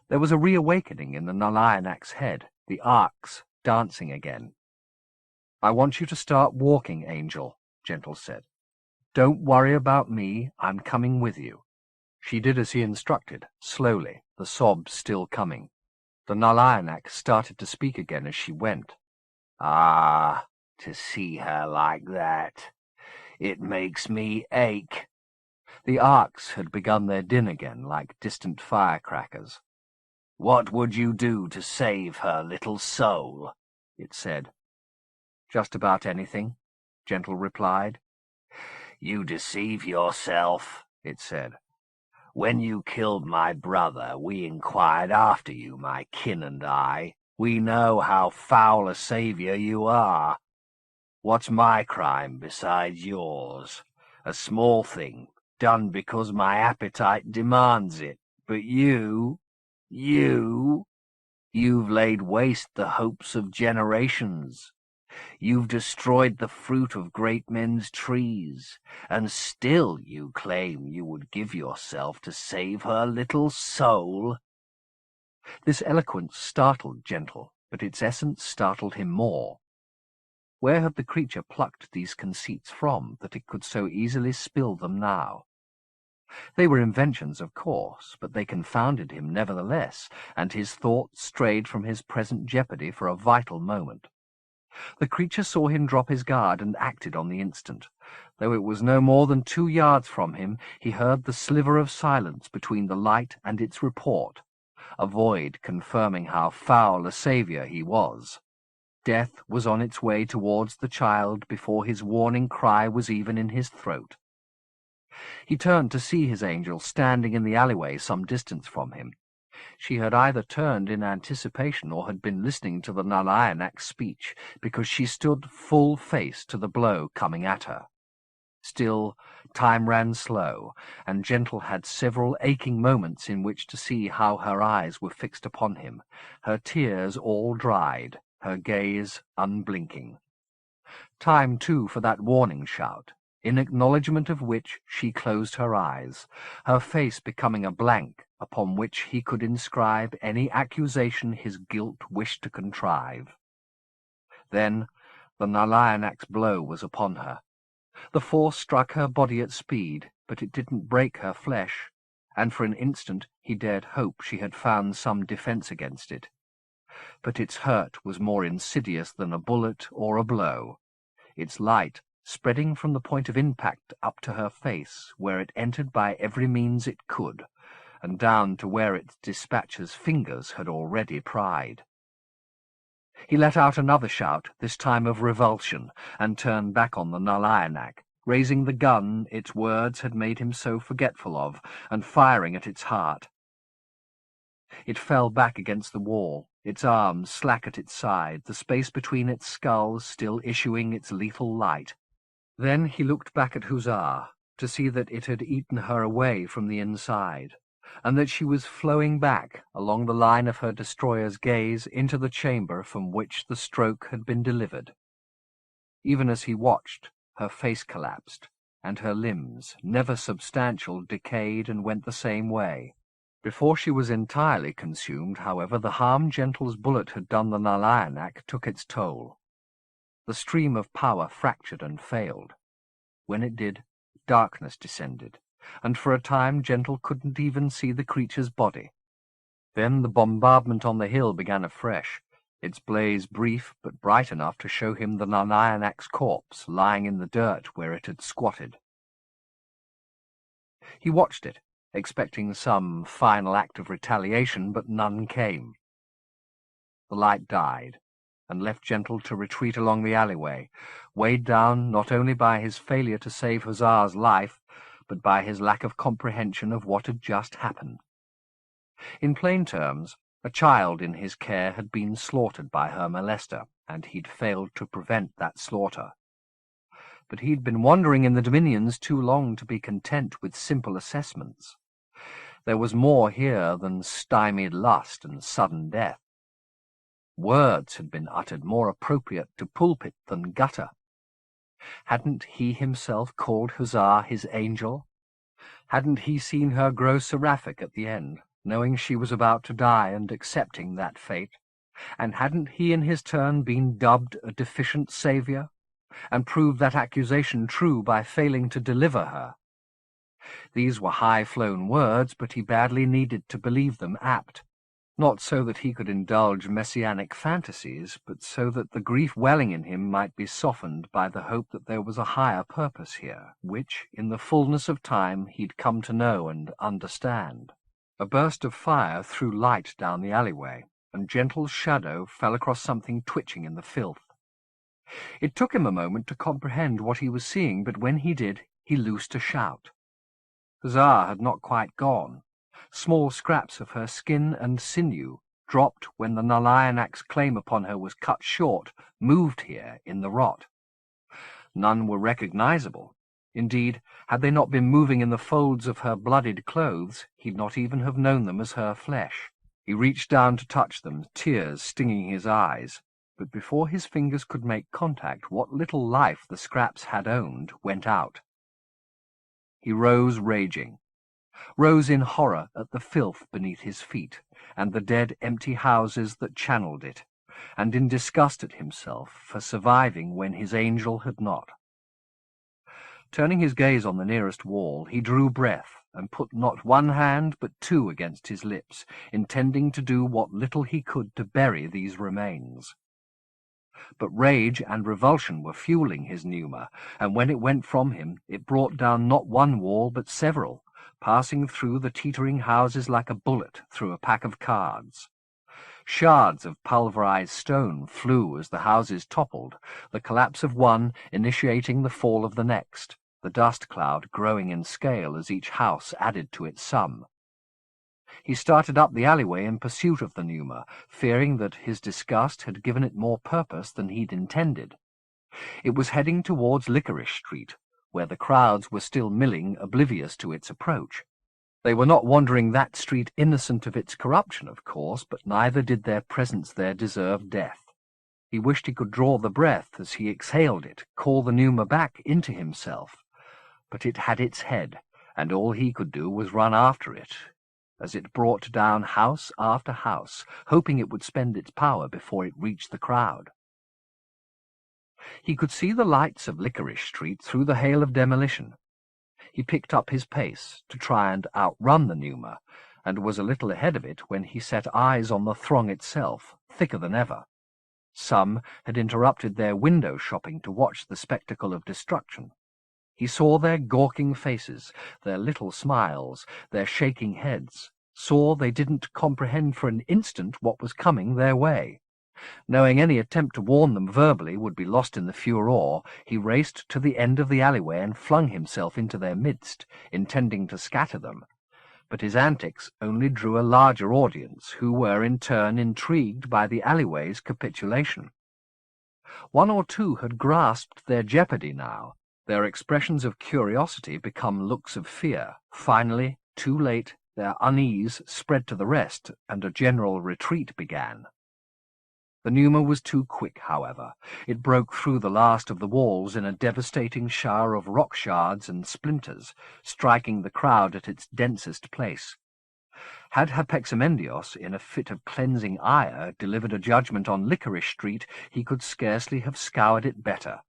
S1: There was a reawakening in the Nalayanak's head, the arcs dancing again. "I want you to start walking, Angel," Gentle said. "Don't worry about me. I'm coming with you." She did as he instructed, slowly, the sobs still coming. The Nalayanak started to speak again as she went.
S2: "Ah, to see her like that. It makes me ache."
S1: The arcs had begun their din again, like distant firecrackers.
S2: "What would you do to save her little soul?" it said.
S1: "Just about anything," Gentle replied.
S2: "You deceive yourself," it said. "When you killed my brother, we inquired after you, my kin and I. We know how foul a saviour you are. What's my crime besides yours? A small thing, done because my appetite demands it. But you've laid waste the hopes of generations. You've destroyed the fruit of great men's trees, and still you claim you would give yourself to save her little soul."
S1: This eloquence startled Gentle, but its essence startled him more. Where had the creature plucked these conceits from, that it could so easily spill them now? They were inventions, of course, but they confounded him nevertheless, and his thoughts strayed from his present jeopardy for a vital moment. The creature saw him drop his guard and acted on the instant. Though it was no more than 2 yards from him, he heard the sliver of silence between the light and its report, a void confirming how foul a saviour he was. Death was on its way towards the child before his warning cry was even in his throat. He turned to see his angel standing in the alleyway some distance from him. She had either turned in anticipation or had been listening to the Nalayanak's speech, because she stood full face to the blow coming at her. Still, time ran slow, and Gentle had several aching moments in which to see how her eyes were fixed upon him, her tears all dried, her gaze unblinking. Time, too, for that warning shout, in acknowledgment of which she closed her eyes, her face becoming a blank upon which he could inscribe any accusation his guilt wished to contrive. Then the Nalayanak's blow was upon her. The force struck her body at speed, but it didn't break her flesh, and for an instant he dared hope she had found some defence against it. But its hurt was more insidious than a bullet or a blow. Its light, spreading from the point of impact up to her face, where it entered by every means it could, and down to where its dispatcher's fingers had already pried. He let out another shout, this time of revulsion, and turned back on the Nalayanak, raising the gun its words had made him so forgetful of, and firing at its heart. It fell back against the wall, its arms slack at its side, the space between its skulls still issuing its lethal light. Then he looked back at Hussar to see that it had eaten her away from the inside, and that she was flowing back along the line of her destroyer's gaze into the chamber from which the stroke had been delivered. Even as he watched, her face collapsed, and her limbs, never substantial, decayed and went the same way. Before she was entirely consumed, however, the harm Gentle's bullet had done the Nalayanak took its toll. The stream of power fractured and failed. When it did, darkness descended, and for a time Gentle couldn't even see the creature's body. Then the bombardment on the hill began afresh, its blaze brief but bright enough to show him the Nalayanak's corpse lying in the dirt where it had squatted. He watched it, expecting some final act of retaliation, but none came. The light died, and left Gentle to retreat along the alleyway, weighed down not only by his failure to save Hussar's life, but by his lack of comprehension of what had just happened. In plain terms, a child in his care had been slaughtered by her molester, and he'd failed to prevent that slaughter. But he'd been wandering in the dominions too long to be content with simple assessments. There was more here than stymied lust and sudden death. Words had been uttered more appropriate to pulpit than gutter. Hadn't he himself called Hussar his angel? Hadn't he seen her grow seraphic at the end, knowing she was about to die and accepting that fate? And hadn't he in his turn been dubbed a deficient saviour, and proved that accusation true by failing to deliver her? These were high-flown words, but he badly needed to believe them apt. Not so that he could indulge messianic fantasies, but so that the grief welling in him might be softened by the hope that there was a higher purpose here, which, in the fullness of time, he'd come to know and understand. A burst of fire threw light down the alleyway, and Gentle's shadow fell across something twitching in the filth. It took him a moment to comprehend what he was seeing, but when he did, he loosed a shout. Hussar had not quite gone. Small scraps of her skin and sinew, dropped when the Nalayanak's claim upon her was cut short, moved here in the rot. None were recognizable. Indeed, had they not been moving in the folds of her blooded clothes, he'd not even have known them as her flesh. He reached down to touch them, tears stinging his eyes, but before his fingers could make contact, what little life the scraps had owned went out. He rose raging. Rose in horror at the filth beneath his feet, and the dead empty houses that channeled it, and in disgust at himself for surviving when his angel had not. Turning his gaze on the nearest wall, he drew breath, and put not one hand but two against his lips, intending to do what little he could to bury these remains. But rage and revulsion were fueling his pneuma, and when it went from him, it brought down not one wall but several, passing through the teetering houses like a bullet through a pack of cards. Shards of pulverized stone flew as the houses toppled, the collapse of one initiating the fall of the next, the dust cloud growing in scale as each house added to its sum. He started up the alleyway in pursuit of the pneuma, fearing that his disgust had given it more purpose than he'd intended. It was heading towards Licorice Street, where the crowds were still milling, oblivious to its approach. They were not wandering that street innocent of its corruption, of course, but neither did their presence there deserve death. He wished he could draw the breath as he exhaled it, call the pneuma back into himself. But it had its head, and all he could do was run after it, as it brought down house after house, hoping it would spend its power before it reached the crowd. He could see the lights of Licorice Street through the hail of demolition. He picked up his pace to try and outrun the pneuma, and was a little ahead of it when he set eyes on the throng itself, thicker than ever. Some had interrupted their window shopping to watch the spectacle of destruction. He saw their gawking faces, their little smiles, their shaking heads, saw they didn't comprehend for an instant what was coming their way. Knowing any attempt to warn them verbally would be lost in the furore, he raced to the end of the alleyway and flung himself into their midst, intending to scatter them. But his antics only drew a larger audience, who were in turn intrigued by the alleyway's capitulation. One or two had grasped their jeopardy now, Their expressions of curiosity become looks of fear. Finally, too late, their unease spread to the rest, and a general retreat began. The pneuma was too quick, however. It broke through the last of the walls in a devastating shower of rock shards and splinters, striking the crowd at its densest place. Had Hapexamendios, in a fit of cleansing ire, delivered a judgment on Licorice Street, he could scarcely have scoured it better.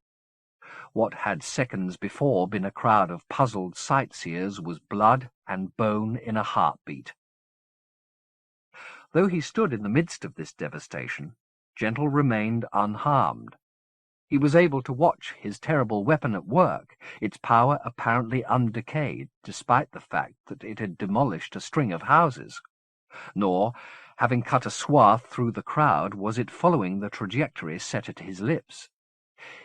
S1: What had seconds before been a crowd of puzzled sightseers was blood and bone in a heartbeat. Though he stood in the midst of this devastation, Gentle remained unharmed. He was able to watch his terrible weapon at work, its power apparently undecayed, despite the fact that it had demolished a string of houses. Nor, having cut a swath through the crowd, was it following the trajectory set at his lips.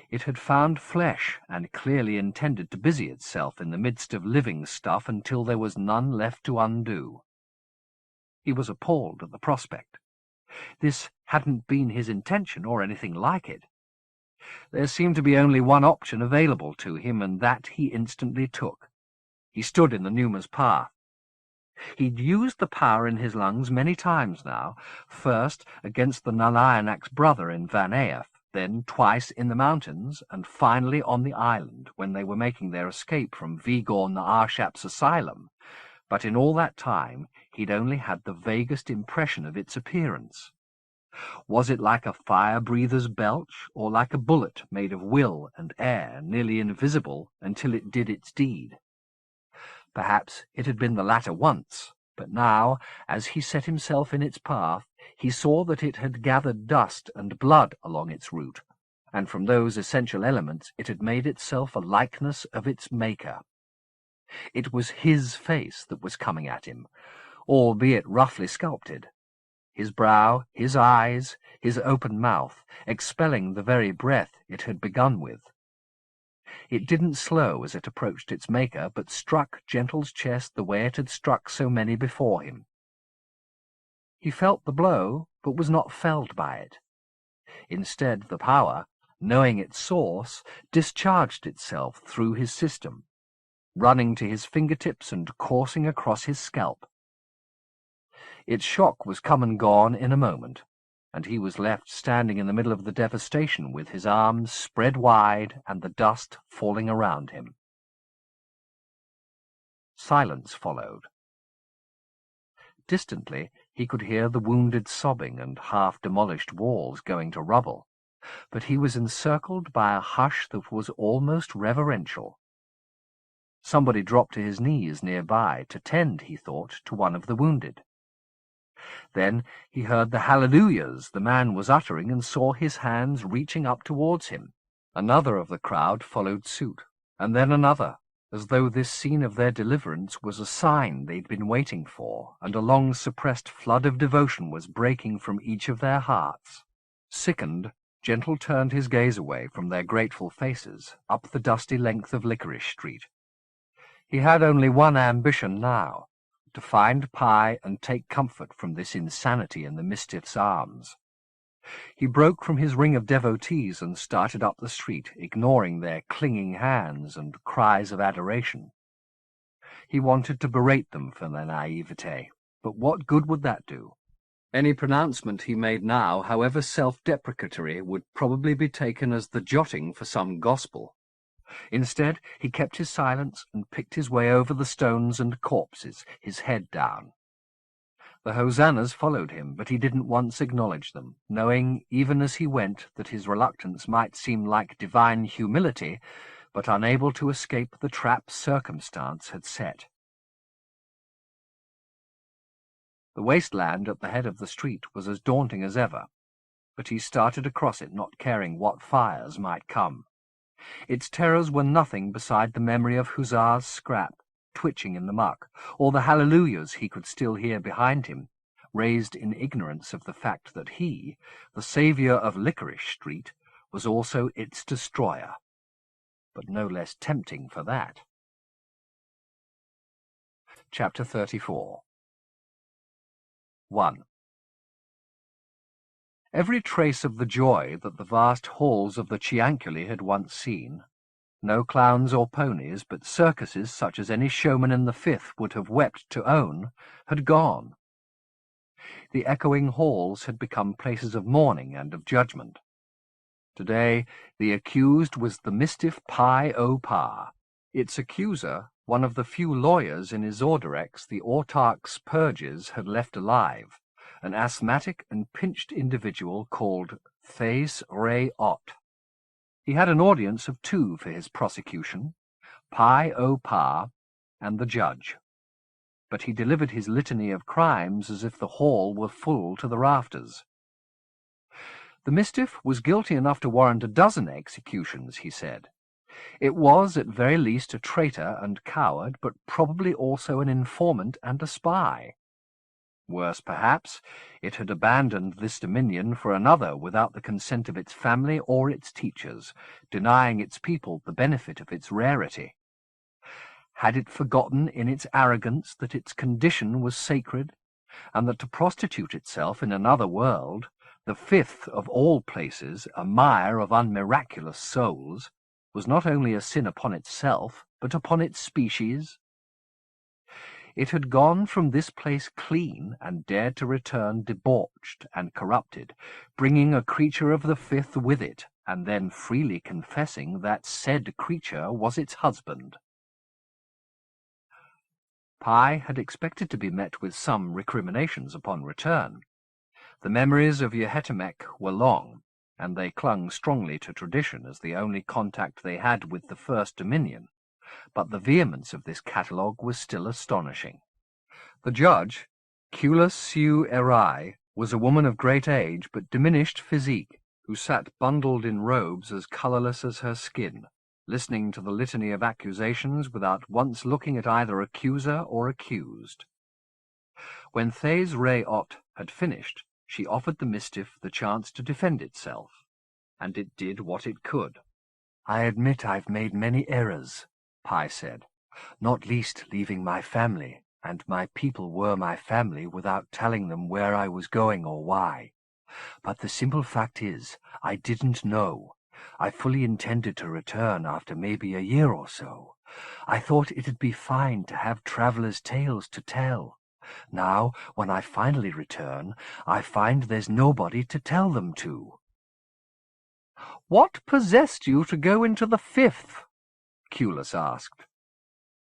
S1: It had found flesh, and clearly intended to busy itself in the midst of living stuff until there was none left to undo. He was appalled at the prospect. This hadn't been his intention or anything like it. There seemed to be only one option available to him, and that he instantly took. He stood in the pneuma's path. He'd used the power in his lungs many times now, first against the Nalianak's brother in Van Eef, then twice in the mountains, and finally on the island, when they were making their escape from Vigor Naarshap's asylum. But in all that time he'd only had the vaguest impression of its appearance. Was it like a fire-breather's belch, or like a bullet made of will and air, nearly invisible until it did its deed? Perhaps it had been the latter once, but now, as he set himself in its path, he saw that it had gathered dust and blood along its route, and from those essential elements it had made itself a likeness of its maker. It was his face that was coming at him, albeit roughly sculpted. His brow, his eyes, his open mouth, expelling the very breath it had begun with. It didn't slow as it approached its maker, but struck Gentle's chest the way it had struck so many before him. He felt the blow, but was not felled by it. Instead, the power, knowing its source, discharged itself through his system, running to his fingertips and coursing across his scalp. Its shock was come and gone in a moment, and he was left standing in the middle of the devastation with his arms spread wide and the dust falling around him. Silence followed. Distantly, he could hear the wounded sobbing and half-demolished walls going to rubble, but he was encircled by a hush that was almost reverential. Somebody dropped to his knees nearby to tend, he thought, to one of the wounded. Then he heard the hallelujahs the man was uttering and saw his hands reaching up towards him. Another of the crowd followed suit, and then another, as though this scene of their deliverance was a sign they'd been waiting for, and a long-suppressed flood of devotion was breaking from each of their hearts. Sickened, Gentle turned his gaze away from their grateful faces, up the dusty length of Licorice Street. He had only one ambition now, to find Pi and take comfort from this insanity in the Mistiff's arms. He broke from his ring of devotees and started up the street, ignoring their clinging hands and cries of adoration. He wanted to berate them for their naivete, but what good would that do? Any pronouncement he made now, however self-deprecatory, would probably be taken as the jotting for some gospel. Instead, he kept his silence and picked his way over the stones and corpses, his head down. The hosannas followed him, but he didn't once acknowledge them, knowing, even as he went, that his reluctance might seem like divine humility, but unable to escape the trap circumstance had set. The wasteland at the head of the street was as daunting as ever, but he started across it not caring what fires might come. Its terrors were nothing beside the memory of Hussar's scrap, twitching in the muck, or the hallelujahs he could still hear behind him, raised in ignorance of the fact that he, the saviour of Licorice Street, was also its destroyer, but no less tempting for that. Chapter 34. 1. Every trace of the joy that the vast halls of the Cianculi had once seen, No clowns or ponies, but circuses such as any showman in the Fifth would have wept to own, had gone. The echoing halls had become places of mourning and of judgment. Today, the accused was the mistiff Pi-O-Pa. Its accuser, one of the few lawyers in Isauderex the autarch's purges had left alive, an asthmatic and pinched individual called Thes Re-Ot. He had an audience of 2 for his prosecution, Pi-O-Pa and the judge. But he delivered his litany of crimes as if the hall were full to the rafters. The mistiff was guilty enough to warrant a dozen executions, he said. It was, at very least, a traitor and coward, but probably also an informant and a spy. Worse, perhaps, it had abandoned this dominion for another without the consent of its family or its teachers, denying its people the benefit of its rarity. Had it forgotten in its arrogance that its condition was sacred, and that to prostitute itself in another world, the Fifth of all places, a mire of unmiraculous souls, was not only a sin upon itself, but upon its species? It had gone from this place clean, and dared to return debauched and corrupted, bringing a creature of the Fifth with it, and then freely confessing that said creature was its husband. Pi had expected to be met with some recriminations upon return. The memories of Yehetemek were long, and they clung strongly to tradition as the only contact they had with the First Dominion, but the vehemence of this catalogue was still astonishing. The judge, Culus Seu Erai, was a woman of great age but diminished physique, who sat bundled in robes as colourless as her skin, listening to the litany of accusations without once looking at either accuser or accused. When Thes Re-Ot had finished, she offered the mistiff the chance to defend itself, and it did what it could. "I admit I've made many errors," Pi said, "not least leaving my family, and my people were my family without telling them where I was going or why. But the simple fact is, I didn't know. I fully intended to return after maybe a year or so. I thought it'd be fine to have travelers' tales to tell. Now, when I finally return, I find there's nobody to tell them to." "What possessed you to go into the Fifth?" Culus asked.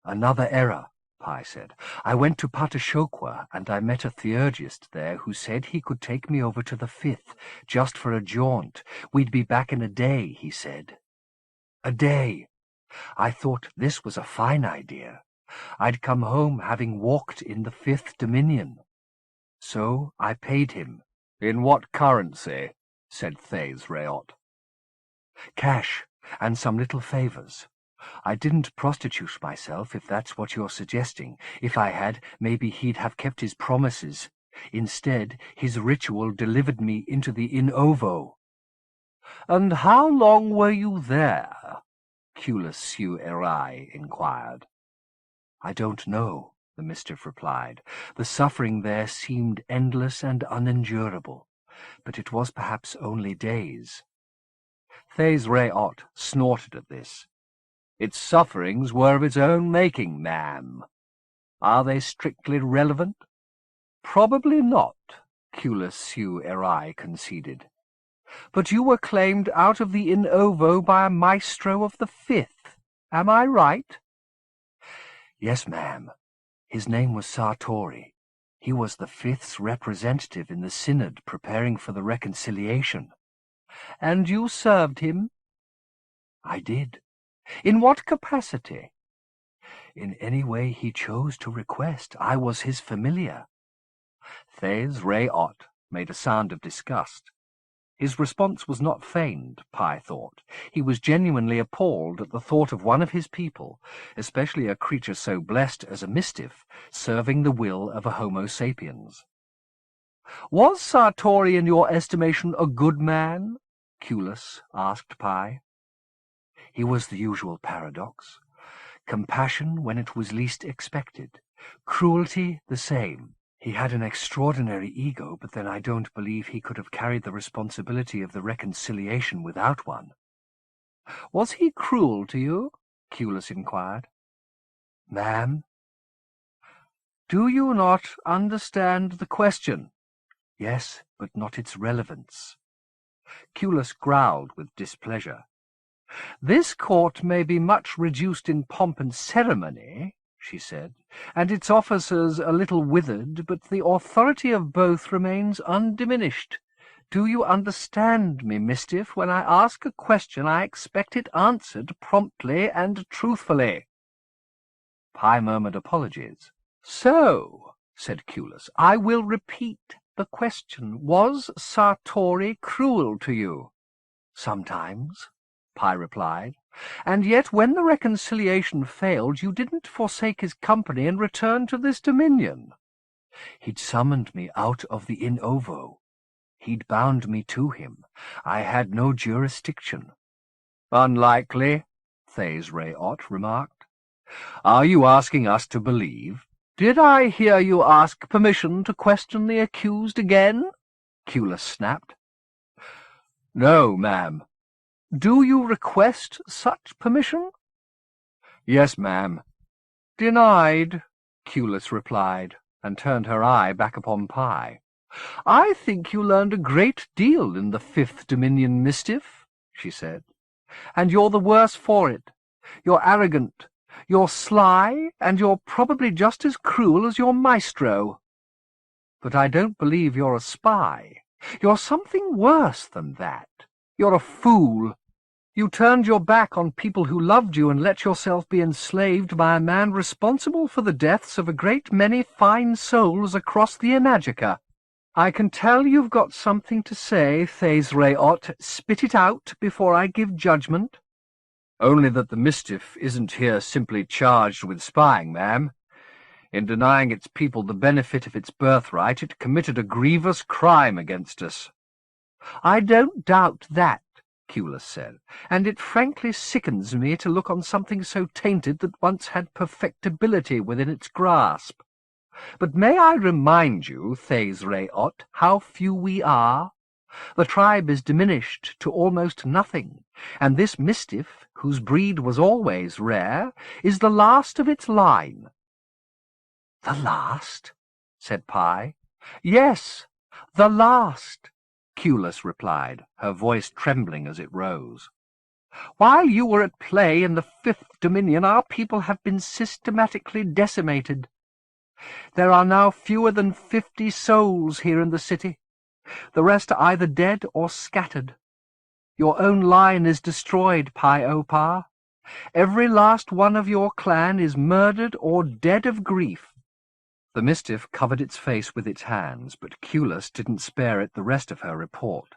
S1: "Another error," Pi said. "I went to Patashokwa, and I met a theurgist there who said he could take me over to the Fifth, just for a jaunt. We'd be back in a day, he said. A day. I thought this was a fine idea. I'd come home having walked in the Fifth Dominion. So I paid him." "In what currency?" said Thes Re-Ot. "Cash, and some little favours. I didn't prostitute myself, if that's what you're suggesting. If I had, maybe he'd have kept his promises. Instead, his ritual delivered me into the in ovo." "And how long were you there?" Culus Seu Erai inquired. "I don't know," the mistiff replied. "The suffering there seemed endless and unendurable, but it was perhaps only days." Thes Re-Ot snorted at this. "Its sufferings were of its own making, ma'am. Are they strictly relevant?" "Probably not," Culus Seu Erai conceded. "But you were claimed out of the in ovo by a maestro of the Fifth. Am I right?" "Yes, ma'am. His name was Sartori. He was the Fifth's representative in the synod preparing for the reconciliation." "And you served him?" "I did." "In what capacity?" "In any way he chose to request. I was his familiar." Thes Re-Ot made a sound of disgust. His response was not feigned, Pi thought. He was genuinely appalled at the thought of one of his people, especially a creature so blessed as a mistiff, serving the will of a Homo sapiens. "Was Sartori, in your estimation, a good man?" Culus asked Pi. "He was the usual paradox. Compassion when it was least expected. Cruelty the same. He had an extraordinary ego, but then I don't believe he could have carried the responsibility of the reconciliation without one." Was he cruel to you? Culus inquired. Ma'am? Do you not understand the question? Yes, but not its relevance. Culus growled with displeasure. This court may be much reduced in pomp and ceremony, she said, and its officers a little withered, but the authority of both remains undiminished. Do you understand me, Mistiff? When I ask a question, I expect it answered promptly and truthfully. Pye murmured apologies. So, said Culus, I will repeat the question. Was Sartori cruel to you? Sometimes, Pye replied. And yet when the reconciliation failed, you didn't forsake his company and return to this dominion. He'd summoned me out of the in ovo. He'd bound me to him. I had no jurisdiction. Unlikely, Thays Ray-Ott remarked. Are you asking us to believe? Did I hear you ask permission to question the accused again? Culus snapped. No, ma'am. Do you request such permission? Yes, ma'am. Denied, Culus replied, and turned her eye back upon Pye. I think you learned a great deal in the Fifth Dominion, Mistiff, she said, and you're the worse for it. You're arrogant, you're sly, and you're probably just as cruel as your maestro. But I don't believe you're a spy. You're something worse than that. You're a fool. You turned your back on people who loved you and let yourself be enslaved by a man responsible for the deaths of a great many fine souls across the Imajica. I can tell you've got something to say, Thays Ray-Ott. Spit it out before I give judgment. Only that the Mistiff isn't here simply charged with spying, ma'am. In denying its people the benefit of its birthright, it committed a grievous crime against us. I don't doubt that, Culus said, and it frankly sickens me to look on something so tainted that once had perfectibility within its grasp. But may I remind you, Thays Ray-Ott, how few we are? The tribe is diminished to almost nothing, and this Mistiff, whose breed was always rare, is the last of its line. The last? Said Pye. Yes, the last, Culus replied, her voice trembling as it rose. While you were at play in the Fifth Dominion, our people have been systematically decimated. There are now fewer than 50 souls here in the city. The rest are either dead or scattered. Your own line is destroyed, Pye-O-Pa. Every last one of your clan is murdered or dead of grief. The Mistiff covered its face with its hands, but Culus didn't spare it the rest of her report.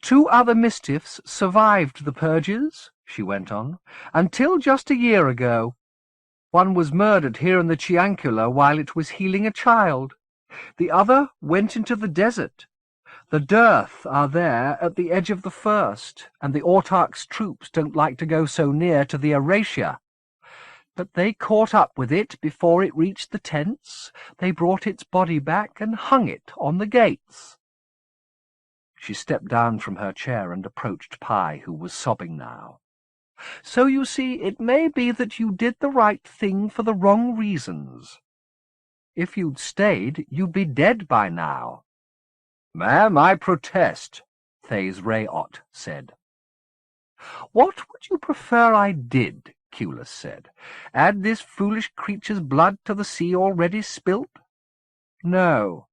S1: 2 other Mistiffs survived the purges, she went on, until just a year ago. One was murdered here in the Ciancula while it was healing a child. The other went into the desert. The dearth are there at the edge of the first, and the Autarch's troops don't like to go so near to the Eratia. But they caught up with it before it reached the tents. They brought its body back and hung it on the gates. She stepped down from her chair and approached Pye, who was sobbing now. So you see, it may be that you did the right thing for the wrong reasons. If you'd stayed, you'd be dead by now. Ma'am, I protest, Thays Ray-Ott said. What would you prefer I did? Culus said. Add this foolish creature's blood to the sea already spilt? No.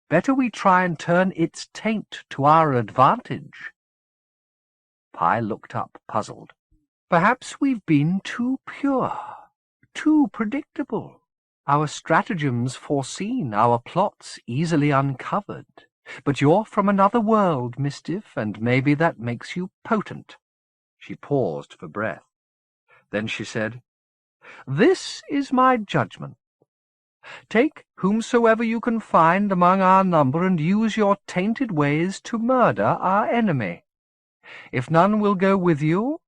S1: Better we try and turn its taint to our advantage. Pye looked up, puzzled. Perhaps we've been too pure, too predictable. Our stratagems foreseen, our plots easily uncovered. But you're from another world, Mistiff, and maybe that makes you potent. She paused for breath. Then she said, This is my judgment. Take whomsoever you can find among our number and use your tainted ways to murder our enemy. If none will go with you,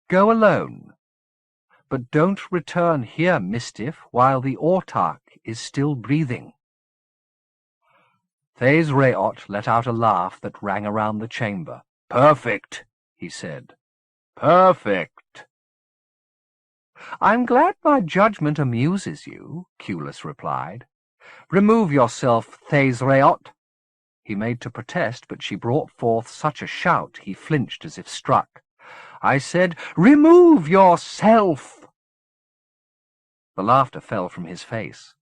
S1: go alone. But don't return here, Mistiff, while the Autarch is still breathing. Thays Ray-Ott let out a laugh that rang around the chamber. Perfect, he said.
S2: Perfect.
S1: I'm glad my judgment amuses you, Culus replied. Remove yourself, Thesreot. He made to protest, but she brought forth such a shout he flinched as if struck. I said, Remove yourself! The laughter fell from his face.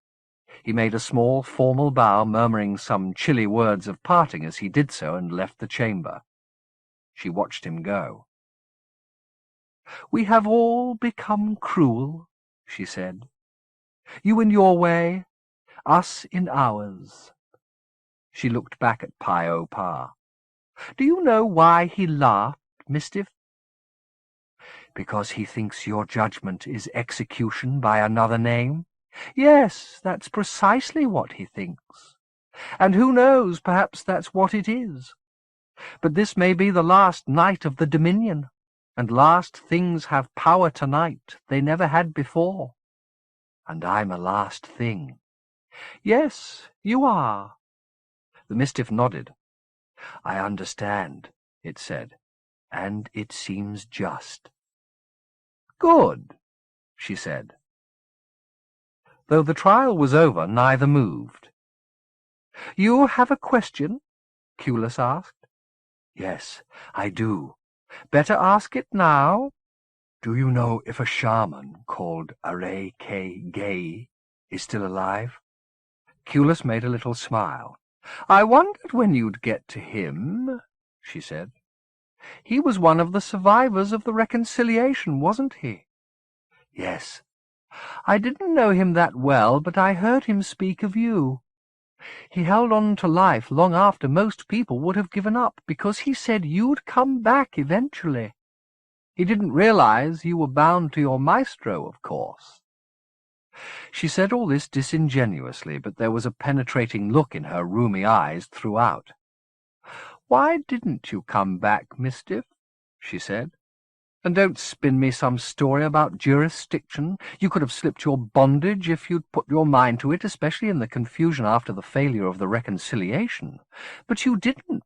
S1: He made a small, formal bow, murmuring some chilly words of parting as he did so, and left the chamber. She watched him go. We have all become cruel, she said. You in your way, us in ours. She looked back at Pi-O-Pa. Do you know why he laughed, Mistiff? Because he thinks your judgment is execution by another name? Yes, that's precisely what he thinks. And who knows, perhaps that's what it is. But this may be the last night of the Dominion, and last things have power tonight they never had before. And I'm a last thing. Yes, you are. The Mistiff nodded. I understand, it said, and it seems just. Good, she said. Though the trial was over, neither moved. You have a question? Culus asked. Yes, I do. Better ask it now. Do you know if a shaman called Imajica is still alive? Culus made a little smile. I wondered when you'd get to him, she said. He was one of the survivors of the reconciliation, wasn't he? Yes. I didn't know him that well, but I heard him speak of you. He held on to life long after most people would have given up, because he said you'd come back eventually. He didn't realize you were bound to your maestro, of course. She said all this disingenuously, but there was a penetrating look in her rheumy eyes throughout. Why didn't you come back, Mistiff? She said. And don't spin me some story about jurisdiction. You could have slipped your bondage if you'd put your mind to it, especially in the confusion after the failure of the reconciliation. But you didn't.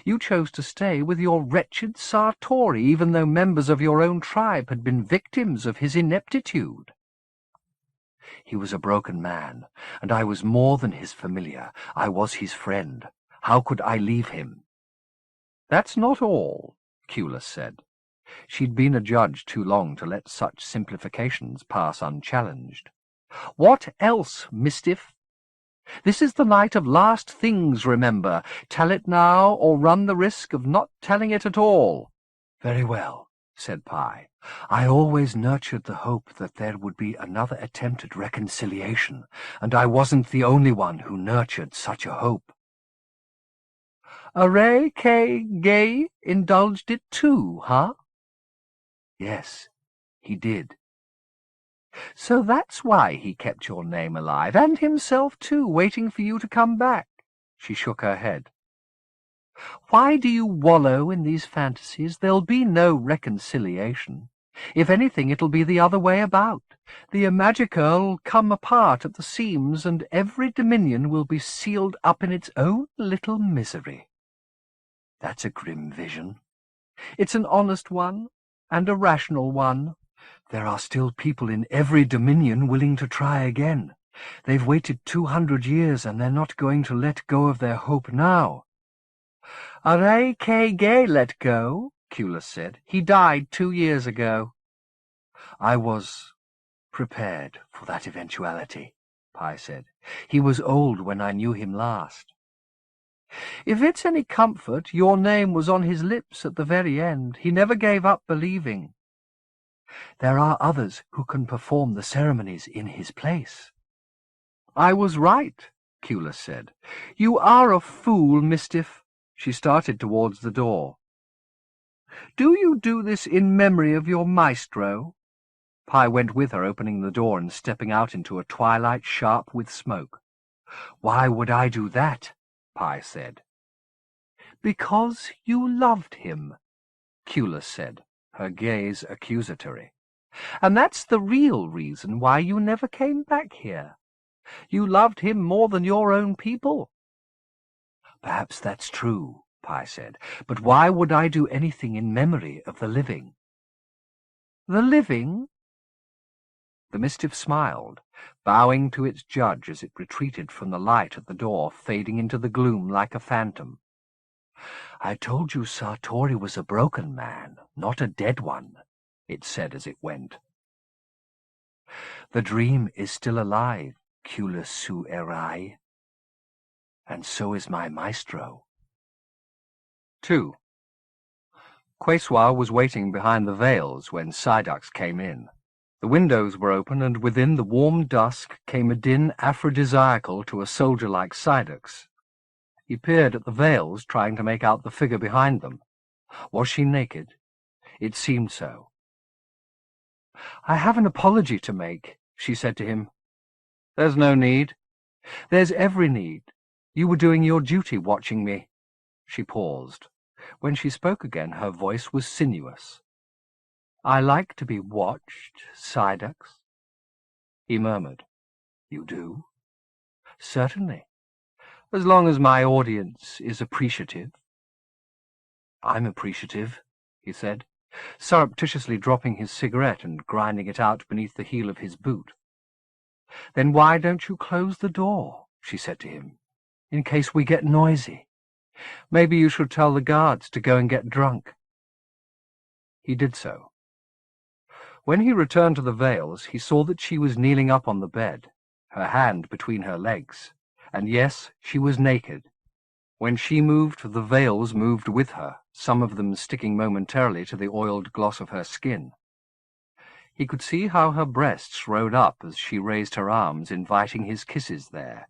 S1: You chose to stay with your wretched Sartori, even though members of your own tribe had been victims of his ineptitude. He was a broken man, and I was more than his familiar. I was his friend. How could I leave him? That's not all, Culus said. She'd been a judge too long to let such simplifications pass unchallenged. What else, Mistiff? This is the night of last things, remember. Tell it now, or run the risk of not telling it at all. Very well, said Pi. I always nurtured the hope that there would be another attempt at reconciliation, and I wasn't the only one who nurtured such a hope. Imajica indulged it too, huh? Yes, he did. So that's why he kept your name alive, and himself too, waiting for you to come back. She shook her head. Why do you wallow in these fantasies? There'll be no reconciliation. If anything, it'll be the other way about. The Imagica'll come apart at the seams, and every dominion will be sealed up in its own little misery. That's a grim vision. It's an honest one, and a rational one. There are still people in every dominion willing to try again. They've waited 200 years, and they're not going to let go of their hope now. Imajica let go, Culus said. He died 2 years ago. I was prepared for that eventuality, Pi said. He was old when I knew him last. If it's any comfort, your name was on his lips at the very end. He never gave up believing. There are others who can perform the ceremonies in his place. I was right, Culus said. You are a fool, Mistiff. She started towards the door. Do you do this in memory of your maestro? Pi went with her, opening the door and stepping out into a twilight sharp with smoke. Why would I do that? Pi said. Because you loved him, Culus said, her gaze accusatory. And that's the real reason why you never came back here. You loved him more than your own people. Perhaps that's true, Pi said, but why would I do anything in memory of the living? The living? The Mistiff smiled, bowing to its judge as it retreated from the light at the door, fading into the gloom like a phantom. "I told you Sartori was a broken man, not a dead one," it said as it went. "The dream is still alive, Cula su erai. And so is my maestro." 2. Quesoir was waiting behind the veils when Psyducks came in. The windows were open, and within the warm dusk came a din aphrodisiacal to a soldier like Psyducks. He peered at the veils, trying to make out the figure behind them. Was she naked? It seemed so. "I have an apology to make," she said to him. "There's no need." "There's every need. You were doing your duty watching me." She paused. When she spoke again, her voice was sinuous. "I like to be watched, Psyducks." He murmured, "You do?" "Certainly, as long as my audience is appreciative." "I'm appreciative," he said, surreptitiously dropping his cigarette and grinding it out beneath the heel of his boot. "Then why don't you close the door?" she said to him, "in case we get noisy. Maybe you should tell the guards to go and get drunk." He did so. When he returned to the veils, he saw that she was kneeling up on the bed, her hand between her legs, and yes, she was naked. When she moved, the veils moved with her, some of them sticking momentarily to the oiled gloss of her skin. He could see how her breasts rode up as she raised her arms, inviting his kisses there.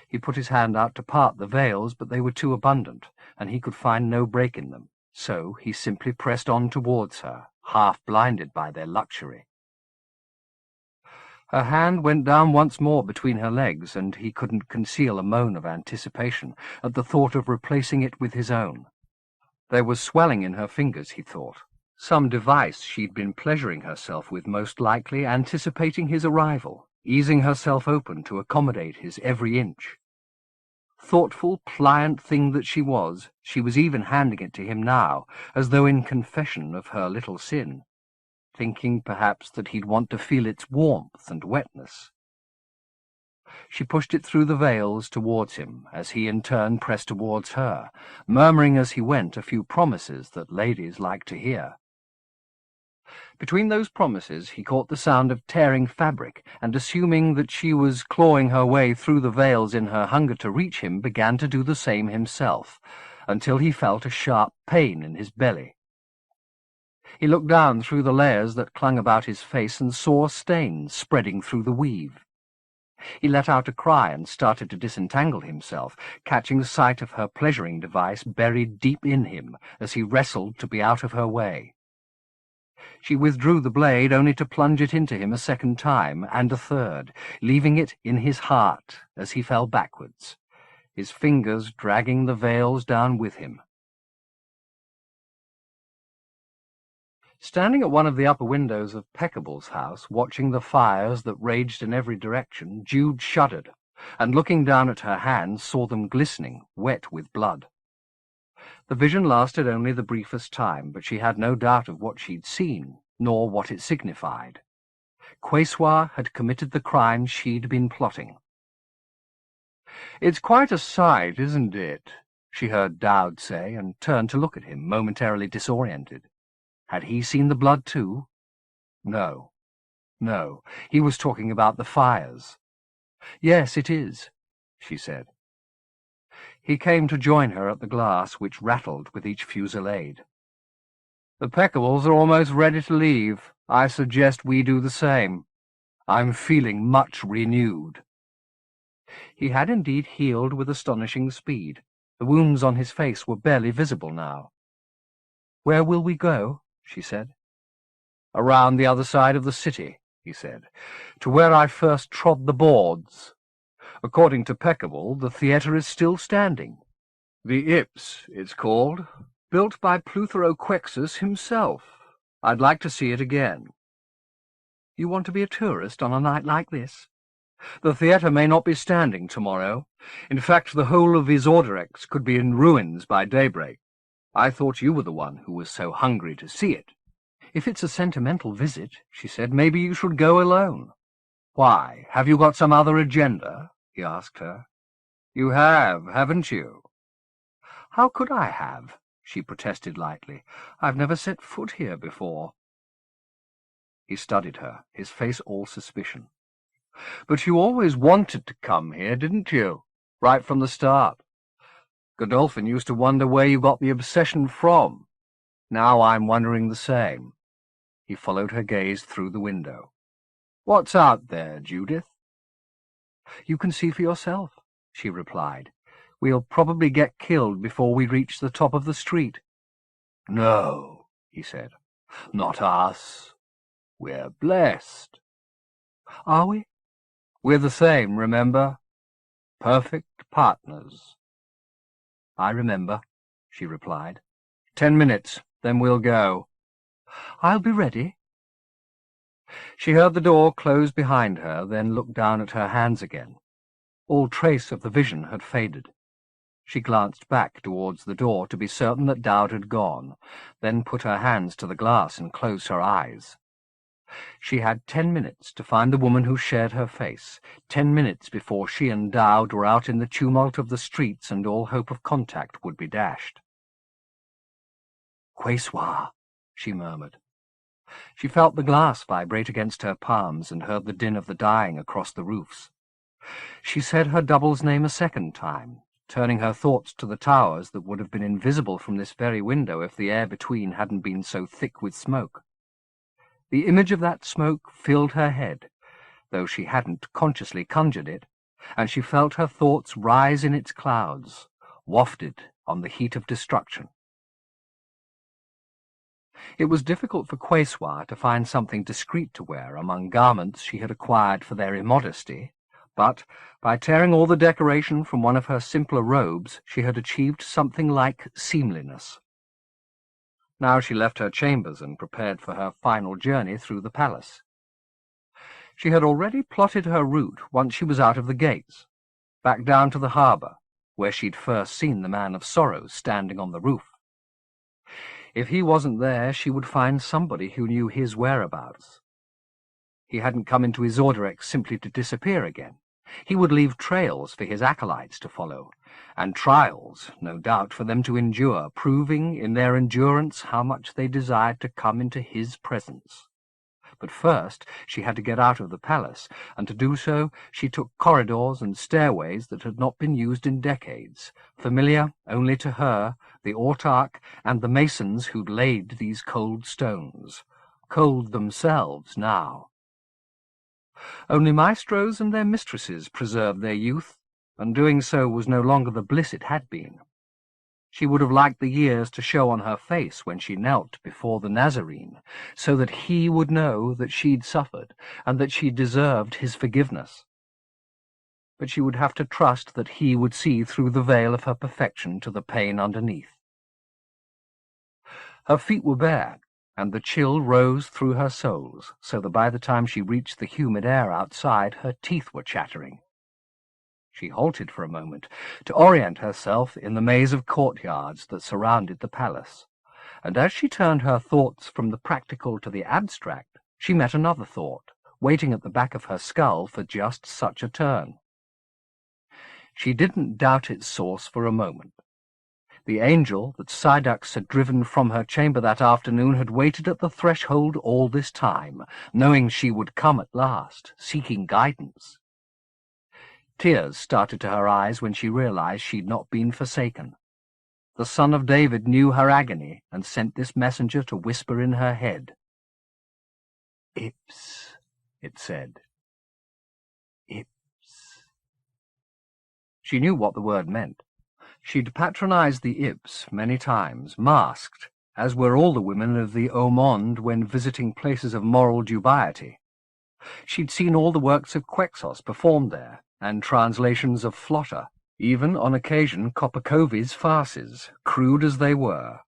S1: He put his hand out to part the veils, but they were too abundant, and he could find no break in them, so he simply pressed on towards her, half blinded by their luxury. Her hand went down once more between her legs, and he couldn't conceal a moan of anticipation at the thought of replacing it with his own. There was swelling in her fingers, he thought. Some device she'd been pleasuring herself with, most likely, anticipating his arrival, easing herself open to accommodate his every inch. Thoughtful, pliant thing that she was even handing it to him now, as though in confession of her little sin, thinking, perhaps, that he'd want to feel its warmth and wetness. She pushed it through the veils towards him, as he in turn pressed towards her, murmuring as he went a few promises that ladies like to hear. Between those promises he caught the sound of tearing fabric, and assuming that she was clawing her way through the veils in her hunger to reach him, began to do the same himself, until he felt a sharp pain in his belly. He looked down through the layers that clung about his face and saw stains spreading through the weave. He let out a cry and started to disentangle himself, catching sight of her pleasuring device buried deep in him as he wrestled to be out of her way. She withdrew the blade only to plunge it into him a second time, and a third, leaving it in his heart as he fell backwards, his fingers dragging the veils down with him. Standing at one of the upper windows of Peckable's house, watching the fires that raged in every direction, Jude shuddered, and looking down at her hands saw them glistening, wet with blood. The vision lasted only the briefest time, but she had no doubt of what she'd seen, nor what it signified. Quesoir had committed the crime she'd been plotting. "It's quite a sight, isn't it?" she heard Dowd say, and turned to look at him, momentarily disoriented. Had he seen the blood too? No. No, he was talking about the fires. "Yes, it is," she said. He came to join her at the glass, which rattled with each fusillade. "The Peckables are almost ready to leave. I suggest we do the same. I'm feeling much renewed." He had indeed healed with astonishing speed. The wounds on his face were barely visible now. "Where will we go?" she said. "Around the other side of the city," he said, "to where I first trod the boards. According to Peckable, the theatre is still standing. The Ips, it's called, built by Pleuthoroquexus himself. I'd like to see it again." "You want to be a tourist on a night like this?" "The theatre may not be standing tomorrow. In fact, the whole of Isorderex could be in ruins by daybreak. I thought you were the one who was so hungry to see it. "If it's a sentimental visit," she said, "maybe you should go alone." "Why, have you got some other agenda?" he asked her. "You have, haven't you?" "How could I have?" she protested lightly. "I've never set foot here before." He studied her, his face all suspicion. "But you always wanted to come here, didn't you? Right from the start. Godolphin used to wonder where you got the obsession from. Now I'm wondering the same." He followed her gaze through the window. "What's out there, Judith?" "You can see for yourself," she replied. "We'll probably get killed before we reach the top of the street." "No," he said. "Not us. We're blessed." "Are we?" "We're the same, remember? Perfect partners." "I remember," she replied. 10 minutes, then we'll go." "I'll be ready." She heard the door close behind her, then looked down at her hands again. All trace of the vision had faded. She glanced back towards the door to be certain that Dowd had gone, then put her hands to the glass and closed her eyes. She had 10 minutes to find the woman who shared her face, 10 minutes before she and Dowd were out in the tumult of the streets and all hope of contact would be dashed. "Quayswa," she murmured. She felt the glass vibrate against her palms and heard the din of the dying across the roofs. She said her double's name a second time, turning her thoughts to the towers that would have been invisible from this very window if the air between hadn't been so thick with smoke. The image of that smoke filled her head, though she hadn't consciously conjured it, and she felt her thoughts rise in its clouds, wafted on the heat of destruction. It was difficult for Quayswa to find something discreet to wear among garments she had acquired for their immodesty, but by tearing all the decoration from one of her simpler robes she had achieved something like seemliness. Now she left her chambers and prepared for her final journey through the palace. She had already plotted her route once she was out of the gates, back down to the harbour, where she'd first seen the Man of Sorrows standing on the roof. If he wasn't there, she would find somebody who knew his whereabouts. He hadn't come into his Orderex simply to disappear again. He would leave trails for his acolytes to follow, and trials, no doubt, for them to endure, proving in their endurance how much they desired to come into his presence. But first she had to get out of the palace, and to do so she took corridors and stairways that had not been used in decades, familiar only to her, the autarch, and the masons who'd laid these cold stones, cold themselves now. Only maestros and their mistresses preserved their youth, and doing so was no longer the bliss it had been. She would have liked the years to show on her face when she knelt before the Nazarene, so that he would know that she'd suffered, and that she deserved his forgiveness. But she would have to trust that he would see through the veil of her perfection to the pain underneath. Her feet were bare, and the chill rose through her soles, so that by the time she reached the humid air outside, her teeth were chattering. She halted for a moment to orient herself in the maze of courtyards that surrounded the palace, and as she turned her thoughts from the practical to the abstract, she met another thought, waiting at the back of her skull for just such a turn. She didn't doubt its source for a moment. The angel that Sidux had driven from her chamber that afternoon had waited at the threshold all this time, knowing she would come at last, seeking guidance. Tears started to her eyes when she realized she'd not been forsaken. The Son of David knew her agony and sent this messenger to whisper in her head. "Ips," it said. "Ips." She knew what the word meant. She'd patronized the Ips many times, masked, as were all the women of the Au Monde when visiting places of moral dubiety. She'd seen all the works of Quexos performed there, and translations of Flotter, even on occasion Kopakovi's farces, crude as they were.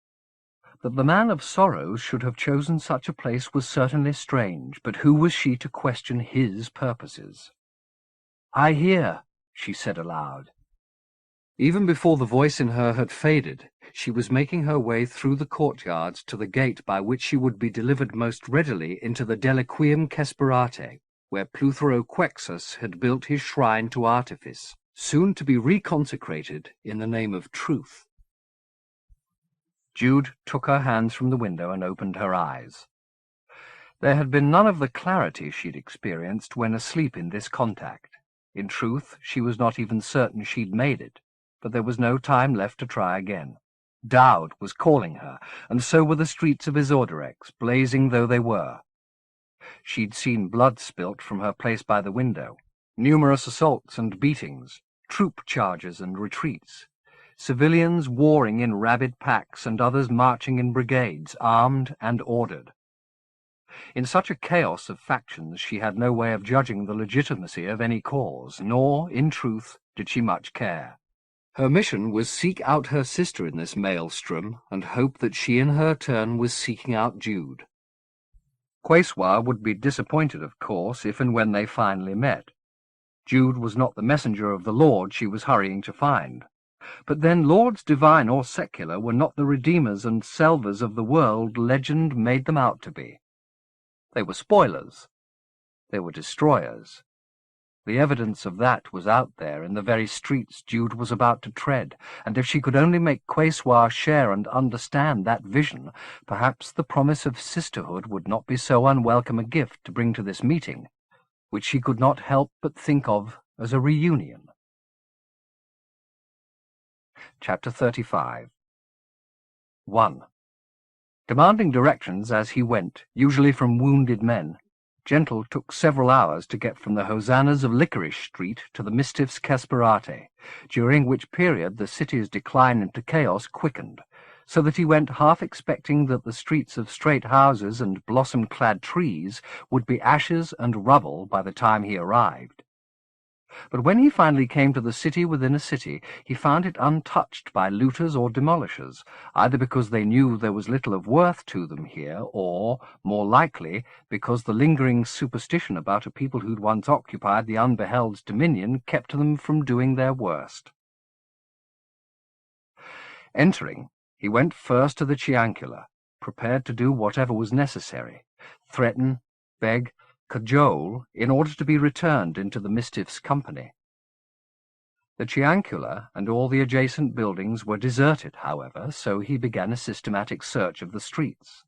S1: That the Man of Sorrows should have chosen such a place was certainly strange, but who was she to question his purposes? "I hear," she said aloud. Even before the voice in her had faded, she was making her way through the courtyards to the gate by which she would be delivered most readily into the Deliquium Casperate, where Pluthero Quexus had built his shrine to artifice, soon to be reconsecrated in the name of truth. Jude took her hands from the window and opened her eyes. There had been none of the clarity she'd experienced when asleep in this contact. In truth, she was not even certain she'd made it, but there was no time left to try again. Dowd was calling her, and so were the streets of Isorderex, blazing though they were. She'd seen blood spilt from her place by the window, numerous assaults and beatings, troop charges and retreats, civilians warring in rabid packs and others marching in brigades, armed and ordered. In such a chaos of factions she had no way of judging the legitimacy of any cause, nor, in truth, did she much care. Her mission was seek out her sister in this maelstrom, and hope that she in her turn was seeking out Jude. Quayswa would be disappointed, of course, if and when they finally met. Jude was not the messenger of the Lord she was hurrying to find. But then lords divine or secular were not the redeemers and salvers of the world legend made them out to be. They were spoilers. They were destroyers. The evidence of that was out there in the very streets Jude was about to tread, and if she could only make Quayswa share and understand that vision, perhaps the promise of sisterhood would not be so unwelcome a gift to bring to this meeting, which she could not help but think of as a reunion. Chapter 35. 1. Demanding directions as he went, usually from wounded men, Gentle took several hours to get from the hosannas of Licorice Street to the Mistiff's Casperate, during which period the city's decline into chaos quickened, so that he went half expecting that the streets of straight houses and blossom-clad trees would be ashes and rubble by the time he arrived. But when he finally came to the city within a city, he found it untouched by looters or demolishers, either because they knew there was little of worth to them here, or, more likely, because the lingering superstition about a people who'd once occupied the unbeheld's dominion kept them from doing their worst. Entering, he went first to the Ciancula, prepared to do whatever was necessary, threaten, beg, cajole, in order to be returned into the Mistiff's company. The Ciancula and all the adjacent buildings were deserted, however, so he began a systematic search of the streets.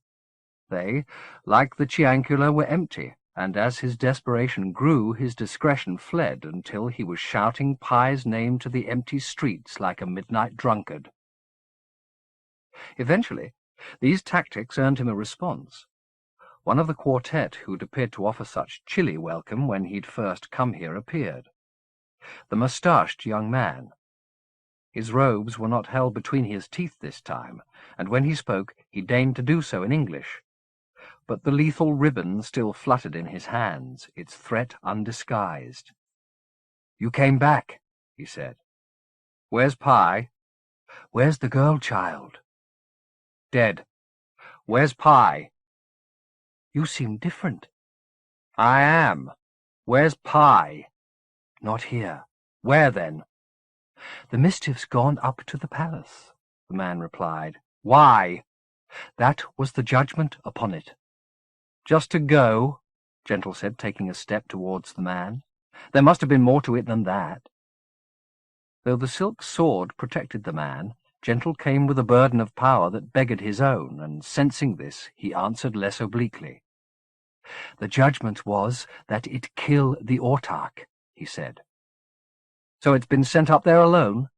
S1: They, like the Ciancula, were empty, and as his desperation grew, his discretion fled until he was shouting Pye's name to the empty streets like a midnight drunkard. Eventually, these tactics earned him a response. One of the quartet who'd appeared to offer such chilly welcome when he'd first come here appeared. The moustached young man. His robes were not held between his teeth this time, and when he spoke he deigned to do so in English. But the lethal ribbon still fluttered in his hands, its threat undisguised. "You came back," he said. "Where's Pye?" "Where's the girl child?" "Dead. Where's Pye?" "You seem different." "I am. Where's Pye?" "Not here." "Where, then?" "The Mistiff's gone up to the palace," the man replied. "Why?" "That was the judgment upon it." "Just to go?" Gentle said, taking a step towards the man. "There must have been more to it than that." Though the silk sword protected the man, Gentle came with a burden of power that beggared his own, and sensing this, he answered less obliquely. "The judgment was that it kill the autarch," he said. "So it's been sent up there alone?"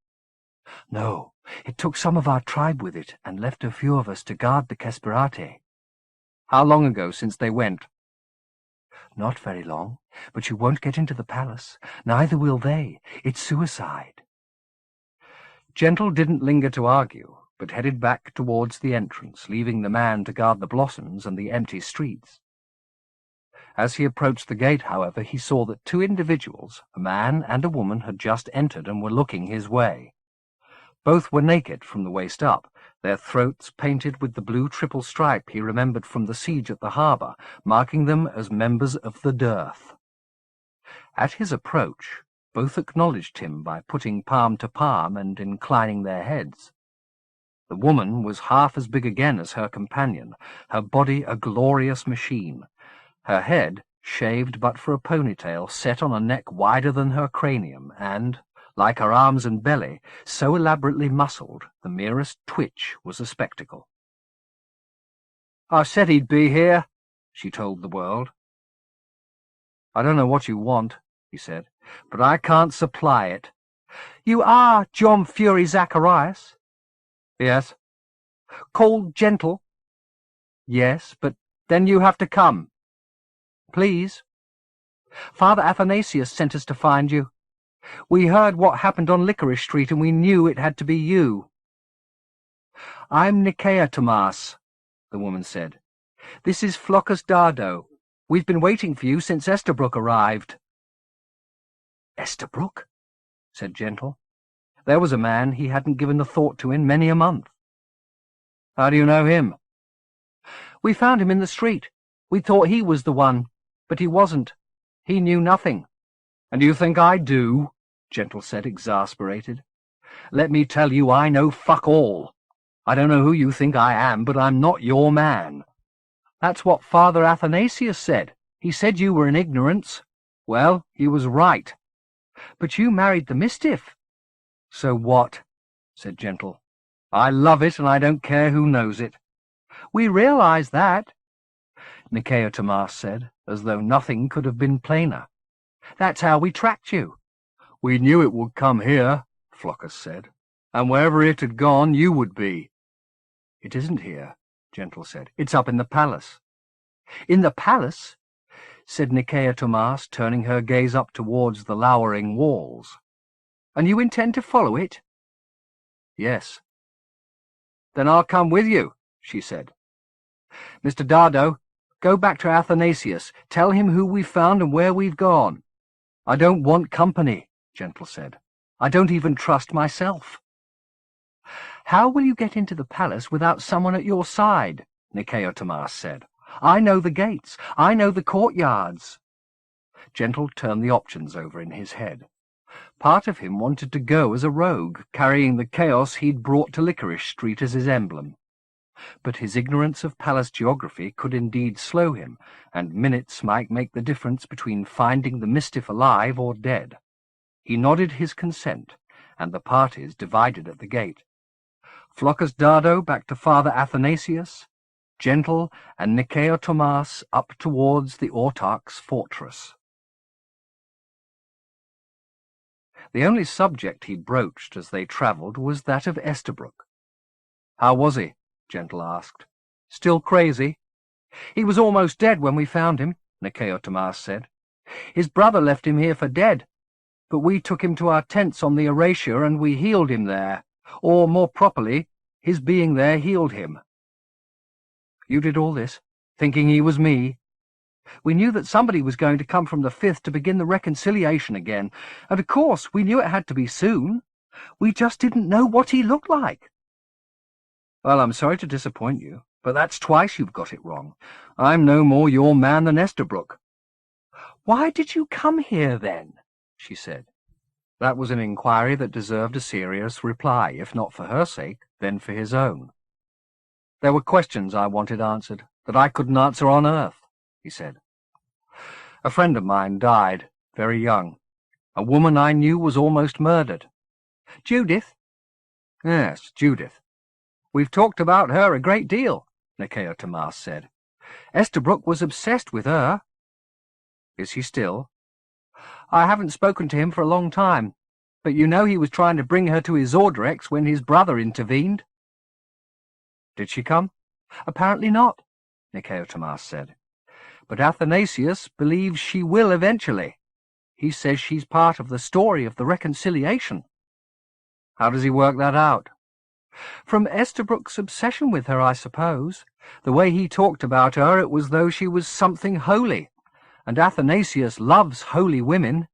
S1: "No, it took some of our tribe with it, and left a few of us to guard the Casperate." "How long ago since they went?" "Not very long, but you won't get into the palace. Neither will they. It's suicide." Gentle didn't linger to argue, but headed back towards the entrance, leaving the man to guard the blossoms and the empty streets. As he approached the gate, however, he saw that two individuals, a man and a woman, had just entered and were looking his way. Both were naked from the waist up, their throats painted with the blue triple stripe he remembered from the siege at the harbour, marking them as members of the dearth. At his approach, Both acknowledged him by putting palm to palm and inclining their heads. The woman was half as big again as her companion, her body a glorious machine, her head shaved but for a ponytail set on a neck wider than her cranium, and, like her arms and belly, so elaborately muscled the merest twitch was a spectacle. "I said he'd be here," she told the world. "I don't know what you want," he said, "but I can't supply it." "You are John Fury Zacharias?" "Yes." "Called Gentle?" "Yes, but then you have to come." "Please." "Father Athanasius sent us to find you. We heard what happened on Licorice Street, and we knew it had to be you." "I'm Nicaea Tomas," the woman said. "This is Flockus Dardo. We've been waiting for you since Estabrook arrived." "Estabrook?" said Gentle. There was a man he hadn't given a thought to in many a month. "How do you know him?" "We found him in the street. We thought he was the one, but he wasn't. He knew nothing." "And you think I do?" Gentle said, exasperated. "Let me tell you I know fuck all. I don't know who you think I am, but I'm not your man." "That's what Father Athanasius said. He said you were in ignorance." "Well, he was right." "But you married the Mistiff." "So what?" said Gentle. "I love it, and I don't care who knows it." "We realize that," Nicaea Tomas said, as though nothing could have been plainer. "That's how we tracked you." "We knew it would come here," Flockus said, "and wherever it had gone, you would be." "It isn't here," Gentle said. "It's up in the palace." "In the palace?" said Nicaea Tomas, turning her gaze up towards the lowering walls. "And you intend to follow it?" "Yes." "Then I'll come with you," she said. "Mr. Dardo, go back to Athanasius. Tell him who we've found and where we've gone." "I don't want company," Gentle said. "I don't even trust myself." "How will you get into the palace without someone at your side?" Nicaea Tomas said. "I know the gates. I know the courtyards." Gentle turned the options over in his head. Part of him wanted to go as a rogue, carrying the chaos he'd brought to Licorice Street as his emblem. But his ignorance of palace geography could indeed slow him, and minutes might make the difference between finding the Mistiff alive or dead. He nodded his consent, and the parties divided at the gate. Flockus Dardo back to Father Athanasius, Gentle and Nicaea Tomas up towards the Autarch's fortress. The only subject he broached as they travelled was that of Estabrook. "How was he?" Gentle asked. "Still crazy?" "He was almost dead when we found him," Nicaea Tomas said. "His brother left him here for dead, but we took him to our tents on the Eratia and we healed him there, or more properly, his being there healed him." "You did all this, thinking he was me?" "We knew that somebody was going to come from the Fifth to begin the reconciliation again, and of course we knew it had to be soon. We just didn't know what he looked like." "Well, I'm sorry to disappoint you, but that's twice you've got it wrong. I'm no more your man than Estabrook." "Why did you come here, then?" she said. That was an inquiry that deserved a serious reply, if not for her sake, then for his own. "There were questions I wanted answered, that I couldn't answer on earth," he said. "A friend of mine died, very young. A woman I knew was almost murdered." "Judith?" "Yes, Judith. We've talked about her a great deal," Nicaea Tomas said. "Estabrook was obsessed with her." "Is he still?" "I haven't spoken to him for a long time, but you know he was trying to bring her to his Ordrex when his brother intervened." "Did she come?" "Apparently not," Nicaea Tomas said. "But Athanasius believes she will eventually. He says she's part of the story of the reconciliation." "How does he work that out?" "From Estabrook's obsession with her, I suppose. The way he talked about her, it was though she was something holy, and Athanasius loves holy women."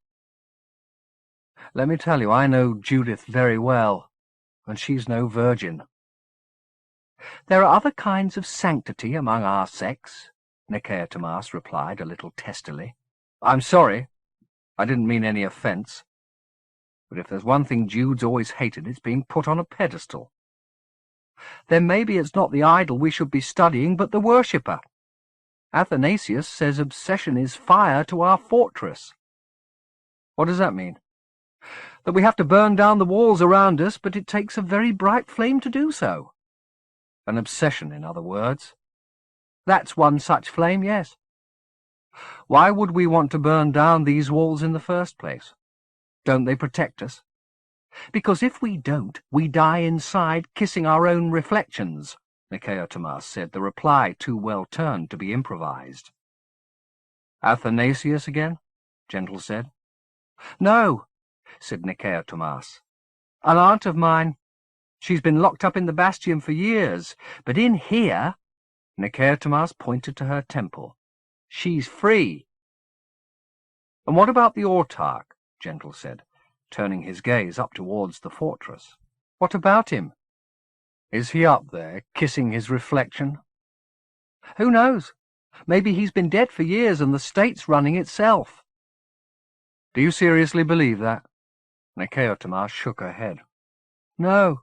S1: "Let me tell you, I know Judith very well, and she's no virgin." "There are other kinds of sanctity among our sex," Nicaea Tomas replied a little testily. "I'm sorry. I didn't mean any offence. But if there's one thing Jude's always hated, it's being put on a pedestal. Then maybe it's not the idol we should be studying, but the worshipper. Athanasius says obsession is fire to our fortress. What does that mean? That we have to burn down the walls around us, but it takes a very bright flame to do so. An obsession, in other words. That's one such flame, yes. Why would we want to burn down these walls in the first place? Don't they protect us? Because if we don't, we die inside kissing our own reflections, Nicodemus said, the reply too well turned to be improvised. Athanasius again? Gentle said. No, said Nicodemus. An aunt of mine. She's been locked up in the bastion for years, but in here, Nicodemus pointed to her temple, she's free. And what about the autarch? Gentle said, turning his gaze up towards the fortress. What about him? Is he up there, kissing his reflection? Who knows? Maybe he's been dead for years and the state's running itself. Do you seriously believe that? Nicodemus shook her head. No,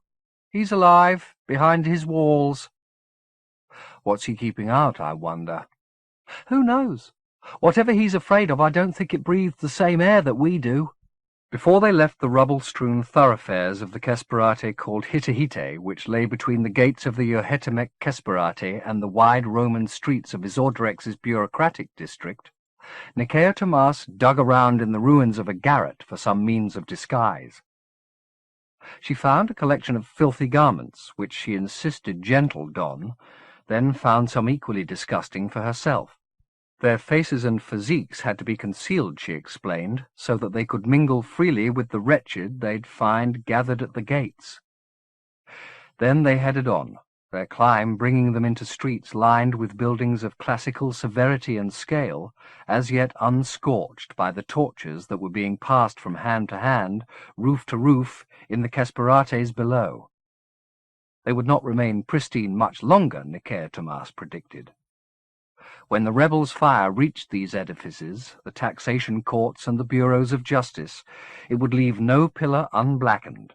S1: he's alive, behind his walls. What's he keeping out, I wonder? Who knows? Whatever he's afraid of, I don't think it breathes the same air that we do. Before they left the rubble-strewn thoroughfares of the Kesperate called Hitahite, which lay between the gates of the Urhetemek Kesperate and the wide Roman streets of Isordrex's bureaucratic district, Nicodemus dug around in the ruins of a garret for some means of disguise. She found a collection of filthy garments, which she insisted Gentle don, then found some equally disgusting for herself. Their faces and physiques had to be concealed, she explained, so that they could mingle freely with the wretched they'd find gathered at the gates. Then they headed on, their climb bringing them into streets lined with buildings of classical severity and scale, as yet unscorched by the torches that were being passed from hand to hand, roof to roof, in the Kesperates below. They would not remain pristine much longer, Nicodemus predicted. When the rebels' fire reached these edifices, the taxation courts and the bureaus of justice, it would leave no pillar unblackened.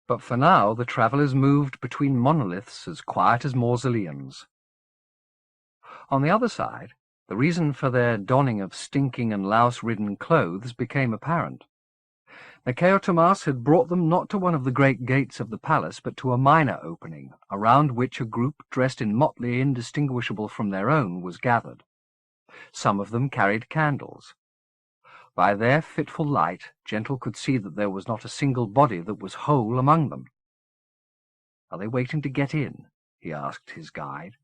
S1: But for now the travellers moved between monoliths as quiet as mausoleums. On the other side, the reason for their donning of stinking and louse-ridden clothes became apparent. Nicodemus had brought them not to one of the great gates of the palace, but to a minor opening, around which a group dressed in motley indistinguishable from their own was gathered. Some of them carried candles. By their fitful light, Gentle could see that there was not a single body that was whole among them. "Are they waiting to get in?" he asked his guide.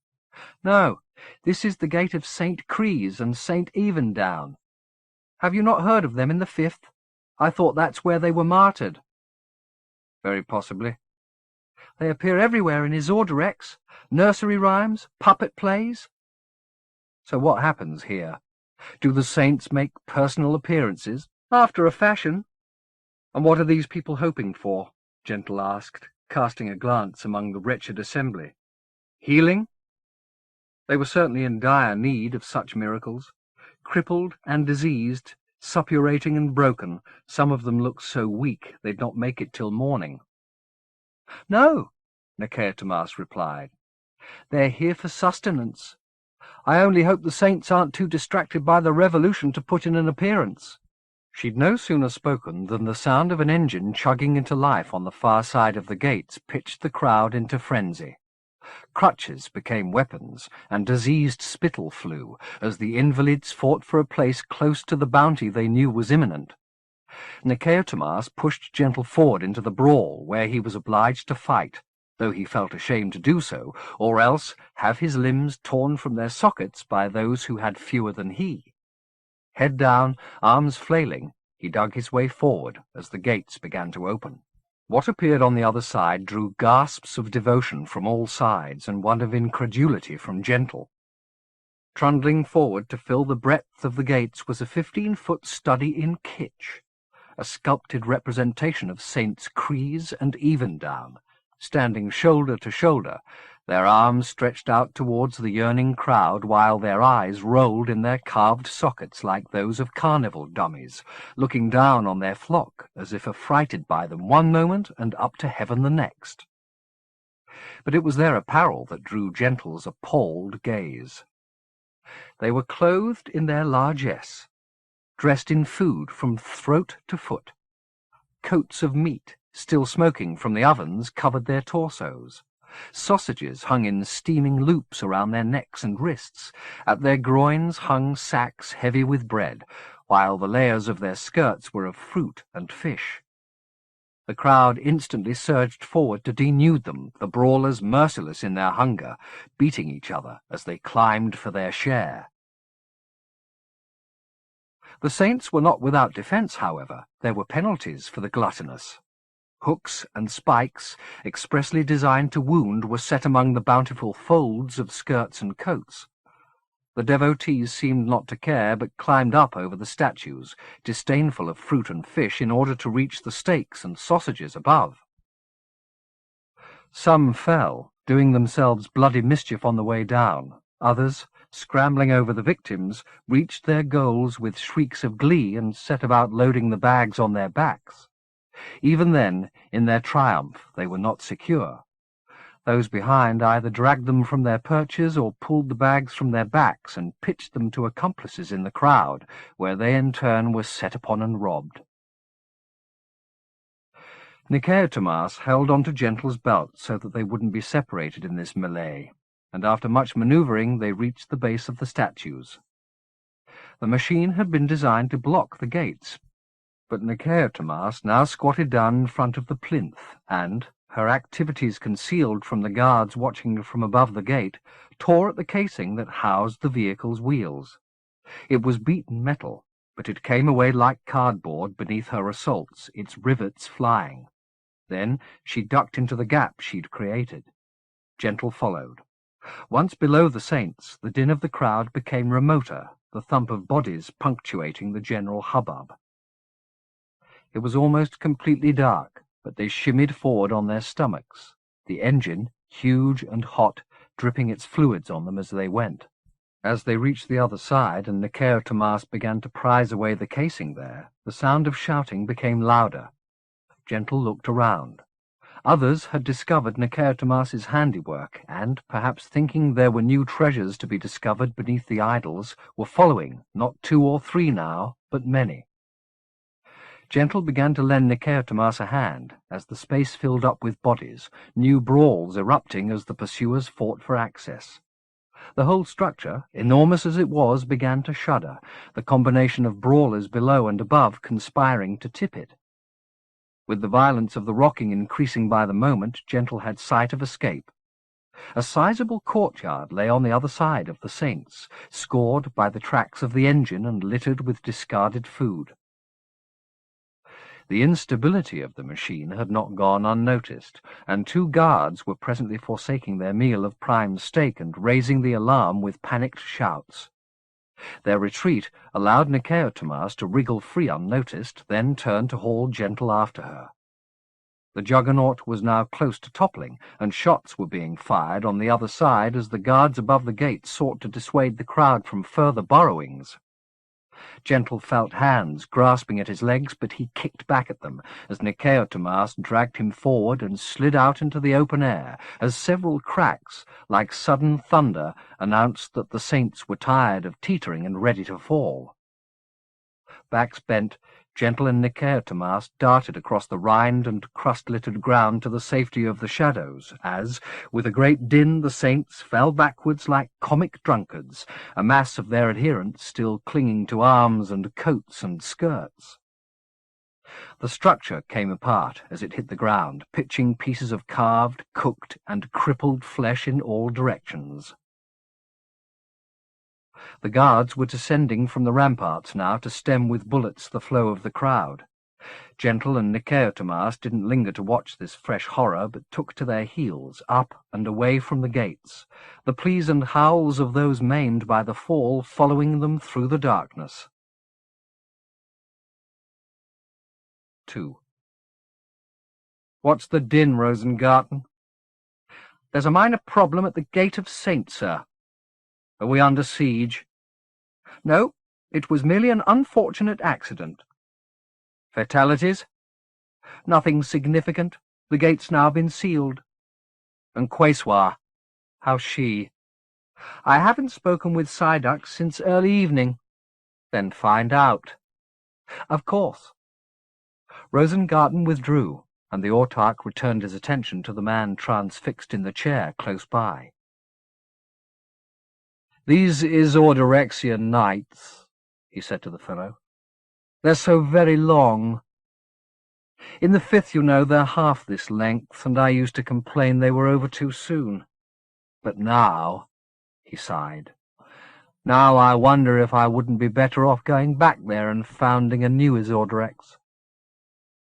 S1: "No, this is the gate of St. Crees and St. Evendown. Have you not heard of them in the 5th? I thought that's where they were martyred." "Very possibly." "They appear everywhere in Isordrex, nursery rhymes, puppet plays." "So what happens here? Do the saints make personal appearances?" "After a fashion." "And what are these people hoping for?" Gentle asked, casting a glance among the wretched assembly. "Healing?" They were certainly in dire need of such miracles. Crippled and diseased, suppurating and broken, some of them looked so weak they'd not make it till morning. "No," Nicodemus replied. "They're here for sustenance. I only hope the saints aren't too distracted by the revolution to put in an appearance." She'd no sooner spoken than the sound of an engine chugging into life on the far side of the gates pitched the crowd into frenzy. Crutches became weapons, and diseased spittle flew, as the invalids fought for a place close to the bounty they knew was imminent. Nicodemus pushed Gentle forward into the brawl, where he was obliged to fight, though he felt ashamed to do so, or else have his limbs torn from their sockets by those who had fewer than he. Head down, arms flailing, he dug his way forward as the gates began to open. What appeared on the other side drew gasps of devotion from all sides and one of incredulity from Gentle. Trundling forward to fill the breadth of the gates was a 15-foot study in kitsch, a sculpted representation of Saints Crees and Evendown, standing shoulder to shoulder, Their arms stretched out towards the yearning crowd, while their eyes rolled in their carved sockets like those of carnival dummies, looking down on their flock as if affrighted by them one moment and up to heaven the next. But it was their apparel that drew Gentle's appalled gaze. They were clothed in their largesse, dressed in food from throat to foot. Coats of meat, still smoking from the ovens, covered their torsos. Sausages hung in steaming loops around their necks and wrists. At their groins hung sacks heavy with bread, while the layers of their skirts were of fruit and fish. The crowd instantly surged forward to denude them, the brawlers merciless in their hunger, beating each other as they climbed for their share. The saints were not without defence, however. There were penalties for the gluttonous. Hooks and spikes, expressly designed to wound, were set among the bountiful folds of skirts and coats. The devotees seemed not to care, but climbed up over the statues, disdainful of fruit and fish, in order to reach the steaks and sausages above. Some fell, doing themselves bloody mischief on the way down. Others, scrambling over the victims, reached their goals with shrieks of glee and set about loading the bags on their backs. Even then, in their triumph, they were not secure. Those behind either dragged them from their perches or pulled the bags from their backs and pitched them to accomplices in the crowd, where they in turn were set upon and robbed. Nicodemus held on to Gentle's belt so that they wouldn't be separated in this melee, and after much manoeuvring they reached the base of the statues. The machine had been designed to block the gates, but Nicodemus now squatted down in front of the plinth, and, her activities concealed from the guards watching from above the gate, tore at the casing that housed the vehicle's wheels. It was beaten metal, but it came away like cardboard beneath her assaults, its rivets flying. Then she ducked into the gap she'd created. Gentle followed. Once below the saints, the din of the crowd became remoter, the thump of bodies punctuating the general hubbub. It was almost completely dark, but they shimmied forward on their stomachs, the engine, huge and hot, dripping its fluids on them as they went. As they reached the other side and Nicodemus began to prise away the casing there, the sound of shouting became louder. Gentle looked around. Others had discovered Nicodemus's handiwork, and, perhaps thinking there were new treasures to be discovered beneath the idols, were following, not 2 or 3 now, but many. Gentle began to lend Nicodemus a hand, as the space filled up with bodies, new brawls erupting as the pursuers fought for access. The whole structure, enormous as it was, began to shudder, the combination of brawlers below and above conspiring to tip it. With the violence of the rocking increasing by the moment, Gentle had sight of escape. A sizable courtyard lay on the other side of the saints, scored by the tracks of the engine and littered with discarded food. The instability of the machine had not gone unnoticed, and 2 guards were presently forsaking their meal of prime steak and raising the alarm with panicked shouts. Their retreat allowed Nicodemus to wriggle free unnoticed, then turned to haul Gentle after her. The juggernaut was now close to toppling, and shots were being fired on the other side as the guards above the gate sought to dissuade the crowd from further burrowings. Gentle felt hands grasping at his legs, but he kicked back at them as Nicodemus dragged him forward and slid out into the open air, as several cracks, like sudden thunder, announced that the saints were tired of teetering and ready to fall. Backs bent, Gentle and Nicodemus darted across the rind and crust-littered ground to the safety of the shadows, as, with a great din, the saints fell backwards like comic drunkards, a mass of their adherents still clinging to arms and coats and skirts. The structure came apart as it hit the ground, pitching pieces of carved, cooked, and crippled flesh in all directions. The guards were descending from the ramparts now to stem with bullets the flow of the crowd. Gentle and Nicodemus didn't linger to watch this fresh horror, but took to their heels, up and away from the gates, the pleas and howls of those maimed by the fall following them through the darkness. 2. "What's the din, Rosengarten?" There's a minor problem at the Gate of Saints, sir. Are we under siege? No, it was merely an unfortunate accident. Fatalities? Nothing significant. The gate's now been sealed. And Quayswa, how's she? I haven't spoken with Psyduck since early evening. Then find out. Of course. Rosengarten withdrew, and the autarch returned his attention to the man transfixed in the chair close by. "These Isordorexian nights," he said to the fellow. "They're so very long. In the 5th, you know, they're half this length, and I used to complain they were over too soon. But now," he sighed, "now I wonder if I wouldn't be better off going back there and founding a new Isordorex.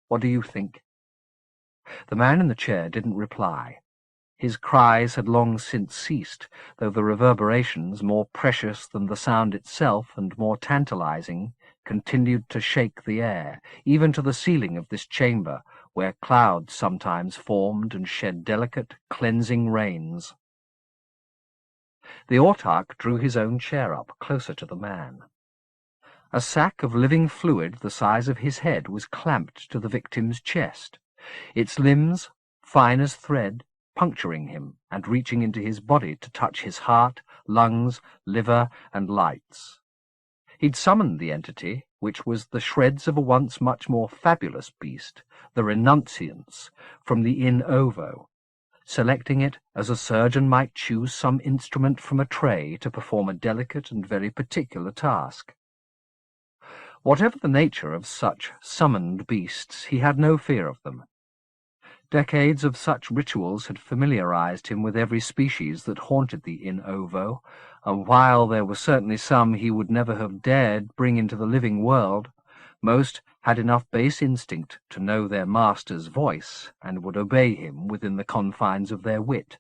S1: What do you think?" The man in the chair didn't reply. His cries had long since ceased, though the reverberations, more precious than the sound itself and more tantalizing, continued to shake the air, even to the ceiling of this chamber, where clouds sometimes formed and shed delicate, cleansing rains. The autarch drew his own chair up closer to the man. A sack of living fluid the size of his head was clamped to the victim's chest, its limbs, fine as thread, puncturing him and reaching into his body to touch his heart, lungs, liver, and lights. He'd summoned the entity, which was the shreds of a once much more fabulous beast, the renunciants, from the in ovo, selecting it as a surgeon might choose some instrument from a tray to perform a delicate and very particular task. Whatever the nature of such summoned beasts, he had no fear of them. Decades of such rituals had familiarized him with every species that haunted the in ovo, and while there were certainly some he would never have dared bring into the living world, most had enough base instinct to know their master's voice and would obey him within the confines of their wit.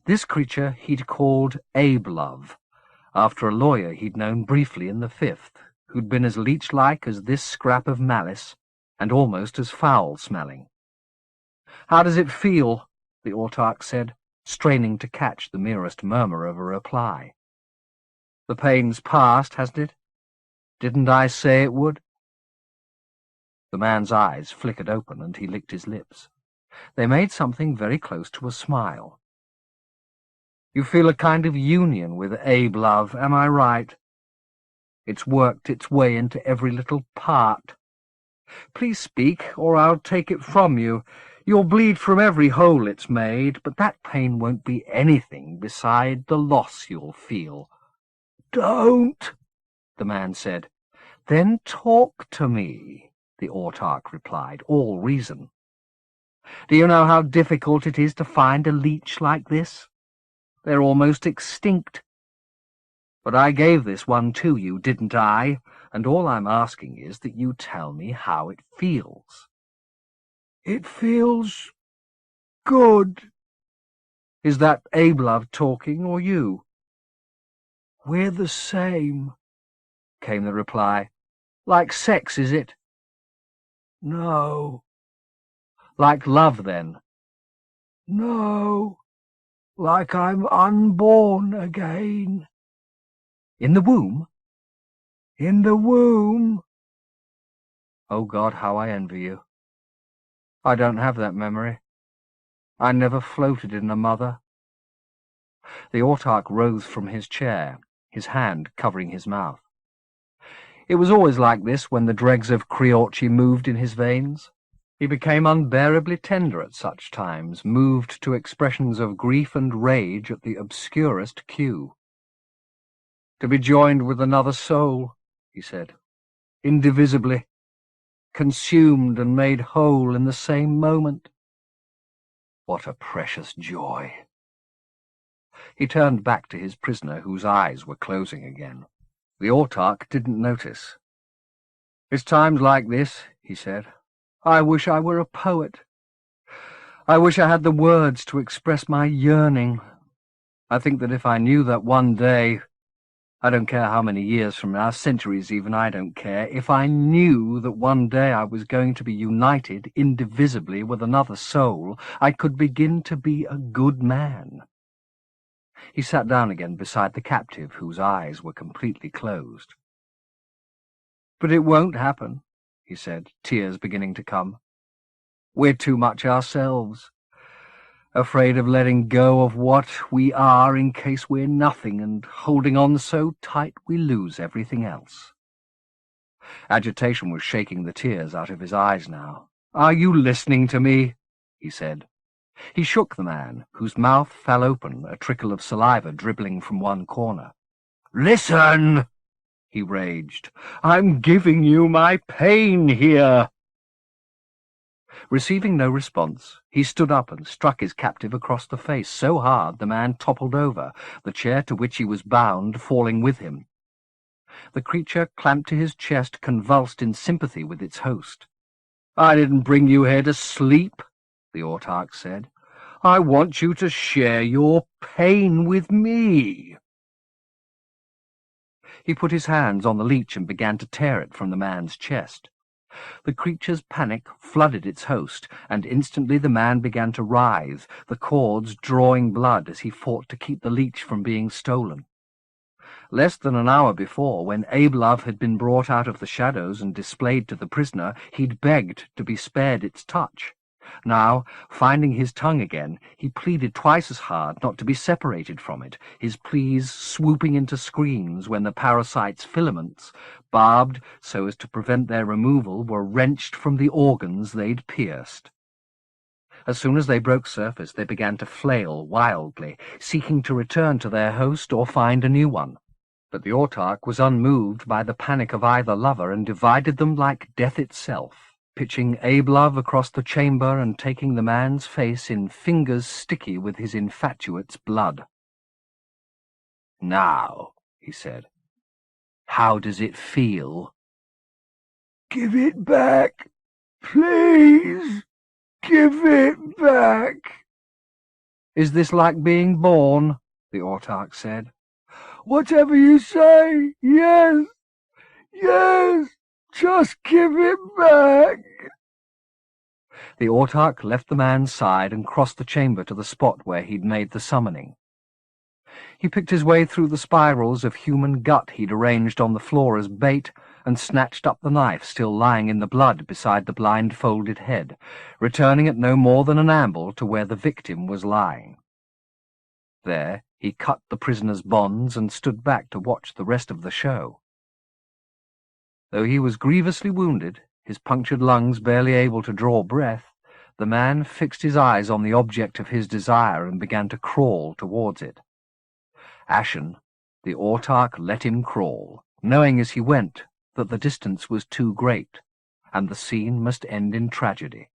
S1: This creature he'd called Abe-Love, after a lawyer he'd known briefly in the 5th, who'd been as leech-like as this scrap of malice, and almost as foul-smelling. "How does it feel?" the autarch said, straining to catch the merest murmur of a reply. "The pain's past, hasn't it? Didn't I say it would?" The man's eyes flickered open, and he licked his lips. They made something very close to a smile. "You feel a kind of union with Abe-Love, am I right? It's worked its way into every little part. Please speak, or I'll take it from you. You'll bleed from every hole it's made, but that pain won't be anything beside the loss you'll feel." "Don't," the man said. "Then talk to me," the autarch replied, all reason. "Do you know how difficult it is to find a leech like this? They're almost extinct. But I gave this one to you, didn't I? And all I'm asking is that you tell me how it feels." "It feels good." "Is that Abe-Love talking, or you?" "We're the same," came the reply. "Like sex, is it?" "No." "Like love, then?" "No. Like I'm unborn again." "In the womb?" "In the womb." "Oh, God, how I envy you. I don't have that memory. I never floated in a mother." The autarch rose from his chair, his hand covering his mouth. It was always like this when the dregs of Criorci moved in his veins. He became unbearably tender at such times, moved to expressions of grief and rage at the obscurest cue. "To be joined with another soul," he said, "indivisibly, consumed and made whole in the same moment. What a precious joy!" He turned back to his prisoner, whose eyes were closing again. The autarch didn't notice. "It's times like this," he said. "I wish I were a poet. I wish I had the words to express my yearning. I think that if I knew that one day I don't care how many years from now, centuries even, I don't care. If I knew that one day I was going to be united indivisibly with another soul, I could begin to be a good man. He sat down again beside the captive, whose eyes were completely closed. "But it won't happen," he said, tears beginning to come. "We're too much ourselves, afraid of letting go of what we are in case we're nothing, and holding on so tight we lose everything else." Agitation was shaking the tears out of his eyes now. "Are you listening to me?" he said. He shook the man, whose mouth fell open, a trickle of saliva dribbling from one corner. "Listen!" he raged. "I'm giving you my pain here." Receiving no response, he stood up and struck his captive across the face so hard the man toppled over, the chair to which he was bound falling with him. The creature, clamped to his chest, convulsed in sympathy with its host. "I didn't bring you here to sleep," the autarch said. "I want you to share your pain with me." He put his hands on the leech and began to tear it from the man's chest. The creature's panic flooded its host, and instantly the man began to writhe, the cords drawing blood as he fought to keep the leech from being stolen. Less than an hour before, when Abe-Love had been brought out of the shadows and displayed to the prisoner, he'd begged to be spared its touch. Now, finding his tongue again, he pleaded twice as hard not to be separated from it, his pleas swooping into screams when the parasite's filaments, barbed so as to prevent their removal, were wrenched from the organs they'd pierced. As soon as they broke surface, they began to flail wildly, seeking to return to their host or find a new one. But the autarch was unmoved by the panic of either lover and divided them like death itself, pitching Abe-Love across the chamber and taking the man's face in fingers sticky with his infatuate's blood. "Now," he said, "how does it feel?" "Give it back, please, give it back." "Is this like being born?" the autarch said. "Whatever you say, yes, yes, just give it back." The autarch left the man's side and crossed the chamber to the spot where he'd made the summoning. He picked his way through the spirals of human gut he'd arranged on the floor as bait and snatched up the knife still lying in the blood beside the blindfolded head, returning at no more than an amble to where the victim was lying. There he cut the prisoner's bonds and stood back to watch the rest of the show. Though he was grievously wounded, his punctured lungs barely able to draw breath, the man fixed his eyes on the object of his desire and began to crawl towards it. Ashen, the autarch let him crawl, knowing as he went that the distance was too great, and the scene must end in tragedy.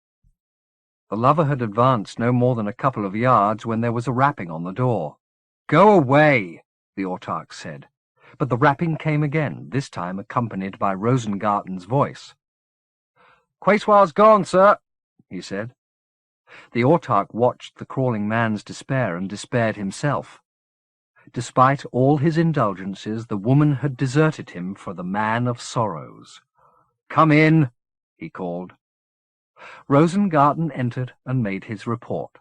S1: The lover had advanced no more than a couple of yards when there was a rapping on the door. "Go away," the autarch said, but the rapping came again, this time accompanied by Rosengarten's voice. "Quayswar's gone, sir," he said. The autarch watched the crawling man's despair and despaired himself. Despite all his indulgences, the woman had deserted him for the man of sorrows. "Come in," he called. Rosengarten entered and made his report.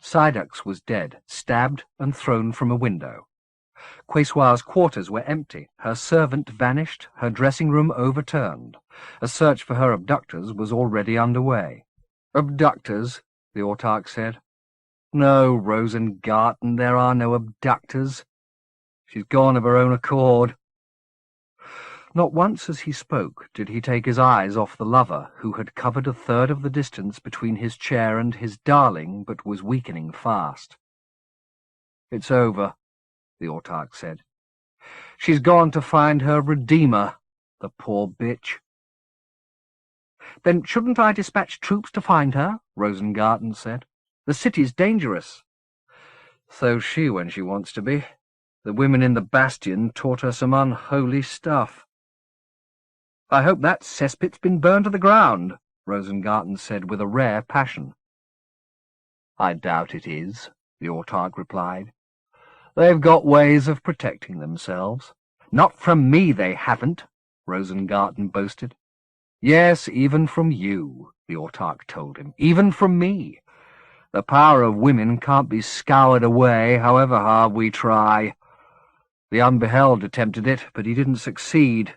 S1: Sidux was dead, stabbed and thrown from a window. Quayswar's quarters were empty, her servant vanished, her dressing-room overturned. A search for her abductors was already underway. "Abductors?" the autarch said. "No, Rosengarten, there are no abductors. She's gone of her own accord." Not once as he spoke did he take his eyes off the lover, who had covered a third of the distance between his chair and his darling, but was weakening fast. "It's over," the autarch said. "She's gone to find her redeemer, the poor bitch." "Then shouldn't I dispatch troops to find her?" Rosengarten said. "The city's dangerous." "So's she when she wants to be. The women in the bastion taught her some unholy stuff." "I hope that cesspit's been burned to the ground," Rosengarten said with a rare passion. "I doubt it is," the autarch replied. "They've got ways of protecting themselves. Not from me they haven't, Rosengarten boasted. Yes, even from you, the autarch told him. Even from me. The power of women can't be scoured away, however hard we try. The Unbeheld attempted it, but he didn't succeed.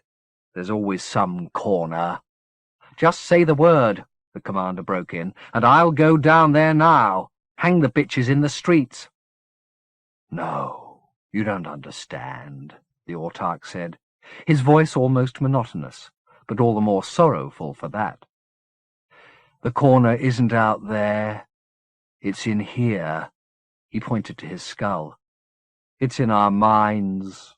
S1: There's always some corner. Just say the word, the commander broke in, and I'll go down there now. Hang the bitches in the streets. No, you don't understand, the autarch said, his voice almost monotonous, but all the more sorrowful for that. The corner isn't out there. It's in here. He pointed to his skull. It's in our minds.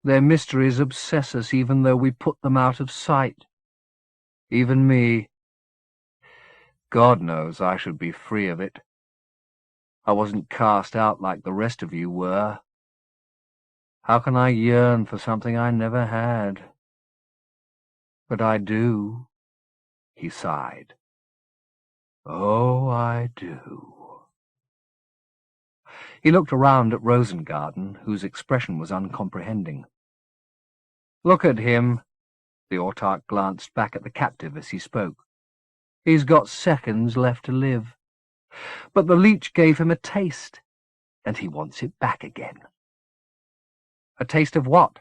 S1: Their mysteries obsess us even though we put them out of sight. Even me. God knows I should be free of it. I wasn't cast out like the rest of you were. How can I yearn for something I never had? But I do, he sighed. Oh, I do. He looked around at Rosengarten, whose expression was uncomprehending. Look at him. The autarch glanced back at the captive as he spoke. He's got seconds left to live. But the leech gave him a taste, and he wants it back again. A taste of what?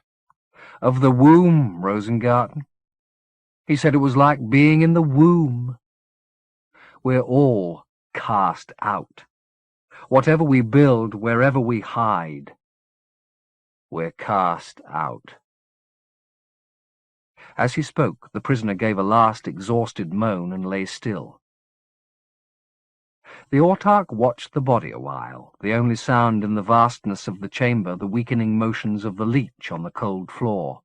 S1: Of the womb, Rosengarten. He said it was like being in the womb. We're all cast out. Whatever we build, wherever we hide, we're cast out. As he spoke, the prisoner gave a last exhausted moan and lay still. The autarch watched the body a while, the only sound in the vastness of the chamber the weakening motions of the leech on the cold floor.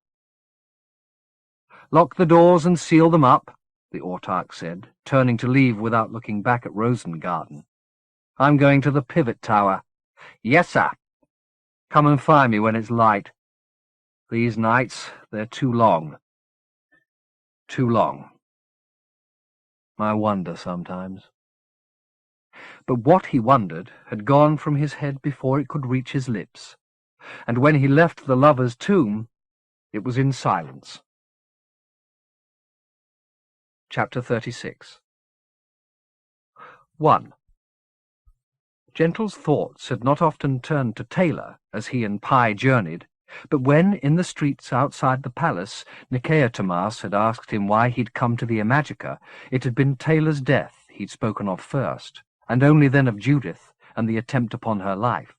S1: Lock the doors and seal them up, the autarch said, turning to leave without looking back at Rosengarten. I'm going to the pivot tower. Yes, sir. Come and find me when it's light. These nights, they're too long. Too long. I wonder sometimes. But what he wondered had gone from his head before it could reach his lips, and when he left the lover's tomb, it was in silence. Chapter 36 1. Gentle's thoughts had not often turned to Taylor as he and Pi journeyed, but when, in the streets outside the palace, Niceatomas had asked him why he'd come to the Imajica, it had been Taylor's death he'd spoken of first, and only then of Judith and the attempt upon her life.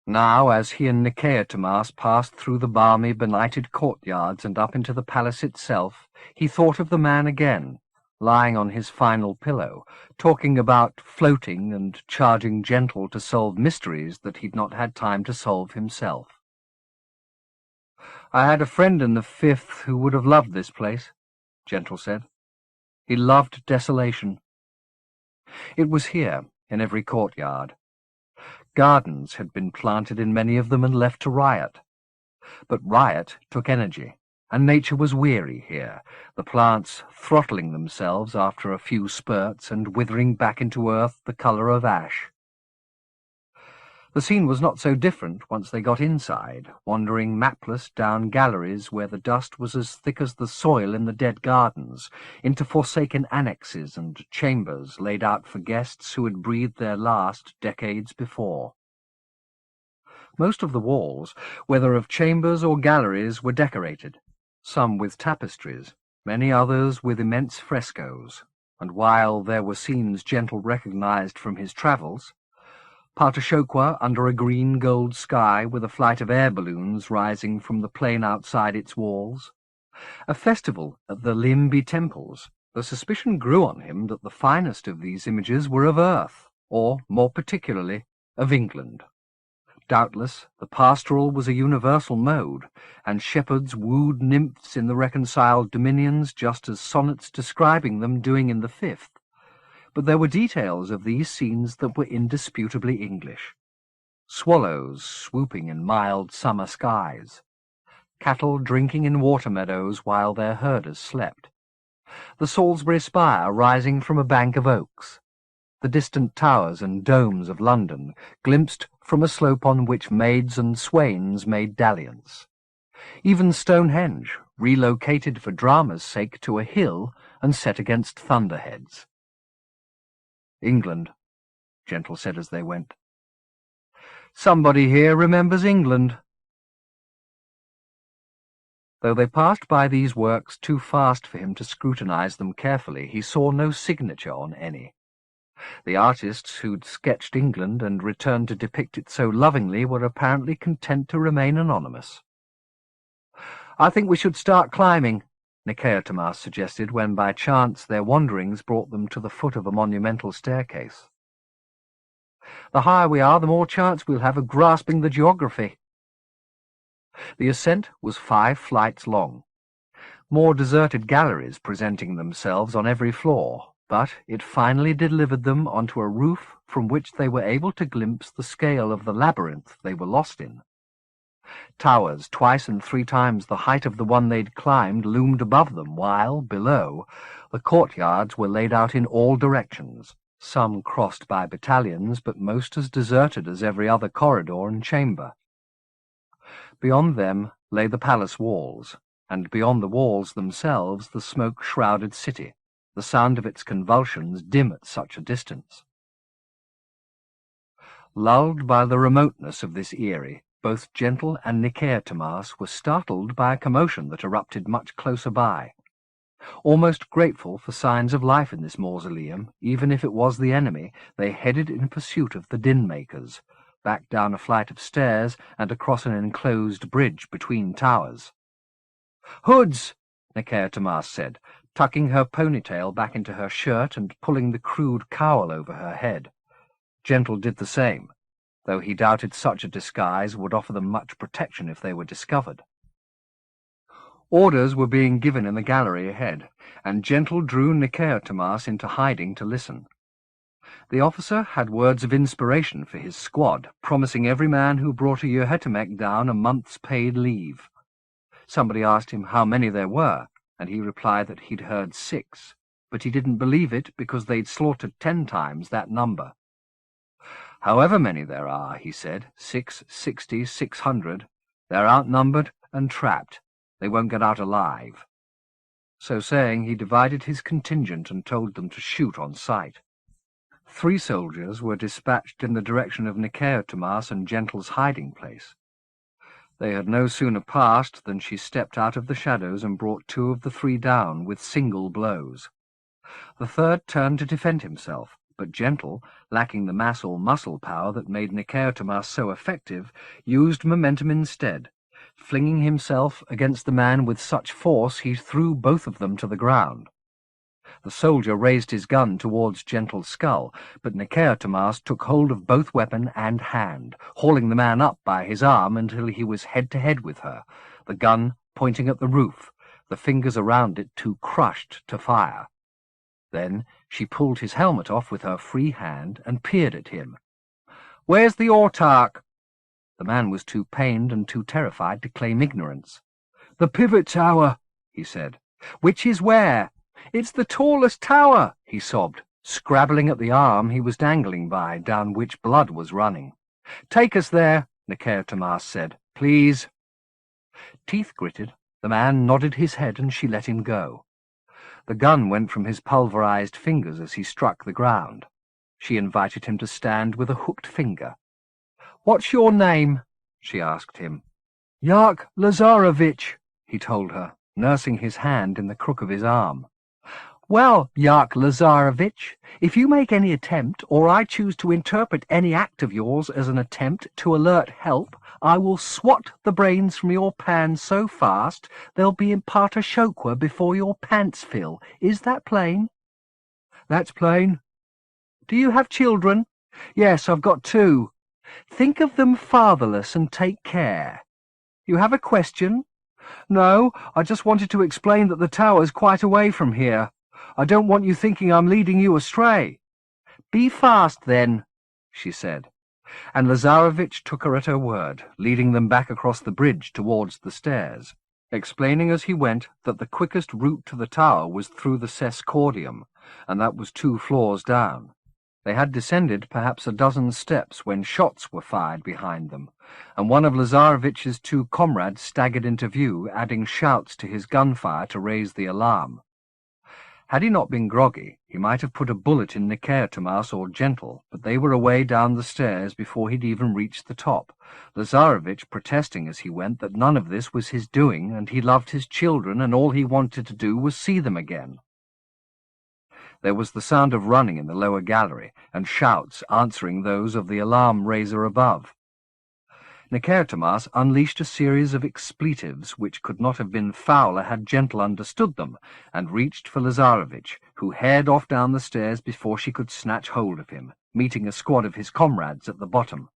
S1: Now, as he and Niceatomas passed through the balmy, benighted courtyards and up into the palace itself, he thought of the man again, lying on his final pillow, talking about floating and charging Gentle to solve mysteries that he'd not had time to solve himself. I had a friend in the Fifth who would have loved this place, Gentle said. He loved desolation. It was here, in every courtyard. Gardens had been planted in many of them and left to riot. But riot took energy, and nature was weary here, the plants throttling themselves after a few spurts and withering back into earth the colour of ash. The scene was not so different once they got inside, wandering mapless down galleries where the dust was as thick as the soil in the dead gardens, into forsaken annexes and chambers laid out for guests who had breathed their last decades before. Most of the walls, whether of chambers or galleries, were decorated, some with tapestries, many others with immense frescoes, and while there were scenes Gentle recognized from his travels, Partashokwa under a green-gold sky with a flight of air balloons rising from the plain outside its walls, a festival at the Limbi temples, the suspicion grew on him that the finest of these images were of earth, or, more particularly, of England. Doubtless, the pastoral was a universal mode, and shepherds wooed nymphs in the reconciled dominions just as sonnets describing them doing in the Fifth. But there were details of these scenes that were indisputably English. Swallows swooping in mild summer skies, cattle drinking in water meadows while their herders slept, the Salisbury spire rising from a bank of oaks, the distant towers and domes of London glimpsed from a slope on which maids and swains made dalliance, Even Stonehenge, relocated for drama's sake to a hill and set against thunderheads. "England," Gentle said as they went. "Somebody here remembers England." Though they passed by these works too fast for him to scrutinize them carefully, he saw no signature on any. The artists who'd sketched England and returned to depict it so lovingly were apparently content to remain anonymous. "I think we should start climbing," Nikeotimas suggested when by chance their wanderings brought them to the foot of a monumental staircase. "The higher we are, the more chance we'll have of grasping the geography." The ascent was 5 flights long, more deserted galleries presenting themselves on every floor, but it finally delivered them onto a roof from which they were able to glimpse the scale of the labyrinth they were lost in. Towers 2 and 3 times the height of the one they'd climbed loomed above them, while, below, the courtyards were laid out in all directions, some crossed by battalions, but most as deserted as every other corridor and chamber. Beyond them lay the palace walls, and beyond the walls themselves the smoke-shrouded city, the sound of its convulsions dim at such a distance. Lulled by the remoteness of this eyrie, both Gentle and Nikeotimas were startled by a commotion that erupted much closer by. Almost grateful for signs of life in this mausoleum, even if it was the enemy, they headed in pursuit of the din-makers, back down a flight of stairs and across an enclosed bridge between towers. "Hoods!" Nikeotimas said, tucking her ponytail back into her shirt and pulling the crude cowl over her head. Gentle did the same, though he doubted such a disguise would offer them much protection if they were discovered. Orders were being given in the gallery ahead, and Gentle drew Nikeotimas into hiding to listen. The officer had words of inspiration for his squad, promising every man who brought a Yuhetemek down a month's paid leave. Somebody asked him how many there were, and he replied that he'd heard 6, but he didn't believe it because they'd slaughtered 10 times that number. "However many there are," he said, 660, 600, "they're outnumbered and trapped. They won't get out alive." So saying, he divided his contingent and told them to shoot on sight. 3 soldiers were dispatched in the direction of Nikeotimas and Gentle's hiding place. They had no sooner passed than she stepped out of the shadows and brought 2 of the 3 down with single blows. The third turned to defend himself, but Gentle, lacking the mass or muscle power that made Nikeotimas so effective, used momentum instead, flinging himself against the man with such force he threw both of them to the ground. The soldier raised his gun towards Gentle's skull, but Nikeotimas took hold of both weapon and hand, hauling the man up by his arm until he was head-to-head with her, the gun pointing at the roof, the fingers around it too crushed to fire. Then she pulled his helmet off with her free hand and peered at him. "Where's the autarch?" The man was too pained and too terrified to claim ignorance. "The pivot tower," he said. "Which is where?" "It's the tallest tower," he sobbed, scrabbling at the arm he was dangling by, down which blood was running. "Take us there," Nikeotimas said. "Please." Teeth gritted, the man nodded his head and she let him go. The gun went from his pulverized fingers as he struck the ground. She invited him to stand with a hooked finger. "What's your name?" she asked him. "Yark Lazarovich," he told her, nursing his hand in the crook of his arm. "Well, Yark Lazarovich, if you make any attempt, or I choose to interpret any act of yours as an attempt to alert help, I will swat the brains from your pan so fast they'll be in Partashokwa before your pants fill. Is that plain?" "That's plain." "Do you have children?" "Yes, I've got 2. Think of them fatherless and take care. You have a question?" "No, I just wanted to explain that the tower's quite away from here. I don't want you thinking I'm leading you astray." "Be fast, then," she said, and Lazarovich took her at her word, leading them back across the bridge towards the stairs, explaining as he went that the quickest route to the tower was through the Sescordium, and that was 2 floors down. They had descended perhaps a dozen steps when shots were fired behind them, and one of Lazarevich's two comrades staggered into view, adding shouts to his gunfire to raise the alarm. Had he not been groggy, he might have put a bullet in Nicaetomas or Gentle, but they were away down the stairs before he'd even reached the top, Lazarevich protesting as he went that none of this was his doing, and he loved his children, and all he wanted to do was see them again. There was the sound of running in the lower gallery, and shouts answering those of the alarm-raiser above. Nicaetomas unleashed a series of expletives which could not have been fouler had Gentle understood them, and reached for Lazarevich, who haired off down the stairs before she could snatch hold of him, meeting a squad of his comrades at the bottom.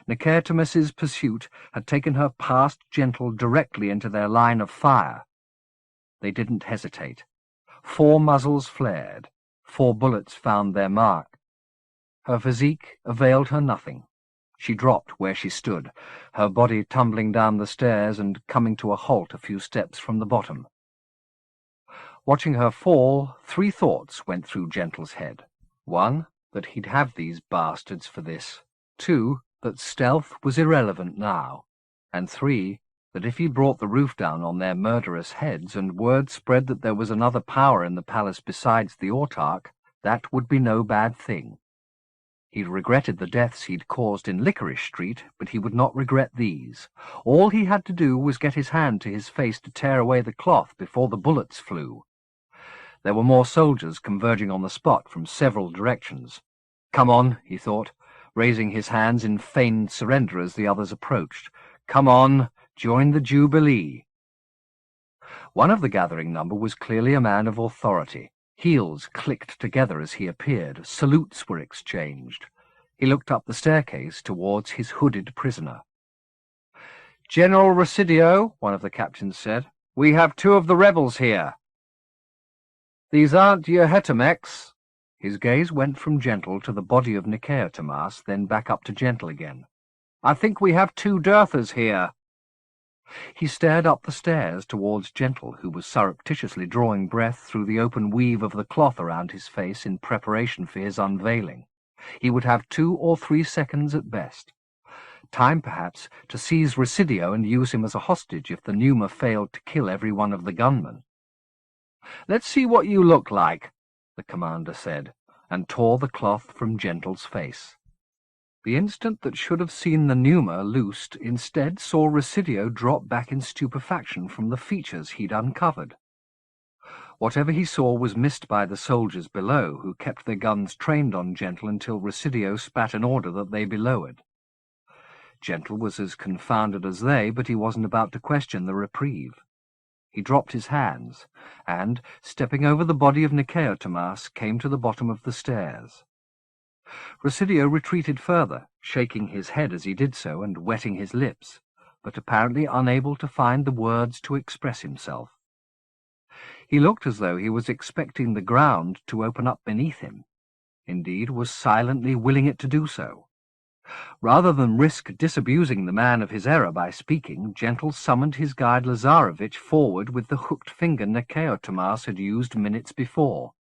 S1: Nicaetomas's pursuit had taken her past Gentle directly into their line of fire. They didn't hesitate. 4 muzzles flared. 4 bullets found their mark. Her physique availed her nothing. She dropped where she stood, her body tumbling down the stairs and coming to a halt a few steps from the bottom. Watching her fall, 3 thoughts went through Gentle's head. 1, that he'd have these bastards for this. 2, that stealth was irrelevant now. And 3, that if he brought the roof down on their murderous heads and word spread that there was another power in the palace besides the autarch, that would be no bad thing. He'd regretted the deaths he'd caused in Licorice Street, but he would not regret these. All he had to do was get his hand to his face to tear away the cloth before the bullets flew. There were more soldiers converging on the spot from several directions. "Come on," he thought, raising his hands in feigned surrender as the others approached. "Come on, join the Jubilee." One of the gathering number was clearly a man of authority. Heels clicked together as he appeared. Salutes were exchanged. He looked up the staircase towards his hooded prisoner. "General Residio," one of the captains said, "we have 2 of the rebels here." "These aren't your Hetemeks." His gaze went from Gentle to the body of Nicaetomas, then back up to Gentle again. "I think we have 2 Dirthas here." He stared up the stairs towards Gentle, who was surreptitiously drawing breath through the open weave of the cloth around his face in preparation for his unveiling. He would have 2 or 3 seconds at best. Time, perhaps, to seize Residio and use him as a hostage if the pneuma failed to kill every one of the gunmen. "Let's see what you look like," the commander said, and tore the cloth from Gentle's face. The instant that should have seen the pneuma loosed instead saw Residio drop back in stupefaction from the features he'd uncovered. Whatever he saw was missed by the soldiers below, who kept their guns trained on Gentle until Residio spat an order that they be lowered. Gentle was as confounded as they, but he wasn't about to question the reprieve. He dropped his hands, and, stepping over the body of Nicaetomas, came to the bottom of the stairs. Residio retreated further, shaking his head as he did so and wetting his lips, but apparently unable to find the words to express himself. He looked as though he was expecting the ground to open up beneath him, indeed was silently willing it to do so. Rather than risk disabusing the man of his error by speaking, Gentle summoned his guide Lazarevich forward with the hooked finger Nicaetomas had used minutes before.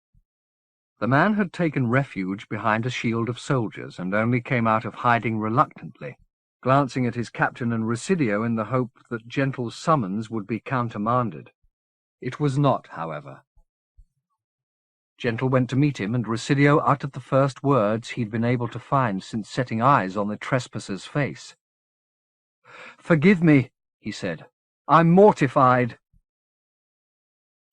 S1: The man had taken refuge behind a shield of soldiers, and only came out of hiding reluctantly, glancing at his captain and Residio in the hope that Gentle's summons would be countermanded. It was not, however. Gentle went to meet him, and Residio uttered the first words he'd been able to find since setting eyes on the trespasser's face. "Forgive me," he said. "I'm mortified."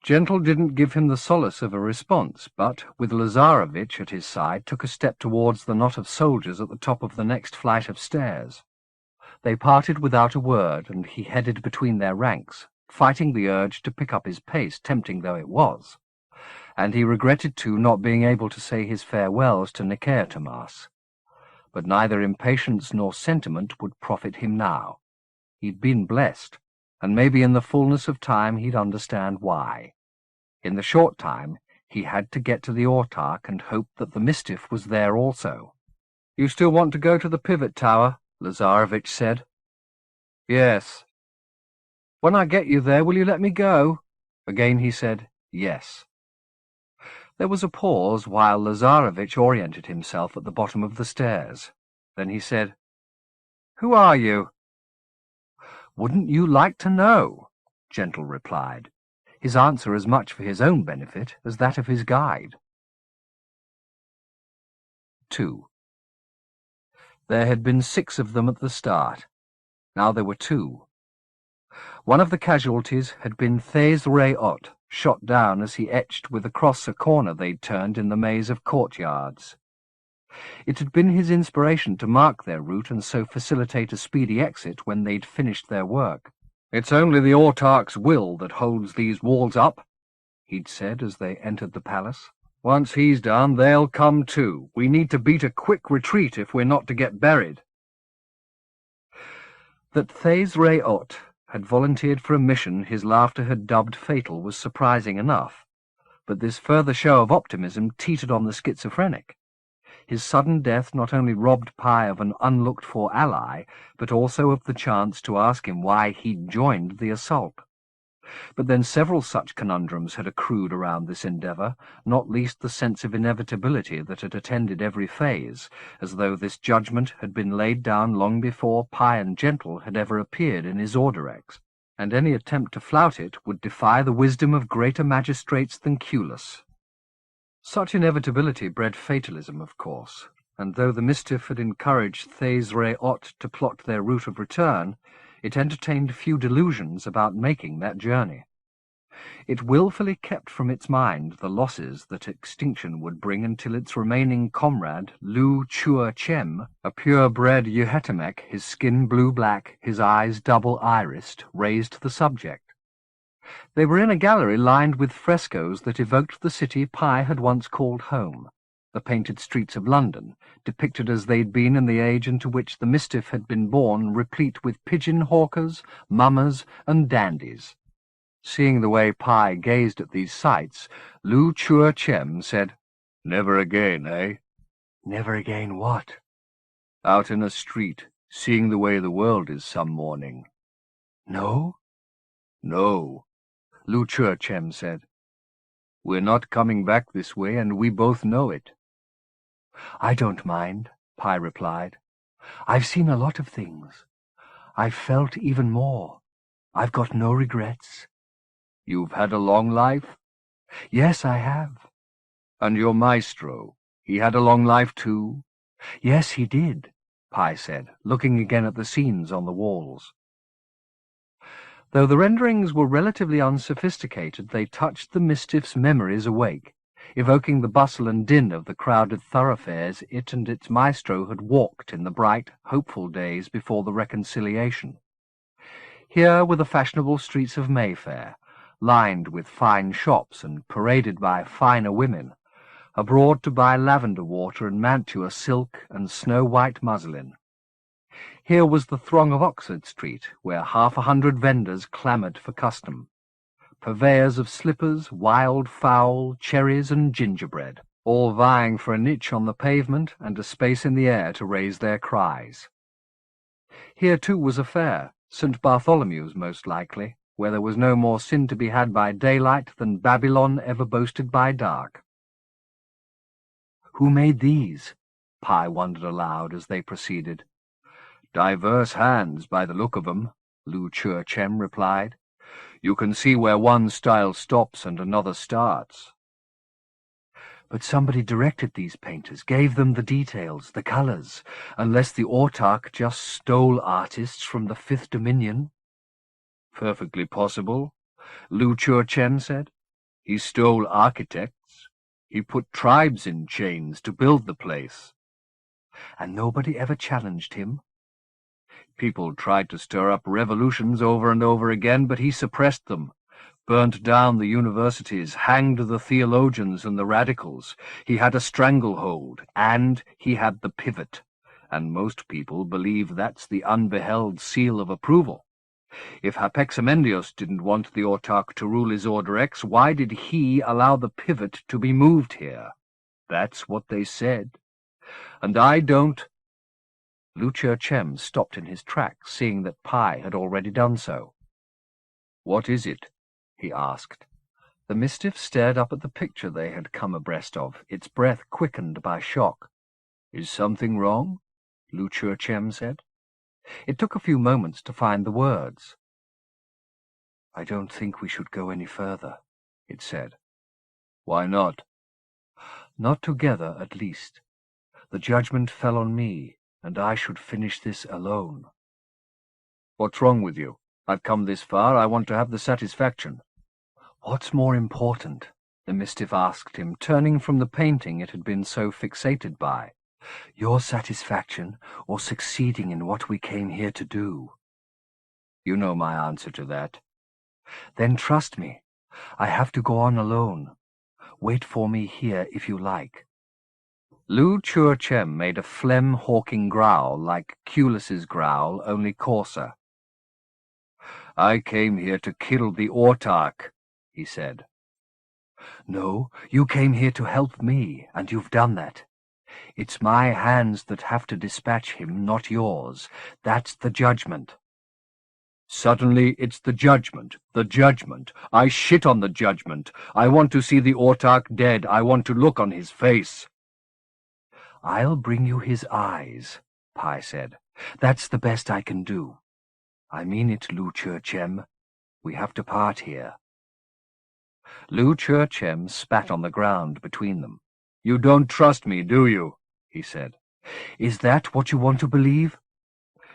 S1: Gentle didn't give him the solace of a response, but, with Lazarevich at his side, took a step towards the knot of soldiers at the top of the next flight of stairs. They parted without a word, and he headed between their ranks, fighting the urge to pick up his pace, tempting though it was. And he regretted, too, not being able to say his farewells to Nicaetomas. But neither impatience nor sentiment would profit him now. He'd been blessed, and maybe in the fullness of time he'd understand why. In the short time, he had to get to the autarch and hope that the mischief was there also. "You still want to go to the pivot tower?" Lazarevich said. "Yes." "When I get you there, will you let me go?" Again he said, "Yes." There was a pause while Lazarevich oriented himself at the bottom of the stairs. Then he said, "Who are you?" "Wouldn't you like to know?" Gentle replied, his answer as much for his own benefit as that of his guide. 2. There had been 6 of them at the start. Now there were 2. One of the casualties had been Thays Ray-Ot, shot down as he etched with a cross a corner they'd turned in the maze of courtyards. It had been his inspiration to mark their route and so facilitate a speedy exit when they'd finished their work. "It's only the Autarch's will that holds these walls up," he'd said as they entered the palace. "Once he's done, they'll come too. We need to beat a quick retreat if we're not to get buried." That Thays Ray-Ot had volunteered for a mission his laughter had dubbed fatal was surprising enough, but this further show of optimism teetered on the schizophrenic. His sudden death not only robbed Pi of an unlooked-for ally, but also of the chance to ask him why he'd joined the assault. But then several such conundrums had accrued around this endeavour, not least the sense of inevitability that had attended every phase, as though this judgment had been laid down long before Pi and Gentle had ever appeared in his Orderex, and any attempt to flout it would defy the wisdom of greater magistrates than Culus. Such inevitability bred fatalism, of course, and though the mischief had encouraged Thays Ray-Ot to plot their route of return, it entertained few delusions about making that journey. It wilfully kept from its mind the losses that extinction would bring until its remaining comrade, Lu Chua-Chem, a pure-bred Yuhetemek, his skin blue-black, his eyes double-irised, raised the subject. They were in a gallery lined with frescoes that evoked the city Pi had once called home, the painted streets of London, depicted as they'd been in the age into which the mischief had been born, replete with pigeon-hawkers, mummers, and dandies. Seeing the way Pi gazed at these sights, Lu Chua-Chem said, "Never again, eh?" "Never again what?" "Out in a street, seeing the way the world is some morning." "No?" "No," Lu Chua-Chem said. "We're not coming back this way, and we both know it." "I don't mind," Pi replied. "I've seen a lot of things. I've felt even more. I've got no regrets." "You've had a long life?" "Yes, I have." "And your maestro, he had a long life too?" "Yes, he did," Pi said, looking again at the scenes on the walls. Though the renderings were relatively unsophisticated, they touched the mischief's memories awake, evoking the bustle and din of the crowded thoroughfares it and its maestro had walked in the bright, hopeful days before the reconciliation. Here were the fashionable streets of Mayfair, lined with fine shops and paraded by finer women, abroad to buy lavender water and Mantua silk and snow-white muslin. Here was the throng of Oxford Street, where 100 vendors clamoured for custom, purveyors of slippers, wild fowl, cherries, and gingerbread, all vying for a niche on the pavement and a space in the air to raise their cries. Here, too, was a fair, St. Bartholomew's most likely, where there was no more sin to be had by daylight than Babylon ever boasted by dark. "Who made these?" Pi wondered aloud as they proceeded. "Diverse hands, by the look of 'em," Lu Chua-Chem replied. "You can see where one style stops and another starts." "But somebody directed these painters, gave them the details, the colours, unless the Autarch just stole artists from the Fifth Dominion." "Perfectly possible," Lu Chua-Chem said. "He stole architects. He put tribes in chains to build the place." "And nobody ever challenged him?" "People tried to stir up revolutions over and over again, but he suppressed them, burnt down the universities, hanged the theologians and the radicals. He had a stranglehold, and he had the pivot, and most people believe that's the unbeheld seal of approval. If Hapexamendios didn't want the Autarch to rule his Orderex, why did he allow the pivot to be moved here? That's what they said. And I don't—" Lu Chua-Chem stopped in his tracks, seeing that Pi had already done so. "What is it?" he asked. The Mistiff stared up at the picture they had come abreast of, its breath quickened by shock. "Is something wrong?" Lu Chur-Chem said. It took a few moments to find the words. "I don't think we should go any further," it said. "Why not?" "Not together, at least. The judgment fell on me, and I should finish this alone." "What's wrong with you? I've come this far. I want to have the satisfaction." "What's more important?" the Mistiff asked him, turning from the painting it had been so fixated by. "Your satisfaction, or succeeding in what we came here to do?" "You know my answer to that." "Then trust me. I have to go on alone. Wait for me here if you like." Lu Chur-Chem made a phlegm-hawking growl like Culis's growl, only coarser. "I came here to kill the autarch," he said. "No, you came here to help me, and you've done that. It's my hands that have to dispatch him, not yours. That's the judgment." "Suddenly it's the judgment. The judgment. I shit on the judgment. I want to see the autarch dead. I want to look on his face." "I'll bring you his eyes," Pai said. "That's the best I can do. I mean it, Lu Chur-Chem. We have to part here." Lu Chur-Chem spat on the ground between them. "You don't trust me, do you?" he said. "Is that what you want to believe?"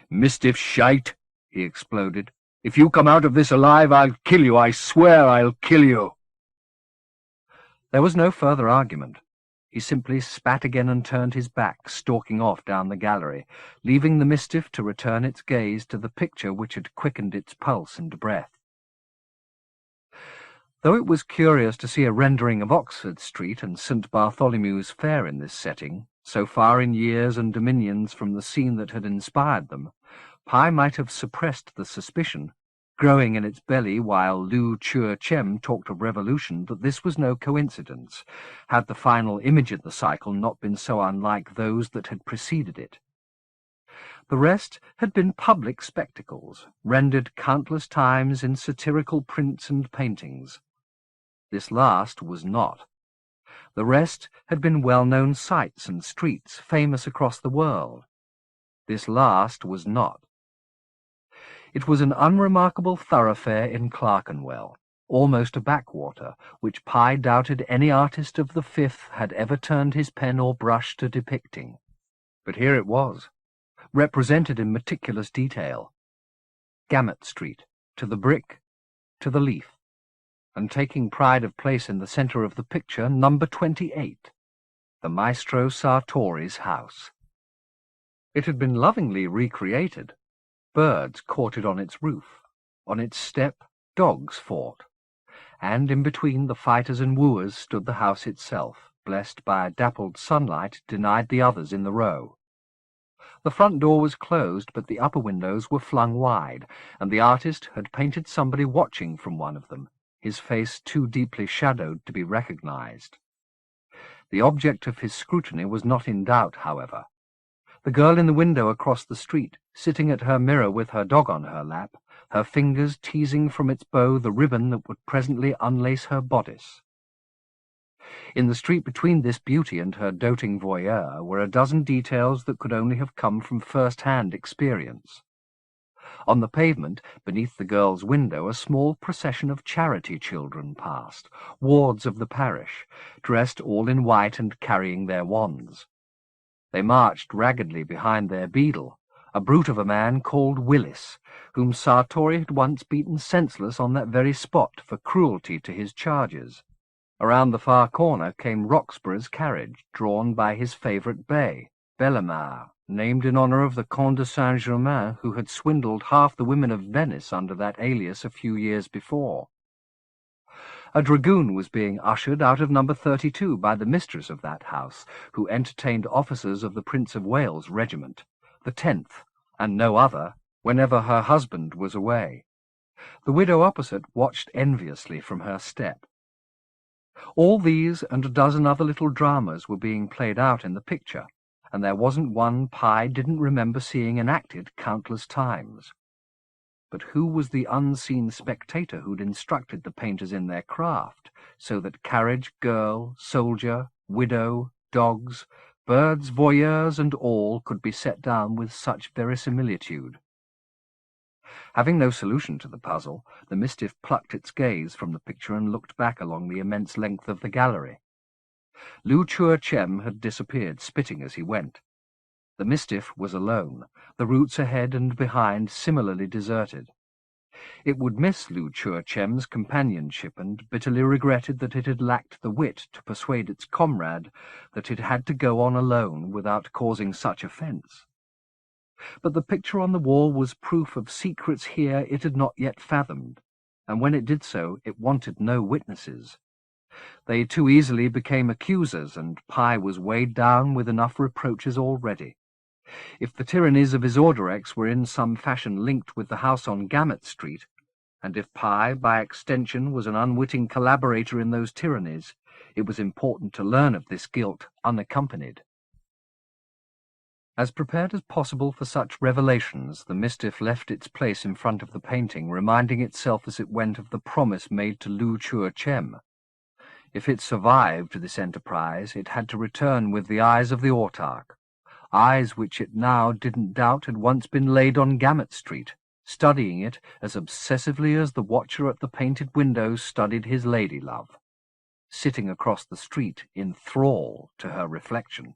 S1: "Mistiff shite!" he exploded. "If you come out of this alive, I'll kill you. I swear I'll kill you." There was no further argument. He simply spat again and turned his back, stalking off down the gallery, leaving the Mistiff to return its gaze to the picture which had quickened its pulse and breath. Though it was curious to see a rendering of Oxford Street and St. Bartholomew's Fair in this setting, so far in years and dominions from the scene that had inspired them, Pai might have suppressed the suspicion, growing in its belly while Lu Chur-Chem talked of revolution, that this was no coincidence, had the final image in the cycle not been so unlike those that had preceded it. The rest had been public spectacles, rendered countless times in satirical prints and paintings. This last was not. The rest had been well-known sights and streets, famous across the world. This last was not. It was an unremarkable thoroughfare in Clerkenwell, almost a backwater, which Pai doubted any artist of the Fifth had ever turned his pen or brush to depicting. But here it was, represented in meticulous detail. Gamut Street, to the brick, to the leaf, and taking pride of place in the centre of the picture, number 28, the Maestro Sartori's house. It had been lovingly recreated. Birds courted on its roof. On its step, dogs fought. And in between the fighters and wooers stood the house itself, blessed by a dappled sunlight denied the others in the row. The front door was closed, but the upper windows were flung wide, and the artist had painted somebody watching from one of them, his face too deeply shadowed to be recognized. The object of his scrutiny was not in doubt, however. The girl in the window across the street, sitting at her mirror with her dog on her lap, her fingers teasing from its bow the ribbon that would presently unlace her bodice. In the street between this beauty and her doting voyeur were a dozen details that could only have come from first-hand experience. On the pavement, beneath the girl's window, a small procession of charity children passed, wards of the parish, dressed all in white and carrying their wands. They marched raggedly behind their beadle, a brute of a man called Willis, whom Sartori had once beaten senseless on that very spot for cruelty to his charges. Around the far corner came Roxburgh's carriage, drawn by his favourite bay, Bellemare, named in honour of the Comte de Saint-Germain, who had swindled half the women of Venice under that alias a few years before. A dragoon was being ushered out of number 32 by the mistress of that house, who entertained officers of the Prince of Wales regiment, the 10th, and no other, whenever her husband was away. The widow opposite watched enviously from her step. All these and a dozen other little dramas were being played out in the picture, and there wasn't one Pai didn't remember seeing enacted countless times. But who was the unseen spectator who'd instructed the painters in their craft, so that carriage, girl, soldier, widow, dogs, birds, voyeurs, and all could be set down with such verisimilitude? Having no solution to the puzzle, the Mistiff plucked its gaze from the picture and looked back along the immense length of the gallery. Lu Chua Chem had disappeared, spitting as he went. The Mistiff was alone, the routes ahead and behind similarly deserted. It would miss Lu Chua Chem's companionship, and bitterly regretted that it had lacked the wit to persuade its comrade that it had to go on alone without causing such offence. But the picture on the wall was proof of secrets here it had not yet fathomed, and when it did so, it wanted no witnesses. They too easily became accusers, and Pi was weighed down with enough reproaches already. If the tyrannies of Isorderex were in some fashion linked with the house on Gamut Street, and if Pi, by extension, was an unwitting collaborator in those tyrannies, it was important to learn of this guilt unaccompanied. As prepared as possible for such revelations, the Mistiff left its place in front of the painting, reminding itself as it went of the promise made to Lu Chua Chem. If it survived this enterprise, it had to return with the eyes of the autarch, eyes which it now didn't doubt had once been laid on Gamut Street, studying it as obsessively as the watcher at the painted windows studied his lady-love, sitting across the street in thrall to her reflection.